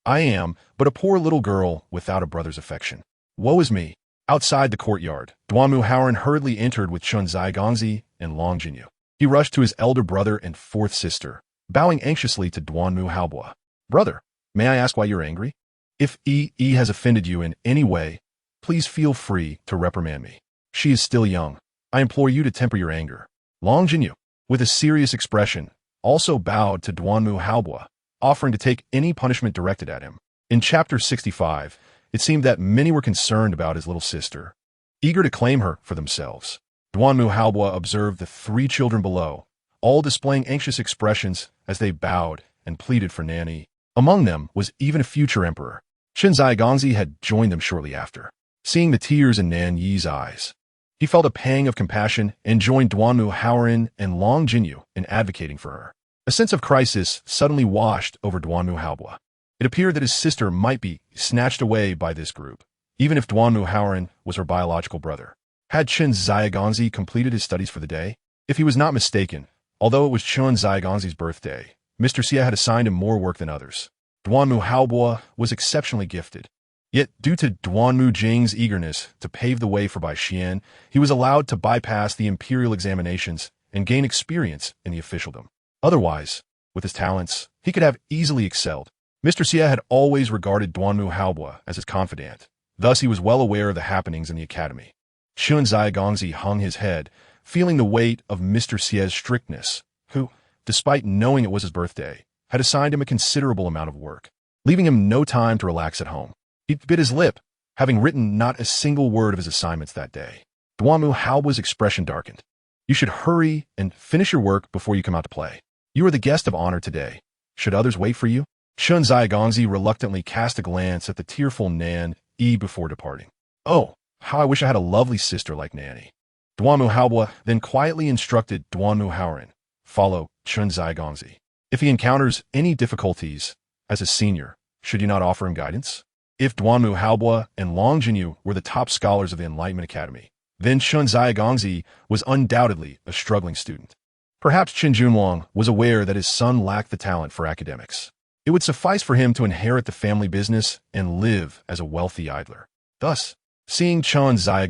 I am but a poor little girl without a brother's affection. Woe is me." Outside the courtyard, Duanmu Haoren hurriedly entered with Chun Zai and Long Jinyu. He rushed to his elder brother and fourth sister, bowing anxiously to Duanmu Haobo. "Brother, may I ask why you're angry? If Yi has offended you in any way, please feel free to reprimand me. She is still young. I implore you to temper your anger." Long Jinyu, with a serious expression, also bowed to Duanmu Haobo, offering to take any punishment directed at him. In Chapter 65, it seemed that many were concerned about his little sister, eager to claim her for themselves. Duanmu Haobo observed the three children below, all displaying anxious expressions as they bowed and pleaded for Nan Yi. Among them was even a future emperor. Qin Zai had joined them shortly after. Seeing the tears in Nan Yi's eyes, he felt a pang of compassion and joined Duanmu Haoren and Long Jinyu in advocating for her. A sense of crisis suddenly washed over Duanmu Haobo. It appeared that his sister might be snatched away by this group, even if Duanmu Haoren was her biological brother. Had Qin Zai completed his studies for the day? If he was not mistaken, although it was Qin Zai's birthday, Mr. Xie had assigned him more work than others. Duanmu Haobo was exceptionally gifted. Yet, due to Duanmu Jing's eagerness to pave the way for Bai Xian, he was allowed to bypass the imperial examinations and gain experience in the officialdom. Otherwise, with his talents, he could have easily excelled. Mr. Xie had always regarded Duanmu Haobo as his confidant. Thus, he was well aware of the happenings in the academy. Qin Zai hung his head, feeling the weight of Mr. Xie's strictness, who, despite knowing it was his birthday, had assigned him a considerable amount of work, leaving him no time to relax at home. He bit his lip, having written not a single word of his assignments that day. Duanmu Haobo's expression darkened. "You should hurry and finish your work before you come out to play. You are the guest of honor today. Should others wait for you?" Qin Zai reluctantly cast a glance at the tearful Nan Yi before departing. "Oh, how I wish I had a lovely sister like Nan Yi." Duanmu Haobo then quietly instructed Duanmu Haoren, "Follow Qin Zai. If he encounters any difficulties, as a senior, should you not offer him guidance?" If Duanmu Haobo and Long Jinyu were the top scholars of the Enlightenment Academy, then Qin Zai was undoubtedly a struggling student. Perhaps Qin Junlong was aware that his son lacked the talent for academics. It would suffice for him to inherit the family business and live as a wealthy idler. Thus, seeing Qin Zai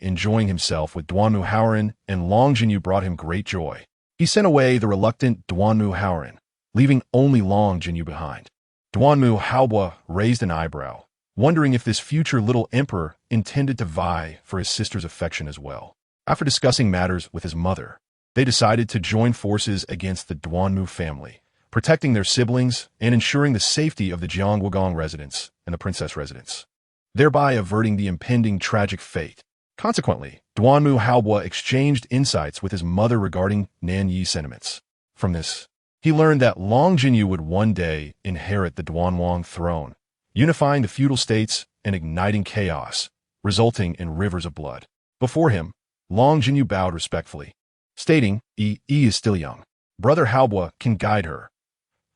enjoying himself with Duanmu Haoren and Long Jinyu brought him great joy. He sent away the reluctant Duanmu Haoren, leaving only Long Jinyu behind. Duanmu Haobo raised an eyebrow, wondering if this future little emperor intended to vie for his sister's affection as well. After discussing matters with his mother, they decided to join forces against the Duanmu family, protecting their siblings and ensuring the safety of the Jiangwugong residents and the princess residence, thereby averting the impending tragic fate. Consequently, Duanmu Haobo exchanged insights with his mother regarding Nan Yi's sentiments. From this, he learned that Long Jinyu would one day inherit the Duanwang throne, unifying the feudal states and igniting chaos, resulting in rivers of blood. Before him, Long Jinyu bowed respectfully, stating, Yi is still young. Brother Haobo can guide her.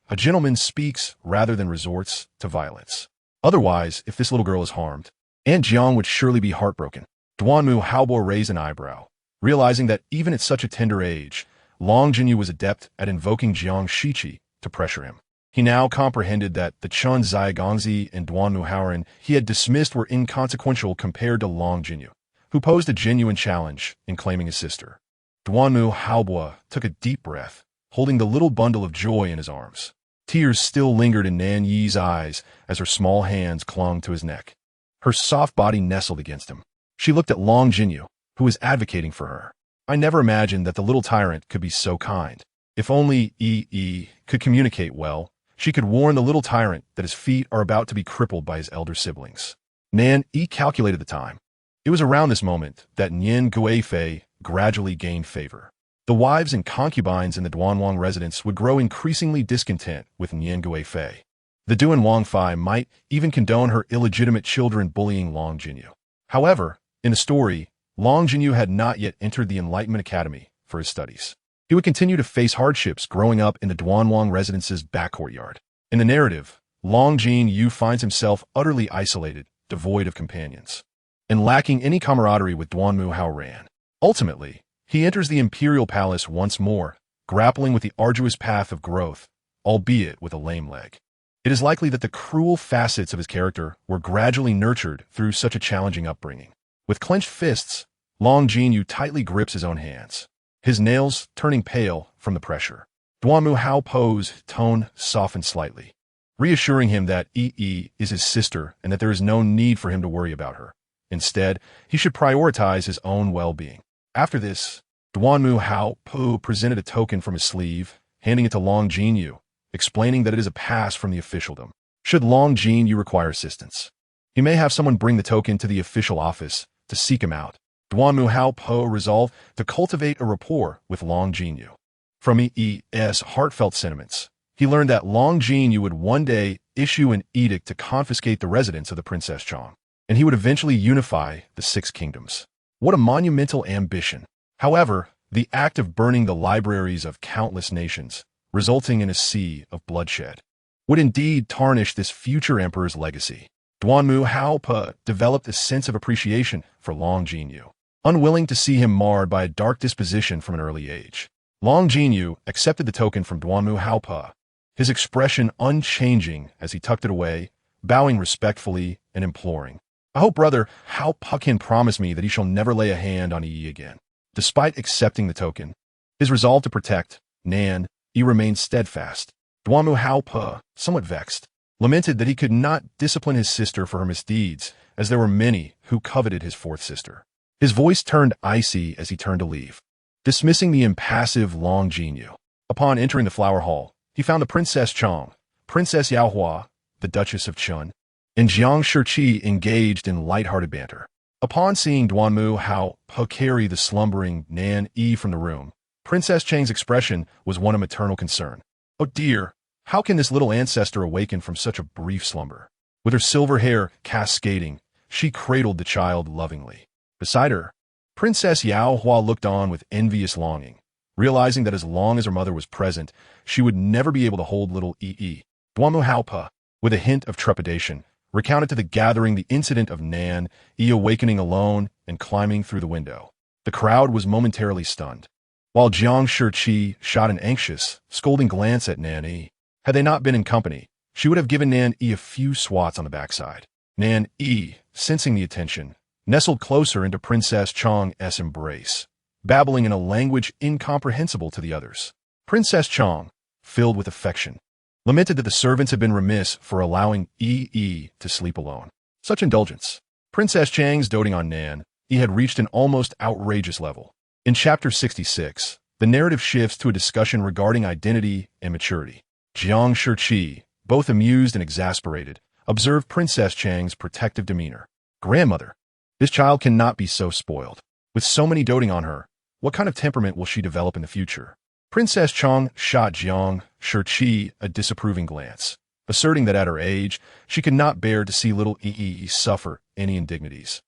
A gentleman speaks rather than resorts to violence. Otherwise, if this little girl is harmed, Aunt Jiang would surely be heartbroken." Duanmu Haobo raised an eyebrow, realizing that even at such a tender age, Long Jinyu was adept at invoking Jiang Shiqi to pressure him. He now comprehended that the Qin Zai and Duanmu Haoren he had dismissed were inconsequential compared to Long Jinyu, who posed a genuine challenge in claiming his sister. Duanmu Haobua took a deep breath, holding the little bundle of joy in his arms. Tears still lingered in Nan Yi's eyes as her small hands clung to his neck. Her soft body nestled against him. She looked at Long Jinyu, who was advocating for her. I never imagined that the little tyrant could be so kind. If only Yi could communicate well, she could warn the little tyrant that his feet are about to be crippled by his elder siblings. Nan Yi calculated the time. It was around this moment that Nian Guifei gradually gained favor. The wives and concubines in the Duanwang residence would grow increasingly discontent with Nian Guifei. The Duanwang Fai might even condone her illegitimate children bullying Long Jinyu. However, in the story, Long Jinyu had not yet entered the Enlightenment Academy for his studies. He would continue to face hardships growing up in the Duanwang residence's back courtyard. In the narrative, Long Jinyu finds himself utterly isolated, devoid of companions, and lacking any camaraderie with Duanmu Haoran. Ultimately, he enters the imperial palace once more, grappling with the arduous path of growth, albeit with a lame leg. It is likely that the cruel facets of his character were gradually nurtured through such a challenging upbringing. With clenched fists, Long Jinyu tightly grips his own hands, his nails turning pale from the pressure. Duanmu Hao's tone softened slightly, reassuring him that Yi is his sister and that there is no need for him to worry about her. Instead, he should prioritize his own well-being. After this, Duanmu Hao presented a token from his sleeve, handing it to Long Jinyu, explaining that it is a pass from the officialdom. Should Long Jinyu require assistance, he may have someone bring the token to the official office to seek him out. Duanmu Hao resolved to cultivate a rapport with Long Jinyu. From Yi's heartfelt sentiments, he learned that Long Jinyu would one day issue an edict to confiscate the residence of the Princess Chang, and he would eventually unify the Six Kingdoms. What a monumental ambition! However, the act of burning the libraries of countless nations, resulting in a sea of bloodshed, would indeed tarnish this future emperor's legacy. Duanmu Hao developed a sense of appreciation for Long Jinyu, unwilling to see him marred by a dark disposition from an early age. Long Jinyu accepted the token from Duanmu Hao, his expression unchanging as he tucked it away, bowing respectfully and imploring. I hope brother Hao can promise me that he shall never lay a hand on Yi again. Despite accepting the token, his resolve to protect Nan Yi remained steadfast. Duanmu Hao, somewhat vexed, lamented that he could not discipline his sister for her misdeeds, as there were many who coveted his fourth sister. His voice turned icy as he turned to leave, dismissing the impassive Long Jinyu. Upon entering the flower hall, he found the Princess Chang, Princess Yaohua, the Duchess of Chun, and Jiang Shiqi engaged in light-hearted banter. Upon seeing Duanmu Hao carry the slumbering Nan Yi from the room, Princess Chang's expression was one of maternal concern. Oh dear, how can this little ancestor awaken from such a brief slumber? With her silver hair cascading, she cradled the child lovingly. Beside her, Princess Yaohua looked on with envious longing, realizing that as long as her mother was present, she would never be able to hold little Yi. Duanmu Hao, with a hint of trepidation, recounted to the gathering the incident of Nan Yi awakening alone and climbing through the window. The crowd was momentarily stunned, while Jiang Shiqi shot an anxious, scolding glance at Nan Yi. Had they not been in company, she would have given Nan Yi a few swats on the backside. Nan Yi, sensing the attention, nestled closer into Princess Chang's embrace, babbling in a language incomprehensible to the others. Princess Chang, filled with affection, lamented that the servants had been remiss for allowing Yi to sleep alone. Such indulgence. Princess Chang's doting on Nan Yi had reached an almost outrageous level. In Chapter 66, the narrative shifts to a discussion regarding identity and maturity. Jiang Shiqi, both amused and exasperated, observed Princess Chang's protective demeanor. Grandmother, this child cannot be so spoiled. With so many doting on her, what kind of temperament will she develop in the future? Princess Chang shot Jiang Shiqi a disapproving glance, asserting that at her age, she could not bear to see little Yi suffer any indignities.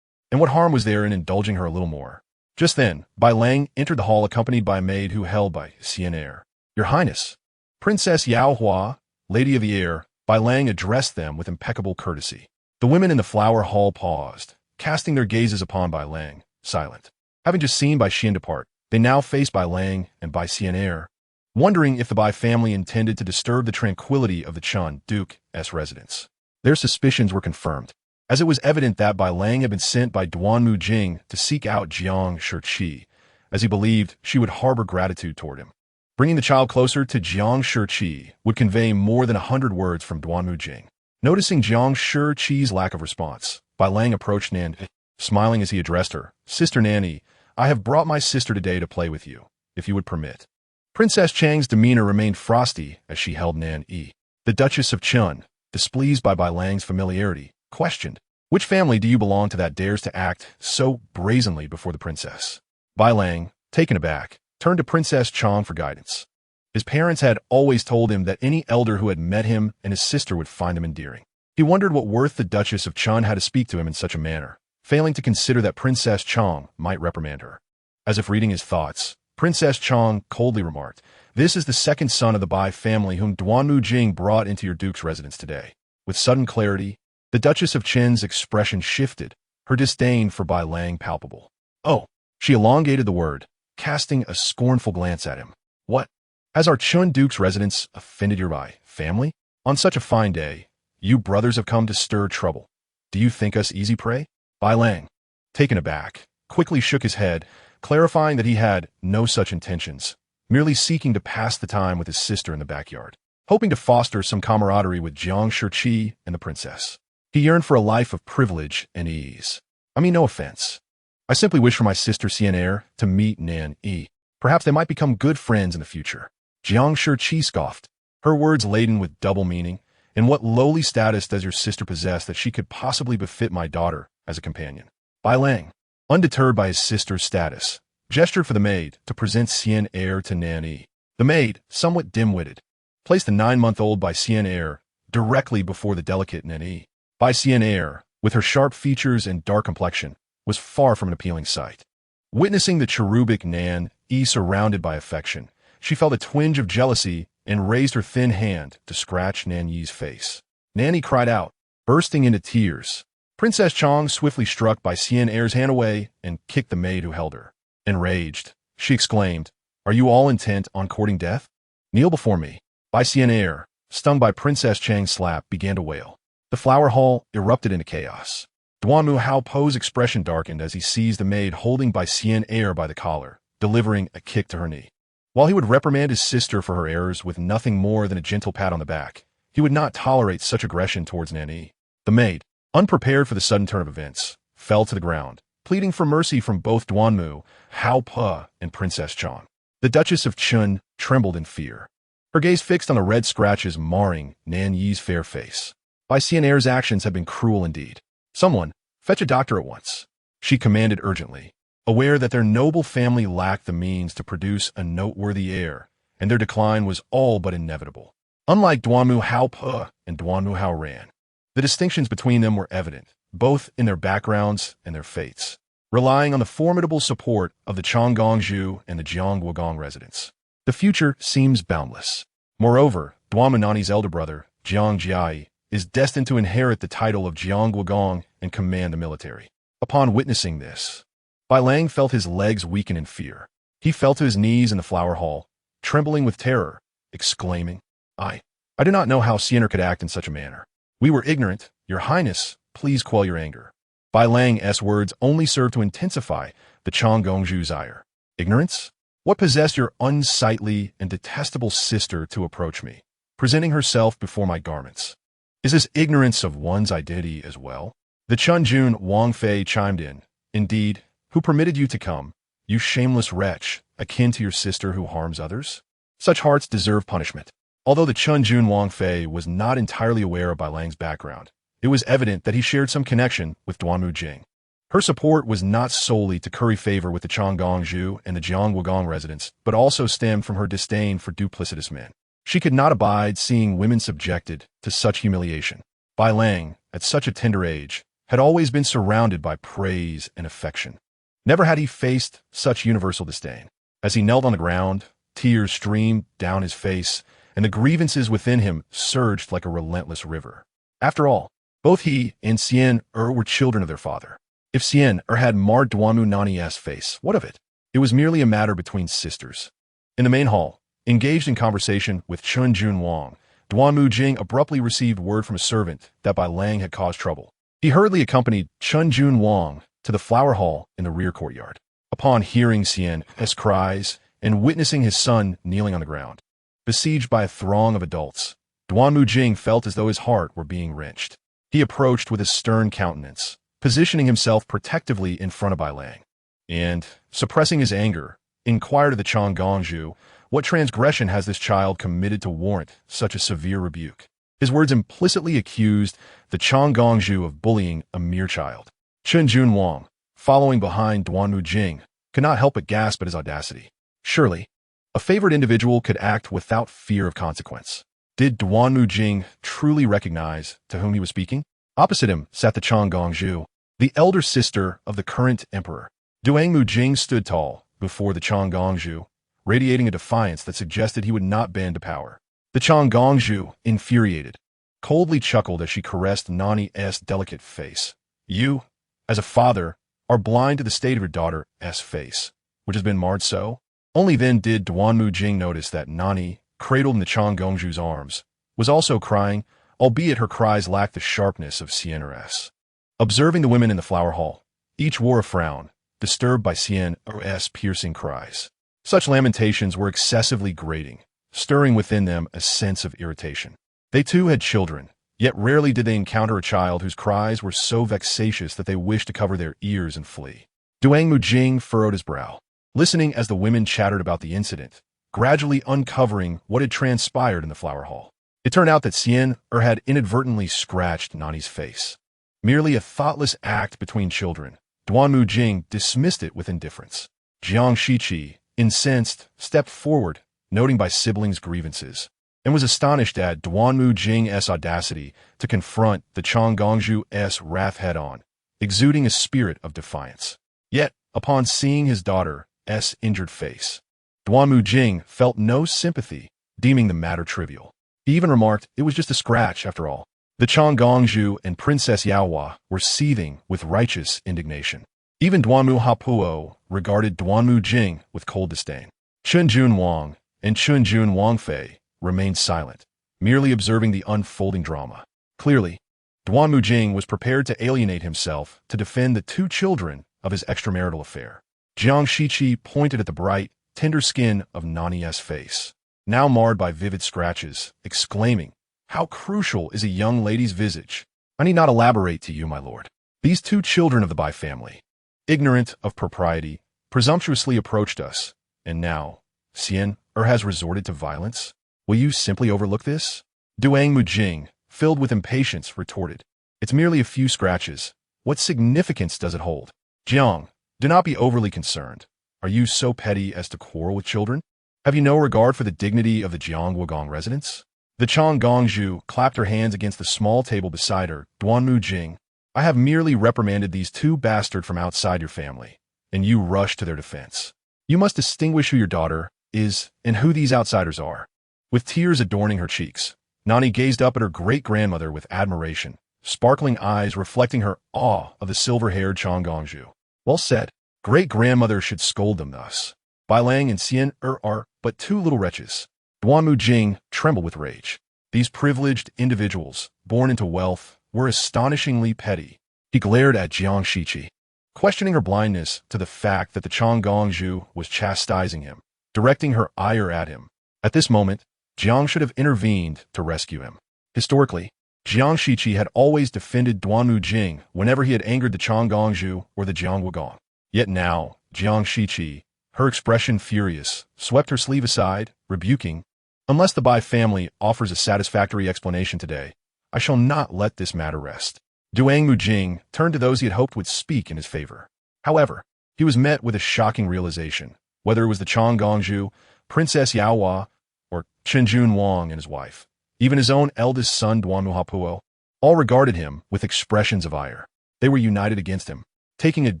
And what harm was there in indulging her a little more? Just then, Bai Lang entered the hall accompanied by a maid who held by Xian Air. Your Highness, Princess Yaohua, Lady of the Air, Bai Lang addressed them with impeccable courtesy. The women in the flower hall paused, casting their gazes upon Bai Lang, silent. Having just seen Bai Xian depart, they now faced Bai Lang and Bai Xian Air, wondering if the Bai family intended to disturb the tranquility of the Chun Duke's residence. Their suspicions were confirmed, as it was evident that Bai Lang had been sent by Duanmu Jing to seek out Jiang Shiqi, as he believed she would harbor gratitude toward him. Bringing the child closer to Jiang Shiqi would convey more than 100 words from Duanmu Jing. Noticing Jiang Shiqi's lack of response, Bai Lang approached Nan Yi, smiling as he addressed her. Sister Nan Yi, I have brought my sister today to play with you, if you would permit. Princess Chang's demeanor remained frosty as she held Nan Yi. The Duchess of Chun, displeased by Bai Lang's familiarity, questioned, which family do you belong to that dares to act so brazenly before the princess? Bai Lang, taken aback, turned to Princess Chang for guidance. His parents had always told him that any elder who had met him and his sister would find him endearing. He wondered what worth the Duchess of Chun had to speak to him in such a manner, failing to consider that Princess Chang might reprimand her. As if reading his thoughts, Princess Chang coldly remarked, "This is the second son of the Bai family whom Duanmu Jing brought into your duke's residence today." With sudden clarity, the Duchess of Chen's expression shifted, her disdain for Bai Lang palpable. "Oh," she elongated the word, casting a scornful glance at him. "What? Has our Chun duke's residence offended your Bai family? On such a fine day, you brothers have come to stir trouble. Do you think us easy prey?" Bai Lang, taken aback, quickly shook his head, clarifying that he had no such intentions, merely seeking to pass the time with his sister in the backyard, hoping to foster some camaraderie with Jiang Shiqi and the princess. He yearned for a life of privilege and ease. "I mean no offense. I simply wish for my sister Xian'er to meet Nan Yi. Perhaps they might become good friends in the future." Jiang Shiqi scoffed, her words laden with double meaning. "In what lowly status does your sister possess that she could possibly befit my daughter as a companion?" Bai Lang, undeterred by his sister's status, gestured for the maid to present Xian'er to Nan Yi. The maid, somewhat dim-witted, placed the 9-month-old Bai Xian'er directly before the delicate Nan Yi. Bai Xian'er, with her sharp features and dark complexion, was far from an appealing sight. Witnessing the cherubic Nan Yi surrounded by affection, she felt a twinge of jealousy and raised her thin hand to scratch Nan Yi's face. Nan Yi cried out, bursting into tears. Princess Chang swiftly struck Bai Xian'er's hand away and kicked the maid who held her. Enraged, she exclaimed, "Are you all intent on courting death? Kneel before me." Bai Xian'er, stung by Princess Chang's slap, began to wail. The flower hall erupted into chaos. Duanmu Haopo's expression darkened as he seized the maid holding Bai Xian'er by the collar, delivering a kick to her knee. While he would reprimand his sister for her errors with nothing more than a gentle pat on the back, he would not tolerate such aggression towards Nan Yi. The maid, unprepared for the sudden turn of events, fell to the ground, pleading for mercy from both Duanmu Haopo and Princess Chang. The Duchess of Chun trembled in fear, her gaze fixed on the red scratches marring Nan Yi's fair face. Bai Xian'er's actions had been cruel indeed. "Someone, fetch a doctor at once," she commanded urgently, aware that their noble family lacked the means to produce a noteworthy heir, and their decline was all but inevitable. Unlike Duanmu Haopo and Duanmu Haoran, the distinctions between them were evident, both in their backgrounds and their fates, relying on the formidable support of the Changgongzhu and the Jiangguogong residents. The future seems boundless. Moreover, Duanmu Nani's elder brother, Jiang Jiai, is destined to inherit the title of Jiangguogong and command the military. Upon witnessing this, Bai Lang felt his legs weaken in fear. He fell to his knees in the flower hall, trembling with terror, exclaiming, I do not know how Xian'er could act in such a manner. We were ignorant. Your Highness, please quell your anger." Bai Lang's words only served to intensify the Changgongzhu's ire. "Ignorance? What possessed your unsightly and detestable sister to approach me, presenting herself before my garments? Is this ignorance of one's identity as well?" The Chunjun Wang Fei chimed in. "Indeed, who permitted you to come, you shameless wretch, akin to your sister who harms others? Such hearts deserve punishment." Although the Chunjun Wang Fei was not entirely aware of Bai Lang's background, it was evident that he shared some connection with Duanmu Jing. Her support was not solely to curry favor with the Changgongzhu and the Jiangguogong residents, but also stemmed from her disdain for duplicitous men. She could not abide seeing women subjected to such humiliation. Bai Lang, at such a tender age, had always been surrounded by praise and affection. Never had he faced such universal disdain. As he knelt on the ground, tears streamed down his face, and the grievances within him surged like a relentless river. After all, both he and Xian'er were children of their father. If Xian'er had marred Duanmu Nani's face, what of it? It was merely a matter between sisters. In the main hall, engaged in conversation with Chunjun Wang, Duanmu Jing abruptly received word from a servant that Bai Lang had caused trouble. He hurriedly accompanied Chunjun Wang to the flower hall in the rear courtyard. upon hearing Xian's cries and witnessing his son kneeling on the ground, besieged by a throng of adults, Duanmu Jing felt as though his heart were being wrenched. He approached with a stern countenance, positioning himself protectively in front of Bai Lang, and, suppressing his anger, inquired of the Changgongzhu, what transgression has this child committed to warrant such a severe rebuke? His words implicitly accused the Changgongzhu of bullying a mere child. Chen Junwang, following behind Duanmu Jing, could not help but gasp at his audacity. Surely, a favored individual could act without fear of consequence. Did Duanmu Jing truly recognize to whom he was speaking? Opposite him sat the Changgongzhu, the elder sister of the current emperor. Duanmu Jing stood tall before the Changgongzhu, radiating a defiance that suggested he would not bend to power. The Changgongzhu, infuriated, coldly chuckled as she caressed Nan Yi's delicate face. You, as a father, are blind to the state of your daughter's face, which has been marred so? Only then did Duanmu Jing notice that Nan Yi, cradled in the Changgongzhu's arms, was also crying, albeit her cries lacked the sharpness of Xian's. Observing the women in the flower hall, each wore a frown, disturbed by Xian's piercing cries. Such lamentations were excessively grating, stirring within them a sense of irritation. They too had children, yet rarely did they encounter a child whose cries were so vexatious that they wished to cover their ears and flee. Duanmu Jing furrowed his brow, listening as the women chattered about the incident, gradually uncovering what had transpired in the flower hall. It turned out that Xian had inadvertently scratched Nani's face. Merely a thoughtless act between children, Duanmu Jing dismissed it with indifference. Jiang Shiqi, incensed, stepped forward, noting by siblings' grievances, and was astonished at Duanmu Jing's audacity to confront the Changgongzhu's wrath head-on, exuding a spirit of defiance. Yet, upon seeing his daughter's injured face, Duanmu Jing felt no sympathy, deeming the matter trivial. He even remarked it was just a scratch after all. The Changgongzhu and Princess Yaohua were seething with righteous indignation. Even Duanmu Hapuo regarded Duanmu Jing with cold disdain. Chen Junwang and Chen Junwangfei remained silent, merely observing the unfolding drama. Clearly, Duanmu Jing was prepared to alienate himself to defend the two children of his extramarital affair. Jiang Shiqi pointed at the bright, tender skin of Nani's face, now marred by vivid scratches, exclaiming, "How crucial is a young lady's visage! I need not elaborate to you, my lord. These two children of the Bai family, ignorant of propriety, presumptuously approached us, and now, Xian has resorted to violence. Will you simply overlook this?" Duanmu Jing, filled with impatience, retorted, "It's merely a few scratches. What significance does it hold? Jiang, do not be overly concerned. Are you so petty as to quarrel with children? Have you no regard for the dignity of the Jiangwugong residents?" The Changgongzhu clapped her hands against the small table beside her. "Duanmu Jing, I have merely reprimanded these two bastards from outside your family, and you rush to their defense. You must distinguish who your daughter is and who these outsiders are." With tears adorning her cheeks, Nani gazed up at her great-grandmother with admiration, sparkling eyes reflecting her awe of the silver-haired Changgongzhu. Well said. Great-grandmother should scold them thus. Bai Lang and Xian are but two little wretches. Duanmu Jing trembled with rage. These privileged individuals, born into wealth, were astonishingly petty. He glared at Jiang Shiqi, questioning her blindness to the fact that the Changgongzhu was chastising him, directing her ire at him. At this moment, Jiang should have intervened to rescue him. Historically, Jiang Shiqi had always defended Duanmu Jing whenever he had angered the Changgongzhu or the Jiangwugong. Yet now, Jiang Shiqi, her expression furious, swept her sleeve aside, rebuking, "Unless the Bai family offers a satisfactory explanation today, I shall not let this matter rest." Duanmu Jing turned to those he had hoped would speak in his favor. However, he was met with a shocking realization, whether it was the Changgongzhu, Princess Yaohua, or Chen Junwang and his wife. Even his own eldest son, Duanmu Hapuo, all regarded him with expressions of ire. They were united against him. Taking a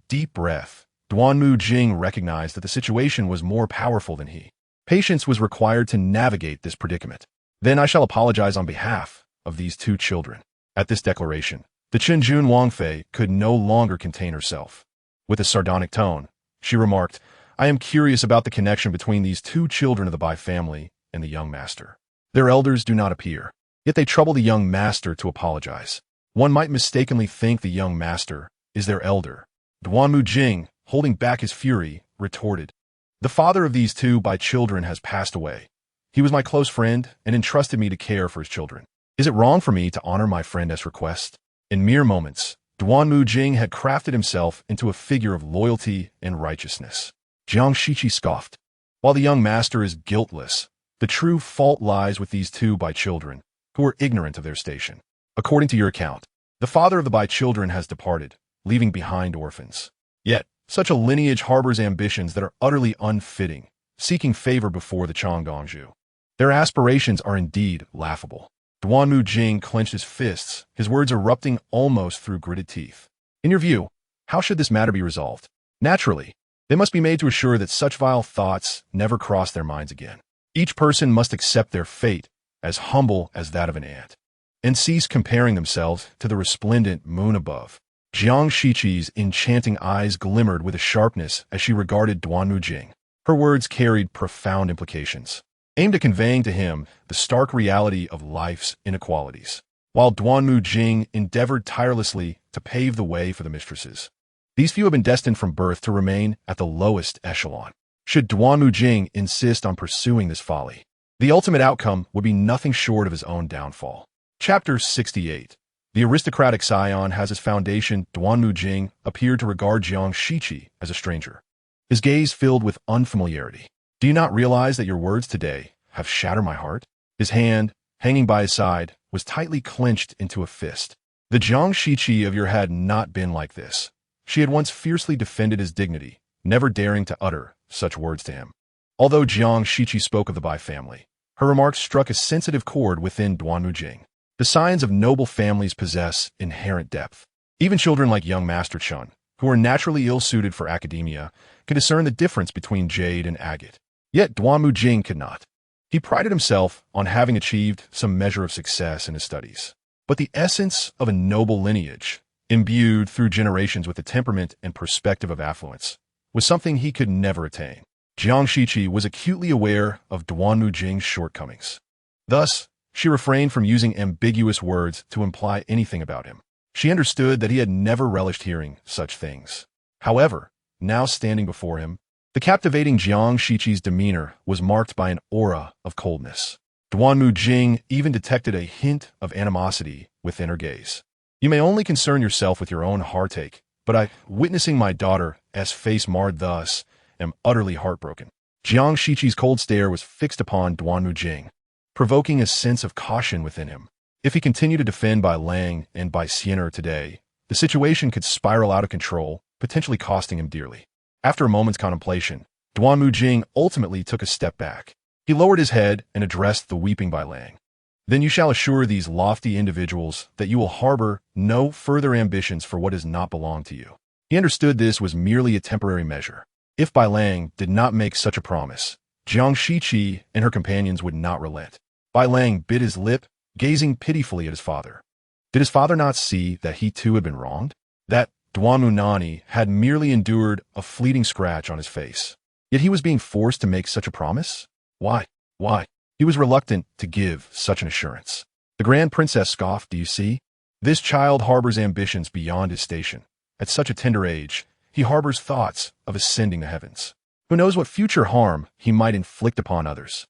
deep breath, Duanmu Jing recognized that the situation was more powerful than he. Patience was required to navigate this predicament. "Then I shall apologize on behalf of these two children." At this declaration, the Chen Junwangfei could no longer contain herself. With a sardonic tone, she remarked, "I am curious about the connection between these two children of the Bai family and the young master. Their elders do not appear, yet they trouble the young master to apologize. One might mistakenly think the young master is their elder." Duanmu Jing, holding back his fury, retorted. "The father of these two by children has passed away. He was my close friend and entrusted me to care for his children. Is it wrong for me to honor my friend's request?" In mere moments, Duanmu Jing had crafted himself into a figure of loyalty and righteousness. Jiang Shiqi scoffed. "While the young master is guiltless, the true fault lies with these two by children, who are ignorant of their station. According to your account, the father of the by children has departed, leaving behind orphans. Yet, such a lineage harbors ambitions that are utterly unfitting, seeking favor before the Changongzhu. Their aspirations are indeed laughable." Duanmu Jing clenched his fists, his words erupting almost through gritted teeth. "In your view, how should this matter be resolved? Naturally, they must be made to assure that such vile thoughts never cross their minds again. Each person must accept their fate, as humble as that of an ant, and cease comparing themselves to the resplendent moon above." Jiang Shiqi's enchanting eyes glimmered with a sharpness as she regarded Duanmu Jing. Her words carried profound implications, aimed at conveying to him the stark reality of life's inequalities, while Duanmu Jing endeavored tirelessly to pave the way for the mistresses. These few have been destined from birth to remain at the lowest echelon. Should Duanmu Jing insist on pursuing this folly, the ultimate outcome would be nothing short of his own downfall. Chapter 68. The aristocratic scion has its foundation. Duanmu Jing appeared to regard Jiang Shiqi as a stranger, his gaze filled with unfamiliarity. "Do you not realize that your words today have shattered my heart?" His hand, hanging by his side, was tightly clenched into a fist. The Jiang Shiqi of yore had not been like this. She had once fiercely defended his dignity, never daring to utter such words to him. Although Jiang Shiqi spoke of the Bai family, her remarks struck a sensitive chord within Duanmu Jing. The scions of noble families possess inherent depth. Even children like young Master Chun, who are naturally ill-suited for academia, can discern the difference between jade and agate. Yet Duanmu Jing could not. He prided himself on having achieved some measure of success in his studies. But the essence of a noble lineage, imbued through generations with the temperament and perspective of affluence, was something he could never attain. Jiang Shiqi was acutely aware of Duanmu Jing's shortcomings. Thus, she refrained from using ambiguous words to imply anything about him. She understood that he had never relished hearing such things. However, now standing before him, the captivating Jiang Shiqi's demeanor was marked by an aura of coldness. Duanmu Jing even detected a hint of animosity within her gaze. "You may only concern yourself with your own heartache, but I, witnessing my daughter's face marred thus, am utterly heartbroken." Jiang Shiqi's cold stare was fixed upon Duanmu Jing, provoking a sense of caution within him. If he continued to defend Bai Lang and Bai Xian'er today, the situation could spiral out of control, potentially costing him dearly. After a moment's contemplation, Duanmu Jing ultimately took a step back. He lowered his head and addressed the weeping Bai Lang. "Then you shall assure these lofty individuals that you will harbor no further ambitions for what does not belong to you." He understood this was merely a temporary measure. If Bai Lang did not make such a promise, Jiang Shiqi and her companions would not relent. Bai Lang bit his lip, gazing pitifully at his father. Did his father not see that he too had been wronged? That Nan Yi had merely endured a fleeting scratch on his face. Yet he was being forced to make such a promise? Why? He was reluctant to give such an assurance. The Grand Princess scoffed. "Do you see? This child harbors ambitions beyond his station. At such a tender age, he harbors thoughts of ascending the heavens. Who knows what future harm he might inflict upon others?"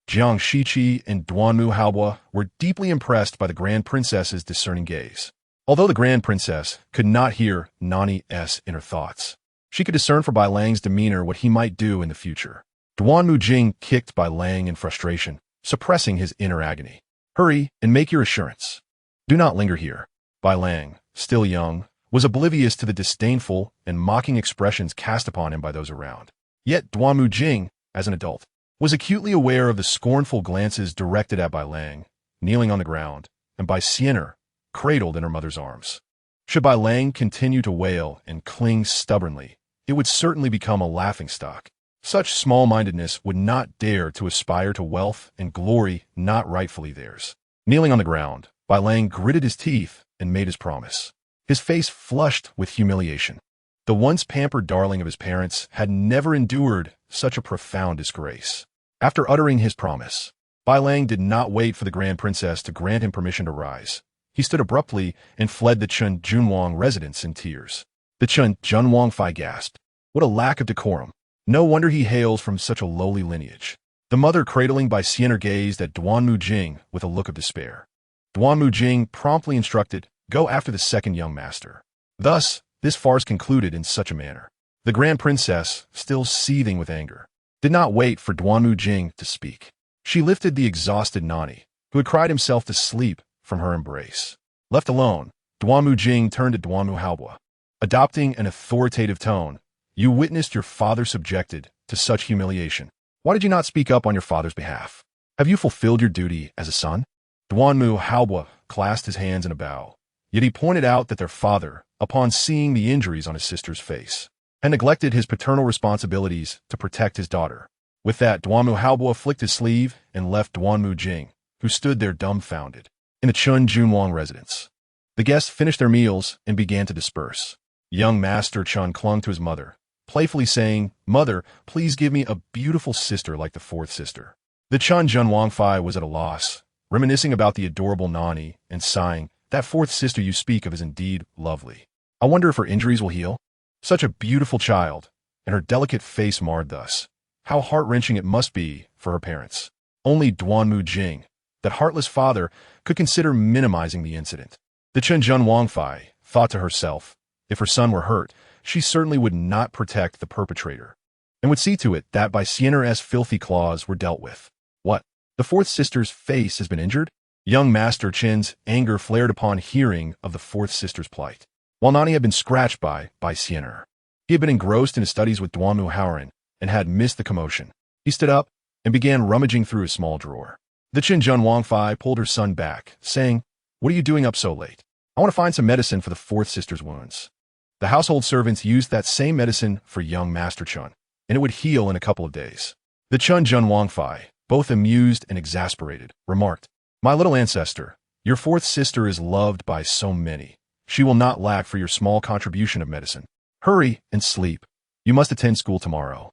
Jiang Shiqi and Duanmu Haobo were deeply impressed by the Grand Princess's discerning gaze. Although the Grand Princess could not hear Nan Yi's inner thoughts, she could discern from Bai Lang's demeanor what he might do in the future. Duanmu Jing kicked Bai Lang in frustration, suppressing his inner agony. "Hurry and make your assurance. Do not linger here." Bai Lang, still young, was oblivious to the disdainful and mocking expressions cast upon him by those around. Yet Duanmu Jing, as an adult, was acutely aware of the scornful glances directed at Bai Lang, kneeling on the ground, and Bai Xian'er, cradled in her mother's arms. Should Bai Lang continue to wail and cling stubbornly, it would certainly become a laughingstock. Such small-mindedness would not dare to aspire to wealth and glory not rightfully theirs. Kneeling on the ground, Bai Lang gritted his teeth and made his promise. His face flushed with humiliation. The once pampered darling of his parents had never endured such a profound disgrace. After uttering his promise, Bai Lang did not wait for the Grand Princess to grant him permission to rise. He stood abruptly and fled the Chun Junwang residence in tears. The Chun Junwang Phi gasped. "What a lack of decorum! No wonder he hails from such a lowly lineage. The mother, cradling by Sienna, gazed at Duanmu Jing with a look of despair. Duanmu Jing promptly instructed, "Go after the second young master." Thus, this farce concluded in such a manner. The grand princess, still seething with anger, did not wait for Duanmu Jing to speak. She lifted the exhausted Nan Yi, who had cried himself to sleep, from her embrace. Left alone, Duanmu Jing turned to Duanmu Haobua. Adopting an authoritative tone, "You witnessed your father subjected to such humiliation. Why did you not speak up on your father's behalf? Have you fulfilled your duty as a son?" Duanmu Haobua clasped his hands in a bow. Yet he pointed out that their father, upon seeing the injuries on his sister's face, had neglected his paternal responsibilities to protect his daughter. With that, Duanmu Haobua flicked his sleeve and left Duanmu Jing, who stood there dumbfounded, in the Chun Junwang residence. The guests finished their meals and began to disperse. Young Master Chun clung to his mother, playfully saying, "Mother, please give me a beautiful sister like the fourth sister." The Chun Junwangfei was at a loss, reminiscing about the adorable Nan Yi and sighing, "That fourth sister you speak of is indeed lovely. I wonder if her injuries will heal? Such a beautiful child, and her delicate face marred thus. How heart-wrenching it must be for her parents." Only Duanmu Jing, that heartless father, could consider minimizing the incident. The Chun Junwangfei thought to herself, if her son were hurt, she certainly would not protect the perpetrator, and would see to it that by Sienna's filthy claws were dealt with. What? The fourth sister's face has been injured? Young Master Chen's anger flared upon hearing of the fourth sister's plight. While Nan Yi had been scratched by Sienna, he had been engrossed in his studies with Duanmu Haoran and had missed the commotion. He stood up and began rummaging through his small drawer. The Chun Junwangfei pulled her son back, saying, "What are you doing up so late? I want to find some medicine for the fourth sister's wounds." The household servants used that same medicine for young Master Chun, and it would heal in a couple of days. The Chun Junwangfei, both amused and exasperated, remarked, "My little ancestor, your fourth sister is loved by so many. She will not lack for your small contribution of medicine. Hurry and sleep. You must attend school tomorrow.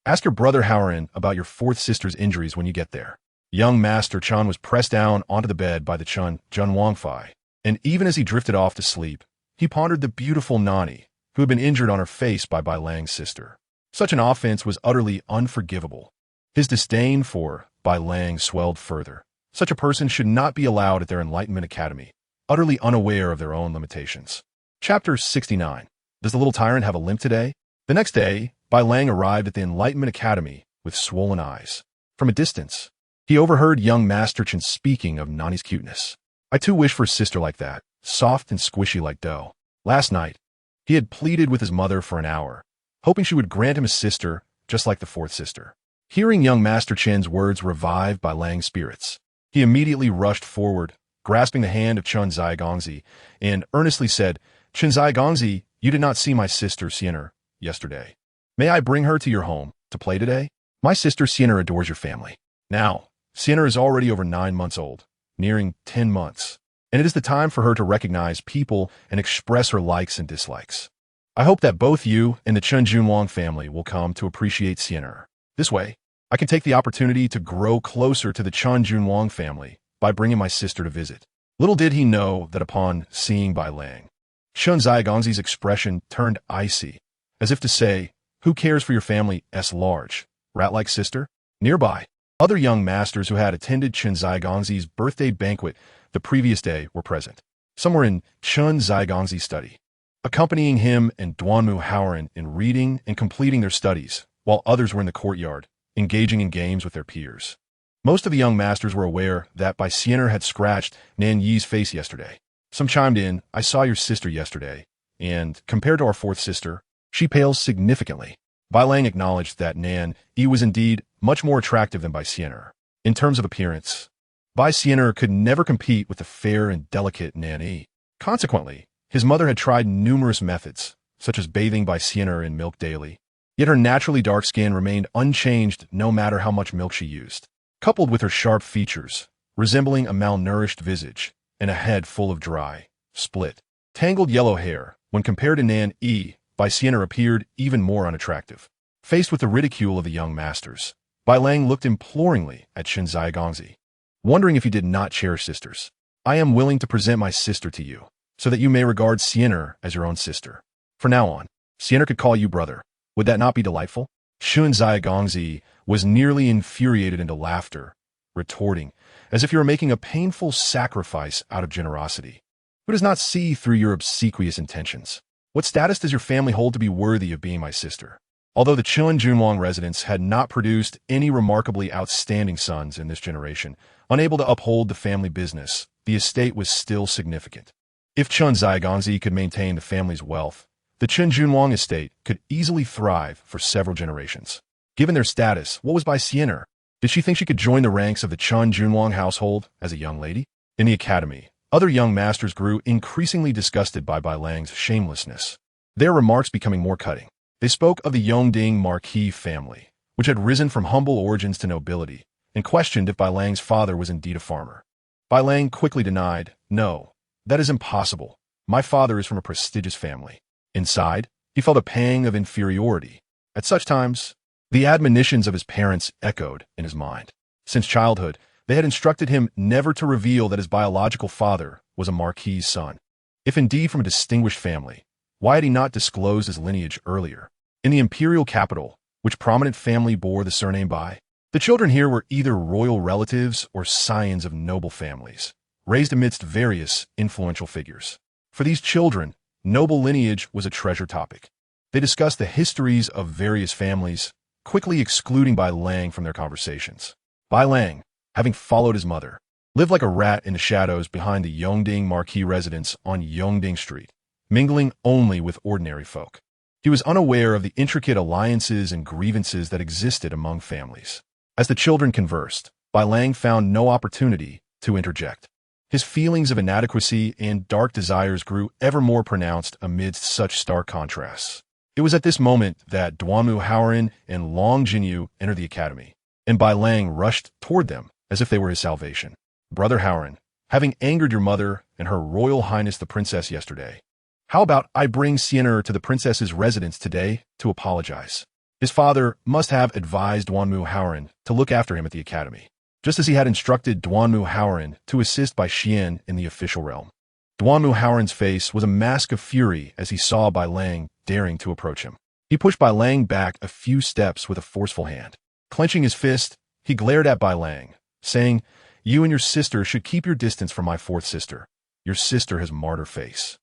Ask your brother Haoran about your fourth sister's injuries when you get there." Young Master Chun was pressed down onto the bed by the Chun Junwangfei, and even as he drifted off to sleep, he pondered the beautiful Nan Yi, who had been injured on her face by Bai Lang's sister. Such an offense was utterly unforgivable. His disdain for Bai Lang swelled further. Such a person should not be allowed at their Enlightenment Academy, utterly unaware of their own limitations. Chapter 69. Does the little tyrant have a limp today? The next day, Bai Lang arrived at the Enlightenment Academy with swollen eyes. From a distance, he overheard young Master Chen speaking of Nani's cuteness. "I too wish for a sister like that, soft and squishy like dough." Last night, he had pleaded with his mother for an hour, hoping she would grant him a sister just like the fourth sister. Hearing young Master Chen's words revived Bai Lang's spirits, he immediately rushed forward, grasping the hand of Chun Zai-Gongzi, and earnestly said, "Chun Zai-Gongzi, you did not see my sister Sienna yesterday. May I bring her to your home to play today? My sister Sienna adores your family." Now, Sienna is already over 9 months old, nearing 10 months, and it is the time for her to recognize people and express her likes and dislikes. I hope that both you and the Chun Junwang family will come to appreciate Sienna. This way, I can take the opportunity to grow closer to the Chun Junwang family by bringing my sister to visit. Little did he know that upon seeing Bai Lang, Chun Zai-Gongzi's expression turned icy, as if to say, "Who cares for your family's large, rat-like sister?" Nearby, other young masters who had attended Chun Zai-Gongzi's birthday banquet the previous day were present. Some were in Chun Zai-Gongzi's study, accompanying him and Duanmu Haoran in reading and completing their studies, while others were in the courtyard, engaging in games with their peers. Most of the young masters were aware that Bai Sienna had scratched Nan Yi's face yesterday. Some chimed in, "I saw your sister yesterday, and compared to our fourth sister, she pales significantly." Bai Lang acknowledged that Nan Yi was indeed much more attractive than Bai Sienna. In terms of appearance, Bai Sienna could never compete with the fair and delicate Nan Yi. Consequently, his mother had tried numerous methods, such as bathing Bai Sienna in milk daily, yet her naturally dark skin remained unchanged no matter how much milk she used. Coupled with her sharp features, resembling a malnourished visage, and a head full of dry, split, tangled yellow hair, when compared to Nan Yi, Bai Sienna appeared even more unattractive. Faced with the ridicule of the young masters, Bai Lang looked imploringly at Chun Zai-Gongzi, wondering if he did not cherish sisters. "I am willing to present my sister to you, so that you may regard Sienna as your own sister. From now on, Sienna could call you brother. Would that not be delightful?" Zai was nearly infuriated into laughter, retorting, as if you were making a painful sacrifice out of generosity. Who does not see through your obsequious intentions? What status does your family hold to be worthy of being my sister? Although the Junwang residents had not produced any remarkably outstanding sons in this generation, unable to uphold the family business, the estate was still significant. If Zai could maintain the family's wealth, the Junwang estate could easily thrive for several generations. Given their status, what was Bai Xian'er? Did she think she could join the ranks of the Junwang household as a young lady? In the academy, other young masters grew increasingly disgusted by Bai Lang's shamelessness, their remarks becoming more cutting. They spoke of the Yongding Marquis family, which had risen from humble origins to nobility, and questioned if Bai Lang's father was indeed a farmer. Bai Lang quickly denied, "No, that is impossible. My father is from a prestigious family." Inside, he felt a pang of inferiority. At such times, the admonitions of his parents echoed in his mind. Since childhood, they had instructed him never to reveal that his biological father was a marquis' son. If indeed from a distinguished family, why had he not disclosed his lineage earlier? In the imperial capital, which prominent family bore the surname Bai, the children here were either royal relatives or scions of noble families, raised amidst various influential figures. For these children, noble lineage was a treasure topic. They discussed the histories of various families, quickly excluding Bai Lang from their conversations. Bai Lang, having followed his mother, lived like a rat in the shadows behind the Yongding Marquis residence on Yongding Street, mingling only with ordinary folk. He was unaware of the intricate alliances and grievances that existed among families. As the children conversed, Bai Lang found no opportunity to interject. His feelings of inadequacy and dark desires grew ever more pronounced amidst such stark contrasts. It was at this moment that Duanmu Haoran and Long Jinyu entered the academy, and Bai Lang rushed toward them as if they were his salvation. "Brother Haoran, having angered your mother and Her Royal Highness the Princess yesterday, how about I bring Xian'er to the princess's residence today to apologize?" His father must have advised Duanmu Haoran to look after him at the academy, just as he had instructed Duanmu Haoran to assist Bai Xian in the official realm. Duanmu Haoran's face was a mask of fury as he saw Bai Lang daring to approach him. He pushed Bai Lang back a few steps with a forceful hand. Clenching his fist, he glared at Bai Lang, saying, "You and your sister should keep your distance from my fourth sister. Your sister has martyr face."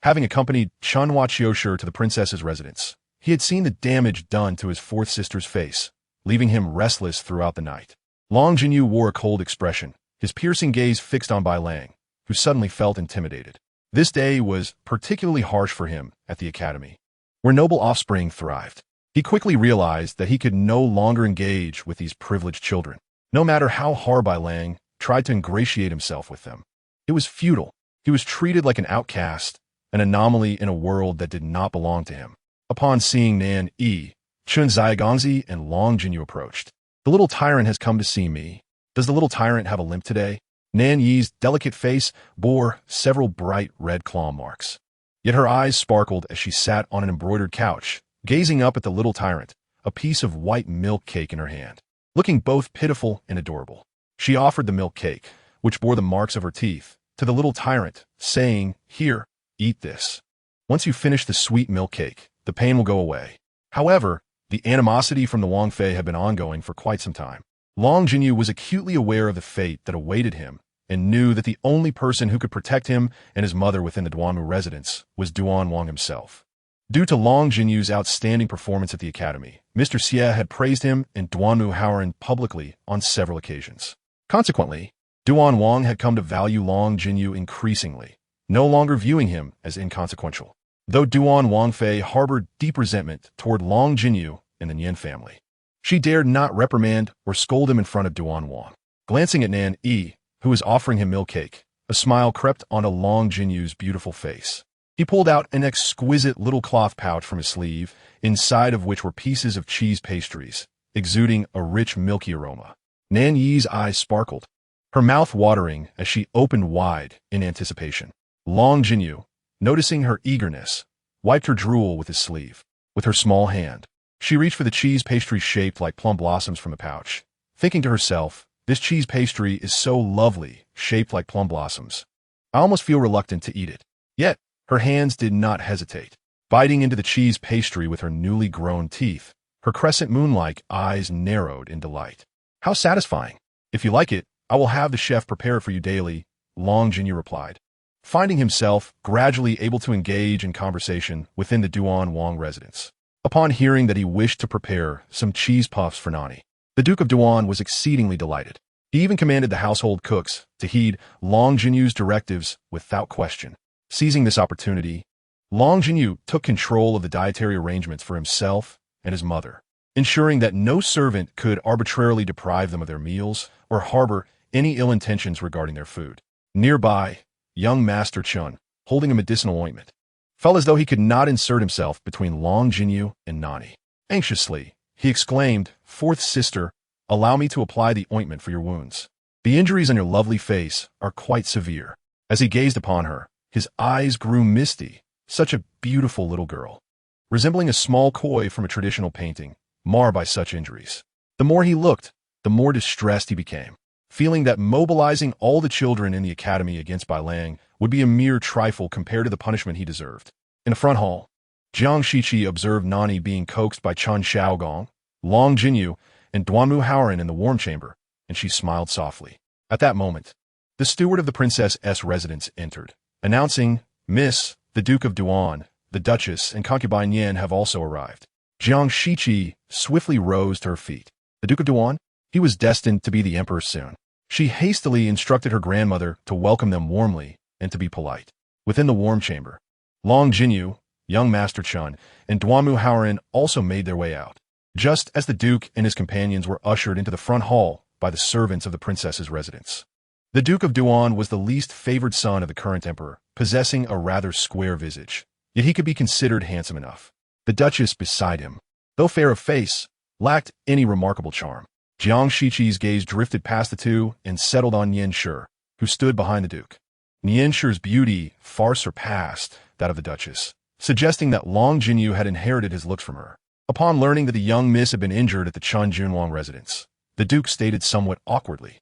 Having accompanied Chunhua Qiushi to the princess's residence, he had seen the damage done to his fourth sister's face, leaving him restless throughout the night. Long Jinyu wore a cold expression, his piercing gaze fixed on Bai Lang, who suddenly felt intimidated. This day was particularly harsh for him at the academy, where noble offspring thrived. He quickly realized that he could no longer engage with these privileged children, no matter how hard Bai Lang tried to ingratiate himself with them. It was futile. He was treated like an outcast, an anomaly in a world that did not belong to him. Upon seeing Nan Yi, Zai and Long Jinyu approached. "The little tyrant has come to see me. Does the little tyrant have a limp today?" Nan Yi's delicate face bore several bright red claw marks. Yet her eyes sparkled as she sat on an embroidered couch, gazing up at the little tyrant, a piece of white milk cake in her hand. Looking both pitiful and adorable, she offered the milk cake, which bore the marks of her teeth, to the little tyrant, saying, "Here, eat this. Once you finish the sweet milk cake, the pain will go away." However, the animosity from the Wang Fei had been ongoing for quite some time. Long Jinyu was acutely aware of the fate that awaited him and knew that the only person who could protect him and his mother within the Duanmu residence was Duanwang himself. Due to Long Jinyu's outstanding performance at the academy, Mr. Xie had praised him and Duanmu Haoran publicly on several occasions. Consequently, Duanwang had come to value Long Jinyu increasingly, no longer viewing him as inconsequential. Though Duan Wangfei harbored deep resentment toward Long Jinyu and the Nian family, she dared not reprimand or scold him in front of Duan Wang. Glancing at Nan Yi, who was offering him milk cake, a smile crept onto Long Jinyu's beautiful face. He pulled out an exquisite little cloth pouch from his sleeve, inside of which were pieces of cheese pastries, exuding a rich milky aroma. Nan Yi's eyes sparkled, her mouth watering as she opened wide in anticipation. Long Jinyu, noticing her eagerness, wiped her drool with his sleeve. With her small hand, she reached for the cheese pastry shaped like plum blossoms from the pouch, thinking to herself, "This cheese pastry is so lovely, shaped like plum blossoms. I almost feel reluctant to eat it." Yet, her hands did not hesitate. Biting into the cheese pastry with her newly grown teeth, Her crescent moon-like eyes narrowed in delight. How satisfying. If you like it, I will have the chef prepare it for you daily, Nan Yi replied, finding himself gradually able to engage in conversation within the Duannan Yi residence. Upon hearing that he wished to prepare some cheese puffs for Nan Yi, the Duke of Duannan was exceedingly delighted. He even commanded the household cooks to heed Nan Yi's directives without question. Seizing this opportunity, Nan Yi took control of the dietary arrangements for himself and his mother, ensuring that no servant could arbitrarily deprive them of their meals or harbor any ill intentions regarding their food. Nearby, young Master Chun, holding a medicinal ointment, felt as though he could not insert himself between Nan Yi and Nan Yi. Anxiously, he exclaimed, "Fourth sister, allow me to apply the ointment for your wounds. The injuries on your lovely face are quite severe." As he gazed upon her, his eyes grew misty. Such a beautiful little girl, resembling a small koi from a traditional painting, marred by such injuries. The more he looked, the more distressed he became, feeling that mobilizing all the children in the academy against Bai Lang would be a mere trifle compared to the punishment he deserved. In the front hall, Jiang Shiqi observed Nan Yi being coaxed by Chun Xiaogong, Long Jinyu, and Duanmu Haoran in the warm chamber, and she smiled softly. At that moment, the steward of the princess's residence entered, announcing, "Miss, the Duke of Duannan, the Duchess, and concubine Yan have also arrived." Jiang Shiqi swiftly rose to her feet. The Duke of Duannan? He was destined to be the emperor soon. She hastily instructed her grandmother to welcome them warmly and to be polite. Within the warm chamber, Long Jinyu, young Master Chun, and Duanmu Haoran also made their way out, just as the Duke and his companions were ushered into the front hall by the servants of the princess's residence. The Duke of Duannan was the least favored son of the current emperor, possessing a rather square visage, yet he could be considered handsome enough. The Duchess beside him, though fair of face, lacked any remarkable charm. Jiang Shiqi's gaze drifted past the two and settled on Yan Shi, who stood behind the Duke. Yan Shi's beauty far surpassed that of the Duchess, suggesting that Long Jinyu had inherited his looks from her. Upon learning that the young miss had been injured at the Chun Junwang residence, the Duke stated somewhat awkwardly,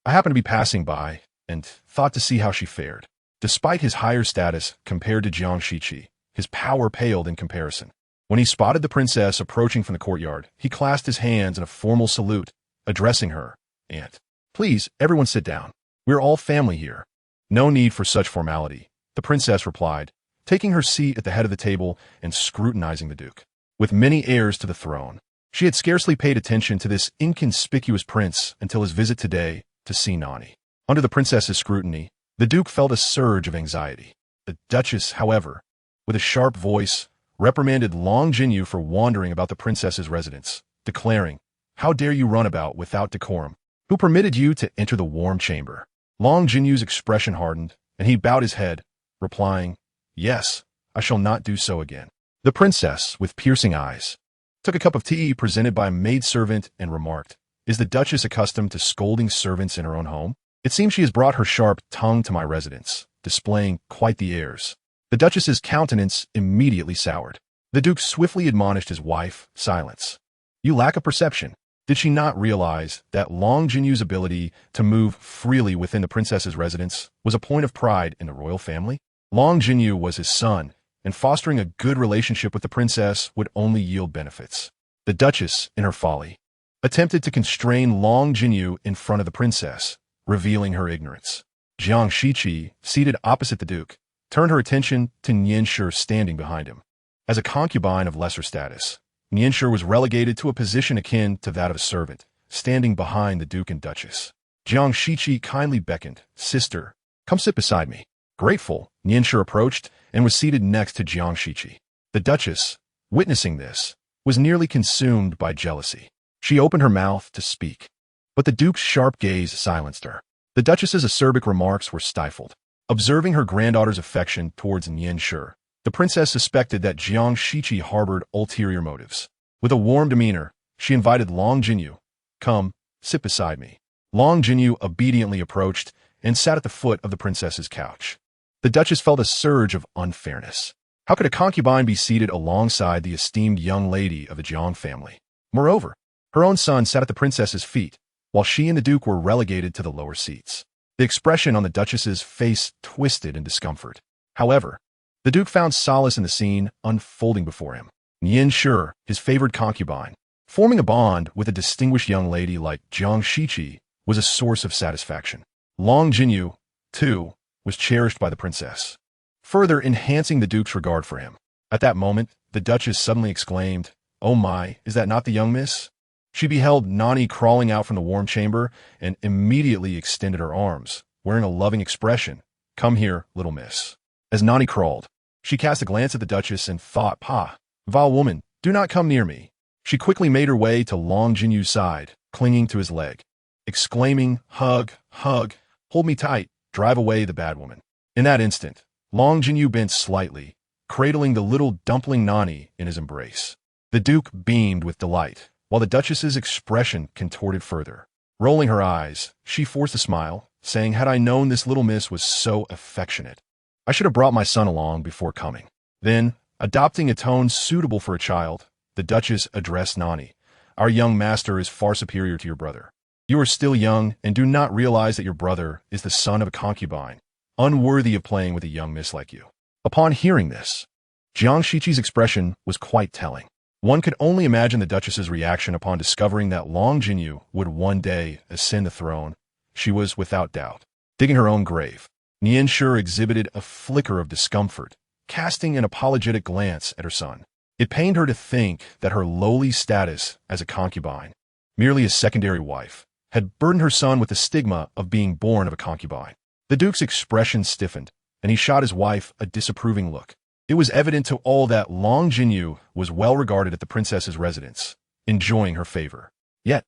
"I happened to be passing by and thought to see how she fared." Despite his higher status compared to Jiang Shiqi, his power paled in comparison. When he spotted the princess approaching from the courtyard, he clasped his hands in a formal salute, addressing her, "Aunt, please, everyone sit down. We're all family here." "No need for such formality," the princess replied, taking her seat at the head of the table and scrutinizing the Duke. With many heirs to the throne, she had scarcely paid attention to this inconspicuous prince until his visit today to see Nan Yi. Under the princess's scrutiny, the Duke felt a surge of anxiety. The Duchess, however, with a sharp voice, reprimanded Long Jinyu for wandering about the princess's residence, declaring, "How dare you run about without decorum? Who permitted you to enter the warm chamber?" Long Jinyu's expression hardened, and he bowed his head, replying, "Yes, I shall not do so again." The princess, with piercing eyes, took a cup of tea presented by a maidservant and remarked, "Is the Duchess accustomed to scolding servants in her own home? It seems she has brought her sharp tongue to my residence, displaying quite the airs." The Duchess's countenance immediately soured. The Duke swiftly admonished his wife, "Silence. You lack a perception." Did she not realize that Long Jinyu's ability to move freely within the princess's residence was a point of pride in the royal family? Long Jinyu was his son, and fostering a good relationship with the princess would only yield benefits. The Duchess, in her folly, attempted to constrain Long Jinyu in front of the princess, revealing her ignorance. Jiang Shiqi, seated opposite the Duke, turned her attention to Yan Shi standing behind him. As a concubine of lesser status, Yan Shi was relegated to a position akin to that of a servant, standing behind the Duke and Duchess. Jiang Shiqi kindly beckoned, "Sister, come sit beside me." Grateful, Yan Shi approached and was seated next to Jiang Shiqi. The Duchess, witnessing this, was nearly consumed by jealousy. She opened her mouth to speak, but the Duke's sharp gaze silenced her. The Duchess's acerbic remarks were stifled. Observing her granddaughter's affection towards Yan Shi, the princess suspected that Jiang Shiqi harbored ulterior motives. With a warm demeanor, she invited Long Jinyu, "Come, sit beside me." Long Jinyu obediently approached and sat at the foot of the princess's couch. The Duchess felt a surge of unfairness. How could a concubine be seated alongside the esteemed young lady of the Jiang family? Moreover, her own son sat at the princess's feet, while she and the Duke were relegated to the lower seats. The expression on the Duchess's face twisted in discomfort. However, the Duke found solace in the scene unfolding before him. Yan Shi, his favored concubine, Forming a bond with a distinguished young lady like Jiang Shiqi was a source of satisfaction. Long Jinyu, too, was cherished by the princess, further enhancing the duke's regard for him. At that moment, the duchess suddenly exclaimed, "Oh my, is that not the young miss?" She beheld Nan Yi crawling out from the warm chamber and immediately extended her arms, wearing a loving expression. "Come here, little miss." As Nan Yi crawled, she cast a glance at the duchess and thought, "Pa, vile woman, do not come near me." She quickly made her way to Long Jinyu's side, clinging to his leg, exclaiming, "Hug, hug, hold me tight, drive away the bad woman." In that instant, Long Jinyu bent slightly, cradling the little dumpling Nan Yi in his embrace. The duke beamed with delight, while the duchess's expression contorted further. Rolling her eyes, she forced a smile, saying, "Had I known this little miss was so affectionate, I should have brought my son along before coming." Then, adopting a tone suitable for a child, the duchess addressed Nan Yi. "Our young master is far superior to your brother. You are still young and do not realize that your brother is the son of a concubine, unworthy of playing with a young miss like you." Upon hearing this, Jiang Shiqi's expression was quite telling. One could only imagine the duchess's reaction upon discovering that Long Jinyu would one day ascend the throne. She was, without doubt, digging her own grave. Nianshi exhibited a flicker of discomfort, casting an apologetic glance at her son. It pained her to think that her lowly status as a concubine, merely a secondary wife, had burdened her son with the stigma of being born of a concubine. The duke's expression stiffened, and he shot his wife a disapproving look. It was evident to all that Long Jinyu was well regarded at the princess's residence, enjoying her favor. Yet,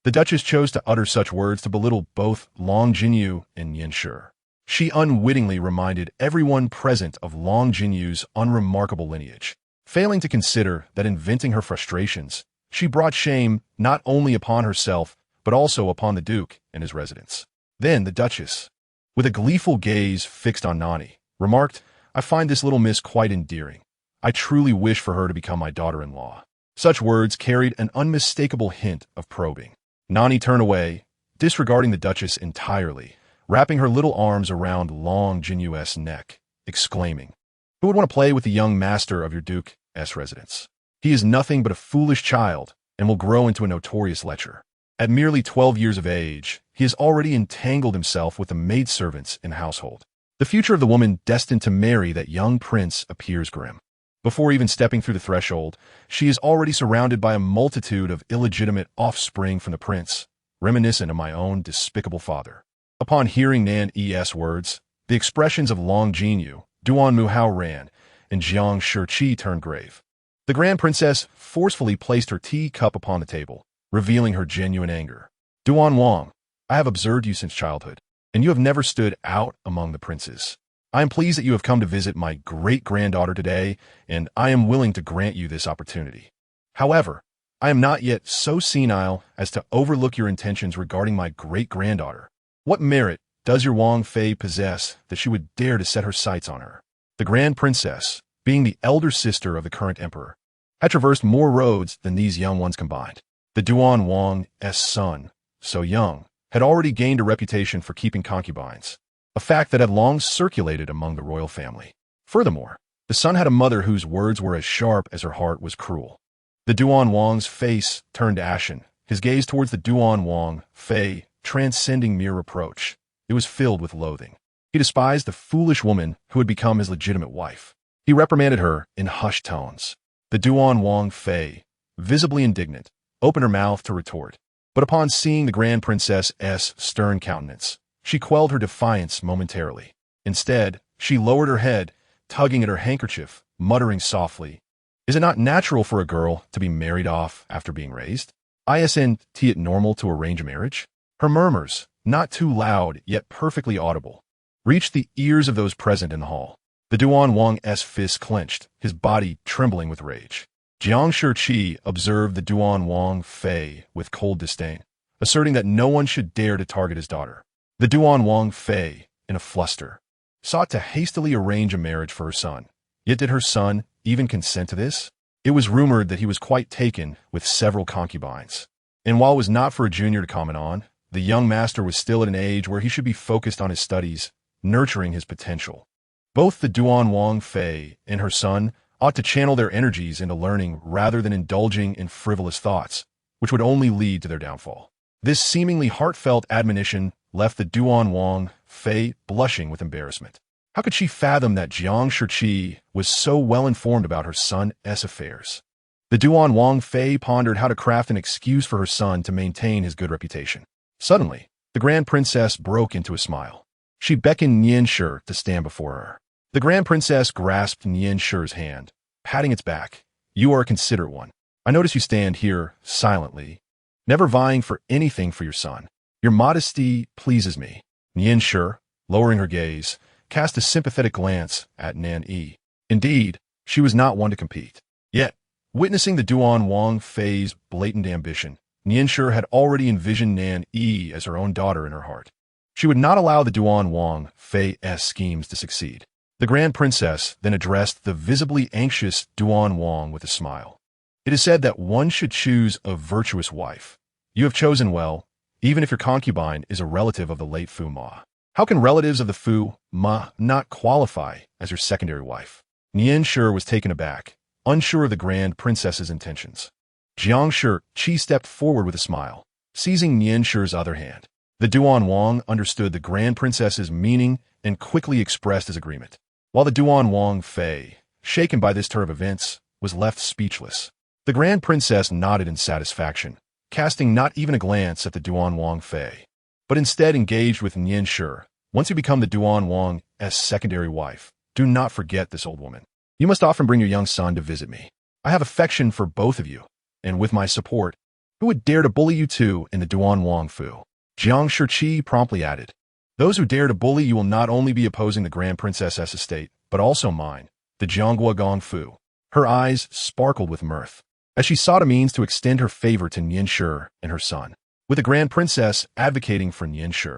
the duchess chose to utter such words to belittle both Long Jinyu and Nianshi. She unwittingly reminded everyone present of Long Jinyu's unremarkable lineage, failing to consider that in venting her frustrations, she brought shame not only upon herself, but also upon the duke and his residence. Then the duchess, with a gleeful gaze fixed on Nan Yi, remarked, "I find this little miss quite endearing. I truly wish for her to become my daughter-in-law." Such words carried an unmistakable hint of probing. Nan Yi turned away, disregarding the duchess entirely, wrapping her little arms around Long Jinyu's neck, exclaiming, "Who would want to play with the young master of your duke's residence? He is nothing but a foolish child and will grow into a notorious lecher. At merely 12 years of age, he has already entangled himself with the maidservants in the household. The future of the woman destined to marry that young prince appears grim. Before even stepping through the threshold, she is already surrounded by a multitude of illegitimate offspring from the prince, reminiscent of my own despicable father." Upon hearing Nan Yi's words, the expressions of Long Jinyu, Duan Muhao ran, and Jiang Shiqi turned grave. The grand princess forcefully placed her tea cup upon the table, revealing her genuine anger. "Duan Wang, I have observed you since childhood, and you have never stood out among the princes. I am pleased that you have come to visit my great-granddaughter today, and I am willing to grant you this opportunity. However, I am not yet so senile as to overlook your intentions regarding my great-granddaughter. What merit does your Wang Fei possess that she would dare to set her sights on her?" The grand princess, being the elder sister of the current emperor, had traversed more roads than these young ones combined. The Duan Wang's son, so young, had already gained a reputation for keeping concubines, a fact that had long circulated among the royal family. Furthermore, the son had a mother whose words were as sharp as her heart was cruel. The Duan Wang's face turned ashen, his gaze towards the Duan Wang Fei transcending mere reproach. It was filled with loathing. He despised the foolish woman who had become his legitimate wife. He reprimanded her in hushed tones. The Duan Wang Fei, visibly indignant, opened her mouth to retort, but upon seeing the grand princess's stern countenance, she quelled her defiance momentarily. Instead, she lowered her head, tugging at her handkerchief, muttering softly, "Is it not natural for a girl to be married off after being raised? Isn't it normal to arrange a marriage?" Her murmurs, not too loud yet perfectly audible, reached the ears of those present in the hall. The Duan Wang's fist clenched, his body trembling with rage. Jiang Shiqi observed the Duan Wang Fei with cold disdain, asserting that no one should dare to target his daughter. The Duan Wang Fei, in a fluster, sought to hastily arrange a marriage for her son. Yet did her son even consent to this? It was rumored that he was quite taken with several concubines. And while it was not for a junior to comment on, the young master was still at an age where he should be focused on his studies, nurturing his potential. Both the Duan Wang Fei and her son ought to channel their energies into learning rather than indulging in frivolous thoughts, which would only lead to their downfall. This seemingly heartfelt admonition left the Duannan Fei blushing with embarrassment. How could she fathom that Jiang Shiqi was so well informed about her son's affairs? The Duannan Fei pondered how to craft an excuse for her son to maintain his good reputation. Suddenly, the Grand Princess broke into a smile. She beckoned Nan Yi to stand before her. The Grand Princess grasped Nan Yi's hand, patting its back. "You are a considerate one. I notice you stand here silently, never vying for anything for your son. Your modesty pleases me." Nan Yi, lowering her gaze, cast a sympathetic glance at Nan Yi. Indeed, she was not one to compete. Yet, witnessing the Duannan Fei's blatant ambition, Nan Yi had already envisioned Nan Yi as her own daughter in her heart. She would not allow the Duannan Fei's schemes to succeed. The Grand Princess then addressed the visibly anxious Duannan with a smile. "It is said that one should choose a virtuous wife. You have chosen well, even if your concubine is a relative of the late Fu Ma. How can relatives of the Fu Ma not qualify as your secondary wife?" Nan Yi was taken aback, unsure of the Grand Princess's intentions. Jiang Shiqi stepped forward with a smile, seizing Nan Yi's other hand. The Duannan understood the Grand Princess's meaning and quickly expressed his agreement, while the Duannan Fei, shaken by this turn of events, was left speechless. The Grand Princess nodded in satisfaction, casting not even a glance at the Duannan Fei, but instead engaged with Nan Yi. "Once you become the Duannan's secondary wife, do not forget this old woman. You must often bring your young son to visit me. I have affection for both of you, and with my support, who would dare to bully you two in the Duannan Fu?" Jiang Shiqi promptly added, "Those who dare to bully you will not only be opposing the Grand Princess's estate, but also mine, the Jianggua Fu." Her eyes sparkled with mirth, as she sought a means to extend her favor to Nan Yi and her son. With the Grand Princess advocating for Nan Yi,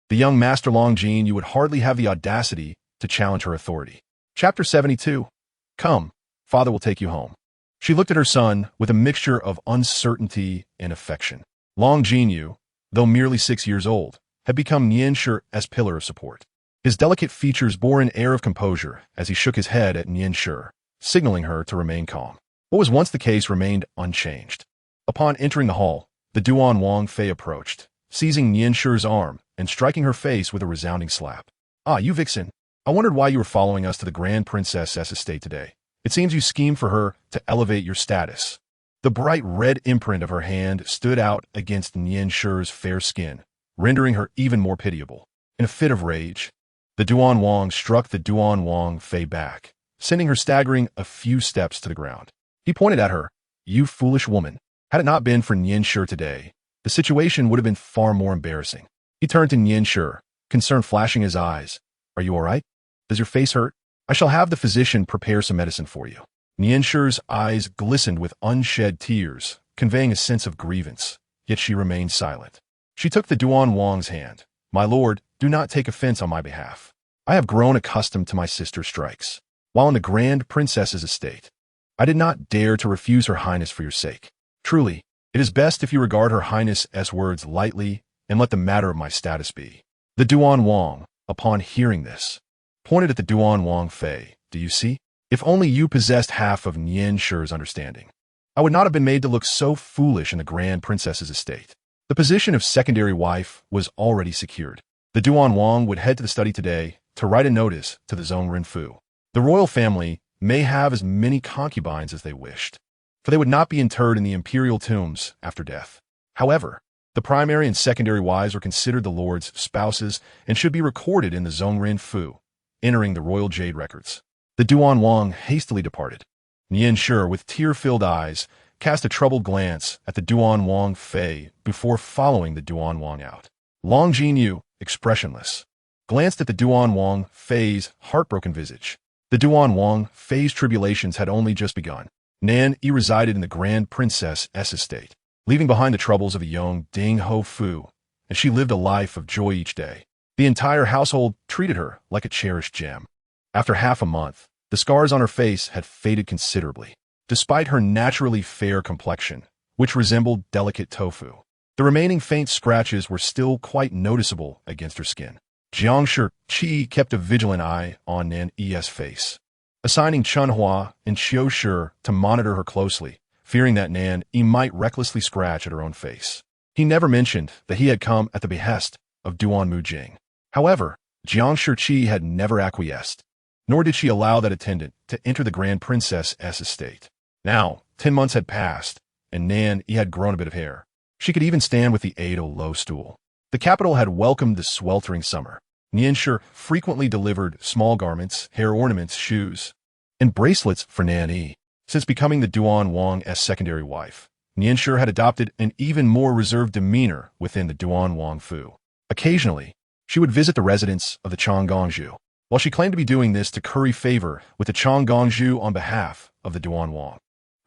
the young Master Longjin, you would hardly have the audacity to challenge her authority. Chapter 72. "Come, father will take you home." She looked at her son with a mixture of uncertainty and affection. Longjin, though merely 6 years old, had become Nan Yi's pillar of support. His delicate features bore an air of composure as he shook his head at Nan Yi, signaling her to remain calm. What was once the case remained unchanged. Upon entering the hall, the Duannan Fei approached, seizing Nan Yi's arm and striking her face with a resounding slap. "Ah, you vixen! I wondered why you were following us to the Grand Princess's estate today. It seems you schemed for her to elevate your status." The bright red imprint of her hand stood out against Nan Yi's fair skin, rendering her even more pitiable. In a fit of rage, the Duannan struck the Duannan Fei back, sending her staggering a few steps to the ground. He pointed at her. "You foolish woman. Had it not been for Nan Yi today, the situation would have been far more embarrassing." He turned to Nan Yi, concern flashing his eyes. "Are you all right? Does your face hurt? I shall have the physician prepare some medicine for you." Nan Yi's eyes glistened with unshed tears, conveying a sense of grievance, yet she remained silent. She took the Duannan's hand. "My lord, do not take offense on my behalf. I have grown accustomed to my sister's strikes. While in the Grand Princess's estate, I did not dare to refuse her highness for your sake. Truly, it is best if you regard her highness's words lightly and let the matter of my status be." The Duannan, upon hearing this, pointed at the Duannan Fei. "Do you see? If only you possessed half of Nan Yi's understanding, I would not have been made to look so foolish in the Grand Princess's estate." The position of secondary wife was already secured. The Duannan would head to the study today to write a notice to the Zhongren Fu. The royal family may have as many concubines as they wished, for they would not be interred in the imperial tombs after death. However, the primary and secondary wives were considered the lord's spouses and should be recorded in the Zhongren Fu, entering the royal jade records. The Duannan hastily departed. Nan Yi, with tear-filled eyes, cast a troubled glance at the Duannan Fei before following the Duannan out. Longjin, expressionless, glanced at the Duannan Fei's heartbroken visage. The Duannan Fei's tribulations had only just begun. Nan Yi resided in the Grand Princess's estate, leaving behind the troubles of a young Ding Ho Fu, and she lived a life of joy each day. The entire household treated her like a cherished gem. After half a month, the scars on her face had faded considerably, despite her naturally fair complexion, which resembled delicate tofu. The remaining faint scratches were still quite noticeable against her skin. Jiang Shiqi kept a vigilant eye on Nan Yi's face, assigning Chunhua and Qiu Shi to monitor her closely, fearing that Nan Yi might recklessly scratch at her own face. He never mentioned that he had come at the behest of Duannan Yi. However, Jiang Shiqi had never acquiesced, nor did she allow that attendant to enter the Grand Princess's estate. Now, 10 months had passed, and Nan Yi had grown a bit of hair. She could even stand with the aid of a low stool. The capital had welcomed the sweltering summer. Nianshi frequently delivered small garments, hair ornaments, shoes, and bracelets for Nan Yi. Since becoming the Duan Wang's secondary wife, Nianshi had adopted an even more reserved demeanor within the Duan Wang Fu. Occasionally, she would visit the residence of the Changgangzhu. While she claimed to be doing this to curry favor with the Changgangzhu on behalf of the Duan Wang,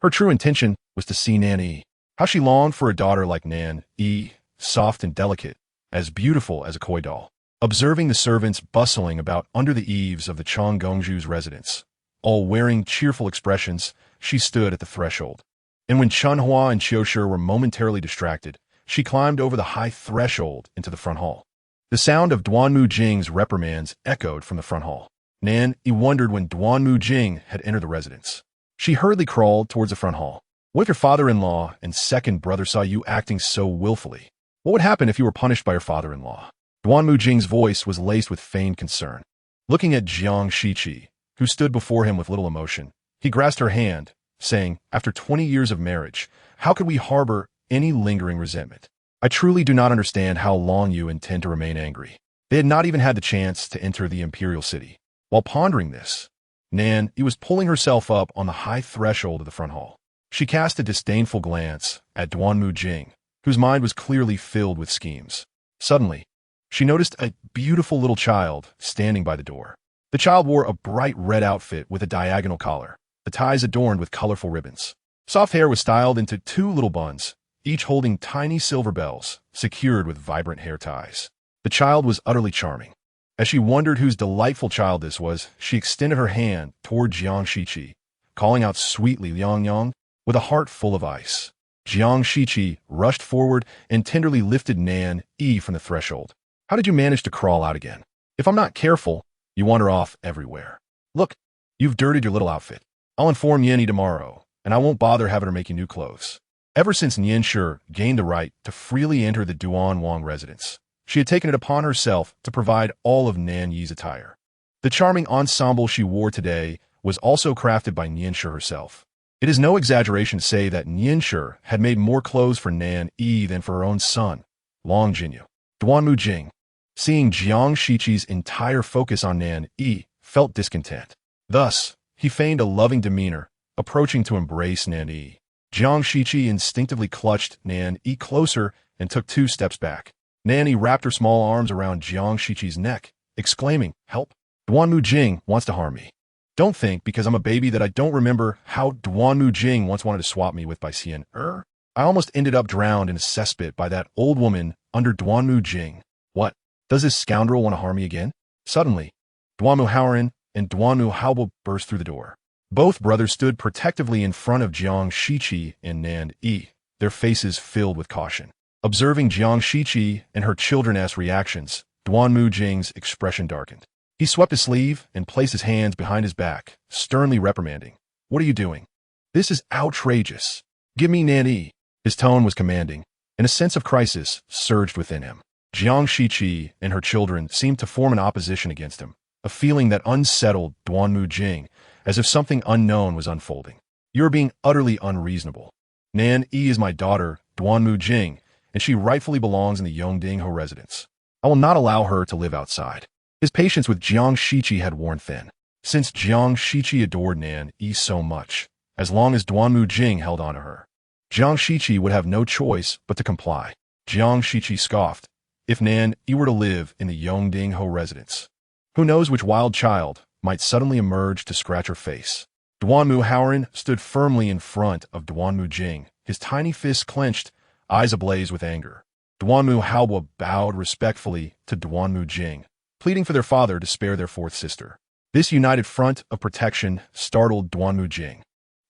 her true intention was to see Nan Yi. How she longed for a daughter like Nan Yi, soft and delicate, as beautiful as a koi doll. Observing the servants bustling about under the eaves of the Changgangzhu's residence, all wearing cheerful expressions, she stood at the threshold. And when Chunhua and Qiushi were momentarily distracted, she climbed over the high threshold into the front hall. The sound of Duannan Yi's reprimands echoed from the front hall. Nan Yi wondered when Duannan Yi had entered the residence. She hurriedly crawled towards the front hall. What if your father-in-law and second brother saw you acting so willfully? What would happen if you were punished by your father-in-law? Duannan Yi's voice was laced with feigned concern. Looking at Jiang Shiqi, who stood before him with little emotion, he grasped her hand, saying, "After 20 years of marriage, how could we harbor any lingering resentment? I truly do not understand how long you intend to remain angry." They had not even had the chance to enter the imperial city. While pondering this, Nan Yi was pulling herself up on the high threshold of the front hall. She cast a disdainful glance at Duannan Yi, whose mind was clearly filled with schemes. Suddenly, she noticed a beautiful little child standing by the door. The child wore a bright red outfit with a diagonal collar, the ties adorned with colorful ribbons. Soft hair was styled into 2 little buns, each holding tiny silver bells, secured with vibrant hair ties. The child was utterly charming. As she wondered whose delightful child this was, she extended her hand toward Jiang Shiqi, calling out sweetly, "Yang Yang," with a heart full of ice. Jiang Shiqi rushed forward and tenderly lifted Nan Yi from the threshold. "How did you manage to crawl out again? If I'm not careful, you wander off everywhere. Look, you've dirtied your little outfit. I'll inform Yan Yi tomorrow, and I won't bother having her make you new clothes." Ever since Nianshi gained the right to freely enter the Duan Wang residence, she had taken it upon herself to provide all of Nan Yi's attire. The charming ensemble she wore today was also crafted by Nianshi herself. It is no exaggeration to say that Nianshi had made more clothes for Nan Yi than for her own son, Long Jinyu. Duannan Yi, seeing Jiang Shiqi's entire focus on Nan Yi, felt discontent. Thus, he feigned a loving demeanor, approaching to embrace Nan Yi. Jiang Shiqi instinctively clutched Nan Yi closer and took 2 steps back. Nan Yi wrapped her small arms around Jiang Shiqi's neck, exclaiming, "Help! Duannan Yi wants to harm me. Don't think because I'm a baby that I don't remember how Duannan Yi once wanted to swap me with by Xian. I almost ended up drowned in a cesspit by that old woman under Duannan Yi. What? Does this scoundrel want to harm me again?" Suddenly, Duanmu Haoran and Duanmu Haobo burst through the door. Both brothers stood protectively in front of Jiang Shiqi and Nan Yi, their faces filled with caution. Observing Jiang Shiqi and her children's reactions, Duannan Yi's expression darkened. He swept his sleeve and placed his hands behind his back, sternly reprimanding. "What are you doing? This is outrageous. Give me Nan Yi." His tone was commanding, and a sense of crisis surged within him. Jiang Shiqi and her children seemed to form an opposition against him, a feeling that unsettled Duannan Yi, as if something unknown was unfolding. "You are being utterly unreasonable. Nan Yi is my daughter, Duannan Yi, and she rightfully belongs in the Yongdingho residence. I will not allow her to live outside." His patience with Jiang Shiqi had worn thin. Since Jiang Shiqi adored Nan Yi so much, as long as Duannan Yi held on to her, Jiang Shiqi would have no choice but to comply. Jiang Shiqi scoffed. If Nan Yi were to live in the Yongdingho residence, who knows which wild child might suddenly emerge to scratch her face. Duanmu Haoran stood firmly in front of Duannan Yi, his tiny fists clenched, eyes ablaze with anger. Duanmu Haobo bowed respectfully to Duannan Yi, pleading for their father to spare their 4th sister. This united front of protection startled Duannan Yi.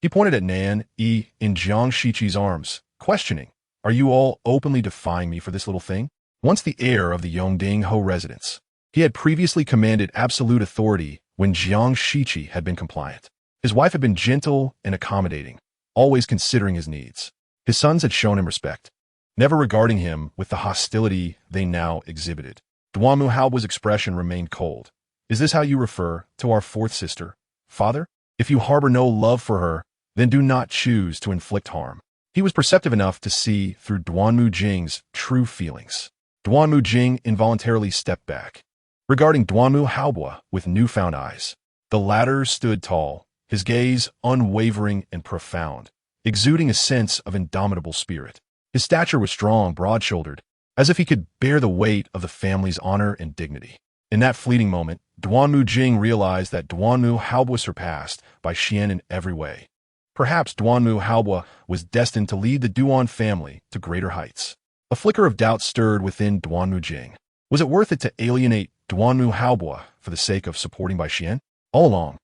He pointed at Nan Yi in Jiang Shiqi's arms, questioning, "Are you all openly defying me for this little thing?" Once the heir of the Yongdingho residence, he had previously commanded absolute authority when Jiang Shiqi had been compliant. His wife had been gentle and accommodating, always considering his needs. His sons had shown him respect, never regarding him with the hostility they now exhibited. Duanmu Haobu's expression remained cold. Is this how you refer to our fourth sister, father? If you harbor no love for her, then do not choose to inflict harm. He was perceptive enough to see through Duanmu Jing's true feelings. Duanmu Jing involuntarily stepped back, regarding Duanmu Haobu with newfound eyes. The latter stood tall, his gaze unwavering and profound, exuding a sense of indomitable spirit. His stature was strong, broad-shouldered, as if he could bear the weight of the family's honor and dignity. In that fleeting moment, Duanmu Jing realized that Duanmu Haobu was surpassed by Xian in every way. Perhaps Duanmu Haobu was destined to lead the Duan family to greater heights. A flicker of doubt stirred within Duanmu Jing. Was it worth it to alienate Duanmu Haobu for the sake of supporting by Xian? All along,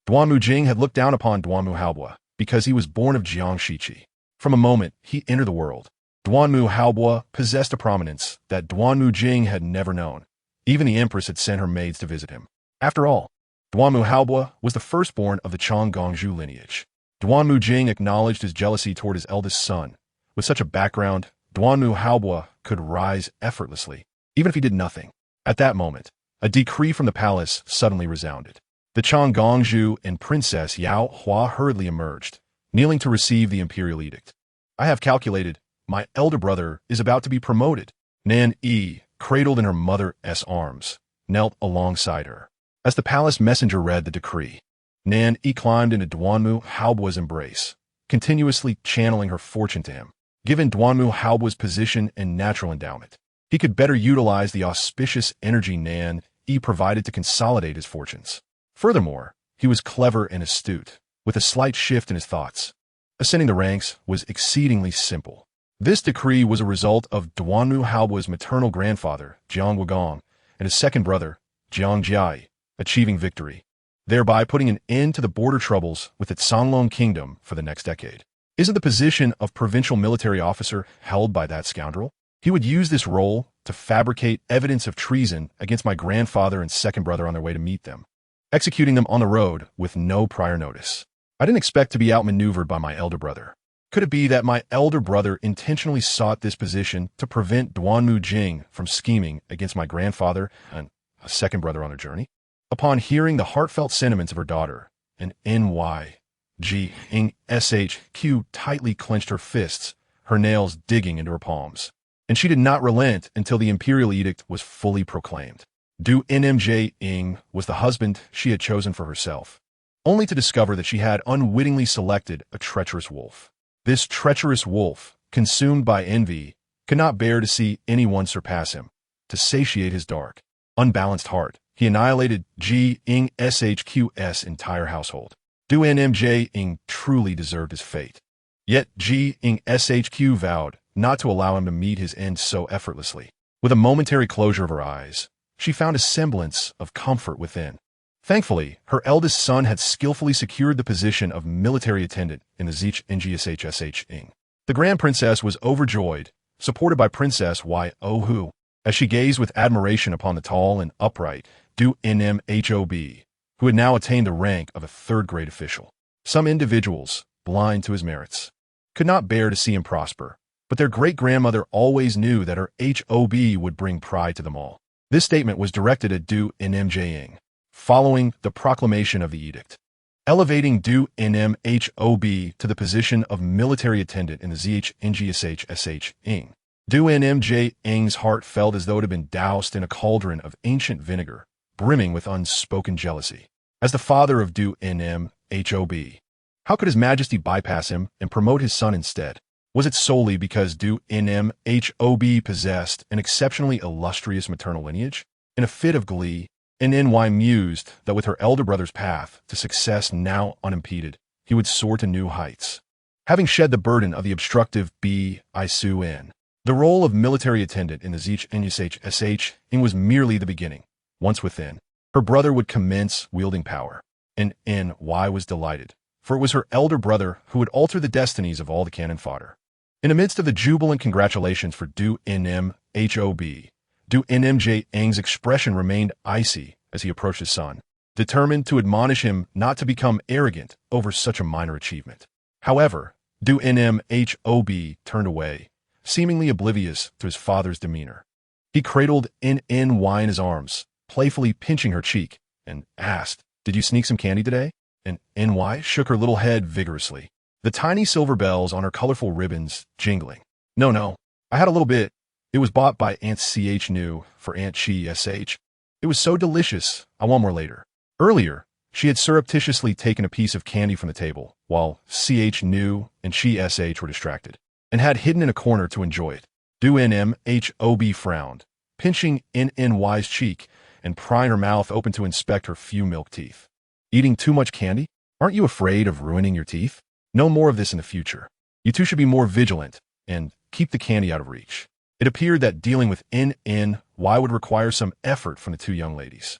Duanmu Jing had looked down upon Duanmu Haobu because he was born of Jiang Shiqi. From a moment he entered the world, Duanmu Haobu possessed a prominence that Duanmu Jing had never known. Even the empress had sent her maids to visit him. After all, Duanmu Haobu was the firstborn of the Changgongzhu lineage. Duanmu Jing acknowledged his jealousy toward his eldest son. With such a background, Duanmu Haobu could rise effortlessly, even if he did nothing. At that moment, a decree from the palace suddenly resounded. The Changgongzhu and Princess Yao Hua hurriedly emerged, kneeling to receive the imperial edict. I have calculated, my elder brother is about to be promoted. Nan Yi, cradled in her mother's arms, knelt alongside her. As the palace messenger read the decree, Nan Yi climbed into Duanmu Haobu's embrace, continuously channeling her fortune to him. Given Duanmu Haobu's position and natural endowment, he could better utilize the auspicious energy Nan Yi provided to consolidate his fortunes. Furthermore, he was clever and astute, with a slight shift in his thoughts. Ascending the ranks was exceedingly simple. This decree was a result of Duanmu Haobu's maternal grandfather, Jiang Wugong, and his second brother, Jiang Jiai, achieving victory, thereby putting an end to the border troubles with its Sanlong kingdom for the next decade. Isn't the position of provincial military officer held by that scoundrel? He would use this role to fabricate evidence of treason against my grandfather and second brother on their way to meet them, executing them on the road with no prior notice. I didn't expect to be outmaneuvered by my elder brother. Could it be that my elder brother intentionally sought this position to prevent Duanmu Jing from scheming against my grandfather and a second brother on their journey? Upon hearing the heartfelt sentiments of her daughter, an NYGING-SHQ tightly clenched her fists, her nails digging into her palms. And she did not relent until the imperial edict was fully proclaimed. Duannan Yi was the husband she had chosen for herself, only to discover that she had unwittingly selected a treacherous wolf. This treacherous wolf, consumed by envy, could not bear to see anyone surpass him. To satiate his dark, unbalanced heart, he annihilated GING-SHQ's entire household. Duannan Yi truly deserved his fate. Yet GING-SHQ vowed not to allow him to meet his end so effortlessly. With a momentary closure of her eyes, she found a semblance of comfort within. Thankfully, her eldest son had skillfully secured the position of military attendant in the ZHNGSHSH. The Grand Princess was overjoyed, supported by Princess Yohu, as she gazed with admiration upon the tall and upright Duannan Hob, who had now attained the rank of a third-grade official. Some individuals, blind to his merits, could not bear to see him prosper, but their great-grandmother always knew that her HOB would bring pride to them all. This statement was directed at Duannan Yi, following the proclamation of the edict, elevating Duannan Hob to the position of military attendant in the ZHNGSHSH. Duannan Yi's heart felt as though it had been doused in a cauldron of ancient vinegar, brimming with unspoken jealousy. As the father of Duannan Hob, how could His Majesty bypass him and promote his son instead? Was it solely because Duannan Hob possessed an exceptionally illustrious maternal lineage? In a fit of glee, NY mused that with her elder brother's path to success now unimpeded, he would soar to new heights. Having shed the burden of the obstructive B.I.S.U.N., the role of military attendant in the ZHNGSHSH was merely the beginning. Once within, her brother would commence wielding power. And NY was delighted, for it was her elder brother who would alter the destinies of all the cannon fodder. In the midst of the jubilant congratulations for Duannan Hob, Duannan Yi's expression remained icy as he approached his son, determined to admonish him not to become arrogant over such a minor achievement. However, Duannan turned away, seemingly oblivious to his father's demeanor. He cradled Nan Yi in his arms, playfully pinching her cheek, and asked, "Did you sneak some candy today?" And Nan Yi shook her little head vigorously, the tiny silver bells on her colorful ribbons jingling. No, I had a little bit. It was bought by Aunt Ch for Aunt Chi Sh. It was so delicious, I want more later. Earlier, she had surreptitiously taken a piece of candy from the table, while Ch and Chi Sh were distracted, and had hidden in a corner to enjoy it. Duannan Yi frowned, pinching Nan Yi's cheek and prying her mouth open to inspect her few milk teeth. Eating too much candy? Aren't you afraid of ruining your teeth? No more of this in the future. You two should be more vigilant and keep the candy out of reach. It appeared that dealing with Nan Yi would require some effort from the two young ladies.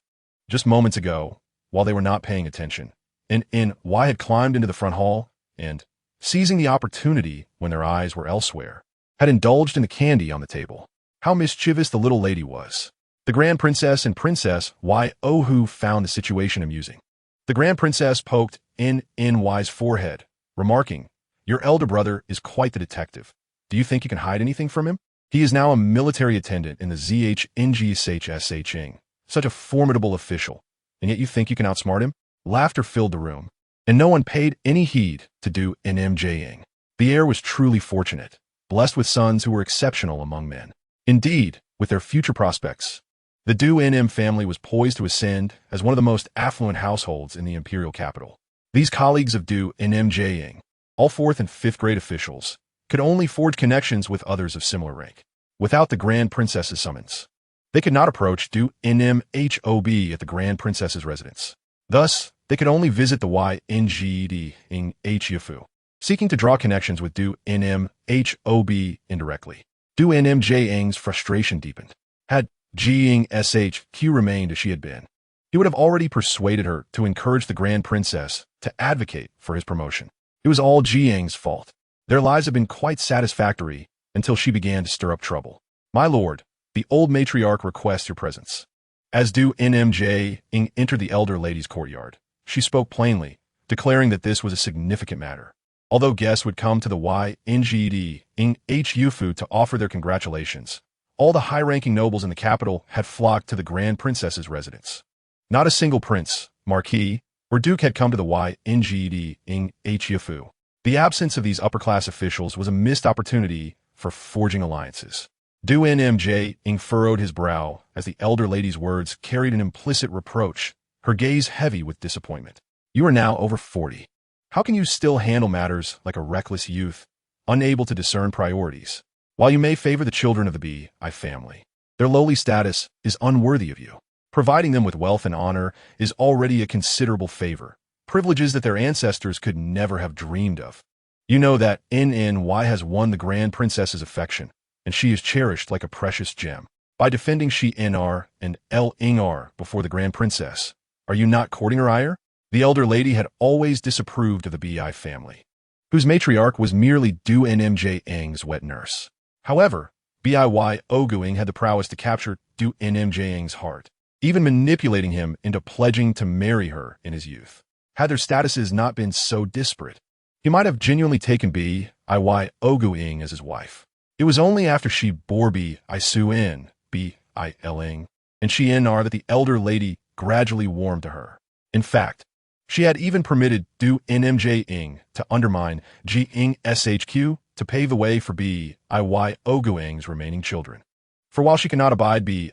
Just moments ago, while they were not paying attention, Nan Yi had climbed into the front hall and, seizing the opportunity when their eyes were elsewhere, had indulged in the candy on the table. How mischievous the little lady was. The Grand Princess and Princess Yi found the situation amusing. The Grand Princess poked Nan Yi's forehead, remarking, "Your elder brother is quite the detective. Do you think you can hide anything from him? He is now a military attendant in the ZHNGSHSHing, such a formidable official, and yet you think you can outsmart him?" Laughter filled the room, and no one paid any heed to Duannan. The heir was truly fortunate, blessed with sons who were exceptional among men. Indeed, with their future prospects, the Duannan family was poised to ascend as one of the most affluent households in the imperial capital. These colleagues of Duannan, all 4th and 5th grade officials, could only forge connections with others of similar rank. Without the Grand Princess's summons, they could not approach Duannan at the Grand Princess's residence. Thus, they could only visit the Ylgited Hfu, seeking to draw connections with Duannan indirectly. Duannan's frustration deepened. Had Shq remained as she had been, he would have already persuaded her to encourage the Grand Princess to advocate for his promotion. It was all Jiang's fault. Their lives had been quite satisfactory until she began to stir up trouble. "My lord, the old matriarch requests your presence." As Duannan entered the elder lady's courtyard, she spoke plainly, declaring that this was a significant matter. Although guests would come to the Ylgited Hfu to offer their congratulations, all the high-ranking nobles in the capital had flocked to the Grand Princess's residence. Not a single prince, marquis, or duke had come to the Ylgited Hfu. The absence of these upper-class officials was a missed opportunity for forging alliances. Duannan furrowed his brow as the elder lady's words carried an implicit reproach, her gaze heavy with disappointment. "You are now over 40. How can you still handle matters like a reckless youth, unable to discern priorities? While you may favor the children of the Bi family, their lowly status is unworthy of you. Providing them with wealth and honor is already a considerable favor, privileges that their ancestors could never have dreamed of. You know that Nan Yi has won the Grand Princess's affection, and she is cherished like a precious gem. By defending Shi Nr and L Ingr before the Grand Princess, are you not courting her ire?" The elder lady had always disapproved of the Bi family, whose matriarch was merely Duannan's wet nurse. However, Bi had the prowess to capture Duannan's heart, even manipulating him into pledging to marry her in his youth. Had their statuses not been so disparate, he might have genuinely taken Bi as his wife. It was only after she bore Bi and Shi Nr that the elder lady gradually warmed to her. In fact, she had even permitted Duannan to undermine Shq to pave the way for Bi's remaining children. For while she could not abide Bi's,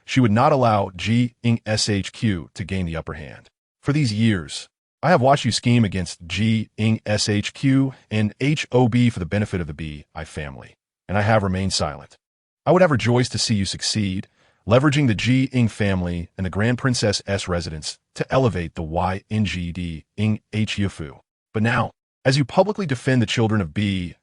she would not allow Shq to gain the upper hand. For these years, I have watched you scheme against Shq and Hob for the benefit of the Bi family, and I have remained silent. I would have rejoiced to see you succeed, leveraging the family and the Grand Princess's residence to elevate the Ylgited Hfu. But now, as you publicly defend the children of Bi's,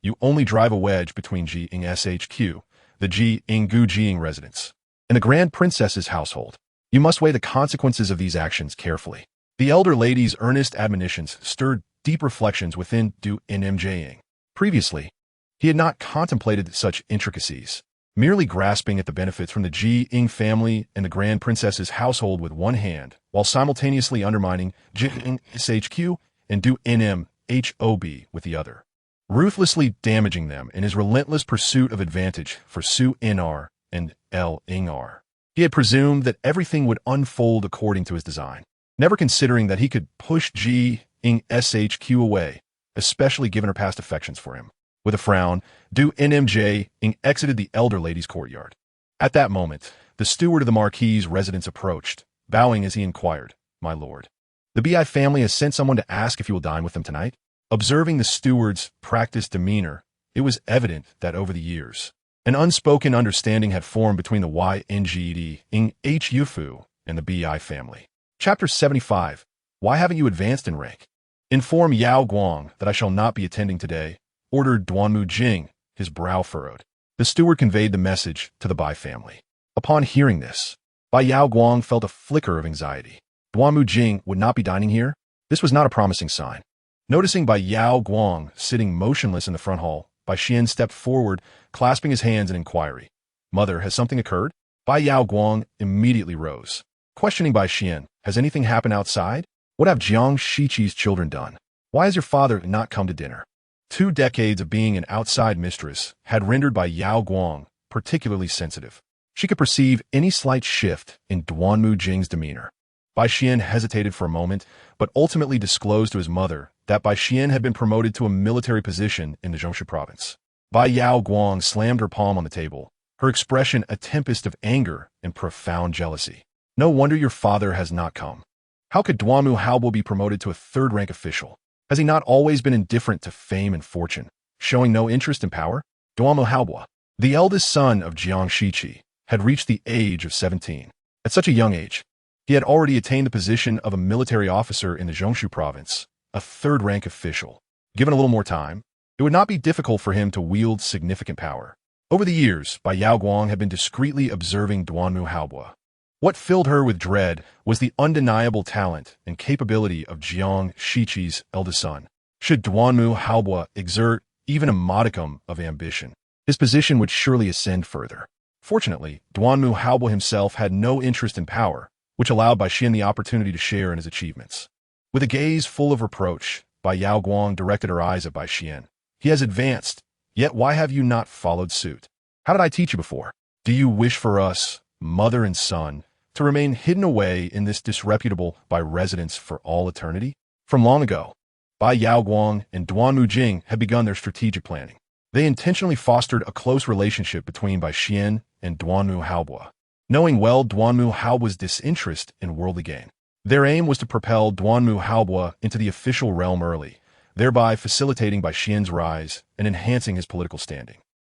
you only drive a wedge between Shq, the Jiang residence, and the Grand Princess's household. You must weigh the consequences of these actions carefully. The elder lady's earnest admonitions stirred deep reflections within Duannan. Previously, he had not contemplated such intricacies, merely grasping at the benefits from the Jiang family and the Grand Princess's household with one hand, while simultaneously undermining Shq and Duannan Yi with the other, ruthlessly damaging them in his relentless pursuit of advantage for Su Nr and L Nr. He had presumed that everything would unfold according to his design, never considering that he could push Ji Ing Shq away, especially given her past affections for him. With a frown, Duannan Yi exited the elder lady's courtyard. At that moment, the steward of the Marquis's residence approached, bowing as he inquired, "My lord, the Bi family has sent someone to ask if you will dine with them tonight." Observing the steward's practiced demeanor, it was evident that over the years, an unspoken understanding had formed between the Yngd Ing Hufu and the Bi family. Chapter 75. Why haven't you advanced in rank? Inform Yao Guang that I shall not be attending today, ordered Duanmu Jing, his brow furrowed. The steward conveyed the message to the Bai family. Upon hearing this, Bai Yao Guang felt a flicker of anxiety. Duanmu Jing would not be dining here? This was not a promising sign. Noticing Bai Yao Guang sitting motionless in the front hall, Bai Xian stepped forward, clasping his hands in inquiry. "Mother, has something occurred?" Bai Yao Guang immediately rose, questioning Bai Xian, "Has anything happened outside? What have Jiang Shiqi's children done? Why has your father not come to dinner?" 2 decades of being an outside mistress had rendered Bai Yao Guang particularly sensitive. She could perceive any slight shift in Duanmu Jing's demeanor. Bai Xian hesitated for a moment, but ultimately disclosed to his mother that Bai Xian had been promoted to a military position in the Zhongshu province. Bai Yao Guang slammed her palm on the table, her expression a tempest of anger and profound jealousy. "No wonder your father has not come. How could Duanmu Haobo be promoted to a third-rank official? Has he not always been indifferent to fame and fortune, showing no interest in power?" Duanmu Haobo, the eldest son of Jiang Shiqi, had reached the age of 17. At such a young age, he had already attained the position of a military officer in the Zhongshu province, a third-rank official. Given a little more time, it would not be difficult for him to wield significant power. Over the years, Bai Yao Guang had been discreetly observing Duanmu Haobo. What filled her with dread was the undeniable talent and capability of Jiang Shiqi's eldest son. Should Duanmu Haobo exert even a modicum of ambition, his position would surely ascend further. Fortunately, Duanmu Haobo himself had no interest in power, which allowed Bai Xian the opportunity to share in his achievements. With a gaze full of reproach, Bai Yao Guang directed her eyes at Bai Xian. "He has advanced, yet why have you not followed suit? How did I teach you before? Do you wish for us, mother and son, to remain hidden away in this disreputable Bai residence for all eternity?" From long ago, Bai Yao Guang and Duanmu Jing had begun their strategic planning. They intentionally fostered a close relationship between Bai Xian and Duanmu Haobo, knowing well Duanmu Haobo's disinterest in worldly gain. Their aim was to propel Duanmu Haobo into the official realm early, thereby facilitating Bai Xian's rise and enhancing his political standing.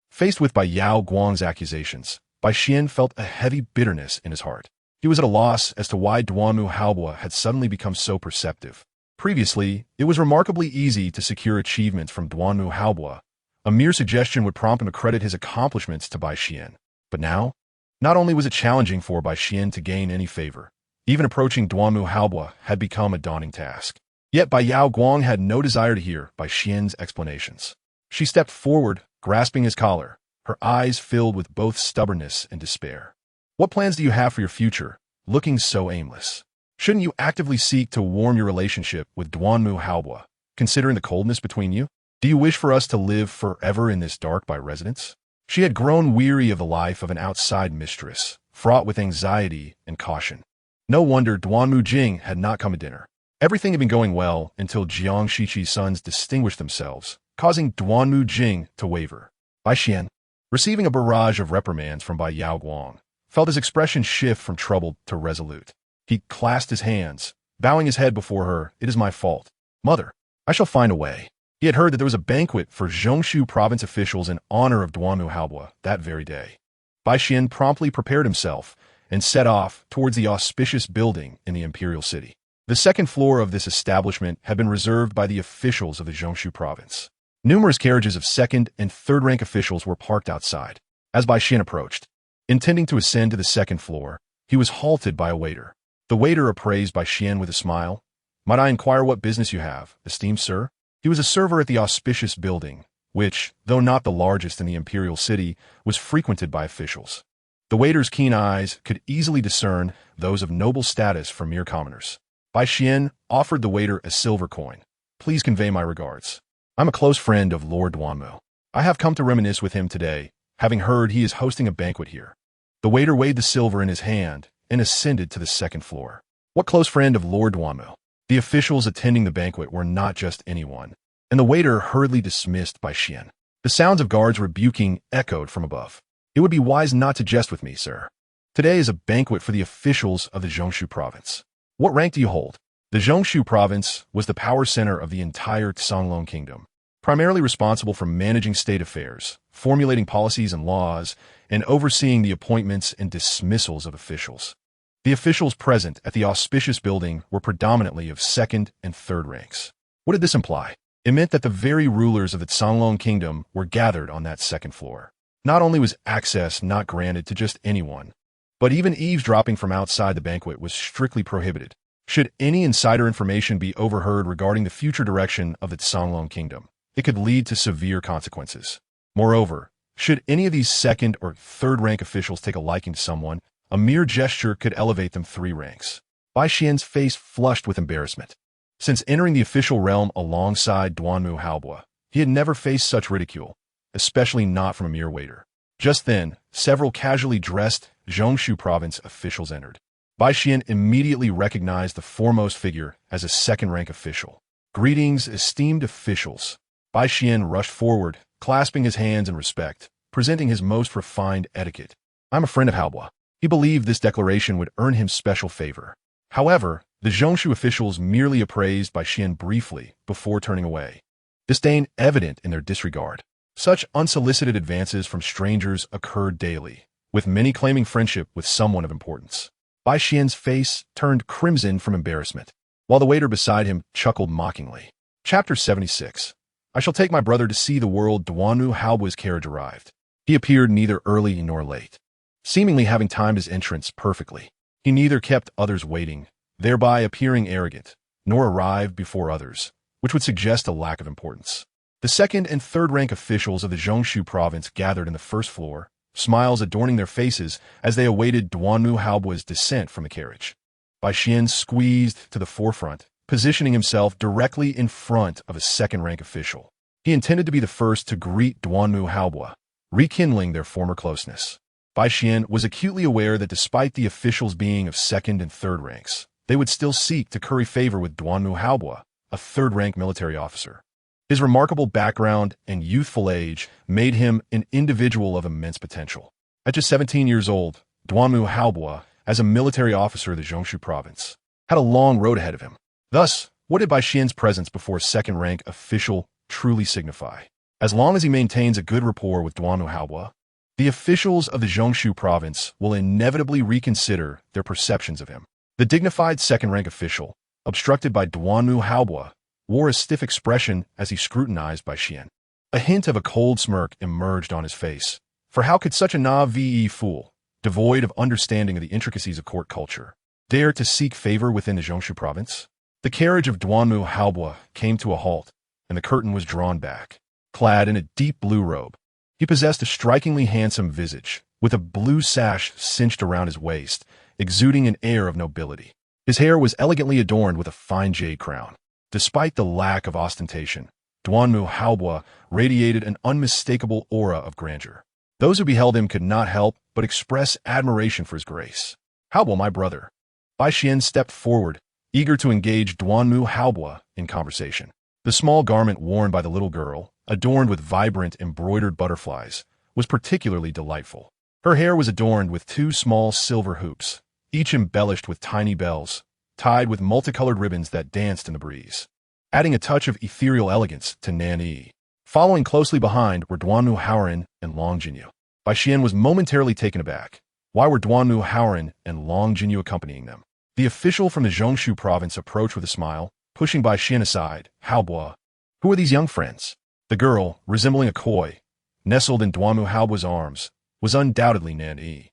Faced with Bai Yao Guang's accusations, Bai Xian felt a heavy bitterness in his heart. He was at a loss as to why Duanmu Haobo had suddenly become so perceptive. Previously, it was remarkably easy to secure achievements from Duanmu Haobo. A mere suggestion would prompt him to credit his accomplishments to Bai Xian. But now, not only was it challenging for Bai Xian to gain any favor, even approaching Duanmu Haobo had become a daunting task. Yet Bai Yao Guang had no desire to hear Bai Xian's explanations. She stepped forward, grasping his collar, her eyes filled with both stubbornness and despair. "What plans do you have for your future, looking so aimless? Shouldn't you actively seek to warm your relationship with Duanmu Haobo, considering the coldness between you? Do you wish for us to live forever in this dark Bai residence?" She had grown weary of the life of an outside mistress, fraught with anxiety and caution. No wonder Duanmu Jing had not come to dinner. Everything had been going well until Jiang Shiqi's sons distinguished themselves, causing Duanmu Jing to waver. Bai Xian, receiving a barrage of reprimands from Bai Yao Guang, felt his expression shift from troubled to resolute. He clasped his hands, bowing his head before her. "It is my fault. Mother, I shall find a way." He had heard that there was a banquet for Zhongshu province officials in honor of Duanmu Haobo that very day. Bai Xian promptly prepared himself and set off towards the auspicious building in the imperial city. The second floor of this establishment had been reserved by the officials of the Zhongshu province. Numerous carriages of second and third-rank officials were parked outside. As Bai Xian approached, intending to ascend to the second floor, he was halted by a waiter. The waiter appraised Bai Xian with a smile. "Might I inquire what business you have, esteemed sir?" He was a server at the auspicious building, which, though not the largest in the imperial city, was frequented by officials. The waiter's keen eyes could easily discern those of noble status from mere commoners. Bai Xian offered the waiter a silver coin, please convey my regards. I'm a close friend of Lord Duanmu. I have come to reminisce with him today, having heard he is hosting a banquet here. The waiter weighed the silver in his hand and ascended to the second floor. What close friend of Lord Duanmu? The officials attending the banquet were not just anyone, and the waiter hurriedly dismissed Bai Xian. The sounds of guards rebuking echoed from above. It would be wise not to jest with me, sir. Today is a banquet for the officials of the Zhongshu province. What rank do you hold? The Zhongshu province was the power center of the entire Xianglong kingdom, primarily responsible for managing state affairs, formulating policies and laws, and overseeing the appointments and dismissals of officials. The officials present at the auspicious building were predominantly of second and third ranks. What did this imply? It meant that the very rulers of the Xianglong kingdom were gathered on that second floor. Not only was access not granted to just anyone, but even eavesdropping from outside the banquet was strictly prohibited. Should any insider information be overheard regarding the future direction of the Xianglong kingdom, it could lead to severe consequences. Moreover, should any of these second or third rank officials take a liking to someone, a mere gesture could elevate them 3 ranks. Bai Xian's face flushed with embarrassment. Since entering the official realm alongside Duanmu Haobo, he had never faced such ridicule, especially not from a mere waiter. Just then, several casually dressed Zhongshu province officials entered. Bai Xian immediately recognized the foremost figure as a second-rank official. Greetings, esteemed officials. Bai Xian rushed forward, clasping his hands in respect, presenting his most refined etiquette. I'm a friend of Haobo. He believed this declaration would earn him special favor. However, the Zhongshu officials merely appraised Bai Xian briefly before turning away, disdain evident in their disregard. Such unsolicited advances from strangers occurred daily, with many claiming friendship with someone of importance. Bai Xian's face turned crimson from embarrassment, while the waiter beside him chuckled mockingly. Chapter 76. I shall take my brother to see the world. Duanmu Haobo's carriage arrived. He appeared neither early nor late, seemingly having timed his entrance perfectly. He neither kept others waiting, thereby appearing arrogant, nor arrived before others, which would suggest a lack of importance. The second and third rank officials of the Zhongshu province gathered in the first floor, smiles adorning their faces as they awaited Duanmu Haobo's descent from the carriage. Bai Xian squeezed to the forefront, positioning himself directly in front of a second-rank official. He intended to be the first to greet Duanmu Haobo, rekindling their former closeness. Bai Xian was acutely aware that despite the officials being of second and third ranks, they would still seek to curry favor with Duanmu Haobo, a third-rank military officer. His remarkable background and youthful age made him an individual of immense potential. At just 17 years old, Duanmu Haobo, as a military officer of the Zhongshu province, had a long road ahead of him. Thus, what did Bai Xian's presence before a second-rank official truly signify? As long as he maintains a good rapport with Duanmu Haobo, the officials of the Zhongshu province will inevitably reconsider their perceptions of him. The dignified second-rank official, obstructed by Duanmu Haobo, wore a stiff expression as he scrutinized Bai Xian. A hint of a cold smirk emerged on his face, for how could such a naive fool, devoid of understanding of the intricacies of court culture, dare to seek favor within the Zhongshu province? The carriage of Duanmu Haobo came to a halt, and the curtain was drawn back. Clad in a deep blue robe, he possessed a strikingly handsome visage, with a blue sash cinched around his waist, exuding an air of nobility. His hair was elegantly adorned with a fine jade crown. Despite the lack of ostentation, Duanmu Haobo radiated an unmistakable aura of grandeur. Those who beheld him could not help but express admiration for his grace. Haobo, my brother. Bai Xian stepped forward, eager to engage Duanmu Haobo in conversation. The small garment worn by the little girl, adorned with vibrant embroidered butterflies, was particularly delightful. Her hair was adorned with 2 small silver hoops, each embellished with tiny bells, tied with multicolored ribbons that danced in the breeze, adding a touch of ethereal elegance to Nan Yi. Following closely behind were Duanmu Haoran and Long Jinyu. Bai Xian was momentarily taken aback. Why were Duanmu Haoran and Long Jinyu accompanying them? The official from the Zhongshu province approached with a smile, pushing Bai Xian aside. Haobo, who are these young friends? The girl, resembling a koi, nestled in Duanmu Haobo's arms, was undoubtedly Nan Yi.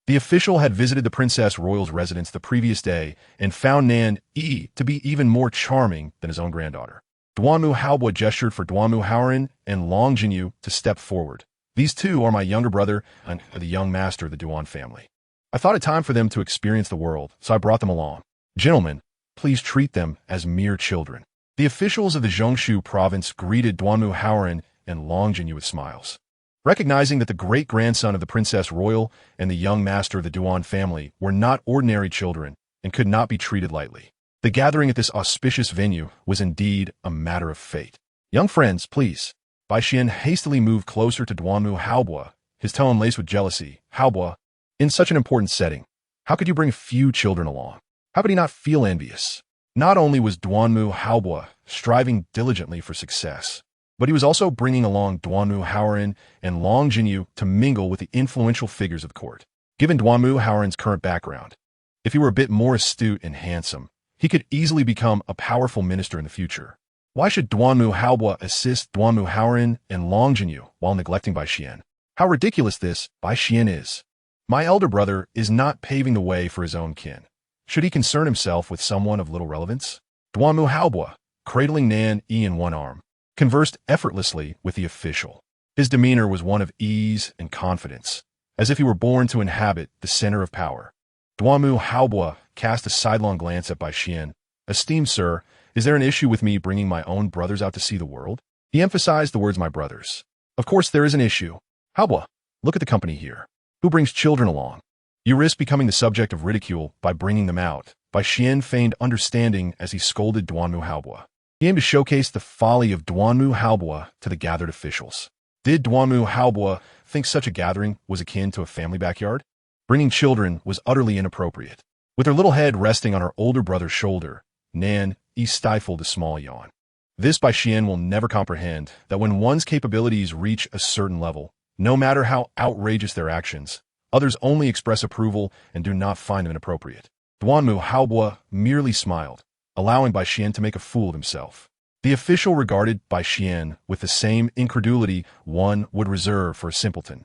The official had visited the Princess Royal's residence the previous day and found Nan Yi to be even more charming than his own granddaughter. Duanmu Haobo gestured for Duanmu Haoran and Long Jinyu to step forward. These 2 are my younger brother and the young master of the Duan family. I thought it time for them to experience the world, so I brought them along. Gentlemen, please treat them as mere children. The officials of the Zhongshu province greeted Duanmu Haoran and Long Jinyu with smiles. Recognizing that the great-grandson of the Princess Royal and the young master of the Duan family were not ordinary children and could not be treated lightly, the gathering at this auspicious venue was indeed a matter of fate. "Young friends, please." Bai Xian hastily moved closer to Duanmu Haobua, his tone laced with jealousy. "Haobua, in such an important setting, how could you bring a few children along? How could he not feel envious?" Not only was Duanmu Haobua striving diligently for success, but he was also bringing along Duanmu Haoran and Long Jinyu to mingle with the influential figures of the court. Given Duanmu Haoran's current background, if he were a bit more astute and handsome, he could easily become a powerful minister in the future. Why should Duanmu Haobua assist Duanmu Haoran and Long Jinyu while neglecting Bai Xian? How ridiculous this Bai Xian is. My elder brother is not paving the way for his own kin. Should he concern himself with someone of little relevance? Duanmu Haobua, cradling Nan Yi in one arm, conversed effortlessly with the official. His demeanor was one of ease and confidence, as if he were born to inhabit the center of power. Duanmu Haobua cast a sidelong glance at Bai Xian. "Esteemed sir, is there an issue with me bringing my own brothers out to see the world?" He emphasized the words "my brothers." "Of course there is an issue. Haobua, look at the company here. Who brings children along? You risk becoming the subject of ridicule by bringing them out." Bai Xian feigned understanding as he scolded Duanmu Haobua. He aimed to showcase the folly of Duanmu Haobua to the gathered officials. Did Duanmu Haobua think such a gathering was akin to a family backyard? Bringing children was utterly inappropriate. With her little head resting on her older brother's shoulder, Nan Yi stifled a small yawn. This Bai Xian will never comprehend that when one's capabilities reach a certain level, no matter how outrageous their actions, others only express approval and do not find them inappropriate. Duanmu Haobua merely smiled, allowing Bai Xian to make a fool of himself. The official regarded Bai Xian with the same incredulity one would reserve for a simpleton.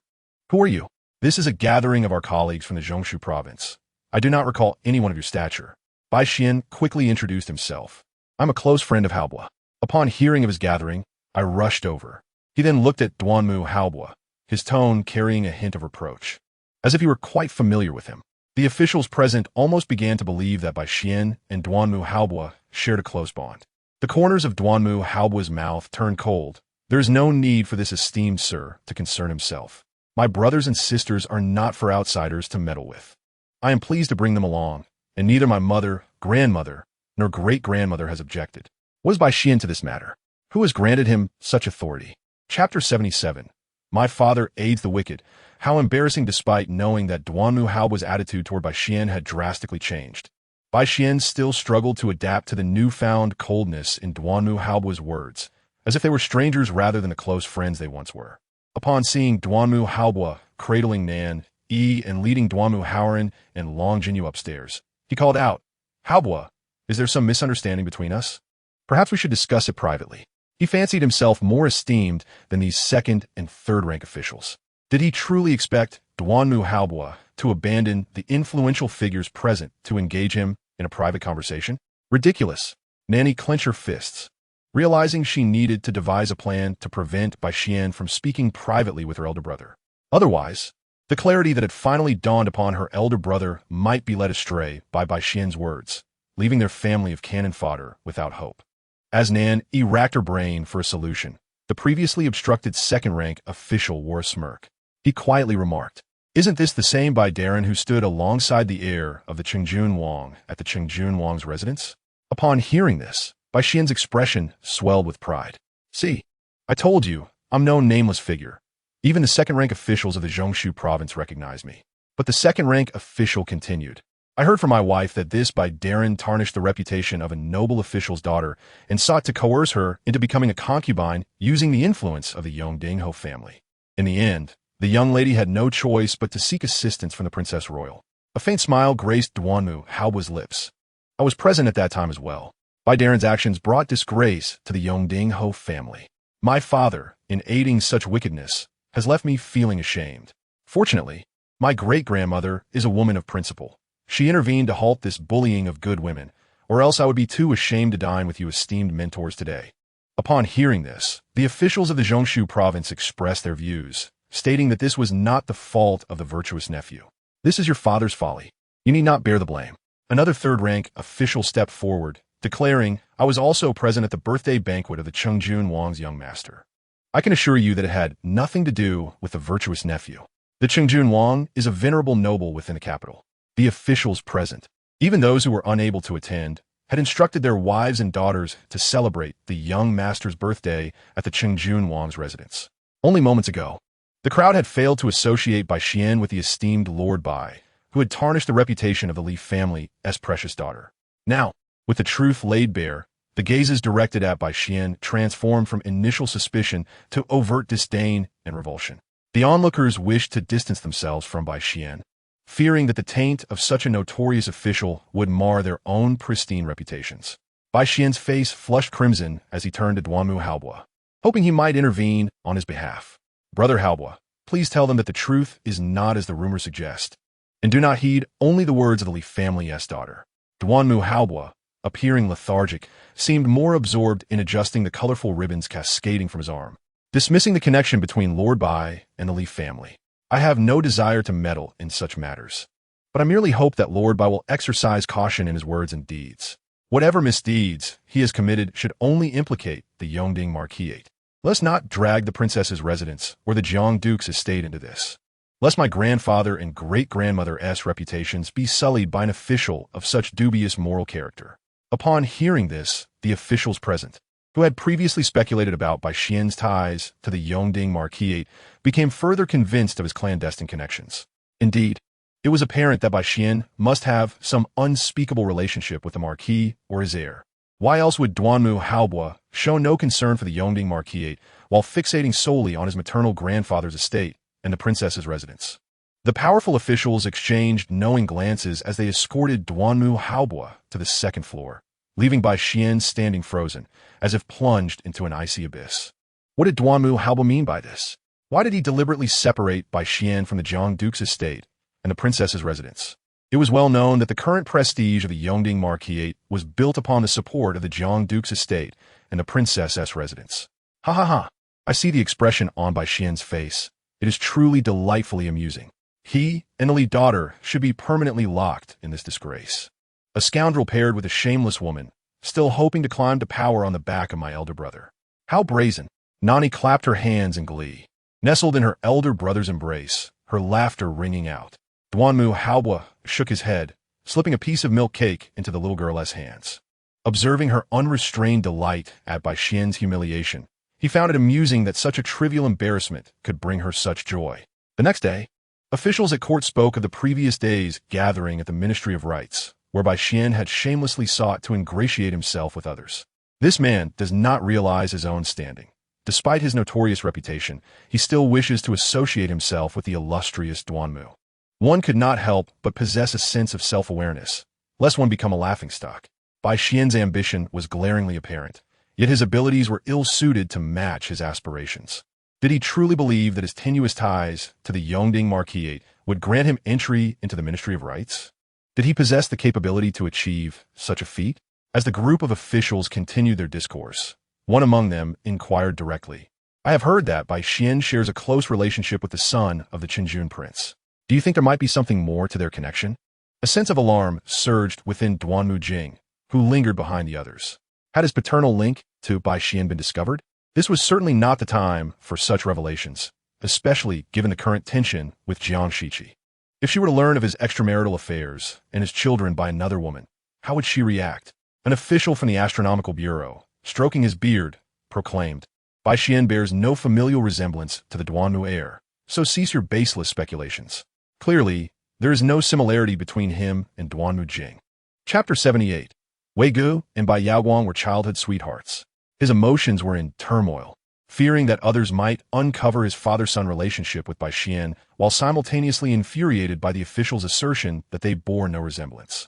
"Who are you?" "This is a gathering of our colleagues from the Zhongshu province. I do not recall anyone of your stature." Bai Xian quickly introduced himself. "I'm a close friend of Haobua." Upon hearing of his gathering, I rushed over. He then looked at Duanmu Haobua, his tone carrying a hint of reproach, as if he were quite familiar with him. The officials present almost began to believe that Bai Xian and Duanmu Haobua shared a close bond. The corners of Duanmu Haobua's mouth turned cold. "There is no need for this esteemed sir to concern himself. My brothers and sisters are not for outsiders to meddle with. I am pleased to bring them along, and neither my mother, grandmother, nor great-grandmother has objected." What is Bai Xian to this matter? Who has granted him such authority? Chapter 77. My father aids the wicked. How embarrassing, despite knowing that Duanmu Haobua's attitude toward Bai Xian had drastically changed. Bai Xian still struggled to adapt to the newfound coldness in Duanmu Haobua's words, as if they were strangers rather than the close friends they once were. Upon seeing Duanmu Haobua cradling Nan Yi and leading Duanmu Haoran and Long Jinyu upstairs, he called out, "Haobua, is there some misunderstanding between us? Perhaps we should discuss it privately." He fancied himself more esteemed than these second and third-rank officials. Did he truly expect Duanmu Haobua to abandon the influential figures present to engage him in a private conversation? Ridiculous. Nan Yi clenched her fists, realizing she needed to devise a plan to prevent Bai Xian from speaking privately with her elder brother. Otherwise, the clarity that had finally dawned upon her elder brother might be led astray by Bai Xian's words, leaving their family of cannon fodder without hope. As Nan Yi racked her brain for a solution, the previously obstructed second-rank official wore a smirk. He quietly remarked, "Isn't this the same Bai Darren who stood alongside the heir of the Chengjun Wang at the Chengjun Wang's residence?" Upon hearing this, Bai Xian's expression swelled with pride. "See, I told you, I'm no nameless figure. Even the second-rank officials of the Zhongshu province recognize me." But the second-rank official continued, "I heard from my wife that this Bai Darren tarnished the reputation of a noble official's daughter and sought to coerce her into becoming a concubine using the influence of the Yongdingho family. In the end, the young lady had no choice but to seek assistance from the Princess Royal." A faint smile graced Duanmu Haobua's lips. "I was present at that time as well. Bai Darren's actions brought disgrace to the Yongdingho family. My father, in aiding such wickedness, has left me feeling ashamed. Fortunately, my great-grandmother is a woman of principle. She intervened to halt this bullying of good women, or else I would be too ashamed to dine with you esteemed mentors today." Upon hearing this, the officials of the Zhongshu province expressed their views, stating that this was not the fault of the virtuous nephew. "This is your father's folly. You need not bear the blame." Another third-rank official stepped forward, declaring, I was also present at the birthday banquet of the Chungjun Wang's young master. I can assure you that it had nothing to do with the virtuous nephew. The Chungjun Wang is a venerable noble within the capital. The officials present, even those who were unable to attend, had instructed their wives and daughters to celebrate the young master's birthday at the Chungjun Wang's residence. Only moments ago, the crowd had failed to associate Bai Xian with the esteemed Lord Bai, who had tarnished the reputation of the Li family as precious daughter. Now, with the truth laid bare, the gazes directed at Bai Xian transformed from initial suspicion to overt disdain and revulsion. The onlookers wished to distance themselves from Bai Xian, fearing that the taint of such a notorious official would mar their own pristine reputations. Bai Xian's face flushed crimson as he turned to Duanmu Haobo, hoping he might intervene on his behalf. Brother Haobo, please tell them that the truth is not as the rumors suggest, and do not heed only the words of the Li family's daughter. Duanmu Haobo, appearing lethargic, seemed more absorbed in adjusting the colorful ribbons cascading from his arm, dismissing the connection between Lord Bai and the Li family. I have no desire to meddle in such matters, but I merely hope that Lord Bai will exercise caution in his words and deeds. Whatever misdeeds he has committed should only implicate the Yongding Marquisate. Let us not drag the princess's residence or the Jiang Duke's estate into this, lest my grandfather and great-grandmother's reputations be sullied by an official of such dubious moral character. Upon hearing this, the officials present, who had previously speculated about Bai Xian's ties to the Yongding Marquisate, became further convinced of his clandestine connections. Indeed, it was apparent that Bai Xian must have some unspeakable relationship with the Marquis or his heir. Why else would Duanmu Haobo show no concern for the Yongding Marquisate while fixating solely on his maternal grandfather's estate and the princess's residence? The powerful officials exchanged knowing glances as they escorted Duanmu Haobo to the second floor, leaving Bai Xian standing frozen, as if plunged into an icy abyss. What did Duanmu Haobo mean by this? Why did he deliberately separate Bai Xian from the Jiang Duke's estate and the princess's residence? It was well known that the current prestige of the Yongding Marquisate was built upon the support of the Jiang Duke's estate and the princess's residence. Ha ha ha! I see the expression on Bai Xian's face. It is truly delightfully amusing. He and the Li daughter should be permanently locked in this disgrace. A scoundrel paired with a shameless woman, still hoping to climb to power on the back of my elder brother. How brazen! Nan Yi clapped her hands in glee, nestled in her elder brother's embrace, her laughter ringing out. Duanmu Haobo shook his head, slipping a piece of milk cake into the little girl's hands. Observing her unrestrained delight at Bai Xian's humiliation, he found it amusing that such a trivial embarrassment could bring her such joy. The next day, officials at court spoke of the previous day's gathering at the Ministry of Rights, where Bai Xian had shamelessly sought to ingratiate himself with others. This man does not realize his own standing. Despite his notorious reputation, he still wishes to associate himself with the illustrious Duanmu. One could not help but possess a sense of self-awareness, lest one become a laughingstock. Bai Xian's ambition was glaringly apparent, yet his abilities were ill-suited to match his aspirations. Did he truly believe that his tenuous ties to the Yongding Marquisate would grant him entry into the Ministry of Rights? Did he possess the capability to achieve such a feat? As the group of officials continued their discourse, one among them inquired directly, I have heard that Bai Xian shares a close relationship with the son of the Chungjun prince. Do you think there might be something more to their connection? A sense of alarm surged within Duanmu Jing, who lingered behind the others. Had his paternal link to Bai Xian been discovered? This was certainly not the time for such revelations, especially given the current tension with Jiang Shiqi. If she were to learn of his extramarital affairs and his children by another woman, how would she react? An official from the Astronomical Bureau, stroking his beard, proclaimed, Bai Xian bears no familial resemblance to the Duanmu heir, so cease your baseless speculations. Clearly, there is no similarity between him and Duanmu Jing. Chapter 78. Wei Gu and Bai Yaoguang were childhood sweethearts. His emotions were in turmoil, fearing that others might uncover his father-son relationship with Bai Xian, while simultaneously infuriated by the official's assertion that they bore no resemblance.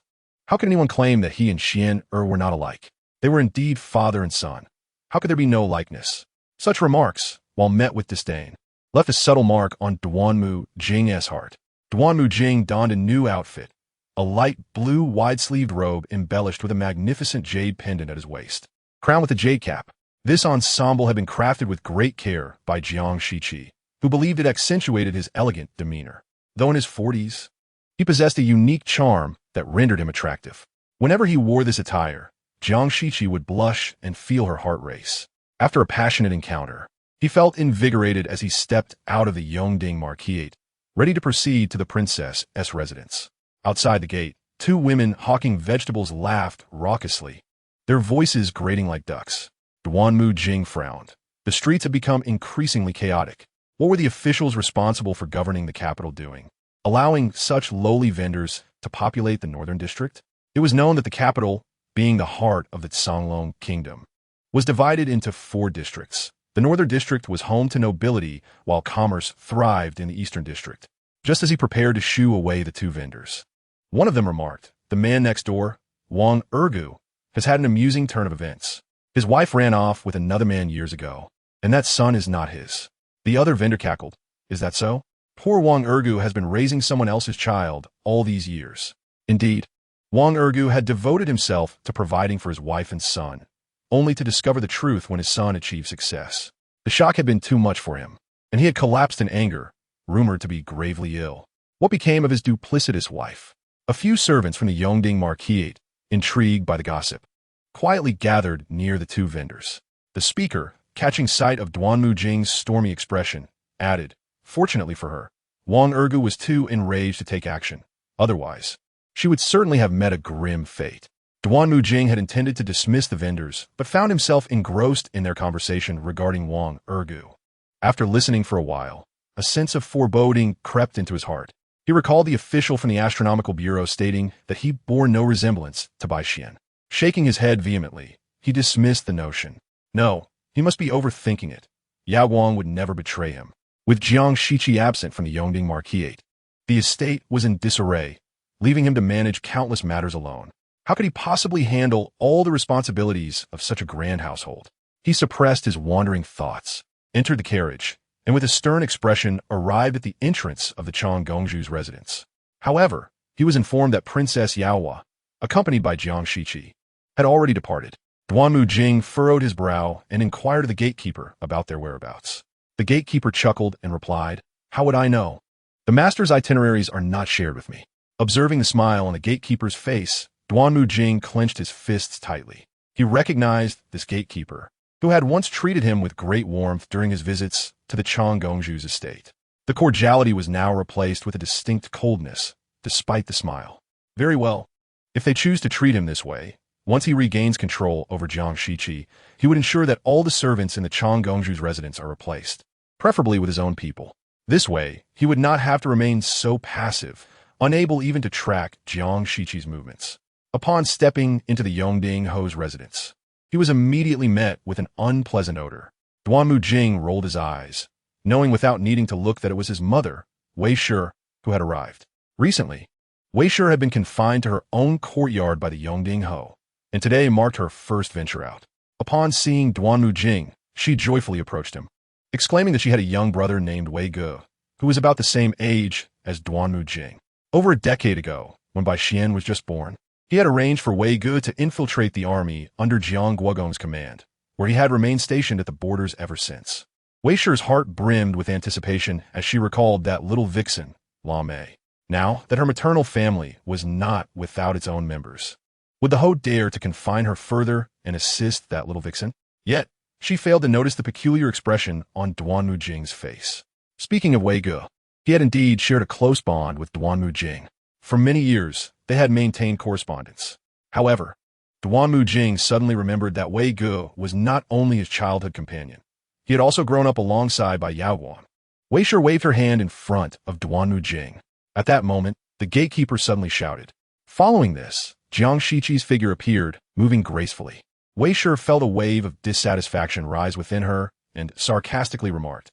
How could anyone claim that he and Xian were not alike? They were indeed father and son. How could there be no likeness? Such remarks, while met with disdain, left a subtle mark on Duanmu Jing's heart. Duanmu Jing donned a new outfit, a light blue wide-sleeved robe embellished with a magnificent jade pendant at his waist, crowned with a jade cap. This ensemble had been crafted with great care by Jiang Shiqi, who believed it accentuated his elegant demeanor. Though in his 40s, he possessed a unique charm that rendered him attractive. Whenever he wore this attire, Jiang Shiqi would blush and feel her heart race. After a passionate encounter, he felt invigorated as he stepped out of the Yongding Marquisate, ready to proceed to the princess's residence. Outside the gate, two women hawking vegetables laughed raucously, their voices grating like ducks. Duanmu Jing frowned. The streets had become increasingly chaotic. What were the officials responsible for governing the capital doing, allowing such lowly vendors to populate the northern district? It was known that the capital, being the heart of the Songlong kingdom, was divided into 4 districts. The northern district was home to nobility, while commerce thrived in the eastern district. Just as he prepared to shoo away the two vendors, one of them remarked, "The man next door, Wang Ergu, has had an amusing turn of events. His wife ran off with another man years ago, and that son is not his." The other vendor cackled, "Is that so? Poor Wang Ergu has been raising someone else's child all these years." Indeed, Wang Ergu had devoted himself to providing for his wife and son, only to discover the truth when his son achieved success. The shock had been too much for him, and he had collapsed in anger, rumored to be gravely ill. What became of his duplicitous wife? A few servants from the Yongding Marquisate, intrigued by the gossip, quietly gathered near the two vendors. The speaker, catching sight of Duanmu Jing's stormy expression, added, "Fortunately for her, Wang Ergu was too enraged to take action. Otherwise, she would certainly have met a grim fate." Duanmu Jing had intended to dismiss the vendors, but found himself engrossed in their conversation regarding Wang Ergu. After listening for a while, a sense of foreboding crept into his heart. He recalled the official from the Astronomical Bureau stating that he bore no resemblance to Bai Xian. Shaking his head vehemently, he dismissed the notion. No, he must be overthinking it. Yao Guang would never betray him. With Jiang Shiqi absent from the Yongding Marquisate, the estate was in disarray, leaving him to manage countless matters alone. How could he possibly handle all the responsibilities of such a grand household? He suppressed his wandering thoughts, entered the carriage, and with a stern expression arrived at the entrance of the Chang Gongzhu's residence. However, he was informed that Princess Yaohua, accompanied by Jiang Shiqi, had already departed. Duanmu Jing furrowed his brow and inquired of the gatekeeper about their whereabouts. The gatekeeper chuckled and replied, "How would I know? The master's itineraries are not shared with me." Observing the smile on the gatekeeper's face, Duanmu Jing clenched his fists tightly. He recognized this gatekeeper, who had once treated him with great warmth during his visits to the Chang Gongzhu's estate. The cordiality was now replaced with a distinct coldness, despite the smile. Very well. If they choose to treat him this way, once he regains control over Jiang Shiqi, he would ensure that all the servants in the Chang Gongzhu's residence are replaced, preferably with his own people. This way, he would not have to remain so passive, unable even to track Jiang Shiqi's movements. Upon stepping into the Yongding Ho's residence, he was immediately met with an unpleasant odor. Duanmu Jing rolled his eyes, knowing without needing to look that it was his mother, Wei Shi, who had arrived. Recently, Wei Shi had been confined to her own courtyard by the Yongding Ho, and today marked her first venture out. Upon seeing Duanmu Jing, she joyfully approached him, exclaiming that she had a young brother named Wei Ge, who was about the same age as Duanmu Jing. Over a decade ago, when Bai Xian was just born, he had arranged for Wei Ge to infiltrate the army under Jiang Guogong's command, where he had remained stationed at the borders ever since. Wei Shi's heart brimmed with anticipation as she recalled that little vixen, La Mei. Now that her maternal family was not without its own members, would the Ho dare to confine her further and assist that little vixen? Yet, she failed to notice the peculiar expression on Duanmu Jing's face. Speaking of Wei Ge, he had indeed shared a close bond with Duanmu Jing. For many years, they had maintained correspondence. However, Duanmu Jing suddenly remembered that Wei Ge was not only his childhood companion, he had also grown up alongside by Yao Guang. Wei Shi waved her hand in front of Duanmu Jing. At that moment, the gatekeeper suddenly shouted. Following this, Jiang Shiqi's figure appeared, moving gracefully. Wei Shi felt a wave of dissatisfaction rise within her and sarcastically remarked,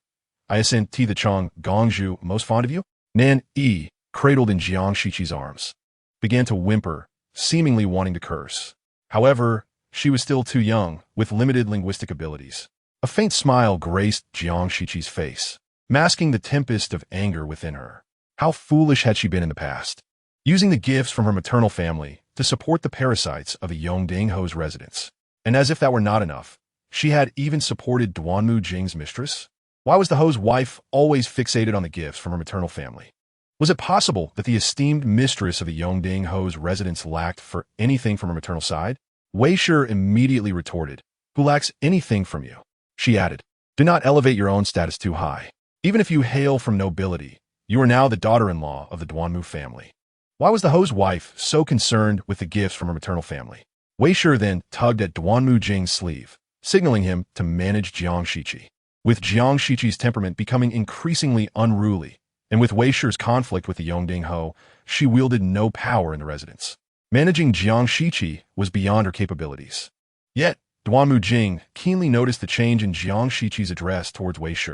"I isn't the Chang Gongzhu most fond of you?" Nan Yi, cradled in Jiang Shiqi's arms, began to whimper, seemingly wanting to curse. However, she was still too young, with limited linguistic abilities. A faint smile graced Jiang Shiqi's face, masking the tempest of anger within her. How foolish had she been in the past, using the gifts from her maternal family to support the parasites of a Yongding Ho's residence. And as if that were not enough, she had even supported Duanmu Jing's mistress? Why was the Ho's wife always fixated on the gifts from her maternal family? Was it possible that the esteemed mistress of the Yongding Ho's residence lacked for anything from her maternal side? Wei Shi immediately retorted, "Who lacks anything from you?" She added, "Do not elevate your own status too high. Even if you hail from nobility, you are now the daughter-in-law of the Duanmu family." Why was the Ho's wife so concerned with the gifts from her maternal family? Wei Shi then tugged at Duanmu Jing's sleeve, signaling him to manage Jiang Shiqi. With Jiang Shiqi's temperament becoming increasingly unruly, and with Wei Shi's conflict with the Yongding Ho, she wielded no power in the residence. Managing Jiang Shiqi was beyond her capabilities. Yet, Duanmu Jing keenly noticed the change in Jiang Shiqi's address towards Wei Shi.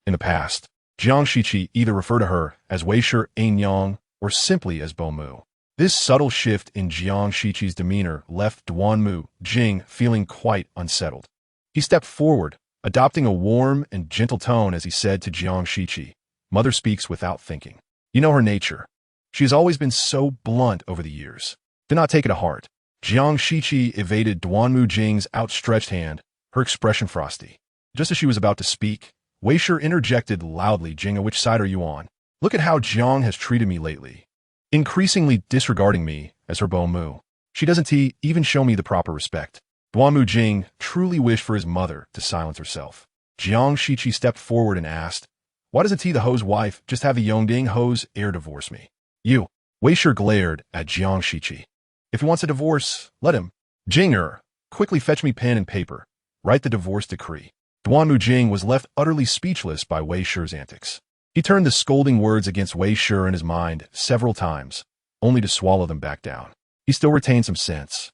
In the past, Jiang Shiqi either referred to her as Wei Shi Anyang or simply as Bomu. This subtle shift in Jiang Shiqi's demeanor left Duanmu Jing feeling quite unsettled. He stepped forward, adopting a warm and gentle tone as he said to Jiang Shiqi, "Mother speaks without thinking. You know her nature. She has always been so blunt over the years. Do not take it to heart." Jiang Shiqi evaded Duanmu Jing's outstretched hand, her expression frosty. Just as she was about to speak, Wei Shi interjected loudly, "Jing, which side are you on? Look at how Jiang has treated me lately, increasingly disregarding me as her Bomu. She doesn't even show me the proper respect." Duanmu Jing truly wished for his mother to silence herself. Jiang Shiqi stepped forward and asked, "Why doesn't the Ho's wife just have the Yongding Ho's heir divorce me?" "You." Wei Shi glared at Jiang Shiqi. "If he wants a divorce, let him. Jinger, quickly fetch me pen and paper. Write the divorce decree." Duanmu Jing was left utterly speechless by Wei Shi's antics. He turned the scolding words against Wei Shi in his mind several times, only to swallow them back down. He still retained some sense.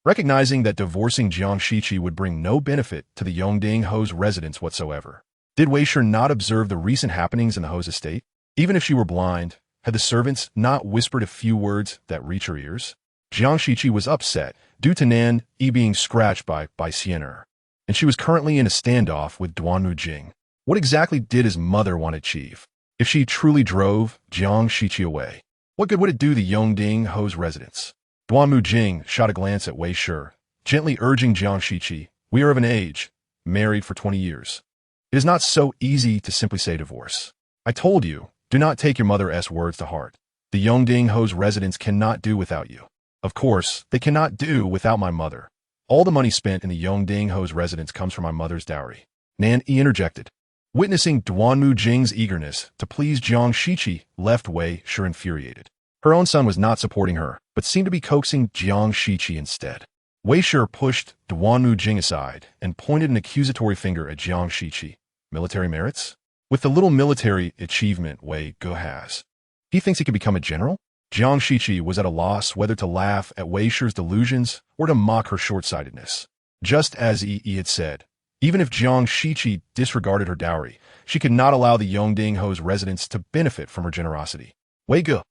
Recognizing that divorcing Jiang Shiqi would bring no benefit to the Yongding Ho's residence whatsoever, did Wei Shi not observe the recent happenings in the Ho's estate? Even if she were blind, had the servants not whispered a few words that reach her ears? Jiang Shiqi was upset due to Nan Yi being scratched by Xiener, and she was currently in a standoff with Duanmu Jing. What exactly did his mother want to achieve? If she truly drove Jiang Shiqi away, what good would it do the Yongding Ho's residence? Duanmu Jing shot a glance at Wei Shi, gently urging Jiang Shiqi, "We are of an age, married for 20 years. It is not so easy to simply say divorce. I told you, do not take your mother's words to heart. The Yongding Ho's residence cannot do without you. Of course, they cannot do without my mother. All the money spent in the Yongding Ho's residence comes from my mother's dowry." Nan Yi interjected. Witnessing Duanmu Jing's eagerness to please Jiang Shiqi left Wei Shi infuriated. Her own son was not supporting her, but seemed to be coaxing Jiang Shiqi instead. Wei Shi pushed Duanmu Jing aside and pointed an accusatory finger at Jiang Shiqi. "Military merits? With the little military achievement Wei Ge has, he thinks he could become a general?" Jiang Shiqi was at a loss whether to laugh at Wei Shi's delusions or to mock her short-sightedness. Just as Yi had said, even if Jiang Shiqi disregarded her dowry, she could not allow the Yongding Ho's residents to benefit from her generosity. Wei Ge.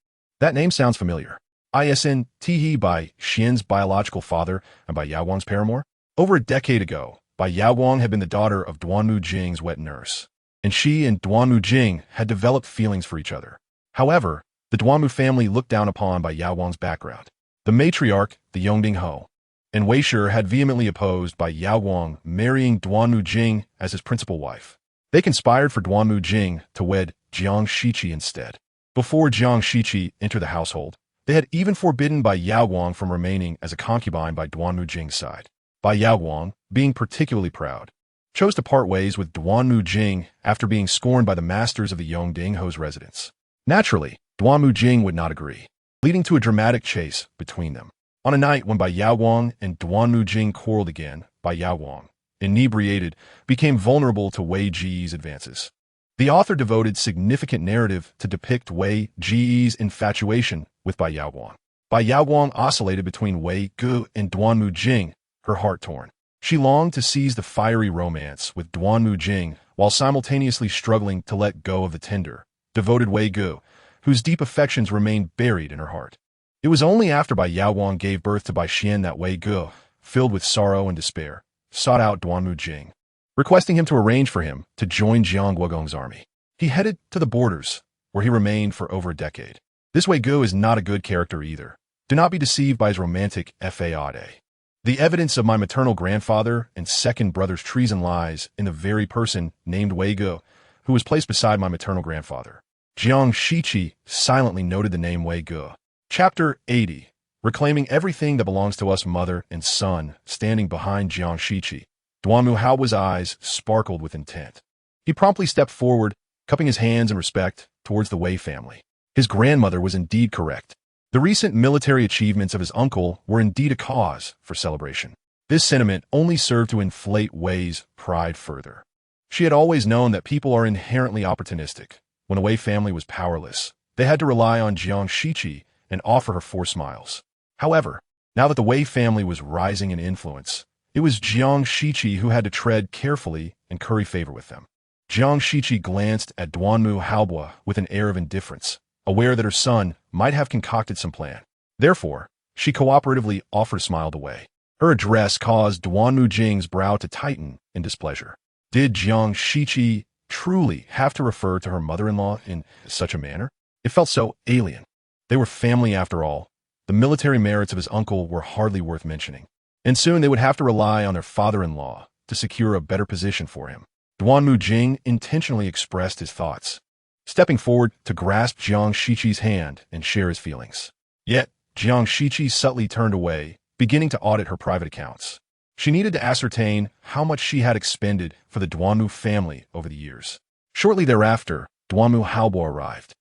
That name sounds familiar. Isn He by Xian's biological father and by Yao Guang's paramour? Over a decade ago, Bai Yao Guang had been the daughter of Duanmu Jing's wet nurse, and she and Duanmu Jing had developed feelings for each other. However, the Duanmu family looked down upon Bai Yao Guang's background. The matriarch, the Yongding Ho, and Wei Shi had vehemently opposed Bai Yao Guang marrying Duanmu Jing as his principal wife. They conspired for Duanmu Jing to wed Jiang Shiqi instead. Before Jiang Shiqi entered the household, they had even forbidden Bai Yao Guang from remaining as a concubine by Duanmu Jing's side. Bai Yao Guang, being particularly proud, chose to part ways with Duanmu Jing after being scorned by the masters of the Yongding Ho's residence. Naturally, Duanmu Jing would not agree, leading to a dramatic chase between them. On a night when Bai Yao Guang and Duanmu Jing quarreled again, Bai Yao Guang, inebriated, became vulnerable to Wei Ji's advances. The author devoted significant narrative to depict Wei Ji's infatuation with Bai Yao Guang. Bai Yao Guang oscillated between Wei Ge and Duanmu Jing, her heart torn. She longed to seize the fiery romance with Duanmu Jing while simultaneously struggling to let go of the tender, devoted Wei Ge, whose deep affections remained buried in her heart. It was only after Bai Yao Guang gave birth to Bai Xian that Wei Ge, filled with sorrow and despair, sought out Duanmu Jing, requesting him to arrange for him to join Jiang Guogong's army. He headed to the borders, where he remained for over a decade. This Wei Ge is not a good character either. Do not be deceived by his romantic faade. The evidence of my maternal grandfather and second brother's treason lies in the very person named Wei Ge, who was placed beside my maternal grandfather. Jiang Shiqi silently noted the name Wei Ge. Chapter 80. reclaiming everything that belongs to us, mother and son, standing behind Jiang Shiqi. Duanmu Haobua's eyes sparkled with intent. He promptly stepped forward, cupping his hands in respect towards the Wei family. His grandmother was indeed correct. The recent military achievements of his uncle were indeed a cause for celebration. This sentiment only served to inflate Wei's pride further. She had always known that people are inherently opportunistic. When the Wei family was powerless, they had to rely on Jiang Shiqi and offer her forced smiles. However, now that the Wei family was rising in influence, it was Jiang Shiqi who had to tread carefully and curry favor with them. Jiang Shiqi glanced at Duanmu Haobua with an air of indifference, aware that her son might have concocted some plan. Therefore, she cooperatively offered smiled away. Her address caused Duanmu Jing's brow to tighten in displeasure. Did Jiang Shiqi truly have to refer to her mother-in-law in such a manner? It felt so alien. They were family after all. The military merits of his uncle were hardly worth mentioning. And soon they would have to rely on their father-in-law to secure a better position for him. Duanmu Jing intentionally expressed his thoughts, stepping forward to grasp Jiang Shiqi's hand and share his feelings. Yet, Jiang Shiqi subtly turned away, beginning to audit her private accounts. She needed to ascertain how much she had expended for the Duanmu family over the years. Shortly thereafter, Duanmu Haobua arrived.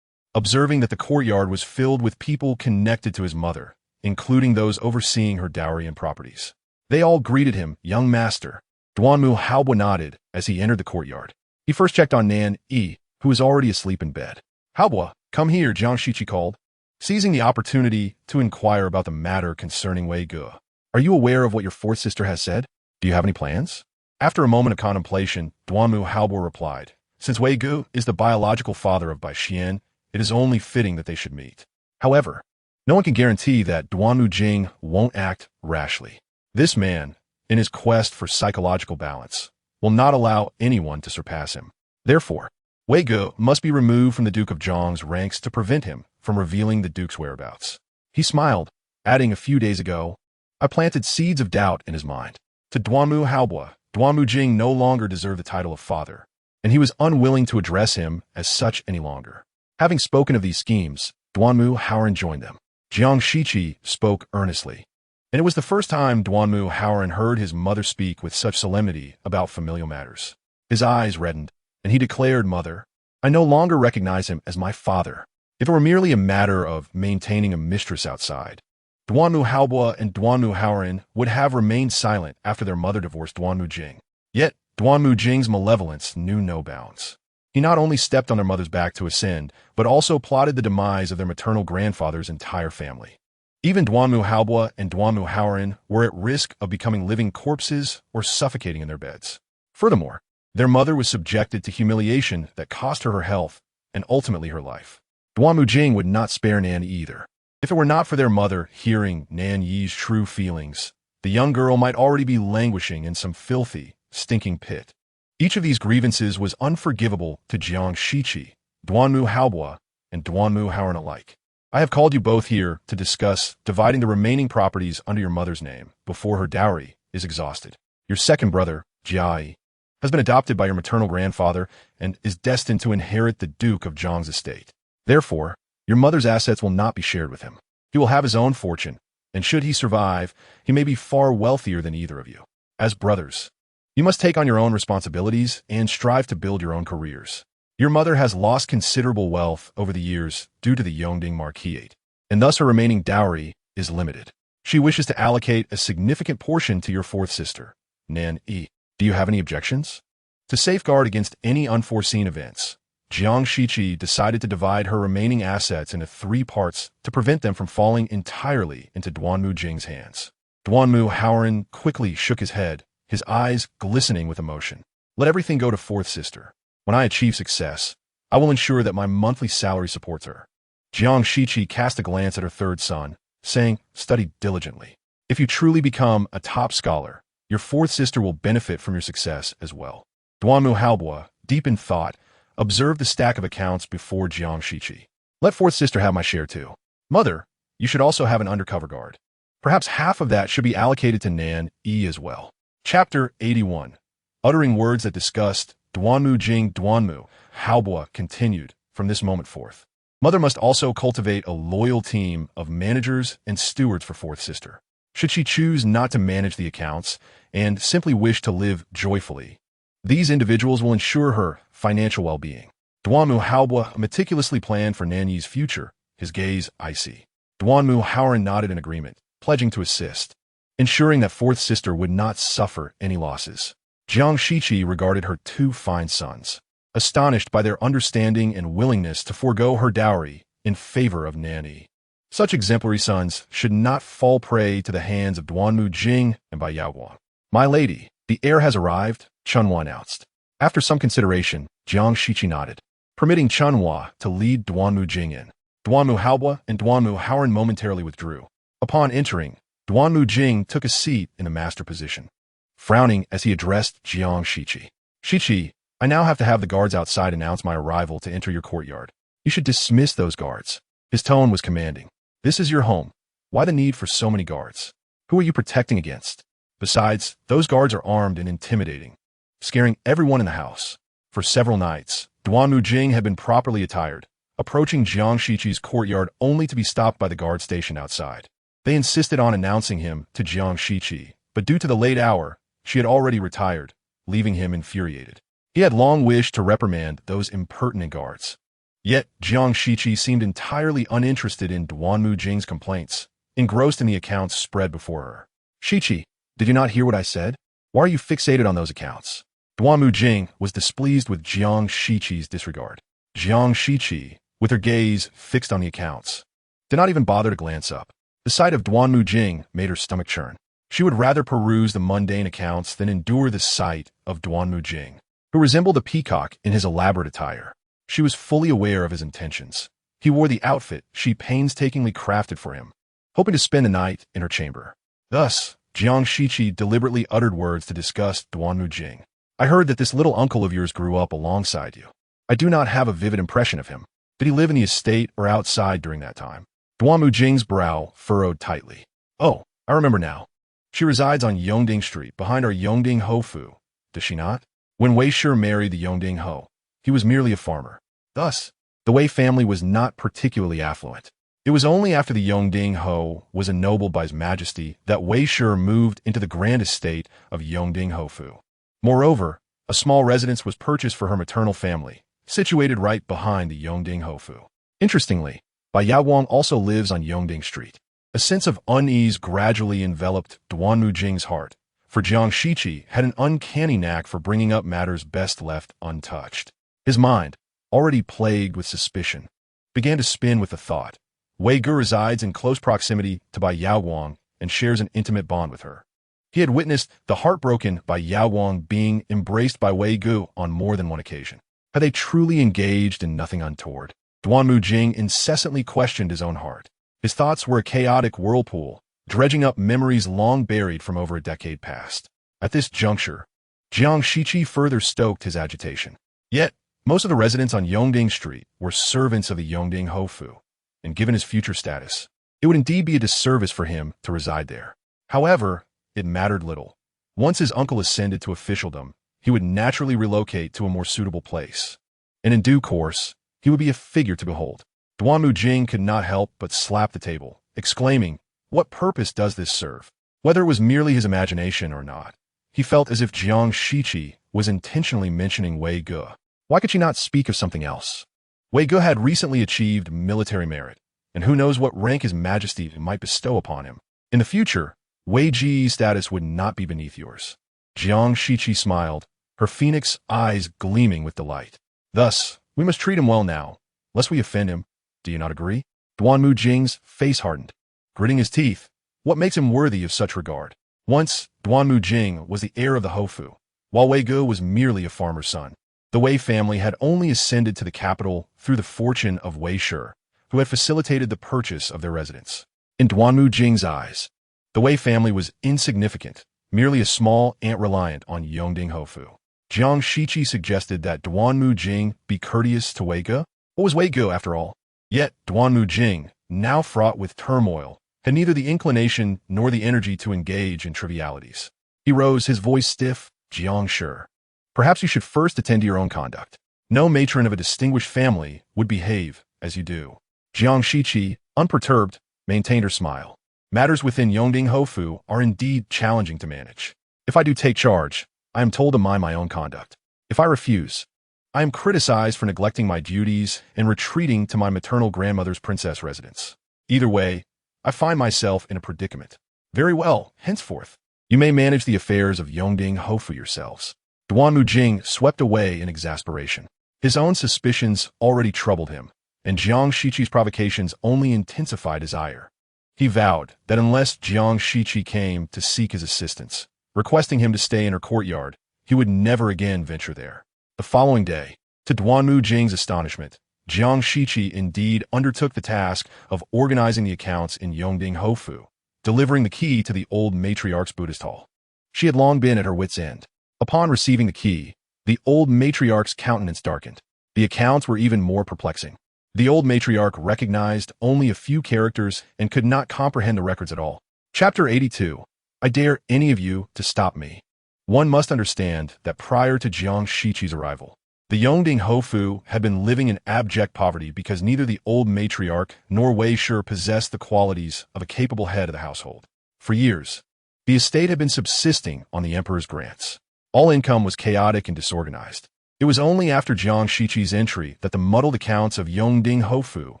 Observing that the courtyard was filled with people connected to his mother, including those overseeing her dowry and properties. They all greeted him, young master. Duanmu Haobua nodded as he entered the courtyard. He first checked on Nan Yi, who was already asleep in bed. Haobua, come here, Jiang Shiqi called, seizing the opportunity to inquire about the matter concerning Wei Ge. Are you aware of what your fourth sister has said? Do you have any plans? After a moment of contemplation, Duanmu Haobua replied, since Wei Ge is the biological father of Bai Xian, it is only fitting that they should meet. However, no one can guarantee that Duanmu Jing won't act rashly. This man, in his quest for psychological balance, will not allow anyone to surpass him. Therefore, Wei Ge must be removed from the Duke of Zhong's ranks to prevent him from revealing the Duke's whereabouts. He smiled, adding a few days ago, I planted seeds of doubt in his mind. To Duanmu Haobua, Duanmu Jing no longer deserved the title of father, and he was unwilling to address him as such any longer. Having spoken of these schemes, Duanmu Haoran joined them. Jiang Shiqi spoke earnestly, and it was the first time Duanmu Haoran heard his mother speak with such solemnity about familial matters. His eyes reddened, and he declared, Mother, I no longer recognize him as my father. If it were merely a matter of maintaining a mistress outside, Duanmu Haobua and Duanmu Haoran would have remained silent after their mother divorced Duanmu Jing. Yet, Duanmu Jing's malevolence knew no bounds. He not only stepped on their mother's back to ascend, but also plotted the demise of their maternal grandfather's entire family. Even Duanmu Haobua and Duanmu Haoran were at risk of becoming living corpses or suffocating in their beds. Furthermore, their mother was subjected to humiliation that cost her her health and ultimately her life. Duanmu Jing would not spare Nan Yi either. If it were not for their mother hearing Nan Yi's true feelings, the young girl might already be languishing in some filthy, stinking pit. Each of these grievances was unforgivable to Jiang Shiqi, Duanmu Haobua, and Duanmu Haoran alike. I have called you both here to discuss dividing the remaining properties under your mother's name before her dowry is exhausted. Your second brother, Jia Yi, has been adopted by your maternal grandfather and is destined to inherit the Duke of Zhong's estate. Therefore, your mother's assets will not be shared with him. He will have his own fortune, and should he survive, he may be far wealthier than either of you. As brothers, you must take on your own responsibilities and strive to build your own careers. Your mother has lost considerable wealth over the years due to the Yongding Marquisate, and thus her remaining dowry is limited. She wishes to allocate a significant portion to your fourth sister, Nan Yi. Do you have any objections? To safeguard against any unforeseen events, Jiang Shiqi decided to divide her remaining assets into 3 parts to prevent them from falling entirely into Duanmu Jing's hands. Duanmu Haoran quickly shook his head, his eyes glistening with emotion. Let everything go to fourth sister. When I achieve success, I will ensure that my monthly salary supports her. Jiang Shiqi cast a glance at her third son, saying, study diligently. If you truly become a top scholar, your fourth sister will benefit from your success as well. Duanmu Haobua, deep in thought, observed the stack of accounts before Jiang Shiqi. Let fourth sister have my share too. Mother, you should also have an undercover guard. Perhaps half of that should be allocated to Nan Yi as well. Chapter 81. Uttering words that disgust Duanmu Jing Duanmu Haobua continued from this moment forth. Mother must also cultivate a loyal team of managers and stewards for fourth sister. Should she choose not to manage the accounts and simply wish to live joyfully, these individuals will ensure her financial well-being. Duanmu Haobo meticulously planned for Nan Yi's future, his gaze icy. Duanmu Haoran nodded in agreement, pledging to assist, ensuring that fourth sister would not suffer any losses. Jiang Shiqi regarded her two fine sons, astonished by their understanding and willingness to forego her dowry in favor of Nan Yi. Such exemplary sons should not fall prey to the hands of Duanmu Jing and Bai Yaoguang. My lady, the heir has arrived, Chunhua announced. After some consideration, Jiang Shiqi nodded, permitting Chunhua to lead Duanmu Jing in. Duanmu Haobo and Duanmu Haoran momentarily withdrew. Upon entering, Duanmu Jing took a seat in the master position, frowning as he addressed Jiang Shiqi. Shiqi, I now have to have the guards outside announce my arrival to enter your courtyard. You should dismiss those guards. His tone was commanding. This is your home. Why the need for so many guards? Who are you protecting against? Besides, those guards are armed and intimidating, scaring everyone in the house. For several nights, Duanmu Jing had been properly attired, approaching Jiang Shiqi's courtyard only to be stopped by the guard stationed outside. They insisted on announcing him to Jiang Shiqi, but due to the late hour, she had already retired, leaving him infuriated. He had long wished to reprimand those impertinent guards. Yet, Jiang Shiqi seemed entirely uninterested in Duanmu Jing's complaints, engrossed in the accounts spread before her. Shiqi, did you not hear what I said? Why are you fixated on those accounts? Duanmu Jing was displeased with Jiang Shiqi's disregard. Jiang Shiqi, with her gaze fixed on the accounts, did not even bother to glance up. The sight of Duanmu Jing made her stomach churn. She would rather peruse the mundane accounts than endure the sight of Duanmu Jing, who resembled a peacock in his elaborate attire. She was fully aware of his intentions. He wore the outfit she painstakingly crafted for him, hoping to spend the night in her chamber. Thus, Jiang Shiqi deliberately uttered words to disgust Duanmu Jing. I heard that this little uncle of yours grew up alongside you. I do not have a vivid impression of him. Did he live in the estate or outside during that time? Duanmu Jing's brow furrowed tightly. Oh, I remember now. She resides on Yongding Street, behind our Yongding Hofu, does she not? When Wei Shi married the Yongding Ho, he was merely a farmer. Thus, the Wei family was not particularly affluent. It was only after the Yongding Ho was ennobled by His Majesty that Wei Shi moved into the grand estate of Yongding Hofu. Moreover, a small residence was purchased for her maternal family, situated right behind the Yongding Hofu. Interestingly, Bai Yaoguang also lives on Yongding Street. A sense of unease gradually enveloped Duanmu Jing's heart, for Jiang Shiqi had an uncanny knack for bringing up matters best left untouched. His mind, already plagued with suspicion, began to spin with the thought. Wei Gu resides in close proximity to Bai Yaoguang and shares an intimate bond with her. He had witnessed the heartbroken Bai Yaoguang being embraced by Wei Gu on more than one occasion. Had they truly engaged in nothing untoward? Duanmu Jing incessantly questioned his own heart. His thoughts were a chaotic whirlpool, dredging up memories long buried from over a decade past. At this juncture, Jiang Shiqi further stoked his agitation. Yet, most of the residents on Yongding Street were servants of the Yongding Hofu, and given his future status, it would indeed be a disservice for him to reside there. However, it mattered little. Once his uncle ascended to officialdom, he would naturally relocate to a more suitable place, and in due course, he would be a figure to behold. Duanmu Jing could not help but slap the table, exclaiming, "What purpose does this serve?" Whether it was merely his imagination or not, he felt as if Jiang Shiqi was intentionally mentioning Wei Gu. Why could she not speak of something else? Wei Gu had recently achieved military merit, and who knows what rank His Majesty might bestow upon him. In the future, Wei Ji's status would not be beneath yours. Jiang Shiqi smiled, her phoenix eyes gleaming with delight. Thus, we must treat him well now, lest we offend him. Do you not agree? Duanmu Jing's face hardened, gritting his teeth. What makes him worthy of such regard? Once, Duanmu Jing was the heir of the Hofu, while Wei Gu was merely a farmer's son. The Wei family had only ascended to the capital through the fortune of Wei Shi, who had facilitated the purchase of their residence. In Duanmu Jing's eyes, the Wei family was insignificant, merely a small ant reliant on Yongding Hofu. Jiang Shiqi suggested that Duanmu Jing be courteous to Wei Gu. What was Wei Gu, after all? Yet, Duanmu Jing, now fraught with turmoil, had neither the inclination nor the energy to engage in trivialities. He rose, his voice stiff. Jiang Shi, perhaps you should first attend to your own conduct. No matron of a distinguished family would behave as you do. Jiang Shiqi, unperturbed, maintained her smile. Matters within Yongding Hofu are indeed challenging to manage. If I do take charge, I am told to mind my own conduct. If I refuse, I am criticized for neglecting my duties and retreating to my maternal grandmother's princess residence. Either way, I find myself in a predicament. Very well, henceforth, you may manage the affairs of Yongding Hofu yourselves. Duanmu Jing swept away in exasperation. His own suspicions already troubled him, and Jiang Shiqi's provocations only intensified his ire. He vowed that unless Jiang Shiqi came to seek his assistance, requesting him to stay in her courtyard, he would never again venture there. The following day, to Duanmu Jing's astonishment, Jiang Shiqi indeed undertook the task of organizing the accounts in Yongding Hofu, delivering the key to the old matriarch's Buddhist hall. She had long been at her wit's end. Upon receiving the key, the old matriarch's countenance darkened. The accounts were even more perplexing. The old matriarch recognized only a few characters and could not comprehend the records at all. Chapter 82. I dare any of you to stop me. One must understand that prior to Jiang Shiqi's arrival, the Yongding Hofu had been living in abject poverty because neither the old matriarch nor Wei Shi possessed the qualities of a capable head of the household. For years, the estate had been subsisting on the emperor's grants. All income was chaotic and disorganized. It was only after Jiang Shiqi's entry that the muddled accounts of Yongding Hofu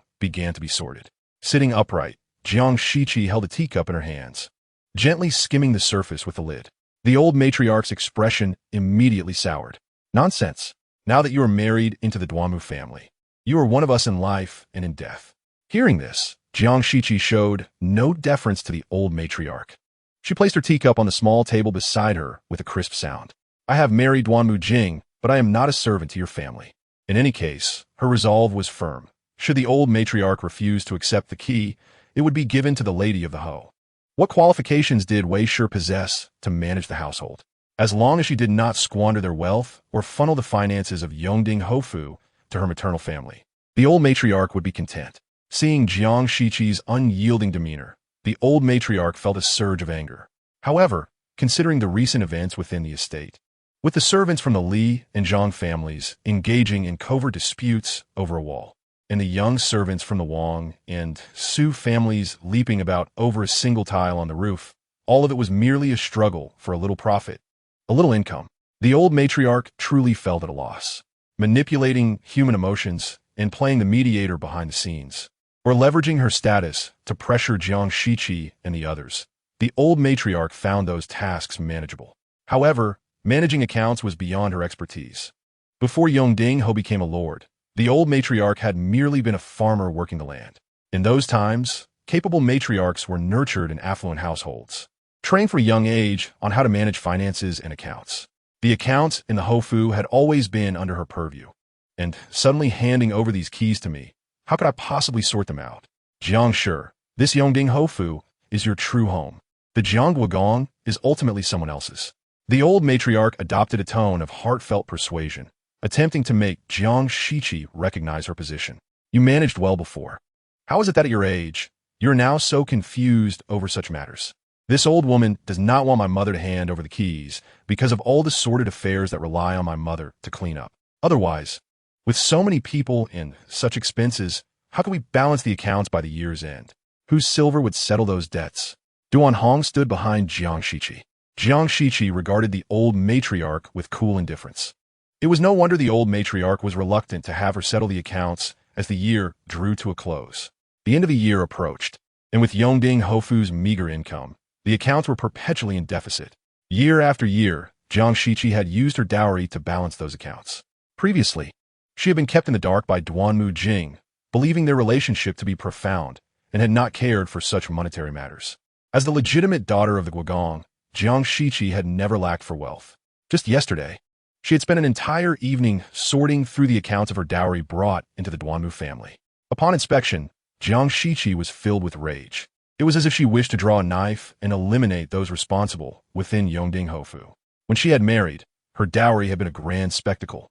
began to be sorted. Sitting upright, Jiang Shiqi held a teacup in her hands, gently skimming the surface with the lid. The old matriarch's expression immediately soured. Nonsense. Now that you are married into the Duanmu family, you are one of us in life and in death. Hearing this, Jiang Shiqi showed no deference to the old matriarch. She placed her teacup on the small table beside her with a crisp sound. I have married Duanmu Jing, but I am not a servant to your family. In any case, her resolve was firm. Should the old matriarch refuse to accept the key, it would be given to the lady of the Ho. What qualifications did Wei Shi possess to manage the household? As long as she did not squander their wealth or funnel the finances of Yongding Hofu to her maternal family, the old matriarch would be content. Seeing Jiang Shiqi's unyielding demeanor, the old matriarch felt a surge of anger. However, considering the recent events within the estate, with the servants from the Li and Zhang families engaging in covert disputes over a wall, and the young servants from the Wang and Su families leaping about over a single tile on the roof, all of it was merely a struggle for a little profit, a little income. The old matriarch truly felt at a loss. Manipulating human emotions and playing the mediator behind the scenes, or leveraging her status to pressure Jiang Shiqi and the others, the old matriarch found those tasks manageable. However, managing accounts was beyond her expertise. Before Yongding Ho became a lord, the old matriarch had merely been a farmer working the land. In those times, capable matriarchs were nurtured in affluent households, trained from a young age on how to manage finances and accounts. The accounts in the Hofu had always been under her purview, and suddenly handing over these keys to me, how could I possibly sort them out? Jiang Shi, this Yongding Hofu is your true home. The Jiangguogong is ultimately someone else's. The old matriarch adopted a tone of heartfelt persuasion, attempting to make Jiang Shiqi recognize her position. You managed well before. How is it that at your age, you're now so confused over such matters? This old woman does not want my mother to hand over the keys because of all the sordid affairs that rely on my mother to clean up. Otherwise, with so many people and such expenses, how can we balance the accounts by the year's end? Whose silver would settle those debts? Duan Hong stood behind Jiang Shiqi. Jiang Shiqi regarded the old matriarch with cool indifference. It was no wonder the old matriarch was reluctant to have her settle the accounts as the year drew to a close. The end of the year approached, and with Yongding Hofu's meager income, the accounts were perpetually in deficit. Year after year, Jiang Shiqi had used her dowry to balance those accounts. Previously, she had been kept in the dark by Duanmu Jing, believing their relationship to be profound, and had not cared for such monetary matters. As the legitimate daughter of the Guogong, Jiang Shiqi had never lacked for wealth. Just yesterday, she had spent an entire evening sorting through the accounts of her dowry brought into the Duanmu family. Upon inspection, Jiang Shiqi was filled with rage. It was as if she wished to draw a knife and eliminate those responsible within Yongding Hofu. When she had married, her dowry had been a grand spectacle,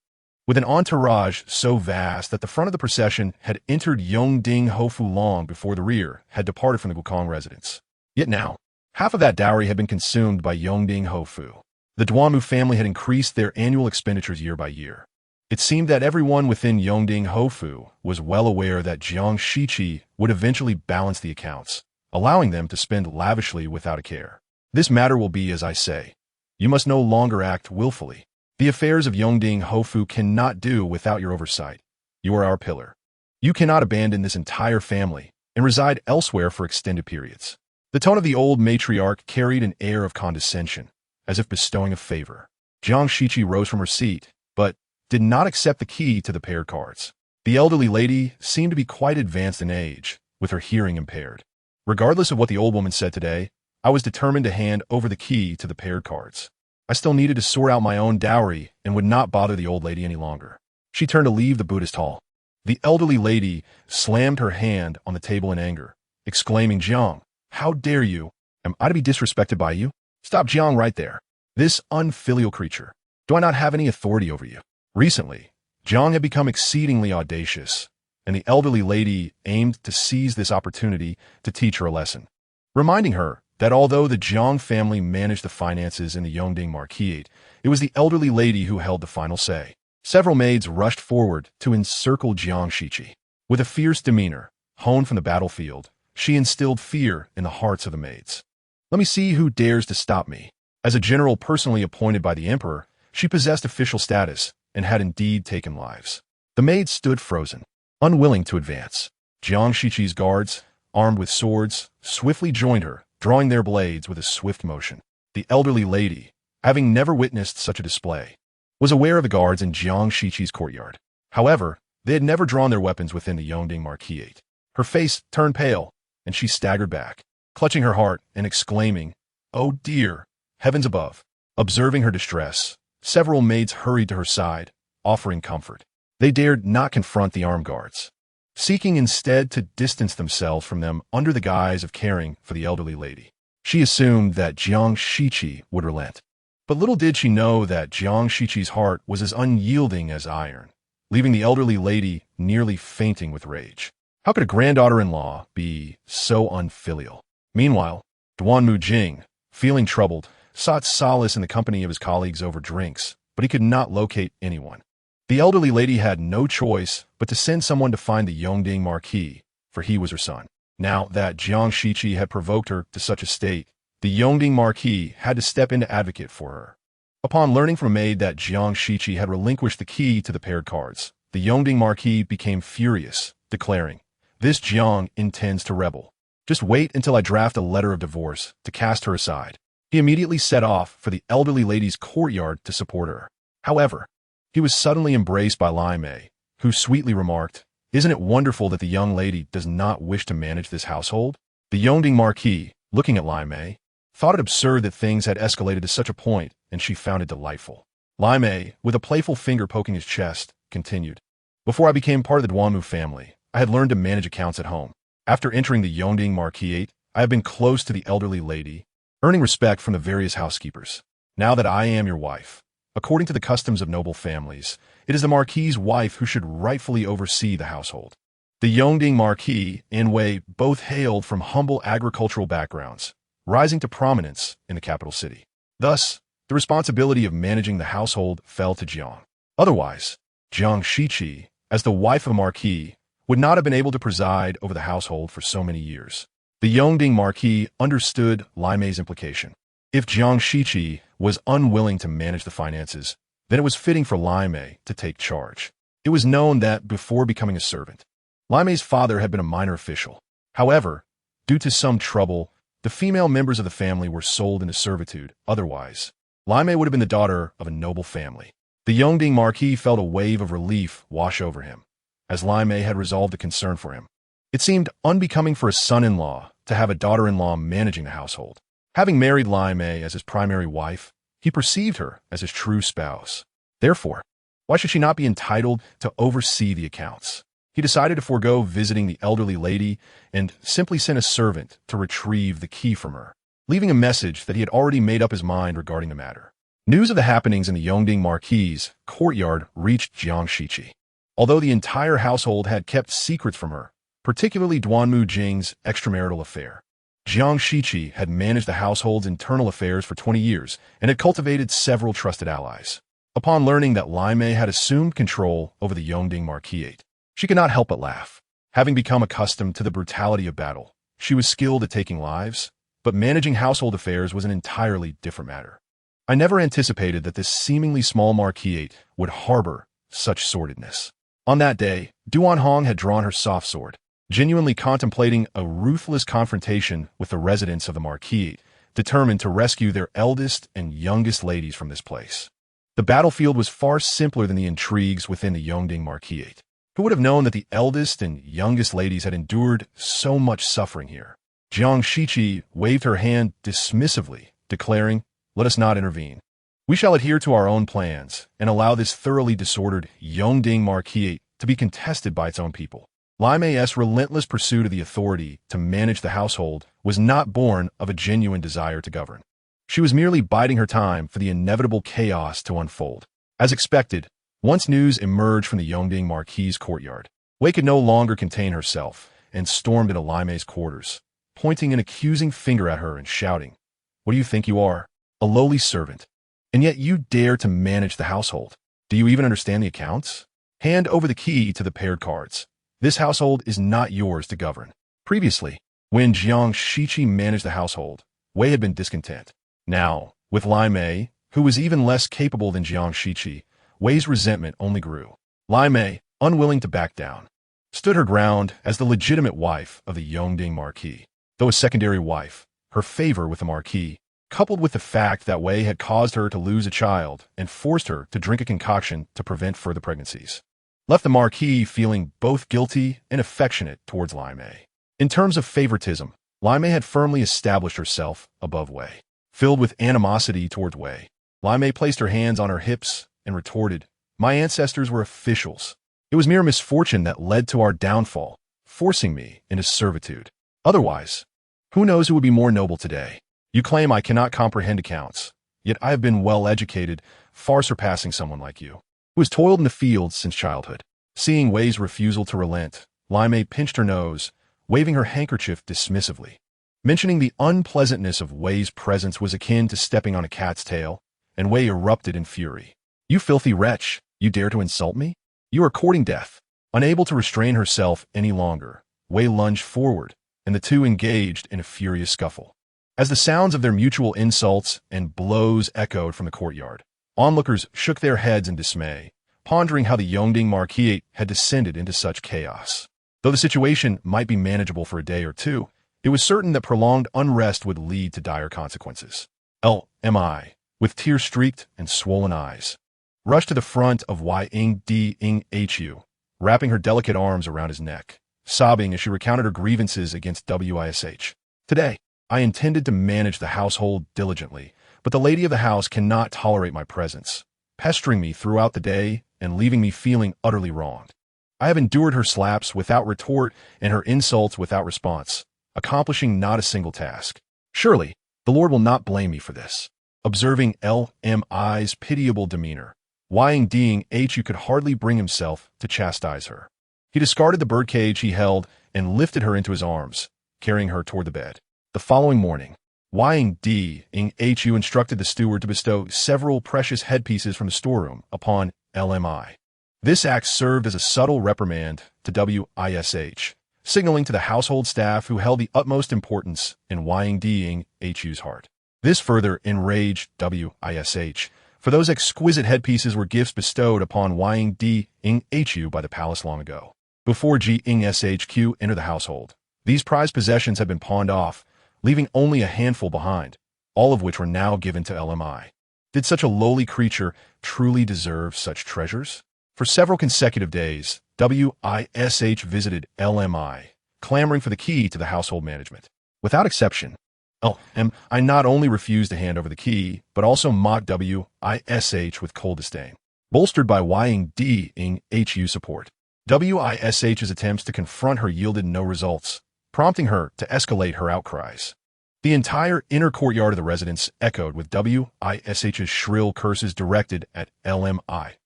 with an entourage so vast that the front of the procession had entered Yongding Hofu long before the rear had departed from the Guokong residence. Yet now, half of that dowry had been consumed by Yongding Hofu. The Duanmu family had increased their annual expenditures year by year. It seemed that everyone within Yongding Hofu was well aware that Jiang Shiqi would eventually balance the accounts, allowing them to spend lavishly without a care. This matter will be as I say. You must no longer act willfully. The affairs of Yongding Hofu cannot do without your oversight. You are our pillar. You cannot abandon this entire family and reside elsewhere for extended periods. The tone of the old matriarch carried an air of condescension, as if bestowing a favor. Jiang Shiqi rose from her seat, but did not accept the key to the paired cards. The elderly lady seemed to be quite advanced in age, with her hearing impaired. Regardless of what the old woman said today, I was determined to hand over the key to the paired cards. I still needed to sort out my own dowry and would not bother the old lady any longer. She turned to leave the Buddhist hall. The elderly lady slammed her hand on the table in anger, exclaiming, "Jiang, how dare you? Am I to be disrespected by you? Stop Jiang right there. This unfilial creature. Do I not have any authority over you?" Recently, Jiang had become exceedingly audacious, and the elderly lady aimed to seize this opportunity to teach her a lesson, reminding her that although the Jiang family managed the finances in the Yongding Marquisate, it was the elderly lady who held the final say. Several maids rushed forward to encircle Jiang Shiqi. With a fierce demeanor, honed from the battlefield, she instilled fear in the hearts of the maids. "Let me see who dares to stop me." As a general personally appointed by the emperor, she possessed official status and had indeed taken lives. The maids stood frozen, unwilling to advance. Jiang Shiqi's guards, armed with swords, swiftly joined her, drawing their blades with a swift motion. The elderly lady, having never witnessed such a display, was aware of the guards in Jiang Shiqi's courtyard. However, they had never drawn their weapons within the Yongding Marquisate. Her face turned pale, and she staggered back, clutching her heart and exclaiming, "Oh dear, heavens above!" Observing her distress, several maids hurried to her side, offering comfort. They dared not confront the armed guards, seeking instead to distance themselves from them under the guise of caring for the elderly lady. She assumed that Jiang Shiqi would relent. But little did she know that Jiang Shiqi's heart was as unyielding as iron, leaving the elderly lady nearly fainting with rage. How could a granddaughter-in-law be so unfilial? Meanwhile, Duanmu Jing, feeling troubled, sought solace in the company of his colleagues over drinks, but he could not locate anyone. The elderly lady had no choice but to send someone to find the Yongding Marquis, for he was her son. Now that Jiang Shiqi had provoked her to such a state, the Yongding Marquis had to step in to advocate for her. Upon learning from a maid that Jiang Shiqi had relinquished the key to the paired cards, the Yongding Marquis became furious, declaring, "This Jiang intends to rebel. Just wait until I draft a letter of divorce to cast her aside." He immediately set off for the elderly lady's courtyard to support her. However, he was suddenly embraced by Lai Mei, who sweetly remarked, "Isn't it wonderful that the young lady does not wish to manage this household?" The Yongding Marquis, looking at Lai Mei, thought it absurd that things had escalated to such a point, and she found it delightful. Lai Mei, with a playful finger poking his chest, continued, "Before I became part of the Duanmu family, I had learned to manage accounts at home. After entering the Yongding Marquisate, I have been close to the elderly lady, earning respect from the various housekeepers. Now that I am your wife, according to the customs of noble families, it is the Marquis's wife who should rightfully oversee the household." The Yongding Marquis and Wei both hailed from humble agricultural backgrounds, rising to prominence in the capital city. Thus, the responsibility of managing the household fell to Jiang. Otherwise, Jiang Shiqi, as the wife of a marquis, would not have been able to preside over the household for so many years. The Yongding Marquis understood Lai Mei's implication. If Jiang Shiqi was unwilling to manage the finances, then it was fitting for Lai Mei to take charge. It was known that before becoming a servant, Lai Mei's father had been a minor official. However, due to some trouble, the female members of the family were sold into servitude. Otherwise, Lai Mei would have been the daughter of a noble family. The Yongding Marquis felt a wave of relief wash over him, as Lai Mei had resolved a concern for him. It seemed unbecoming for a son-in-law to have a daughter-in-law managing the household. Having married Lai Mei as his primary wife, he perceived her as his true spouse. Therefore, why should she not be entitled to oversee the accounts? He decided to forego visiting the elderly lady and simply sent a servant to retrieve the key from her, leaving a message that he had already made up his mind regarding the matter. News of the happenings in the Yongding Marquis's courtyard reached Jiang Shiqi. Although the entire household had kept secrets from her, particularly Duanmu Jing's extramarital affair, Jiang Shiqi had managed the household's internal affairs for 20 years and had cultivated several trusted allies. Upon learning that Lai Mei had assumed control over the Yongding Marquisate, she could not help but laugh. Having become accustomed to the brutality of battle, she was skilled at taking lives, but managing household affairs was an entirely different matter. I never anticipated that this seemingly small marquisate would harbor such sordidness. On that day, Duanhan had drawn her soft sword, genuinely contemplating a ruthless confrontation with the residents of the marquisate, determined to rescue their eldest and youngest ladies from this place. The battlefield was far simpler than the intrigues within the Yongding Marquisate. Who would have known that the eldest and youngest ladies had endured so much suffering here? Jiang Shiqi waved her hand dismissively, declaring, "Let us not intervene. We shall adhere to our own plans and allow this thoroughly disordered Yongding Marquisate to be contested by its own people." Lai Mei's relentless pursuit of the authority to manage the household was not born of a genuine desire to govern. She was merely biding her time for the inevitable chaos to unfold. As expected, once news emerged from the Yongding Marquis's courtyard, Wei could no longer contain herself and stormed into Lai Mei's quarters, pointing an accusing finger at her and shouting, "What do you think you are? A lowly servant. And yet you dare to manage the household. Do you even understand the accounts? Hand over the key to the paired cards. This household is not yours to govern." Previously, when Jiang Shiqi managed the household, Wei had been discontent. Now, with Lai Mei, who was even less capable than Jiang Shiqi, Wei's resentment only grew. Lai Mei, unwilling to back down, stood her ground as the legitimate wife of the Yongding Marquis. Though a secondary wife, her favor with the Marquis, coupled with the fact that Wei had caused her to lose a child and forced her to drink a concoction to prevent further pregnancies, left the Marquis feeling both guilty and affectionate towards Lai Mei. In terms of favoritism, Lai Mei had firmly established herself above Wei. Filled with animosity towards Wei, Lai Mei placed her hands on her hips and retorted, "My ancestors were officials. It was mere misfortune that led to our downfall, forcing me into servitude. Otherwise, who knows who would be more noble today? You claim I cannot comprehend accounts, yet I have been well educated, far surpassing someone like you, who has toiled in the fields since childhood." Seeing Wei's refusal to relent, Lai Mei pinched her nose, waving her handkerchief dismissively. Mentioning the unpleasantness of Wei's presence was akin to stepping on a cat's tail, and Wei erupted in fury. "You filthy wretch, you dare to insult me? You are courting death." Unable to restrain herself any longer, Wei lunged forward, and the two engaged in a furious scuffle. As the sounds of their mutual insults and blows echoed from the courtyard, onlookers shook their heads in dismay, pondering how the Yongding Marquisate had descended into such chaos. Though the situation might be manageable for a day or two, it was certain that prolonged unrest would lead to dire consequences. LMI, with tear-streaked and swollen eyes, rushed to the front of Yingdinghu, wrapping her delicate arms around his neck, sobbing as she recounted her grievances against WISH. "Today, I intended to manage the household diligently, but the lady of the house cannot tolerate my presence, pestering me throughout the day and leaving me feeling utterly wronged. I have endured her slaps without retort and her insults without response, accomplishing not a single task. Surely, the Lord will not blame me for this." Observing LMI's pitiable demeanor, Yingdinghu could hardly bring himself to chastise her. He discarded the birdcage he held and lifted her into his arms, carrying her toward the bed. The following morning, Yingdinghu instructed the steward to bestow several precious headpieces from the storeroom upon LMI. This act served as a subtle reprimand to WISH, signaling to the household staff who held the utmost importance in Yingdinghu's heart. This further enraged WISH, for those exquisite headpieces were gifts bestowed upon Yingdinghu by the palace long ago. Before GSHQ entered the household, these prized possessions had been pawned off, leaving only a handful behind, all of which were now given to LMI. Did such a lowly creature truly deserve such treasures? For several consecutive days, WISH visited LMI, clamoring for the key to the household management. Without exception, LMI not only refused to hand over the key, but also mocked WISH with cold disdain. Bolstered by Yingdinghu support, WISH's attempts to confront her yielded no results, prompting her to escalate her outcries. The entire inner courtyard of the residence echoed with WISH's shrill curses directed at LMI.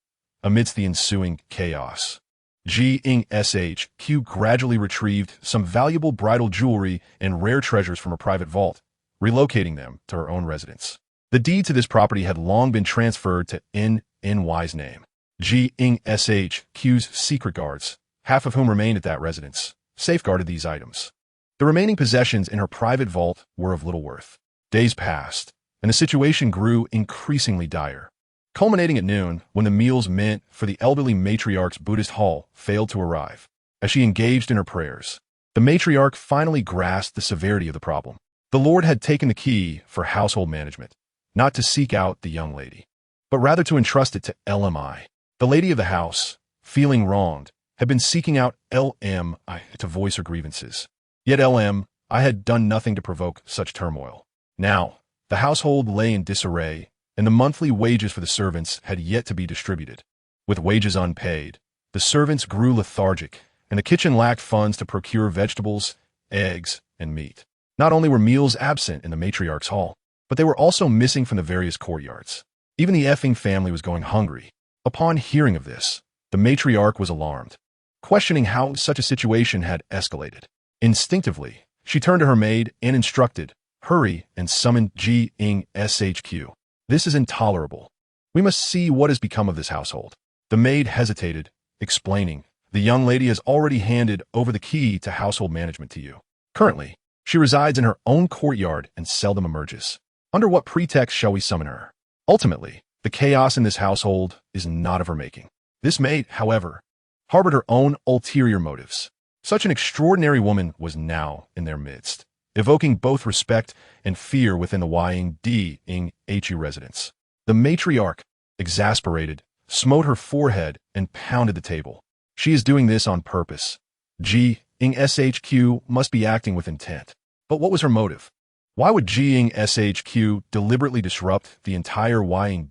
Amidst the ensuing chaos, GSHQ gradually retrieved some valuable bridal jewelry and rare treasures from her private vault, relocating them to her own residence. The deed to this property had long been transferred to Nan Yi's name. SHQ's secret guards, half of whom remained at that residence, safeguarded these items. The remaining possessions in her private vault were of little worth. Days passed, and the situation grew increasingly dire, culminating at noon when the meals meant for the elderly matriarch's Buddhist hall failed to arrive. As she engaged in her prayers, the matriarch finally grasped the severity of the problem. The Lord had taken the key for household management, not to seek out the young lady, but rather to entrust it to LMI. The lady of the house, feeling wronged, had been seeking out LMI to voice her grievances. Yet LMI had done nothing to provoke such turmoil. Now, the household lay in disarray, and the monthly wages for the servants had yet to be distributed. With wages unpaid, the servants grew lethargic, and the kitchen lacked funds to procure vegetables, eggs, and meat. Not only were meals absent in the matriarch's hall, but they were also missing from the various courtyards. Even the effing family was going hungry. Upon hearing of this, the matriarch was alarmed, questioning how such a situation had escalated. Instinctively, she turned to her maid and instructed, "Hurry and summon SHQ. This is intolerable. We must see what has become of this household." The maid hesitated, explaining, "The young lady has already handed over the key to household management to you. Currently, she resides in her own courtyard and seldom emerges. Under what pretext shall we summon her? Ultimately, the chaos in this household is not of her making." This maid, however, harbored her own ulterior motives. Such an extraordinary woman was now in their midst, evoking both respect and fear within the Hu residence. The matriarch, exasperated, smote her forehead and pounded the table. "She is doing this on purpose. SHQ must be acting with intent." But what was her motive? Why would SHQ deliberately disrupt the entire Hu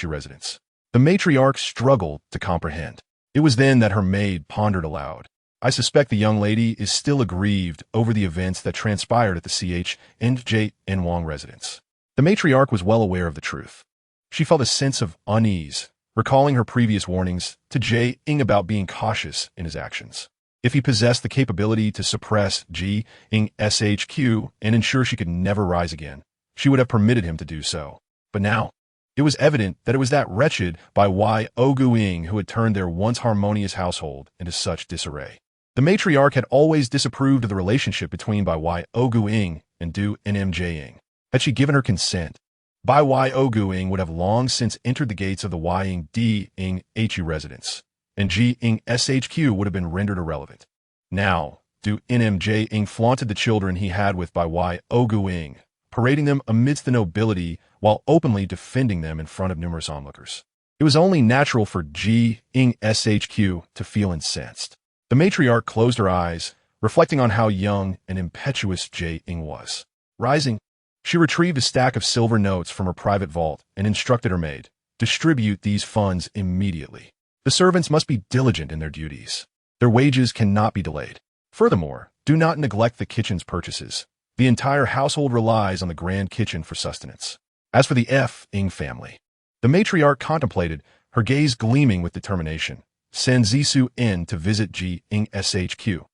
residence? The matriarch struggled to comprehend. It was then that her maid pondered aloud. "I suspect the young lady is still aggrieved over the events that transpired at the Wang residence." The matriarch was well aware of the truth. She felt a sense of unease, recalling her previous warnings to Ing about being cautious in his actions. If he possessed the capability to suppress SHQ and ensure she could never rise again, she would have permitted him to do so. But now, it was evident that it was that wretched Oguing who had turned their once harmonious household into such disarray. The matriarch had always disapproved of the relationship between Oguing and Duannan. Had she given her consent, Oguing would have long since entered the gates of the Hu residence, and SHQ would have been rendered irrelevant. Now, Duannan flaunted the children he had with Oguing, parading them amidst the nobility while openly defending them in front of numerous onlookers. It was only natural for SHQ to feel incensed. The matriarch closed her eyes, reflecting on how young and impetuous Ing was. Rising, she retrieved a stack of silver notes from her private vault and instructed her maid, "Distribute these funds immediately. The servants must be diligent in their duties. Their wages cannot be delayed. Furthermore, do not neglect the kitchen's purchases. The entire household relies on the grand kitchen for sustenance." As for the Ing family, the matriarch contemplated, her gaze gleaming with determination. "Send Zisu in to visit SHQ.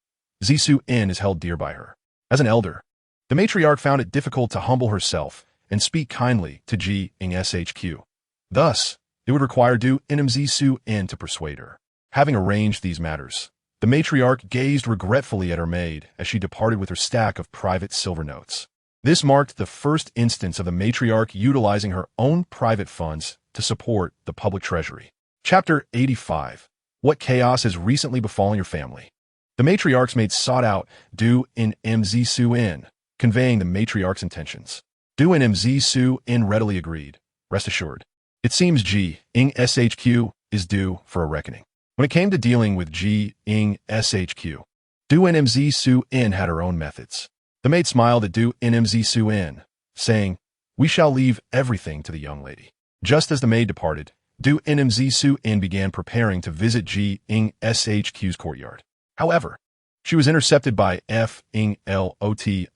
Zisu in is held dear by her. As an elder, the matriarch found it difficult to humble herself and speak kindly to SHQ. Thus, it would require Zisu in to persuade her. Having arranged these matters, the matriarch gazed regretfully at her maid as she departed with her stack of private silver notes. This marked the first instance of the matriarch utilizing her own private funds to support the public treasury. Chapter 85. What chaos has recently befallen your family? The matriarch's maid sought out Zisu in, conveying the matriarch's intentions. Zisu in readily agreed. "Rest assured, it seems SHQ is due for a reckoning." When it came to dealing with SHQ, Zisu in had her own methods. The maid smiled at Zisu in, saying, "We shall leave everything to the young lady." Just as the maid departed, Zisu in began preparing to visit SHQ's courtyard. However, she was intercepted by Loti,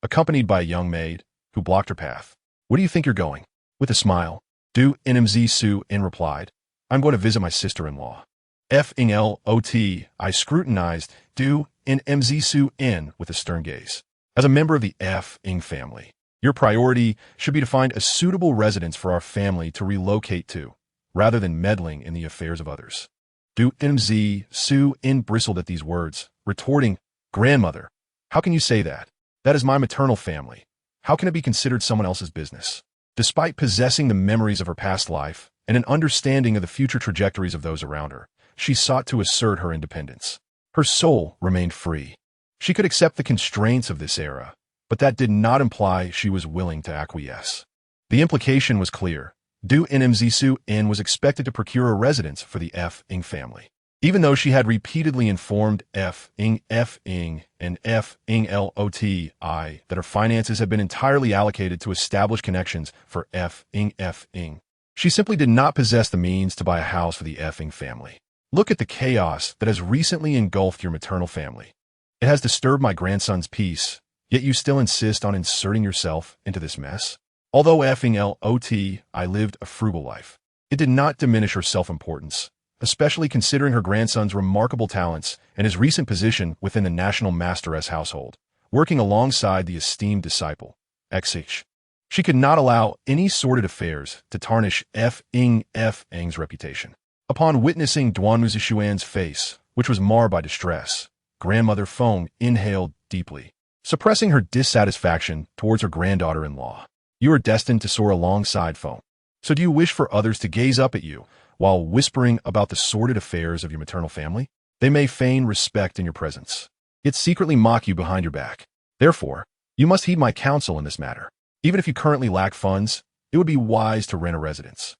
accompanied by a young maid, who blocked her path. "Where do you think you're going?" With a smile, Zisu in replied, "I'm going to visit my sister-in-law." Loti scrutinized Zisu in with a stern gaze. "As a member of the Ing family, Your priority should be to find a suitable residence for our family to relocate to, rather than meddling in the affairs of others. Duannan Yi bristled at these words, retorting, "Grandmother, how can you say that? That is my maternal family. How can it be considered someone else's business?" Despite possessing the memories of her past life and an understanding of the future trajectories of those around her, she sought to assert her independence. Her soul remained free. She could accept the constraints of this era, but that did not imply she was willing to acquiesce. The implication was clear. Duannan was expected to procure a residence for the F-ing family. Even though she had repeatedly informed F-ing and F-ing that her finances had been entirely allocated to establish connections for F-ing, she simply did not possess the means to buy a house for the F-ing family. Look at the chaos that has recently engulfed your maternal family. It has disturbed my grandson's peace, yet you still insist on inserting yourself into this mess? Although I lived a frugal life, it did not diminish her self-importance, especially considering her grandson's remarkable talents and his recent position within the national mistress household, working alongside the esteemed disciple, XH. She could not allow any sordid affairs to tarnish F-ing's reputation. Upon witnessing Duannan Yi's face, which was marred by distress, Grandmother Feng inhaled deeply, suppressing her dissatisfaction towards her granddaughter-in-law. You are destined to soar alongside Feng. So do you wish for others to gaze up at you while whispering about the sordid affairs of your maternal family? They may feign respect in your presence, yet secretly mock you behind your back. Therefore, you must heed my counsel in this matter. Even if you currently lack funds, it would be wise to rent a residence.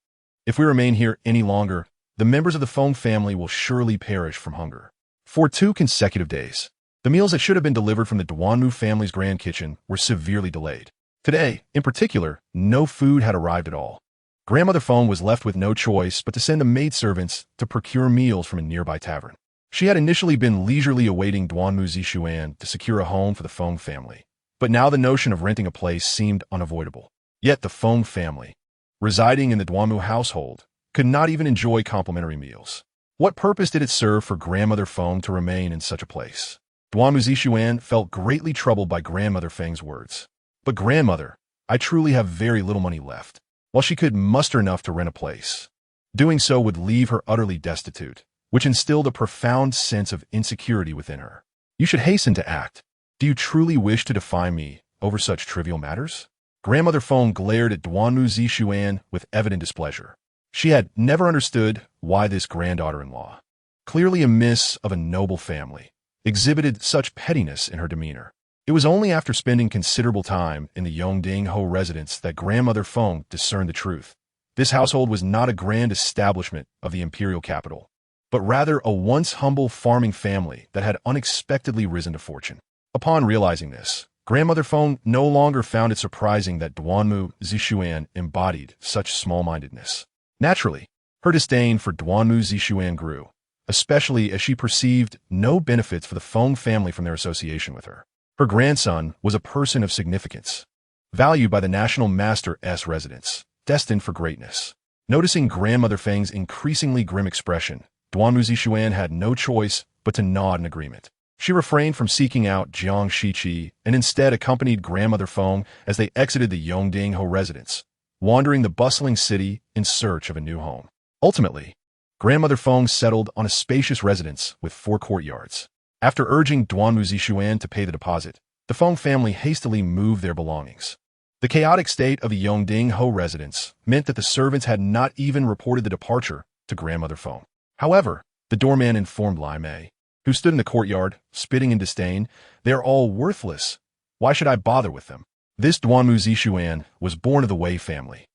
If we remain here any longer, the members of the Feng family will surely perish from hunger. For 2 consecutive days, the meals that should have been delivered from the Duannan family's grand kitchen were severely delayed. Today, in particular, no food had arrived at all. Grandmother Feng was left with no choice but to send the maidservants to procure meals from a nearby tavern. She had initially been leisurely awaiting Duannan Yi to secure a home for the Feng family, but now the notion of renting a place seemed unavoidable. Yet the Feng family, residing in the Duannan household, could not even enjoy complimentary meals. What purpose did it serve for Grandmother Feng to remain in such a place? Duannan Yi felt greatly troubled by Grandmother Feng's words. But grandmother, I truly have very little money left. While she could muster enough to rent a place, doing so would leave her utterly destitute, which instilled a profound sense of insecurity within her. You should hasten to act. Do you truly wish to defy me over such trivial matters? Grandmother Feng glared at Duannan Yi with evident displeasure. She had never understood why this granddaughter-in-law, clearly a miss of a noble family, exhibited such pettiness in her demeanor. It was only after spending considerable time in the Yongding-ho residence that Grandmother Feng discerned the truth. This household was not a grand establishment of the imperial capital, but rather a once humble farming family that had unexpectedly risen to fortune. Upon realizing this, Grandmother Feng no longer found it surprising that Duannan Yi embodied such small-mindedness. Naturally, her disdain for Duannan Yi grew, especially as she perceived no benefits for the Feng family from their association with her. Her grandson was a person of significance, valued by the national master's residence, destined for greatness. Noticing Grandmother Feng's increasingly grim expression, Duannan Yi had no choice but to nod in agreement. She refrained from seeking out Jiang Shiqi and instead accompanied Grandmother Feng as they exited the Yongding-ho residence, wandering the bustling city in search of a new home. Ultimately, Grandmother Feng settled on a spacious residence with 4 courtyards. After urging Duannan Yi to pay the deposit, the Feng family hastily moved their belongings. The chaotic state of the Yongding-ho residence meant that the servants had not even reported the departure to Grandmother Feng. However, the doorman informed Lai Mei, who stood in the courtyard, spitting in disdain, "They are all worthless. Why should I bother with them?" This Duannan Yi was born of the Wei family,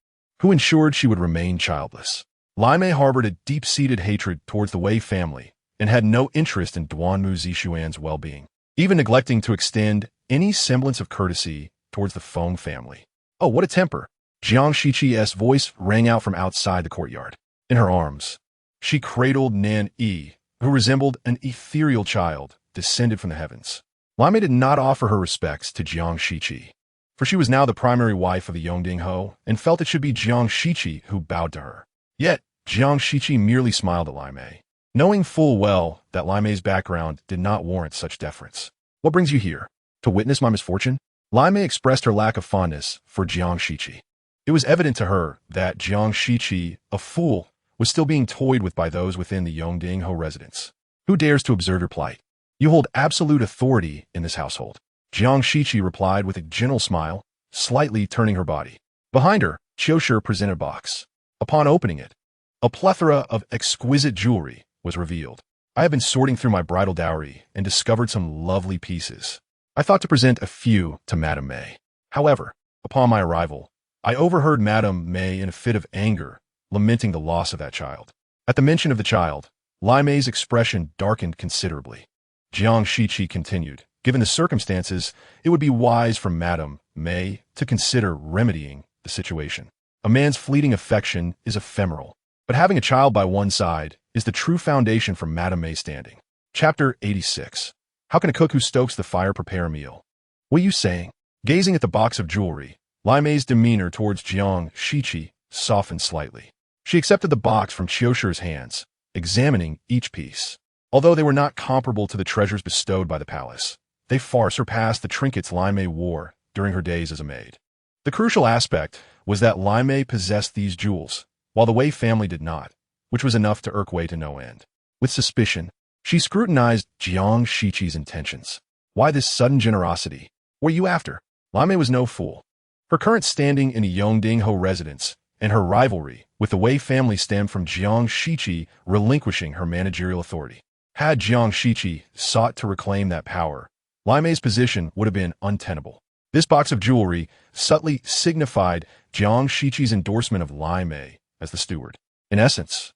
who ensured she would remain childless. Lai Mei harbored a deep-seated hatred towards the Wei family and had no interest in Duannan Yi's well-being, even neglecting to extend any semblance of courtesy towards the Feng family. "Oh, what a temper!" Jiang Shiqi's voice rang out from outside the courtyard. In her arms, she cradled Nan Yi, who resembled an ethereal child descended from the heavens. Lai Mei did not offer her respects to Jiang Shiqi, for she was now the primary wife of the Yongding-ho and felt it should be Jiang Shiqi who bowed to her. Yet, Jiang Shiqi merely smiled at Lai Mei, knowing full well that Lai Mei's background did not warrant such deference. "What brings you here? To witness my misfortune?" Lai Mei expressed her lack of fondness for Jiang Shiqi. It was evident to her that Jiang Shiqi, a fool, was still being toyed with by those within the Yongding-ho residence. Who dares to observe your plight? You hold absolute authority in this household. Jiang Shiqi replied with a gentle smile, slightly turning her body. Behind her, Qiushi presented a box. Upon opening it, a plethora of exquisite jewelry was revealed. I have been sorting through my bridal dowry and discovered some lovely pieces. I thought to present a few to Madame Mei. However, upon my arrival, I overheard Madame Mei in a fit of anger, lamenting the loss of that child. At the mention of the child, Lai Mei's expression darkened considerably. Jiang Shiqi continued, given the circumstances, it would be wise for Madame Mei to consider remedying the situation. A man's fleeting affection is ephemeral, but having a child by one side is the true foundation for Madame Mei's standing. Chapter 86. How can a cook who stokes the fire prepare a meal? What are you saying? Gazing at the box of jewelry, Lai Mei's demeanor towards Jiang Shiqi softened slightly. She accepted the box from Qiushi's hands, examining each piece. Although they were not comparable to the treasures bestowed by the palace, they far surpassed the trinkets Lai Mei wore during her days as a maid. The crucial aspect was that Lai Mei possessed these jewels, while the Wei family did not, which was enough to irk Wei to no end. With suspicion, she scrutinized Jiang Shiqi's intentions. Why this sudden generosity? What are you after? Lai Mei was no fool. Her current standing in the Yongding-ho residence and her rivalry with the Wei family stemmed from Jiang Shiqi relinquishing her managerial authority. Had Jiang Shiqi sought to reclaim that power, Lai Mei's position would have been untenable. This box of jewelry subtly signified Jiang Shiqi's endorsement of Lai Mei as the steward. In essence,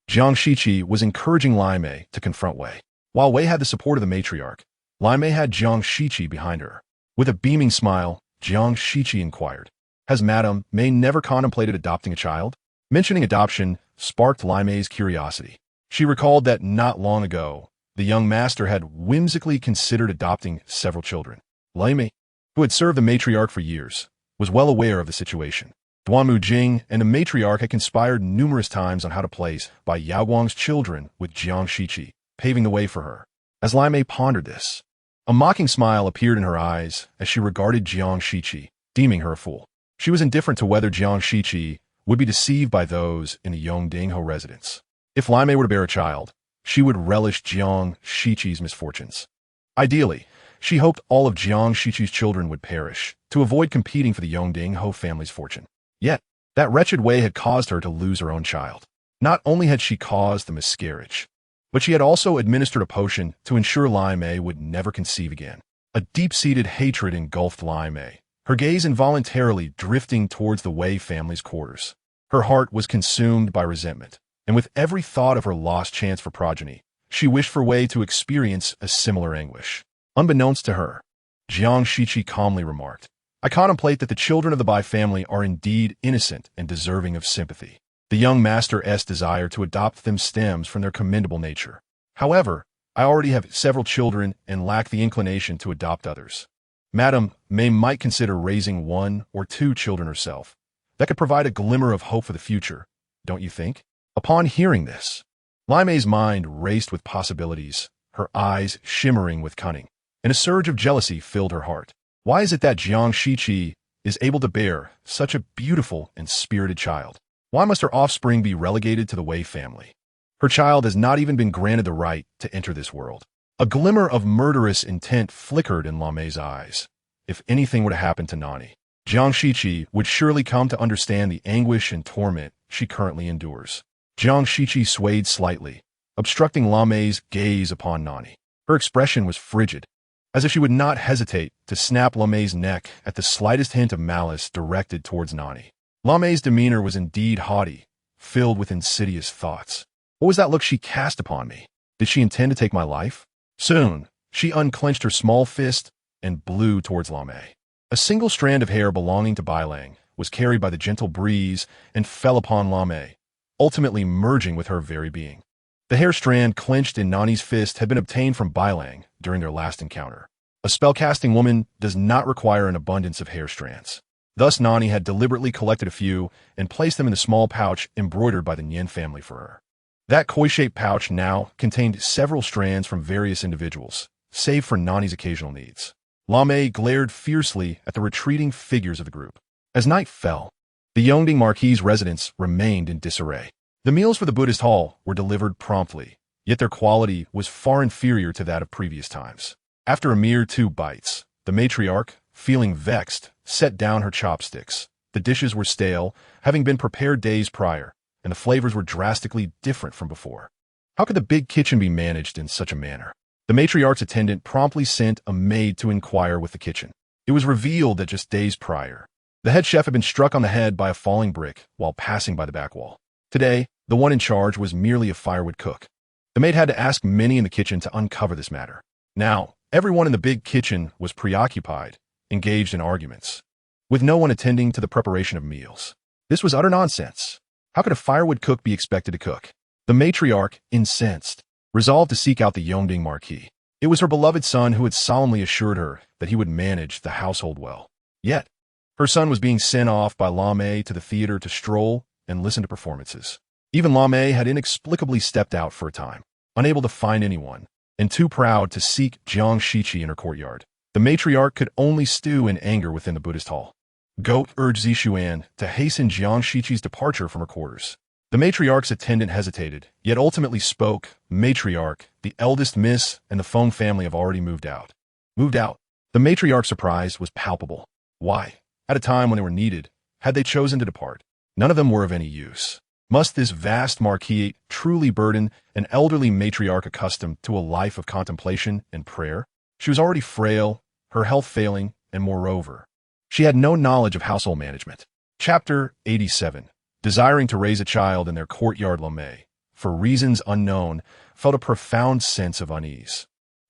Jiang Shiqi was encouraging Lai Mei to confront Wei. While Wei had the support of the matriarch, Lai Mei had Jiang Shiqi behind her. With a beaming smile, Jiang Shiqi inquired, has Madame Mei never contemplated adopting a child? Mentioning adoption sparked Lai Mei's curiosity. She recalled that not long ago, the young master had whimsically considered adopting several children. Lai Mei, who had served the matriarch for years, was well aware of the situation. Duanmu Jing and the matriarch had conspired numerous times on how to place by Yaoguang's children with Jiang Shiqi, paving the way for her. As Lai Mei pondered this, a mocking smile appeared in her eyes as she regarded Jiang Shiqi, deeming her a fool. She was indifferent to whether Jiang Shiqi would be deceived by those in the Yongding-ho residence. If Lai Mei were to bear a child, she would relish Jiang Shiqi's misfortunes. Ideally, she hoped all of Jiang Shiqi's children would perish, to avoid competing for the Yongding-ho family's fortune. Yet, that wretched Wei had caused her to lose her own child. Not only had she caused the miscarriage, but she had also administered a potion to ensure Lai Mei would never conceive again. A deep-seated hatred engulfed Lai Mei, her gaze involuntarily drifting towards the Wei family's quarters. Her heart was consumed by resentment, and with every thought of her lost chance for progeny, she wished for Wei to experience a similar anguish. Unbeknownst to her, Jiang Shiqi calmly remarked, I contemplate that the children of the Bai family are indeed innocent and deserving of sympathy. The young master's desire to adopt them stems from their commendable nature. However, I already have several children and lack the inclination to adopt others. Madame Mei might consider raising 1 or 2 children herself. That could provide a glimmer of hope for the future, don't you think? Upon hearing this, Lai Mei's mind raced with possibilities, her eyes shimmering with cunning, and a surge of jealousy filled her heart. Why is it that Jiang Shiqi is able to bear such a beautiful and spirited child? Why must her offspring be relegated to the Wei family? Her child has not even been granted the right to enter this world. A glimmer of murderous intent flickered in Lai Mei's eyes. If anything were to happen to Nan Yi, Jiang Shiqi would surely come to understand the anguish and torment she currently endures. Jiang Shiqi swayed slightly, obstructing Lai Mei's gaze upon Nan Yi. Her expression was frigid, as if she would not hesitate to snap Lai Mei's neck at the slightest hint of malice directed towards Nan Yi. Lai Mei's demeanor was indeed haughty, filled with insidious thoughts. What was that look she cast upon me? Did she intend to take my life? Soon, she unclenched her small fist and blew towards Lai Mei. A single strand of hair belonging to Bailang was carried by the gentle breeze and fell upon Lai Mei, ultimately merging with her very being. The hair strand clenched in Nan Yi's fist had been obtained from Bailang during their last encounter. A spellcasting woman does not require an abundance of hair strands. Thus, Nan Yi had deliberately collected a few and placed them in the small pouch embroidered by the Nian family for her. That koi-shaped pouch now contained several strands from various individuals, save for Nan Yi's occasional needs. Lamé glared fiercely at the retreating figures of the group. As night fell, the Yongding Marquis's residence remained in disarray. The meals for the Buddhist hall were delivered promptly, yet their quality was far inferior to that of previous times. After a mere 2 bites, the matriarch, feeling vexed, set down her chopsticks. The dishes were stale, having been prepared days prior, and the flavors were drastically different from before. How could the big kitchen be managed in such a manner? The matriarch's attendant promptly sent a maid to inquire with the kitchen. It was revealed that just days prior, the head chef had been struck on the head by a falling brick while passing by the back wall. Today, the one in charge was merely a firewood cook. The maid had to ask many in the kitchen to uncover this matter. Now, everyone in the big kitchen was preoccupied, engaged in arguments, with no one attending to the preparation of meals. This was utter nonsense. How could a firewood cook be expected to cook? The matriarch, incensed, resolved to seek out the Yongding Marquis. It was her beloved son who had solemnly assured her that he would manage the household well. Yet, her son was being sent off by Lamé to the theater to stroll and listen to performances. Even Lamé had inexplicably stepped out for a time, unable to find anyone, and too proud to seek Jiang Shiqi in her courtyard. The matriarch could only stew in anger within the Buddhist hall. Goat urged Zixuan to hasten Jiang Shiqi's departure from her quarters. The matriarch's attendant hesitated, yet ultimately spoke. Matriarch, the eldest miss, and the Feng family have already moved out. Moved out? The matriarch's surprise was palpable. Why? At a time when they were needed, had they chosen to depart? None of them were of any use. Must this vast marquis truly burden an elderly matriarch accustomed to a life of contemplation and prayer? She was already frail, her health failing, and moreover, she had no knowledge of household management. Chapter 87. Desiring to raise a child in their courtyard, Lamé, for reasons unknown, felt a profound sense of unease.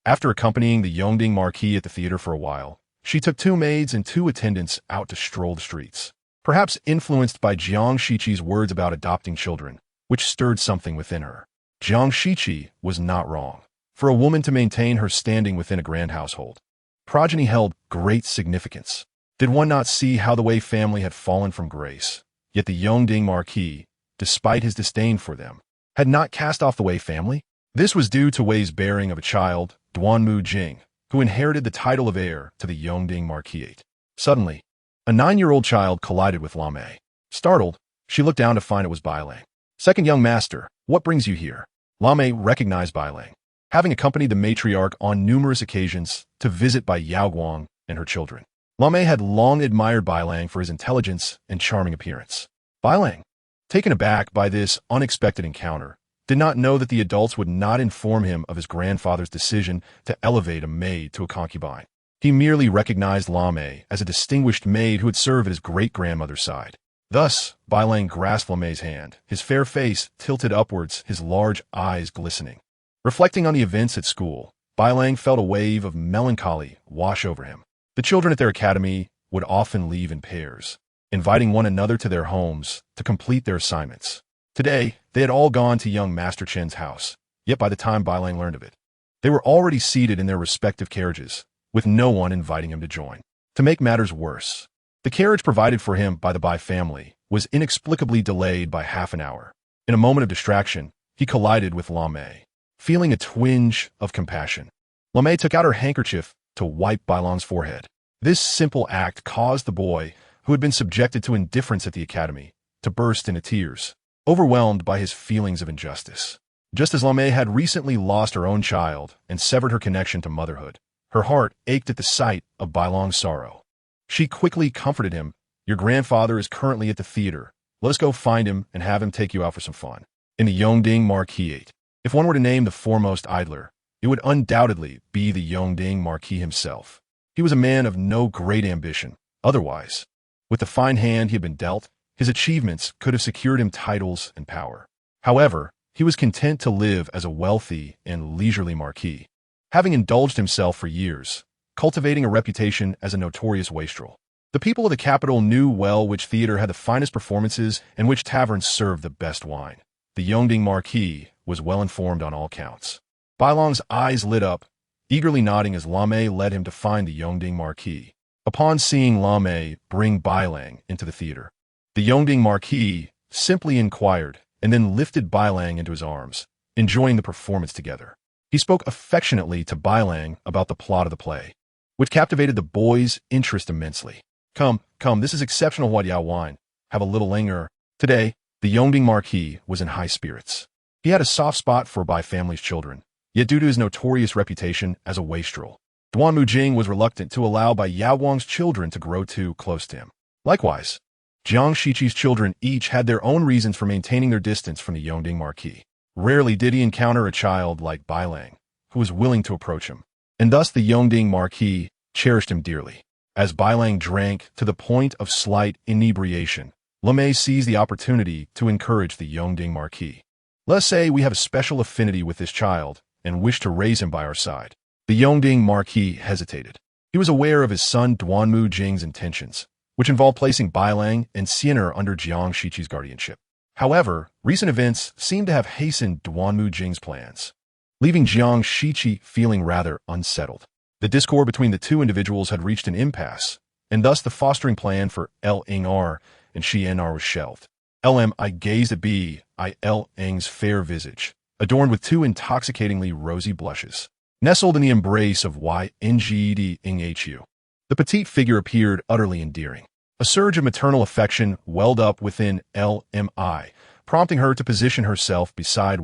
After accompanying the Yongding Marquis at the theater for a while, she took 2 maids and 2 attendants out to stroll the streets. Perhaps influenced by Jiang Shiqi's words about adopting children, which stirred something within her. Jiang Shiqi was not wrong. For a woman to maintain her standing within a grand household, progeny held great significance. Did one not see how the Wei family had fallen from grace? Yet the Yongding Marquis, despite his disdain for them, had not cast off the Wei family. This was due to Wei's bearing of a child, Duanmu Jing, who inherited the title of heir to the Yongding Marquisate. Suddenly, a 9-year-old child collided with Lamé. Startled, she looked down to find it was Bailang. Second young master, what brings you here? Lamé recognized Bailang, having accompanied the matriarch on numerous occasions to visit by Yaoguang and her children. Lamé had long admired Bailang for his intelligence and charming appearance. Bailang, taken aback by this unexpected encounter, did not know that the adults would not inform him of his grandfather's decision to elevate a maid to a concubine. He merely recognized Lamé as a distinguished maid who had served at his great-grandmother's side. Thus, Bailang grasped Lamé's hand, his fair face tilted upwards, his large eyes glistening. Reflecting on the events at school, Bailang felt a wave of melancholy wash over him. The children at their academy would often leave in pairs, inviting one another to their homes to complete their assignments. Today, they had all gone to young Master Chen's house, yet by the time Bailang learned of it, they were already seated in their respective carriages, with no one inviting him to join. To make matters worse, the carriage provided for him by the Bai family was inexplicably delayed by half an hour. In a moment of distraction, he collided with Lamé. Feeling a twinge of compassion, Lamé took out her handkerchief to wipe Bailang's forehead. This simple act caused the boy, who had been subjected to indifference at the academy, to burst into tears, overwhelmed by his feelings of injustice. Just as Lamé had recently lost her own child and severed her connection to motherhood, her heart ached at the sight of Bailang's sorrow. She quickly comforted him. Your grandfather is currently at the theater. Let us go find him and have him take you out for some fun. In the Yongding Marquisate, if one were to name the foremost idler, it would undoubtedly be the Yongding Marquis himself. He was a man of no great ambition. Otherwise, with the fine hand he had been dealt, his achievements could have secured him titles and power. However, he was content to live as a wealthy and leisurely marquis, having indulged himself for years, cultivating a reputation as a notorious wastrel. The people of the capital knew well which theater had the finest performances and which taverns served the best wine. The Yongding Marquis was well informed on all counts. Bailang's eyes lit up, eagerly nodding as Lamé led him to find the Yongding Marquis. Upon seeing Lamé bring Bailang into the theater, the Yongding Marquis simply inquired and then lifted Bailang into his arms, enjoying the performance together. He spoke affectionately to Bailang about the plot of the play. which captivated the boy's interest immensely. Come, this is exceptional Huat Yao wine. Have a little linger. Today, the Yongding Marquis was in high spirits. He had a soft spot for Bai family's children, yet due to his notorious reputation as a wastrel, Duanmu Jing was reluctant to allow Bai Yaowang's children to grow too close to him. Likewise, Jiang Shiqi's children each had their own reasons for maintaining their distance from the Yongding Marquis. Rarely did he encounter a child like Bai Lang, who was willing to approach him, and thus the Yongding Marquis cherished him dearly. As Bai Lang drank to the point of slight inebriation, Lemay seized the opportunity to encourage the Yongding Marquis. Let's say we have a special affinity with this child and wish to raise him by our side. The Yongding Marquis hesitated. He was aware of his son Duanmu Jing's intentions, which involved placing Bai Lang and Xiener under Jiang Shiqi's guardianship. However, recent events seem to have hastened Duanmu Jing's plans, leaving Jiang Shiqi feeling rather unsettled. The discord between the two individuals had reached an impasse, and thus the fostering plan for L-Ing-R and Shi-En-R was shelved. I gazed at L-Ing's fair visage, adorned with two intoxicatingly rosy blushes, nestled in the embrace of Yin-Hu. The petite figure appeared utterly endearing. A surge of maternal affection welled up within L-Mi, prompting her to position herself beside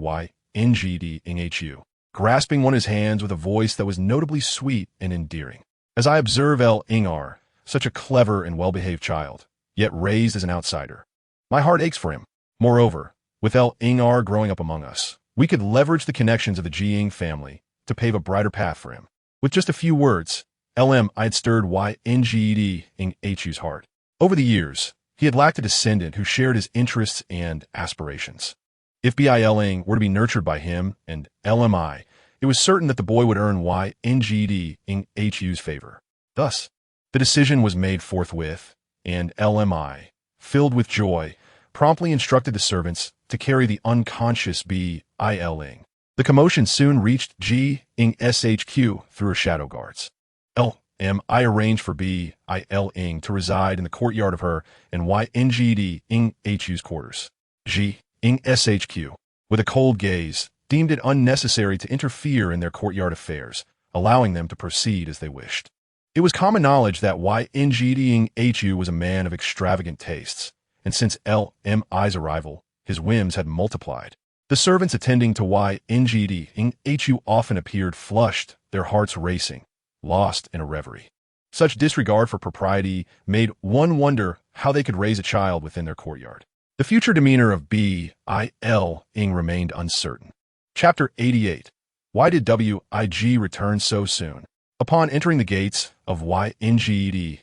Yin-Hu, grasping one of his hands with a voice that was notably sweet and endearing. As I observe L-Ing-R, such a clever and well-behaved child, yet raised as an outsider, my heart aches for him. Moreover, with L-Ing-R growing up among us, we could leverage the connections of the Jiying family to pave a brighter path for him. With just a few words, I had stirred Yin-Hu's heart. Over the years, he had lacked a descendant who shared his interests and aspirations. If Ling were to be nurtured by him and LMI, it was certain that the boy would earn Yin-Hu's favor. Thus, the decision was made forthwith, and LMI, filled with joy, promptly instructed the servants to carry the unconscious Ling. The commotion soon reached Jing's HQ through her shadow guards. I arranged for Ling to reside in the courtyard of her and Yin-Hu's quarters. Jing's HQ, with a cold gaze, deemed it unnecessary to interfere in their courtyard affairs, allowing them to proceed as they wished. It was common knowledge that Yin-Hu was a man of extravagant tastes, and since L-Mi's arrival, his whims had multiplied. The servants attending to Yin-Hu often appeared flushed, their hearts racing, lost in a reverie. Such disregard for propriety made one wonder how they could raise a child within their courtyard. The future demeanor of Ling remained uncertain. Chapter 88. Why did Wig return so soon? Upon entering the gates of Yin-Hu's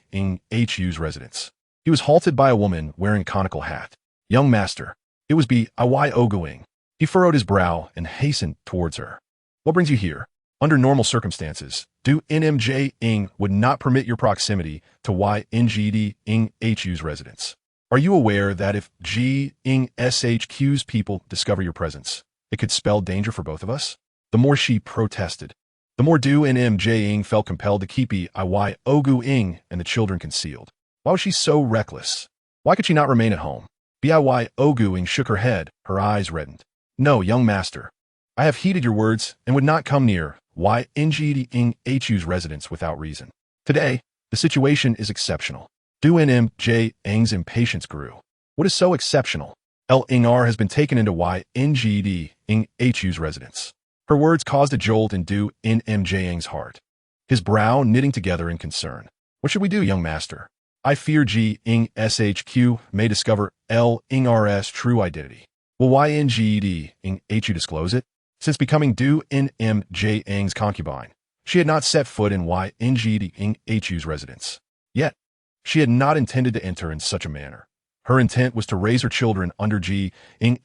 residence, he was halted by a woman wearing a conical hat. Young master. It was Oguing. He furrowed his brow and hastened towards her. What brings you here? Under normal circumstances, Duannan would not permit your proximity to Yin-Hu's residence. Are you aware that if Jing's people discover your presence, it could spell danger for both of us? The more she protested, the more Duannan felt compelled to keep Oguing and the children concealed. Why was she so reckless? Why could she not remain at home? Oguing shook her head, her eyes reddened. No, young master. I have heeded your words and would not come near Yin-Hu's residence without reason. Today, the situation is exceptional. Duannan's impatience grew. What is so exceptional? L-Ing-R has been taken into Yin-Hu's residence. Her words caused a jolt in Duannan's heart, his brow knitting together in concern. What should we do, young master? I fear Jing's HQ may discover L-Ing-R's true identity. Will Yin-Hu disclose it? Since becoming Duannan's concubine, she had not set foot in Yin-Hu's residence. Yet, she had not intended to enter in such a manner. Her intent was to raise her children under Jing's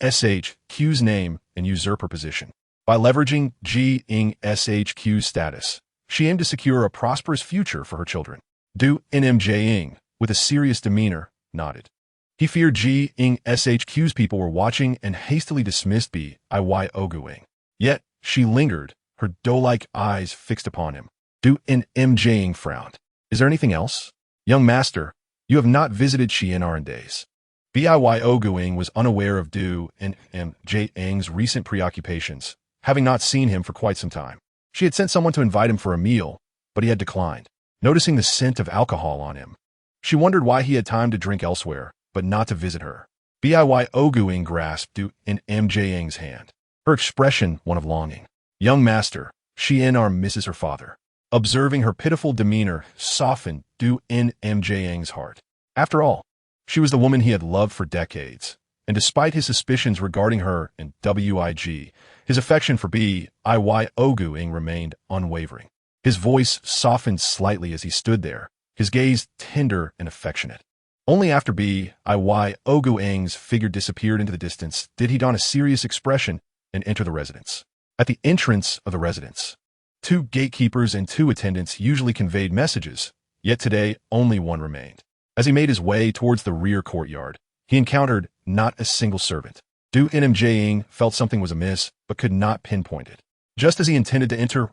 HQ's name and usurp her position. By leveraging Jing's HQ's status, she aimed to secure a prosperous future for her children. Duannan, with a serious demeanor, nodded. He feared Jing's HQ's people were watching and hastily dismissed Oguing. Yet, she lingered, her doe-like eyes fixed upon him. Duannan frowned. Is there anything else? Young master, you have not visited Shi-En-R in days. Oguing was unaware of Duannan's recent preoccupations, having not seen him for quite some time. She had sent someone to invite him for a meal, but he had declined. noticing the scent of alcohol on him. She wondered why he had time to drink elsewhere, but not to visit her. Biy Oguing grasped Duannan Yi's hand, her expression one of longing. Young master, she and our misses her father. Observing her pitiful demeanor softened Duannan Yi's heart. After all, she was the woman he had loved for decades, and despite his suspicions regarding her and Wig, his affection for Biy Oguing remained unwavering. His voice softened slightly as he stood there, his gaze tender and affectionate. Only after Biy Oguing's figure disappeared into the distance did he don a serious expression and enter the residence. At the entrance of the residence, 2 gatekeepers and 2 attendants usually conveyed messages, yet today only one remained. As he made his way towards the rear courtyard, he encountered not a single servant. Duannan Yi felt something was amiss, but could not pinpoint it. Just as he intended to enter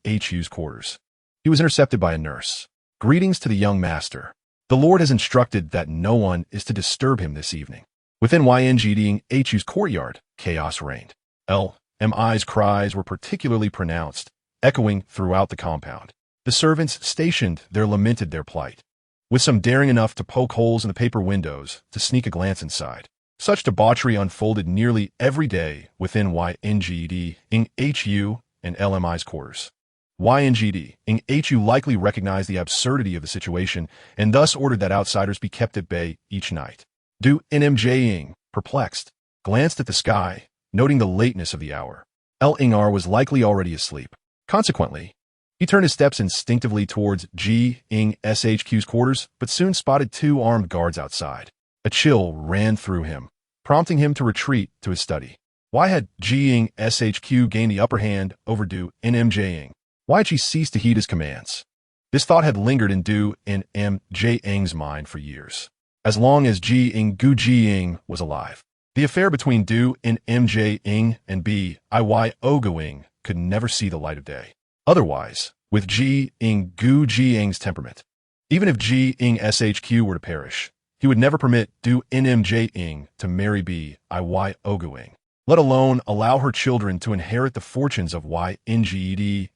Hu's quarters, he was intercepted by a nurse. Greetings to the young master. The Lord has instructed that no one is to disturb him this evening. Within Hu's courtyard, chaos reigned. LMI's cries were particularly pronounced, echoing throughout the compound. The servants stationed there lamented their plight, with some daring enough to poke holes in the paper windows to sneak a glance inside. Such debauchery unfolded nearly every day within Hu's and LMI's quarters. Hu's likely recognized the absurdity of the situation and thus ordered that outsiders be kept at bay each night. Duannan Yi, perplexed, glanced at the sky, noting the lateness of the hour. Was likely already asleep. Consequently, he turned his steps instinctively towards SHQ's quarters, but soon spotted 2 armed guards outside. A chill ran through him, prompting him to retreat to his study. Why had SHQ gained the upper hand over Duannan Yi? Why had she ceased to heed his commands? This thought had lingered in Duannan Yi's mind for years, as long as Jing was alive. The affair between Duannan Yi and Biy Oguing could never see the light of day. Otherwise, with Jing's temperament, even if SHQ were to perish, he would never permit Duannan Yi to marry Biy Oguing, let alone allow her children to inherit the fortunes of Hu's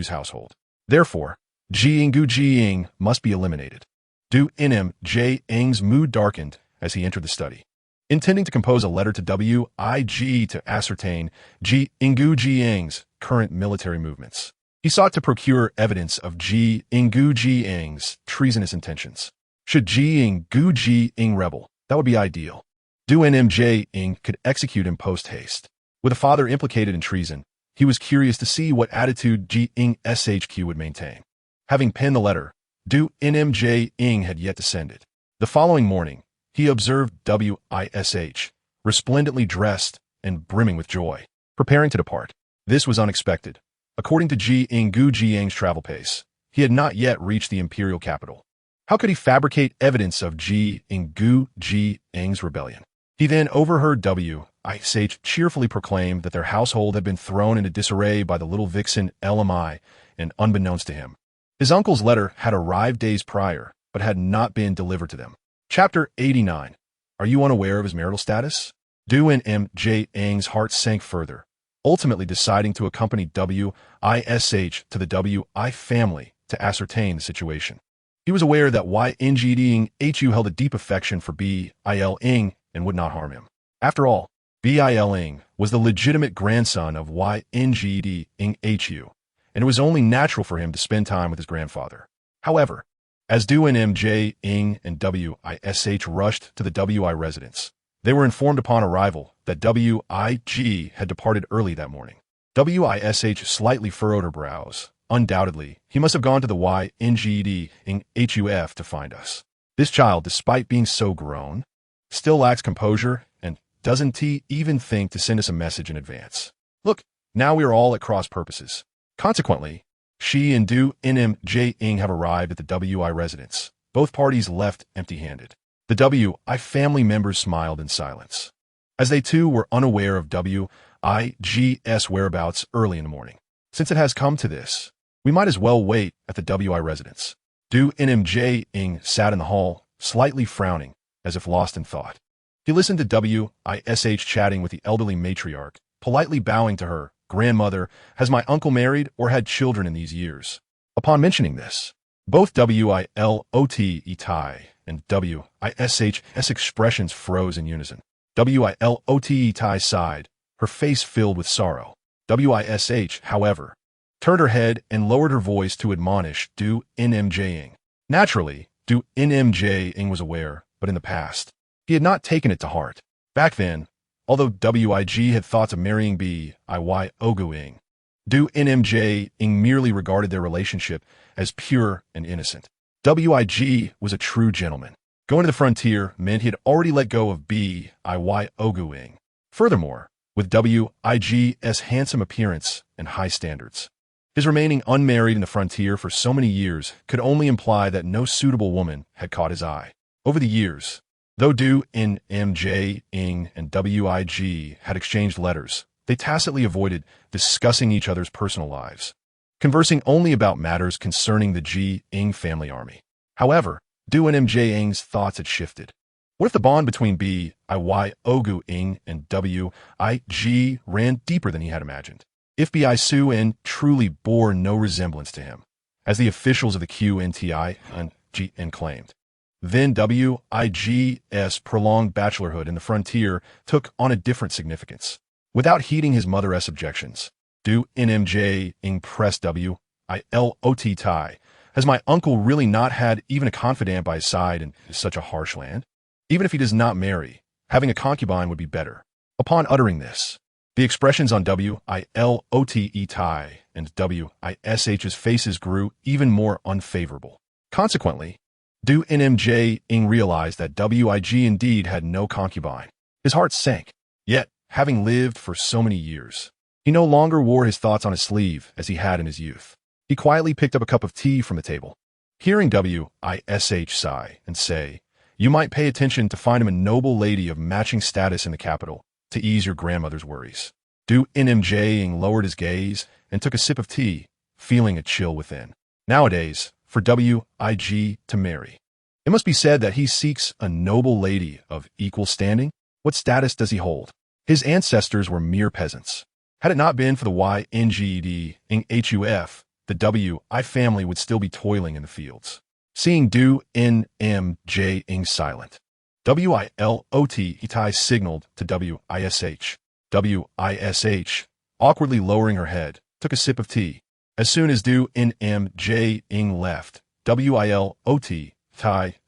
household. Therefore, Jing must be eliminated. Duannan Yi's mood darkened as he entered the study. Intending to compose a letter to Wig to ascertain Jing's current military movements, he sought to procure evidence of Jing's treasonous intentions. Should Jing rebel, that would be ideal. Duannan Yi could execute him post-haste. With a father implicated in treason, he was curious to see what attitude SHQ would maintain. Having penned the letter, Duannan Yi had yet to send it. The following morning, he observed Wish, resplendently dressed and brimming with joy, preparing to depart. This was unexpected. According to Jing's travel pace, he had not yet reached the imperial capital. How could he fabricate evidence of Jing's rebellion? He then overheard Wish cheerfully proclaim that their household had been thrown into disarray by the little vixen LMI, and unbeknownst to him, his uncle's letter had arrived days prior, but had not been delivered to them. Chapter 89. Are you unaware of his marital status? Duannan Yi's heart sank further, ultimately deciding to accompany Wish to the Wi family to ascertain the situation. He was aware that Hu held a deep affection for Biy and would not harm him. After all, Biy was the legitimate grandson of Hu, and it was only natural for him to spend time with his grandfather. However, as Duannan Yi and Wish rushed to the Wi residence, they were informed upon arrival that Wig had departed early that morning. Wish slightly furrowed her brows. Undoubtedly, he must have gone to the Huf to find us. This child, despite being so grown, still lacks composure and doesn't even think to send us a message in advance. Look, now we are all at cross purposes. Consequently, she and Duannan Yi have arrived at the Wi residence. Both parties left empty-handed. The Wi family members smiled in silence, as they too were unaware of Wig's whereabouts early in the morning. Since it has come to this, we might as well wait at the Wi residence. Duannan Yi sat in the hall, slightly frowning, as if lost in thought. He listened to Wish chatting with the elderly matriarch, politely bowing to her. Grandmother, has my uncle married or had children in these years? Upon mentioning this, both Wilote and Wish's expressions froze in unison. Wilote sighed, her face filled with sorrow. Wish, however, turned her head and lowered her voice to admonish Duannan. Naturally, Duannan was aware, but in the past, he had not taken it to heart. Back then, although Wig had thoughts of marrying Duannan, Duannan merely regarded their relationship as pure and innocent. Wig was a true gentleman. Going to the frontier meant he had already let go of Duannan. Furthermore, with Wig's handsome appearance and high standards, his remaining unmarried in the frontier for so many years could only imply that no suitable woman had caught his eye. Over the years, though Duannan and Wig had exchanged letters, they tacitly avoided discussing each other's personal lives, conversing only about matters concerning the Ji family army. However, Duannan's thoughts had shifted. What if the bond between Wilote and Wig ran deeper than he had imagined? If Sun truly bore no resemblance to him, as the officials of the Confrontation claimed, then Wig's prolonged bachelorhood in the frontier took on a different significance. Without heeding his mother's objections, Duannan pressed Wilote, has my uncle really not had even a confidant by his side in such a harsh land? Even if he does not marry, having a concubine would be better. Upon uttering this, the expressions on Wilote and Wish's faces grew even more unfavorable. Consequently, Duannan realized that Wig indeed had no concubine. His heart sank. Yet, having lived for so many years, he no longer wore his thoughts on his sleeve as he had in his youth. He quietly picked up a cup of tea from the table. Hearing Wish sigh and say, "You might pay attention to find him a noble lady of matching status in the capital to ease your grandmother's worries." Duannan lowered his gaze and took a sip of tea, feeling a chill within. Nowadays, for Wig to marry, it must be said that he seeks a noble lady of equal standing. What status does he hold? His ancestors were mere peasants. Had it not been for the Ynged the Wi family would still be toiling in the fields. Seeing Duannan silent, Wilote signaled to Wish. Wish, awkwardly lowering her head, took a sip of tea. As soon as Duannan left, Wilote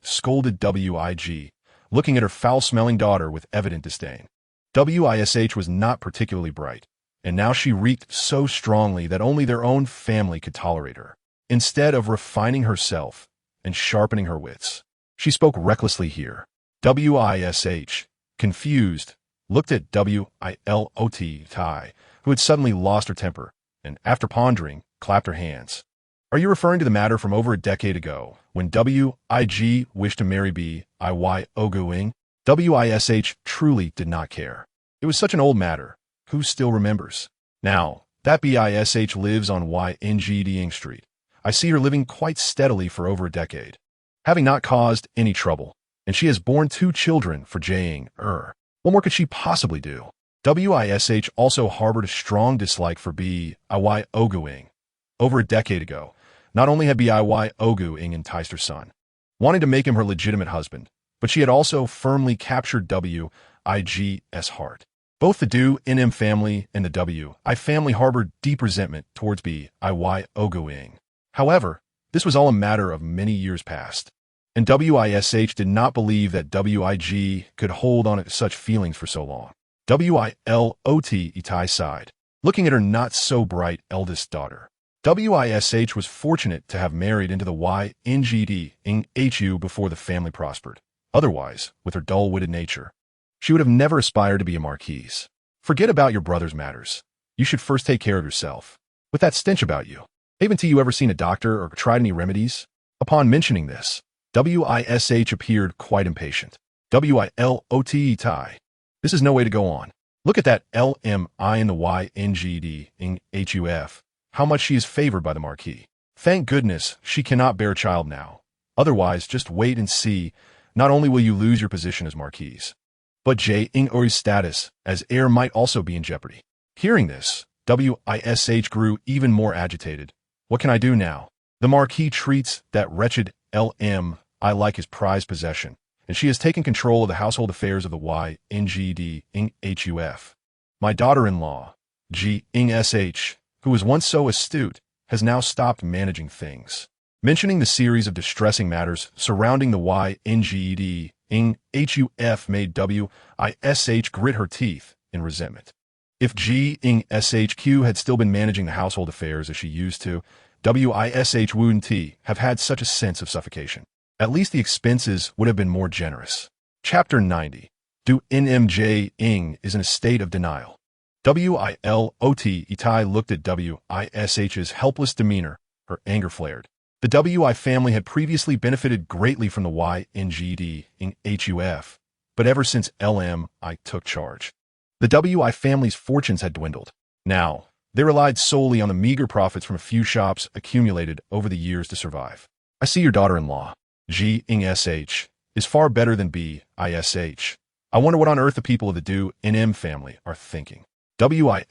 scolded Wig, looking at her foul-smelling daughter with evident disdain. Wish was not particularly bright, and now she reeked so strongly that only their own family could tolerate her. Instead of refining herself and sharpening her wits, she spoke recklessly here. Wish, confused, looked at Wilote, who had suddenly lost her temper, and after pondering, clapped her hands. "Are you referring to the matter from over a decade ago, when Wig wished to marry Wilote? Wish truly did not care. It was such an old matter. Who still remembers? Now, that Wish lives on Yngd Street. I see her living quite steadily for over a decade, having not caused any trouble, and she has borne 2 children for Jing. What more could she possibly do?" Wish also harbored a strong dislike for Wilote. Over a decade ago, not only had Wilote enticed her son, wanting to make him her legitimate husband, but she had also firmly captured Wig's heart. Both the Duannan family and the Wi family harbored deep resentment towards Wilote. However, this was all a matter of many years past, and Wish did not believe that Wig could hold on to such feelings for so long. Wilote sighed, looking at her not-so-bright eldest daughter. Wish was fortunate to have married into the Yngd before the family prospered. Otherwise, with her dull-witted nature, she would have never aspired to be a marquise. Forget about your brother's matters. You should first take care of yourself. With that stench about you, haven't you ever seen a doctor or tried any remedies? Upon mentioning this, Wish appeared quite impatient. Wilote, this is no way to go on. Look at that LMI in the Yngd. How much she is favored by the marquis. Thank goodness she cannot bear a child now. Otherwise, just wait and see. Not only will you lose your position as marquise, but Jing's status as heir might also be in jeopardy. Hearing this, Wish grew even more agitated. What can I do now? The Marquis treats that wretched L.M. I like his prized possession, and she has taken control of the household affairs of the Y.N.G.D.N.H.U.F. My daughter-in-law, G.N.S.H., who was once so astute, has now stopped managing things. Mentioning the series of distressing matters surrounding the Y.N.G.D.N.H.U.F. made W.I.S.H. grit her teeth in resentment. If G.N.S.H.Q. had still been managing the household affairs as she used to, W.I.S.H. wouldn't have had such a sense of suffocation. At least the expenses would have been more generous. Chapter 90. Duannan is in a state of denial. Wilot looked at W.I.S.H.'s helpless demeanor. Her anger flared. The W.I. family had previously benefited greatly from the Y.N.G.D.N.H.U.F., but ever since L.M.I. took charge, the W.I. family's fortunes had dwindled. Now, they relied solely on the meager profits from a few shops accumulated over the years to survive. I see your daughter-in-law, G.N.S.H., is far better than B.I.S.H. I wonder what on earth the people of the Duannan family are thinking. Wilot,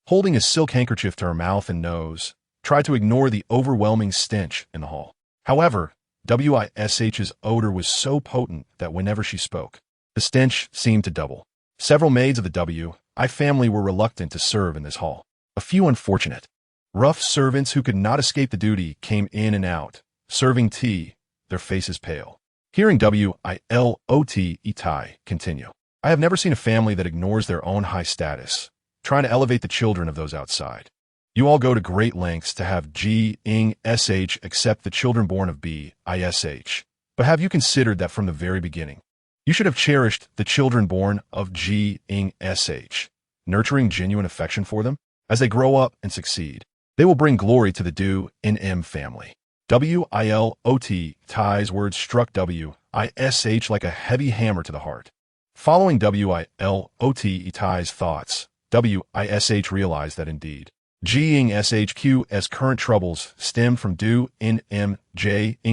holding a silk handkerchief to her mouth and nose, tried to ignore the overwhelming stench in the hall. However, W.I.S.H.'s odor was so potent that whenever she spoke, the stench seemed to double. Several maids of the W.I. family were reluctant to serve in this hall. A few unfortunate, rough servants who could not escape the duty came in and out, serving tea, their faces pale. Hearing Wilot continue, I have never seen a family that ignores their own high status, trying to elevate the children of those outside. You all go to great lengths to have G.N.S.H. accept the children born of B.I.S.H. But have you considered that from the very beginning, you should have cherished the children born of G.N.S.H., nurturing genuine affection for them? As they grow up and succeed, they will bring glory to the Duannan family. Wilot's words struck W.I.S.H. like a heavy hammer to the heart. Following Wilot's thoughts, W.I.S.H. realized that indeed, G.N.S.H.Q.'s current troubles stemmed from Duannan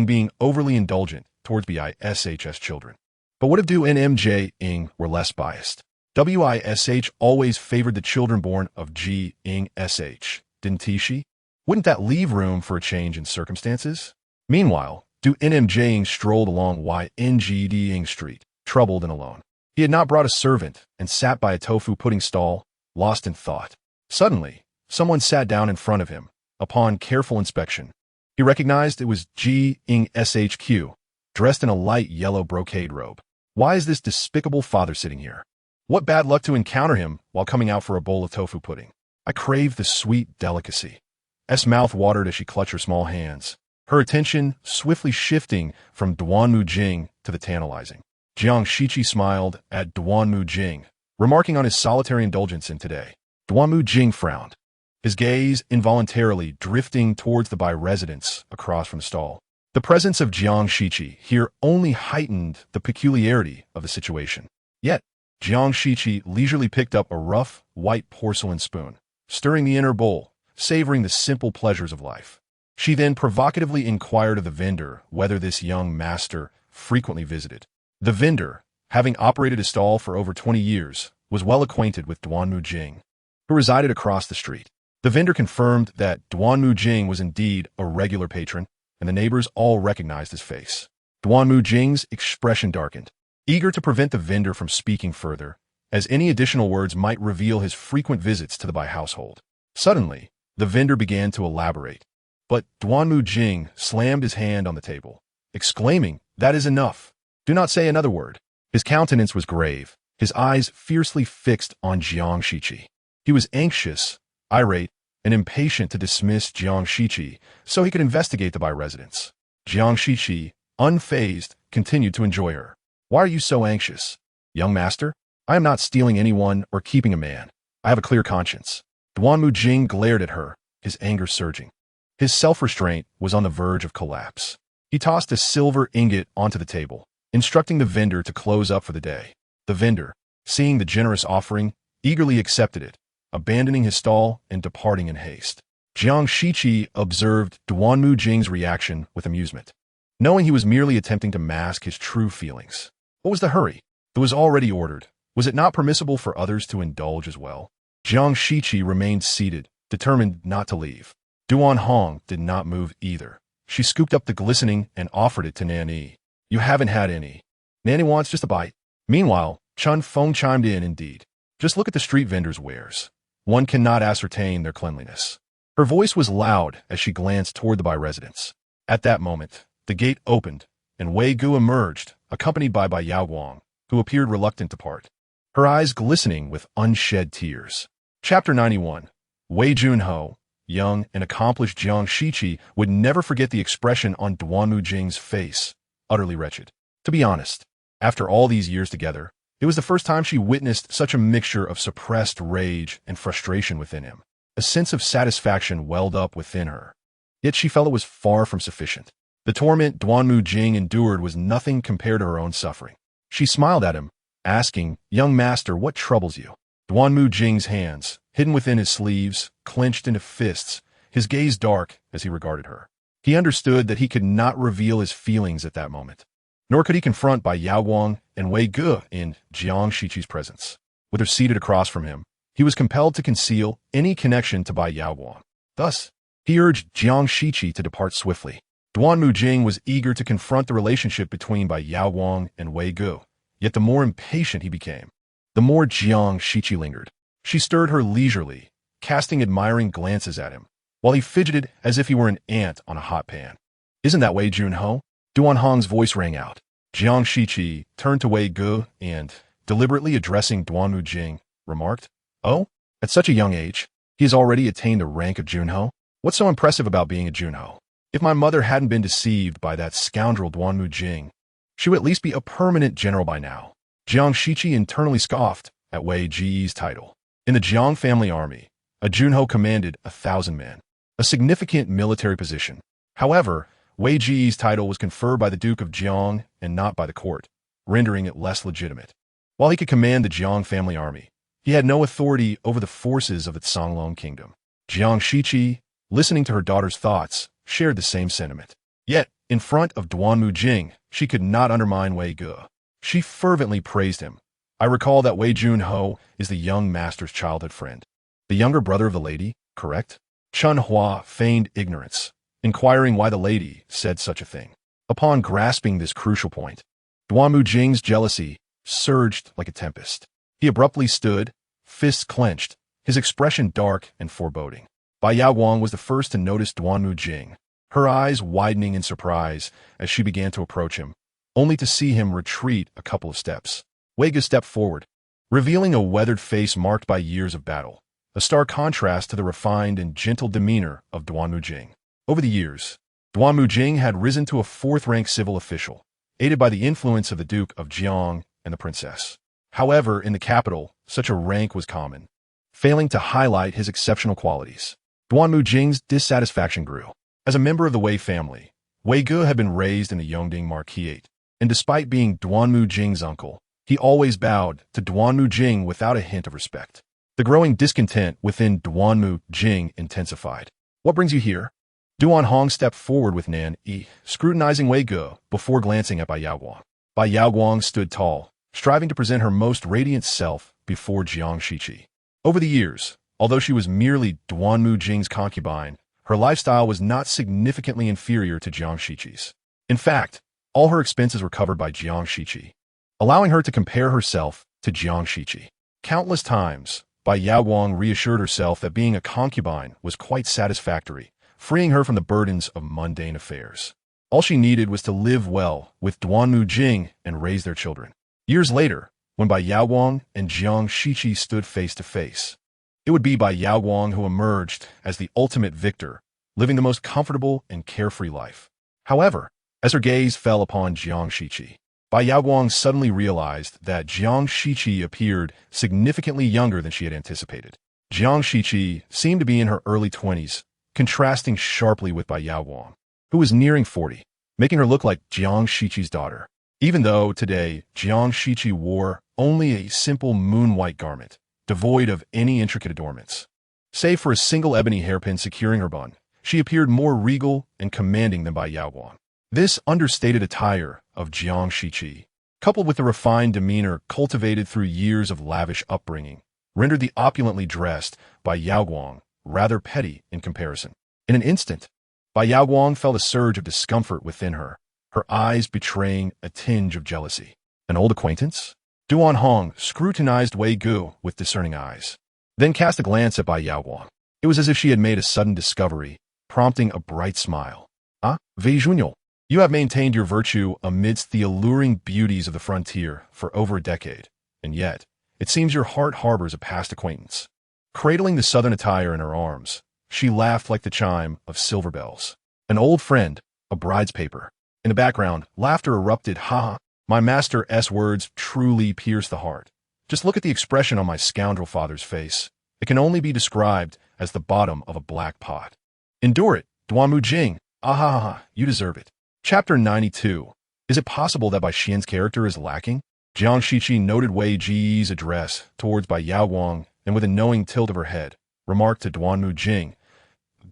being overly indulgent towards B.I.S.H.'s children. But what if Duannan were less biased? W.I.S.H. always favored the children born of G.N.S.H., didn't she? Wouldn't that leave room for a change in circumstances? Meanwhile, Duannan strolled along Y.N.G.D. Street, troubled and alone. He had not brought a servant and sat by a tofu pudding stall, lost in thought. Suddenly, someone sat down in front of him. Upon careful inspection, he recognized it was G.N.S.H.Q., dressed in a light yellow brocade robe. Why is this despicable father sitting here? What bad luck to encounter him while coming out for a bowl of tofu pudding. I crave the sweet delicacy. S' mouth watered as she clutched her small hands, her attention swiftly shifting from Duannan to the tantalizing. Jiang Shiqi smiled at Duannan, remarking on his solitary indulgence in today. Duannan frowned, his gaze involuntarily drifting towards the Bai residence across from the stall. The presence of Jiang Shiqi here only heightened the peculiarity of the situation. Yet, Jiang Shiqi leisurely picked up a rough, white porcelain spoon, stirring the inner bowl, savoring the simple pleasures of life. She then provocatively inquired of the vendor whether this young master frequently visited. The vendor, having operated a stall for over 20 years, was well acquainted with Duannan, who resided across the street. The vendor confirmed that Duannan was indeed a regular patron, and the neighbors all recognized his face. Duannan's expression darkened, eager to prevent the vendor from speaking further, as any additional words might reveal his frequent visits to the Bai household. Suddenly, the vendor began to elaborate, but Duannan slammed his hand on the table, exclaiming, "That is enough. Do not say another word." His countenance was grave, his eyes fiercely fixed on Jiang Shiqi. He was anxious, irate, and impatient to dismiss Jiang Shiqi so he could investigate the Bai residence. Jiang Shiqi, unfazed, continued to enjoy her. "Why are you so anxious, young master? I am not stealing anyone or keeping a man. I have a clear conscience." Duannan glared at her, his anger surging. His self-restraint was on the verge of collapse. He tossed a silver ingot onto the table, instructing the vendor to close up for the day. The vendor, seeing the generous offering, eagerly accepted it, abandoning his stall and departing in haste. Jiang Shiqi observed Duannan's reaction with amusement, knowing he was merely attempting to mask his true feelings. What was the hurry? It was already ordered. Was it not permissible for others to indulge as well? Jiang Shiqi remained seated, determined not to leave. Duan Hong did not move either. She scooped up the glistening and offered it to Nan Yi. You haven't had any. Nan Yi wants just a bite. Meanwhile, Chun Feng chimed in indeed. Just look at the street vendors' wares. One cannot ascertain their cleanliness. Her voice was loud as she glanced toward the Bai residence. At that moment, the gate opened, and Wei Gu emerged, accompanied by Bai Yaoguang, who appeared reluctant to part, her eyes glistening with unshed tears. Chapter 91. Wei Junho, young and accomplished Jiang Shiqi, would never forget the expression on Duanmu Jing's face, utterly wretched. To be honest, after all these years together, it was the first time she witnessed such a mixture of suppressed rage and frustration within him. A sense of satisfaction welled up within her. Yet she felt it was far from sufficient. The torment Duanmu Jing endured was nothing compared to her own suffering. She smiled at him, asking, Young master, what troubles you? Duanmu Jing's hands, hidden within his sleeves, clenched into fists, his gaze dark as he regarded her. He understood that he could not reveal his feelings at that moment. Nor could he confront Bai Yaoguang and Wei Gu in Jiang Shiqi's presence. With her seated across from him, he was compelled to conceal any connection to Bai Yaoguang. Thus, he urged Jiang Shiqi to depart swiftly. Duanmu Jing was eager to confront the relationship between Bai Yaoguang and Wei Gu, yet the more impatient he became, the more Jiang Shiqi lingered. She stirred her leisurely, casting admiring glances at him, while he fidgeted as if he were an ant on a hot pan. Isn't that Wei Junho? Duan Hong's voice rang out. Jiang Shiqi turned to Wei Gu and, deliberately addressing Duanmu Jing, remarked, Oh, at such a young age, he has already attained the rank of Junho? What's so impressive about being a Junho? If my mother hadn't been deceived by that scoundrel Duanmu Jing, she would at least be a permanent general by now. Jiang Shiqi internally scoffed at Wei Ji's title. In the Jiang family army, a Junho commanded 1,000 men, a significant military position. However, Wei Ji's title was conferred by the Duke of Jiang and not by the court, rendering it less legitimate. While he could command the Jiang family army, he had no authority over the forces of the Songlong kingdom. Jiang Shiqi, listening to her daughter's thoughts, shared the same sentiment. Yet, in front of Duanmu Jing, she could not undermine Wei Gu. She fervently praised him. I recall that Wei Junho is the young master's childhood friend. The younger brother of the lady, correct? Chun Hua feigned ignorance, inquiring why the lady said such a thing. Upon grasping this crucial point, Duanmu Jing's jealousy surged like a tempest. He abruptly stood, fists clenched, his expression dark and foreboding. Bai Yaoguang was the first to notice Duanmu Jing, her eyes widening in surprise as she began to approach him, only to see him retreat a couple of steps. Wei Gu stepped forward, revealing a weathered face marked by years of battle, a stark contrast to the refined and gentle demeanor of Duanmu Jing. Over the years, Duanmu Jing had risen to a fourth-rank civil official, aided by the influence of the Duke of Jiang and the princess. However, in the capital, such a rank was common, failing to highlight his exceptional qualities. Duanmu Jing's dissatisfaction grew. As a member of the Wei family, Wei Gu had been raised in the Yongding Marquisate, and despite being Duanmu Jing's uncle, he always bowed to Duanmu Jing without a hint of respect. The growing discontent within Duanmu Jing intensified. What brings you here? Duan Hong stepped forward with Nan Yi, scrutinizing Wei Gu before glancing at Bai Yaoguang. Bai Yaoguang stood tall, striving to present her most radiant self before Jiang Shiqi. Over the years, although she was merely Duanmu Jing's concubine, her lifestyle was not significantly inferior to Jiang Shiqi's. In fact, all her expenses were covered by Jiang Shiqi, allowing her to compare herself to Jiang Shiqi. Countless times, Bai Yaoguang reassured herself that being a concubine was quite satisfactory, freeing her from the burdens of mundane affairs. All she needed was to live well with Duanmu Jing and raise their children. Years later, when Bai Yaoguang and Jiang Shiqi stood face to face, it would be Bai Yaoguang who emerged as the ultimate victor, living the most comfortable and carefree life. However, as her gaze fell upon Jiang Shiqi, Bai Yaoguang suddenly realized that Jiang Shiqi appeared significantly younger than she had anticipated. Jiang Shiqi seemed to be in her early 20s, contrasting sharply with Bai Yaoguang, who was nearing 40, making her look like Jiang Shiqi's daughter. Even though today Jiang Shiqi wore only a simple moon-white garment, devoid of any intricate adornments. Save for a single ebony hairpin securing her bun, she appeared more regal and commanding than Bai Yaoguang. This understated attire of Jiang Shiqi, coupled with the refined demeanor cultivated through years of lavish upbringing, rendered the opulently dressed Bai Yaoguang rather petty in comparison. In an instant, Bai Yaoguang felt a surge of discomfort within her, her eyes betraying a tinge of jealousy. An old acquaintance? Duan Hong scrutinized Wei Gu with discerning eyes, then cast a glance at Bai Yaoguang. It was as if she had made a sudden discovery, prompting a bright smile. Ah, Wei Junyo, you have maintained your virtue amidst the alluring beauties of the frontier for over a decade, and yet, it seems your heart harbors a past acquaintance. Cradling the southern attire in her arms, she laughed like the chime of silver bells. An old friend, a bride's paper. In the background, laughter erupted. Ha ha. My master's words truly pierce the heart. Just look at the expression on my scoundrel father's face. It can only be described as the bottom of a black pot. Endure it, Duanmu Jing. Ah ha ha ha, you deserve it. Chapter 92. Is it possible that Bai Xian's character is lacking? Jiang Shiqi noted Wei Ji's address towards Bai Yaoguang and with a knowing tilt of her head, remarked to Duanmu Jing,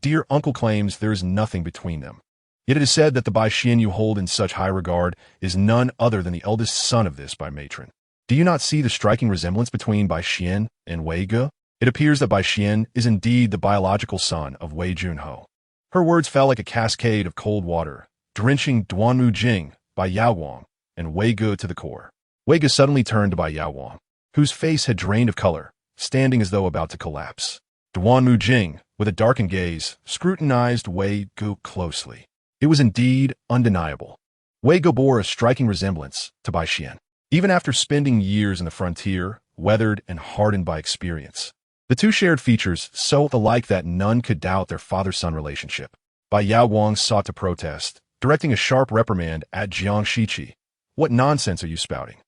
Dear uncle claims there is nothing between them. Yet it is said that the Bai Xian you hold in such high regard is none other than the eldest son of this Bai matron. Do you not see the striking resemblance between Bai Xian and Wei Ge? It appears that Bai Xian is indeed the biological son of Wei Junho. Her words fell like a cascade of cold water, drenching Duanmu Jing, Bai Yaoguang, and Wei Ge to the core. Wei Ge suddenly turned to Bai Yaoguang, whose face had drained of color, standing as though about to collapse. Duanmu Jing, with a darkened gaze, scrutinized Wei Ge closely. It was indeed undeniable. Wei Ge bore a striking resemblance to Bai Xian, even after spending years in the frontier, weathered and hardened by experience. The two shared features so alike that none could doubt their father-son relationship. Bai Yaoguang sought to protest, directing a sharp reprimand at Jiang Shiqi. What nonsense are you spouting?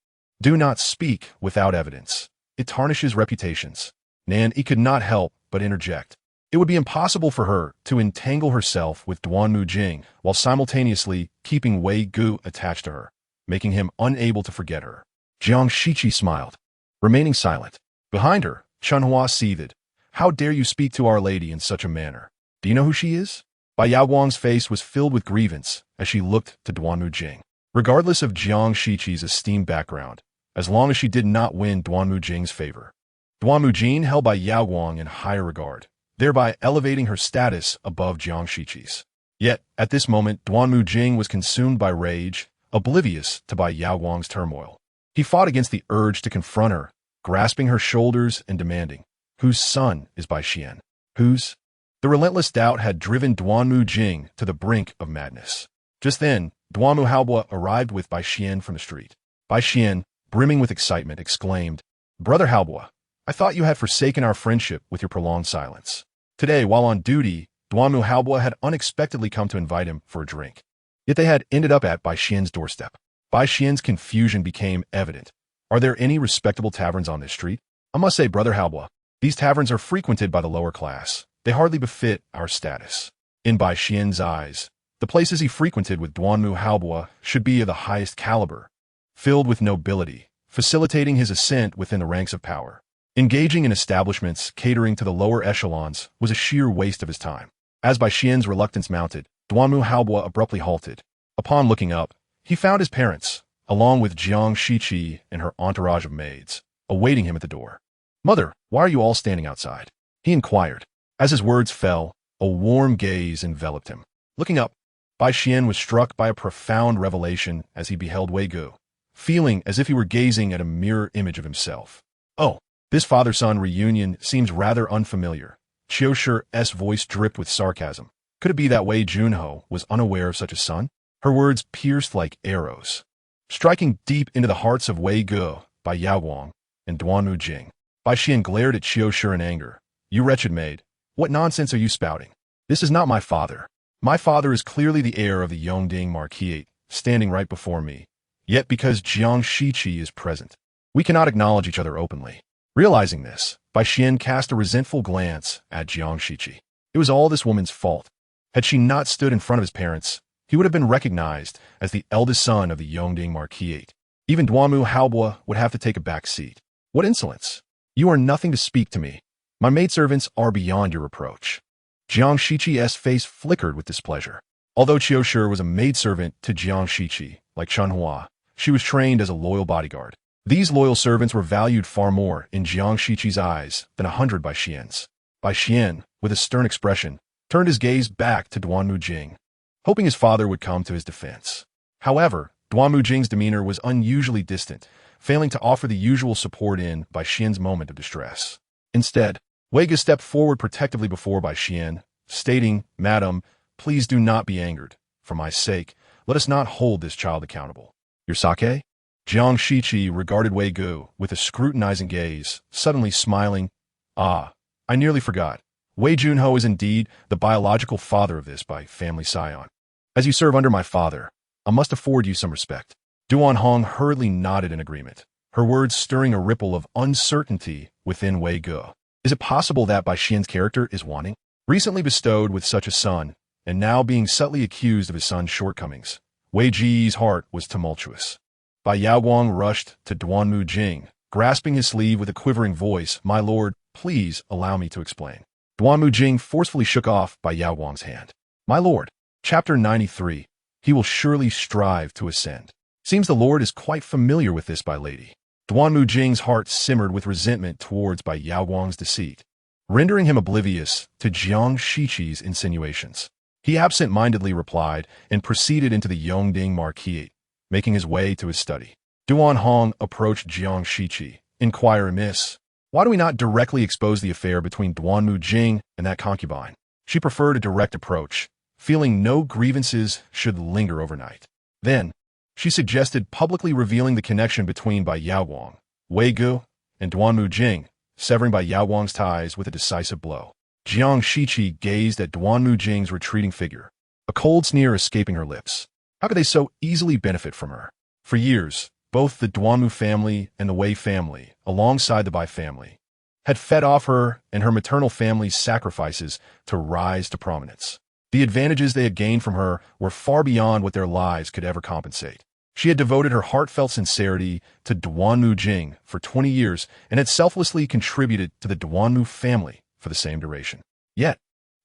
Do not speak without evidence. It tarnishes reputations. Nan Yi could not help but interject. It would be impossible for her to entangle herself with Duanmu Jing while simultaneously keeping Wei Ge attached to her, making him unable to forget her. Jiang Shiqi smiled, remaining silent. Behind her, Chunhua seethed. How dare you speak to Our Lady in such a manner? Do you know who she is? Bai Yaoguang's face was filled with grievance as she looked to Duanmu Jing. Regardless of Jiang Shiqi's esteemed background, as long as she did not win Duanmu Jing's favor, Duanmu Jing held Bai Yaoguang in higher regard, thereby elevating her status above Jiang Shiqi's. Yet, at this moment, Duanmu Jing was consumed by rage, oblivious to Bai Yaoguang's turmoil. He fought against the urge to confront her, grasping her shoulders and demanding, Whose son is Bai Xian? Whose? The relentless doubt had driven Duanmu Jing to the brink of madness. Just then, Duanmu Haobo arrived with Bai Xian from the street. Bai Xian, brimming with excitement, exclaimed, Brother Haobo, I thought you had forsaken our friendship with your prolonged silence. Today, while on duty, Duanmu Haobo had unexpectedly come to invite him for a drink. Yet they had ended up at Bai Xian's doorstep. Bai Xian's confusion became evident. Are there any respectable taverns on this street? I must say, Brother Haobo, these taverns are frequented by the lower class. They hardly befit our status. In Bai Xian's eyes, the places he frequented with Duanmu Haobo should be of the highest caliber, filled with nobility, facilitating his ascent within the ranks of power. Engaging in establishments catering to the lower echelons was a sheer waste of his time. As Bai Xian's reluctance mounted, Duanmu Haobo abruptly halted. Upon looking up, he found his parents, along with Jiang Shiqi and her entourage of maids, awaiting him at the door. Mother, why are you all standing outside? He inquired. As his words fell, a warm gaze enveloped him. Looking up, Bai Xian was struck by a profound revelation as he beheld Wei Ge, feeling as if he were gazing at a mirror image of himself. Oh, this father-son reunion seems rather unfamiliar. Qiu Shi's voice dripped with sarcasm. Could it be that Wei Junho was unaware of such a son? Her words pierced like arrows, striking deep into the hearts of Wei Ge, Bai Yaoguang, and Duanmu Jing. Bai Xian glared at Qiu Shi in anger. You wretched maid, what nonsense are you spouting? This is not my father. My father is clearly the heir of the Yongding Marquis, standing right before me. Yet because Jiang Shiqi is present, we cannot acknowledge each other openly. Realizing this, Bai Xian cast a resentful glance at Jiang Shiqi. It was all this woman's fault. Had she not stood in front of his parents, he would have been recognized as the eldest son of the Yongding Marquis. Even Duanmu Haobo would have to take a back seat. What insolence! You are nothing to speak to me. My maidservants are beyond your reproach. Jiang Shiqi's face flickered with displeasure. Although Qiu Shi was a maidservant to Jiang Shiqi, like Chunhua, she was trained as a loyal bodyguard. These loyal servants were valued far more in Jiang Shiqi's eyes than 100 Bai Xian's. Bai Xian, with a stern expression, turned his gaze back to Duanmu Jing, hoping his father would come to his defense. However, Duanmu Jing's demeanor was unusually distant, failing to offer the usual support in Bai Xian's moment of distress. Instead, Wei Ge stepped forward protectively before Bai Xian, stating, "Madam, please do not be angered. For my sake, let us not hold this child accountable." "Your sake?" Jiang Shiqi regarded Wei Ge with a scrutinizing gaze, suddenly smiling. "Ah, I nearly forgot. Wei Junho is indeed the biological father of this Bai family scion. As you serve under my father, I must afford you some respect." Duan Hong hurriedly nodded in agreement, her words stirring a ripple of uncertainty within Wei Ge. Is it possible that Bai Xian's character is wanting? Recently bestowed with such a son, and now being subtly accused of his son's shortcomings, Wei Ji's heart was tumultuous. Bai Yaoguang rushed to Duanmu Jing, grasping his sleeve with a quivering voice. "My lord, please allow me to explain." Duanmu Jing forcefully shook off Bai Yaoguang's hand. "My lord." Chapter 93. He will surely strive to ascend. Seems the lord is quite familiar with this, Bai lady. Duanmu Jing's heart simmered with resentment towards Bai Yaoguang's deceit, rendering him oblivious to Jiang Shiqi's insinuations. He absent-mindedly replied and proceeded into the Yongding Marquee, making his way to his study. Duan Hong approached Jiang Shiqi, inquiring, "Miss, why do we not directly expose the affair between Duanmu Jing and that concubine?" She preferred a direct approach, feeling no grievances should linger overnight. Then, she suggested publicly revealing the connection between Bai Yaoguang, Wei Ge, and Duanmu Jing, severing Bai Yaoguang's ties with a decisive blow. Jiang Shiqi gazed at Duanmu Jing's retreating figure, a cold sneer escaping her lips. How could they so easily benefit from her? For years, both the Duanmu family and the Wei family, alongside the Bai family, had fed off her and her maternal family's sacrifices to rise to prominence. The advantages they had gained from her were far beyond what their lives could ever compensate. She had devoted her heartfelt sincerity to Duanmu Jing for 20 years and had selflessly contributed to the Duanmu family for the same duration. Yet,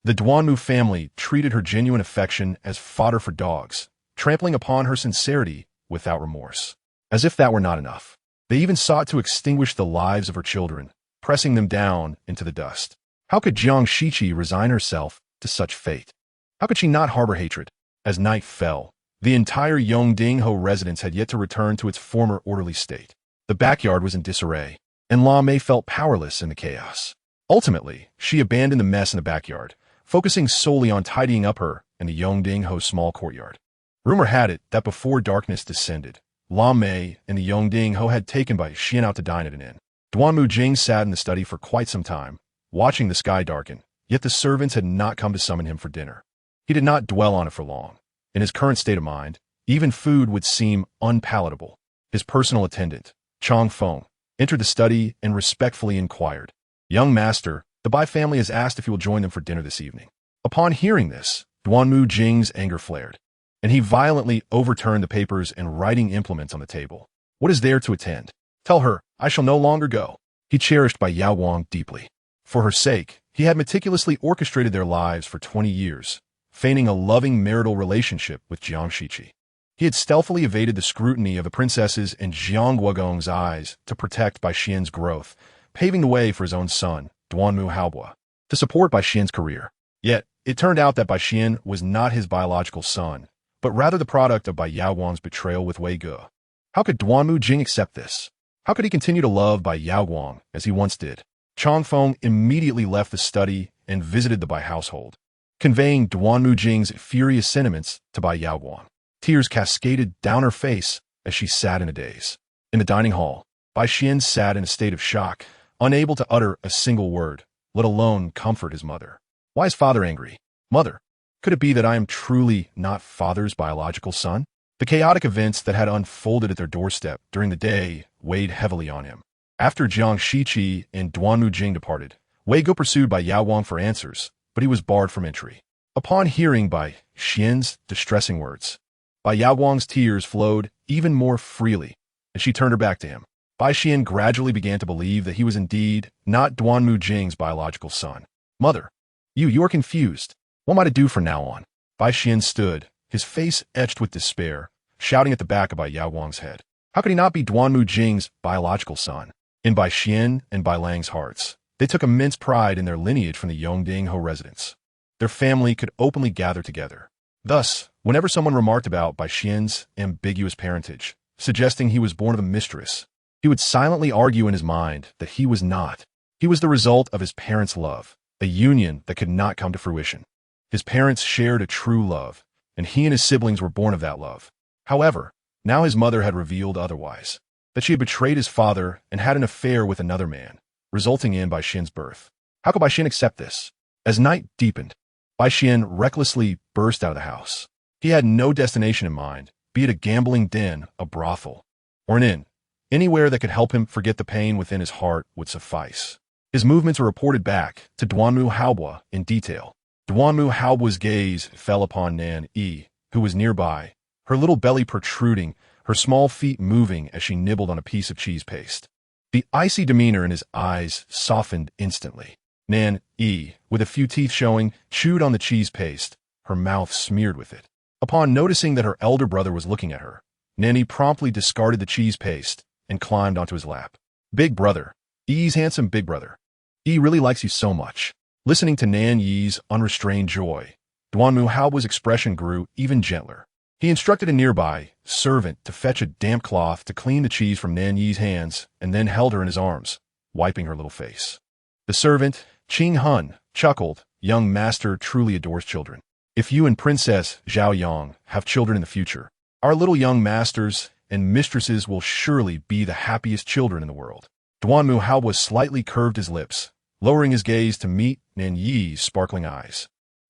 the Duanmu family treated her genuine affection as fodder for dogs, trampling upon her sincerity without remorse. As if that were not enough, they even sought to extinguish the lives of her children, pressing them down into the dust. How could Jiang Shiqi resign herself to such fate? How could she not harbor hatred? As night fell, the entire Yongdingho residence had yet to return to its former orderly state. The backyard was in disarray, and La Mei felt powerless in the chaos. Ultimately, she abandoned the mess in the backyard, focusing solely on tidying up her and the Yongdingho small courtyard. Rumor had it that before darkness descended, La Mei and the Yongdingho had taken Bai Xian out to dine at an inn. Duanmu Jing sat in the study for quite some time, watching the sky darken, yet the servants had not come to summon him for dinner. He did not dwell on it for long. In his current state of mind, even food would seem unpalatable. His personal attendant, Chong Feng, entered the study and respectfully inquired, "Young master, the Bai family has asked if you will join them for dinner this evening." Upon hearing this, Duanmu Jing's anger flared, and he violently overturned the papers and writing implements on the table. "What is there to attend? Tell her I shall no longer go." He cherished Bai Yaoguang deeply. For her sake, he had meticulously orchestrated their lives for 20 years, feigning a loving marital relationship with Jiang Shiqi. He had stealthily evaded the scrutiny of the princesses in Jiang Guogong's eyes to protect Bai Xian's growth, paving the way for his own son, Duanmu Haobua, to support Bai Xian's career. Yet, it turned out that Bai Xian was not his biological son, but rather the product of Bai Yaoguang's betrayal with Wei Ge. How could Duanmu Jing accept this? How could he continue to love Bai Yaoguang as he once did? Chong Feng immediately left the study and visited the Bai household, conveying Duanmu Jing's furious sentiments to Bai Yaoguang. Tears cascaded down her face as she sat in a daze. In the dining hall, Bai Xian sat in a state of shock, unable to utter a single word, let alone comfort his mother. Why is father angry? Mother, could it be that I am truly not father's biological son? The chaotic events that had unfolded at their doorstep during the day weighed heavily on him. After Jiang Shiqi and Duanmu Jing departed, Wei Ge pursued Bai Yaoguang for answers, but he was barred from entry. Upon hearing Bai Xian's distressing words, Bai Yaoguang's tears flowed even more freely, and she turned her back to him. Bai Xian gradually began to believe that he was indeed not Duanmu Jing's biological son. Mother, you are confused. What am I to do from now on? Bai Xian stood, his face etched with despair, shouting at the back of Bai Yaoguang's head. How could he not be Duanmu Jing's biological son? In Bai Xian and Bai Lang's hearts, they took immense pride in their lineage from the Yongdingho residence. their family could openly gather together. Thus, whenever someone remarked about Bai Xian's ambiguous parentage, suggesting he was born of a mistress, he would silently argue in his mind that he was not. He was the result of his parents' love, a union that could not come to fruition. His parents shared a true love, and he and his siblings were born of that love. However, now his mother had revealed otherwise, that she had betrayed his father and had an affair with another man, resulting in Bai Xian's birth. How could Bai Xian accept this? As night deepened, Bai Xian recklessly burst out of the house. He had no destination in mind, be it a gambling den, a brothel, or an inn. Anywhere that could help him forget the pain within his heart would suffice. His movements were reported back to Duanmu Haobo in detail. Duanmu Haobo's gaze fell upon Nan Yi, who was nearby, her little belly protruding, her small feet moving as she nibbled on a piece of cheese paste. The icy demeanor in his eyes softened instantly. Nan Yi, with a few teeth showing, chewed on the cheese paste, her mouth smeared with it. Upon noticing that her elder brother was looking at her, Nan Yi promptly discarded the cheese paste and climbed onto his lap. Big brother. Yi's handsome big brother. Yi really likes you so much. Listening to Nan Yi's unrestrained joy, Duanmu Haobo's expression grew even gentler. He instructed a nearby servant to fetch a damp cloth to clean the cheese from Nan Yi's hands and then held her in his arms, wiping her little face. The servant, Qing Hun, chuckled, "Young master truly adores children. If you and Princess Zhao Yang have children in the future, our little young masters and mistresses will surely be the happiest children in the world." Duanmu Haobo slightly curved his lips, lowering his gaze to meet Nan Yi's sparkling eyes.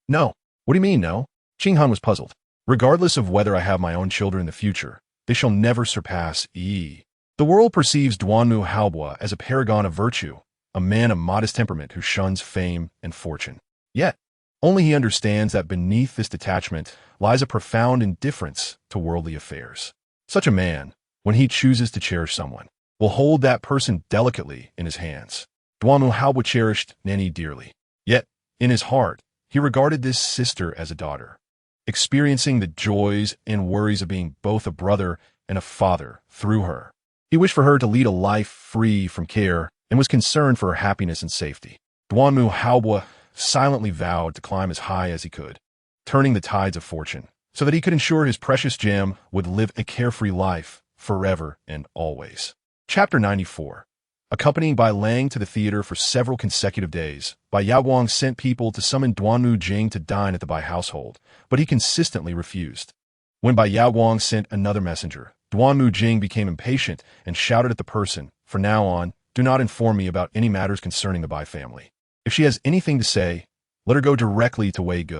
"No. What do you mean, no?" Qing Han was puzzled. "Regardless of whether I have my own children in the future, they shall never surpass Yi." The world perceives Duanmu Haobo as a paragon of virtue, a man of modest temperament who shuns fame and fortune. Yet, only he understands that beneath this detachment lies a profound indifference to worldly affairs. Such a man, when he chooses to cherish someone, will hold that person delicately in his hands. Duanmu Haobo cherished Nan Yi dearly. Yet, in his heart, he regarded this sister as a daughter, experiencing the joys and worries of being both a brother and a father through her. He wished for her to lead a life free from care and was concerned for her happiness and safety. Duanmu Haobo silently vowed to climb as high as he could, turning the tides of fortune, so that he could ensure his precious gem would live a carefree life forever and always. Chapter 94. Accompanying Bai Lang to the theater for several consecutive days, Bai Yaoguang sent people to summon Duanmu Jing to dine at the Bai household, but he consistently refused. When Bai Yaoguang sent another messenger, Duanmu Jing became impatient and shouted at the person, "From now on, do not inform me about any matters concerning the Bai family. If she has anything to say, let her go directly to Wei Ge."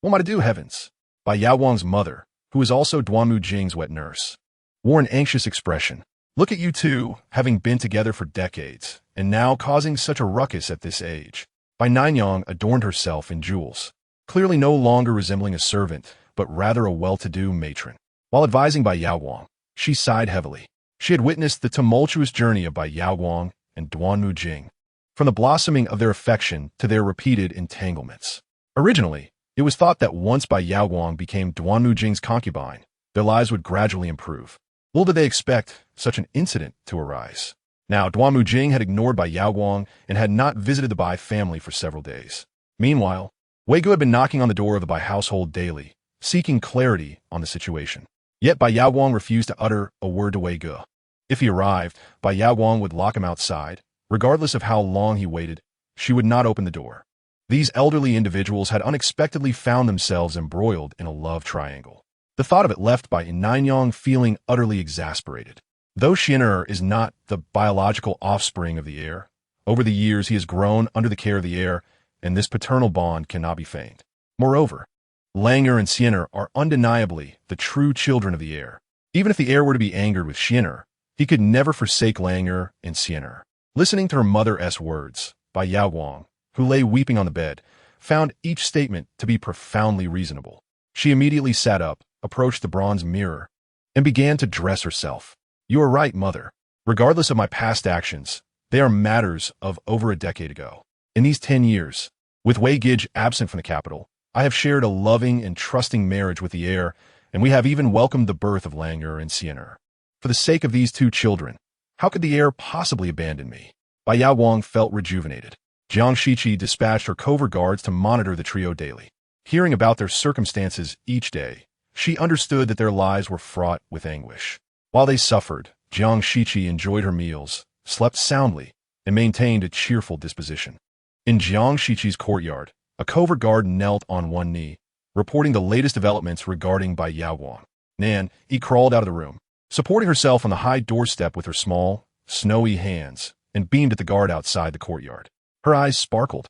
"What am I to do, heavens?" Bai Yaoguang's mother, who was also Duanmu Jing's wet nurse, wore an anxious expression. "Look at you two, having been together for decades, and now causing such a ruckus at this age." Bai Nanyang adorned herself in jewels, clearly no longer resembling a servant, but rather a well-to-do matron. While advising Bai Yaoguang, she sighed heavily. She had witnessed the tumultuous journey of Bai Yaoguang and Duanmu Jing, from the blossoming of their affection to their repeated entanglements. Originally, it was thought that once Bai Yaoguang became Duanmu Jing's concubine, their lives would gradually improve. Little did they expect such an incident to arise. Now, Duanmu Jing had ignored Bai Yaoguang and had not visited the Bai family for several days. Meanwhile, Wei Ge had been knocking on the door of the Bai household daily, seeking clarity on the situation. Yet Bai Yaoguang refused to utter a word to Wei Ge. If he arrived, Bai Yaoguang would lock him outside. Regardless of how long he waited, she would not open the door. These elderly individuals had unexpectedly found themselves embroiled in a love triangle. The thought of it left Bai Nanyang feeling utterly exasperated. Though Xian'er is not the biological offspring of the heir, over the years he has grown under the care of the heir, and this paternal bond cannot be feigned. Moreover, Lang'er and Xian'er are undeniably the true children of the heir. Even if the heir were to be angered with Xian'er, he could never forsake Lang'er and Xian'er. Listening to her mother's words, Bai Yaoguang, who lay weeping on the bed, found each statement to be profoundly reasonable. She immediately sat up, approached the bronze mirror, and began to dress herself. "You are right, mother. Regardless of my past actions, they are matters of over a decade ago. In these 10 years, with Wei Ge absent from the capital, I have shared a loving and trusting marriage with the heir, and we have even welcomed the birth of Lang'er and Xian'er. For the sake of these two children, how could the heir possibly abandon me?" Bai Yaoguang felt rejuvenated. Jiang Shiqi dispatched her covert guards to monitor the trio daily. Hearing about their circumstances each day, she understood that their lives were fraught with anguish. While they suffered, Jiang Shiqi enjoyed her meals, slept soundly, and maintained a cheerful disposition. In Jiang Shiqi's courtyard, a covert guard knelt on one knee, reporting the latest developments regarding Bai Yaoguang. Nan Yi crawled out of the room, supporting herself on the high doorstep with her small, snowy hands, and beamed at the guard outside the courtyard. Her eyes sparkled,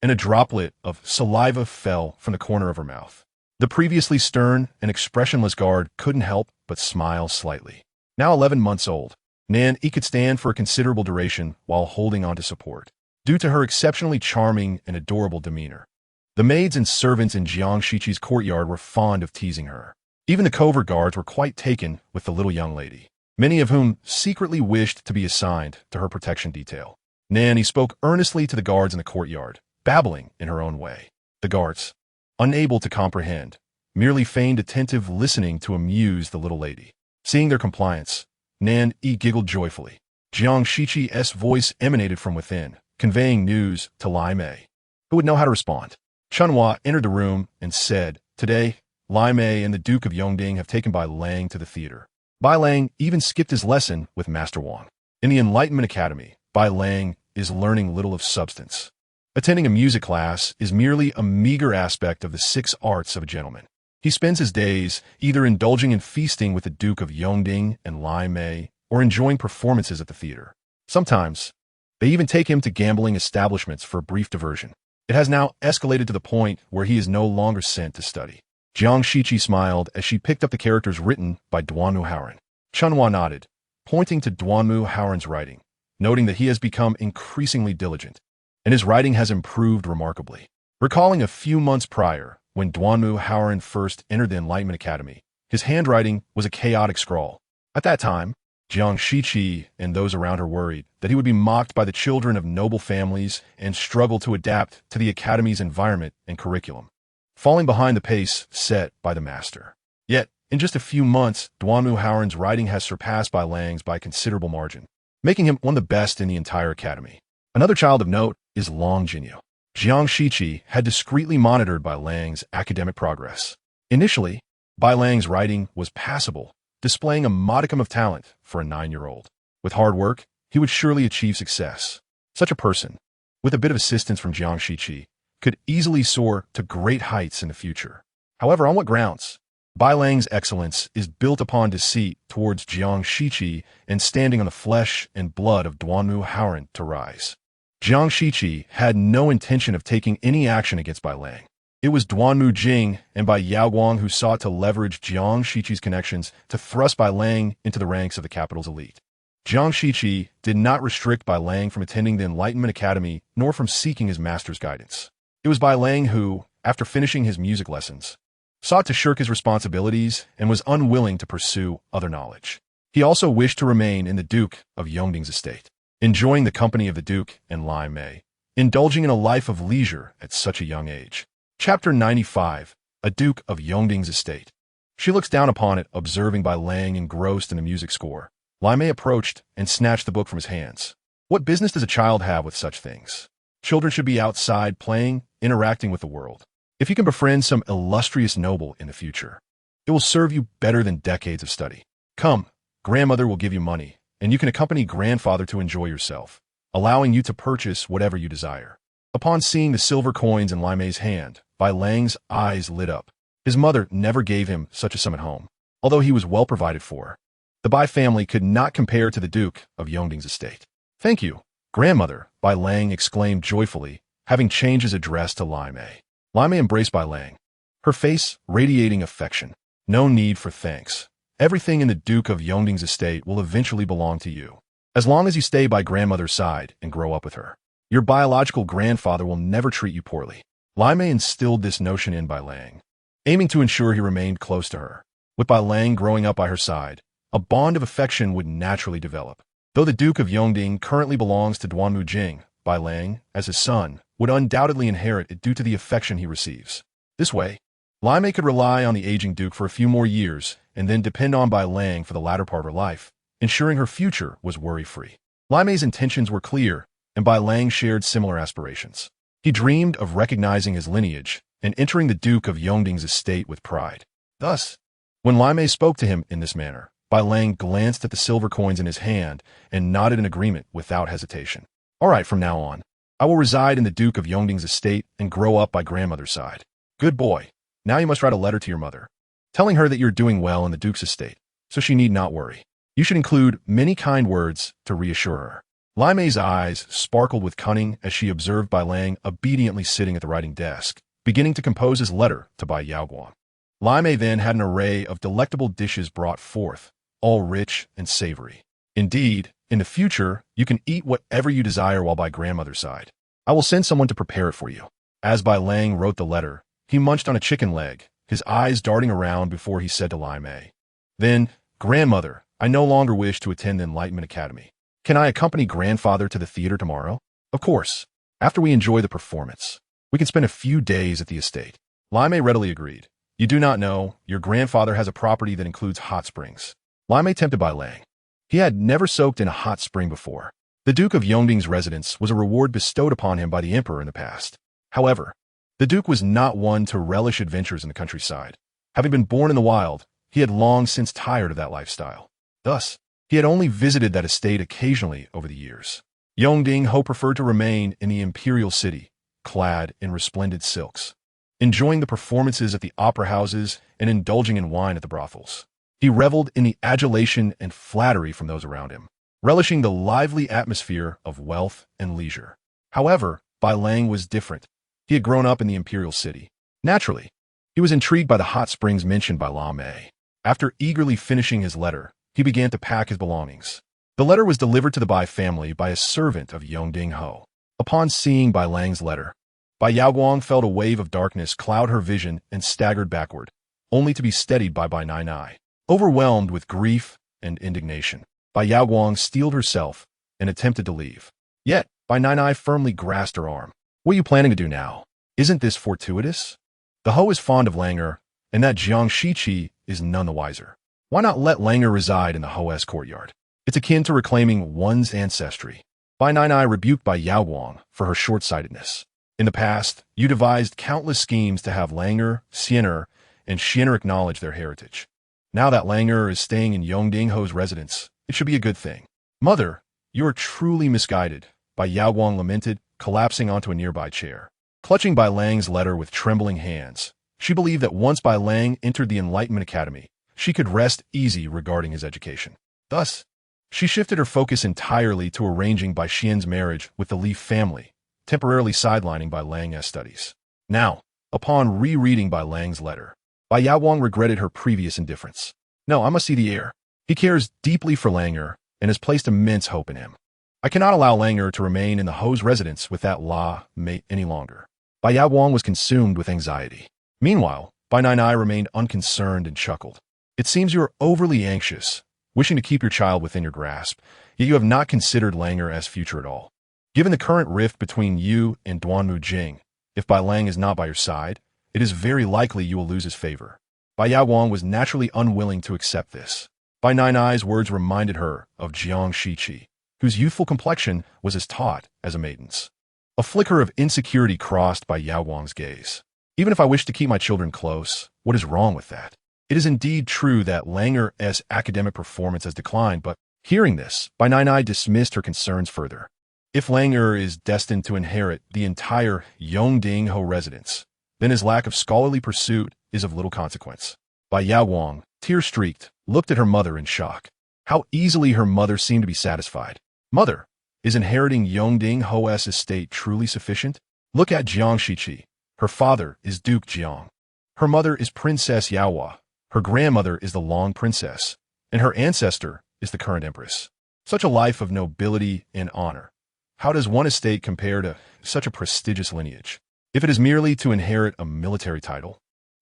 and a droplet of saliva fell from the corner of her mouth. The previously stern and expressionless guard couldn't help but smile slightly. Now 11 months old, Nan Yi could stand for a considerable duration while holding on to support, due to her exceptionally charming and adorable demeanor. The maids and servants in Jiang Shiqi's courtyard were fond of teasing her. Even the covert guards were quite taken with the little young lady, many of whom secretly wished to be assigned to her protection detail. Nan Yi spoke earnestly to the guards in the courtyard, babbling in her own way. The guards, unable to comprehend, merely feigned attentive listening to amuse the little lady. Seeing their compliance, Nan Yi giggled joyfully. Jiang Shiqi's voice emanated from within, conveying news to Lai Mei, who would know how to respond. Chunhua entered the room and said, "Today, Lai Mei and the Duke of Yongding have taken Bai Lang to the theater." Bai Lang even skipped his lesson with Master Wang. In the Enlightenment Academy, Bai Lang is learning little of substance. Attending a music class is merely a meager aspect of the 6 arts of a gentleman. He spends his days either indulging in feasting with the Duke of Yongding and Lai Mei or enjoying performances at the theater. Sometimes, they even take him to gambling establishments for a brief diversion. It has now escalated to the point where he is no longer sent to study. Jiang Shiqi smiled as she picked up the characters written by Duanmu Haoran. Chunhua nodded, pointing to Duanmu Haoran's writing, noting that he has become increasingly diligent, and his writing has improved remarkably. Recalling a few months prior, when Duanmu Haoran first entered the Enlightenment Academy, his handwriting was a chaotic scrawl. At that time, Jiang Shiqi and those around her worried that he would be mocked by the children of noble families and struggle to adapt to the Academy's environment and curriculum, falling behind the pace set by the master. Yet, in just a few months, Duanmu Haoran's writing has surpassed Bai Lang's by a considerable margin, making him one of the best in the entire academy. Another child of note is Long Jinyu. Jiang Shiqi had discreetly monitored Bai Lang's academic progress. Initially, Bai Lang's writing was passable, displaying a modicum of talent for a 9-year-old. With hard work, he would surely achieve success. Such a person, with a bit of assistance from Jiang Shiqi, could easily soar to great heights in the future. However, on what grounds? Bai Lang's excellence is built upon deceit towards Jiang Shiqi and standing on the flesh and blood of Duanmu Haoran to rise. Jiang Shiqi had no intention of taking any action against Bai Lang. It was Duanmu Jing and Bai Yaoguang who sought to leverage Jiang Shiqi's connections to thrust Bai Lang into the ranks of the capital's elite. Jiang Shiqi did not restrict Bai Lang from attending the Enlightenment Academy nor from seeking his master's guidance. It was Bai Lang who, after finishing his music lessons, sought to shirk his responsibilities and was unwilling to pursue other knowledge. He also wished to remain in the Duke of Yongding's estate, enjoying the company of the Duke and Lai Mei, indulging in a life of leisure at such a young age. Chapter 95, A Duke of Yongding's Estate. She looks down upon it, observing Bai Lang engrossed in the music score. Lai Mei approached and snatched the book from his hands. What business does a child have with such things? Children should be outside playing, interacting with the world. If you can befriend some illustrious noble in the future, it will serve you better than decades of study. Come, grandmother will give you money, and you can accompany grandfather to enjoy yourself, allowing you to purchase whatever you desire. Upon seeing the silver coins in Lai Mei's hand, Bai Lang's eyes lit up. His mother never gave him such a sum at home, although he was well provided for. The Bai family could not compare to the Duke of Yongding's estate. "Thank you, grandmother," Bai Lang exclaimed joyfully, having changed his address to Lai Mei. Lai Mei embraced Bai Lang, her face radiating affection. "No need for thanks. Everything in the Duke of Yongding's estate will eventually belong to you, as long as you stay by grandmother's side and grow up with her. Your biological grandfather will never treat you poorly." Lai Mei instilled this notion in Bai Lang, aiming to ensure he remained close to her. With Bai Lang growing up by her side, a bond of affection would naturally develop. Though the Duke of Yongding currently belongs to Duanmu Jing, Bai Lang, as his son, would undoubtedly inherit it due to the affection he receives. This way, Lai Mei could rely on the aging Duke for a few more years and then depend on Bai Lang for the latter part of her life, ensuring her future was worry-free. Lai Mei's intentions were clear, and Bai Lang shared similar aspirations. He dreamed of recognizing his lineage and entering the Duke of Yongding's estate with pride. Thus, when Lai Mei spoke to him in this manner, Bai Lang glanced at the silver coins in his hand and nodded in agreement without hesitation. All right, from now on, I will reside in the Duke of Yongding's estate and grow up by grandmother's side. Good boy. Now you must write a letter to your mother, telling her that you're doing well in the Duke's estate, so she need not worry. You should include many kind words to reassure her. Lai Mei's eyes sparkled with cunning as she observed Bai Lang obediently sitting at the writing desk, beginning to compose his letter to Bai Yaoguang. Lai Mei then had an array of delectable dishes brought forth, all rich and savory. Indeed, in the future, you can eat whatever you desire while by grandmother's side. I will send someone to prepare it for you. As Bai Lang wrote the letter, he munched on a chicken leg, his eyes darting around before he said to Lai Mei, "Then, grandmother, I no longer wish to attend the Enlightenment Academy. Can I accompany grandfather to the theater tomorrow?" "Of course. After we enjoy the performance, we can spend a few days at the estate." Lai Mei readily agreed. "You do not know, your grandfather has a property that includes hot springs." Lai Mei tempted Bai Lang. He had never soaked in a hot spring before. The Duke of Yongding's residence was a reward bestowed upon him by the emperor in the past. However, the Duke was not one to relish adventures in the countryside. Having been born in the wild, he had long since tired of that lifestyle. Thus, he had only visited that estate occasionally over the years. Yongding Ho preferred to remain in the imperial city, clad in resplendent silks, enjoying the performances at the opera houses and indulging in wine at the brothels. He reveled in the adulation and flattery from those around him, relishing the lively atmosphere of wealth and leisure. However, Bai Lang was different. He had grown up in the imperial city. Naturally, he was intrigued by the hot springs mentioned by Lai Mei. After eagerly finishing his letter, he began to pack his belongings. The letter was delivered to the Bai family by a servant of Yongding Ho. Upon seeing Bai Lang's letter, Bai Yaoguang felt a wave of darkness cloud her vision and staggered backward, only to be steadied by Bai Nan. Overwhelmed with grief and indignation, Bai Yaoguang steeled herself and attempted to leave. Yet, Bai Nan firmly grasped her arm. "What are you planning to do now? Isn't this fortuitous? The Ho is fond of Langer, and that Jiang Shiqi is none the wiser. Why not let Langer reside in the Ho's courtyard? It's akin to reclaiming one's ancestry." Bai Nan rebuked Bai Yaoguang for her short-sightedness. "In the past, you devised countless schemes to have Langer, Xiener, and Xiener acknowledge their heritage. Now that Langer is staying in Yongding Ho's residence, it should be a good thing." "Mother, you are truly misguided," Bai Yaoguang lamented, collapsing onto a nearby chair. Clutching Bai Lang's letter with trembling hands, she believed that once Bai Lang entered the Enlightenment Academy, she could rest easy regarding his education. Thus, she shifted her focus entirely to arranging Bai Xian's marriage with the Li family, temporarily sidelining Bai Lang's studies. Now, upon rereading Bai Lang's letter, Bai Yaoguang regretted her previous indifference. "No, I must see the heir. He cares deeply for Langer and has placed immense hope in him. I cannot allow Langer to remain in the Ho's residence with that La mate any longer." Bai Yaoguang was consumed with anxiety. Meanwhile, Bai Nan remained unconcerned and chuckled. "It seems you are overly anxious, wishing to keep your child within your grasp, yet you have not considered Langer as future at all. Given the current rift between you and Duanmu Jing, if Bai Lang is not by your side, it is very likely you will lose his favor." Bai Yaoguang was naturally unwilling to accept this. Bai Nan's words reminded her of Jiang Shiqi, whose youthful complexion was as taut as a maiden's. A flicker of insecurity crossed Bai Yaoguang's gaze. "Even if I wish to keep my children close, what is wrong with that? It is indeed true that Langer's academic performance has declined, but..." Hearing this, Bai Nan dismissed her concerns further. If Langer is destined to inherit the entire Yongding Ho residence, then his lack of scholarly pursuit is of little consequence. Bai Yaoguang, tear-streaked, looked at her mother in shock. How easily her mother seemed to be satisfied. "Mother, is inheriting Yongding Ho's estate truly sufficient? Look at Jiang Shiqi. Her father is Duke Jiang. Her mother is Princess Yaohua. Her grandmother is the Long Princess, and her ancestor is the current empress. Such a life of nobility and honor. How does one estate compare to such a prestigious lineage? If it is merely to inherit a military title,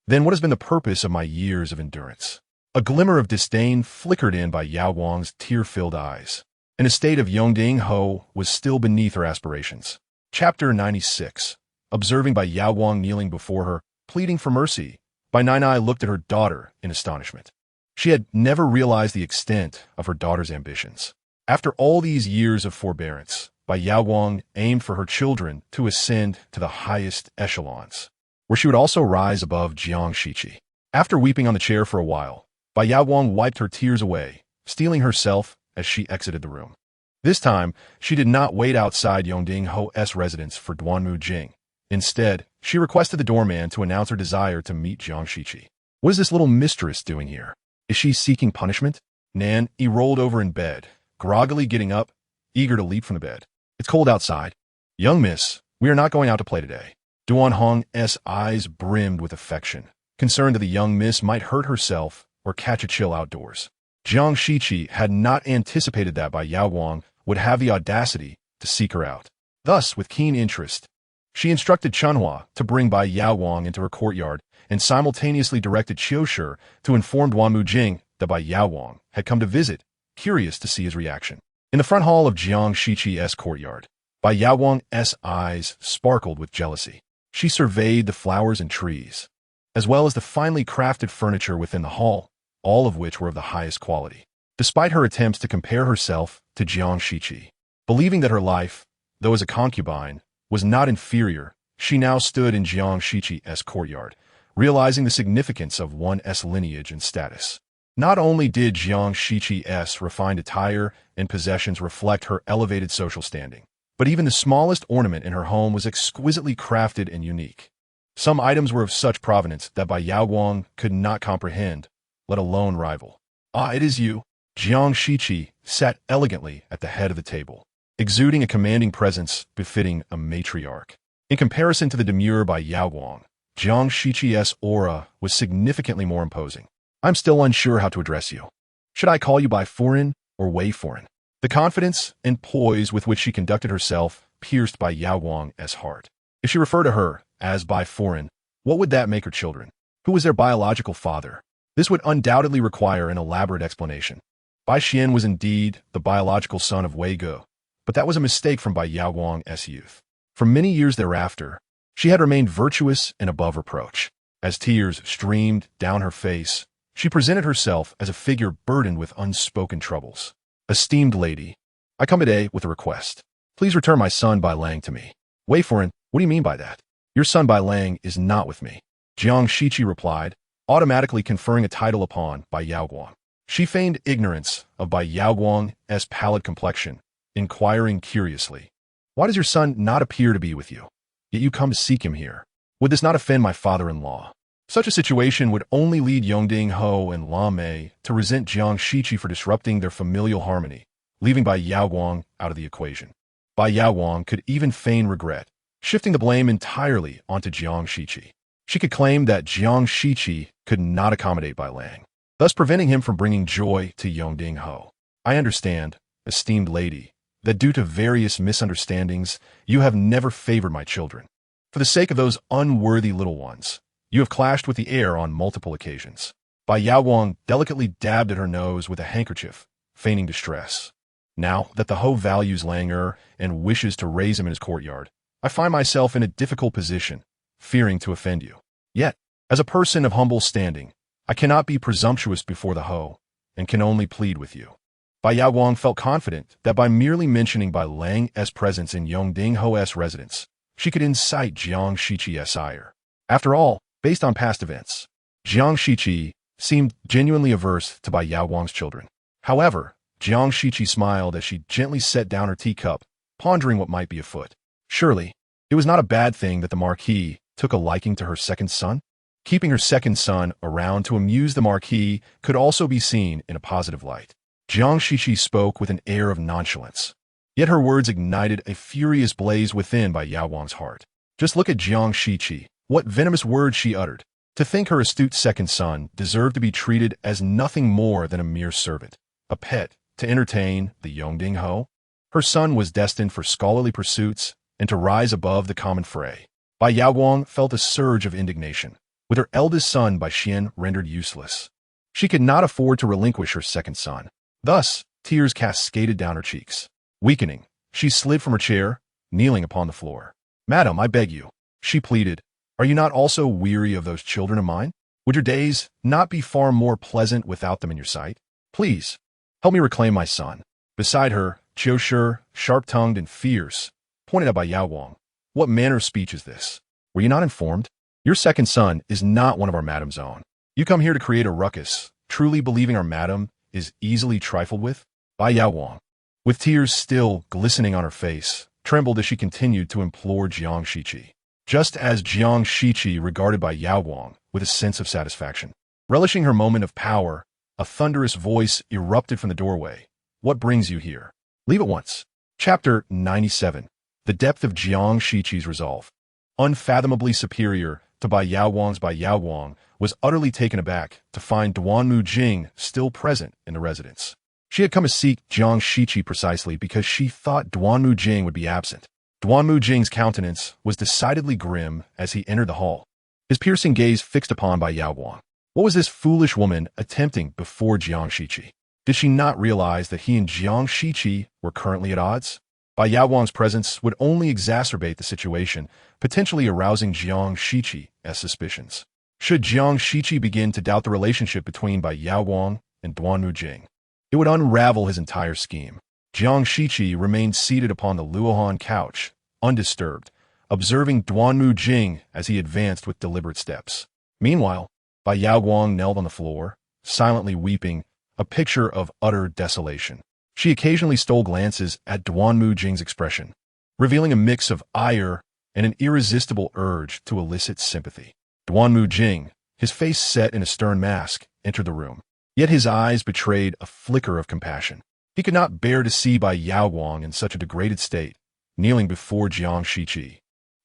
then what has been the purpose of my years of endurance?" A glimmer of disdain flickered in Bai Yaoguang's tear-filled eyes. An estate of Yongding Ho was still beneath her aspirations. Chapter 96. Observing Bai Yaoguang kneeling before her, pleading for mercy, Bai Nan looked at her daughter in astonishment. She had never realized the extent of her daughter's ambitions. After all these years of forbearance, Bai Yaowang aimed for her children to ascend to the highest echelons, where she would also rise above Jiang Shiqi. After weeping on the chair for a while, Bai Yaowang wiped her tears away, steeling herself as she exited the room. This time, she did not wait outside Yongding Ho's residence for Duanmu Jing. Instead, she requested the doorman to announce her desire to meet Jiang Shiqi. What is this little mistress doing here? Is she seeking punishment? Nan Yi rolled over in bed, groggily getting up, eager to leap from the bed. It's cold outside. Young miss, we are not going out to play today. Duanhong's eyes brimmed with affection, concerned that the young miss might hurt herself or catch a chill outdoors. Jiang Shiqi had not anticipated that Bai Yaowang would have the audacity to seek her out. Thus, with keen interest, she instructed Chunhua to bring Bai Yaowang into her courtyard and simultaneously directed Qiushi to inform Duanmu Jing that Bai Yaowang had come to visit, curious to see his reaction. In the front hall of Jiang Shiqi's courtyard, Bai Yaowang's eyes sparkled with jealousy. She surveyed the flowers and trees, as well as the finely crafted furniture within the hall, all of which were of the highest quality. Despite her attempts to compare herself to Jiang Shiqi, believing that her life, though as a concubine, was not inferior, she now stood in Jiang Shiqi's courtyard, realizing the significance of one's lineage and status. Not only did Jiang Shiqi's refined attire and possessions reflect her elevated social standing, but even the smallest ornament in her home was exquisitely crafted and unique. Some items were of such provenance that Bai Yaowang could not comprehend, let alone rival. Ah, it is you. Jiang Shiqi sat elegantly at the head of the table, exuding a commanding presence befitting a matriarch. In comparison to the demure Bai Yaowang, Jiang Shiqi's aura was significantly more imposing. I'm still unsure how to address you. Should I call you by foreign or Wei foreign? The confidence and poise with which she conducted herself pierced Bai Yaowang's heart. If she referred to her as by foreign, what would that make her children? Who was their biological father? This would undoubtedly require an elaborate explanation. Bai Xian was indeed the biological son of Wei Ge, but that was a mistake from Bai Yaowang's youth. For many years thereafter, she had remained virtuous and above reproach. As tears streamed down her face, she presented herself as a figure burdened with unspoken troubles. Esteemed lady, I come today with a request. Please return my son Bai Lang to me. Wei foreign, what do you mean by that? Your son Bai Lang is not with me. Jiang Shiqi replied, automatically conferring a title upon Bai Yaowang. She feigned ignorance of Bai Yaowang's pallid complexion, inquiring curiously, why does your son not appear to be with you? Yet you come to seek him here. Would this not offend my father-in-law? Such a situation would only lead Yongding Ho and La Mei to resent Jiang Shiqi for disrupting their familial harmony, leaving Bai Yaowang out of the equation. Bai Yaowang could even feign regret, shifting the blame entirely onto Jiang Shiqi. She could claim that Jiang Shiqi could not accommodate Bai Lang, thus preventing him from bringing joy to Yongding Ho. I understand, esteemed lady, that due to various misunderstandings, you have never favored my children. For the sake of those unworthy little ones, you have clashed with the heir on multiple occasions. Bai Yaowang delicately dabbed at her nose with a handkerchief, feigning distress. Now that the Ho values Lang and wishes to raise him in his courtyard, I find myself in a difficult position, fearing to offend you. Yet, as a person of humble standing, I cannot be presumptuous before the Ho, and can only plead with you. Bai Yaowang felt confident that by merely mentioning Bai Lang's presence in Yongding Ho's residence, she could incite Jiang Shiqi's ire. After all, based on past events, Jiang Shiqi seemed genuinely averse to Bai Yaowang's children. However, Jiang Shiqi smiled as she gently set down her teacup, pondering what might be afoot. Surely, it was not a bad thing that the Marquis took a liking to her second son. Keeping her second son around to amuse the Marquis could also be seen in a positive light. Jiang Shiqi spoke with an air of nonchalance, yet her words ignited a furious blaze within Bai Yaowang's heart. Just look at Jiang Shiqi. What venomous words she uttered. To think her astute second son deserved to be treated as nothing more than a mere servant, a pet, to entertain the Yongding Ho. Her son was destined for scholarly pursuits and to rise above the common fray. Bai Yaowang felt a surge of indignation, with her eldest son Bai Xian rendered useless. She could not afford to relinquish her second son. Thus, tears cascaded down her cheeks. Weakening, she slid from her chair, kneeling upon the floor. Madam, I beg you, she pleaded. Are you not also weary of those children of mine? Would your days not be far more pleasant without them in your sight? Please, help me reclaim my son. Beside her, Shi, sharp-tongued and fierce, pointed out by Yao Wang. What manner of speech is this? Were you not informed? Your second son is not one of our madam's own. You come here to create a ruckus, truly believing our madam is easily trifled with? Bai Yao Wang, with tears still glistening on her face, trembled as she continued to implore Jiang Shiqi. Just as Jiang Shiqi regarded Bai Yao Wang with a sense of satisfaction. Relishing her moment of power, a thunderous voice erupted from the doorway. What brings you here? Leave at once. Chapter 97. The depth of Jiang Shiqi's resolve. Unfathomably superior to Bai Yao Wang's, Bai Yao Wang was utterly taken aback to find Duanmu Jing still present in the residence. She had come to seek Jiang Shiqi precisely because she thought Duanmu Jing would be absent. Duanmu Jing's countenance was decidedly grim as he entered the hall, his piercing gaze fixed upon Bai Yao Wang. What was this foolish woman attempting before Jiang Shiqi? Did she not realize that he and Jiang Shiqi were currently at odds? Bai Yao Wang's presence would only exacerbate the situation, potentially arousing Jiang Shiqi's suspicions. Should Jiang Shiqi begin to doubt the relationship between Bai Yao Wang and Duanmu Jing, it would unravel his entire scheme. Jiang Shiqi remained seated upon the Luohan couch, undisturbed, observing Duanmu Jing as he advanced with deliberate steps. Meanwhile, Bai Yao Wang knelt on the floor, silently weeping, a picture of utter desolation. She occasionally stole glances at Duanmu Jing's expression, revealing a mix of ire and an irresistible urge to elicit sympathy. Duanmu Jing, his face set in a stern mask, entered the room. Yet his eyes betrayed a flicker of compassion. He could not bear to see Bai Yao Wang in such a degraded state, kneeling before Jiang Shiqi,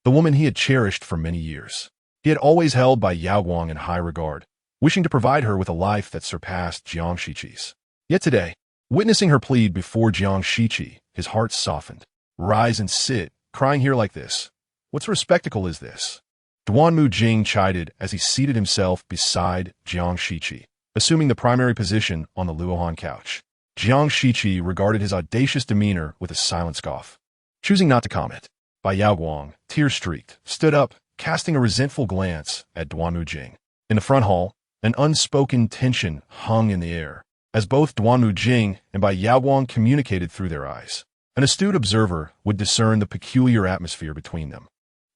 the woman he had cherished for many years. He had always held Bai Yao Wang in high regard, wishing to provide her with a life that surpassed Jiang Shiqi's. Yet today, witnessing her plead before Jiang Shiqi, his heart softened. Rise and sit, crying here like this. What sort of spectacle is this? Duanmu Jing chided as he seated himself beside Jiang Shiqi, assuming the primary position on the Luohan couch. Jiang Shiqi regarded his audacious demeanor with a silent scoff. Choosing not to comment, Bai Yao Wang, tear-streaked, stood up, casting a resentful glance at Duanmu Jing. In the front hall, an unspoken tension hung in the air, as both Duanmu Jing and Bai Yao Wang communicated through their eyes. An astute observer would discern the peculiar atmosphere between them.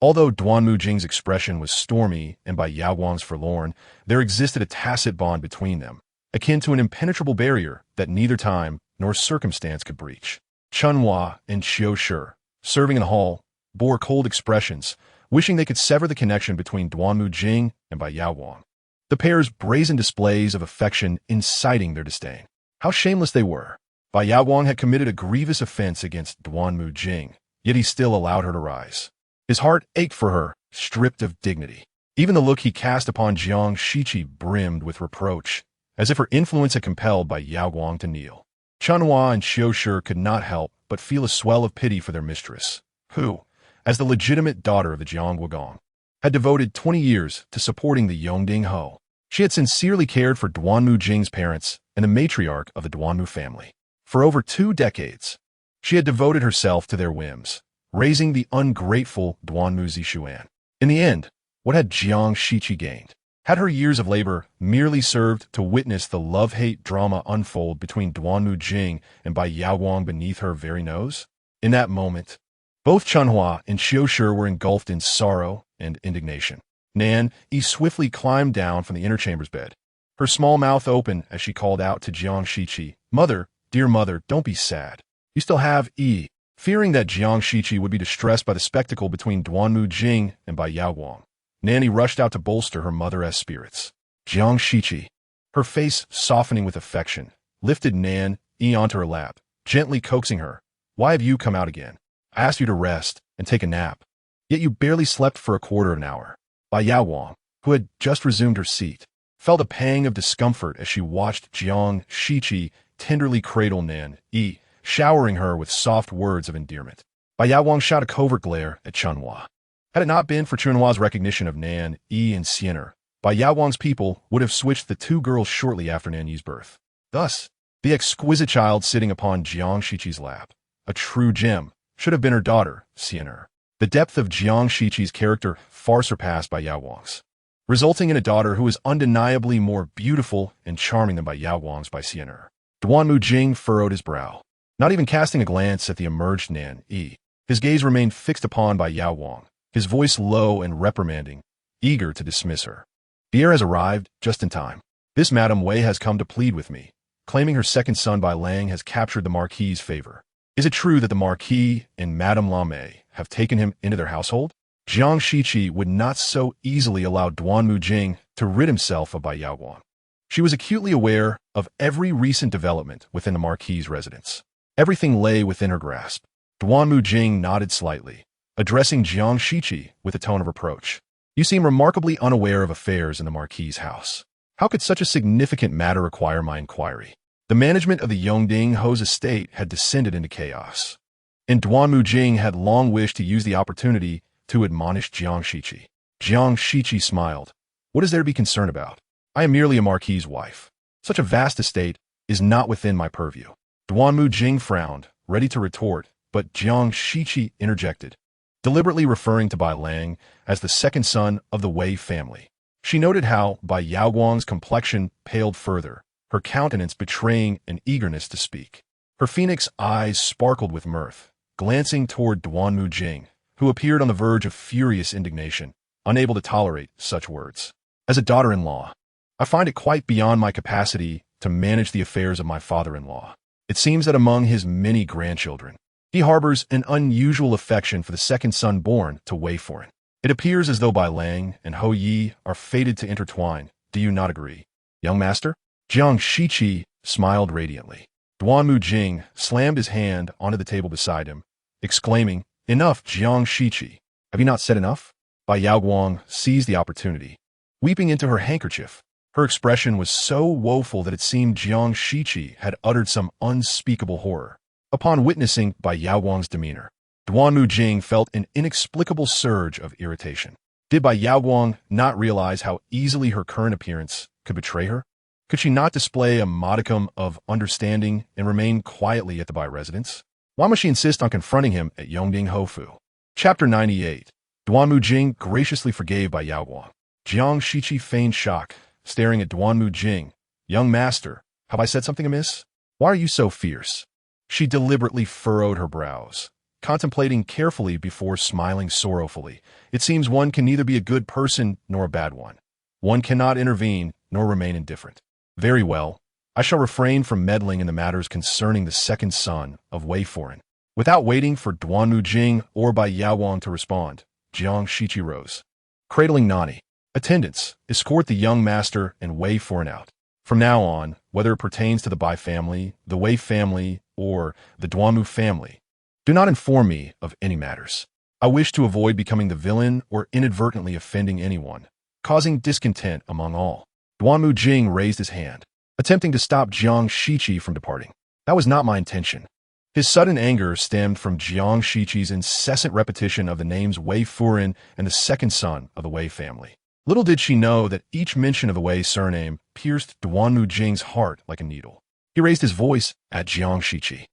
Although Duanmu Jing's expression was stormy and Bai Yao Wang's forlorn, there existed a tacit bond between them, akin to an impenetrable barrier that neither time nor circumstance could breach. Chunhua and Shi, serving in the hall, bore cold expressions, wishing they could sever the connection between Duanmu Jing and Bai Yao Wang. The pair's brazen displays of affection inciting their disdain. How shameless they were. Bai Yao Wang had committed a grievous offense against Duanmu Jing, yet he still allowed her to rise. His heart ached for her, stripped of dignity. Even the look he cast upon Jiang Shiqi brimmed with reproach, as if her influence had compelled Bai Yao Wang to kneel. Chunhua and Shi could not help but feel a swell of pity for their mistress, who, as the legitimate daughter of the Jiang Wugong, had devoted 20 years to supporting the Yongding Ho. She had sincerely cared for Duanmu Jing's parents and the matriarch of the Duanmu family. For over 2 decades, she had devoted herself to their whims, raising the ungrateful Duanmu Zixuan. In the end, what had Jiang Shiqi gained? Had her years of labor merely served to witness the love-hate drama unfold between Duanmu Jing and Bai Yao Wang beneath her very nose? In that moment, both Chunhua and Shi were engulfed in sorrow and indignation. Nan Yi swiftly climbed down from the inner chamber's bed, her small mouth open as she called out to Jiang Shiqi, "Mother, dear mother, don't be sad. You still have Yi." Fearing that Jiang Shiqi would be distressed by the spectacle between Duanmu Jing and Bai Yao Wang, Nan Yi rushed out to bolster her mother's spirits. Jiang Shiqi, her face softening with affection, lifted Nan Yi onto her lap, gently coaxing her. "Why have you come out again? I asked you to rest and take a nap, yet you barely slept for a quarter of an hour." Bai Yao Wang, who had just resumed her seat, felt a pang of discomfort as she watched Jiang Shiqi tenderly cradle Nan Yi, showering her with soft words of endearment. Bai Yao Wang shot a covert glare at Chunhua. Had it not been for Chunhua's recognition of Nan Yi and Xianer, Bai Yao Wang's people would have switched the 2 girls shortly after Nan Yi's birth. Thus, the exquisite child sitting upon Jiang Shiqi's lap, a true gem, should have been her daughter, Xianer. The depth of Jiang Shiqi's character far surpassed Bai Yao Wang's, resulting in a daughter who is undeniably more beautiful and charming than Bai Yao Wang's by Xianer. Duanmu Jing furrowed his brow. not even casting a glance at the emerged Nan Yi. His gaze remained fixed upon by Yao Guang, his voice low and reprimanding, eager to dismiss her. The heir has arrived, just in time. This Madame Wei has come to plead with me, claiming her second son Bai Lang has captured the Marquis's favor. Is it true that the Marquis and Madame Lame have taken him into their household? Jiang Shiqi would not so easily allow Duanmu Jing to rid himself of Bai Yaoguang. She was acutely aware of every recent development within the Marquis's residence. Everything lay within her grasp. Duanmu Jing nodded slightly, addressing Jiang Shiqi with a tone of reproach. You seem remarkably unaware of affairs in the Marquis's house. How could such a significant matter require my inquiry? The management of the Yongding Ho's estate had descended into chaos, and Duanmu Jing had long wished to use the opportunity to admonish Jiang Shiqi. Jiang Shiqi smiled. What is there to be concerned about? I am merely a Marquis's wife. Such a vast estate is not within my purview. Duanmu Jing frowned, ready to retort, but Jiang Shiqi interjected, deliberately referring to Bai Lang as the second son of the Wei family. She noted how Bai Yaoguang's complexion paled further, her countenance betraying an eagerness to speak. Her phoenix eyes sparkled with mirth, glancing toward Duanmu Jing, who appeared on the verge of furious indignation, unable to tolerate such words. As a daughter-in-law, I find it quite beyond my capacity to manage the affairs of my father-in-law. It seems that among his many grandchildren, he harbors an unusual affection for the second son born to Wei Foreign. It appears as though Bai Lang and Ho Yi are fated to intertwine. Do you not agree, young master? Jiang Shiqi smiled radiantly. Duanmu Jing slammed his hand onto the table beside him, exclaiming, Enough, Jiang Shiqi. Have you not said enough? Bai Yaoguang seized the opportunity, weeping into her handkerchief. Her expression was so woeful that it seemed Jiang Shiqi had uttered some unspeakable horror. Upon witnessing Bai Yaoguang's demeanor, Duanmu Jing felt an inexplicable surge of irritation. Did Bai Yaoguang not realize how easily her current appearance could betray her? Could she not display a modicum of understanding and remain quietly at the Bai residence? Why must she insist on confronting him at Yongding Hofu? Chapter 98. Duanmu Jing graciously forgave Bai Yaoguang. Jiang Shiqi feigned shock, staring at Duanmu Jing. Young master, have I said something amiss? Why are you so fierce? She deliberately furrowed her brows, contemplating carefully before smiling sorrowfully. It seems one can neither be a good person nor a bad one. One cannot intervene nor remain indifferent. Very well, I shall refrain from meddling in the matters concerning the second son of Wei Foreign. Without waiting for Duanmu Jing or Bai Yaoguang to respond, Jiang Shiqi rose. Cradling Nan Yi, attendants, escort the young master and Wei Foreign out. From now on, whether it pertains to the Bai family, the Wei family, or the Duanmu family, do not inform me of any matters. I wish to avoid becoming the villain or inadvertently offending anyone, causing discontent among all. Duanmu Jing raised his hand, attempting to stop Jiang Shiqi from departing. That was not my intention. His sudden anger stemmed from Jiang Shiqi's incessant repetition of the names Wei Furin and the second son of the Wei family. Little did she know that each mention of the Wei surname pierced Duanmu Jing's heart like a needle. He raised his voice at Jiang Shiqi,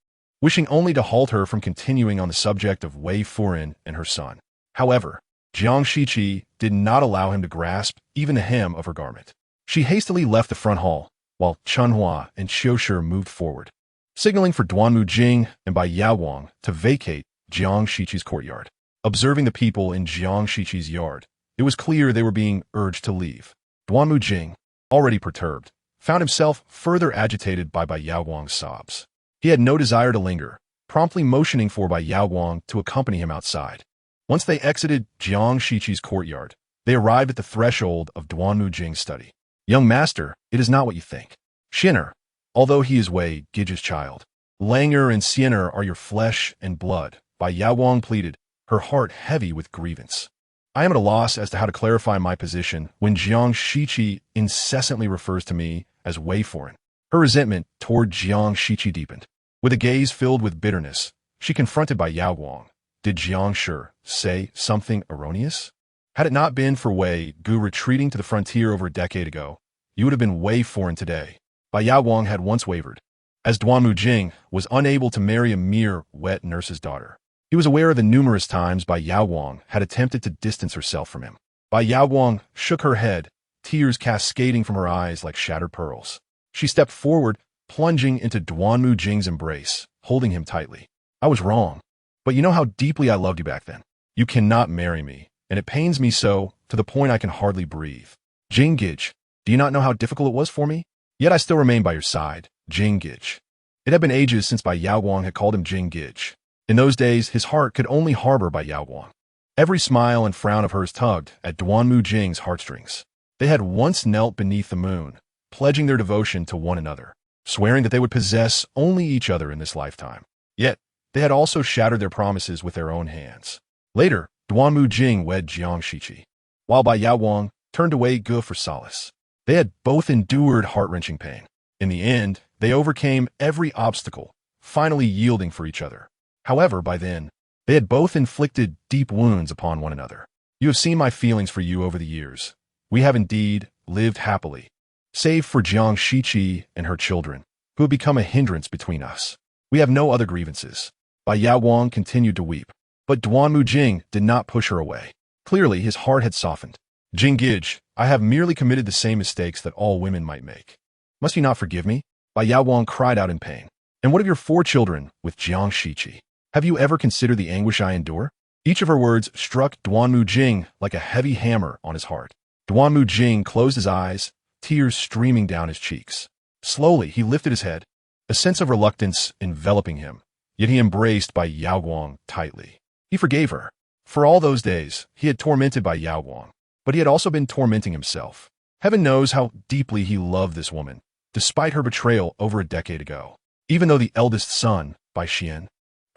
wishing only to halt her from continuing on the subject of Wei Furin and her son. However, Jiang Shiqi did not allow him to grasp even the hem of her garment. She hastily left the front hall, while Chunhua and Qiushi moved forward, signaling for Duanmu Jing and Bai Yaoguang to vacate Jiang Shiqi's courtyard. Observing the people in Jiang Shiqi's yard, it was clear they were being urged to leave. Duanmu Jing, already perturbed, found himself further agitated by Bai Yaoguang's sobs. He had no desire to linger, promptly motioning for Bai Yaoguang to accompany him outside. Once they exited Jiang Shiqi's courtyard, they arrived at the threshold of Duanmu Jing's study. Young master, it is not what you think. Xin'er, although he is Wei Gij's child, Lang'er and Xian'er are your flesh and blood, Bai Yaoguang pleaded, her heart heavy with grievance. I am at a loss as to how to clarify my position when Jiang Shiqi incessantly refers to me as Wei Foreign. Her resentment toward Jiang Shiqi deepened. With a gaze filled with bitterness, she confronted Bai Yaoguang. Did Jiang Shi say something erroneous? Had it not been for Wei Gu retreating to the frontier over a decade ago, you would have been Wei Foreign today. Bai Yaoguang had once wavered, as Duanmu Jing was unable to marry a mere wet nurse's daughter. He was aware of the numerous times Bai Yaoguang had attempted to distance herself from him. Bai Yaoguang shook her head, tears cascading from her eyes like shattered pearls. She stepped forward, plunging into Duanmu Jing's embrace, holding him tightly. I was wrong. But you know how deeply I loved you back then. You cannot marry me, and it pains me so, to the point I can hardly breathe. Jingij, do you not know how difficult it was for me? Yet I still remain by your side, Jingij. It had been ages since Bai Yaoguang had called him Jingij. In those days, his heart could only harbor Bai Yaoguang. Every smile and frown of hers tugged at Duanmu Jing's heartstrings. They had once knelt beneath the moon, pledging their devotion to one another, swearing that they would possess only each other in this lifetime. Yet, they had also shattered their promises with their own hands. Later, Duanmu Jing wed Jiang Shiqi, while Bai Yaoguang turned away Ge for solace. They had both endured heart-wrenching pain. In the end, they overcame every obstacle, finally yielding for each other. However, by then, they had both inflicted deep wounds upon one another. You have seen my feelings for you over the years. We have indeed lived happily, save for Jiang Shiqi and her children, who have become a hindrance between us. We have no other grievances. Bai Yaoguang continued to weep, but Duanmu Jing did not push her away. Clearly, his heart had softened. Jingij, I have merely committed the same mistakes that all women might make. Must you not forgive me? Bai Yaoguang cried out in pain. And what of your 4 children with Jiang Shiqi? Have you ever considered the anguish I endure? Each of her words struck Duanmu Jing like a heavy hammer on his heart. Duanmu Jing closed his eyes, tears streaming down his cheeks. Slowly, he lifted his head, a sense of reluctance enveloping him, yet he embraced Bai Yaoguang tightly. He forgave her. For all those days, he had tormented Bai Yaoguang, but he had also been tormenting himself. Heaven knows how deeply he loved this woman, despite her betrayal over a decade ago. Even though the eldest son, Bai Xian,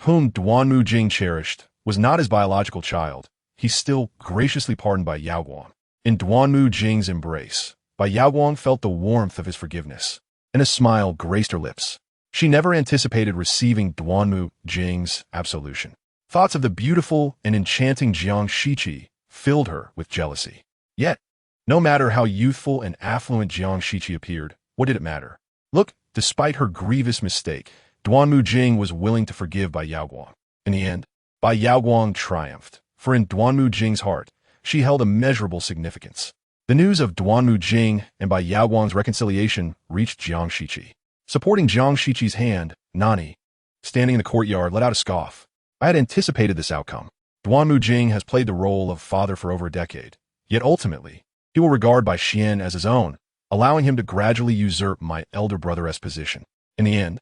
whom Duanmu Jing cherished, was not his biological child, he still graciously pardoned Bai Yaoguang. In Duanmu Jing's embrace, Bai Yaoguang felt the warmth of his forgiveness, and a smile graced her lips. She never anticipated receiving Duanmu Jing's absolution. Thoughts of the beautiful and enchanting Jiang Shiqi filled her with jealousy. Yet, no matter how youthful and affluent Jiang Shiqi appeared, what did it matter? Look, despite her grievous mistake, Duanmu Jing was willing to forgive Bai Yaoguang. In the end, Bai Yaoguang triumphed, for in Duanmu Jing's heart, she held immeasurable significance. The news of Duanmu Jing and Bai Yaoguang's reconciliation reached Jiang Shiqi. Supporting Jiang Shiqi's hand, Nan Yi, standing in the courtyard, let out a scoff. I had anticipated this outcome. Duanmu Jing has played the role of father for over a decade, yet ultimately, he will regard Bai Xian as his own, allowing him to gradually usurp my elder brother's position. In the end,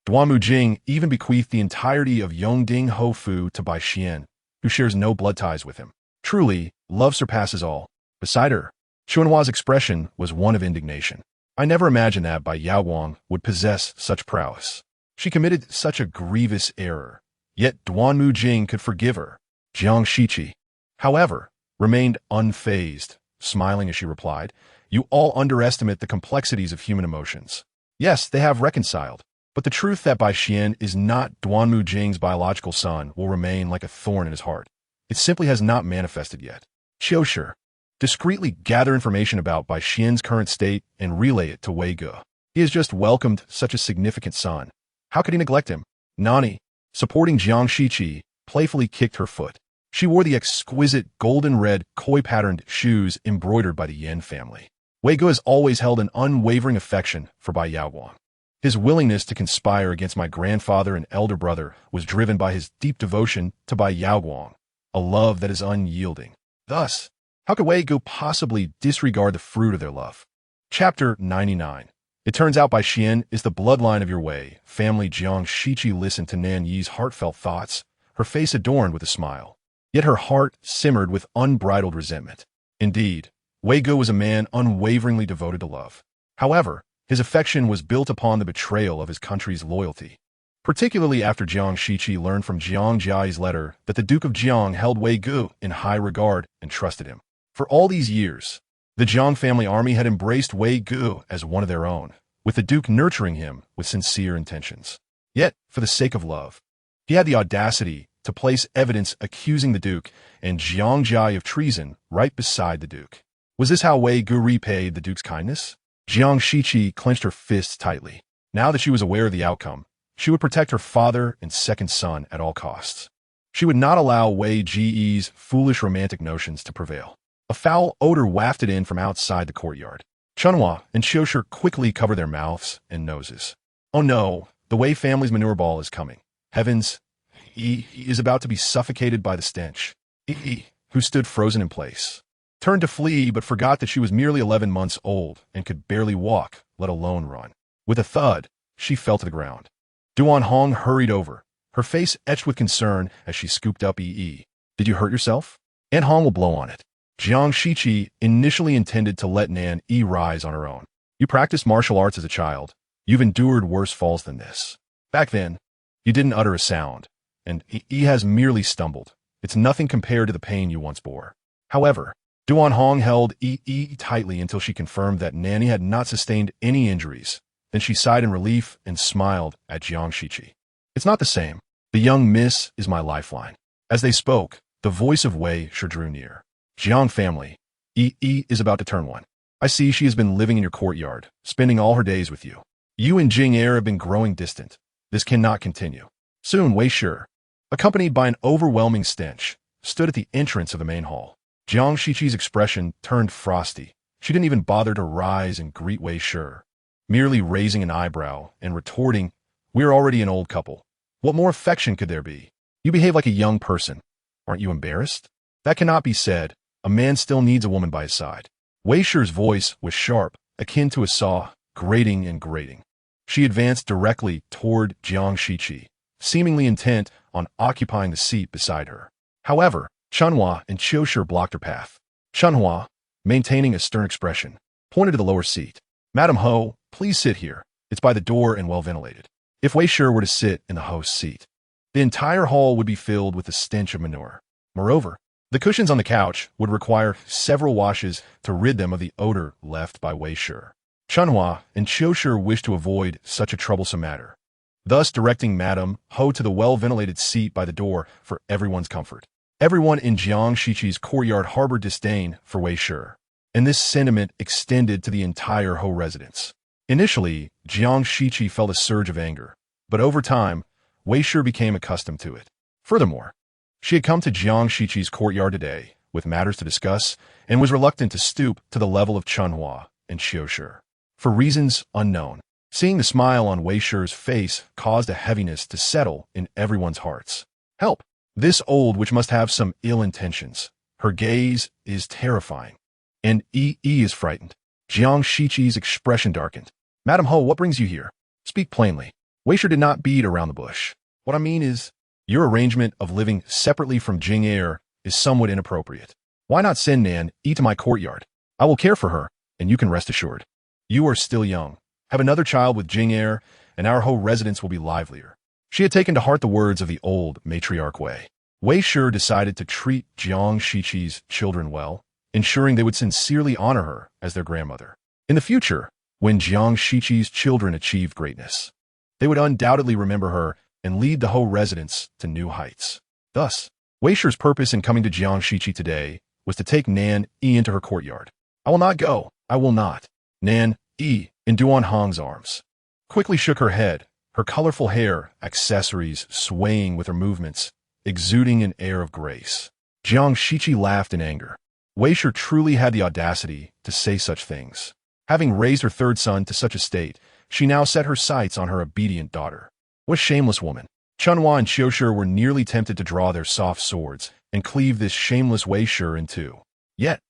Duanmu Jing even bequeathed the entirety of Yongding Hofu to Bai Xian, who shares no blood ties with him. Truly, love surpasses all. Beside her, Xuanhua's expression was one of indignation. I never imagined that Bai Yaoguang would possess such prowess. She committed such a grievous error, yet Duanmu Jing could forgive her. Jiang Shiqi, however, remained unfazed, smiling as she replied, "You all underestimate the complexities of human emotions. Yes, they have reconciled, but the truth that Bai Xian is not Duanmu Jing's biological son will remain like a thorn in his heart. It simply has not manifested yet. Qiushi, discreetly gather information about Bai Xian's current state and relay it to Wei Ge. He has just welcomed such a significant son. How could he neglect him?" Nan Yi, supporting Jiang Shiqi, playfully kicked her foot. She wore the exquisite golden-red koi-patterned shoes embroidered by the Yan family. Wei Ge has always held an unwavering affection for Bai Yaoguang. His willingness to conspire against my grandfather and elder brother was driven by his deep devotion to Bai Yaoguang, a love that is unyielding. Thus, how could Wei Ge possibly disregard the fruit of their love? Chapter 99. It turns out Bai Xian is the bloodline of your Wei family. Jiang Shiqi listened to Nan Yi's heartfelt thoughts, her face adorned with a smile. Yet her heart simmered with unbridled resentment. Indeed, Wei Ge was a man unwaveringly devoted to love. However, his affection was built upon the betrayal of his country's loyalty. Particularly after Jiang Shiqi learned from Jiang Jiai's letter that the Duke of Jiang held Wei Ge in high regard and trusted him. For all these years, the Jiang family army had embraced Wei Ge as one of their own, with the Duke nurturing him with sincere intentions. Yet, for the sake of love, he had the audacity to place evidence accusing the Duke and Jiang Jiai of treason right beside the Duke. Was this how Wei Ge repaid the Duke's kindness? Jiang Shiqi clenched her fists tightly. Now that she was aware of the outcome, she would protect her father and second son at all costs. She would not allow Wei Ji's foolish romantic notions to prevail. A foul odor wafted in from outside the courtyard. Chunhua and Qiushi quickly covered their mouths and noses. Oh no, The Wei family's manure ball is coming. Heavens, he is about to be suffocated by the stench. Yi, who stood frozen in place, turned to flee but forgot that she was merely 11 months old and could barely walk, let alone run. With a thud, she fell to the ground. Duanhan hurried over, her face etched with concern as she scooped up Yi. Did you hurt yourself? Aunt Han will blow on it. Jiang Shiqi initially intended to let Nan Yi rise on her own. You practiced martial arts as a child. You've endured worse falls than this. Back then, you didn't utter a sound, and Yi has merely stumbled. It's nothing compared to the pain you once bore. However, Duanhan held Yi tightly until she confirmed that Nan Yi had not sustained any injuries. Then she sighed in relief and smiled at Jiang Shiqi. It's not the same. The young miss is my lifeline. As they spoke, the voice of Wei sure drew near. Jiang family, Yi is about to turn one. I see she has been living in your courtyard, spending all her days with you. You and Jing Er have been growing distant. This cannot continue. Soon, Wei Shi, accompanied by an overwhelming stench, stood at the entrance of the main hall. Jiang Shiqi's expression turned frosty. She didn't even bother to rise and greet Wei Shi, merely raising an eyebrow and retorting, "We're already an old couple. What more affection could there be? You behave like a young person. Aren't you embarrassed?" That cannot be said. A man still needs a woman by his side. Wei Shi's voice was sharp, akin to a saw, grating and grating. She advanced directly toward Jiang Shiqi, seemingly intent on occupying the seat beside her. However, Chunhua and Qiushi blocked her path. Chunhua, maintaining a stern expression, pointed to the lower seat. "Madam Ho, please sit here. It's by the door and well ventilated." If Wei Shi were to sit in the host's seat, the entire hall would be filled with the stench of manure. Moreover, the cushions on the couch would require several washes to rid them of the odor left by Wei Shi. Chunhua and Qiushi wished to avoid such a troublesome matter, thus directing Madame Ho to the well-ventilated seat by the door for everyone's comfort. Everyone in Jiang Shiqi's courtyard harbored disdain for Wei Shi, and this sentiment extended to the entire Ho residence. Initially, Jiang Shiqi felt a surge of anger, but over time, Wei Shi became accustomed to it. Furthermore, she had come to Jiang Shiqi's courtyard today with matters to discuss and was reluctant to stoop to the level of Chunhua and Qiushi. For reasons unknown, seeing the smile on Wei Shi's face caused a heaviness to settle in everyone's hearts. Help! This old witch must have some ill intentions. Her gaze is terrifying, and Yi is frightened. Jiang Shiqi's expression darkened. "Madam Ho, what brings you here? Speak plainly." Wei Shi did not beat around the bush. "What I mean is, your arrangement of living separately from Jing Er is somewhat inappropriate. Why not send Nan Yi to my courtyard? I will care for her, and you can rest assured. You are still young. Have another child with Jing Er, and our Ho residence will be livelier." She had taken to heart the words of the old matriarch Wei. Wei Shi decided to treat Jiang Shiqi's children well, ensuring they would sincerely honor her as their grandmother. In the future, when Jiang Shiqi's children achieved greatness, they would undoubtedly remember her and lead the Ho residence to new heights. Thus, Wei Shi's purpose in coming to Jiang Shiqi today was to take Nan Yi into her courtyard. "I will not go. I will not." Nan Yi, in Duanhan's arms, quickly shook her head, her colorful hair, accessories swaying with her movements, exuding an air of grace. Jiang Shiqi laughed in anger. Wei Shi truly had the audacity to say such things. Having raised her third son to such a state, she now set her sights on her obedient daughter. What a shameless woman. Chunhua and Qiushi were nearly tempted to draw their soft swords and cleave this shameless Wei Shi in two. Yet,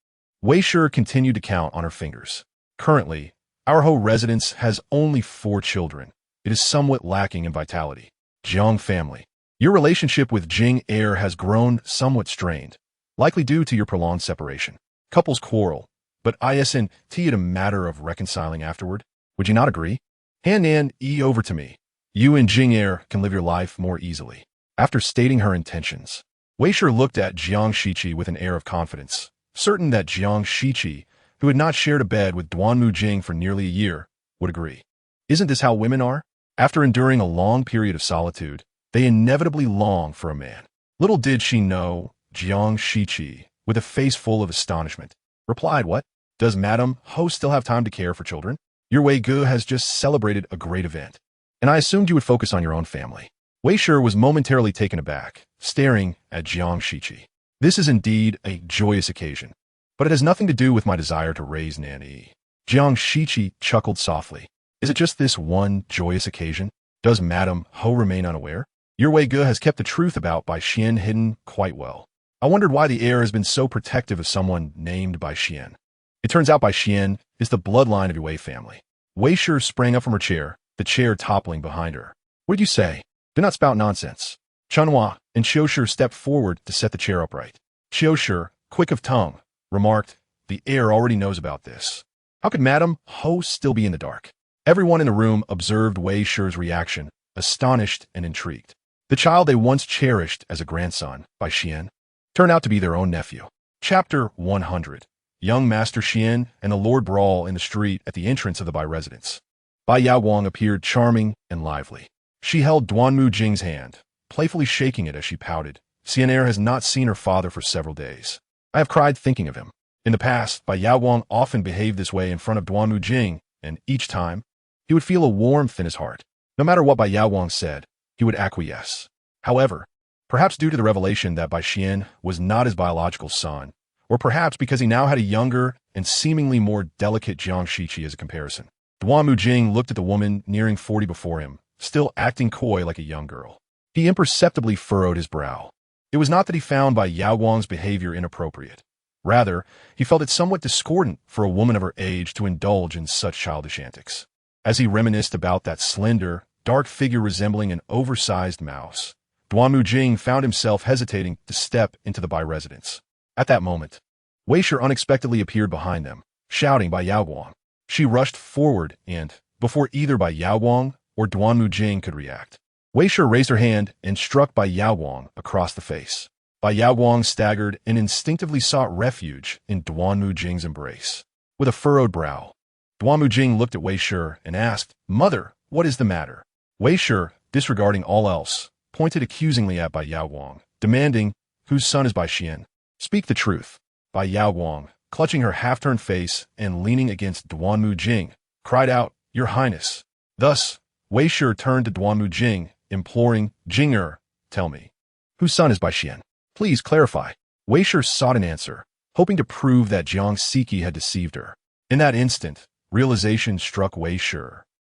Wei Shi continued to count on her fingers. Currently, our Ho residence has only 4 children. It is somewhat lacking in vitality. Jiang family, your relationship with Jing Er has grown somewhat strained, likely due to your prolonged separation. Couples quarrel, but isn't it a matter of reconciling afterward? Would you not agree? Hand Nan Yi over to me. You and Jing Er can live your life more easily. After stating her intentions, Wei Shi looked at Jiang Shiqi with an air of confidence, certain that Jiang Shiqi, who had not shared a bed with Duanmu Jing for nearly a year, would agree. Isn't this how women are? After enduring a long period of solitude, they inevitably long for a man. Little did she know, Jiang Shiqi, with a face full of astonishment, replied, "What? Does Madame Ho still have time to care for children? Your Wei Gu has just celebrated a great event, and I assumed you would focus on your own family." Wei Shi was momentarily taken aback, staring at Jiang Shiqi. "This is indeed a joyous occasion, but it has nothing to do with my desire to raise Nan Yi." Jiang Shiqi chuckled softly. "Is it just this one joyous occasion? Does Madame Ho remain unaware? Your Wei Ge has kept the truth about Bai Xian hidden quite well. I wondered why the heir has been so protective of someone named Bai Xian. It turns out Bai Xian is the bloodline of your Wei family. Wei Shi sprang up from her chair, the chair toppling behind her. What did you say? Do not spout nonsense. Chunhua and Qiushi stepped forward to set the chair upright. Qiushi, quick of tongue, remarked, the heir already knows about this. How could Madame Ho still be in the dark? Everyone in the room observed Wei Shi's reaction, astonished and intrigued. The child they once cherished as a grandson, Bai Xian, turned out to be their own nephew. Chapter 100. Young Master Xian and the Lord brawl in the street at the entrance of the Bai residence. Bai Yaowang appeared charming and lively. She held Duanmu Jing's hand, playfully shaking it as she pouted. Xian'er has not seen her father for several days. I have cried thinking of him. In the past, Bai Yaowang often behaved this way in front of Duanmu Jing, and each time, he would feel a warmth in his heart. No matter what Bai Yaowang said, he would acquiesce. However, perhaps due to the revelation that Bai Xian was not his biological son, or perhaps because he now had a younger and seemingly more delicate Jiang Shiqi as a comparison, Duanmu Jing looked at the woman nearing 40 before him, still acting coy like a young girl. He imperceptibly furrowed his brow. It was not that he found Bai Yaowang's behavior inappropriate. Rather, he felt it somewhat discordant for a woman of her age to indulge in such childish antics. As he reminisced about that slender, dark figure resembling an oversized mouse, Duanmu Jing found himself hesitating to step into the Bai residence. At that moment, Wei Shi unexpectedly appeared behind them, shouting Bai Yaowang. She rushed forward and, before either Bai Yaowang or Duanmu Jing could react, Wei Shi raised her hand and struck Bai Yaowang across the face. Bai Yaowang staggered and instinctively sought refuge in Duanmu Jing's embrace. With a furrowed brow, Duanmu Jing looked at Wei Shi and asked, Mother, what is the matter? Wei Shi, disregarding all else, pointed accusingly at Bai Yaowang, demanding, whose son is Bai Xian? Speak the truth. Bai Yaowang, clutching her half-turned face and leaning against Duanmu Jing, cried out, Your Highness. Thus, Wei Shi turned to Duanmu Jing, imploring, Jing'er, tell me, whose son is Bai Xian? Please clarify. Wei Shi sought an answer, hoping to prove that Jiang Shiqi had deceived her. In that instant, realization struck Wei Shi.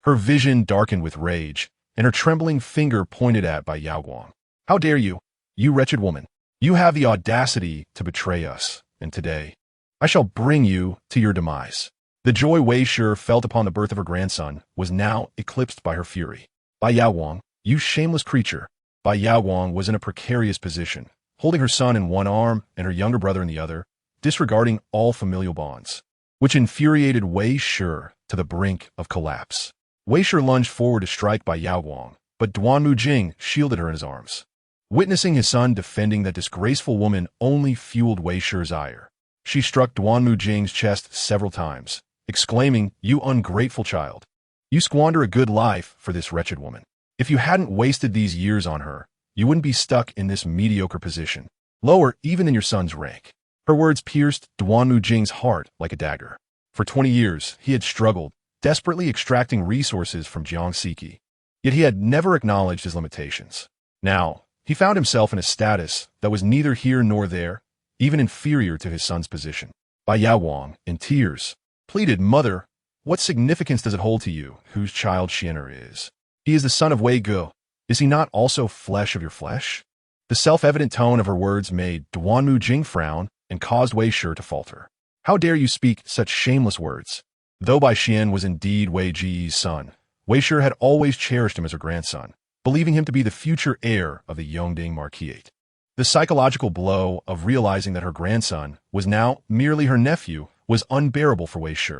Her vision darkened with rage, and her trembling finger pointed at Bai Yaowang. How dare you, you wretched woman? You have the audacity to betray us, and today, I shall bring you to your demise. The joy Wei Shi felt upon the birth of her grandson was now eclipsed by her fury. Bai Yaowang, you shameless creature. Bai Yaowang was in a precarious position, holding her son in one arm and her younger brother in the other, disregarding all familial bonds, which infuriated Wei Shi to the brink of collapse. Wei Shi lunged forward to strike Bai Yaowang, but Duanmu Jing shielded her in his arms. Witnessing his son defending that disgraceful woman only fueled Wei Shi's ire. She struck Duanmu Jing's chest several times, exclaiming, You ungrateful child. You squander a good life for this wretched woman. If you hadn't wasted these years on her, you wouldn't be stuck in this mediocre position, lower even than your son's rank. Her words pierced Duanmu Jing's heart like a dagger. For 20 years, he had struggled, desperately extracting resources from Jiang Shiqi. Yet he had never acknowledged his limitations. Now, he found himself in a status that was neither here nor there, even inferior to his son's position. Bai Yaowang, in tears, pleaded, Mother, what significance does it hold to you whose child Xian'er is? He is the son of Wei Ge. Is he not also flesh of your flesh? The self-evident tone of her words made Duanmu Jing frown and caused Wei Shi to falter. How dare you speak such shameless words? Though Bai Xian was indeed Wei Ji's son, Wei Shi had always cherished him as her grandson, believing him to be the future heir of the Yongding Marquisate. The psychological blow of realizing that her grandson was now merely her nephew was unbearable for Wei Shi.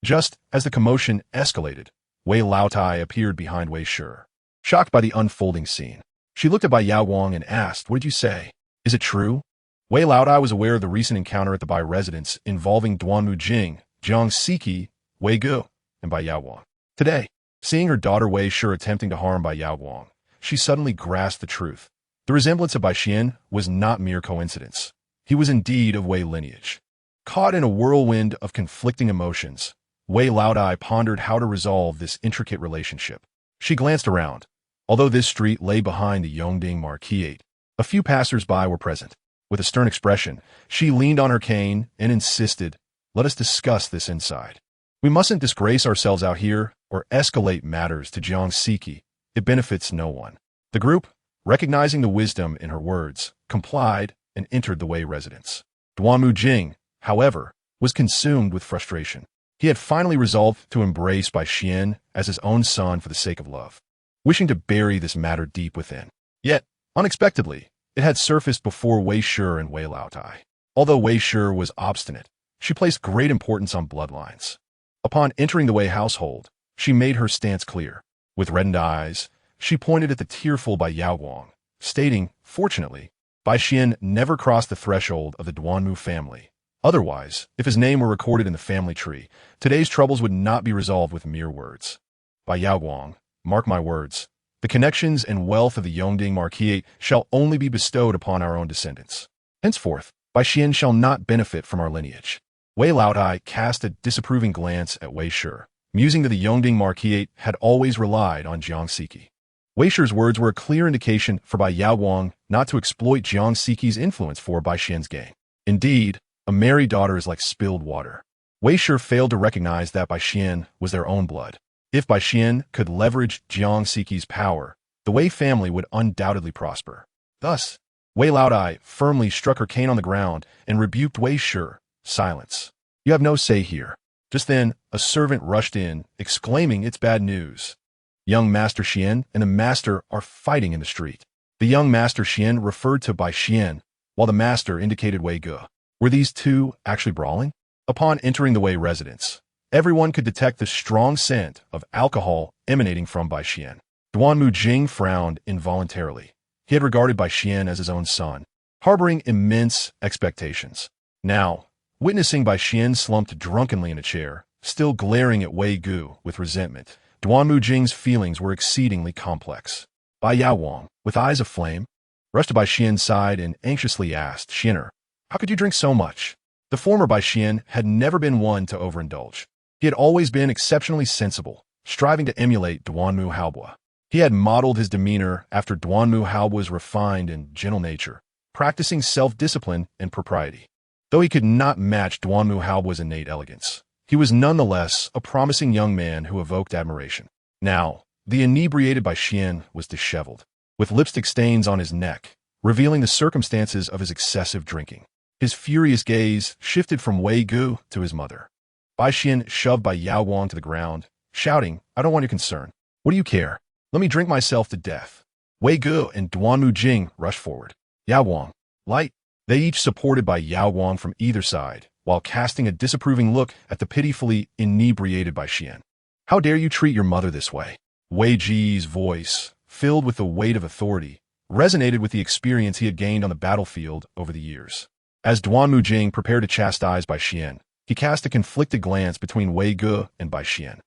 Just as the commotion escalated, Wei Laotai appeared behind Wei Shi. Shocked by the unfolding scene, she looked at Bai Yaowang and asked, What did you say? Is it true? Wei Laotai was aware of the recent encounter at the Bai residence involving Duanmu Jing, Jiang Shiqi, Wei Ge, and Bai Yaowang. Today, seeing her daughter Wei Shi attempting to harm Bai Yaowang, she suddenly grasped the truth. The resemblance of Bai Xian was not mere coincidence. He was indeed of Wei lineage. Caught in a whirlwind of conflicting emotions, Wei Laotai pondered how to resolve this intricate relationship. She glanced around. Although this street lay behind the Yongding Marquisate, a few passers-by were present. With a stern expression, she leaned on her cane and insisted, Let us discuss this inside. We mustn't disgrace ourselves out here or escalate matters to Jiang Shiqi, it benefits no one. The group, recognizing the wisdom in her words, complied and entered the Wei residence. Duanmu Jing, however, was consumed with frustration. He had finally resolved to embrace Bai Xian as his own son for the sake of love, wishing to bury this matter deep within. Yet, unexpectedly, it had surfaced before Wei Shi and Wei Laotai. Although Wei Shi was obstinate, she placed great importance on bloodlines. Upon entering the Wei household, she made her stance clear. With reddened eyes, she pointed at the tearful Bai Yaoguang, stating, fortunately, Bai Xian never crossed the threshold of the Duanmu family. Otherwise, if his name were recorded in the family tree, today's troubles would not be resolved with mere words. Bai Yaoguang, mark my words, the connections and wealth of the Yongding Marquisate shall only be bestowed upon our own descendants. Henceforth, Bai Xian shall not benefit from our lineage. Wei Laotai cast a disapproving glance at Wei Shi, musing that the Yongding Marquisate had always relied on Jiang Siki. Wei Shi's words were a clear indication for Bai Yaoguang not to exploit Jiang Siki's influence for Bai Xian's gain. Indeed, a married daughter is like spilled water. Wei Shi failed to recognize that Bai Xian was their own blood. If Bai Xian could leverage Jiang Siki's power, the Wei family would undoubtedly prosper. Thus, Wei Laotai firmly struck her cane on the ground and rebuked Wei Shi. Silence. You have no say here. Just then, a servant rushed in, exclaiming it's bad news. Young Master Xian and the master are fighting in the street. The young Master Xian referred to Bai Xian, while the master indicated Wei Ge. Were these two actually brawling? Upon entering the Wei residence, everyone could detect the strong scent of alcohol emanating from Bai Xian. Duanmu Jing frowned involuntarily. He had regarded Bai Xian as his own son, harboring immense expectations. Now, witnessing Bai Xian slumped drunkenly in a chair, still glaring at Wei Ge with resentment, Duanmu Jing's feelings were exceedingly complex. Bai Yaoguang, with eyes aflame, rushed to Bai Xian's side and anxiously asked, Xianer, how could you drink so much? The former Bai Xian had never been one to overindulge. He had always been exceptionally sensible, striving to emulate Duanmu Haobo. He had modeled his demeanor after Duanmu Haobo's refined and gentle nature, practicing self-discipline and propriety. Though he could not match Duanmu Haobo's innate elegance, he was nonetheless a promising young man who evoked admiration. Now, the inebriated Bai Xian was disheveled, with lipstick stains on his neck, revealing the circumstances of his excessive drinking. His furious gaze shifted from Wei Ge to his mother. Bai Xian shoved Bai Yaoguang to the ground, shouting, I don't want your concern. What do you care? Let me drink myself to death. Wei Ge and Duanmu Jing rushed forward. Yaoguang, light. They each supported Bai Yaoguang from either side, while casting a disapproving look at the pitifully inebriated Bai Xian. How dare you treat your mother this way? Wei Ji's voice, filled with the weight of authority, resonated with the experience he had gained on the battlefield over the years. As Duanmu Jing prepared to chastise Bai Xian, he cast a conflicted glance between Wei Ge and Bai Xian.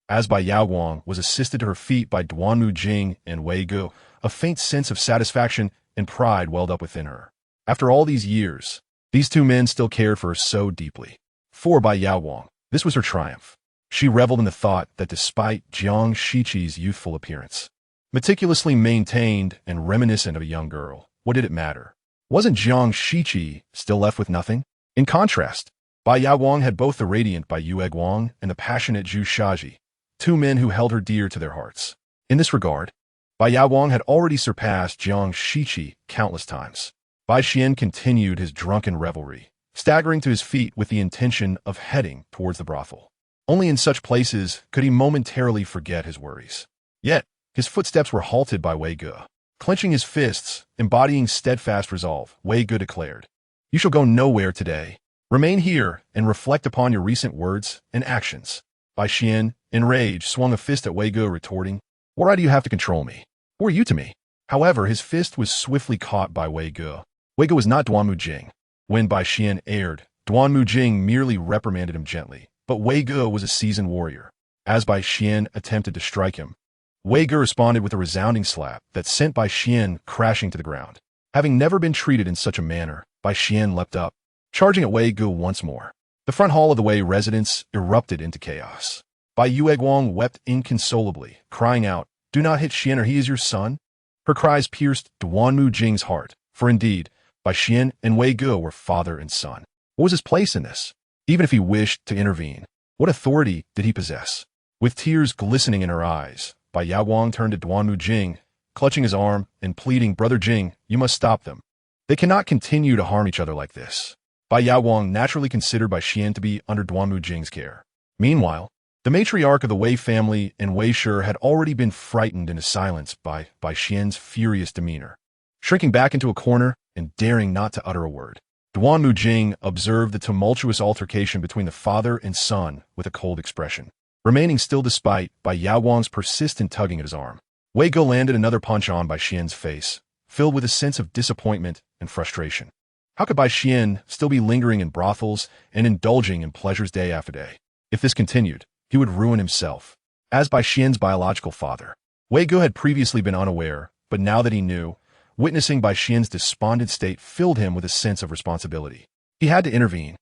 As Bai Yaoguang was assisted to her feet by Duanmu Jing and Wei Ge, a faint sense of satisfaction and pride welled up within her. After all these years, these two men still cared for her so deeply. For Bai Yaoguang, this was her triumph. She reveled in the thought that despite Jiang Shiqi's youthful appearance, meticulously maintained and reminiscent of a young girl, what did it matter? Wasn't Jiang Shiqi still left with nothing? In contrast, Bai Yaoguang had both the radiant Bai Yueguang and the passionate Zhu Shaji, two men who held her dear to their hearts. In this regard, Bai Yaoguang had already surpassed Jiang Shiqi countless times. Bai Xian continued his drunken revelry, staggering to his feet with the intention of heading towards the brothel. Only in such places could he momentarily forget his worries. Yet, his footsteps were halted by Wei Ge. Clenching his fists, embodying steadfast resolve, Wei Ge declared, You shall go nowhere today. Remain here and reflect upon your recent words and actions. Bai Xian, enraged, swung a fist at Wei Ge, retorting, What right do you have to control me? Who are you to me? However, his fist was swiftly caught by Wei Ge. Wei Ge was not Duanmu Jing. When Bai Xian erred, Duanmu Jing merely reprimanded him gently, but Wei Ge was a seasoned warrior. As Bai Xian attempted to strike him, Wei Ge responded with a resounding slap that sent Bai Xian crashing to the ground. Having never been treated in such a manner, Bai Xian leapt up, charging at Wei Ge once more. The front hall of the Wei residence erupted into chaos. Bai Yueguang wept inconsolably, crying out, Do not hit Xian or he is your son. Her cries pierced Duanmu Jing's heart, for indeed, Bai Xian and Wei Ge were father and son. What was his place in this? Even if he wished to intervene, what authority did he possess? With tears glistening in her eyes, Bai Yaowang turned to Duanmu Jing, clutching his arm and pleading, "Brother Jing, you must stop them. They cannot continue to harm each other like this." Bai Yaowang naturally considered Bai Xian to be under Duanmu Jing's care. Meanwhile, the matriarch of the Wei family and Wei Shi had already been frightened into silence by Bai Xian's furious demeanor. Shrinking back into a corner and daring not to utter a word, Duanmu Jing observed the tumultuous altercation between the father and son with a cold expression, remaining still despite Bai Yaowang's persistent tugging at his arm. Wei Ge landed another punch on Bai Xian's face, filled with a sense of disappointment and frustration. How could Bai Xian still be lingering in brothels and indulging in pleasures day after day? If this continued, he would ruin himself. As Bai Xian's biological father, Wei Ge had previously been unaware, but now that he knew, witnessing Bai Xian's despondent state filled him with a sense of responsibility. He had to intervene.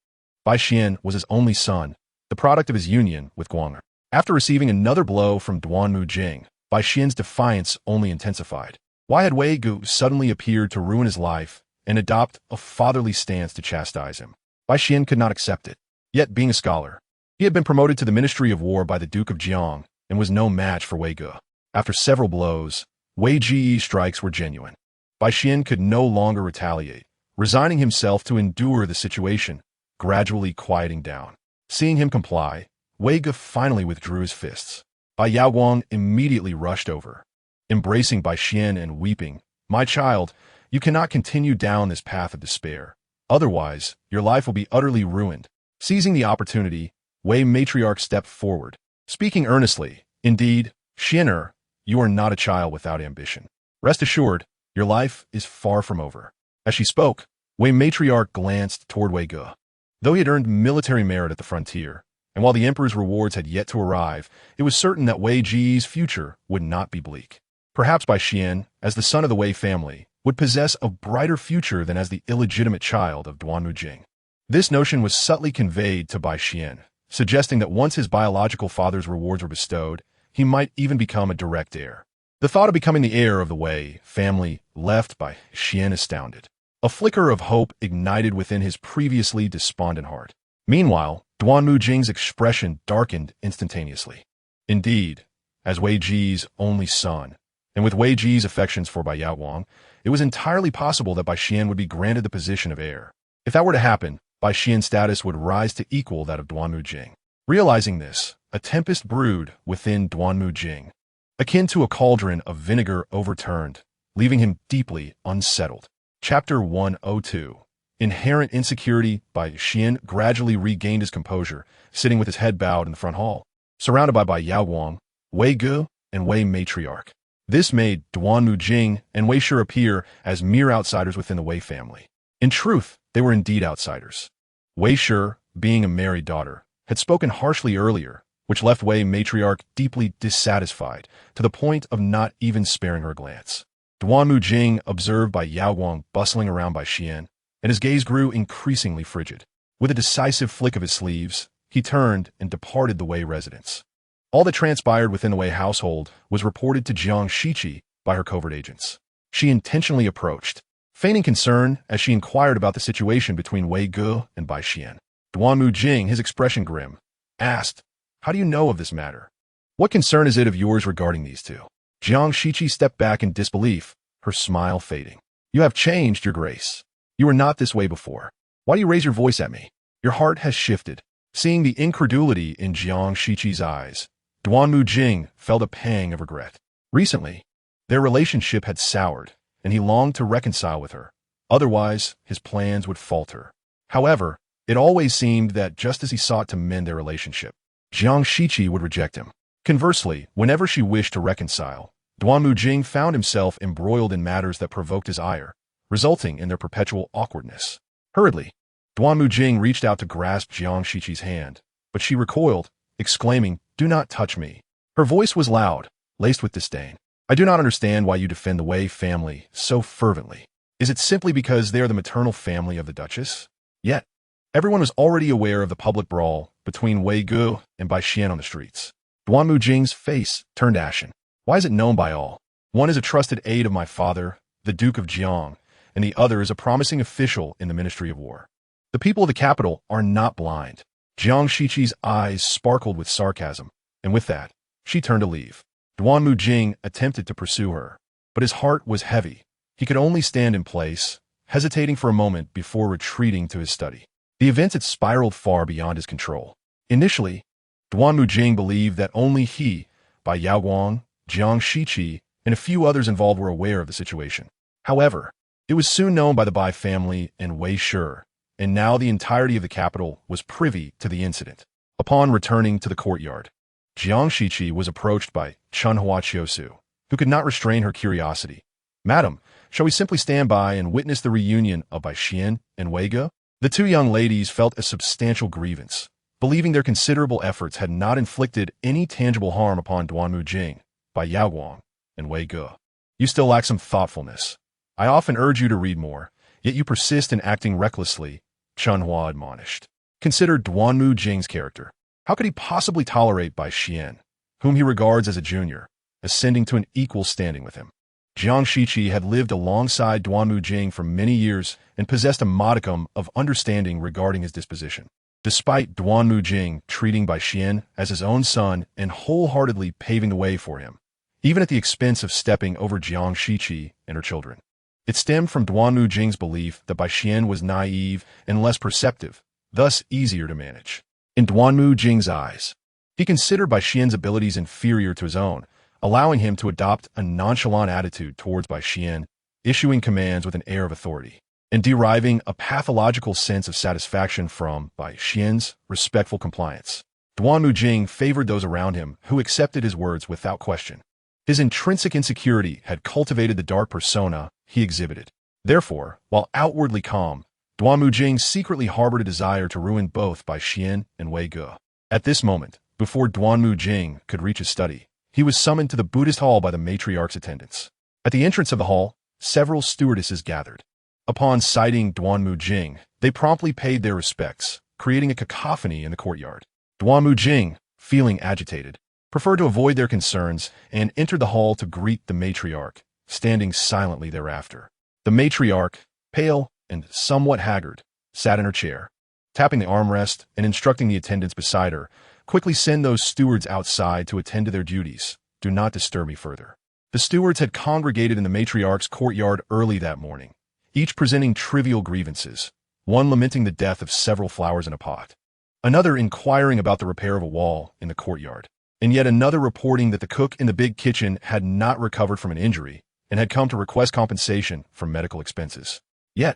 Bai Xian was his only son, the product of his union with Guang'er. After receiving another blow from Duanmu Jing, Bai Xian's defiance only intensified. Why had Wei Ge suddenly appeared to ruin his life and adopt a fatherly stance to chastise him? Bai Xian could not accept it. Yet, being a scholar, he had been promoted to the Ministry of War by the Duke of Jiang and was no match for Wei Ge. After several blows, Wei Ji's strikes were genuine. Bai Xian could no longer retaliate, resigning himself to endure the situation, gradually quieting down. Seeing him comply, Wei Ge finally withdrew his fists. Bai Yaowang immediately rushed over, embracing Bai Xian and weeping, "My child, you cannot continue down this path of despair. Otherwise, your life will be utterly ruined." Seizing the opportunity, Wei matriarch stepped forward, speaking earnestly, "Indeed, Xianer, you are not a child without ambition. Rest assured, your life is far from over." As she spoke, Wei matriarch glanced toward Wei Ge. Though he had earned military merit at the frontier, and while the emperor's rewards had yet to arrive, it was certain that Wei Ji's future would not be bleak. Perhaps Bai Xian, as the son of the Wei family, would possess a brighter future than as the illegitimate child of Duanmu Jing. This notion was subtly conveyed to Bai Xian, suggesting that once his biological father's rewards were bestowed, he might even become a direct heir. The thought of becoming the heir of the Wei family left Bai Xian astounded. A flicker of hope ignited within his previously despondent heart. Meanwhile, Duanmu Jing's expression darkened instantaneously. Indeed, as Wei Ji's only son, and with Wei Ji's affections for Bai Yaowang, it was entirely possible that Bai Xian would be granted the position of heir. If that were to happen, Bai Xian's status would rise to equal that of Duanmu Jing. Realizing this, a tempest brewed within Duanmu Jing, akin to a cauldron of vinegar overturned, leaving him deeply unsettled. Chapter 102. Inherent insecurity. Bai Xian gradually regained his composure, sitting with his head bowed in the front hall, surrounded by Bai Yaowang, Wei Ge, and Wei matriarch. This made Duanmu Jing and Wei Shi appear as mere outsiders within the Wei family. In truth, they were indeed outsiders. Wei Shi, being a married daughter, had spoken harshly earlier, which left Wei matriarch deeply dissatisfied, to the point of not even sparing her a glance. Duanmu Jing observed Bai Yaowang bustling around Bai Xian, and his gaze grew increasingly frigid. With a decisive flick of his sleeves, he turned and departed the Wei residence. All that transpired within the Wei household was reported to Jiang Shiqi by her covert agents. She intentionally approached, feigning concern as she inquired about the situation between Wei Ge and Bai Xian. Duanmu Jing, his expression grim, asked, "How do you know of this matter? What concern is it of yours regarding these two?" Jiang Shiqi stepped back in disbelief, her smile fading. "You have changed, your grace. You were not this way before. Why do you raise your voice at me? Your heart has shifted." Seeing the incredulity in Jiang Shiqi's eyes, Duanmu Jing felt a pang of regret. Recently, their relationship had soured, and he longed to reconcile with her. Otherwise, his plans would falter. However, it always seemed that just as he sought to mend their relationship, Jiang Shiqi would reject him. Conversely, whenever she wished to reconcile, Duanmu Jing found himself embroiled in matters that provoked his ire, resulting in their perpetual awkwardness. Hurriedly, Duanmu Jing reached out to grasp Jiang Shiqi's hand, but she recoiled, exclaiming, "Do not touch me." Her voice was loud, laced with disdain. "I do not understand why you defend the Wei family so fervently. Is it simply because they are the maternal family of the Duchess?" Yet, everyone was already aware of the public brawl between Wei Ge and Bai Xian on the streets. Duanmu Jing's face turned ashen. "Why is it known by all? One is a trusted aide of my father, the Duke of Jiang, and the other is a promising official in the Ministry of War. The people of the capital are not blind." Jiang Shiqi's eyes sparkled with sarcasm, and with that, she turned to leave. Duanmu Jing attempted to pursue her, but his heart was heavy. He could only stand in place, hesitating for a moment before retreating to his study. The events had spiraled far beyond his control. Initially, Duanmu Jing believed that only he, Bai Yaoguang, Jiang Shiqi, and a few others involved were aware of the situation. However, it was soon known by the Bai family and Wei Shi, and now the entirety of the capital was privy to the incident. Upon returning to the courtyard, Jiang Shiqi was approached by Chunhua Chiosu, who could not restrain her curiosity. "Madam, shall we simply stand by and witness the reunion of Bai Xian and Wei Ge?" The two young ladies felt a substantial grievance, believing their considerable efforts had not inflicted any tangible harm upon Duanmu Jing, Bai Yaoguang, and Wei Ge. "You still lack some thoughtfulness. I often urge you to read more, yet you persist in acting recklessly," Chunhua admonished. Consider Duanmu Jing's character. How could he possibly tolerate Bai Xian, whom he regards as a junior, ascending to an equal standing with him? Jiang Shiqi had lived alongside Duanmu Jing for many years and possessed a modicum of understanding regarding his disposition. Despite Duanmu Jing treating Bai Xian as his own son and wholeheartedly paving the way for him, even at the expense of stepping over Jiang Shiqi and her children. It stemmed from Duanmu Jing's belief that Bai Xian was naive and less perceptive, thus easier to manage. In Duanmu Jing's eyes, he considered Bai Xian's abilities inferior to his own, allowing him to adopt a nonchalant attitude towards Bai Xian, issuing commands with an air of authority, and deriving a pathological sense of satisfaction from Bai Xian's respectful compliance. Duanmu Jing favored those around him who accepted his words without question. His intrinsic insecurity had cultivated the dark persona he exhibited. Therefore, while outwardly calm, Duanmu Jing secretly harbored a desire to ruin both Bai Xian and Wei Ge. At this moment, before Duanmu Jing could reach his study, he was summoned to the Buddhist hall by the matriarch's attendants. At the entrance of the hall, several stewardesses gathered. Upon sighting Duanmu Jing, they promptly paid their respects, creating a cacophony in the courtyard. Duanmu Jing, feeling agitated, preferred to avoid their concerns and entered the hall to greet the matriarch, standing silently thereafter. The matriarch, pale and somewhat haggard, sat in her chair, tapping the armrest and instructing the attendants beside her, "Quickly send those stewards outside to attend to their duties. Do not disturb me further." The stewards had congregated in the matriarch's courtyard early that morning, each presenting trivial grievances, one lamenting the death of several flowers in a pot, another inquiring about the repair of a wall in the courtyard, and yet another reporting that the cook in the big kitchen had not recovered from an injury and had come to request compensation for medical expenses. Yet,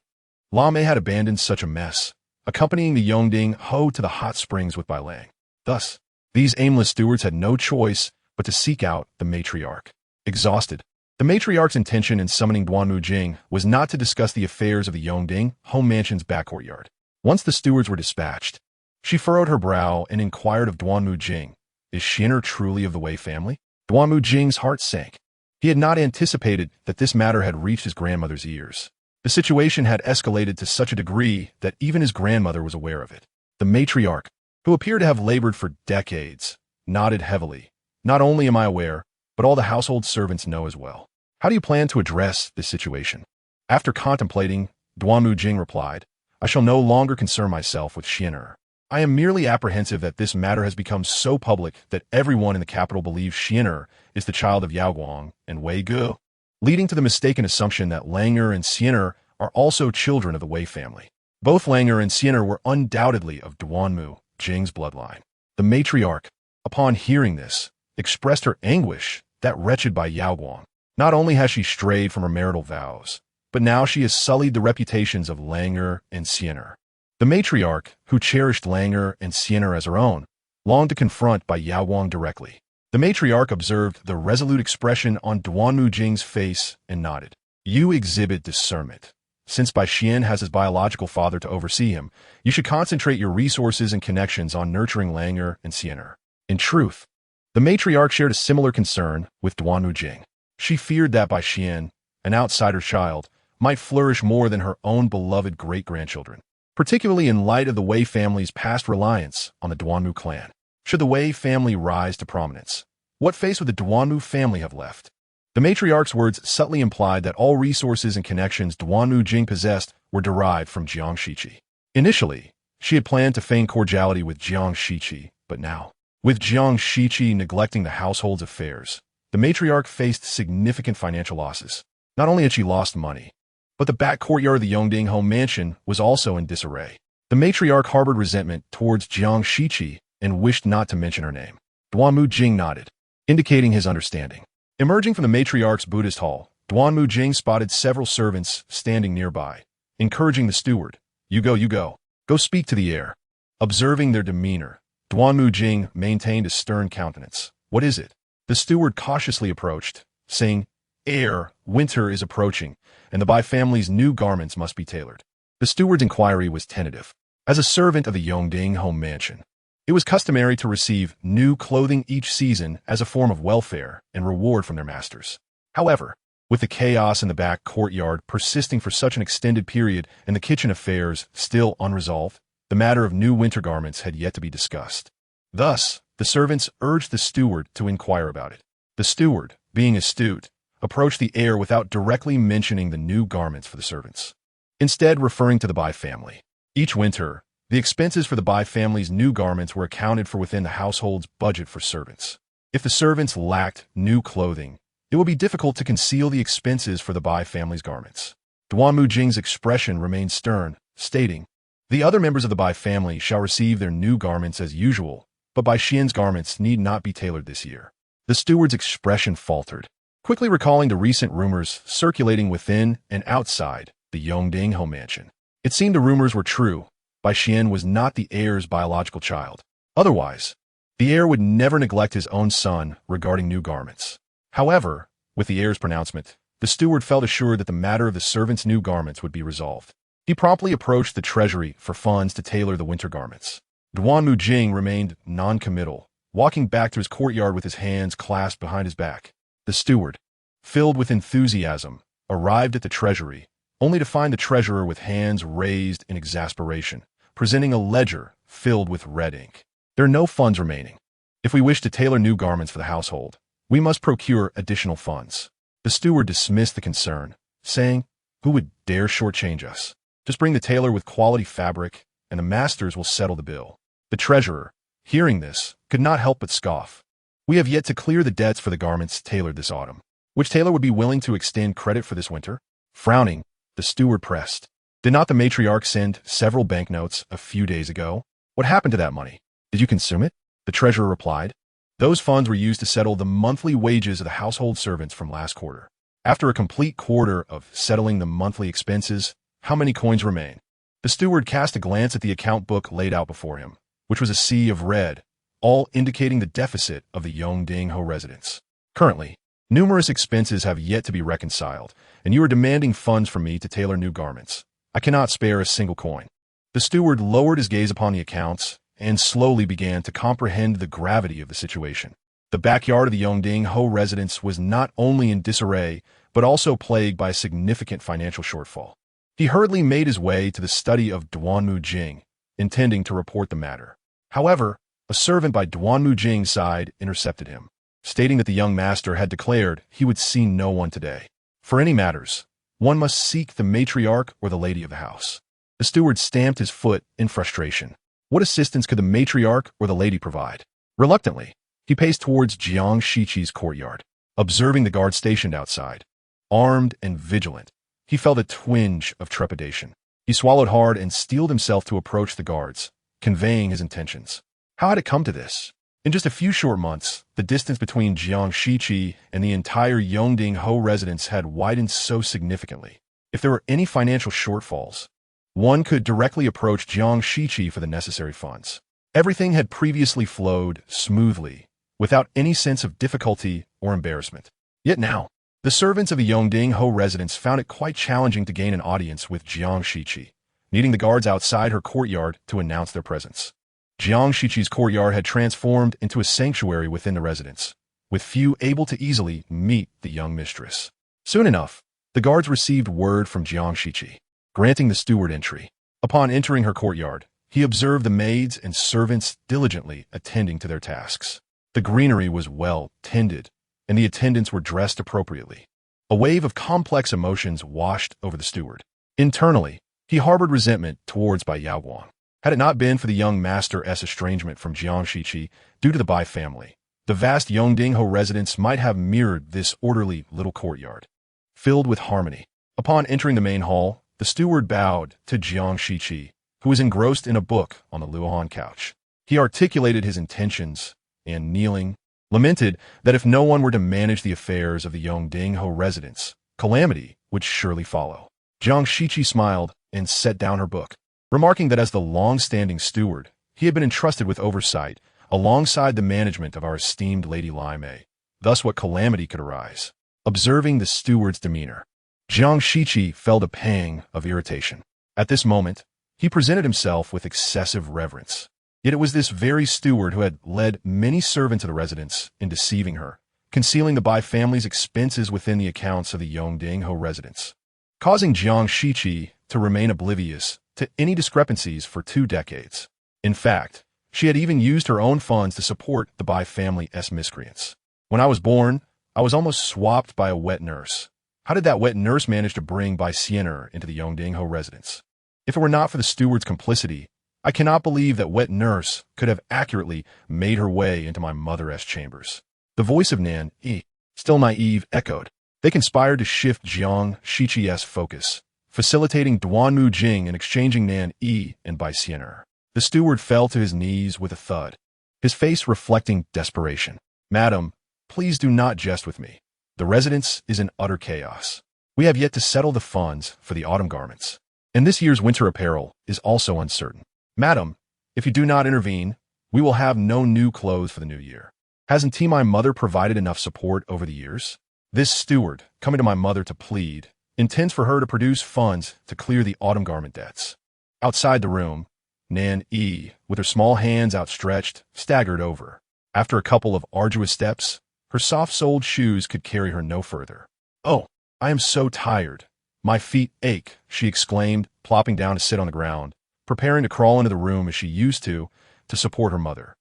Lame had abandoned such a mess, accompanying the Yongding Ho to the hot springs with Bai Lang. Thus, these aimless stewards had no choice but to seek out the matriarch. Exhausted, the matriarch's intention in summoning Duanmu Jing was not to discuss the affairs of the Yongding home mansion's back courtyard. Once the stewards were dispatched, she furrowed her brow and inquired of Duanmu Jing, "Is Xian'er truly of the Wei family?" Duanmu Jing's heart sank. He had not anticipated that this matter had reached his grandmother's ears. The situation had escalated to such a degree that even his grandmother was aware of it. The matriarch, who appeared to have labored for decades, nodded heavily. "Not only am I aware, but all the household servants know as well." "How do you plan to address this situation?" After contemplating, Duanmu Jing replied, "I shall no longer concern myself with Xian'er. I am merely apprehensive that this matter has become so public that everyone in the capital believes Xian'er is the child of Yaoguang and Wei Ge, leading to the mistaken assumption that Lang'er and Xian'er are also children of the Wei family. Both Lang'er and Xian'er were undoubtedly of Duanmu Jing's bloodline." The matriarch, upon hearing this, expressed her anguish that wretched Bai Yaoguang. Not only has she strayed from her marital vows, but now she has sullied the reputations of Lang'er and Xian'er. The matriarch, who cherished Lang'er and Xian'er as her own, longed to confront Bai Yaoguang directly. The matriarch observed the resolute expression on Duanmu Jing's face and nodded. "You exhibit discernment. Since Bai Xian has his biological father to oversee him, you should concentrate your resources and connections on nurturing Lang'er and Xian'er." In truth, the matriarch shared a similar concern with Duanmu Jing. She feared that Bai Xian, an outsider child, might flourish more than her own beloved great-grandchildren, particularly in light of the Wei family's past reliance on the Duanmu clan. Should the Wei family rise to prominence, what face would the Duanmu family have left? The matriarch's words subtly implied that all resources and connections Duanmu Jing possessed were derived from Jiang Shiqi. Initially, she had planned to feign cordiality with Jiang Shiqi, but now, with Jiang Shiqi neglecting the household's affairs, the matriarch faced significant financial losses. Not only had she lost money, but the back courtyard of the Yongding home mansion was also in disarray. The matriarch harbored resentment towards Jiang Shiqi and wished not to mention her name. Duanmu Jing nodded, indicating his understanding. Emerging from the matriarch's Buddhist hall, Duanmu Jing spotted several servants standing nearby, encouraging the steward, You go. Go speak to the heir." Observing their demeanor, Duanmu Jing maintained a stern countenance. "What is it?" The steward cautiously approached, saying, "Heir, winter is approaching, and the Bai family's new garments must be tailored." The steward's inquiry was tentative. As a servant of the Yongding home mansion, it was customary to receive new clothing each season as a form of welfare and reward from their masters. However, with the chaos in the back courtyard persisting for such an extended period and the kitchen affairs still unresolved, the matter of new winter garments had yet to be discussed. Thus, the servants urged the steward to inquire about it. The steward, being astute, approached the heir without directly mentioning the new garments for the servants, instead referring to the Bai family. Each winter, the expenses for the Bai family's new garments were accounted for within the household's budget for servants. If the servants lacked new clothing, it would be difficult to conceal the expenses for the Bai family's garments. Duanmu Jing's expression remained stern, stating, "The other members of the Bai family shall receive their new garments as usual, but Bai Xian's garments need not be tailored this year." The steward's expression faltered, quickly recalling the recent rumors circulating within and outside the Yongding home mansion. It seemed the rumors were true. Bai Xian was not the heir's biological child. Otherwise, the heir would never neglect his own son regarding new garments. However, with the heir's pronouncement, the steward felt assured that the matter of the servants' new garments would be resolved. He promptly approached the treasury for funds to tailor the winter garments. Duanmu Jing remained non-committal, walking back to his courtyard with his hands clasped behind his back. The steward, filled with enthusiasm, arrived at the treasury, only to find the treasurer with hands raised in exasperation, presenting a ledger filled with red ink. "There are no funds remaining. If we wish to tailor new garments for the household, we must procure additional funds." The steward dismissed the concern, saying, "Who would dare shortchange us? Just bring the tailor with quality fabric, and the masters will settle the bill." The treasurer, hearing this, could not help but scoff. "We have yet to clear the debts for the garments tailored this autumn. Which tailor would be willing to extend credit for this winter?" Frowning, the steward pressed, "Did not the matriarch send several banknotes a few days ago? What happened to that money? Did you consume it?" The treasurer replied, "Those funds were used to settle the monthly wages of the household servants from last quarter. After a complete quarter of settling the monthly expenses, how many coins remain?" The steward cast a glance at the account book laid out before him, which was a sea of red, all indicating the deficit of the Yongding Ho residence. "Currently, numerous expenses have yet to be reconciled, and you are demanding funds from me to tailor new garments. I cannot spare a single coin." The steward lowered his gaze upon the accounts and slowly began to comprehend the gravity of the situation. The backyard of the Yongding Ho residence was not only in disarray, but also plagued by a significant financial shortfall. He hurriedly made his way to the study of Duanmu Jing, intending to report the matter. However, a servant by Duanmu Jing's side intercepted him, stating that the young master had declared he would see no one today. For any matters, one must seek the matriarch or the lady of the house. The steward stamped his foot in frustration. What assistance could the matriarch or the lady provide? Reluctantly, he paced towards Jiang Shiqi's courtyard, observing the guards stationed outside. Armed and vigilant, he felt a twinge of trepidation. He swallowed hard and steeled himself to approach the guards, conveying his intentions. How had it come to this? In just a few short months, the distance between Jiang Shiqi and the entire Yongding Ho residence had widened so significantly. If there were any financial shortfalls, one could directly approach Jiang Shiqi for the necessary funds. Everything had previously flowed smoothly, without any sense of difficulty or embarrassment. Yet now, the servants of the Yongding Ho residence found it quite challenging to gain an audience with Jiang Shiqi, needing the guards outside her courtyard to announce their presence. Jiang Shiqi's courtyard had transformed into a sanctuary within the residence, with few able to easily meet the young mistress. Soon enough, the guards received word from Jiang Shiqi, granting the steward entry. Upon entering her courtyard, he observed the maids and servants diligently attending to their tasks. The greenery was well tended, and the attendants were dressed appropriately. A wave of complex emotions washed over the steward. Internally, he harbored resentment towards Bai Yaoguang. Had it not been for the young master's estrangement from Jiang Shiqi due to the Bai family, The vast Yongdingho residence might have mirrored this orderly little courtyard, filled with harmony. Upon entering the main hall, the steward bowed to Jiang Shiqi, who was engrossed in a book on the Luohan couch. He articulated his intentions and, kneeling, lamented that if no one were to manage the affairs of the Yongdingho residence, calamity would surely follow. Jiang Shiqi smiled and set down her book, remarking that as the long-standing steward, he had been entrusted with oversight alongside the management of our esteemed Lady Lai Mei. Thus what calamity could arise? Observing the steward's demeanor, Jiang Shiqi felt a pang of irritation. At this moment, he presented himself with excessive reverence. Yet it was this very steward who had led many servants to the residence in deceiving her, concealing the Bai family's expenses within the accounts of the Yongdingho residence, causing Jiang Shiqi to remain oblivious to any discrepancies for 2 decades. In fact, she had even used her own funds to support the Bai family's miscreants. When I was born, I was almost swapped by a wet nurse. How did that wet nurse manage to bring Bai Siener into the Yongdingho residence? If it were not for the steward's complicity, I cannot believe that wet nurse could have accurately made her way into my mother's chambers. The voice of Nan Yi, still naive, echoed. They conspired to shift Jiang Shiqi's focus, facilitating Duanmu Jing and exchanging Nan Yi and Bai Siener. The steward fell to his knees with a thud, his face reflecting desperation. Madam, please do not jest with me. The residence is in utter chaos. We have yet to settle the funds for the autumn garments, and this year's winter apparel is also uncertain. Madam, if you do not intervene, we will have no new clothes for the new year. Hasn't my mother provided enough support over the years? This steward, coming to my mother to plead, intends for her to produce funds to clear the autumn garment debts. Outside the room, Nan Yi, with her small hands outstretched, staggered over. After a couple of arduous steps, her soft-soled shoes could carry her no further. Oh, I am so tired. My feet ache, she exclaimed, plopping down to sit on the ground, preparing to crawl into the room as she used to support her mother.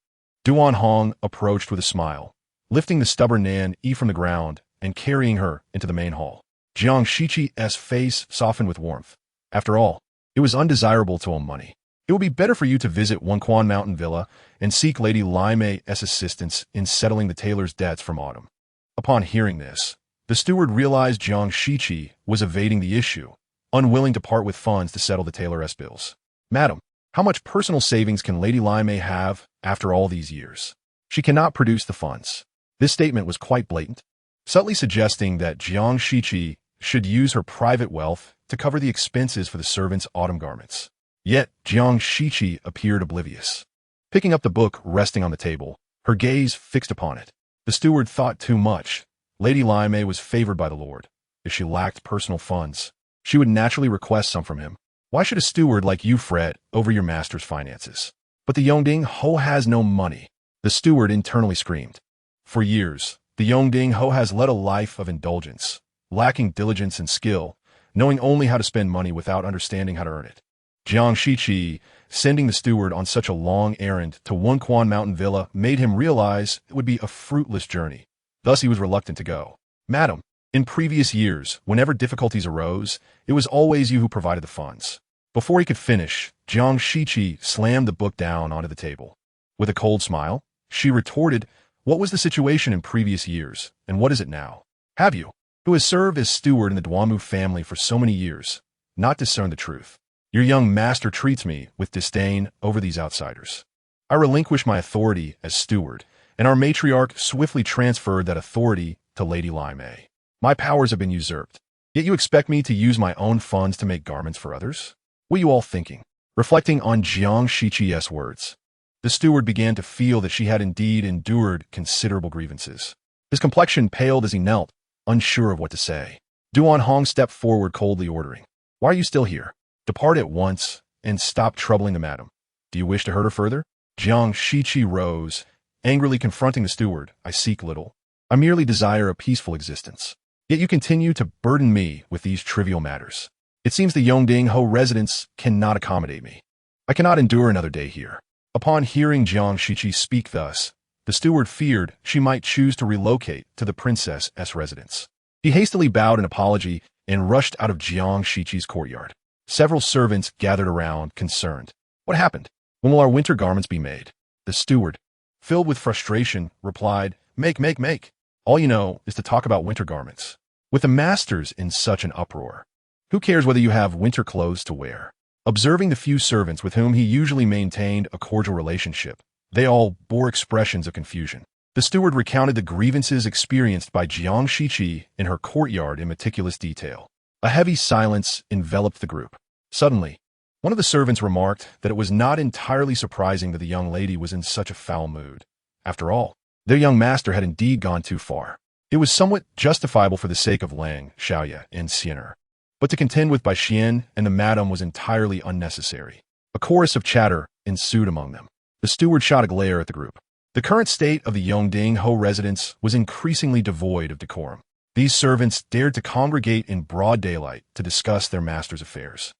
Duan Hong approached with a smile, lifting the stubborn Nan Yi from the ground and carrying her into the main hall. Jiang Shiqi's face softened with warmth. After all, it was undesirable to own money. It would be better for you to visit Wanquan Mountain Villa and seek Lady Lai Mei's assistance in settling the tailor's debts from autumn. Upon hearing this, the steward realized Jiang Shiqi was evading the issue, unwilling to part with funds to settle the tailor's bills. Madam, how much personal savings can Lady Lai Mei have after all these years? She cannot produce the funds. This statement was quite blatant, subtly suggesting that Jiang Shiqi should use her private wealth to cover the expenses for the servants' autumn garments. Yet, Jiang Shiqi appeared oblivious. Picking up the book resting on the table, her gaze fixed upon it. The steward thought too much. Lady Lai Mei was favored by the Lord. If she lacked personal funds, she would naturally request some from him. Why should a steward like you fret over your master's finances? But the Yongdingho has no money, the steward internally screamed. For years, the Yongdingho has led a life of indulgence, lacking diligence and skill, knowing only how to spend money without understanding how to earn it. Jiang Shiqi, sending the steward on such a long errand to Wanquan Mountain Villa, made him realize it would be a fruitless journey. Thus he was reluctant to go. Madam, in previous years, whenever difficulties arose, it was always you who provided the funds. Before he could finish, Jiang Shiqi slammed the book down onto the table. With a cold smile, she retorted, what was the situation in previous years, and what is it now? Have you, who has served as steward in the Duanmu family for so many years, not discerned the truth? Your young master treats me with disdain over these outsiders. I relinquish my authority as steward, and our matriarch swiftly transferred that authority to Lady Lai Mei. My powers have been usurped, yet you expect me to use my own funds to make garments for others? What are you all thinking? Reflecting on Jiang Shiqi's words, the steward began to feel that she had indeed endured considerable grievances. His complexion paled as he knelt, unsure of what to say. Duan Hong stepped forward, coldly ordering, why are you still here? Depart at once, and stop troubling the madam. Do you wish to hurt her further? Jiang Shiqi rose, angrily confronting the steward. I seek little. I merely desire a peaceful existence. Yet you continue to burden me with these trivial matters. It seems the Yongdingho residence cannot accommodate me. I cannot endure another day here. Upon hearing Jiang Shiqi speak thus, the steward feared she might choose to relocate to the princess's residence. He hastily bowed in apology and rushed out of Jiang Shiqi's courtyard. Several servants gathered around, concerned. What happened? When will our winter garments be made? The steward, filled with frustration, replied, Make. All you know is to talk about winter garments. With the masters in such an uproar, who cares whether you have winter clothes to wear? Observing the few servants with whom he usually maintained a cordial relationship, they all bore expressions of confusion. The steward recounted the grievances experienced by Jiang Shiqi in her courtyard in meticulous detail. A heavy silence enveloped the group. Suddenly, one of the servants remarked that it was not entirely surprising that the young lady was in such a foul mood. After all, their young master had indeed gone too far. It was somewhat justifiable for the sake of Lang, Xiaoye, and Xiener. But to contend with Bai Xian and the madam was entirely unnecessary. A chorus of chatter ensued among them. The steward shot a glare at the group. The current state of the Yongding Ho residence was increasingly devoid of decorum. These servants dared to congregate in broad daylight to discuss their master's affairs.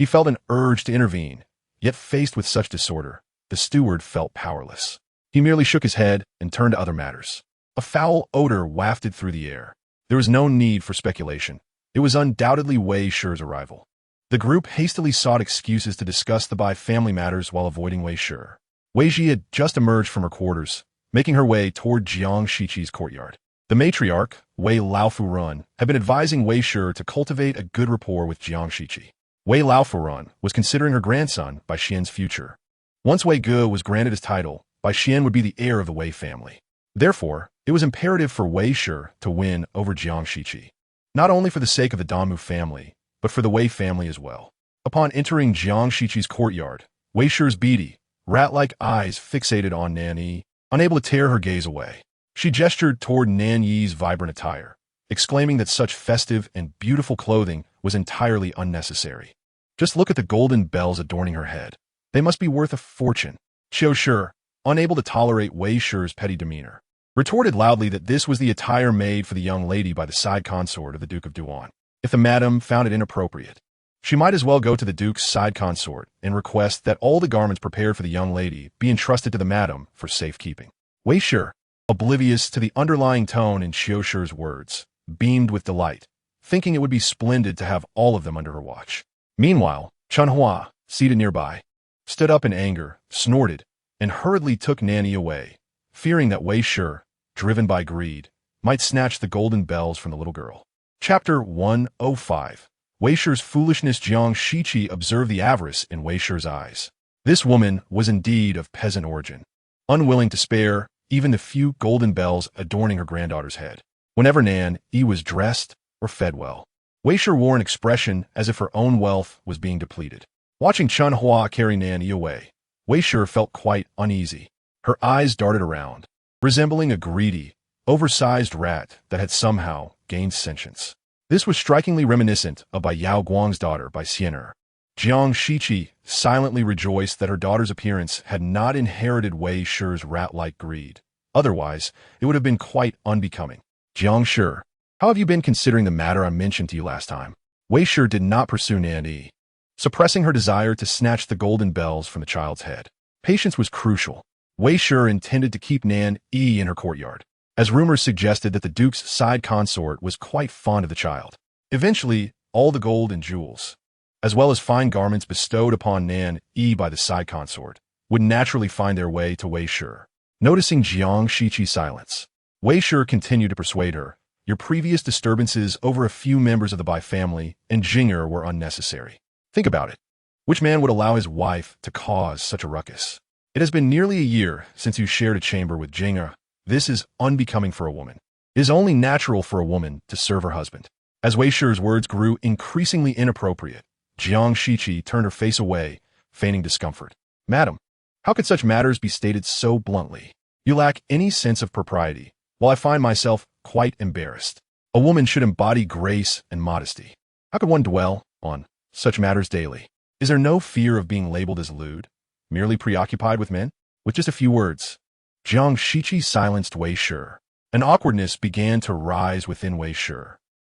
He felt an urge to intervene, yet faced with such disorder, the steward felt powerless. He merely shook his head and turned to other matters. A foul odor wafted through the air. There was no need for speculation. It was undoubtedly Wei Shi's arrival. The group hastily sought excuses to discuss the Bai family matters while avoiding Wei Shi. Wei Ji had just emerged from her quarters, making her way toward Jiang Shiqi's courtyard. The matriarch, Wei Laofuran, had been advising Wei Shi to cultivate a good rapport with Jiang Shiqi. Wei Laofuran was considering her grandson, Bai Xian's future. Once Wei Ge was granted his title, Bai Xian would be the heir of the Wei family. Therefore, it was imperative for Wei Shi to win over Jiang Shiqi, not only for the sake of the Dongmu family, but for the Wei family as well. Upon entering Jiang Shiqi's courtyard, Wei Shi's beady, rat-like eyes fixated on Nan Yi, unable to tear her gaze away. She gestured toward Nan Yi's vibrant attire, exclaiming that such festive and beautiful clothing was entirely unnecessary. Just look at the golden bells adorning her head. They must be worth a fortune. Qiu Shi, unable to tolerate Wei Shi's petty demeanor, retorted loudly that this was the attire made for the young lady by the side consort of the Duke of Duan. If the madam found it inappropriate, she might as well go to the Duke's side consort and request that all the garments prepared for the young lady be entrusted to the madam for safekeeping. Wei Shi, oblivious to the underlying tone in Qiu Shi's words, beamed with delight, thinking it would be splendid to have all of them under her watch. Meanwhile, Chen Hua, seated nearby, stood up in anger, snorted, and hurriedly took Nan Yi away, fearing that Wei Shi, driven by greed, might snatch the golden bells from the little girl. Chapter 105. Wei Shi's foolishness. Jiang Shiqi observed the avarice in Wei Shi's eyes. This woman was indeed of peasant origin, unwilling to spare even the few golden bells adorning her granddaughter's head. Whenever Nan Yi was dressed or fed well, Wei Shi wore an expression as if her own wealth was being depleted. Watching Chen Hua carry Nan Yi away, Wei Shi felt quite uneasy. Her eyes darted around, resembling a greedy, oversized rat that had somehow gained sentience. This was strikingly reminiscent of Bai Yao Guang's daughter, Bai Xianer. Jiang Shiqi silently rejoiced that her daughter's appearance had not inherited Wei Shi's rat-like greed. Otherwise, it would have been quite unbecoming. Jiang Shi, how have you been considering the matter I mentioned to you last time? Wei Shi did not pursue Nan Yi, suppressing her desire to snatch the golden bells from the child's head. Patience was crucial. Wei Shi intended to keep Nan Yi in her courtyard, as rumors suggested that the Duke's side consort was quite fond of the child. Eventually, all the gold and jewels, as well as fine garments bestowed upon Nan Yi by the side consort, would naturally find their way to Wei Shi. Noticing Jiang Shiqi's silence, Wei Shi continued to persuade her, your previous disturbances over a few members of the Bai family and Jing'er were unnecessary. Think about it. Which man would allow his wife to cause such a ruckus? It has been nearly a year since you shared a chamber with Jing'er. This is unbecoming for a woman. It is only natural for a woman to serve her husband. As Wei Shi's words grew increasingly inappropriate, Jiang Shiqi turned her face away, feigning discomfort. Madam, how could such matters be stated so bluntly? You lack any sense of propriety, while I find myself quite embarrassed. A woman should embody grace and modesty. How could one dwell on such matters daily? Is there no fear of being labeled as lewd, merely preoccupied with men? With just a few words, Jiang Shiqi silenced Wei Shi. An awkwardness began to rise within Wei Shi.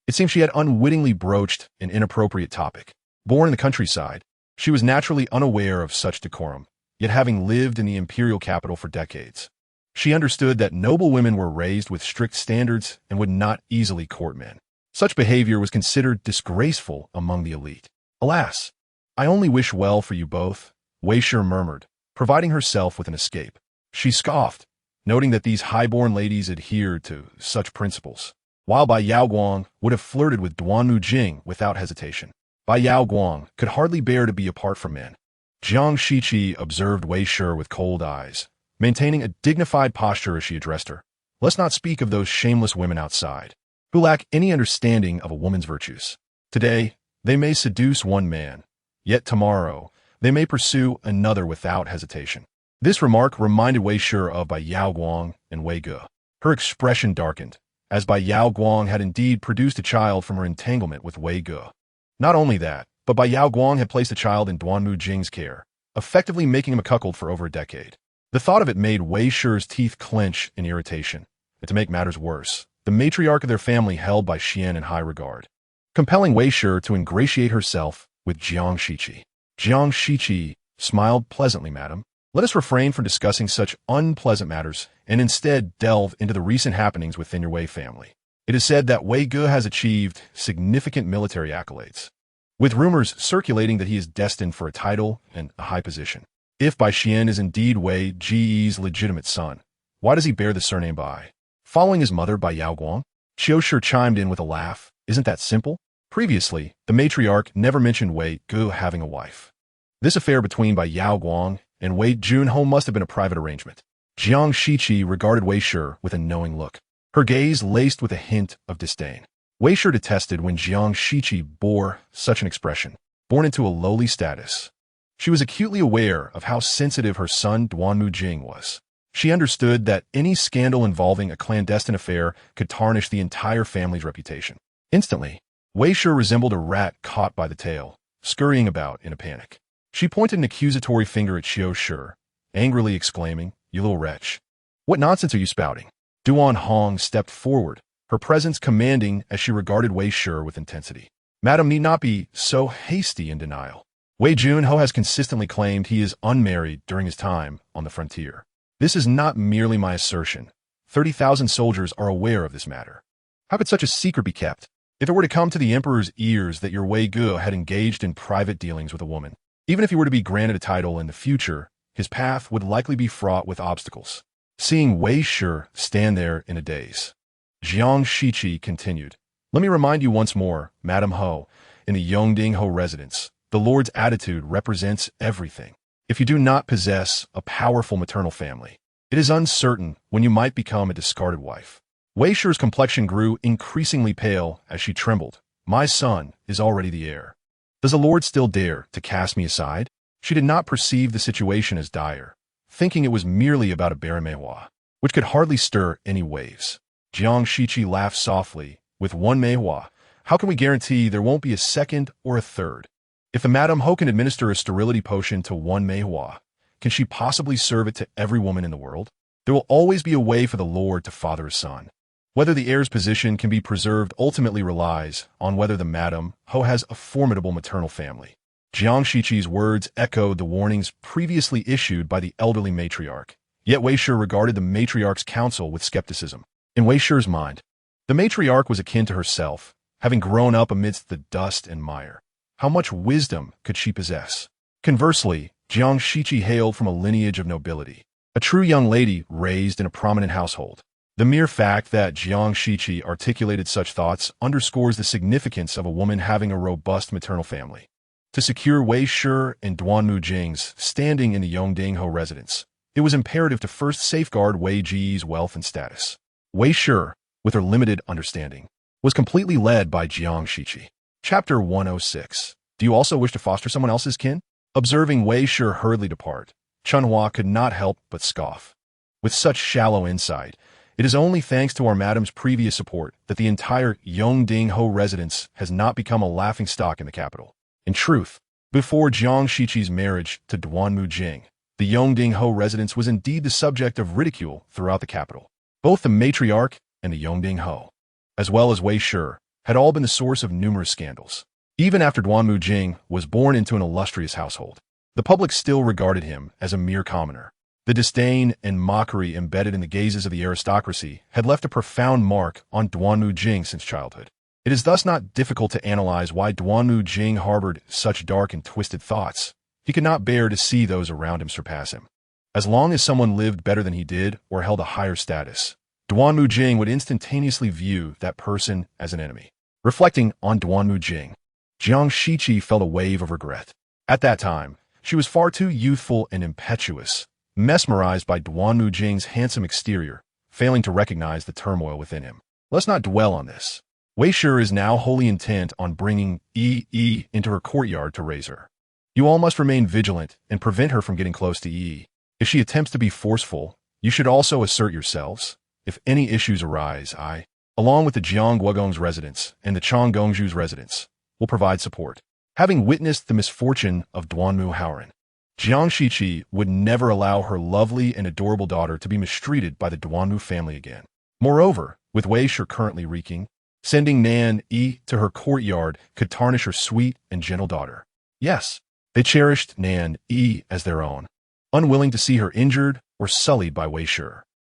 It seemed she had unwittingly broached an inappropriate topic. Born in the countryside, she was naturally unaware of such decorum, yet having lived in the imperial capital for decades, she understood that noble women were raised with strict standards and would not easily court men. Such behavior was considered disgraceful among the elite. Alas, I only wish well for you both, Wei Shi murmured, providing herself with an escape. She scoffed, noting that these high-born ladies adhered to such principles. While Bai Yaoguang would have flirted with Duanmu Jing without hesitation, Bai Yaoguang could hardly bear to be apart from men. Jiang Shiqi observed Wei Shi with cold eyes, maintaining a dignified posture as she addressed her. Let's not speak of those shameless women outside, who lack any understanding of a woman's virtues. Today, they may seduce one man, yet tomorrow, they may pursue another without hesitation. This remark reminded Wei Shi of Bai Yaoguang and Wei Ge. Her expression darkened, as Bai Yaoguang had indeed produced a child from her entanglement with Wei Ge. Not only that, but Bai Yaoguang had placed a child in Duanmu Jing's care, effectively making him a cuckold for over a decade. The thought of it made Wei Shi's teeth clench in irritation, and to make matters worse, the matriarch of their family held Bai Xian in high regard, compelling Wei Shi to ingratiate herself with Jiang Shiqi. Jiang Shiqi smiled pleasantly, madam. Let us refrain from discussing such unpleasant matters and instead delve into the recent happenings within your Wei family. It is said that Wei Ge has achieved significant military accolades, with rumors circulating that he is destined for a title and a high position. If Bai Xian is indeed Wei Ji's legitimate son, why does he bear the surname Bai? Following his mother, Bai Yaoguang? Qiu Shi chimed in with a laugh. Isn't that simple? Previously, the matriarch never mentioned Wei Ge having a wife. This affair between Bai Yaoguang and Wei Junho must have been a private arrangement. Jiang Shiqi regarded Wei Shi with a knowing look, her gaze laced with a hint of disdain. Wei Shi detested when Jiang Shiqi bore such an expression, born into a lowly status. She was acutely aware of how sensitive her son Duanmu Jing was. She understood that any scandal involving a clandestine affair could tarnish the entire family's reputation. Instantly, Wei Shi resembled a rat caught by the tail, scurrying about in a panic. She pointed an accusatory finger at Qiu Shi, angrily exclaiming, "You little wretch. What nonsense are you spouting?" Duan Hong stepped forward, her presence commanding as she regarded Wei Shi with intensity. Madam need not be so hasty in denial. Wei Junho has consistently claimed he is unmarried during his time on the frontier. This is not merely my assertion. 30,000 soldiers are aware of this matter. How could such a secret be kept? If it were to come to the emperor's ears that your Wei Ge had engaged in private dealings with a woman, even if he were to be granted a title in the future, his path would likely be fraught with obstacles. Seeing Wei Shi stand there in a daze, Jiang Shiqi continued, "Let me remind you once more, Madam Ho, in the Yongding Ho residence, the Lord's attitude represents everything. If you do not possess a powerful maternal family, it is uncertain when you might become a discarded wife." Wei Shi's complexion grew increasingly pale as she trembled. "My son is already the heir. Does the Lord still dare to cast me aside?" She did not perceive the situation as dire, thinking it was merely about a barren Meihua, which could hardly stir any waves. Jiang Shiqi laughed softly. "With one Meihua, how can we guarantee there won't be a second or a third? If the Madam Ho can administer a sterility potion to one Meihua, can she possibly serve it to every woman in the world? There will always be a way for the Lord to father a son. Whether the heir's position can be preserved ultimately relies on whether the Madam Ho has a formidable maternal family." Jiang Shiqi's words echoed the warnings previously issued by the elderly matriarch, yet Wei Shi regarded the matriarch's counsel with skepticism. In Wei Shi's mind, the matriarch was akin to herself, having grown up amidst the dust and mire. How much wisdom could she possess? Conversely, Jiang Shiqi hailed from a lineage of nobility, a true young lady raised in a prominent household. The mere fact that Jiang Shiqi articulated such thoughts underscores the significance of a woman having a robust maternal family. To secure Wei Shi and Duanmu Jing's standing in the Yongding Ho residence, it was imperative to first safeguard Wei Ji's wealth and status. Wei Shi, with her limited understanding, was completely led by Jiang Shiqi. Chapter 106. Do you also wish to foster someone else's kin? Observing Wei Shi hurriedly depart, Chunhua could not help but scoff. With such shallow insight, it is only thanks to our madam's previous support that the entire Yongding Ho residence has not become a laughingstock in the capital. In truth, before Jiang Shiqi's marriage to Duanmu Jing, the Yongding Ho residence was indeed the subject of ridicule throughout the capital. Both the matriarch and the Yongding Ho, as well as Wei Shi, had all been the source of numerous scandals. Even after Duanmu Jing was born into an illustrious household, the public still regarded him as a mere commoner. The disdain and mockery embedded in the gazes of the aristocracy had left a profound mark on Duanmu Jing since childhood. It is thus not difficult to analyze why Duanmu Jing harbored such dark and twisted thoughts. He could not bear to see those around him surpass him. As long as someone lived better than he did or held a higher status, Duanmu Jing would instantaneously view that person as an enemy. Reflecting on Duanmu Jing, Jiang Shiqi felt a wave of regret. At that time, she was far too youthful and impetuous, mesmerized by Duanmu Jing's handsome exterior, failing to recognize the turmoil within him. Let's not dwell on this. Wei Shi is now wholly intent on bringing Yi into her courtyard to raise her. You all must remain vigilant and prevent her from getting close to Yi. If she attempts to be forceful, you should also assert yourselves. If any issues arise, I, along with the Jiang Guogong's residents and the Chang Gongzhu's residents, will provide support. Having witnessed the misfortune of Duanmu Haoran, Jiang Shiqi would never allow her lovely and adorable daughter to be mistreated by the Duanmu family again. Moreover, with Wei Shi currently reeking, sending Nan Yi to her courtyard could tarnish her sweet and gentle daughter. Yes, they cherished Nan Yi as their own, unwilling to see her injured or sullied by Wei Shi.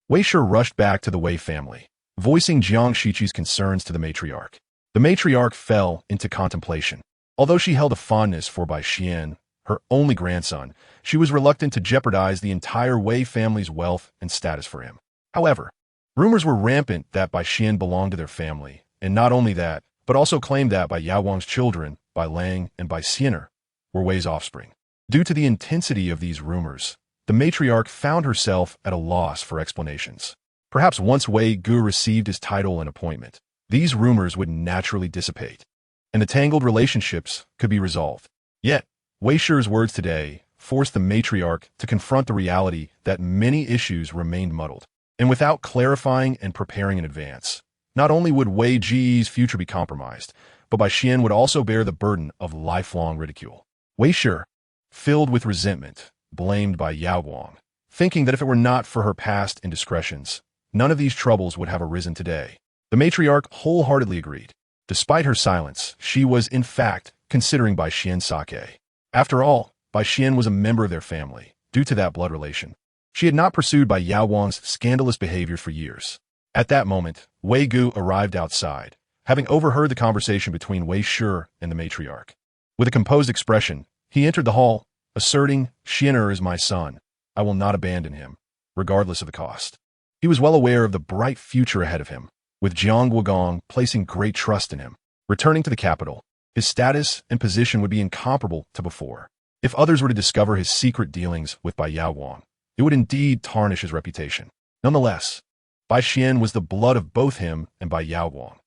Wei Shi rushed back to the Wei family, voicing Jiang Shiqi's concerns to the matriarch. The matriarch fell into contemplation. Although she held a fondness for Bai Xian, her only grandson, she was reluctant to jeopardize the entire Wei family's wealth and status for him. However, rumors were rampant that Bai Xian belonged to their family, and not only that, but also claimed that Bai Yaowang's children, Bai Lang and Bai Xiener, were Wei's offspring. Due to the intensity of these rumors, the matriarch found herself at a loss for explanations. Perhaps once Wei Gu received his title and appointment, these rumors would naturally dissipate, and the tangled relationships could be resolved. Yet, Wei Shi's words today forced the matriarch to confront the reality that many issues remained muddled. And without clarifying and preparing in advance, not only would Wei Ji's future be compromised, but Bai Xian would also bear the burden of lifelong ridicule. Wei Shi, filled with resentment, blamed Bai Yaowang, thinking that if it were not for her past indiscretions, none of these troubles would have arisen today. The matriarch wholeheartedly agreed. Despite her silence, she was, in fact, considering Bai Xian's sake. After all, Bai Xian was a member of their family, due to that blood relation. She had not pursued Bai Yaowang's scandalous behavior for years. At that moment, Wei Gu arrived outside, having overheard the conversation between Wei Shi and the matriarch. With a composed expression, he entered the hall, asserting, "Xiener is my son. I will not abandon him, regardless of the cost." He was well aware of the bright future ahead of him, with Jiang Guogong placing great trust in him. Returning to the capital, his status and position would be incomparable to before. If others were to discover his secret dealings with Bai Yaowang, it would indeed tarnish his reputation. Nonetheless, Bai Xian was the blood of both him and Bai Yaowang.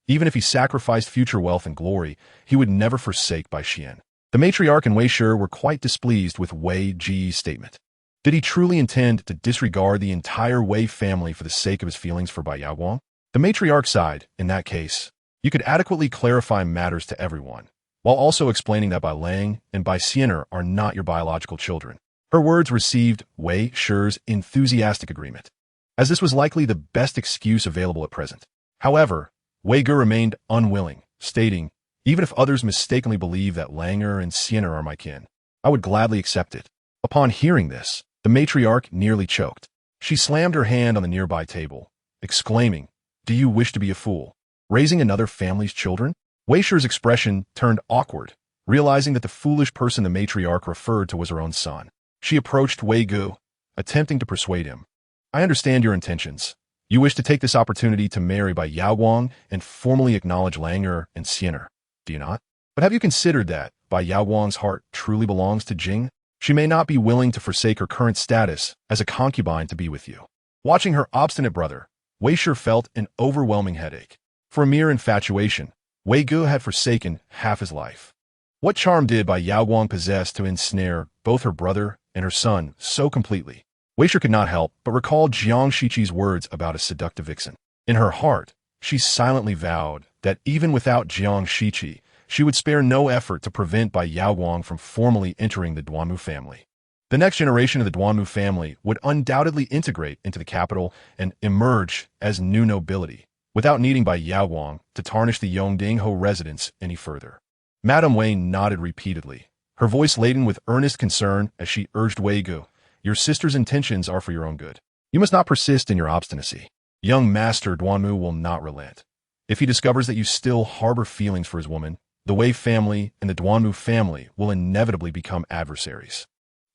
Even if he sacrificed future wealth and glory, he would never forsake Bai Xian. The matriarch and Wei Shi were quite displeased with Wei Ji's statement. Did he truly intend to disregard the entire Wei family for the sake of his feelings for Bai Yaowang? The matriarch sighed. In that case, you could adequately clarify matters to everyone, while also explaining that Bai Lang and Bai Xiener are not your biological children. Her words received Wei Shi's enthusiastic agreement, as this was likely the best excuse available at present. However, Wei Gu remained unwilling, stating, "Even if others mistakenly believe that Langer and Xiener are my kin, I would gladly accept it." Upon hearing this, the matriarch nearly choked. She slammed her hand on the nearby table, exclaiming, "Do you wish to be a fool, raising another family's children?" Wei Shi's expression turned awkward, realizing that the foolish person the matriarch referred to was her own son. She approached Wei Gu, attempting to persuade him. "I understand your intentions. You wish to take this opportunity to marry Bai Yaowang and formally acknowledge Langer and Xiener, do you not? But have you considered that Bai Yaowang's heart truly belongs to Jing? She may not be willing to forsake her current status as a concubine to be with you." Watching her obstinate brother, Wei Shi felt an overwhelming headache. For a mere infatuation, Wei Gu had forsaken half his life. What charm did Bai Yaowang possess to ensnare both her brother and her son so completely? Wei Shi could not help but recall Jiang Shiqi's words about a seductive vixen. In her heart, she silently vowed that even without Jiang Shiqi, she would spare no effort to prevent Bai Yaowang from formally entering the Duanmu family. The next generation of the Duanmu family would undoubtedly integrate into the capital and emerge as new nobility, without needing Bai Yaowang to tarnish the Yongdingho residents any further. Madame Wei nodded repeatedly, her voice laden with earnest concern as she urged Wei Gu, "Your sister's intentions are for your own good. You must not persist in your obstinacy. Young Master Duanmu will not relent. If he discovers that you still harbor feelings for his woman, the Wei family and the Duanmu family will inevitably become adversaries.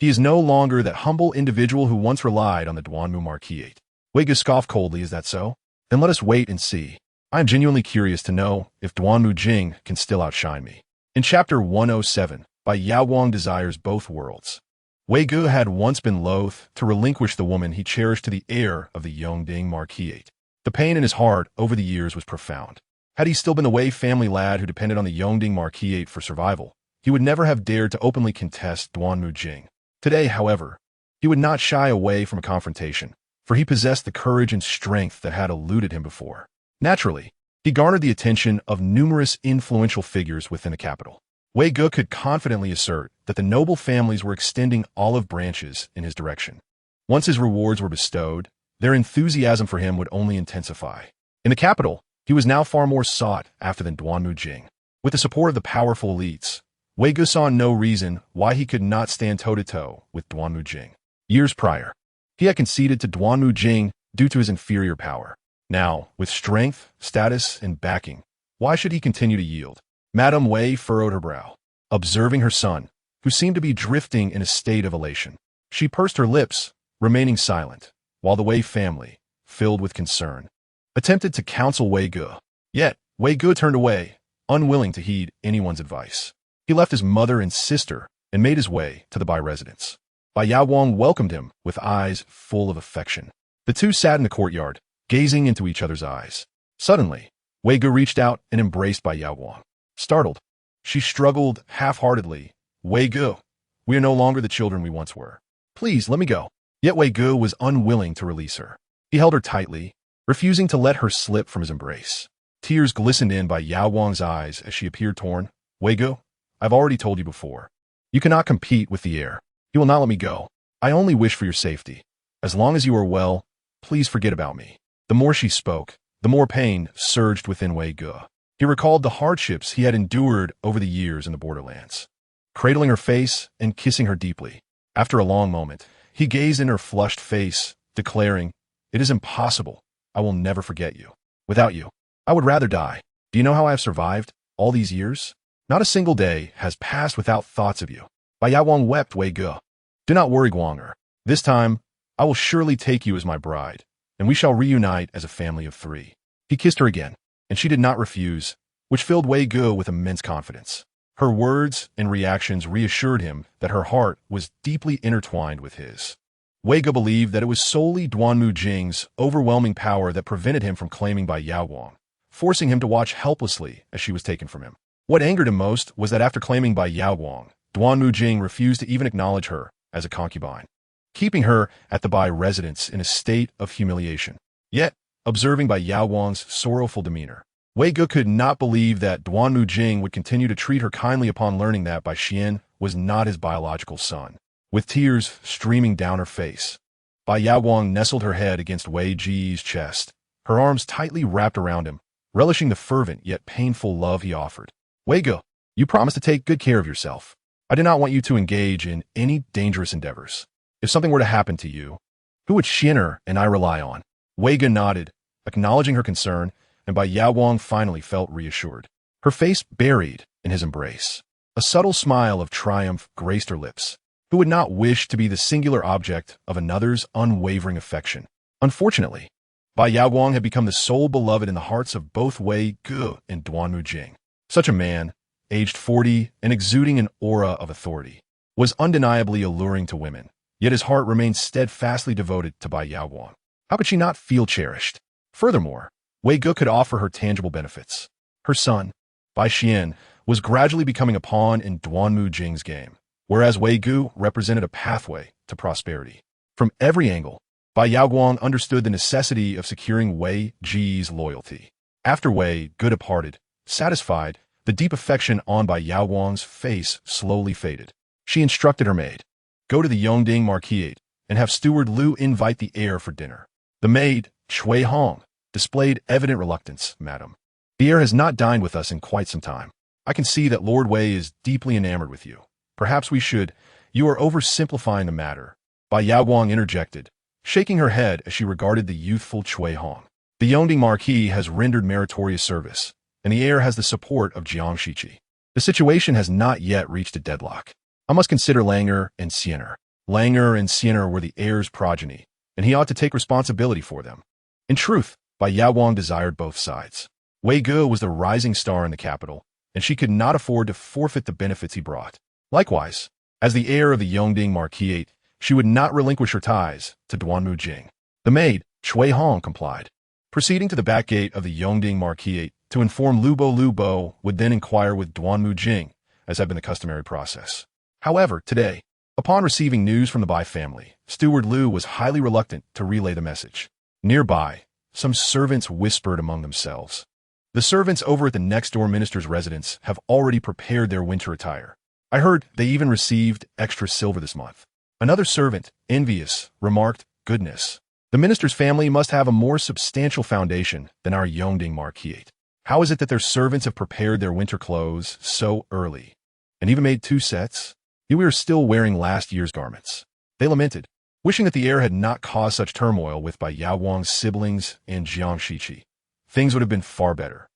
He is no longer that humble individual who once relied on the Duanmu Marquisate. Wei Ge scoffed coldly. Is that so? Then let us wait and see. I am genuinely curious to know if Duanmu Jing can still outshine me. In Chapter 107, by Yao Guang desires both worlds. Wei Ge had once been loath to relinquish the woman he cherished to the heir of the Yongding Marquisate. The pain in his heart over the years was profound. Had he still been the Wei family lad who depended on the Yongding Marquisate for survival, he would never have dared to openly contest Duanmu Jing. Today, however, he would not shy away from a confrontation, for he possessed the courage and strength that had eluded him before. Naturally, he garnered the attention of numerous influential figures within the capital. Wei Ge could confidently assert that the noble families were extending olive branches in his direction. Once his rewards were bestowed, their enthusiasm for him would only intensify. In the capital, he was now far more sought after than Duanmu Jing. With the support of the powerful elites, Wei Ge saw no reason why he could not stand toe-to-toe with Duanmu Jing. Years prior, he had conceded to Duanmu Jing due to his inferior power. Now, with strength, status, and backing, why should he continue to yield? Madame Wei furrowed her brow, observing her son, who seemed to be drifting in a state of elation. She pursed her lips, remaining silent, while the Wei family, filled with concern, attempted to counsel Wei Ge. Yet, Wei Ge turned away, unwilling to heed anyone's advice. He left his mother and sister and made his way to the Bai residence. Bai Yaoguang welcomed him with eyes full of affection. The two sat in the courtyard, gazing into each other's eyes. Suddenly, Wei Ge reached out and embraced Bai Yaoguang. Startled, she struggled half-heartedly. Wei Ge, we are no longer the children we once were. Please, let me go. Yet Wei Ge was unwilling to release her. He held her tightly, refusing to let her slip from his embrace. Tears glistened in Bai Yaoguang's eyes as she appeared torn. Wei Ge, I've already told you before. You cannot compete with the heir. He will not let me go. I only wish for your safety. As long as you are well, please forget about me. The more she spoke, the more pain surged within Wei Ge. He recalled the hardships he had endured over the years in the borderlands. Cradling her face and kissing her deeply. After a long moment, he gazed in her flushed face, declaring, "It is impossible. I will never forget you. Without you, I would rather die. Do you know how I have survived all these years? Not a single day has passed without thoughts of you." Bai Yaoguang wept. Wei Ge, do not worry, Guanger. This time, I will surely take you as my bride, and we shall reunite as a family of three. He kissed her again, and she did not refuse, which filled Wei Ge with immense confidence. Her words and reactions reassured him that her heart was deeply intertwined with his. Wei Ge believed that it was solely Duanmu Jing's overwhelming power that prevented him from claiming Bai Yaoguang, forcing him to watch helplessly as she was taken from him. What angered him most was that after claiming Bai Yaoguang, Duanmu Jing refused to even acknowledge her as a concubine, keeping her at the Bai residence in a state of humiliation. Yet, observing Bai Yaoguang's sorrowful demeanor, Wei Ge could not believe that Duanmu Jing would continue to treat her kindly upon learning that Bai Xian was not his biological son. With tears streaming down her face, Bai Yaoguang nestled her head against Wei Ji's chest, her arms tightly wrapped around him, relishing the fervent yet painful love he offered. Wei Ge, you promised to take good care of yourself. I did not want you to engage in any dangerous endeavors. If something were to happen to you, who would Xianer and I rely on? Wei Ge nodded, acknowledging her concern, and Bai Yaoguang finally felt reassured. Her face buried in his embrace. A subtle smile of triumph graced her lips. Who would not wish to be the singular object of another's unwavering affection? Unfortunately, Bai Yaoguang had become the sole beloved in the hearts of both Wei Ge and Duanmu Jing. Such a man, aged 40 and exuding an aura of authority, was undeniably alluring to women, yet his heart remained steadfastly devoted to Bai Yaoguang. How could she not feel cherished? Furthermore, Wei Ge could offer her tangible benefits. Her son, Bai Xian, was gradually becoming a pawn in Duanmu Jing's game, whereas Wei Ge represented a pathway to prosperity. From every angle, Bai Yaoguang understood the necessity of securing Wei Ji's loyalty. After Wei Ge departed, satisfied, the deep affection on Bai Yaoguang's face slowly faded. She instructed her maid, "Go to the Yongding Marquisate and have Steward Liu invite the heir for dinner." The maid, Chui Hong, displayed evident reluctance. "Madam, the heir has not dined with us in quite some time. I can see that Lord Wei is deeply enamored with you. Perhaps we should. You are oversimplifying the matter." Bai Yaoguang interjected, shaking her head as she regarded the youthful Chui Hong. "The Yongding Marquis has rendered meritorious service, and the heir has the support of Jiang Shiqi. The situation has not yet reached a deadlock. I must consider Langer and Siener. Langer and Sienna were the heir's progeny, and he ought to take responsibility for them. In truth, Bai Yawang desired both sides. Wei Ge was the rising star in the capital, and she could not afford to forfeit the benefits he brought. Likewise, as the heir of the Yongding Marquisate, she would not relinquish her ties to Duanmu Jing. The maid, Chui Hong, complied. Proceeding to the back gate of the Yongding Marquisate to inform Lu Bo would then inquire with Duanmu Jing, as had been the customary process. However, today, upon receiving news from the Bai family, Steward Lu was highly reluctant to relay the message. Nearby, some servants whispered among themselves. The servants over at the next-door minister's residence have already prepared their winter attire. I heard they even received extra silver this month. Another servant, envious, remarked, "Goodness, the minister's family must have a more substantial foundation than our Yongding Marquisate. How is it that their servants have prepared their winter clothes so early, and even made 2 sets? Yet we are still wearing last year's garments." They lamented, wishing that the heir had not caused such turmoil with Bai Yawang's siblings and Jiang Shiqi. Things would have been far better.